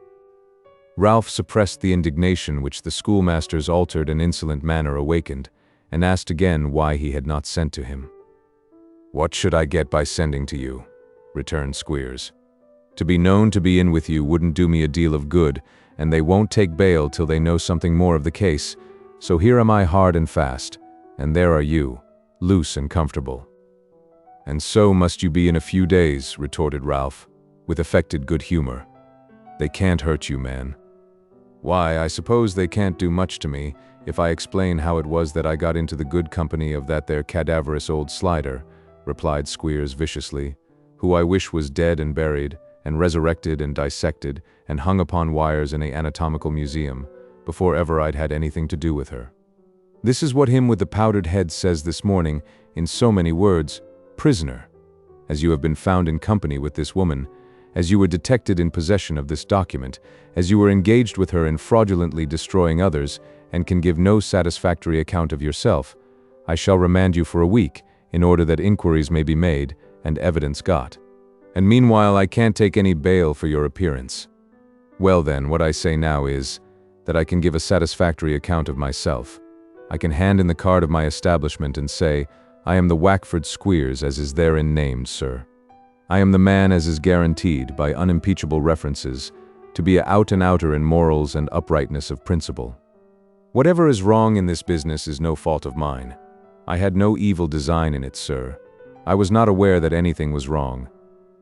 Ralph suppressed the indignation which the schoolmaster's altered and insolent manner awakened, and asked again why he had not sent to him. "What should I get by sending to you?" returned Squeers. "To be known to be in with you wouldn't do me a deal of good, and they won't take bail till they know something more of the case, so here am I hard and fast, and there are you, loose and comfortable." "And so must you be in a few days," retorted Ralph, with affected good humor. "They can't hurt you, man." "Why, I suppose they can't do much to me, if I explain how it was that I got into the good company of that there cadaverous old slider," replied Squeers viciously, "who I wish was dead and buried, and resurrected and dissected, and hung upon wires in a anatomical museum, before ever I'd had anything to do with her. This is what him with the powdered head says this morning, in so many words: 'Prisoner, as you have been found in company with this woman, as you were detected in possession of this document, as you were engaged with her in fraudulently destroying others, and can give no satisfactory account of yourself, I shall remand you for a week, in order that inquiries may be made, and evidence got. And meanwhile I can't take any bail for your appearance. Well then, what I say now is, that I can give a satisfactory account of myself. I can hand in the card of my establishment and say, I am the Wackford Squeers as is therein named, sir. I am the man as is guaranteed, by unimpeachable references, to be a out-and-outer in morals and uprightness of principle. Whatever is wrong in this business is no fault of mine. I had no evil design in it, sir. I was not aware that anything was wrong.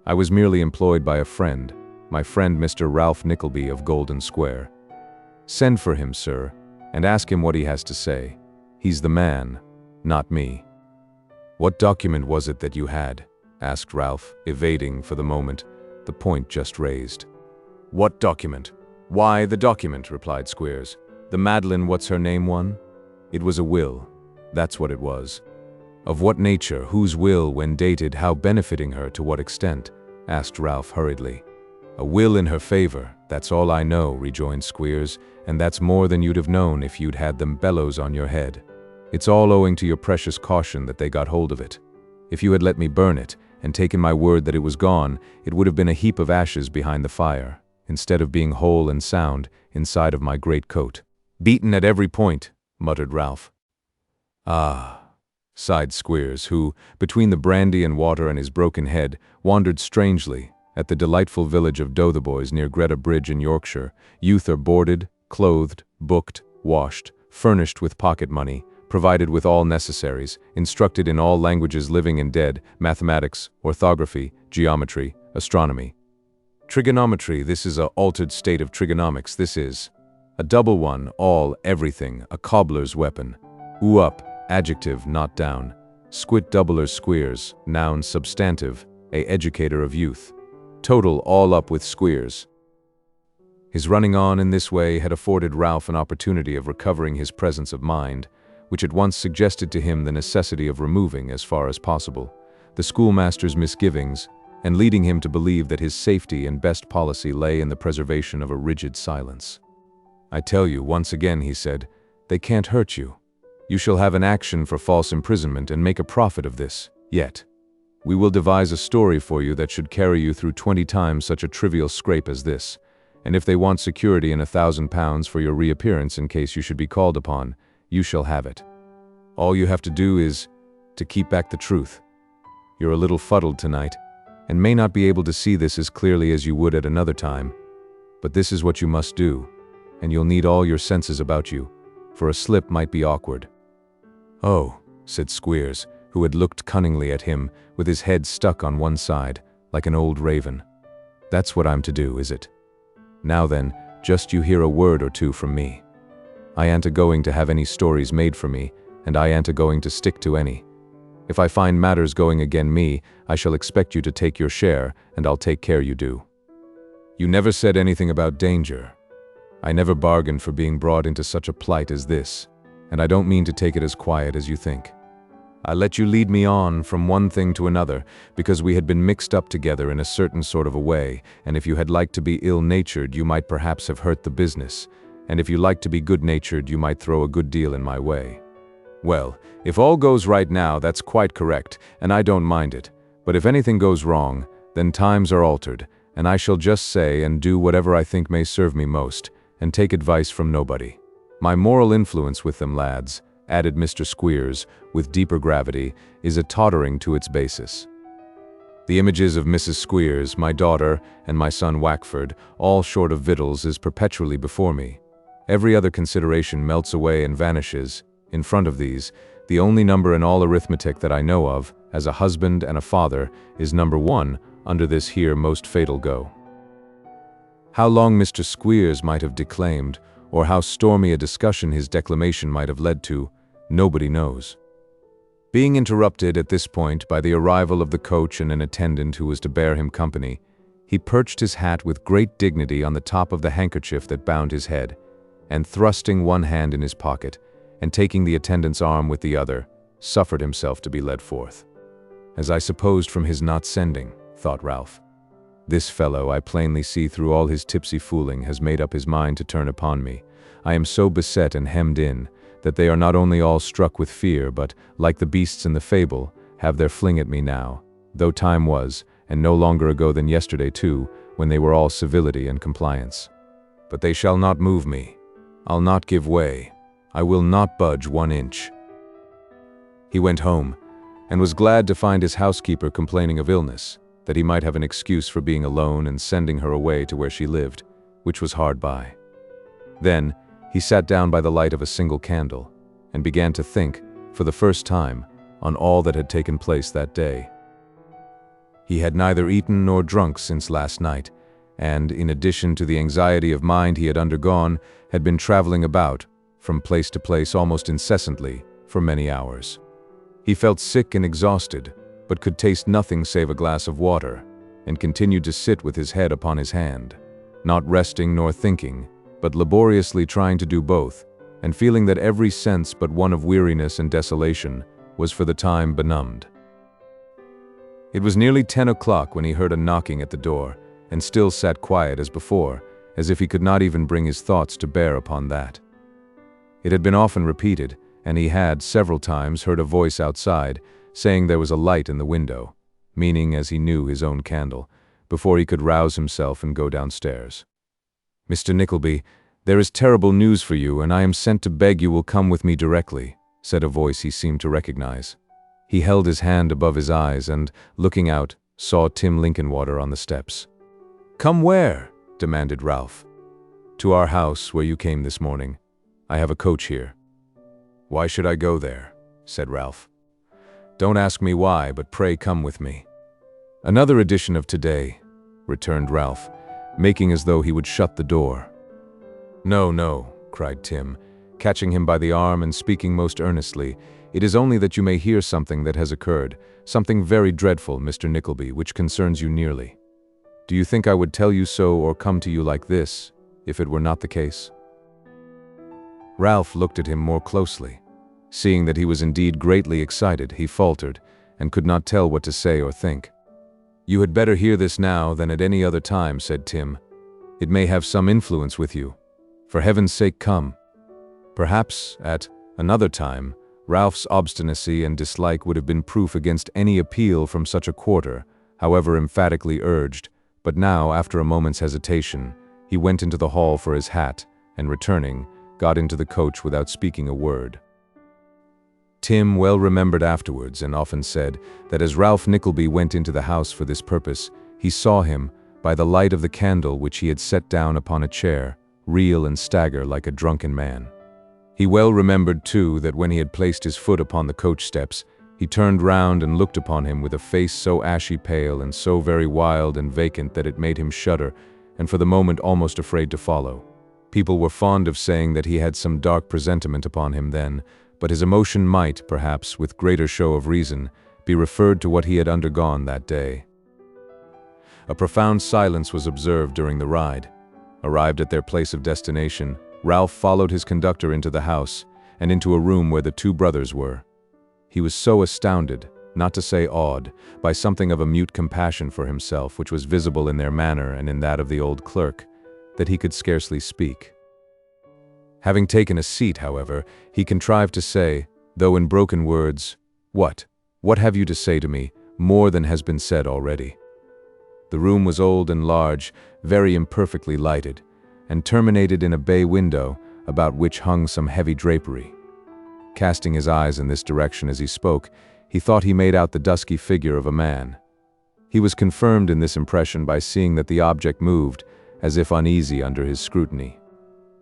I was merely employed by a friend, my friend Mr. Ralph Nickleby of Golden Square. Send for him, sir, and ask him what he has to say. He's the man, not me." "What document was it that you had?" asked Ralph, evading, for the moment, the point just raised. "What document? Why, the document," replied Squeers. "The Madeline what's-her-name one? It was a will. That's what it was." "Of what nature, whose will, when dated, how benefiting her, to what extent?" asked Ralph hurriedly. "A will in her favor, that's all I know," rejoined Squeers, "and that's more than you'd have known if you'd had them bellows on your head. It's all owing to your precious caution that they got hold of it. If you had let me burn it, and taken my word that it was gone, it would have been a heap of ashes behind the fire, instead of being whole and sound inside of my great coat." "Beaten at every point," muttered Ralph. "Ah," sighed Squeers, who, between the brandy and water and his broken head, wandered strangely, At the delightful village of Dotheboys near Greta Bridge in Yorkshire, youth are boarded, clothed, booked, washed, furnished with pocket money, provided with all necessaries, instructed in all languages living and dead, mathematics, orthography, geometry, astronomy. Trigonometry, this is a altered state of trigonomics, this is a double one, all, everything, a cobbler's weapon. Up, adjective, not down. Squit doublers squeers, noun substantive, a educator of youth. Total all up with squeers. His running on in this way had afforded Ralph an opportunity of recovering his presence of mind, which at once suggested to him the necessity of removing, as far as possible, the schoolmaster's misgivings, and leading him to believe that his safety and best policy lay in the preservation of a rigid silence. "I tell you, once again," he said, "they can't hurt you. You shall have an action for false imprisonment and make a profit of this, yet. We will devise a story for you that should carry you through 20 times such a trivial scrape as this, and if they want security in £1,000 for your reappearance in case you should be called upon, you shall have it. All you have to do is to keep back the truth. You're a little fuddled tonight, and may not be able to see this as clearly as you would at another time, but this is what you must do, and you'll need all your senses about you, for a slip might be awkward." "Oh," said Squeers, who had looked cunningly at him, with his head stuck on one side, like an old raven. "That's what I'm to do, is it? Now then, just you hear a word or two from me. I ain't a-going to have any stories made for me, and I ain't a-going to stick to any. If I find matters going again me, I shall expect you to take your share, and I'll take care you do. You never said anything about danger. I never bargained for being brought into such a plight as this, and I don't mean to take it as quiet as you think. I let you lead me on from one thing to another, because we had been mixed up together in a certain sort of a way, and if you had liked to be ill-natured, you might perhaps have hurt the business, and if you liked to be good-natured, you might throw a good deal in my way. Well, if all goes right now, that's quite correct, and I don't mind it, but if anything goes wrong, then times are altered, and I shall just say and do whatever I think may serve me most, and take advice from nobody. My moral influence with them lads," added Mr. Squeers, with deeper gravity, "is a tottering to its basis. The images of Mrs. Squeers, my daughter, and my son Wackford, all short of victuals, is perpetually before me. Every other consideration melts away and vanishes. In front of these, the only number in all arithmetic that I know of, as a husband and a father, is number 1, under this here most fatal go." How long Mr. Squeers might have declaimed, or how stormy a discussion his declamation might have led to, nobody knows. Being interrupted at this point by the arrival of the coach and an attendant who was to bear him company, he perched his hat with great dignity on the top of the handkerchief that bound his head, and thrusting one hand in his pocket, and taking the attendant's arm with the other, suffered himself to be led forth. "As I supposed from his not sending," thought Ralph. "This fellow, I plainly see through all his tipsy fooling, has made up his mind to turn upon me. I am so beset and hemmed in, that they are not only all struck with fear, but, like the beasts in the fable, have their fling at me now, though time was, and no longer ago than yesterday too, when they were all civility and compliance. But they shall not move me. I'll not give way. I will not budge 1 inch." He went home, and was glad to find his housekeeper complaining of illness, that he might have an excuse for being alone and sending her away to where she lived, which was hard by. Then, he sat down by the light of a single candle, and began to think, for the first time, on all that had taken place that day. He had neither eaten nor drunk since last night, and, in addition to the anxiety of mind he had undergone, had been traveling about, from place to place almost incessantly, for many hours. He felt sick and exhausted, but could taste nothing save a glass of water, and continued to sit with his head upon his hand, not resting nor thinking, but laboriously trying to do both, and feeling that every sense but one of weariness and desolation was for the time benumbed. It was nearly 10 o'clock when he heard a knocking at the door, and still sat quiet as before, as if he could not even bring his thoughts to bear upon that. It had been often repeated, and he had, several times, heard a voice outside, saying there was a light in the window, meaning, as he knew, his own candle, before he could rouse himself and go downstairs. "Mr. Nickleby, there is terrible news for you, and I am sent to beg you will come with me directly," said a voice he seemed to recognize. He held his hand above his eyes and, looking out, saw Tim Linkinwater on the steps. "Come where?" demanded Ralph. "To our house where you came this morning. I have a coach here." "Why should I go there?" said Ralph. "Don't ask me why, but pray come with me." "Another edition of today," returned Ralph, making as though he would shut the door. "No, no," cried Tim, catching him by the arm and speaking most earnestly. "It is only that you may hear something that has occurred, something very dreadful, Mr. Nickleby, which concerns you nearly. Do you think I would tell you so or come to you like this, if it were not the case?" Ralph looked at him more closely. Seeing that he was indeed greatly excited, he faltered, and could not tell what to say or think. "You had better hear this now than at any other time," said Tim. "It may have some influence with you. For heaven's sake come." Perhaps, at another time, Ralph's obstinacy and dislike would have been proof against any appeal from such a quarter, however emphatically urged, but now, after a moment's hesitation, he went into the hall for his hat, and returning, got into the coach without speaking a word. Tim well remembered afterwards, and often said, that as Ralph Nickleby went into the house for this purpose, he saw him, by the light of the candle which he had set down upon a chair, reel and stagger like a drunken man. He well remembered, too, that when he had placed his foot upon the coach steps, he turned round and looked upon him with a face so ashy pale and so very wild and vacant that it made him shudder, and for the moment almost afraid to follow. People were fond of saying that he had some dark presentiment upon him then, but his emotion might, perhaps, with greater show of reason, be referred to what he had undergone that day. A profound silence was observed during the ride. Arrived at their place of destination, Ralph followed his conductor into the house, and into a room where the two brothers were. He was so astounded, not to say awed, by something of a mute compassion for himself which was visible in their manner and in that of the old clerk, that he could scarcely speak. Having taken a seat, however, he contrived to say, though in broken words, What have you to say to me, more than has been said already?" The room was old and large, very imperfectly lighted, and terminated in a bay window, about which hung some heavy drapery. Casting his eyes in this direction as he spoke, he thought he made out the dusky figure of a man. He was confirmed in this impression by seeing that the object moved, as if uneasy under his scrutiny.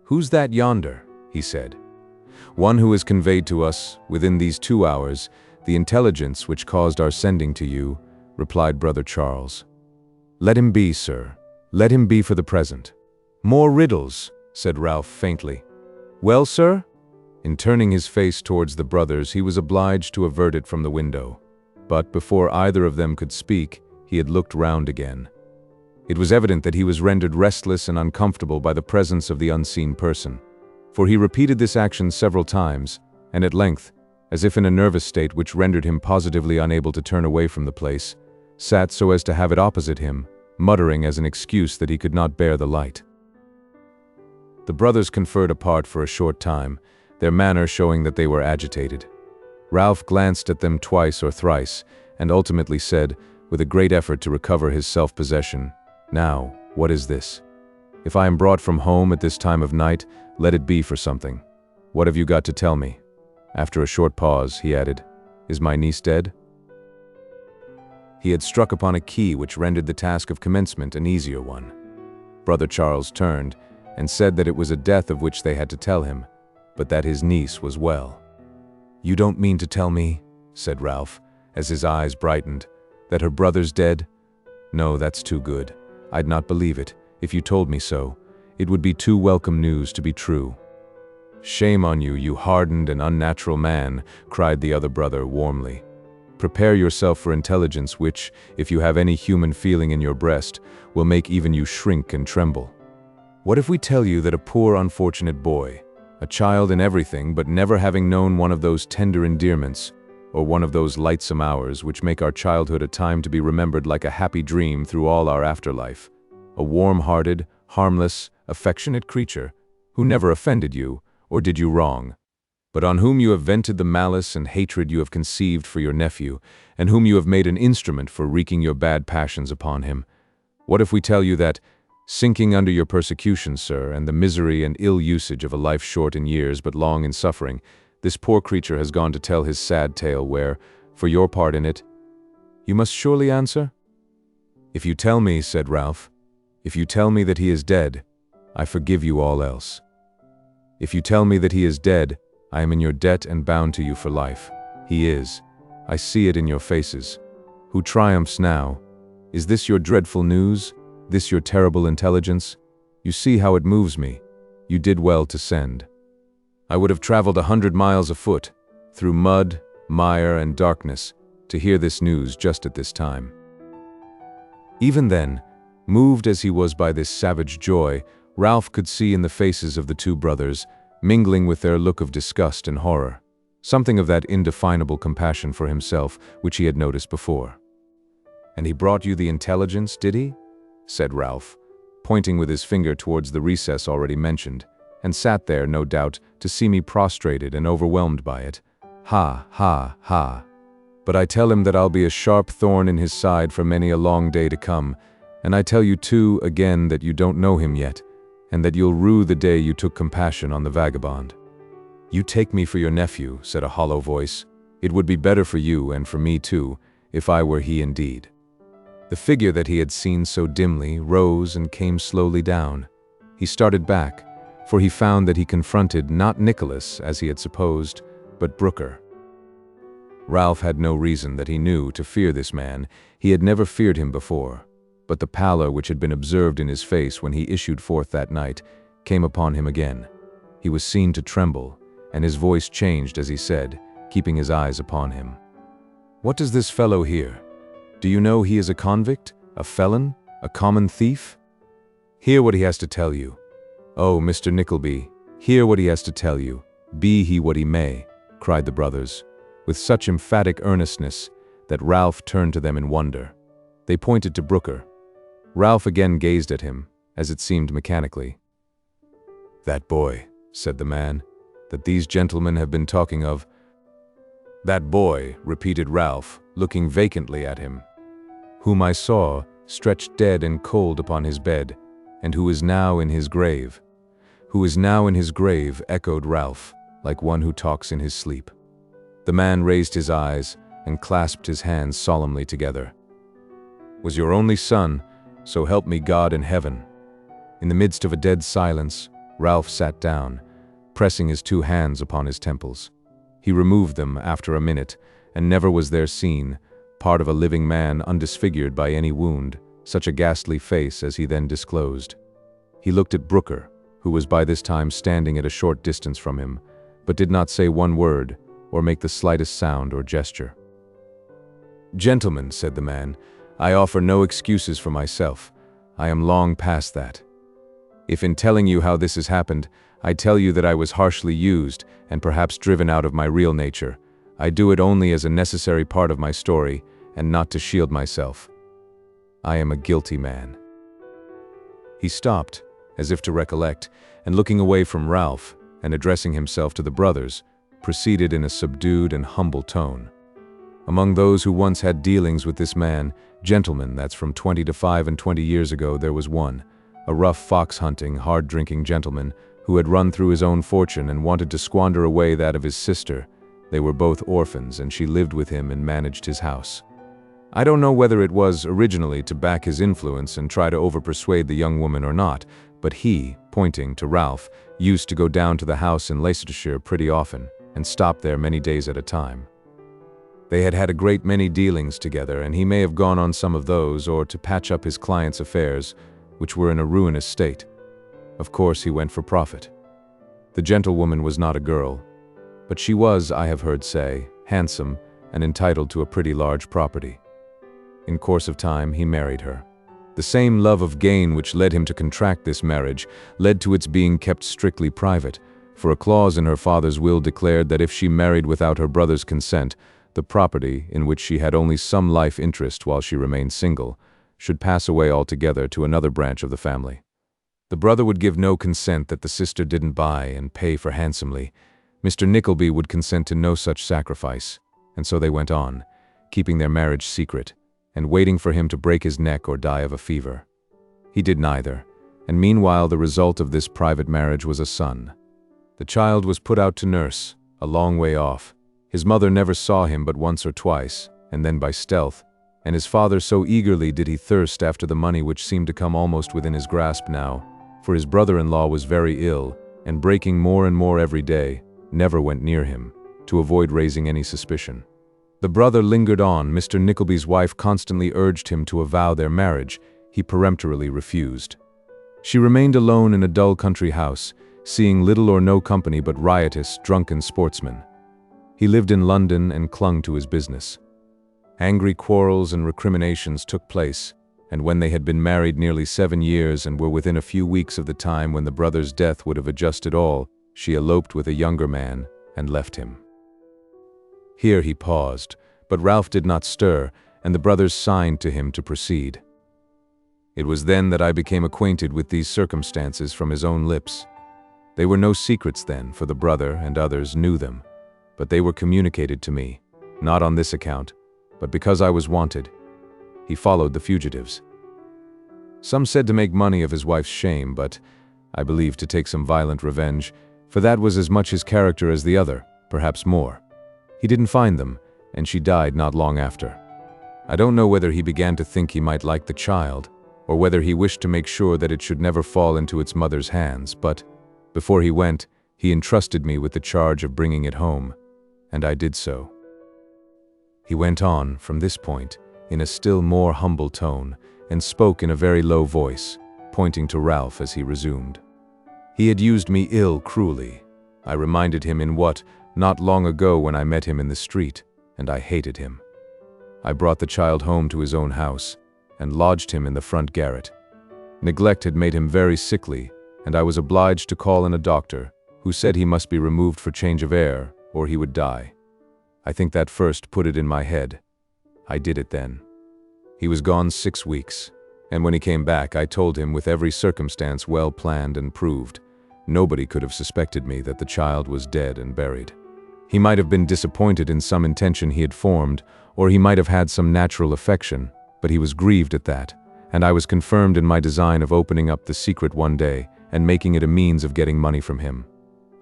"Who's that yonder?" he said. "One who has conveyed to us, within these 2 hours, the intelligence which caused our sending to you," replied Brother Charles. "Let him be, sir. Let him be for the present." "More riddles," said Ralph faintly. "Well, sir?" In turning his face towards the brothers, he was obliged to avert it from the window. But before either of them could speak, he had looked round again. It was evident that he was rendered restless and uncomfortable by the presence of the unseen person, for he repeated this action several times, and at length, as if in a nervous state which rendered him positively unable to turn away from the place, sat so as to have it opposite him, muttering as an excuse that he could not bear the light. The brothers conferred apart for a short time, their manner showing that they were agitated. Ralph glanced at them twice or thrice, and ultimately said, with a great effort to recover his self-possession, "Now, what is this? If I am brought from home at this time of night, let it be for something. What have you got to tell me?" After a short pause, he added, "Is my niece dead?" He had struck upon a key which rendered the task of commencement an easier one. Brother Charles turned, and said that it was a death of which they had to tell him, but that his niece was well. "You don't mean to tell me," said Ralph, as his eyes brightened, "that her brother's dead? No, that's too good. I'd not believe it, if you told me so. It would be too welcome news to be true." "Shame on you, you hardened and unnatural man," cried the other brother warmly. "Prepare yourself for intelligence which, if you have any human feeling in your breast, will make even you shrink and tremble. What if we tell you that a poor unfortunate boy, a child in everything but never having known one of those tender endearments, or one of those lightsome hours which make our childhood a time to be remembered like a happy dream through all our afterlife, a warm-hearted, harmless, affectionate creature, who never offended you, or did you wrong, but on whom you have vented the malice and hatred you have conceived for your nephew, and whom you have made an instrument for wreaking your bad passions upon him? What if we tell you that, sinking under your persecution, sir, and the misery and ill usage of a life short in years but long in suffering, this poor creature has gone to tell his sad tale where, for your part in it, you must surely answer? "If you tell me," said Ralph, "if you tell me that he is dead, I forgive you all else. If you tell me that he is dead, I am in your debt and bound to you for life. He is. I see it in your faces. Who triumphs now? Is this your dreadful news? This your terrible intelligence? You see how it moves me. You did well to send. I would have traveled 100 miles afoot, through mud, mire, and darkness, to hear this news just at this time." Even then, moved as he was by this savage joy, Ralph could see in the faces of the two brothers, mingling with their look of disgust and horror, something of that indefinable compassion for himself which he had noticed before. "And he brought you the intelligence, did he?" said Ralph, pointing with his finger towards the recess already mentioned, "and sat there, no doubt, to see me prostrated and overwhelmed by it. Ha, ha, ha. But I tell him that I'll be a sharp thorn in his side for many a long day to come, and I tell you too again that you don't know him yet, and that you'll rue the day you took compassion on the vagabond." "You take me for your nephew," said a hollow voice. "It would be better for you, and for me too, if I were he indeed." The figure that he had seen so dimly rose and came slowly down. He started back, for he found that he confronted not Nicholas, as he had supposed, but Brooker. Ralph had no reason that he knew to fear this man. He had never feared him before, but the pallor which had been observed in his face when he issued forth that night came upon him again. He was seen to tremble, and his voice changed as he said, keeping his eyes upon him, "What does this fellow here? Do you know he is a convict, a felon, a common thief? Hear what he has to tell you. Oh, Mr. Nickleby, hear what he has to tell you, be he what he may," cried the brothers, with such emphatic earnestness that Ralph turned to them in wonder. They pointed to Brooker. Ralph again gazed at him, as it seemed mechanically. "That boy," said the man, "that these gentlemen have been talking of." "That boy," repeated Ralph, looking vacantly at him. "Whom I saw, stretched dead and cold upon his bed, and who is now in his grave." "Who is now in his grave," echoed Ralph, like one who talks in his sleep. The man raised his eyes and clasped his hands solemnly together. "Was your only son, so help me God in heaven." In the midst of a dead silence, Ralph sat down, pressing his two hands upon his temples. He removed them after a minute, and never was there seen, part of a living man undisfigured by any wound, such a ghastly face as he then disclosed. He looked at Brooker, who was by this time standing at a short distance from him, but did not say one word, or make the slightest sound or gesture. "Gentlemen," said the man, "I offer no excuses for myself. I am long past that. If in telling you how this has happened, I tell you that I was harshly used and perhaps driven out of my real nature, I do it only as a necessary part of my story and not to shield myself. I am a guilty man." He stopped, as if to recollect, and looking away from Ralph and addressing himself to the brothers, proceeded in a subdued and humble tone. "Among those who once had dealings with this man, gentlemen, that's from 20 to 25 years ago, there was one, a rough fox-hunting, hard-drinking gentleman who had run through his own fortune and wanted to squander away that of his sister. They were both orphans, and she lived with him and managed his house. I don't know whether it was originally to back his influence and try to overpersuade the young woman or not, but he, pointing to Ralph, used to go down to the house in Leicestershire pretty often, and stop there many days at a time. They had had a great many dealings together, and he may have gone on some of those, or to patch up his client's affairs, which were in a ruinous state. Of course he went for profit. The gentlewoman was not a girl, but she was, I have heard say, handsome and entitled to a pretty large property. In course of time he married her. The same love of gain which led him to contract this marriage led to its being kept strictly private, for a clause in her father's will declared that if she married without her brother's consent, the property, in which she had only some life interest while she remained single, should pass away altogether to another branch of the family. The brother would give no consent that the sister didn't buy and pay for handsomely. Mr. Nickleby would consent to no such sacrifice, and so they went on, keeping their marriage secret, and waiting for him to break his neck or die of a fever. He did neither, and meanwhile the result of this private marriage was a son. The child was put out to nurse, a long way off. His mother never saw him but once or twice, and then by stealth, and his father so eagerly did he thirst after the money which seemed to come almost within his grasp now, for his brother-in-law was very ill, and breaking more and more every day, never went near him, to avoid raising any suspicion. The brother lingered on. Mr. Nickleby's wife constantly urged him to avow their marriage. He peremptorily refused. She remained alone in a dull country house, seeing little or no company but riotous, drunken sportsmen. He lived in London and clung to his business. Angry quarrels and recriminations took place, and when they had been married nearly 7 years and were within a few weeks of the time when the brother's death would have adjusted all, she eloped with a younger man and left him. Here he paused, but Ralph did not stir, and the brothers signed to him to proceed. It was then that I became acquainted with these circumstances from his own lips. They were no secrets then, for the brother and others knew them, but they were communicated to me, not on this account, but because I was wanted. He followed the fugitives. Some said to make money of his wife's shame, but I believe to take some violent revenge, for that was as much his character as the other, perhaps more. He didn't find them, and she died not long after. I don't know whether he began to think he might like the child, or whether he wished to make sure that it should never fall into its mother's hands, but before he went, he entrusted me with the charge of bringing it home, and I did so. He went on, from this point, in a still more humble tone, and spoke in a very low voice, pointing to Ralph as he resumed. He had used me ill cruelly. I reminded him in what, not long ago when I met him in the street, and I hated him. I brought the child home to his own house, and lodged him in the front garret. Neglect had made him very sickly, and I was obliged to call in a doctor, who said he must be removed for change of air, or he would die. I think that first put it in my head. I did it then. He was gone 6 weeks, and when he came back I told him with every circumstance well planned and proved. Nobody could have suspected me that the child was dead and buried. He might have been disappointed in some intention he had formed, or he might have had some natural affection, but he was grieved at that, and I was confirmed in my design of opening up the secret one day and making it a means of getting money from him.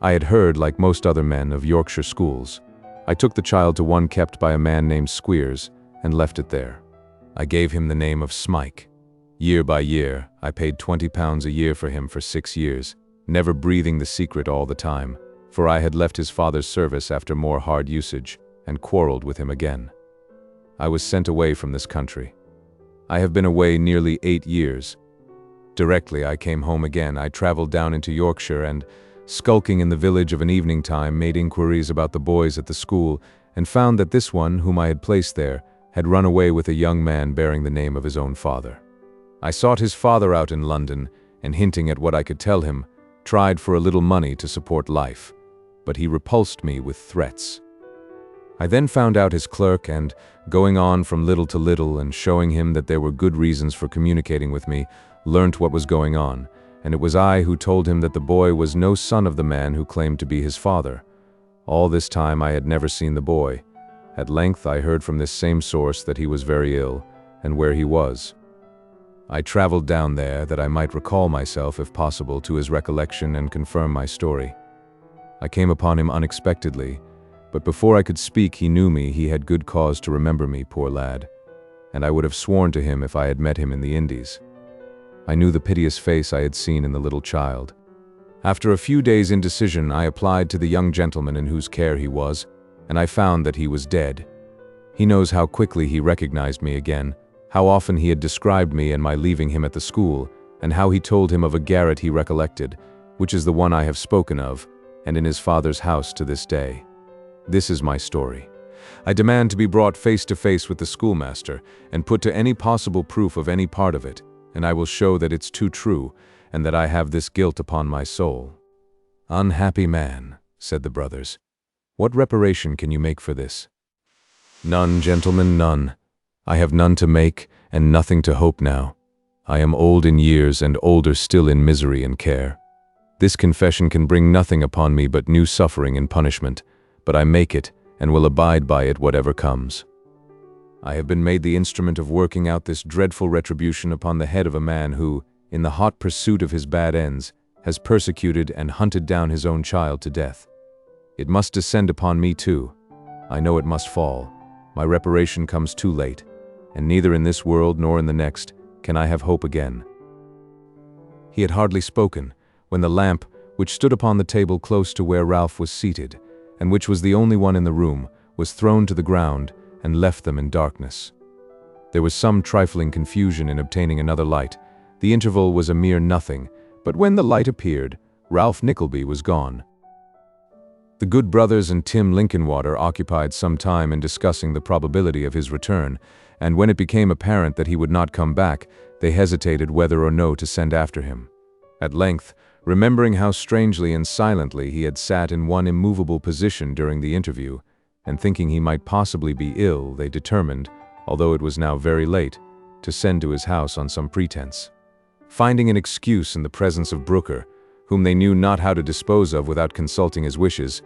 I had heard, like most other men, of Yorkshire schools. I took the child to one kept by a man named Squeers and left it there. I gave him the name of Smike. Year by year, I paid £20 a year for him for 6 years, never breathing the secret all the time, for I had left his father's service after more hard usage and quarreled with him again. I was sent away from this country. I have been away nearly 8 years. Directly I came home again, I traveled down into Yorkshire and, skulking in the village of an evening time, made inquiries about the boys at the school and found that this one, whom I had placed there, had run away with a young man bearing the name of his own father. I sought his father out in London, and hinting at what I could tell him, tried for a little money to support life, but he repulsed me with threats. I then found out his clerk and, going on from little to little and showing him that there were good reasons for communicating with me, learnt what was going on, and it was I who told him that the boy was no son of the man who claimed to be his father. All this time I had never seen the boy. At length I heard from this same source that he was very ill, and where he was. I traveled down there that I might recall myself, if possible, to his recollection and confirm my story. I came upon him unexpectedly, but before I could speak he knew me. He had good cause to remember me, poor lad, and I would have sworn to him if I had met him in the Indies. I knew the piteous face I had seen in the little child. After a few days' indecision, I applied to the young gentleman in whose care he was, and I found that he was dead. He knows how quickly he recognized me again, how often he had described me and my leaving him at the school, and how he told him of a garret he recollected, which is the one I have spoken of, and in his father's house to this day. This is my story. I demand to be brought face to face with the schoolmaster and put to any possible proof of any part of it, and I will show that it's too true, and that I have this guilt upon my soul." "Unhappy man," said the brothers, "what reparation can you make for this?" "None, gentlemen, none. I have none to make, and nothing to hope now. I am old in years, and older still in misery and care. This confession can bring nothing upon me but new suffering and punishment, but I make it, and will abide by it whatever comes. I have been made the instrument of working out this dreadful retribution upon the head of a man who, in the hot pursuit of his bad ends, has persecuted and hunted down his own child to death. It must descend upon me too. I know it must fall. My reparation comes too late. and neither in this world nor in the next can I have hope again." He had hardly spoken, when the lamp, which stood upon the table close to where Ralph was seated, and which was the only one in the room, was thrown to the ground and left them in darkness. There was some trifling confusion in obtaining another light. The interval was a mere nothing, but when the light appeared, Ralph Nickleby was gone. The good brothers and Tim Linkinwater occupied some time in discussing the probability of his return, and when it became apparent that he would not come back, they hesitated whether or no to send after him. At length, remembering how strangely and silently he had sat in one immovable position during the interview, and thinking he might possibly be ill, they determined, although it was now very late, to send to his house on some pretense. Finding an excuse in the presence of Brooker, whom they knew not how to dispose of without consulting his wishes,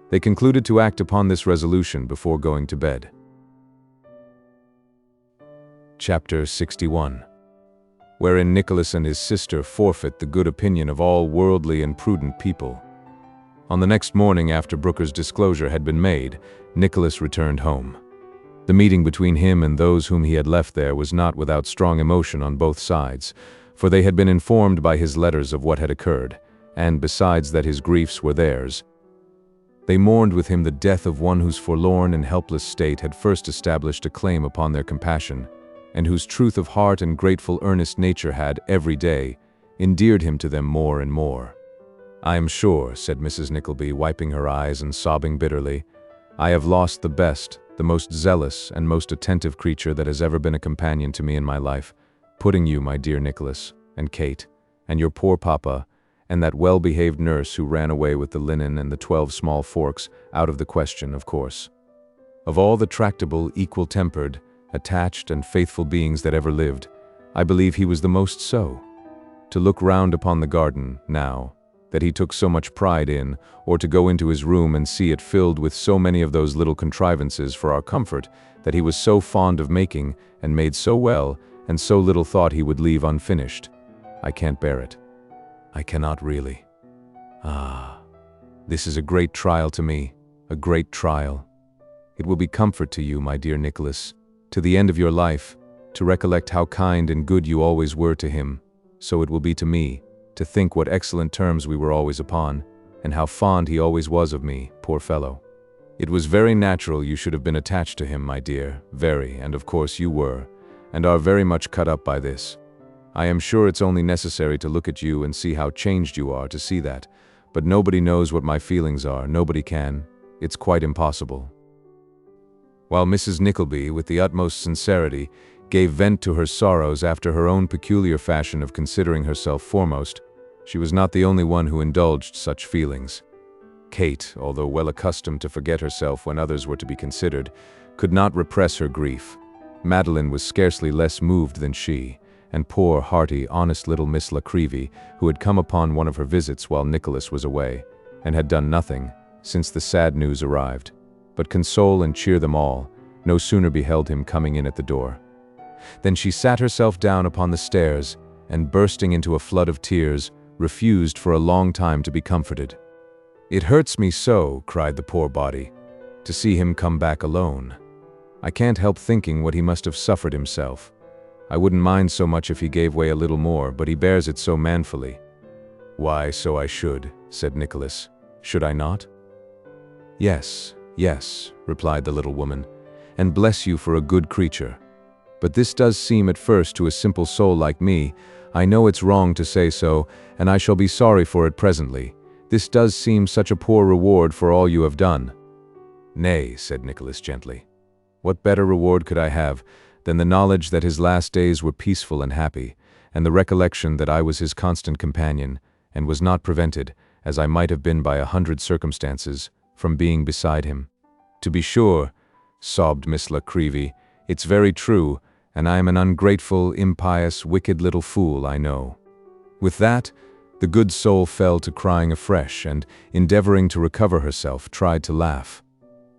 they concluded to act upon this resolution before going to bed. Chapter 61. Wherein Nicholas and his sister forfeit the good opinion of all worldly and prudent people. On the next morning after Brooker's disclosure had been made, Nicholas returned home. The meeting between him and those whom he had left there was not without strong emotion on both sides, for they had been informed by his letters of what had occurred, and besides that his griefs were theirs. They mourned with him the death of one whose forlorn and helpless state had first established a claim upon their compassion, and whose truth of heart and grateful earnest nature had, every day, endeared him to them more and more. "I am sure," said Mrs. Nickleby, wiping her eyes and sobbing bitterly, "I have lost the best, the most zealous and most attentive creature that has ever been a companion to me in my life, putting you, my dear Nicholas, and Kate, and your poor papa, and that well-behaved nurse who ran away with the linen and the 12 small forks, out of the question, of course. Of all the tractable, equal-tempered, attached and faithful beings that ever lived, I believe he was the most so. To look round upon the garden, now, that he took so much pride in, or to go into his room and see it filled with so many of those little contrivances for our comfort that he was so fond of making, and made so well, and so little thought he would leave unfinished. I can't bear it. I cannot really. Ah, this is a great trial to me, a great trial. It will be comfort to you, my dear Nicholas, to the end of your life, to recollect how kind and good you always were to him. So it will be to me, to think what excellent terms we were always upon, and how fond he always was of me, poor fellow. It was very natural you should have been attached to him, my dear, very, and of course you were, and are very much cut up by this. I am sure it's only necessary to look at you and see how changed you are to see that, but nobody knows what my feelings are, nobody can. It's quite impossible." While Mrs. Nickleby, with the utmost sincerity, gave vent to her sorrows after her own peculiar fashion of considering herself foremost, she was not the only one who indulged such feelings. Kate, although well accustomed to forget herself when others were to be considered, could not repress her grief. Madeline was scarcely less moved than she, and poor, hearty, honest little Miss La Creevy, who had come upon one of her visits while Nicholas was away, and had done nothing, since the sad news arrived, but console and cheer them all, no sooner beheld him coming in at the door. Then she sat herself down upon the stairs, and bursting into a flood of tears, refused for a long time to be comforted. "It hurts me so," cried the poor body, "to see him come back alone. I can't help thinking what he must have suffered himself. I wouldn't mind so much if he gave way a little more, but he bears it so manfully." "Why, so I should," said Nicholas. "Should I not?" "Yes, yes," replied the little woman, "and bless you for a good creature. But this does seem at first to a simple soul like me, I know it's wrong to say so, and I shall be sorry for it presently, this does seem such a poor reward for all you have done." "Nay," said Nicholas gently, "what better reward could I have than the knowledge that his last days were peaceful and happy, and the recollection that I was his constant companion, and was not prevented, as I might have been by 100 circumstances, from being beside him." "To be sure," sobbed Miss La Creevy, "it's very true, and I am an ungrateful, impious, wicked little fool, I know." With that, the good soul fell to crying afresh, and, endeavoring to recover herself, tried to laugh.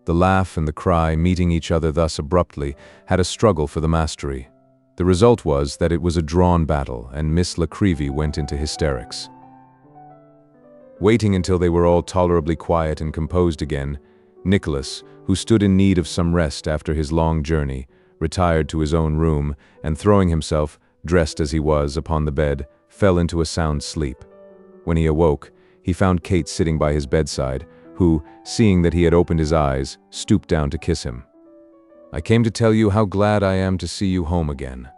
The laugh and the cry, meeting each other thus abruptly, had a struggle for the mastery. The result was that it was a drawn battle, and Miss La Creevy went into hysterics. Waiting until they were all tolerably quiet and composed again, Nicholas, who stood in need of some rest after his long journey, retired to his own room, and throwing himself, dressed as he was, upon the bed, fell into a sound sleep. When he awoke, he found Kate sitting by his bedside, who, seeing that he had opened his eyes, stooped down to kiss him. "I came to tell you how glad I am to see you home again.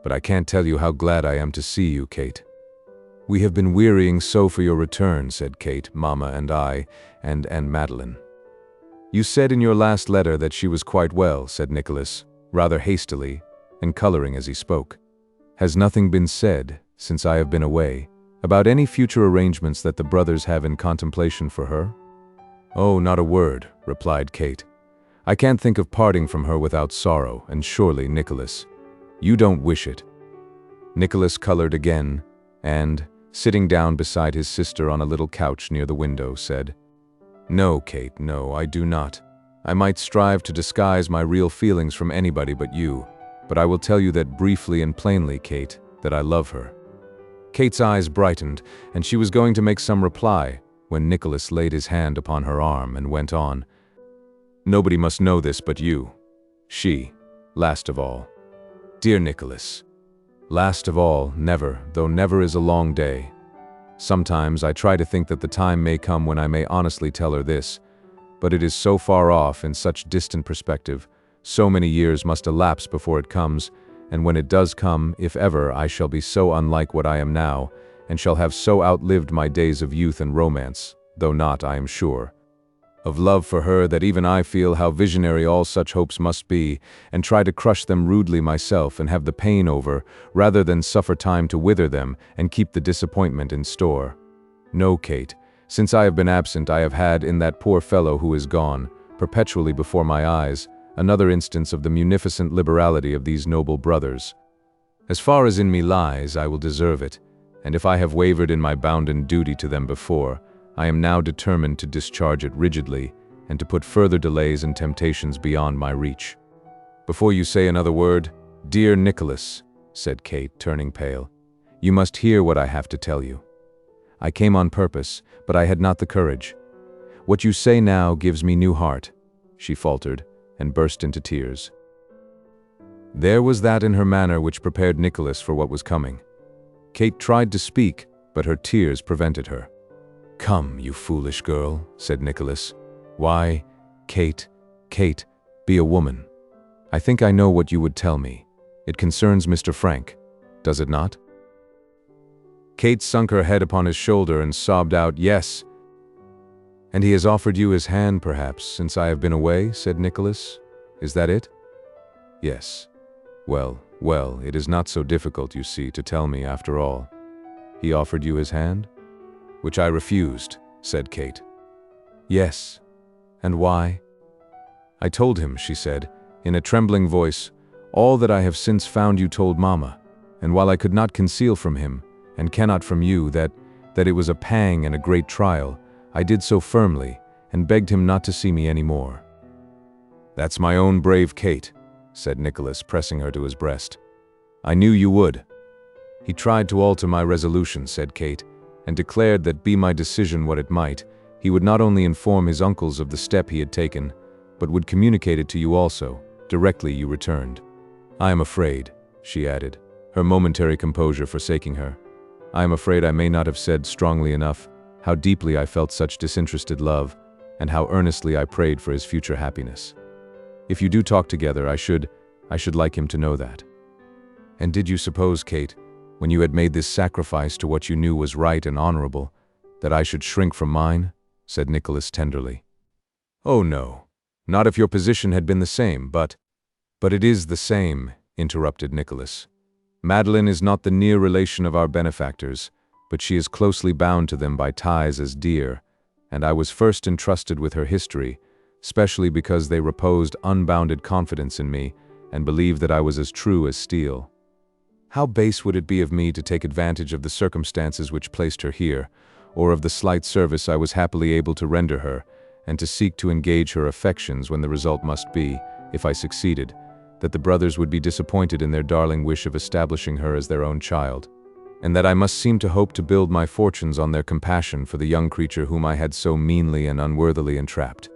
But I can't tell you how glad I am to see you, Kate. We have been wearying so for your return," said Kate, "Mama and I, and Madeline." "You said in your last letter that she was quite well," said Nicholas, rather hastily, and coloring as he spoke. "Has nothing been said, since I have been away, about any future arrangements that the brothers have in contemplation for her?" "Oh, not a word," replied Kate. "I can't think of parting from her without sorrow, and surely, Nicholas, you don't wish it." Nicholas colored again, and, sitting down beside his sister on a little couch near the window, said, "No, Kate, no, I do not. I might strive to disguise my real feelings from anybody but you, but I will tell you that briefly and plainly, Kate, that I love her." Kate's eyes brightened, and she was going to make some reply, when Nicholas laid his hand upon her arm and went on, "Nobody must know this but you. She, last of all. Dear Nicholas, last of all, never, though never is a long day. Sometimes I try to think that the time may come when I may honestly tell her this, but it is so far off in such distant perspective, so many years must elapse before it comes, and when it does come, if ever, I shall be so unlike what I am now, and shall have so outlived my days of youth and romance, though not, I am sure, of love for her, that even I feel how visionary all such hopes must be, and try to crush them rudely myself and have the pain over, rather than suffer time to wither them and keep the disappointment in store. No, Kate, since I have been absent, I have had, in that poor fellow who is gone, perpetually before my eyes, another instance of the munificent liberality of these noble brothers. As far as in me lies, I will deserve it, and if I have wavered in my bounden duty to them before, I am now determined to discharge it rigidly, and to put further delays and temptations beyond my reach. Before you say another word, dear Nicholas, said Kate, turning pale, you must hear what I have to tell you. I came on purpose, but I had not the courage. What you say now gives me new heart, she faltered, and burst into tears. There was that in her manner which prepared Nicholas for what was coming. Kate tried to speak, but her tears prevented her. Come, you foolish girl, said Nicholas. Why, Kate, be a woman. I think I know what you would tell me. It concerns Mr. Frank, does it not? Kate sunk her head upon his shoulder and sobbed out, Yes. And he has offered you his hand, perhaps, since I have been away, said Nicholas. Is that it? Yes. Well, it is not so difficult, you see, to tell me after all. He offered you his hand? Which I refused, said Kate. Yes. And why? I told him, she said, in a trembling voice, all that I have since found you told Mama, and while I could not conceal from him, and cannot from you, that it was a pang and a great trial, I did so firmly, and begged him not to see me any more. That's my own brave Kate, said Nicholas, pressing her to his breast. I knew you would. He tried to alter my resolution, said Kate, and declared that be my decision what it might, he would not only inform his uncles of the step he had taken, but would communicate it to you also, directly you returned. I am afraid, she added, her momentary composure forsaking her. I am afraid I may not have said strongly enough how deeply I felt such disinterested love, and how earnestly I prayed for his future happiness. If you do talk together, I should like him to know that. And did you suppose, Kate, when you had made this sacrifice to what you knew was right and honorable, that I should shrink from mine? Said Nicholas tenderly. Oh no, not if your position had been the same, but it is the same, interrupted Nicholas. Madeline is not the near relation of our benefactors, but she is closely bound to them by ties as dear, and I was first entrusted with her history, specially because they reposed unbounded confidence in me and believed that I was as true as steel. How base would it be of me to take advantage of the circumstances which placed her here, or of the slight service I was happily able to render her, and to seek to engage her affections when the result must be, if I succeeded, that the brothers would be disappointed in their darling wish of establishing her as their own child, and that I must seem to hope to build my fortunes on their compassion for the young creature whom I had so meanly and unworthily entrapped,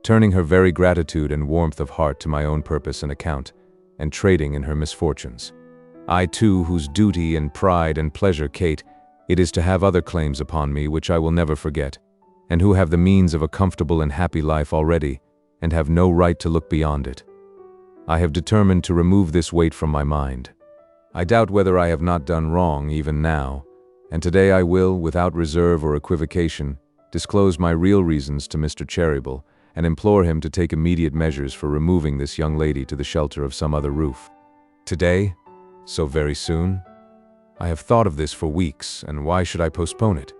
turning her very gratitude and warmth of heart to my own purpose and account, and trading in her misfortunes. I too, whose duty and pride and pleasure, Kate, it is to have other claims upon me which I will never forget, and who have the means of a comfortable and happy life already, and have no right to look beyond it. I have determined to remove this weight from my mind. I doubt whether I have not done wrong even now, and today I will, without reserve or equivocation, disclose my real reasons to Mr. Cheeryble, and implore him to take immediate measures for removing this young lady to the shelter of some other roof. Today? So very soon? I have thought of this for weeks, and why should I postpone it?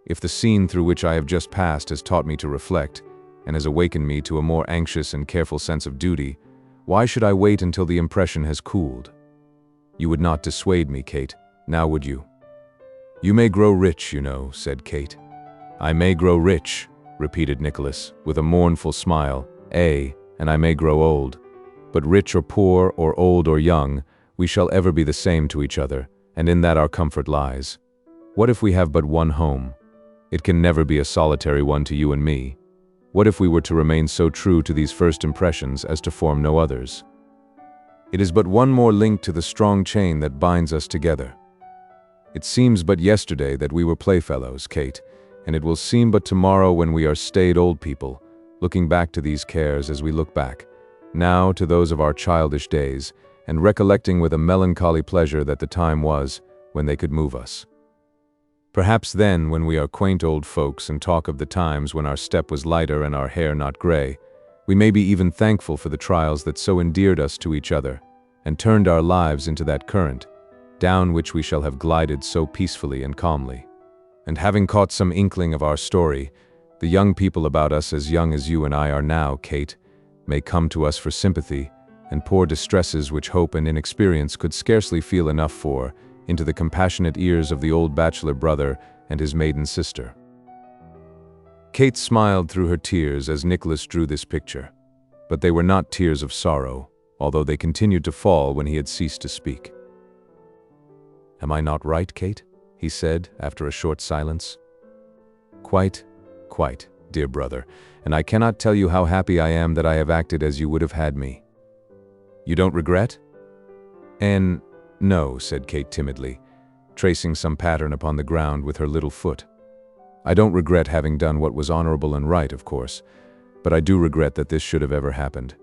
If the scene through which I have just passed has taught me to reflect, and has awakened me to a more anxious and careful sense of duty, why should I wait until the impression has cooled? You would not dissuade me, Kate, now would you? You may grow rich, you know, said Kate. I may grow rich, repeated Nicholas, with a mournful smile, and I may grow old. But rich or poor, or old or young, we shall ever be the same to each other, and in that our comfort lies. What if we have but one home? It can never be a solitary one to you and me. What if we were to remain so true to these first impressions as to form no others? It is but one more link to the strong chain that binds us together. It seems but yesterday that we were playfellows, Kate, and it will seem but tomorrow when we are staid old people, looking back to these cares as we look back, now to those of our childish days, and recollecting with a melancholy pleasure that the time was when they could move us. Perhaps then, when we are quaint old folks and talk of the times when our step was lighter and our hair not gray, we may be even thankful for the trials that so endeared us to each other, and turned our lives into that current, down which we shall have glided so peacefully and calmly. And having caught some inkling of our story, the young people about us as young as you and I are now, Kate, may come to us for sympathy, and pour distresses which hope and inexperience could scarcely feel enough for, into the compassionate ears of the old bachelor brother and his maiden sister. Kate smiled through her tears as Nicholas drew this picture, but they were not tears of sorrow, although they continued to fall when he had ceased to speak. "Am I not right, Kate?" he said, after a short silence. Quite, dear brother, and I cannot tell you how happy I am that I have acted as you would have had me. You don't regret?" "No," said Kate timidly, tracing some pattern upon the ground with her little foot. "I don't regret having done what was honorable and right, of course, but I do regret that this should have ever happened.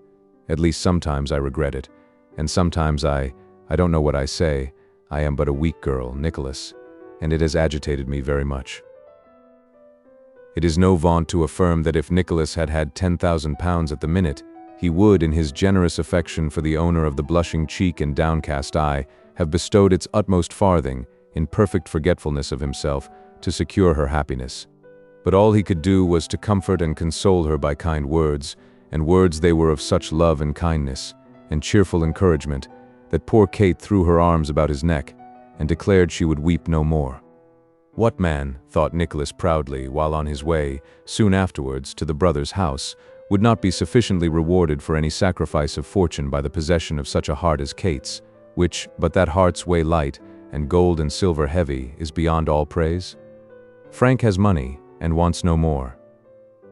At least sometimes I regret it, and sometimes I don't know what I say. I am but a weak girl, Nicholas, and it has agitated me very much." It is no vaunt to affirm that if Nicholas had had £10,000 at the minute, he would, in his generous affection for the owner of the blushing cheek and downcast eye, have bestowed its utmost farthing, in perfect forgetfulness of himself, to secure her happiness. But all he could do was to comfort and console her by kind words, and words they were of such love and kindness, and cheerful encouragement, that poor Kate threw her arms about his neck, and declared she would weep no more. What man, thought Nicholas proudly, while on his way, soon afterwards, to the brother's house, would not be sufficiently rewarded for any sacrifice of fortune by the possession of such a heart as Kate's, which, but that heart's way light, and gold and silver heavy, is beyond all praise? Frank has money, and wants no more.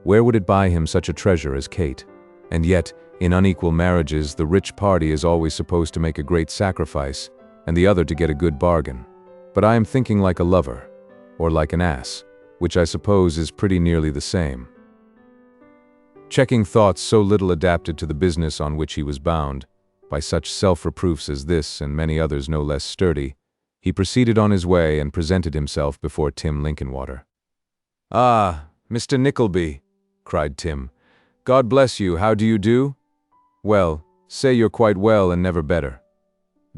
Where would it buy him such a treasure as Kate? And yet, in unequal marriages, the rich party is always supposed to make a great sacrifice, and the other to get a good bargain. But I am thinking like a lover, or like an ass, which I suppose is pretty nearly the same. Checking thoughts so little adapted to the business on which he was bound, by such self-reproofs as this and many others no less sturdy, he proceeded on his way and presented himself before Tim Linkinwater. "Ah, Mr. Nickleby," cried Tim. "God bless you, how do you do? Well, say you're quite well and never better.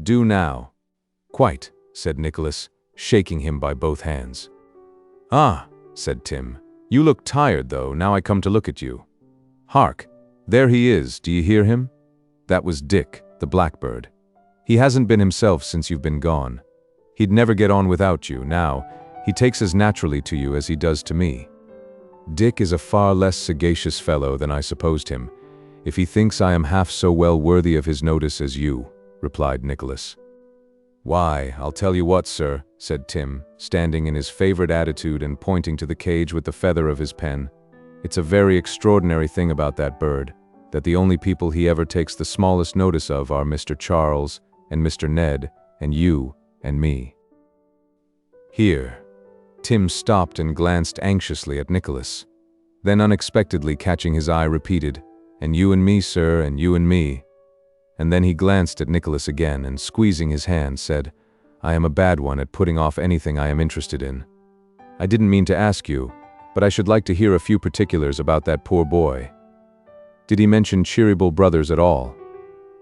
Do now." "Quite," said Nicholas, shaking him by both hands. "Ah," said Tim, "you look tired, though, now I come to look at you. Hark, there he is, do you hear him? That was Dick, the blackbird. He hasn't been himself since you've been gone. He'd never get on without you, now. He takes as naturally to you as he does to me. Dick is a far less sagacious fellow than I supposed him, if he thinks I am half so well worthy of his notice as you," replied Nicholas. "Why, I'll tell you what, sir," said Tim, standing in his favorite attitude and pointing to the cage with the feather of his pen. "It's a very extraordinary thing about that bird, that the only people he ever takes the smallest notice of are Mr. Charles and Mr. Ned and you and me." Here, Tim stopped and glanced anxiously at Nicholas. Then unexpectedly catching his eye repeated, "And you and me, sir, and you and me." And then he glanced at Nicholas again and squeezing his hand said, "I am a bad one at putting off anything I am interested in. I didn't mean to ask you, but I should like to hear a few particulars about that poor boy. Did he mention Cheeryble Brothers at all?"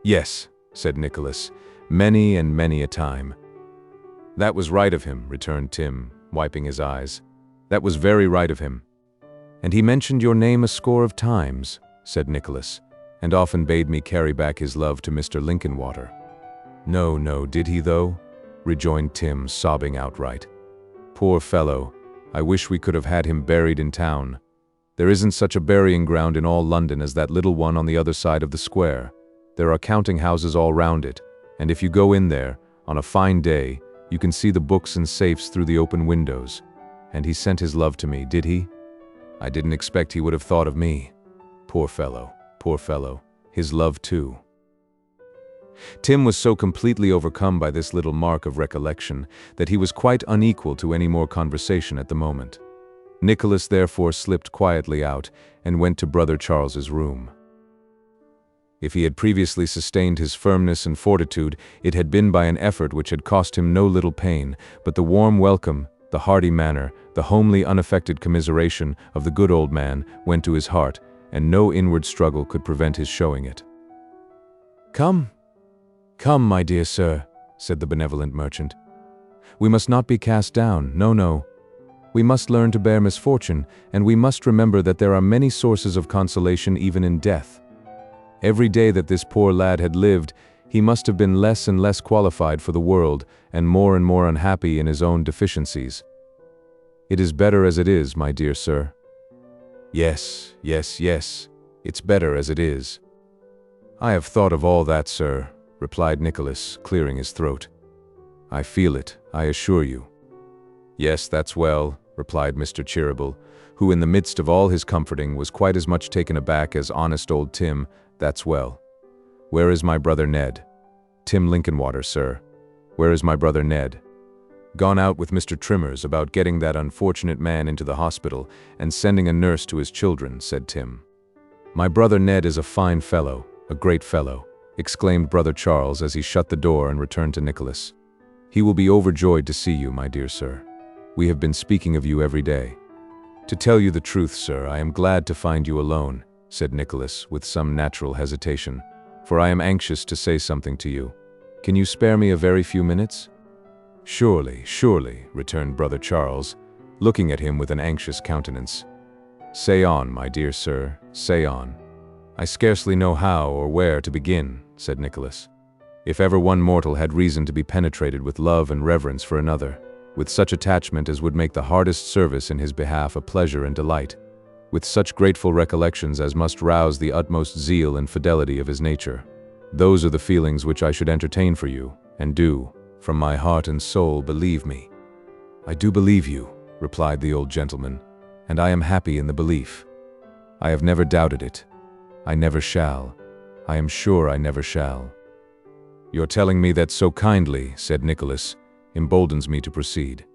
"Yes," said Nicholas, "many and many a time." "That was right of him," returned Tim, wiping his eyes. "That was very right of him." "And he mentioned your name a score of times," said Nicholas, "and often bade me carry back his love to Mr. Linkinwater." "No, no, did he though?" rejoined Tim, sobbing outright. "Poor fellow, I wish we could have had him buried in town. There isn't such a burying ground in all London as that little one on the other side of the square. There are counting houses all round it, and if you go in there, on a fine day, you can see the books and safes through the open windows. And he sent his love to me, did he? I didn't expect he would have thought of me. Poor fellow, his love too." Tim was so completely overcome by this little mark of recollection that he was quite unequal to any more conversation at the moment. Nicholas therefore slipped quietly out and went to Brother Charles's room. If he had previously sustained his firmness and fortitude, it had been by an effort which had cost him no little pain, but the warm welcome, the hearty manner, the homely unaffected commiseration of the good old man went to his heart, and no inward struggle could prevent his showing it. "Come, come, my dear sir," said the benevolent merchant. "We must not be cast down, no. We must learn to bear misfortune, and we must remember that there are many sources of consolation even in death. Every day that this poor lad had lived, he must have been less and less qualified for the world, and more unhappy in his own deficiencies. It is better as it is, my dear sir." Yes, it's better as it is." "I have thought of all that, sir," replied Nicholas, clearing his throat. "I feel it, I assure you." "Yes, that's well," replied Mr. Cheeryble, who in the midst of all his comforting was quite as much taken aback as honest old Tim. "That's well. Where is my brother Ned?" "Tim Linkinwater, sir." "Where is my brother Ned?" "Gone out with Mr. Trimmers about getting that unfortunate man into the hospital and sending a nurse to his children," said Tim. "My brother Ned is a fine fellow, a great fellow," exclaimed Brother Charles as he shut the door and returned to Nicholas. "He will be overjoyed to see you, my dear sir. We have been speaking of you every day." "To tell you the truth, sir, I am glad to find you alone," said Nicholas with some natural hesitation, "for I am anxious to say something to you. Can you spare me a very few minutes?" Surely, returned Brother Charles, looking at him with an anxious countenance. "Say on, my dear sir, say on." "I scarcely know how or where to begin," said Nicholas. "If ever one mortal had reason to be penetrated with love and reverence for another, with such attachment as would make the hardest service in his behalf a pleasure and delight, with such grateful recollections as must rouse the utmost zeal and fidelity of his nature, those are the feelings which I should entertain for you, and do, from my heart and soul, believe me." "I do believe you," replied the old gentleman, "and I am happy in the belief. I have never doubted it. I never shall. I am sure I never shall." "Your telling me that so kindly," said Nicholas, "emboldens me to proceed.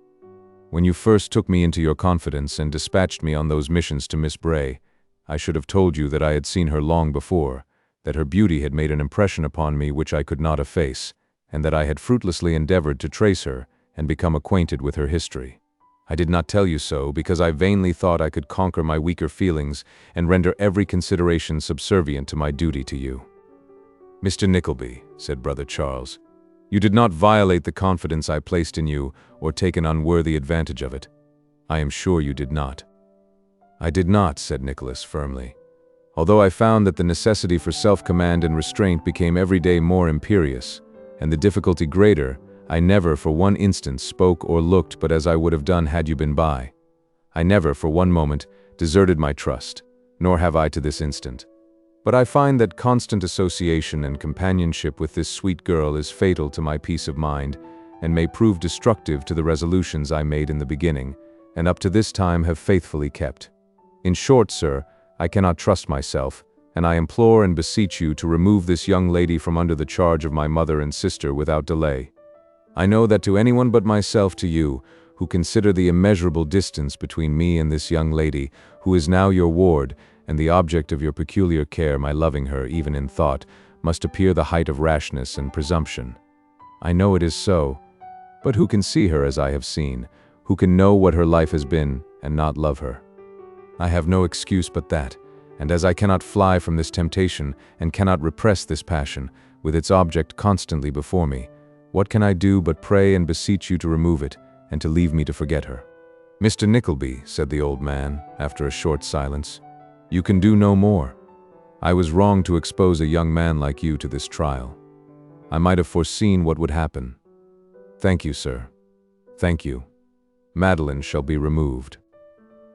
When you first took me into your confidence and dispatched me on those missions to Miss Bray, I should have told you that I had seen her long before, that her beauty had made an impression upon me which I could not efface, and that I had fruitlessly endeavored to trace her and become acquainted with her history. I did not tell you so because I vainly thought I could conquer my weaker feelings and render every consideration subservient to my duty to you." "Mr. Nickleby," said Brother Charles, "you did not violate the confidence I placed in you or take an unworthy advantage of it. I am sure you did not." "I did not," said Nicholas firmly. "Although I found that the necessity for self-command and restraint became every day more imperious, and the difficulty greater, I never for one instant spoke or looked but as I would have done had you been by. I never for one moment deserted my trust, nor have I to this instant. But I find that constant association and companionship with this sweet girl is fatal to my peace of mind, and may prove destructive to the resolutions I made in the beginning, and up to this time have faithfully kept. In short, sir, I cannot trust myself, and I implore and beseech you to remove this young lady from under the charge of my mother and sister without delay. I know that to anyone but myself, to you, who consider the immeasurable distance between me and this young lady, who is now your ward, and the object of your peculiar care, my loving her, even in thought, must appear the height of rashness and presumption. I know it is so, but who can see her as I have seen, who can know what her life has been, and not love her? I have no excuse but that, and as I cannot fly from this temptation, and cannot repress this passion, with its object constantly before me, what can I do but pray and beseech you to remove it, and to leave me to forget her? Mr. Nickleby, said the old man, after a short silence, you can do no more. I was wrong to expose a young man like you to this trial. I might have foreseen what would happen. Thank you, sir. Thank you. Madeline shall be removed.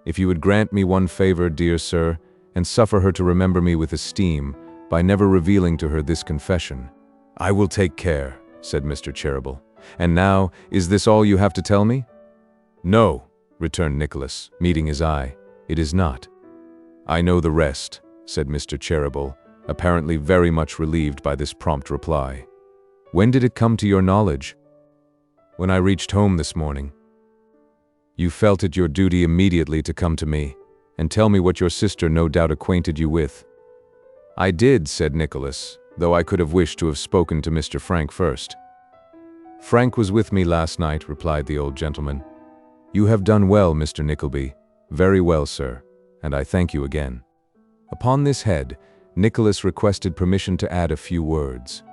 If you would grant me one favor, dear sir, and suffer her to remember me with esteem, by never revealing to her this confession. I will take care, said Mr. Cheeryble. And now, is this all you have to tell me? No, returned Nicholas, meeting his eye. It is not. I know the rest, said Mr. Cheeryble, apparently very much relieved by this prompt reply. When did it come to your knowledge? When I reached home this morning. You felt it your duty immediately to come to me, and tell me what your sister no doubt acquainted you with. I did, said Nicholas, though I could have wished to have spoken to Mr. Frank first. Frank was with me last night, replied the old gentleman. You have done well, Mr. Nickleby. Very well, sir, and I thank you again. Upon this head, Nicholas requested permission to add a few words.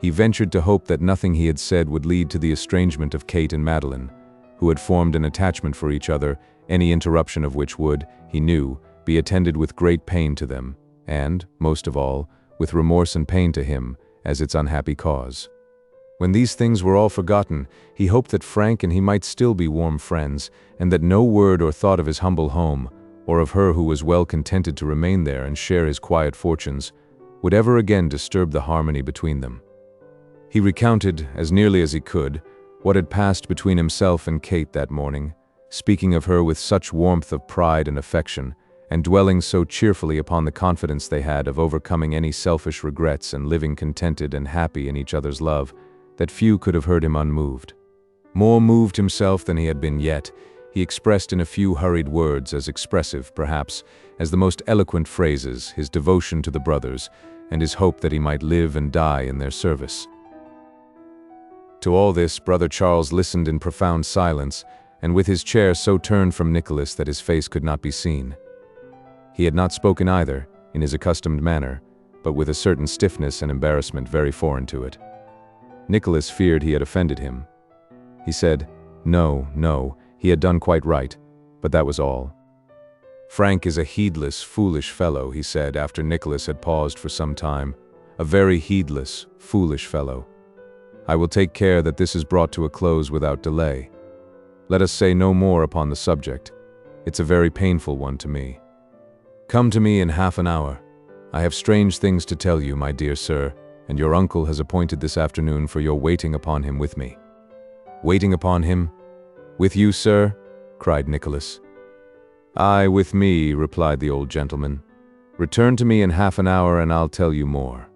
He ventured to hope that nothing he had said would lead to the estrangement of Kate and Madeline, who had formed an attachment for each other, any interruption of which would, he knew, be attended with great pain to them, and, most of all, with remorse and pain to him, as its unhappy cause. When these things were all forgotten, he hoped that Frank and he might still be warm friends, and that no word or thought of his humble home, or of her who was well contented to remain there and share his quiet fortunes, would ever again disturb the harmony between them. He recounted, as nearly as he could, what had passed between himself and Kate that morning, speaking of her with such warmth of pride and affection, and dwelling so cheerfully upon the confidence they had of overcoming any selfish regrets and living contented and happy in each other's love, that few could have heard him unmoved. More moved himself than he had been yet, he expressed in a few hurried words, as expressive, perhaps, as the most eloquent phrases, his devotion to the brothers, and his hope that he might live and die in their service. To all this, Brother Charles listened in profound silence, and with his chair so turned from Nicholas that his face could not be seen. He had not spoken either, in his accustomed manner, but with a certain stiffness and embarrassment very foreign to it. Nicholas feared he had offended him. He said, no, he had done quite right, but that was all. Frank is a heedless, foolish fellow, he said after Nicholas had paused for some time. A very heedless, foolish fellow. I will take care that this is brought to a close without delay. Let us say no more upon the subject. It's a very painful one to me. Come to me in half an hour. I have strange things to tell you, my dear sir, and your uncle has appointed this afternoon for your waiting upon him with me. Waiting upon him? With you, sir? Cried Nicholas. Aye, with me, replied the old gentleman. Return to me in half an hour and I'll tell you more.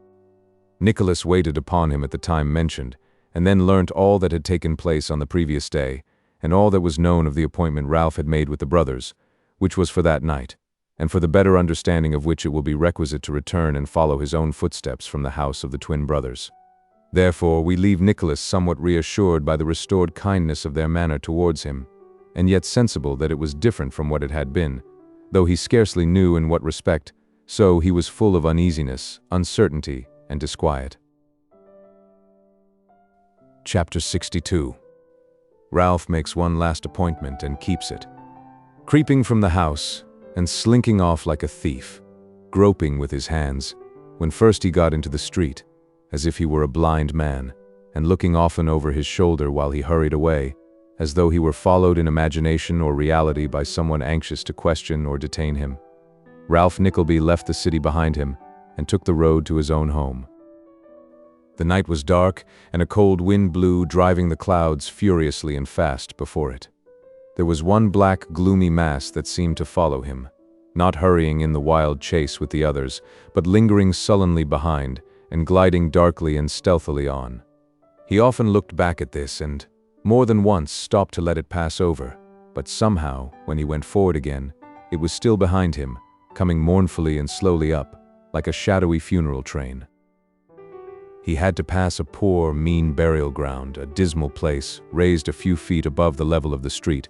Nicholas waited upon him at the time mentioned, and then learnt all that had taken place on the previous day, and all that was known of the appointment Ralph had made with the brothers, which was for that night, and for the better understanding of which it will be requisite to return and follow his own footsteps from the house of the twin brothers. Therefore we leave Nicholas somewhat reassured by the restored kindness of their manner towards him, and yet sensible that it was different from what it had been, though he scarcely knew in what respect, so he was full of uneasiness, uncertainty, and disquiet. Chapter 62. Ralph makes one last appointment and keeps it. Creeping from the house, and slinking off like a thief, groping with his hands, when first he got into the street, as if he were a blind man, and looking often over his shoulder while he hurried away, as though he were followed in imagination or reality by someone anxious to question or detain him. Ralph Nickleby left the city behind him, and took the road to his own home. The night was dark, and a cold wind blew, driving the clouds furiously and fast before it. There was one black, gloomy mass that seemed to follow him, not hurrying in the wild chase with the others, but lingering sullenly behind and gliding darkly and stealthily on. He often looked back at this and, more than once, stopped to let it pass over, but somehow, when he went forward again, it was still behind him, coming mournfully and slowly up, like a shadowy funeral train. He had to pass a poor, mean burial ground, a dismal place, raised a few feet above the level of the street,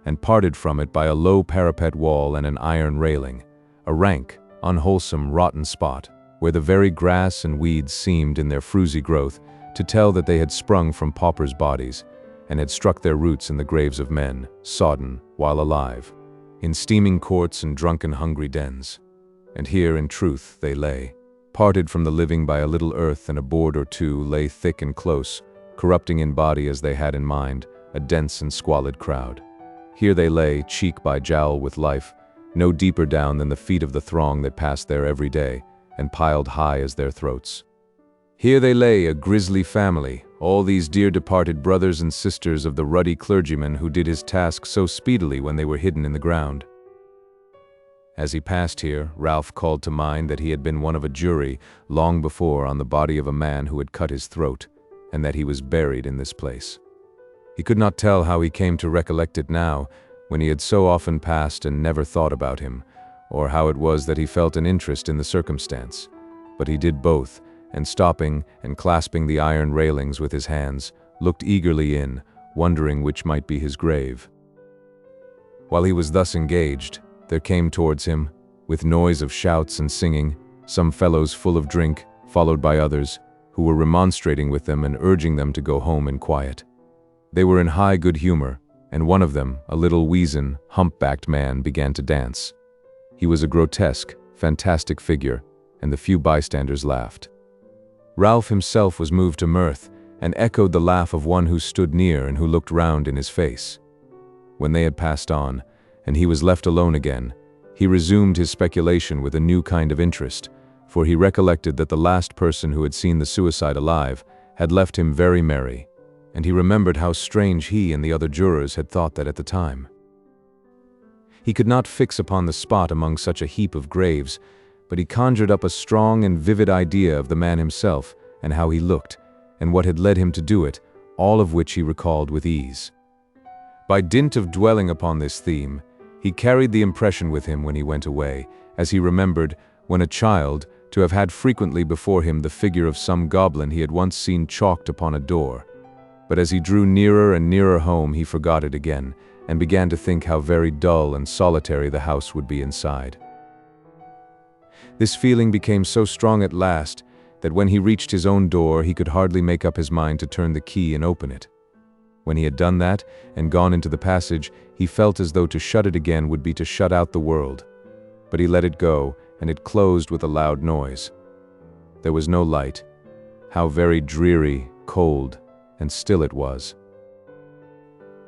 and parted from it by a low parapet wall and an iron railing, a rank, unwholesome, rotten spot, where the very grass and weeds seemed, in their fruzy growth, to tell that they had sprung from paupers' bodies, and had struck their roots in the graves of men, sodden, while alive, in steaming courts and drunken hungry dens. And here, in truth, they lay, parted from the living by a little earth, and a board or two lay thick and close, corrupting in body as they had in mind, a dense and squalid crowd. Here they lay, cheek by jowl with life, no deeper down than the feet of the throng that passed there every day, and piled high as their throats. Here they lay, a grisly family, all these dear departed brothers and sisters of the ruddy clergyman who did his task so speedily when they were hidden in the ground. As he passed here, Ralph called to mind that he had been one of a jury long before on the body of a man who had cut his throat, and that he was buried in this place. He could not tell how he came to recollect it now, when he had so often passed and never thought about him, or how it was that he felt an interest in the circumstance. But he did both, and stopping and clasping the iron railings with his hands, looked eagerly in, wondering which might be his grave. While he was thus engaged, there came towards him, with noise of shouts and singing, some fellows full of drink, followed by others, who were remonstrating with them and urging them to go home in quiet. They were in high good humor, and one of them, a little weazen, hump-backed man, began to dance. He was a grotesque, fantastic figure, and the few bystanders laughed. Ralph himself was moved to mirth, and echoed the laugh of one who stood near and who looked round in his face. When they had passed on, and he was left alone again, he resumed his speculation with a new kind of interest, for he recollected that the last person who had seen the suicide alive had left him very merry, and he remembered how strange he and the other jurors had thought that at the time. He could not fix upon the spot among such a heap of graves, but he conjured up a strong and vivid idea of the man himself, and how he looked, and what had led him to do it, all of which he recalled with ease. By dint of dwelling upon this theme, he carried the impression with him when he went away, as he remembered, when a child, to have had frequently before him the figure of some goblin he had once seen chalked upon a door. But as he drew nearer and nearer home, he forgot it again, and began to think how very dull and solitary the house would be inside. This feeling became so strong at last that when he reached his own door he could hardly make up his mind to turn the key and open it. When he had done that and gone into the passage, he felt as though to shut it again would be to shut out the world. But he let it go, and it closed with a loud noise. There was no light. How very dreary, cold, and still it was.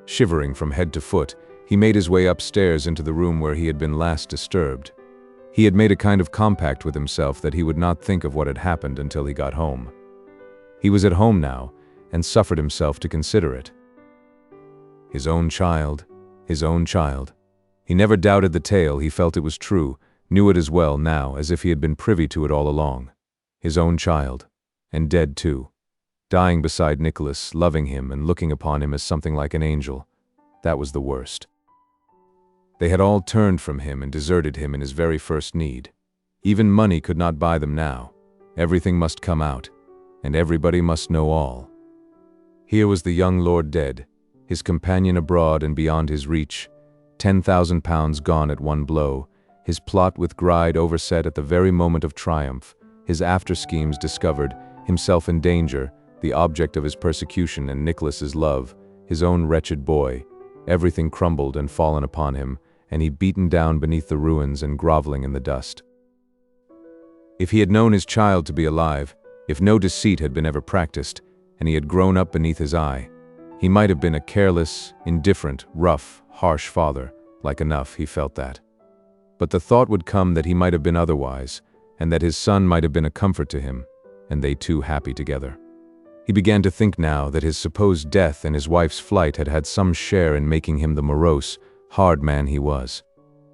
Shivering from head to foot, he made his way upstairs into the room where he had been last disturbed. He had made a kind of compact with himself that he would not think of what had happened until he got home. He was at home now, and suffered himself to consider it. His own child, his own child. He never doubted the tale, he felt it was true, knew it as well now as if he had been privy to it all along. His own child, and dead too. Dying beside Nicholas, loving him and looking upon him as something like an angel. That was the worst. They had all turned from him and deserted him in his very first need. Even money could not buy them now. Everything must come out, and everybody must know all. Here was the young lord dead, his companion abroad and beyond his reach, £10,000 gone at one blow, his plot with Gride overset at the very moment of triumph, his after-schemes discovered, himself in danger, the object of his persecution and Nicholas's love, his own wretched boy, everything crumbled and fallen upon him, and he beaten down beneath the ruins and groveling in the dust. If he had known his child to be alive, if no deceit had been ever practiced, and he had grown up beneath his eye, he might have been a careless, indifferent, rough, harsh father, like enough he felt that. But the thought would come that he might have been otherwise, and that his son might have been a comfort to him, and they two happy together. He began to think now that his supposed death and his wife's flight had had some share in making him the morose, hard man he was.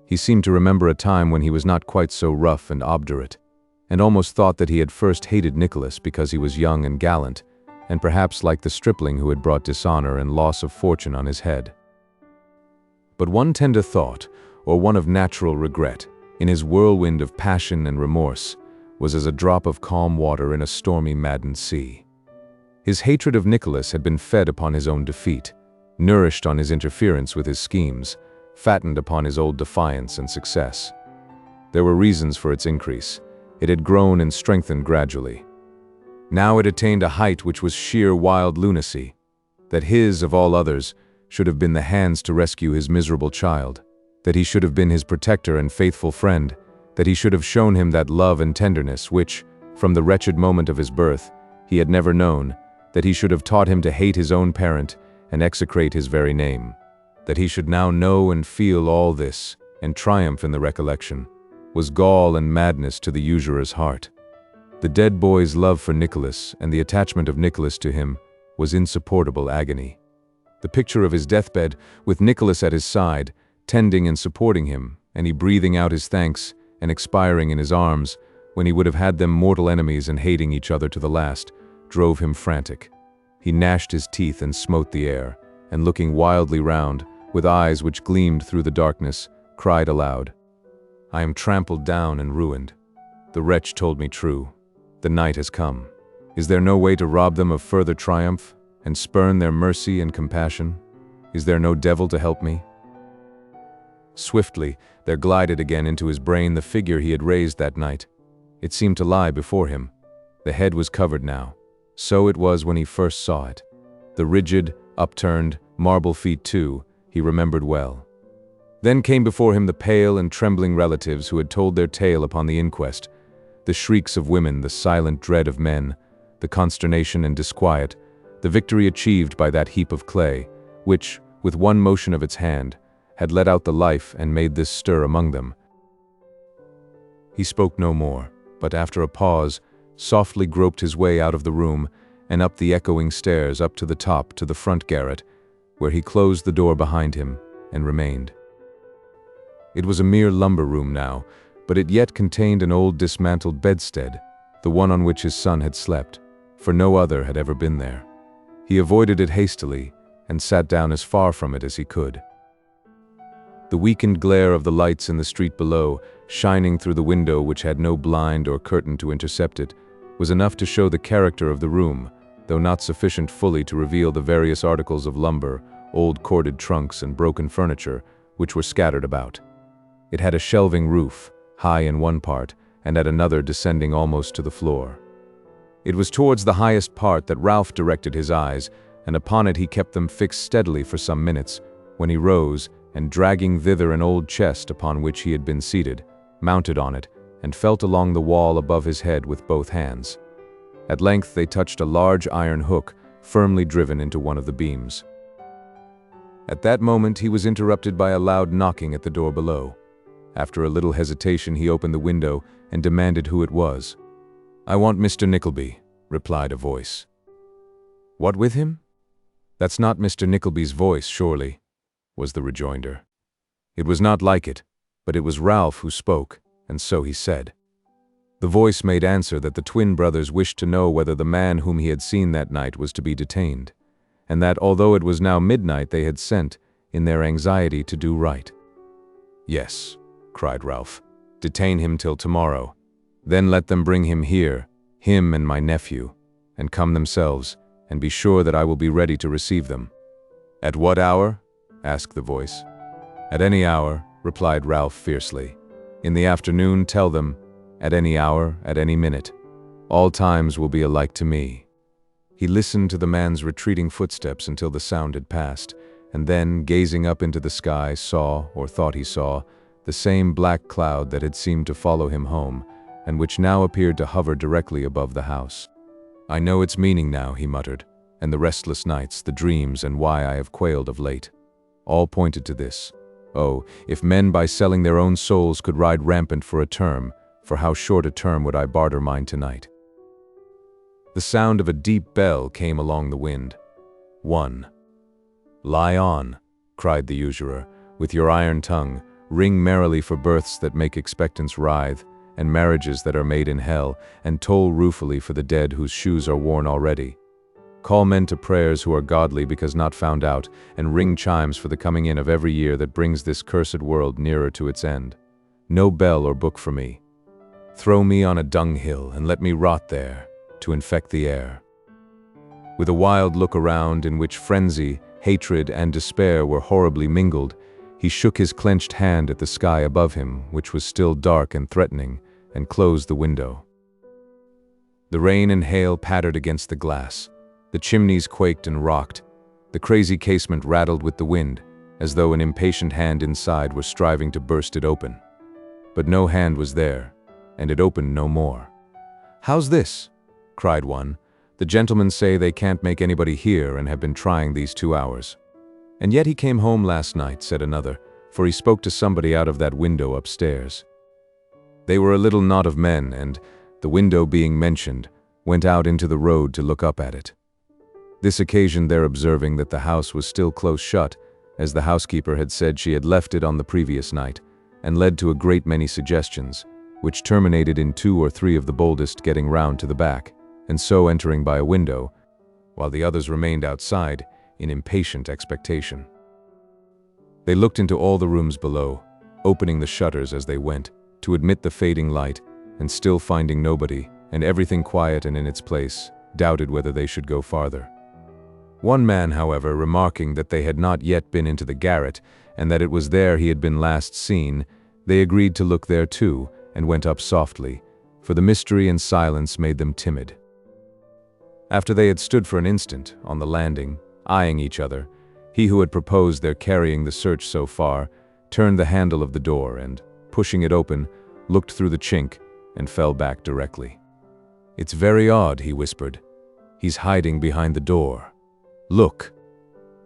He seemed to remember a time when he was not quite so rough and obdurate, and almost thought that he had first hated Nicholas because he was young and gallant, and perhaps like the stripling who had brought dishonor and loss of fortune on his head. But one tender thought, or one of natural regret, in his whirlwind of passion and remorse, was as a drop of calm water in a stormy, maddened sea. His hatred of Nicholas had been fed upon his own defeat, nourished on his interference with his schemes, fattened upon his old defiance and success. There were reasons for its increase. It had grown and strengthened gradually. Now it attained a height which was sheer wild lunacy, that his, of all others, should have been the hands to rescue his miserable child, that he should have been his protector and faithful friend, that he should have shown him that love and tenderness which, from the wretched moment of his birth, he had never known, that he should have taught him to hate his own parent and execrate his very name, that he should now know and feel all this, and triumph in the recollection, was gall and madness to the usurer's heart. The dead boy's love for Nicholas and the attachment of Nicholas to him was insupportable agony. The picture of his deathbed, with Nicholas at his side, tending and supporting him, and he breathing out his thanks and expiring in his arms, when he would have had them mortal enemies and hating each other to the last, drove him frantic. He gnashed his teeth and smote the air, and looking wildly round, with eyes which gleamed through the darkness, cried aloud, "I am trampled down and ruined. The wretch told me true. The night has come. Is there no way to rob them of further triumph, and spurn their mercy and compassion? Is there no devil to help me?" Swiftly, there glided again into his brain the figure he had raised that night. It seemed to lie before him. The head was covered now. So it was when he first saw it. The rigid, upturned, marble feet too, he remembered well. Then came before him the pale and trembling relatives who had told their tale upon the inquest, the shrieks of women, the silent dread of men, the consternation and disquiet, the victory achieved by that heap of clay, which, with one motion of its hand, had let out the life and made this stir among them. He spoke no more, but after a pause, softly groped his way out of the room and up the echoing stairs up to the top to the front garret, where he closed the door behind him and remained. It was a mere lumber room now, but it yet contained an old dismantled bedstead, the one on which his son had slept, for no other had ever been there. He avoided it hastily and sat down as far from it as he could. The weakened glare of the lights in the street below, shining through the window which had no blind or curtain to intercept it, was enough to show the character of the room, though not sufficient fully to reveal the various articles of lumber, old corded trunks and broken furniture, which were scattered about. It had a shelving roof, high in one part, and at another descending almost to the floor. It was towards the highest part that Ralph directed his eyes, and upon it he kept them fixed steadily for some minutes, when he rose, and dragging thither an old chest upon which he had been seated, mounted on it, and felt along the wall above his head with both hands. At length they touched a large iron hook, firmly driven into one of the beams. At that moment he was interrupted by a loud knocking at the door below. After a little hesitation he opened the window and demanded who it was. "I want Mr. Nickleby," replied a voice. "What with him?" "That's not Mr. Nickleby's voice, surely," was the rejoinder. It was not like it, but it was Ralph who spoke, and so he said. The voice made answer that the twin brothers wished to know whether the man whom he had seen that night was to be detained, and that although it was now midnight they had sent, in their anxiety to do right. "Yes," cried Ralph, "detain him till tomorrow. Then let them bring him here, him and my nephew, and come themselves, and be sure that I will be ready to receive them." "At what hour?" asked the voice. "At any hour," replied Ralph fiercely. "In the afternoon tell them, at any hour, at any minute. All times will be alike to me." He listened to the man's retreating footsteps until the sound had passed, and then, gazing up into the sky, saw, or thought he saw, the same black cloud that had seemed to follow him home, and which now appeared to hover directly above the house. "I know its meaning now," he muttered, "and the restless nights, the dreams, and why I have quailed of late. All pointed to this. Oh, if men by selling their own souls could ride rampant for a term, for how short a term would I barter mine tonight?" The sound of a deep bell came along the wind. "One." "Lie on," cried the usurer, "with your iron tongue, ring merrily for births that make expectants writhe, and marriages that are made in hell, and toll ruefully for the dead whose shoes are worn already. Call men to prayers who are godly because not found out, and ring chimes for the coming in of every year that brings this cursed world nearer to its end. No bell or book for me. Throw me on a dunghill and let me rot there, to infect the air. With a wild look around in which frenzy, hatred, and despair were horribly mingled, he shook his clenched hand at the sky above him, which was still dark and threatening, and closed the window. The rain and hail pattered against the glass. The chimneys quaked and rocked. The crazy casement rattled with the wind, as though an impatient hand inside were striving to burst it open. But no hand was there, and it opened no more. "How's this?" cried one. "The gentlemen say they can't make anybody hear and have been trying these 2 hours." "And yet he came home last night," said another, "for he spoke to somebody out of that window upstairs." They were a little knot of men, and, the window being mentioned, went out into the road to look up at it. This occasioned their observing that the house was still close shut, as the housekeeper had said she had left it on the previous night, and led to a great many suggestions, which terminated in 2 or 3 of the boldest getting round to the back, and so entering by a window, while the others remained outside in impatient expectation. They looked into all the rooms below, opening the shutters as they went, to admit the fading light, and still finding nobody, and everything quiet and in its place, doubted whether they should go farther. One man, however, remarking that they had not yet been into the garret, and that it was there he had been last seen, they agreed to look there too, and went up softly, for the mystery and silence made them timid. After they had stood for an instant, on the landing, eyeing each other, he who had proposed their carrying the search so far, turned the handle of the door and, pushing it open, looked through the chink, and fell back directly. "It's very odd," he whispered. "He's hiding behind the door. Look."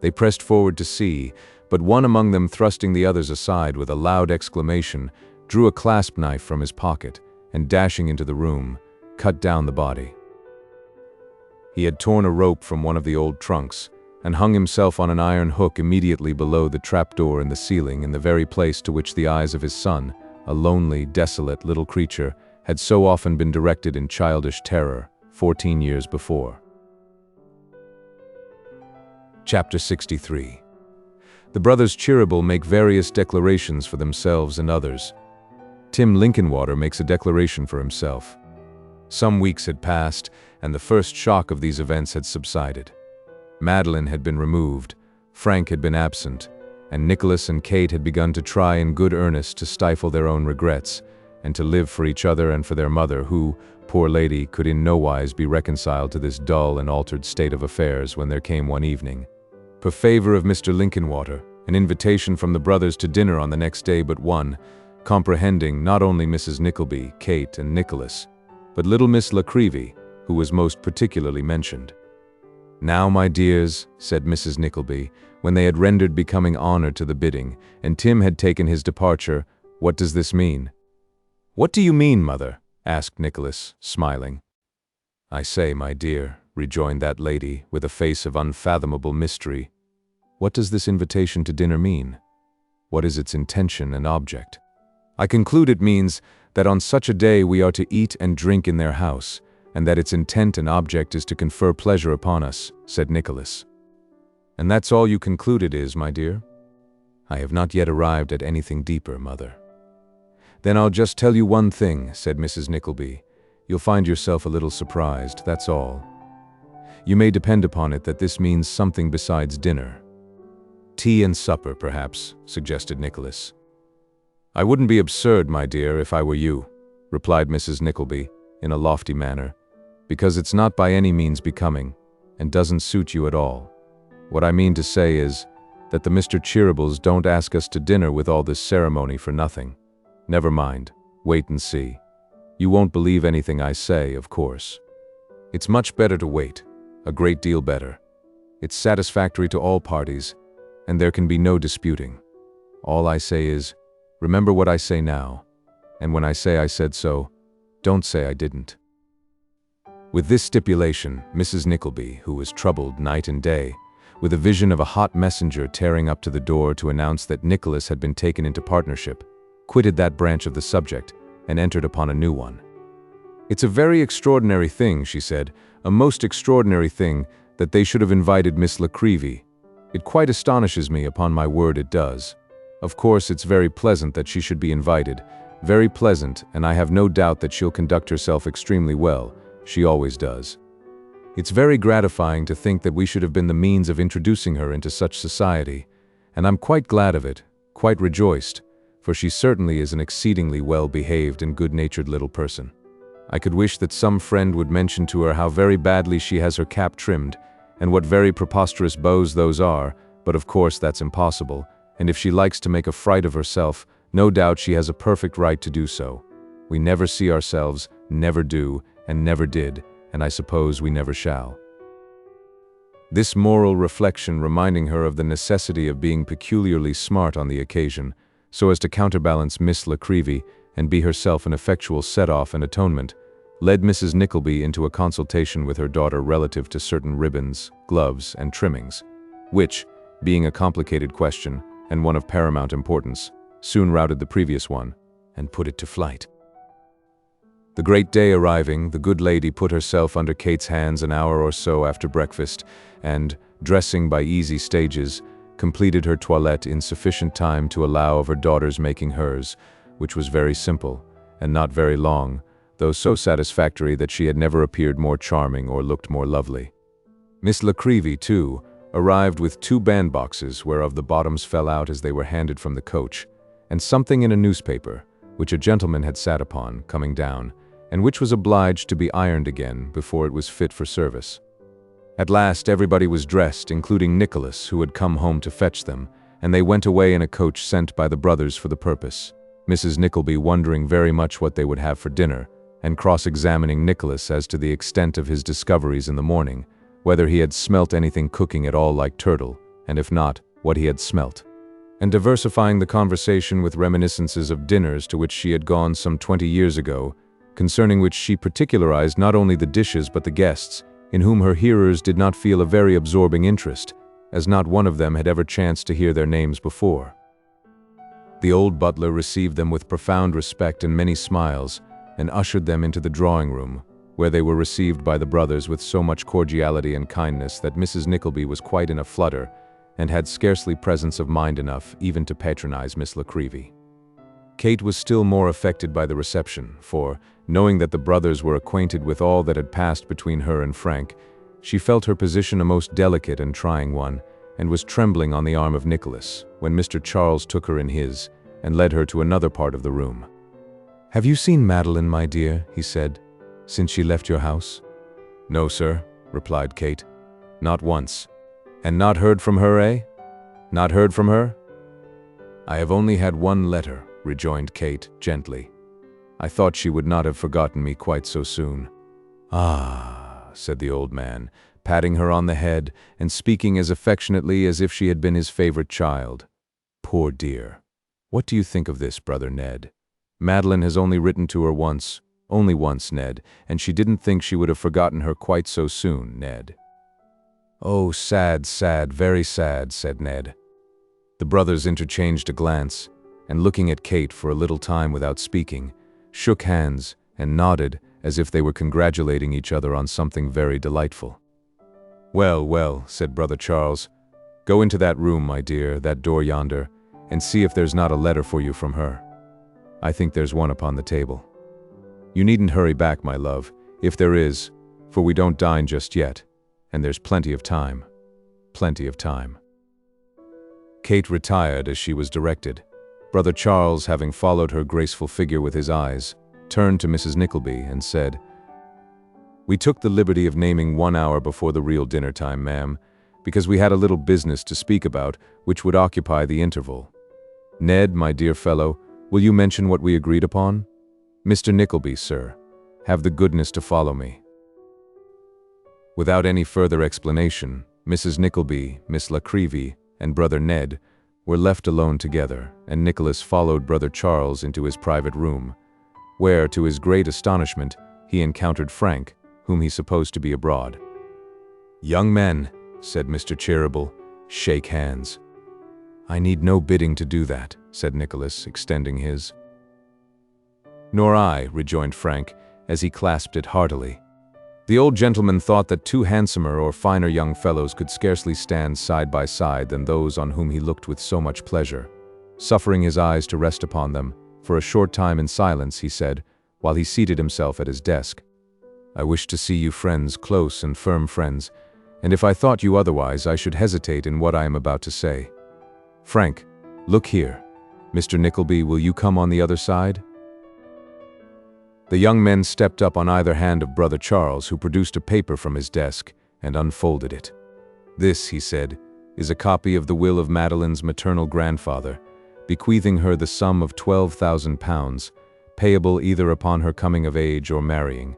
They pressed forward to see, but one among them, thrusting the others aside with a loud exclamation, drew a clasp knife from his pocket, and dashing into the room, cut down the body. He had torn a rope from one of the old trunks, and hung himself on an iron hook immediately below the trapdoor in the ceiling, in the very place to which the eyes of his son, a lonely, desolate little creature, had so often been directed in childish terror 14 years before. Chapter 63. The brothers Cheeryble make various declarations for themselves and others. Tim Linkinwater makes a declaration for himself. Some weeks had passed, and the first shock of these events had subsided. Madeline had been removed, Frank had been absent, and Nicholas and Kate had begun to try in good earnest to stifle their own regrets, and to live for each other and for their mother, who, poor lady, could in no wise be reconciled to this dull and altered state of affairs, when there came one evening, per favor of Mr. Linkinwater, an invitation from the brothers to dinner on the next day but one, comprehending not only Mrs. Nickleby, Kate, and Nicholas, but little Miss Nickleby, who was most particularly mentioned. "Now, my dears," said Mrs. Nickleby, when they had rendered becoming honor to the bidding, and Tim had taken his departure, "what does this mean?" "What do you mean, mother?" asked Nicholas, smiling. "I say, my dear," rejoined that lady, with a face of unfathomable mystery, "what does this invitation to dinner mean? What is its intention and object?" "I conclude it means that on such a day we are to eat and drink in their house, and that its intent and object is to confer pleasure upon us," said Nicholas. "And that's all you conclude it is, my dear?" "I have not yet arrived at anything deeper, mother." "Then I'll just tell you one thing," said Mrs. Nickleby. "You'll find yourself a little surprised, that's all. You may depend upon it that this means something besides dinner." "Tea and supper, perhaps," suggested Nicholas. "I wouldn't be absurd, my dear, if I were you," replied Mrs. Nickleby, in a lofty manner, "because it's not by any means becoming, and doesn't suit you at all. What I mean to say is, that the Mr. Cheerybles don't ask us to dinner with all this ceremony for nothing. Never mind, wait and see. You won't believe anything I say, of course. It's much better to wait, a great deal better. It's satisfactory to all parties, and there can be no disputing. All I say is, remember what I say now, and when I say I said so, don't say I didn't." With this stipulation, Mrs. Nickleby, who was troubled night and day, with a vision of a hot messenger tearing up to the door to announce that Nicholas had been taken into partnership, quitted that branch of the subject, and entered upon a new one. "It's a very extraordinary thing," she said, "a most extraordinary thing, that they should have invited Miss Nickleby. It quite astonishes me, upon my word it does. Of course, it's very pleasant that she should be invited, very pleasant, and I have no doubt that she'll conduct herself extremely well. She always does. It's very gratifying to think that we should have been the means of introducing her into such society, and I'm quite glad of it, quite rejoiced, for she certainly is an exceedingly well-behaved and good-natured little person. I could wish that some friend would mention to her how very badly she has her cap trimmed, and what very preposterous bows those are, but of course that's impossible, and if she likes to make a fright of herself, no doubt she has a perfect right to do so. We never see ourselves, never do, and never did, and I suppose we never shall." This moral reflection reminding her of the necessity of being peculiarly smart on the occasion, so as to counterbalance Miss Nickleby and be herself an effectual set-off and atonement, led Mrs. Nickleby into a consultation with her daughter relative to certain ribbons, gloves, and trimmings, which, being a complicated question, and one of paramount importance, soon routed the previous one, and put it to flight. The great day arriving, the good lady put herself under Kate's hands an hour or so after breakfast, and, dressing by easy stages, completed her toilette in sufficient time to allow of her daughter's making hers, which was very simple, and not very long, though so satisfactory that she had never appeared more charming or looked more lovely. Miss Nickleby, too, arrived with 2 bandboxes, whereof the bottoms fell out as they were handed from the coach, and something in a newspaper, which a gentleman had sat upon, coming down, and which was obliged to be ironed again before it was fit for service. At last everybody was dressed, including Nicholas, who had come home to fetch them, and they went away in a coach sent by the brothers for the purpose, Mrs. Nickleby wondering very much what they would have for dinner, and cross-examining Nicholas as to the extent of his discoveries in the morning, whether he had smelt anything cooking at all like turtle, and if not, what he had smelt, and diversifying the conversation with reminiscences of dinners to which she had gone some 20 years ago, concerning which she particularized not only the dishes but the guests, in whom her hearers did not feel a very absorbing interest, as not one of them had ever chanced to hear their names before. The old butler received them with profound respect and many smiles, and ushered them into the drawing-room, where they were received by the brothers with so much cordiality and kindness that Mrs. Nickleby was quite in a flutter, and had scarcely presence of mind enough even to patronize Miss Nickleby. Kate was still more affected by the reception, for, knowing that the brothers were acquainted with all that had passed between her and Frank, she felt her position a most delicate and trying one, and was trembling on the arm of Nicholas, when Mr. Charles took her in his, and led her to another part of the room. "Have you seen Madeline, my dear," he said, "since she left your house?" "No, sir," replied Kate. "Not once." "And not heard from her, eh? Not heard from her?" "I have only had one letter," rejoined Kate, gently. "I thought she would not have forgotten me quite so soon." "Ah," said the old man, patting her on the head and speaking as affectionately as if she had been his favorite child. "Poor dear. What do you think of this, brother Ned? Madeline has only written to her once, Ned, and she didn't think she would have forgotten her quite so soon, Ned." "Oh, sad, sad, very sad," said Ned. The brothers interchanged a glance, and looking at Kate for a little time without speaking, shook hands and nodded as if they were congratulating each other on something very delightful. "Well, well," said Brother Charles, "go into that room, my dear, that door yonder, and see if there's not a letter for you from her. I think there's one upon the table. You needn't hurry back, my love, if there is, for we don't dine just yet, and there's plenty of time. Plenty of time." Kate retired as she was directed. Brother Charles, having followed her graceful figure with his eyes, turned to Mrs. Nickleby and said, "We took the liberty of naming 1 hour before the real dinner time, ma'am, because we had a little business to speak about which would occupy the interval. Ned, my dear fellow, will you mention what we agreed upon? Mr. Nickleby, sir, have the goodness to follow me." Without any further explanation, Mrs. Nickleby, Miss Nickleby, and Brother Ned were left alone together, and Nicholas followed Brother Charles into his private room, where, to his great astonishment, he encountered Frank, whom he supposed to be abroad. "Young men," said Mr. Cheeryble. "Shake hands." "I need no bidding to do that," said Nicholas, extending his. "Nor I," rejoined Frank, as he clasped it heartily. The old gentleman thought that two handsomer or finer young fellows could scarcely stand side by side than those on whom he looked with so much pleasure. Suffering his eyes to rest upon them, for a short time in silence, he said, while he seated himself at his desk, "I wish to see you friends, close and firm friends, and if I thought you otherwise, I should hesitate in what I am about to say. Frank, look here. Mr. Nickleby, will you come on the other side?" The young men stepped up on either hand of Brother Charles, who produced a paper from his desk and unfolded it. "This," he said, "is a copy of the will of Madeline's maternal grandfather, bequeathing her the sum of £12,000, payable either upon her coming of age or marrying.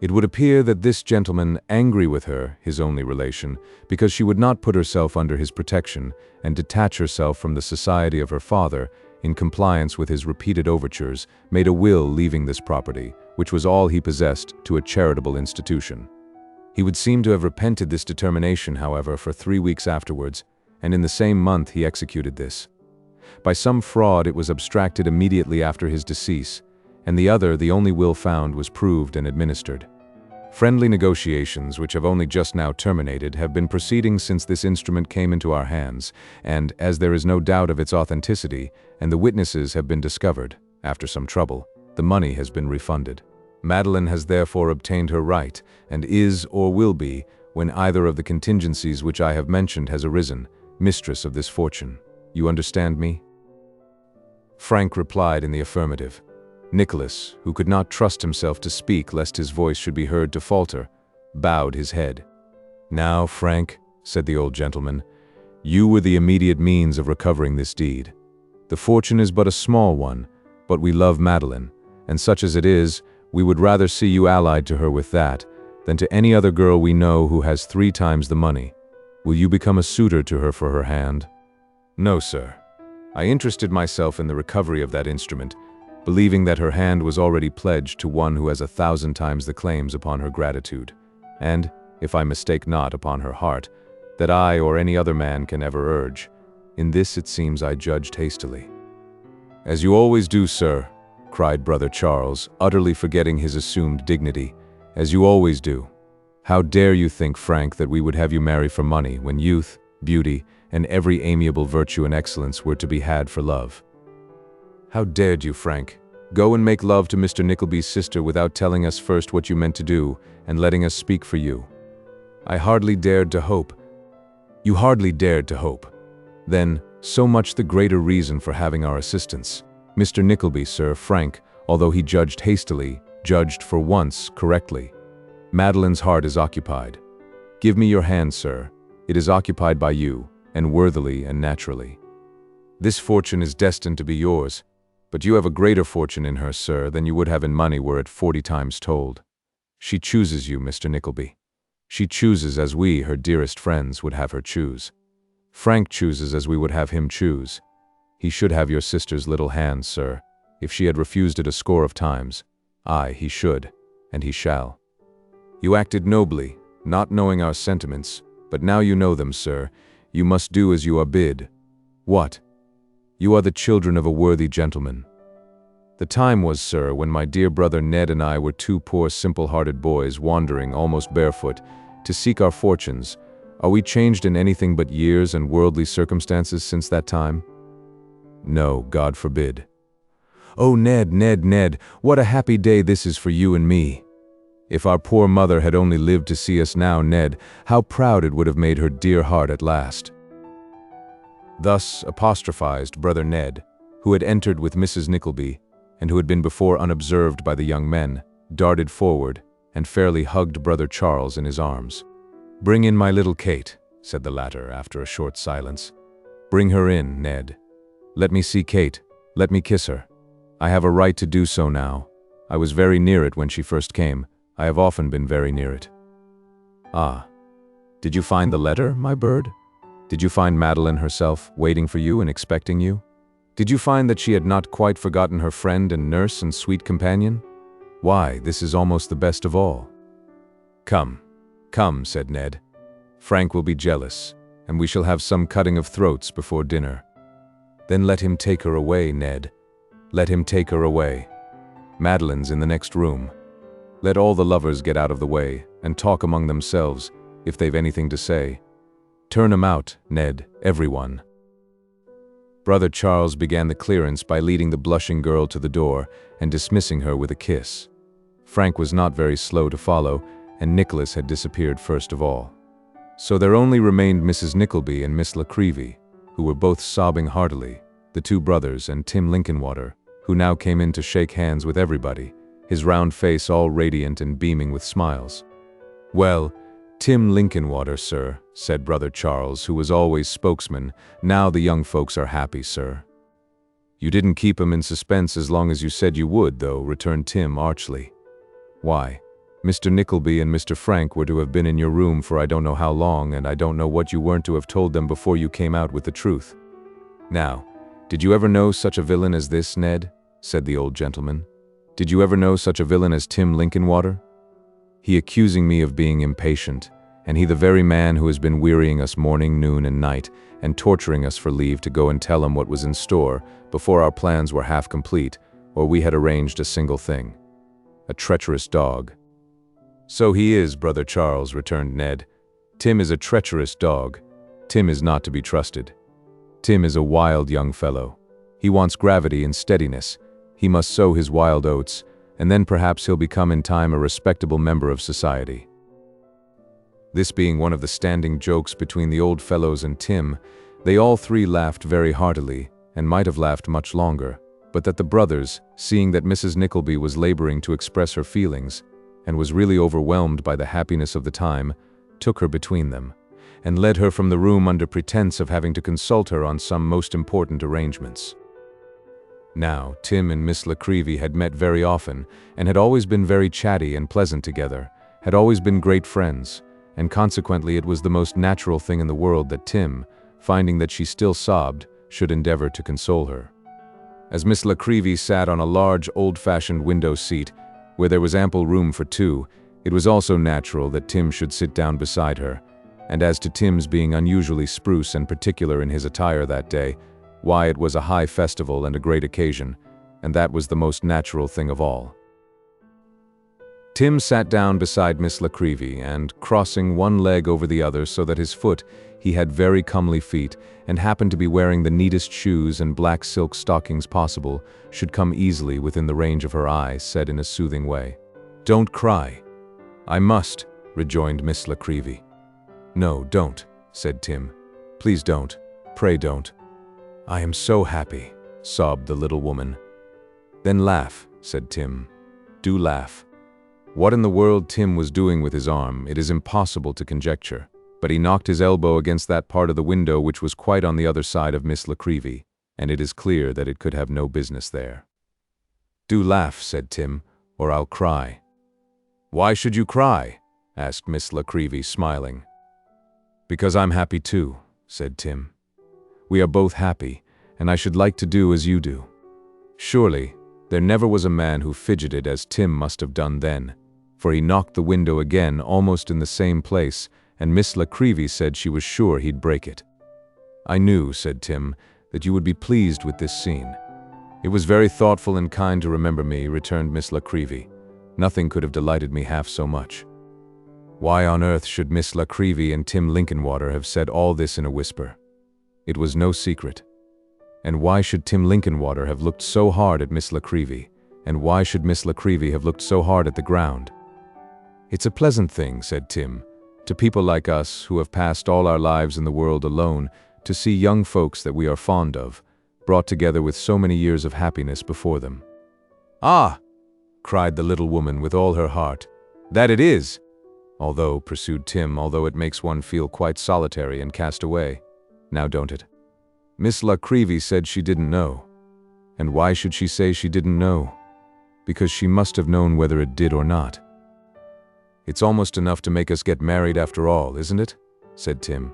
It would appear that this gentleman, angry with her, his only relation, because she would not put herself under his protection and detach herself from the society of her father, in compliance with his repeated overtures, made a will leaving this property, which was all he possessed, to a charitable institution. He would seem to have repented this determination, however, for 3 weeks afterwards, and in the same month he executed this. By some fraud it was abstracted immediately after his decease, and the other, the only will found, was proved and administered. Friendly negotiations, which have only just now terminated, have been proceeding since this instrument came into our hands, and, as there is no doubt of its authenticity, and the witnesses have been discovered, after some trouble, the money has been refunded. Madeline has therefore obtained her right, and is, or will be, when either of the contingencies which I have mentioned has arisen, mistress of this fortune. You understand me?" Frank replied in the affirmative. Nicholas, who could not trust himself to speak lest his voice should be heard to falter, bowed his head. "Now, Frank," said the old gentleman, "you were the immediate means of recovering this deed. The fortune is but a small one, but we love Madeline, and such as it is, we would rather see you allied to her with that, than to any other girl we know who has 3 times the money. Will you become a suitor to her for her hand?" "No, sir. I interested myself in the recovery of that instrument, believing that her hand was already pledged to one who has 1,000 times the claims upon her gratitude, and, if I mistake not, upon her heart, that I or any other man can ever urge. In this it seems I judged hastily." "As you always do, sir," cried Brother Charles, utterly forgetting his assumed dignity, "as you always do. How dare you think, Frank, that we would have you marry for money, when youth, beauty, and every amiable virtue and excellence were to be had for love? How dared you, Frank, go and make love to Mr. Nickleby's sister without telling us first what you meant to do, and letting us speak for you? I hardly dared to hope. You hardly dared to hope. Then, so much the greater reason for having our assistance. Mr. Nickleby, sir, Frank, although he judged hastily, judged for once correctly. Madeline's heart is occupied. Give me your hand, sir. It is occupied by you, and worthily and naturally. This fortune is destined to be yours, but you have a greater fortune in her, sir, than you would have in money were it 40 times told. She chooses you, Mr. Nickleby. She chooses as we, her dearest friends, would have her choose. Frank chooses as we would have him choose. He should have your sister's little hand, sir, if she had refused it a score of times. Aye, he should, and he shall. You acted nobly, not knowing our sentiments, but now you know them, sir, you must do as you are bid. What? You are the children of a worthy gentleman. The time was, sir, when my dear brother Ned and I were 2 poor simple-hearted boys wandering, almost barefoot, to seek our fortunes. Are we changed in anything but years and worldly circumstances since that time? No, God forbid. Oh, Ned, Ned, Ned, what a happy day this is for you and me. If our poor mother had only lived to see us now, Ned, how proud it would have made her dear heart at last." Thus apostrophized Brother Ned, who had entered with Mrs. Nickleby, and who had been before unobserved by the young men, darted forward, and fairly hugged Brother Charles in his arms. "Bring in my little Kate," said the latter, after a short silence. "Bring her in, Ned. Let me see Kate. Let me kiss her. I have a right to do so now. I was very near it when she first came. I have often been very near it." "Ah, did you find the letter, my bird? Did you find Madeline herself, waiting for you and expecting you? Did you find that she had not quite forgotten her friend and nurse and sweet companion? Why, this is almost the best of all." "Come, come," said Ned. Frank will be jealous, and we shall have some cutting of throats before dinner. Then let him take her away, Ned. Let him take her away. Madeline's in the next room. Let all the lovers get out of the way and talk among themselves if they've anything to say. Turn 'em out, Ned, everyone." Brother Charles began the clearance by leading the blushing girl to the door and dismissing her with a kiss. Frank was not very slow to follow, and Nicholas had disappeared first of all. So there only remained Mrs. Nickleby and Miss Nickleby, who were both sobbing heartily, the two brothers and Tim Linkinwater, who now came in to shake hands with everybody, his round face all radiant and beaming with smiles. "Well, Tim Linkinwater, sir," said Brother Charles, who was always spokesman, "now the young folks are happy, sir." "You didn't keep 'em in suspense as long as you said you would, though," returned Tim archly. "Why, Mr. Nickleby and Mr. Frank were to have been in your room for I don't know how long, and I don't know what you weren't to have told them before you came out with the truth. Now, did you ever know such a villain as this, Ned?" said the old gentleman. "Did you ever know such a villain as Tim Linkinwater? He accusing me of being impatient, and he the very man who has been wearying us morning, noon, and night, and torturing us for leave to go and tell him what was in store before our plans were half complete, or we had arranged a single thing. A treacherous dog." "So he is, Brother Charles," returned Ned. "Tim is a treacherous dog. Tim is not to be trusted. Tim is a wild young fellow. He wants gravity and steadiness. He must sow his wild oats, and then perhaps he'll become in time a respectable member of society." This being one of the standing jokes between the old fellows and Tim, they all three laughed very heartily, and might have laughed much longer, but that the brothers, seeing that Mrs. Nickleby was laboring to express her feelings, and was really overwhelmed by the happiness of the time, took her between them, and led her from the room under pretense of having to consult her on some most important arrangements. Now, Tim and Miss Nickleby had met very often, and had always been very chatty and pleasant together, had always been great friends, and consequently it was the most natural thing in the world that Tim, finding that she still sobbed, should endeavor to console her. As Miss Nickleby sat on a large, old-fashioned window seat, where there was ample room for two, it was also natural that Tim should sit down beside her, and as to Tim's being unusually spruce and particular in his attire that day, why, it was a high festival and a great occasion, and that was the most natural thing of all. Tim sat down beside Miss Nickleby, and, crossing one leg over the other so that his foot, he had very comely feet, and happened to be wearing the neatest shoes and black silk stockings possible, should come easily within the range of her eye, said in a soothing way, "Don't cry." "I must," rejoined Miss Nickleby. "No, don't," said Tim. "Please don't. Pray don't." "I am so happy," sobbed the little woman. "Then laugh," said Tim. "Do laugh." What in the world Tim was doing with his arm, it is impossible to conjecture, but he knocked his elbow against that part of the window which was quite on the other side of Miss Nickleby, and it is clear that it could have no business there. "Do laugh," said Tim, "or I'll cry." "Why should you cry?" asked Miss Nickleby, smiling. "Because I'm happy too," said Tim. "We are both happy, and I should like to do as you do. Surely, there never was a man who fidgeted as Tim must have done then, for he knocked the window again almost in the same place, and Miss Nickleby said she was sure he'd break it. "I knew," said Tim, "that you would be pleased with this scene." "It was very thoughtful and kind to remember me," returned Miss Nickleby. "Nothing could have delighted me half so much." Why on earth should Miss Nickleby and Tim Linkinwater have said all this in a whisper? It was no secret. And why should Tim Linkinwater have looked so hard at Miss Nickleby, and why should Miss Nickleby have looked so hard at the ground? "It's a pleasant thing," said Tim, "to people like us, who have passed all our lives in the world alone, to see young folks that we are fond of, brought together with so many years of happiness before them." "Ah!" cried the little woman with all her heart. "That it is! Although," pursued Tim, "although it makes one feel quite solitary and cast away. Now don't it?" Miss Nickleby said she didn't know. And why should she say she didn't know? Because she must have known whether it did or not. "It's almost enough to make us get married after all, isn't it?" said Tim.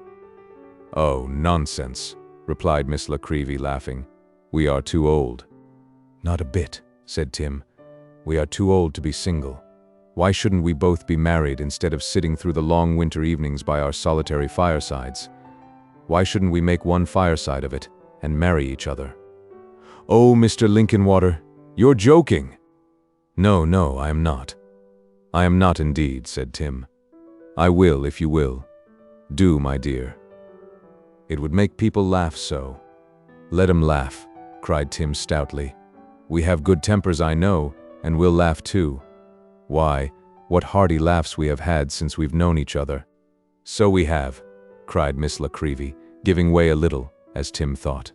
"Oh, nonsense," replied Miss Nickleby, laughing. "We are too old." "Not a bit," said Tim. "We are too old to be single. Why shouldn't we both be married instead of sitting through the long winter evenings by our solitary firesides? Why shouldn't we make one fireside of it and marry each other?" "Oh, Mr. Linkinwater, you're joking." "No, no, I am not. I am not indeed," said Tim. "I will if you will. Do, my dear. It would make people laugh so." "Let 'em laugh," cried Tim stoutly. "We have good tempers, I know, and we'll laugh too. Why, what hearty laughs we have had since we've known each other." "So we have," cried Miss La Creevy, giving way a little, as Tim thought.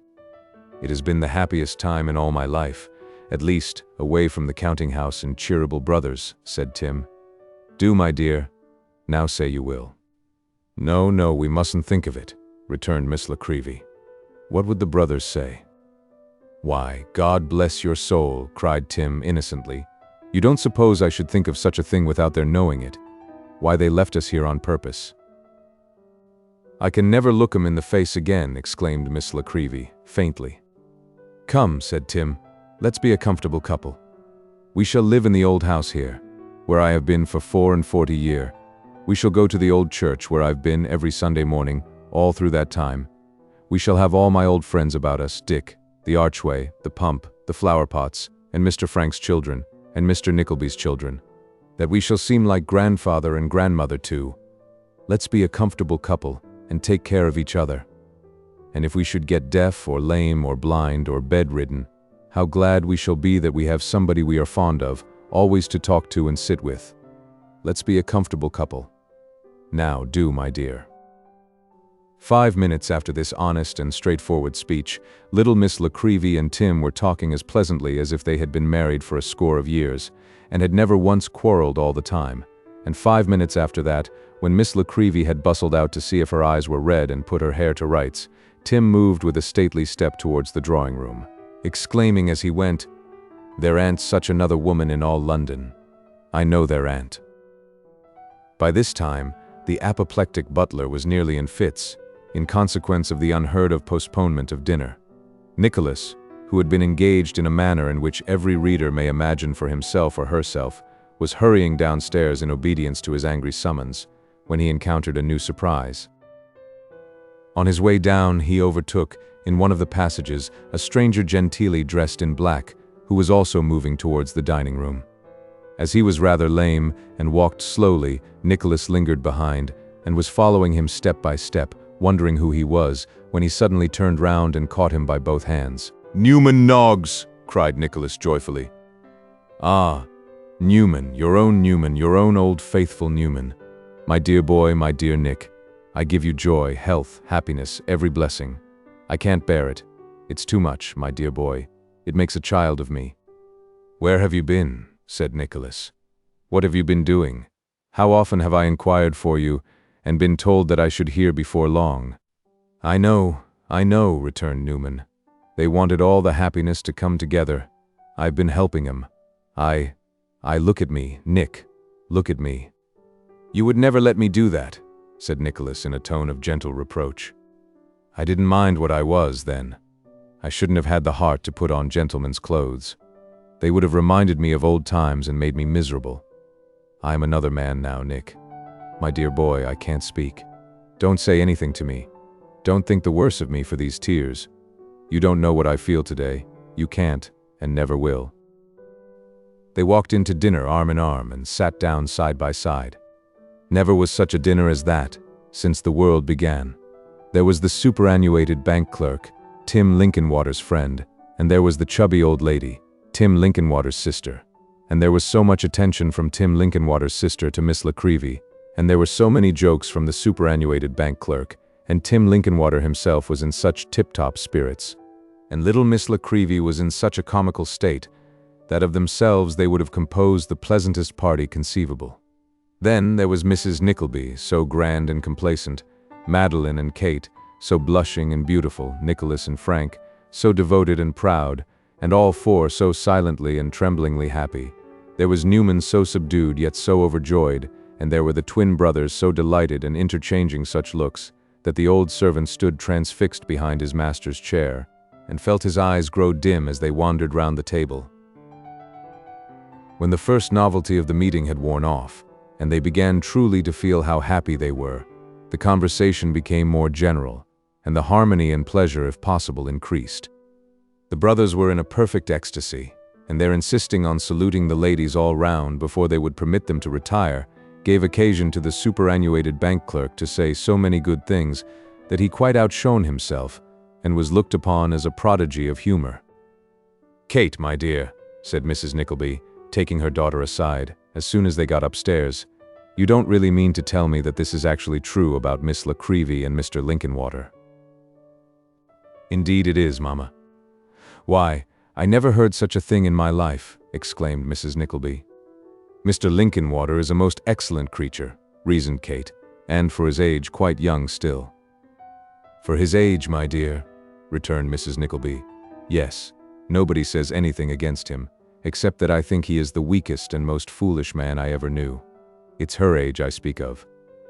"It has been the happiest time in all my life, at least away from the counting-house and Cheeryble Brothers," said Tim. "Do, my dear. Now say you will." "No, no, we mustn't think of it," returned Miss La Creevy. "What would the brothers say?" "Why, God bless your soul," cried Tim innocently. "You don't suppose I should think of such a thing without their knowing it? Why, they left us here on purpose." "I can never look 'em in the face again," exclaimed Miss La Creevy, faintly. "Come," said Tim, "let's be a comfortable couple. We shall live in the old house here, where I have been for 44 years. We shall go to the old church where I've been every Sunday morning, all through that time. We shall have all my old friends about us, Dick, the archway, the pump, the flower pots, and Mr. Frank's children, and Mr. Nickleby's children. That we shall seem like grandfather and grandmother too. Let's be a comfortable couple, and take care of each other. And if we should get deaf or lame or blind or bedridden, how glad we shall be that we have somebody we are fond of, always to talk to and sit with. Let's be a comfortable couple. Now do, my dear." 5 minutes after this honest and straightforward speech, little Miss La Creevy and Tim were talking as pleasantly as if they had been married for a score of years, and had never once quarreled all the time. And 5 minutes after that, when Miss La Creevy had bustled out to see if her eyes were red and put her hair to rights, Tim moved with a stately step towards the drawing-room, exclaiming as he went, "There ain't such another woman in all London. I know there ain't." By this time, the apoplectic butler was nearly in fits, in consequence of the unheard-of postponement of dinner. Nicholas, who had been engaged in a manner in which every reader may imagine for himself or herself, was hurrying downstairs in obedience to his angry summons, when he encountered a new surprise. On his way down, he overtook, in one of the passages, a stranger genteelly dressed in black, who was also moving towards the dining-room. As he was rather lame and walked slowly, Nicholas lingered behind, and was following him step by step, wondering who he was, when he suddenly turned round and caught him by both hands. "Newman Noggs!" cried Nicholas joyfully. "Ah, Newman, your own old faithful Newman. My dear boy, my dear Nick, I give you joy, health, happiness, every blessing. I can't bear it. It's too much, my dear boy. It makes a child of me." "Where have you been?" said Nicholas. "What have you been doing? How often have I inquired for you, and been told that I should hear before long." I know," returned Newman. "They wanted all the happiness to come together. I've been helping 'em. I look at me, Nick, look at me." "You would never let me do that," said Nicholas in a tone of gentle reproach. "I didn't mind what I was then. I shouldn't have had the heart to put on gentlemen's clothes. They would have reminded me of old times and made me miserable. I am another man now, Nick. My dear boy, I can't speak. Don't say anything to me. Don't think the worse of me for these tears. You don't know what I feel today. You can't, and never will." They walked into dinner arm in arm and sat down side by side. Never was such a dinner as that, since the world began. There was the superannuated bank clerk, Tim Linkinwater's friend, and there was the chubby old lady, Tim Linkinwater's sister. And there was so much attention from Tim Linkinwater's sister to Miss La Creevy, and there were so many jokes from the superannuated bank clerk, and Tim Linkinwater himself was in such tip-top spirits, and little Miss La Creevy was in such a comical state, that of themselves they would have composed the pleasantest party conceivable. Then there was Mrs. Nickleby, so grand and complacent, Madeline and Kate, so blushing and beautiful, Nicholas and Frank, so devoted and proud, and all four so silently and tremblingly happy. There was Newman so subdued yet so overjoyed, and there were the twin brothers so delighted and interchanging such looks, that the old servant stood transfixed behind his master's chair, and felt his eyes grow dim as they wandered round the table. When the first novelty of the meeting had worn off, and they began truly to feel how happy they were, the conversation became more general, and the harmony and pleasure, if possible, increased. The brothers were in a perfect ecstasy, and their insisting on saluting the ladies all round before they would permit them to retire gave occasion to the superannuated bank clerk to say so many good things that he quite outshone himself, and was looked upon as a prodigy of humor. "Kate, my dear," said Mrs. Nickleby, taking her daughter aside, as soon as they got upstairs, "you don't really mean to tell me that this is actually true about Miss Nickleby and Mr. Linkinwater?" "Indeed it is, Mamma." "Why, I never heard such a thing in my life," exclaimed Mrs. Nickleby. "Mr. Linkinwater is a most excellent creature," reasoned Kate, "and for his age quite young still." "For his age, my dear," returned Mrs. Nickleby, "yes, nobody says anything against him, except that I think he is the weakest and most foolish man I ever knew. It's her age I speak of,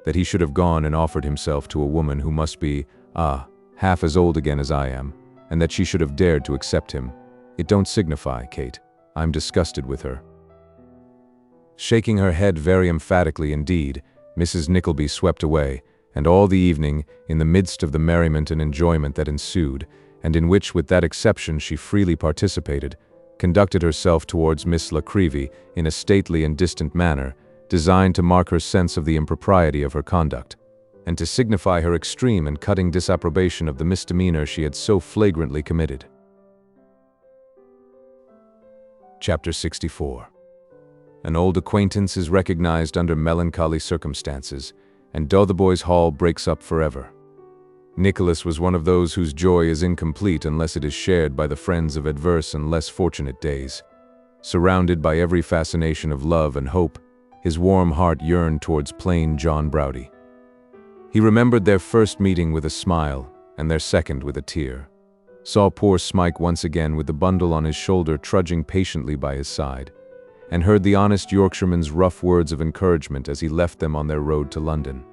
that he should have gone and offered himself to a woman who must be, half as old again as I am, and that she should have dared to accept him. It don't signify, Kate. I'm disgusted with her." Shaking her head very emphatically indeed, Mrs. Nickleby swept away, and all the evening, in the midst of the merriment and enjoyment that ensued, and in which with that exception she freely participated, conducted herself towards Miss Nickleby in a stately and distant manner, designed to mark her sense of the impropriety of her conduct, and to signify her extreme and cutting disapprobation of the misdemeanor she had so flagrantly committed. Chapter 64. An old acquaintance is recognized under melancholy circumstances, and Dotheboys Hall breaks up forever. Nicholas was one of those whose joy is incomplete unless it is shared by the friends of adverse and less fortunate days. Surrounded by every fascination of love and hope, his warm heart yearned towards plain John Browdie. He remembered their first meeting with a smile, and their second with a tear. Saw poor Smike once again with the bundle on his shoulder trudging patiently by his side, and heard the honest Yorkshireman's rough words of encouragement as he left them on their road to London.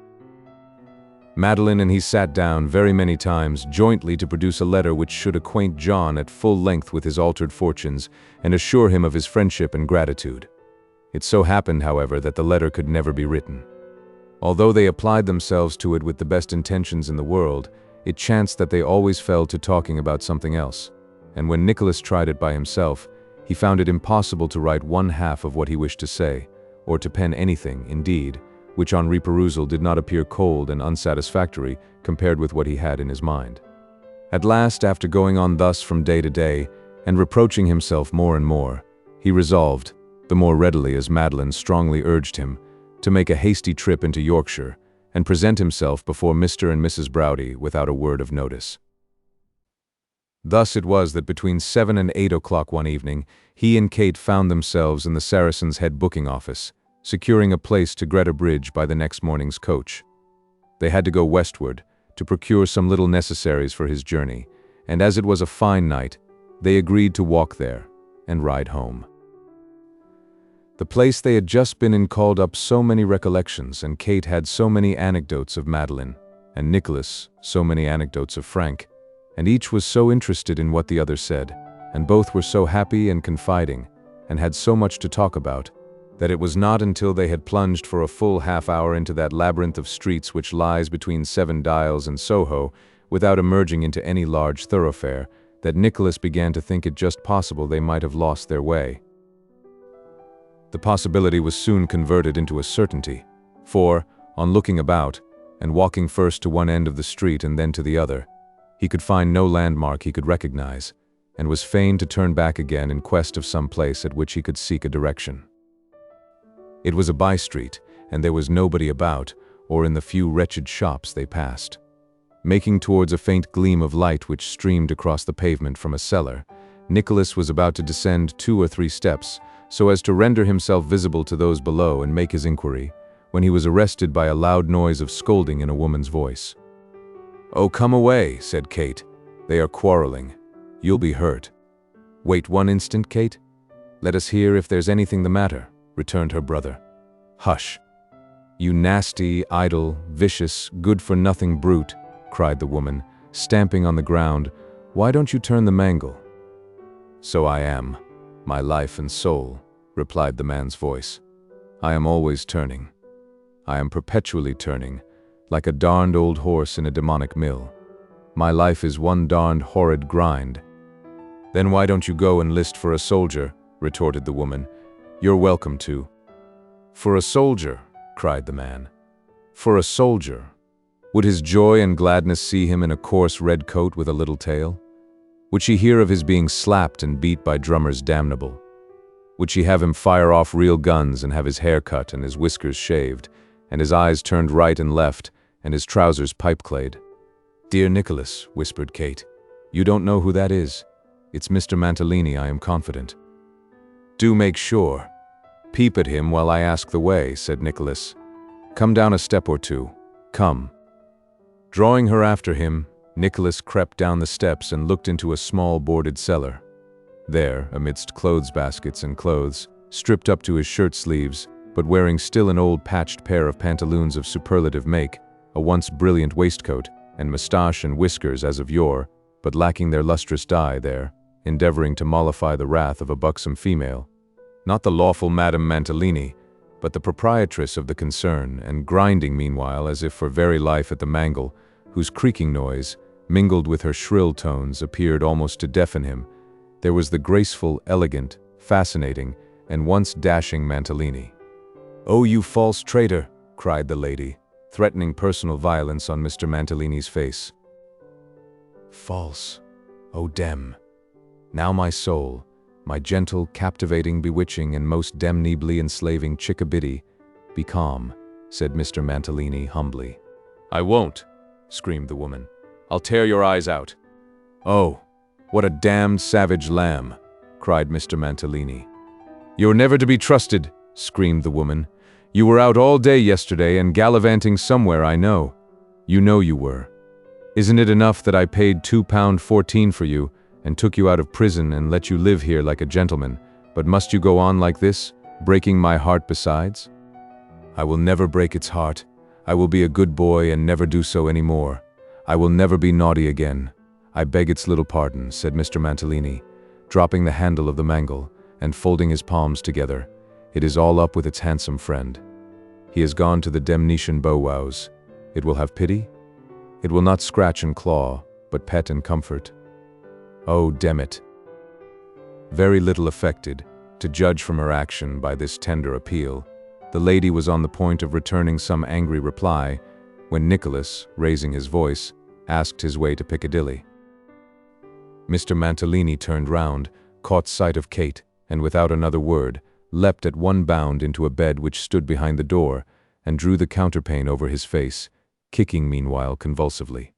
Madeline and he sat down very many times jointly to produce a letter which should acquaint John at full length with his altered fortunes and assure him of his friendship and gratitude. It so happened, however, that the letter could never be written. Although they applied themselves to it with the best intentions in the world, it chanced that they always fell to talking about something else, and when Nicholas tried it by himself, he found it impossible to write one half of what he wished to say, or to pen anything, indeed, which on reperusal did not appear cold and unsatisfactory compared with what he had in his mind. At last, after going on thus from day to day, and reproaching himself more and more, he resolved, the more readily as Madeline strongly urged him, to make a hasty trip into Yorkshire, and present himself before Mr. and Mrs. Browdie without a word of notice. Thus it was that between 7 and 8 o'clock one evening, he and Kate found themselves in the Saracen's Head booking office, securing a place to Greta Bridge by the next morning's coach. They had to go westward, to procure some little necessaries for his journey, and as it was a fine night, they agreed to walk there, and ride home. The place they had just been in called up so many recollections, and Kate had so many anecdotes of Madeline, and Nicholas so many anecdotes of Frank, and each was so interested in what the other said, and both were so happy and confiding, and had so much to talk about, that it was not until they had plunged for a full half-hour into that labyrinth of streets which lies between Seven Dials and Soho, without emerging into any large thoroughfare, that Nicholas began to think it just possible they might have lost their way. The possibility was soon converted into a certainty, for, on looking about, and walking first to one end of the street and then to the other, he could find no landmark he could recognize, and was fain to turn back again in quest of some place at which he could seek a direction. It was a by-street, and there was nobody about, or in the few wretched shops they passed. Making towards a faint gleam of light which streamed across the pavement from a cellar, Nicholas was about to descend 2 or 3 steps, so as to render himself visible to those below and make his inquiry, when he was arrested by a loud noise of scolding in a woman's voice. "Oh, come away," said Kate. "They are quarreling. You'll be hurt." "Wait one instant, Kate. Let us hear if there's anything the matter," returned her brother. "Hush. You nasty, idle, vicious, good-for-nothing brute," cried the woman, stamping on the ground. "Why don't you turn the mangle?" "So I am, my life and soul," replied the man's voice. "I am always turning. I am perpetually turning, like a darned old horse in a demonic mill. My life is one darned horrid grind." "Then why don't you go enlist for a soldier?" retorted the woman. "You're welcome to." "For a soldier," cried the man. "For a soldier. Would his joy and gladness see him in a coarse red coat with a little tail? Would she hear of his being slapped and beat by drummers damnable? Would she have him fire off real guns and have his hair cut and his whiskers shaved, and his eyes turned right and left, and his trousers pipe-clayed?" "Dear Nicholas," whispered Kate, "you don't know who that is. It's Mr. Mantalini, I am confident." "Do make sure. Peep at him while I ask the way," said Nicholas. "Come down a step or two. Come." Drawing her after him, Nicholas crept down the steps and looked into a small boarded cellar. There, amidst clothes baskets and clothes, stripped up to his shirt sleeves, but wearing still an old patched pair of pantaloons of superlative make, a once brilliant waistcoat, and moustache and whiskers as of yore, but lacking their lustrous dye there, endeavoring to mollify the wrath of a buxom female. Not the lawful Madame Mantalini, but the proprietress of the concern, and grinding meanwhile as if for very life at the mangle, whose creaking noise, mingled with her shrill tones, appeared almost to deafen him. There was the graceful, elegant, fascinating, and once dashing Mantalini. "Oh, you false traitor!" cried the lady, threatening personal violence on Mr. Mantalini's face. "False! Oh, dem! Now my soul, my gentle, captivating, bewitching, and most damnably enslaving chickabiddy, be calm," said Mr. Mantalini humbly. "I won't," screamed the woman. "I'll tear your eyes out." "Oh, what a damned savage lamb!" cried Mr. Mantalini. "You're never to be trusted," screamed the woman. "You were out all day yesterday and gallivanting somewhere, I know. You know you were. Isn't it enough that I paid £2.14 for you, and took you out of prison and let you live here like a gentleman, but must you go on like this, breaking my heart besides?" "I will never break its heart. I will be a good boy and never do so any more. I will never be naughty again. I beg its little pardon," said Mr. Mantalini, dropping the handle of the mangle and folding his palms together. "It is all up with its handsome friend. He has gone to the demnition bow-wows. It will have pity? It will not scratch and claw, but pet and comfort. Oh, damn it!" Very little affected, to judge from her action by this tender appeal, the lady was on the point of returning some angry reply, when Nicholas, raising his voice, asked his way to Piccadilly. Mr. Mantalini turned round, caught sight of Kate, and without another word, leapt at one bound into a bed which stood behind the door, and drew the counterpane over his face, kicking meanwhile convulsively.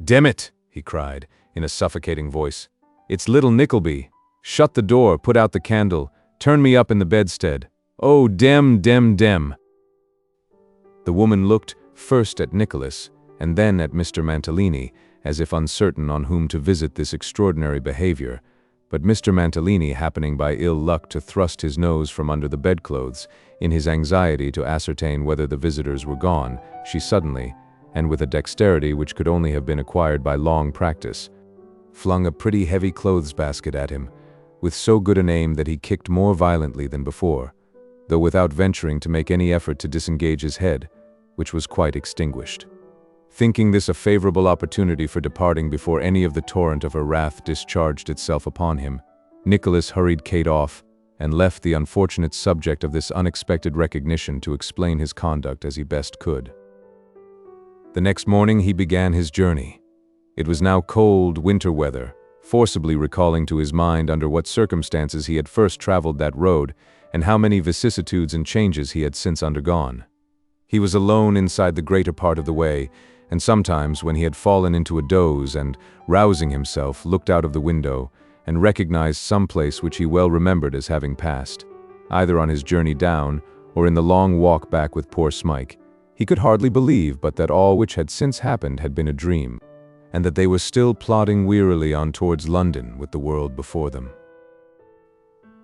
"Damn it!" he cried, in a suffocating voice. "It's little Nickleby. Shut the door, put out the candle, turn me up in the bedstead. Oh, dem! The woman looked first at Nicholas, and then at Mr. Mantalini, as if uncertain on whom to visit this extraordinary behavior, but Mr. Mantalini happening by ill luck to thrust his nose from under the bedclothes, in his anxiety to ascertain whether the visitors were gone, she suddenly, and with a dexterity which could only have been acquired by long practice, flung a pretty heavy clothes basket at him, with so good an aim that he kicked more violently than before, though without venturing to make any effort to disengage his head, which was quite extinguished. Thinking this a favorable opportunity for departing before any of the torrent of her wrath discharged itself upon him, Nicholas hurried Kate off, and left the unfortunate subject of this unexpected recognition to explain his conduct as he best could. The next morning he began his journey. It was now cold winter weather, forcibly recalling to his mind under what circumstances he had first traveled that road, and how many vicissitudes and changes he had since undergone. He was alone inside the greater part of the way, and sometimes, when he had fallen into a doze and, rousing himself, looked out of the window, and recognized some place which he well remembered as having passed, either on his journey down, or in the long walk back with poor Smike, he could hardly believe but that all which had since happened had been a dream, and that they were still plodding wearily on towards London with the world before them.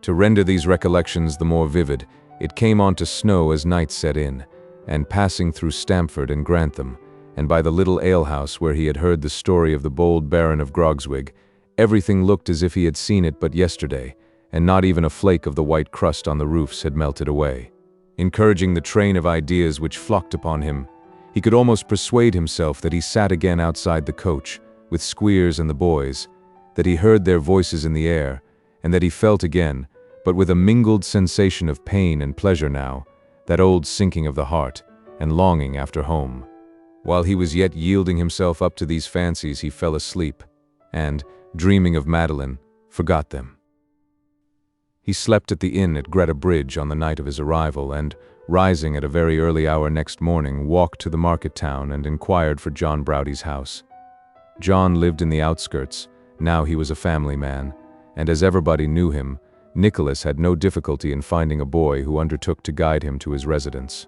To render these recollections the more vivid, it came on to snow as night set in, and passing through Stamford and Grantham, and by the little alehouse where he had heard the story of the bold Baron of Grogzwig, everything looked as if he had seen it but yesterday, and not even a flake of the white crust on the roofs had melted away. Encouraging the train of ideas which flocked upon him, he could almost persuade himself that he sat again outside the coach, with Squeers and the boys, that he heard their voices in the air, and that he felt again, but with a mingled sensation of pain and pleasure now, that old sinking of the heart, and longing after home. While he was yet yielding himself up to these fancies, he fell asleep, and, dreaming of Madeline, forgot them. He slept at the inn at Greta Bridge on the night of his arrival, and, rising at a very early hour next morning, walked to the market town and inquired for John Browdie's house. John lived in the outskirts. Now he was a family man, and as everybody knew him, Nicholas had no difficulty in finding a boy who undertook to guide him to his residence.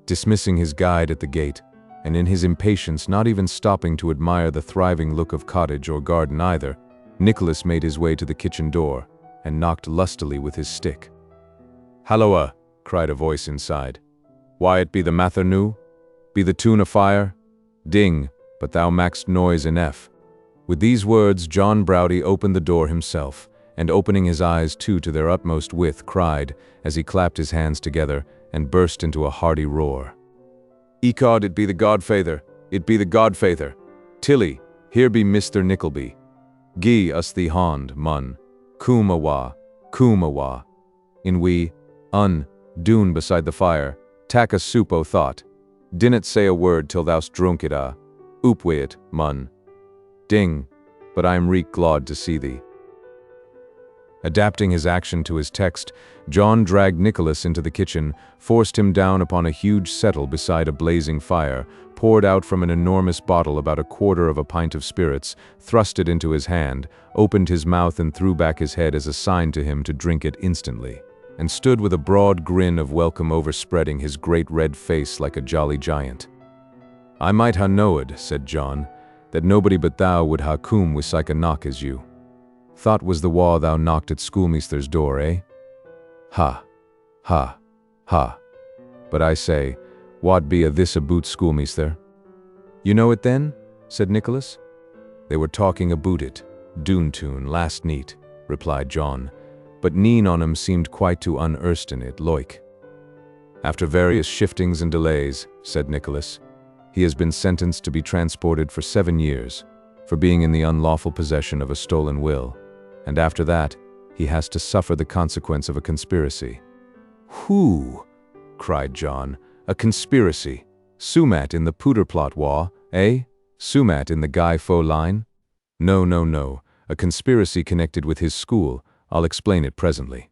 Dismissing his guide at the gate, and in his impatience not even stopping to admire the thriving look of cottage or garden either, Nicholas made his way to the kitchen door, and knocked lustily with his stick. "Halloa!" cried a voice inside. "Why, it be the matter noo? Be the tune afire? Ding, but thou mak'st noise enough." With these words John Browdie opened the door himself, and opening his eyes too to their utmost width, cried, as he clapped his hands together, and burst into a hearty roar. "Ecod, it be the godfeyther! It be the godfeyther! Tilly, here be Mr. Nickleby. Gie us thee hond, mun. Coom awa, coom awa. In we, doon beside the fire, tak a soup o' thought. Dinnot say a word till thou'st drunk it oop wi' it, mun. Ding, but I am reek glad to see thee." Adapting his action to his text, John dragged Nicholas into the kitchen, forced him down upon a huge settle beside a blazing fire, poured out from an enormous bottle about a quarter of a pint of spirits, thrust it into his hand, opened his mouth and threw back his head as a sign to him to drink it instantly, and stood with a broad grin of welcome overspreading his great red face like a jolly giant. "I might ha' knowed," said John, "that nobody but thou would ha' coom wi' such a knock as you. Thought was the wa thou knocked at schoolmeaster's door, eh? Ha, ha, ha. But I say, what be a this aboot schoolmeaster?" "You know it then?" said Nicholas. "They were talking aboot it, doon tune, last neet," replied John, but neen on 'em seemed quite to unearst in it, loik. "After various shiftings and delays," said Nicholas, "he has been sentenced to be transported for 7 years, for being in the unlawful possession of a stolen will, and after that, he has to suffer the consequence of a conspiracy." "Who?" cried John. "A conspiracy? Sumat in the Pooter plot wa, eh? Sumat in the Guy Faux line?" "No, no, no. A conspiracy connected with his school. I'll explain it presently."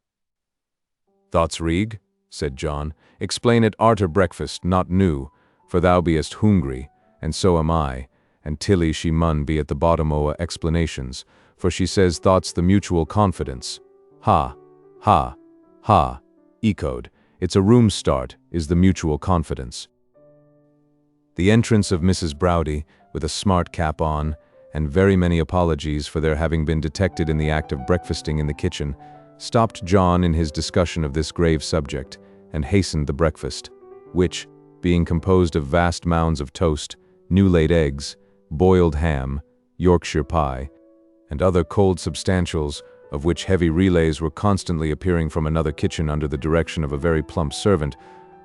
"Thoughts rig?" said John. "Explain it arter breakfast, not new, for thou beest hungry, and so am I, and Tilly she mun be at the bottom o' explanations, for she says thought's the mutual confidence. Ha, ha, ha, ecod, it's a room start, is the mutual confidence." The entrance of Mrs. Browdie, with a smart cap on, and very many apologies for their having been detected in the act of breakfasting in the kitchen, stopped John in his discussion of this grave subject, and hastened the breakfast, which, being composed of vast mounds of toast, new-laid eggs, boiled ham, Yorkshire pie, and other cold substantials, of which heavy relays were constantly appearing from another kitchen under the direction of a very plump servant,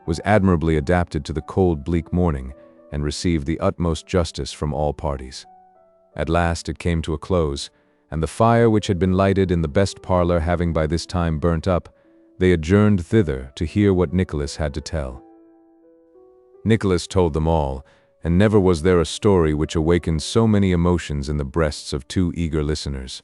was admirably adapted to the cold, bleak morning, and received the utmost justice from all parties. At last it came to a close, and the fire which had been lighted in the best parlor having by this time burnt up, they adjourned thither to hear what Nicholas had to tell. Nicholas told them all, and never was there a story which awakened so many emotions in the breasts of 2 eager listeners.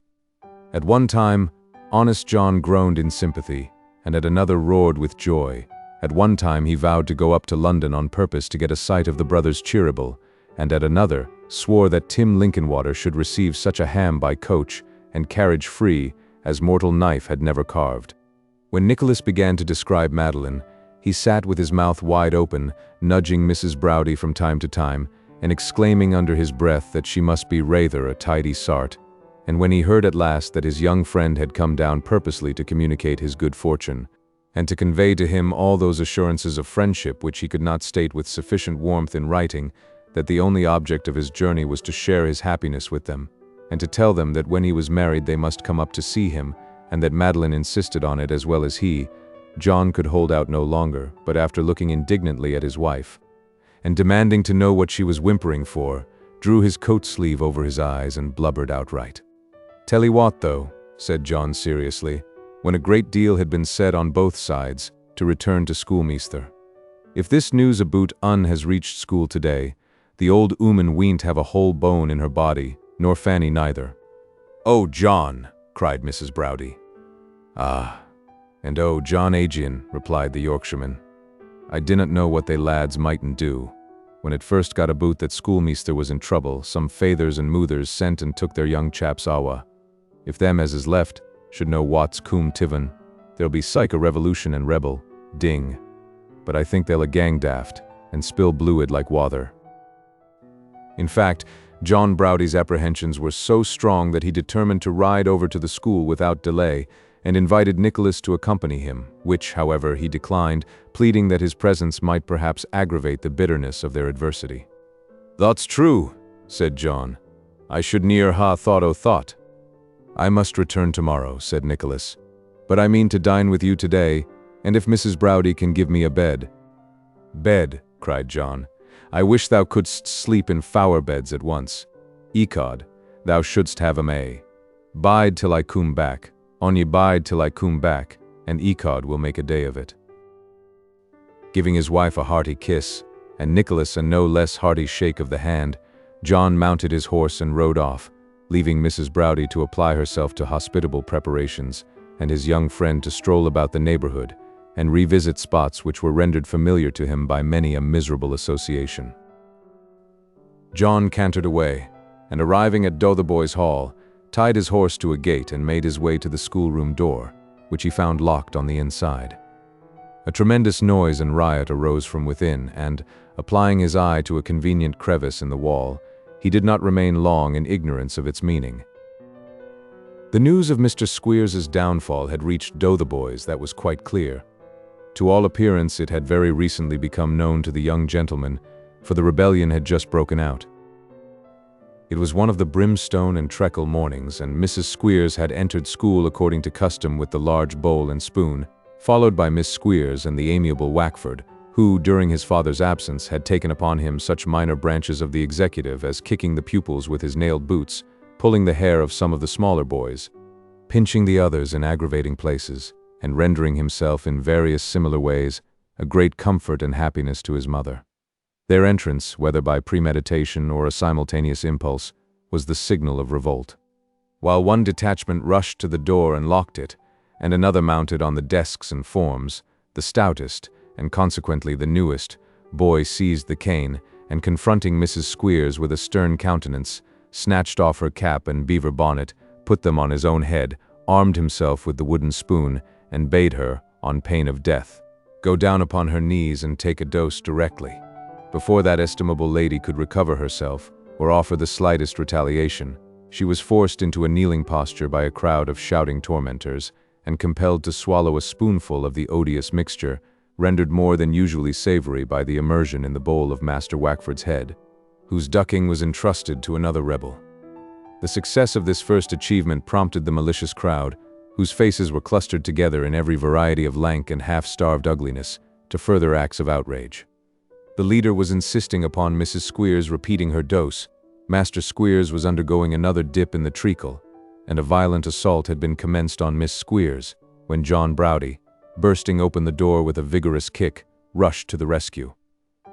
At one time, honest John groaned in sympathy, and at another roared with joy. At one time he vowed to go up to London on purpose to get a sight of the brothers Cheeryble, and at another swore that Tim Linkinwater should receive such a ham by coach and carriage free as mortal knife had never carved. When Nicholas began to describe Madeline, he sat with his mouth wide open, nudging Mrs. Browdie from time to time, and exclaiming under his breath that she must be rather a tidy sart. And when he heard at last that his young friend had come down purposely to communicate his good fortune, and to convey to him all those assurances of friendship which he could not state with sufficient warmth in writing, that the only object of his journey was to share his happiness with them, and to tell them that when he was married they must come up to see him, and that Madeline insisted on it as well as he, John could hold out no longer, but after looking indignantly at his wife, and demanding to know what she was whimpering for, drew his coat sleeve over his eyes and blubbered outright. "Tell 'ee what, though," said John seriously, when a great deal had been said on both sides, to return to schoolmeester. "If this news aboot Un has reached school today, the old 'ooman wean't have a whole bone in her body, nor Fanny neither." "Oh, John!" cried Mrs. Browdie. "Ah, and oh, John Agian," replied the Yorkshireman. "I dinnot know what they lads mightn't do. When it first got aboot that schoolmeester was in trouble, some fathers and moothers sent and took their young chaps awa. If them as is left should know what's coom tiven, there'll be syke a revolution and rebel, ding. But I think they'll a gang daft, and spill bluid like wather." In fact, John Browdie's apprehensions were so strong that he determined to ride over to the school without delay, and invited Nicholas to accompany him, which, however, he declined, pleading that his presence might perhaps aggravate the bitterness of their adversity. "That's true," said John. "I should ne'er ha thought o' thought." "I must return tomorrow," said Nicholas, "but I mean to dine with you today, and if Mrs. Browdie can give me a bed—" "Bed," cried John. "I wish thou couldst sleep in fower beds at once. Ecod, thou shouldst have 'em Bide till I coom back, onye bide till I coom back, and ecod will make a day of it." Giving his wife a hearty kiss, and Nicholas a no less hearty shake of the hand, John mounted his horse and rode off, leaving Mrs. Browdie to apply herself to hospitable preparations, and his young friend to stroll about the neighborhood, and revisit spots which were rendered familiar to him by many a miserable association. John cantered away, and arriving at Dotheboys Hall, tied his horse to a gate and made his way to the schoolroom door, which he found locked on the inside. A tremendous noise and riot arose from within, and, applying his eye to a convenient crevice in the wall, he did not remain long in ignorance of its meaning. The news of Mr. Squeers's downfall had reached Dotheboys, that was quite clear. To all appearance it had very recently become known to the young gentleman, for the rebellion had just broken out. It was one of the brimstone and treacle mornings, and Mrs. Squeers had entered school according to custom with the large bowl and spoon, followed by Miss Squeers and the amiable Wackford, who, during his father's absence, had taken upon him such minor branches of the executive as kicking the pupils with his nailed boots, pulling the hair of some of the smaller boys, pinching the others in aggravating places, and rendering himself in various similar ways a great comfort and happiness to his mother. Their entrance, whether by premeditation or a simultaneous impulse, was the signal of revolt. While one detachment rushed to the door and locked it, and another mounted on the desks and forms, the stoutest, and consequently the newest, boy seized the cane, and confronting Mrs. Squeers with a stern countenance, snatched off her cap and beaver bonnet, put them on his own head, armed himself with the wooden spoon, and bade her, on pain of death, go down upon her knees and take a dose directly. Before that estimable lady could recover herself, or offer the slightest retaliation, she was forced into a kneeling posture by a crowd of shouting tormentors, and compelled to swallow a spoonful of the odious mixture, rendered more than usually savory by the immersion in the bowl of Master Wackford's head, whose ducking was entrusted to another rebel. The success of this first achievement prompted the malicious crowd, whose faces were clustered together in every variety of lank and half-starved ugliness, to further acts of outrage. The leader was insisting upon Mrs. Squeers repeating her dose, Master Squeers was undergoing another dip in the treacle, and a violent assault had been commenced on Miss Squeers, when John Browdie, bursting open the door with a vigorous kick, rushed to the rescue.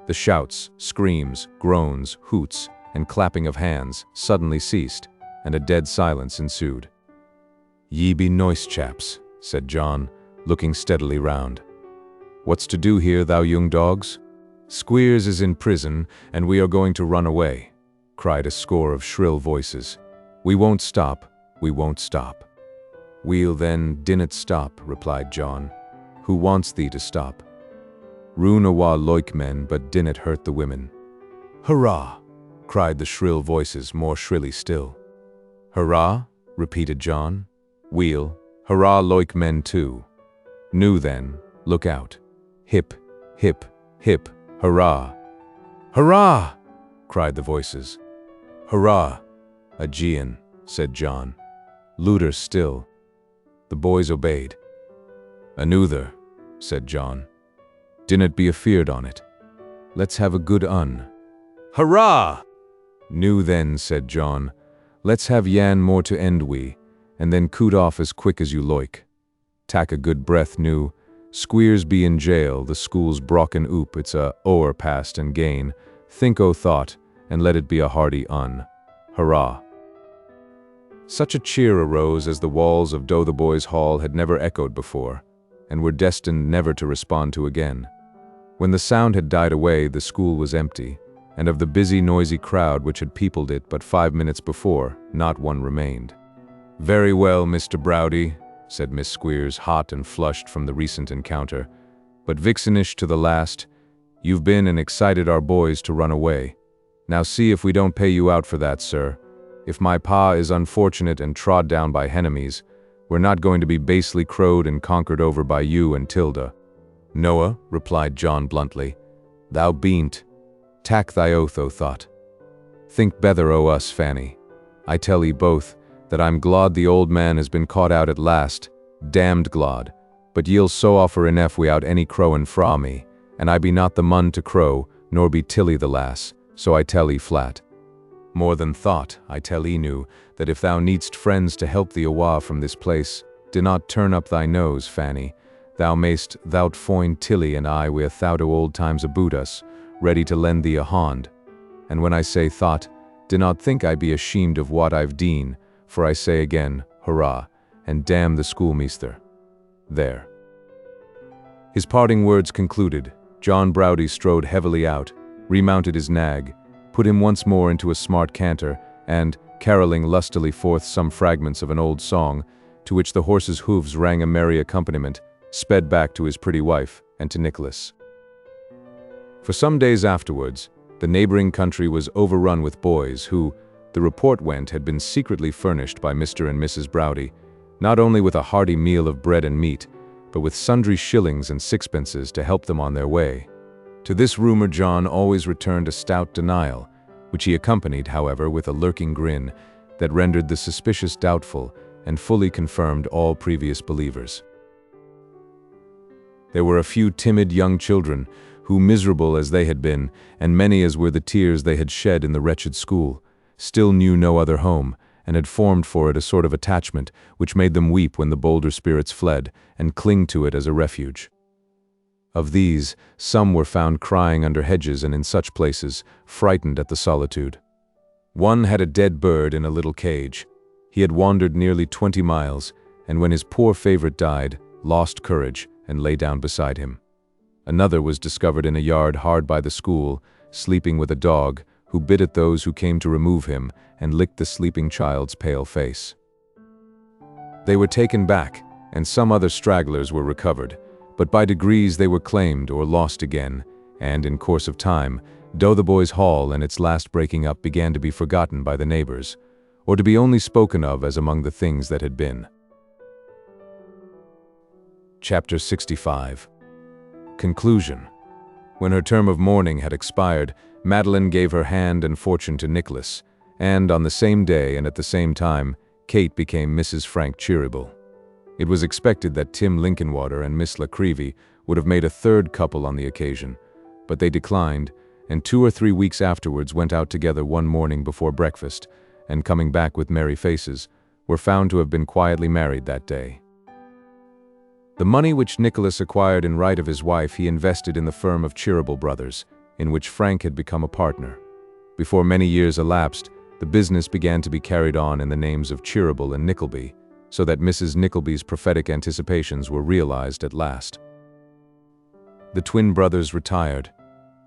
The shouts, screams, groans, hoots, and clapping of hands suddenly ceased, and a dead silence ensued. "Ye be nice chaps," said John, looking steadily round. "What's to do here, thou young dogs? Squeers is in prison, and we are going to run away," cried a score of shrill voices. "We won't stop, we won't stop." "We'll then dinnot stop," replied John. "Who wants thee to stop? Roon awa loike men, but dinnot hurt the women." "Hurrah!" cried the shrill voices more shrilly still. "Hurrah?" repeated John. "We'll hurrah loike men too. Noo then, look out. Hip, hip, hip, hurrah!" "Hurrah!" cried the voices. "Hurrah! Aegean," said John. "Luder still." The boys obeyed. "Another," said John. "Dinnot be afeard on it. Let's have a good un." Hurrah! "Nu then," said John, "let's have yan more to end we, and then coot off as quick as you loik. Tak a good breath nu. Squeers be in jail, the school's brocken oop, it's a o'er past and gain. Think o' thought, and let it be a hearty un. Hurrah!" Such a cheer arose as the walls of Dotheboys Hall had never echoed before, and were destined never to respond to again. When the sound had died away, the school was empty, and of the busy, noisy crowd which had peopled it but 5 minutes before, not one remained. "Very well, Mr. Browdy," said Miss Squeers, hot and flushed from the recent encounter, "but vixenish to the last, you've been and excited our boys to run away. Now see if we don't pay you out for that, sir. If my pa is unfortunate and trod down by henemies, we're not going to be basely crowed and conquered over by you and Tilda." "Noah," replied John bluntly, "thou bean't. Tak thy oath, O thought. Think betther o' us, Fanny. I tell 'ee both that I'm glad the old man has been caught out at last, damned glad, but ye'll so offer enough wi'out any crowin' fra me, and I be not the mun to crow, nor be Tilly the lass, so I tell 'ee flat. More than thought, I tell 'ee nu, that if thou needst friends to help thee awa from this place, do not turn up thy nose, Fanny. Thou mayst thou'lt foind Tilly and I wi' 1,000 old times aboot us, ready to lend thee a hand. And when I say thought, do not think I be ashamed of what I've deen, for I say again, hurrah, and damn the schoolmeaster. There." His parting words concluded, John Browdy strode heavily out, remounted his nag, put him once more into a smart canter, and, carolling lustily forth some fragments of an old song, to which the horse's hoofs rang a merry accompaniment, sped back to his pretty wife and to Nicholas. For some days afterwards, the neighboring country was overrun with boys who, the report went, had been secretly furnished by Mr. and Mrs. Browdy, not only with a hearty meal of bread and meat, but with sundry shillings and sixpences to help them on their way. To this rumor John always returned a stout denial, which he accompanied, however, with a lurking grin that rendered the suspicious doubtful and fully confirmed all previous believers. There were a few timid young children who, miserable as they had been, and many as were the tears they had shed in the wretched school, still knew no other home, and had formed for it a sort of attachment which made them weep when the bolder spirits fled, and cling to it as a refuge. Of these, some were found crying under hedges and in such places, frightened at the solitude. One had a dead bird in a little cage. He had wandered nearly 20 miles, and when his poor favorite died, lost courage and lay down beside him. Another was discovered in a yard hard by the school, sleeping with a dog, who bit at those who came to remove him and licked the sleeping child's pale face. They were taken back, and some other stragglers were recovered, but by degrees they were claimed or lost again, and in course of time, Dotheboys Hall and its last breaking up began to be forgotten by the neighbors, or to be only spoken of as among the things that had been. Chapter 65. Conclusion. When her term of mourning had expired, Madeline gave her hand and fortune to Nicholas, and on the same day and at the same time, Kate became Mrs. Frank Cheeryble. It was expected that Tim Linkinwater and Miss Nickleby would have made a third couple on the occasion, but they declined, and 2 or 3 weeks afterwards went out together one morning before breakfast, and coming back with merry faces, were found to have been quietly married that day. The money which Nicholas acquired in right of his wife he invested in the firm of Cheeryble Brothers, in which Frank had become a partner. Before many years elapsed, the business began to be carried on in the names of Cheeryble and Nickleby, so that Mrs. Nickleby's prophetic anticipations were realized at last. The twin brothers retired.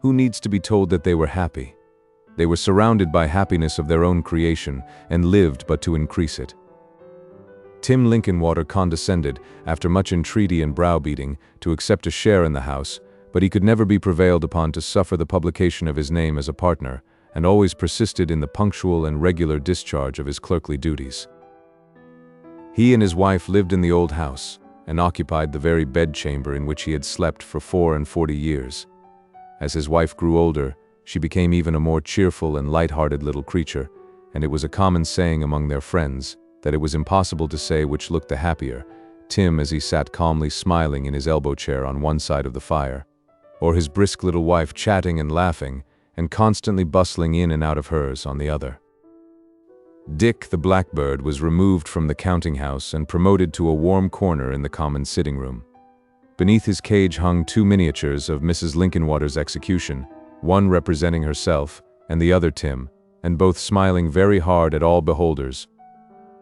Who needs to be told that they were happy? They were surrounded by happiness of their own creation, and lived but to increase it. Tim Linkinwater condescended, after much entreaty and browbeating, to accept a share in the house, but he could never be prevailed upon to suffer the publication of his name as a partner, and always persisted in the punctual and regular discharge of his clerkly duties. He and his wife lived in the old house, and occupied the very bedchamber in which he had slept for 44 years. As his wife grew older, she became even a more cheerful and light-hearted little creature, and it was a common saying among their friends that it was impossible to say which looked the happier, Tim as he sat calmly smiling in his elbow chair on one side of the fire, or his brisk little wife chatting and laughing and constantly bustling in and out of hers on the other. Dick the blackbird was removed from the counting house and promoted to a warm corner in the common sitting room. Beneath his cage hung 2 miniatures of Mrs. Linkinwater's execution, one representing herself and the other Tim, and both smiling very hard at all beholders.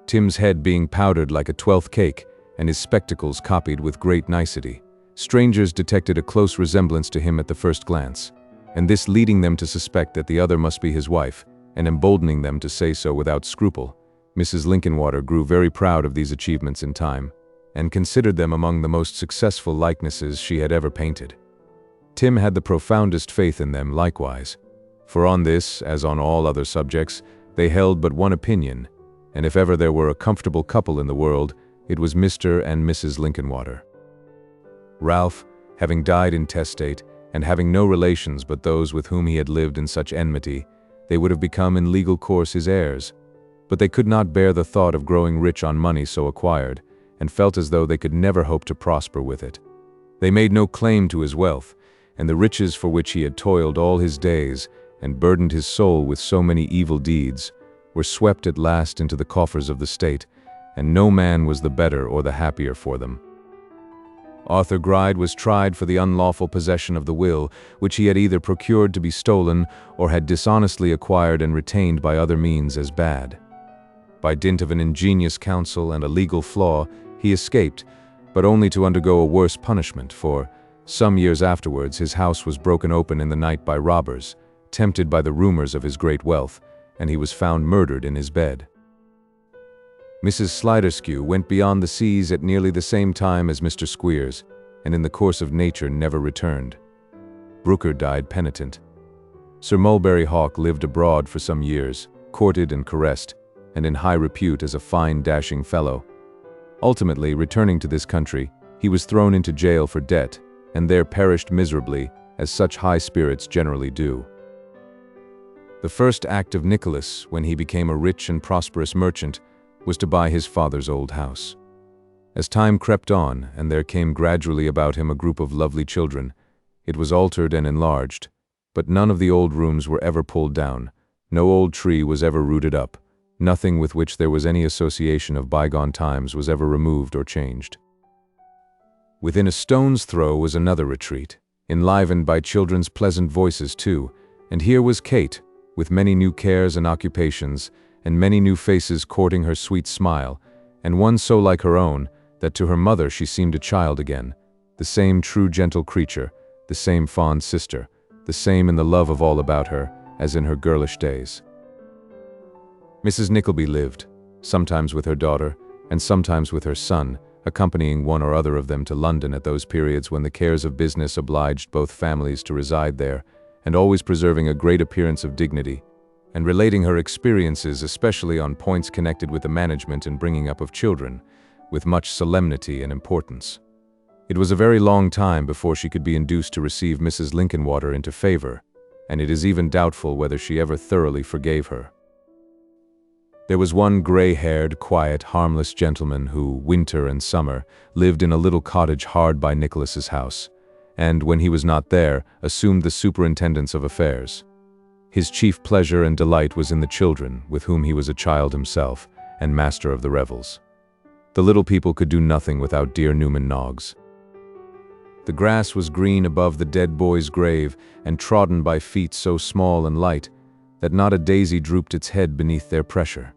Tim's head being powdered like a 12th cake, and his spectacles copied with great nicety. Strangers detected a close resemblance to him at the first glance, and this leading them to suspect that the other must be his wife, and emboldening them to say so without scruple. Mrs. Linkinwater grew very proud of these achievements in time, and considered them among the most successful likenesses she had ever painted. Tim had the profoundest faith in them likewise, for on this, as on all other subjects, they held but one opinion, and if ever there were a comfortable couple in the world, it was Mr. and Mrs. Linkinwater. Ralph, having died intestate, and having no relations but those with whom he had lived in such enmity, they would have become in legal course his heirs, but they could not bear the thought of growing rich on money so acquired, and felt as though they could never hope to prosper with it. They made no claim to his wealth, and the riches for which he had toiled all his days and burdened his soul with so many evil deeds were swept at last into the coffers of the state, and no man was the better or the happier for them. Arthur Gride was tried for the unlawful possession of the will, which he had either procured to be stolen or had dishonestly acquired and retained by other means as bad. By dint of an ingenious counsel and a legal flaw, he escaped, but only to undergo a worse punishment, for some years afterwards his house was broken open in the night by robbers, tempted by the rumors of his great wealth, and he was found murdered in his bed. Mrs. Sliderskew went beyond the seas at nearly the same time as Mr. Squeers, and in the course of nature never returned. Brooker died penitent. Sir Mulberry Hawk lived abroad for some years, courted and caressed, and in high repute as a fine, dashing fellow. Ultimately, returning to this country, he was thrown into jail for debt, and there perished miserably, as such high spirits generally do. The first act of Nicholas, when he became a rich and prosperous merchant, was to buy his father's old house. As time crept on, and there came gradually about him a group of lovely children, it was altered and enlarged, but none of the old rooms were ever pulled down, no old tree was ever rooted up, nothing with which there was any association of bygone times was ever removed or changed. Within a stone's throw was another retreat, enlivened by children's pleasant voices too, and here was Kate, with many new cares and occupations, and many new faces courting her sweet smile, and one so like her own, that to her mother she seemed a child again, the same true gentle creature, the same fond sister, the same in the love of all about her, as in her girlish days. Mrs. Nickleby lived, sometimes with her daughter, and sometimes with her son, accompanying one or other of them to London at those periods when the cares of business obliged both families to reside there, and always preserving a great appearance of dignity, and relating her experiences especially on points connected with the management and bringing up of children, with much solemnity and importance. It was a very long time before she could be induced to receive Mrs. Linkinwater into favor, and it is even doubtful whether she ever thoroughly forgave her. There was one gray-haired, quiet, harmless gentleman who, winter and summer, lived in a little cottage hard by Nicholas's house, and, when he was not there, assumed the superintendence of affairs. His chief pleasure and delight was in the children, with whom he was a child himself, and master of the revels. The little people could do nothing without dear Newman Noggs. The grass was green above the dead boy's grave, and trodden by feet so small and light, that not a daisy drooped its head beneath their pressure.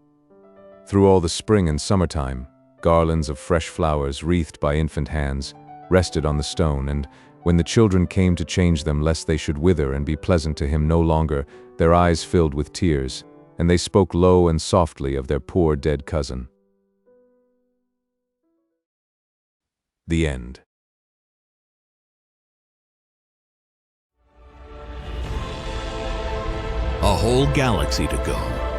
Through all the spring and summertime, garlands of fresh flowers, wreathed by infant hands, rested on the stone, and when the children came to change them lest they should wither and be pleasant to him no longer, their eyes filled with tears, and they spoke low and softly of their poor dead cousin. The end. A whole galaxy to go.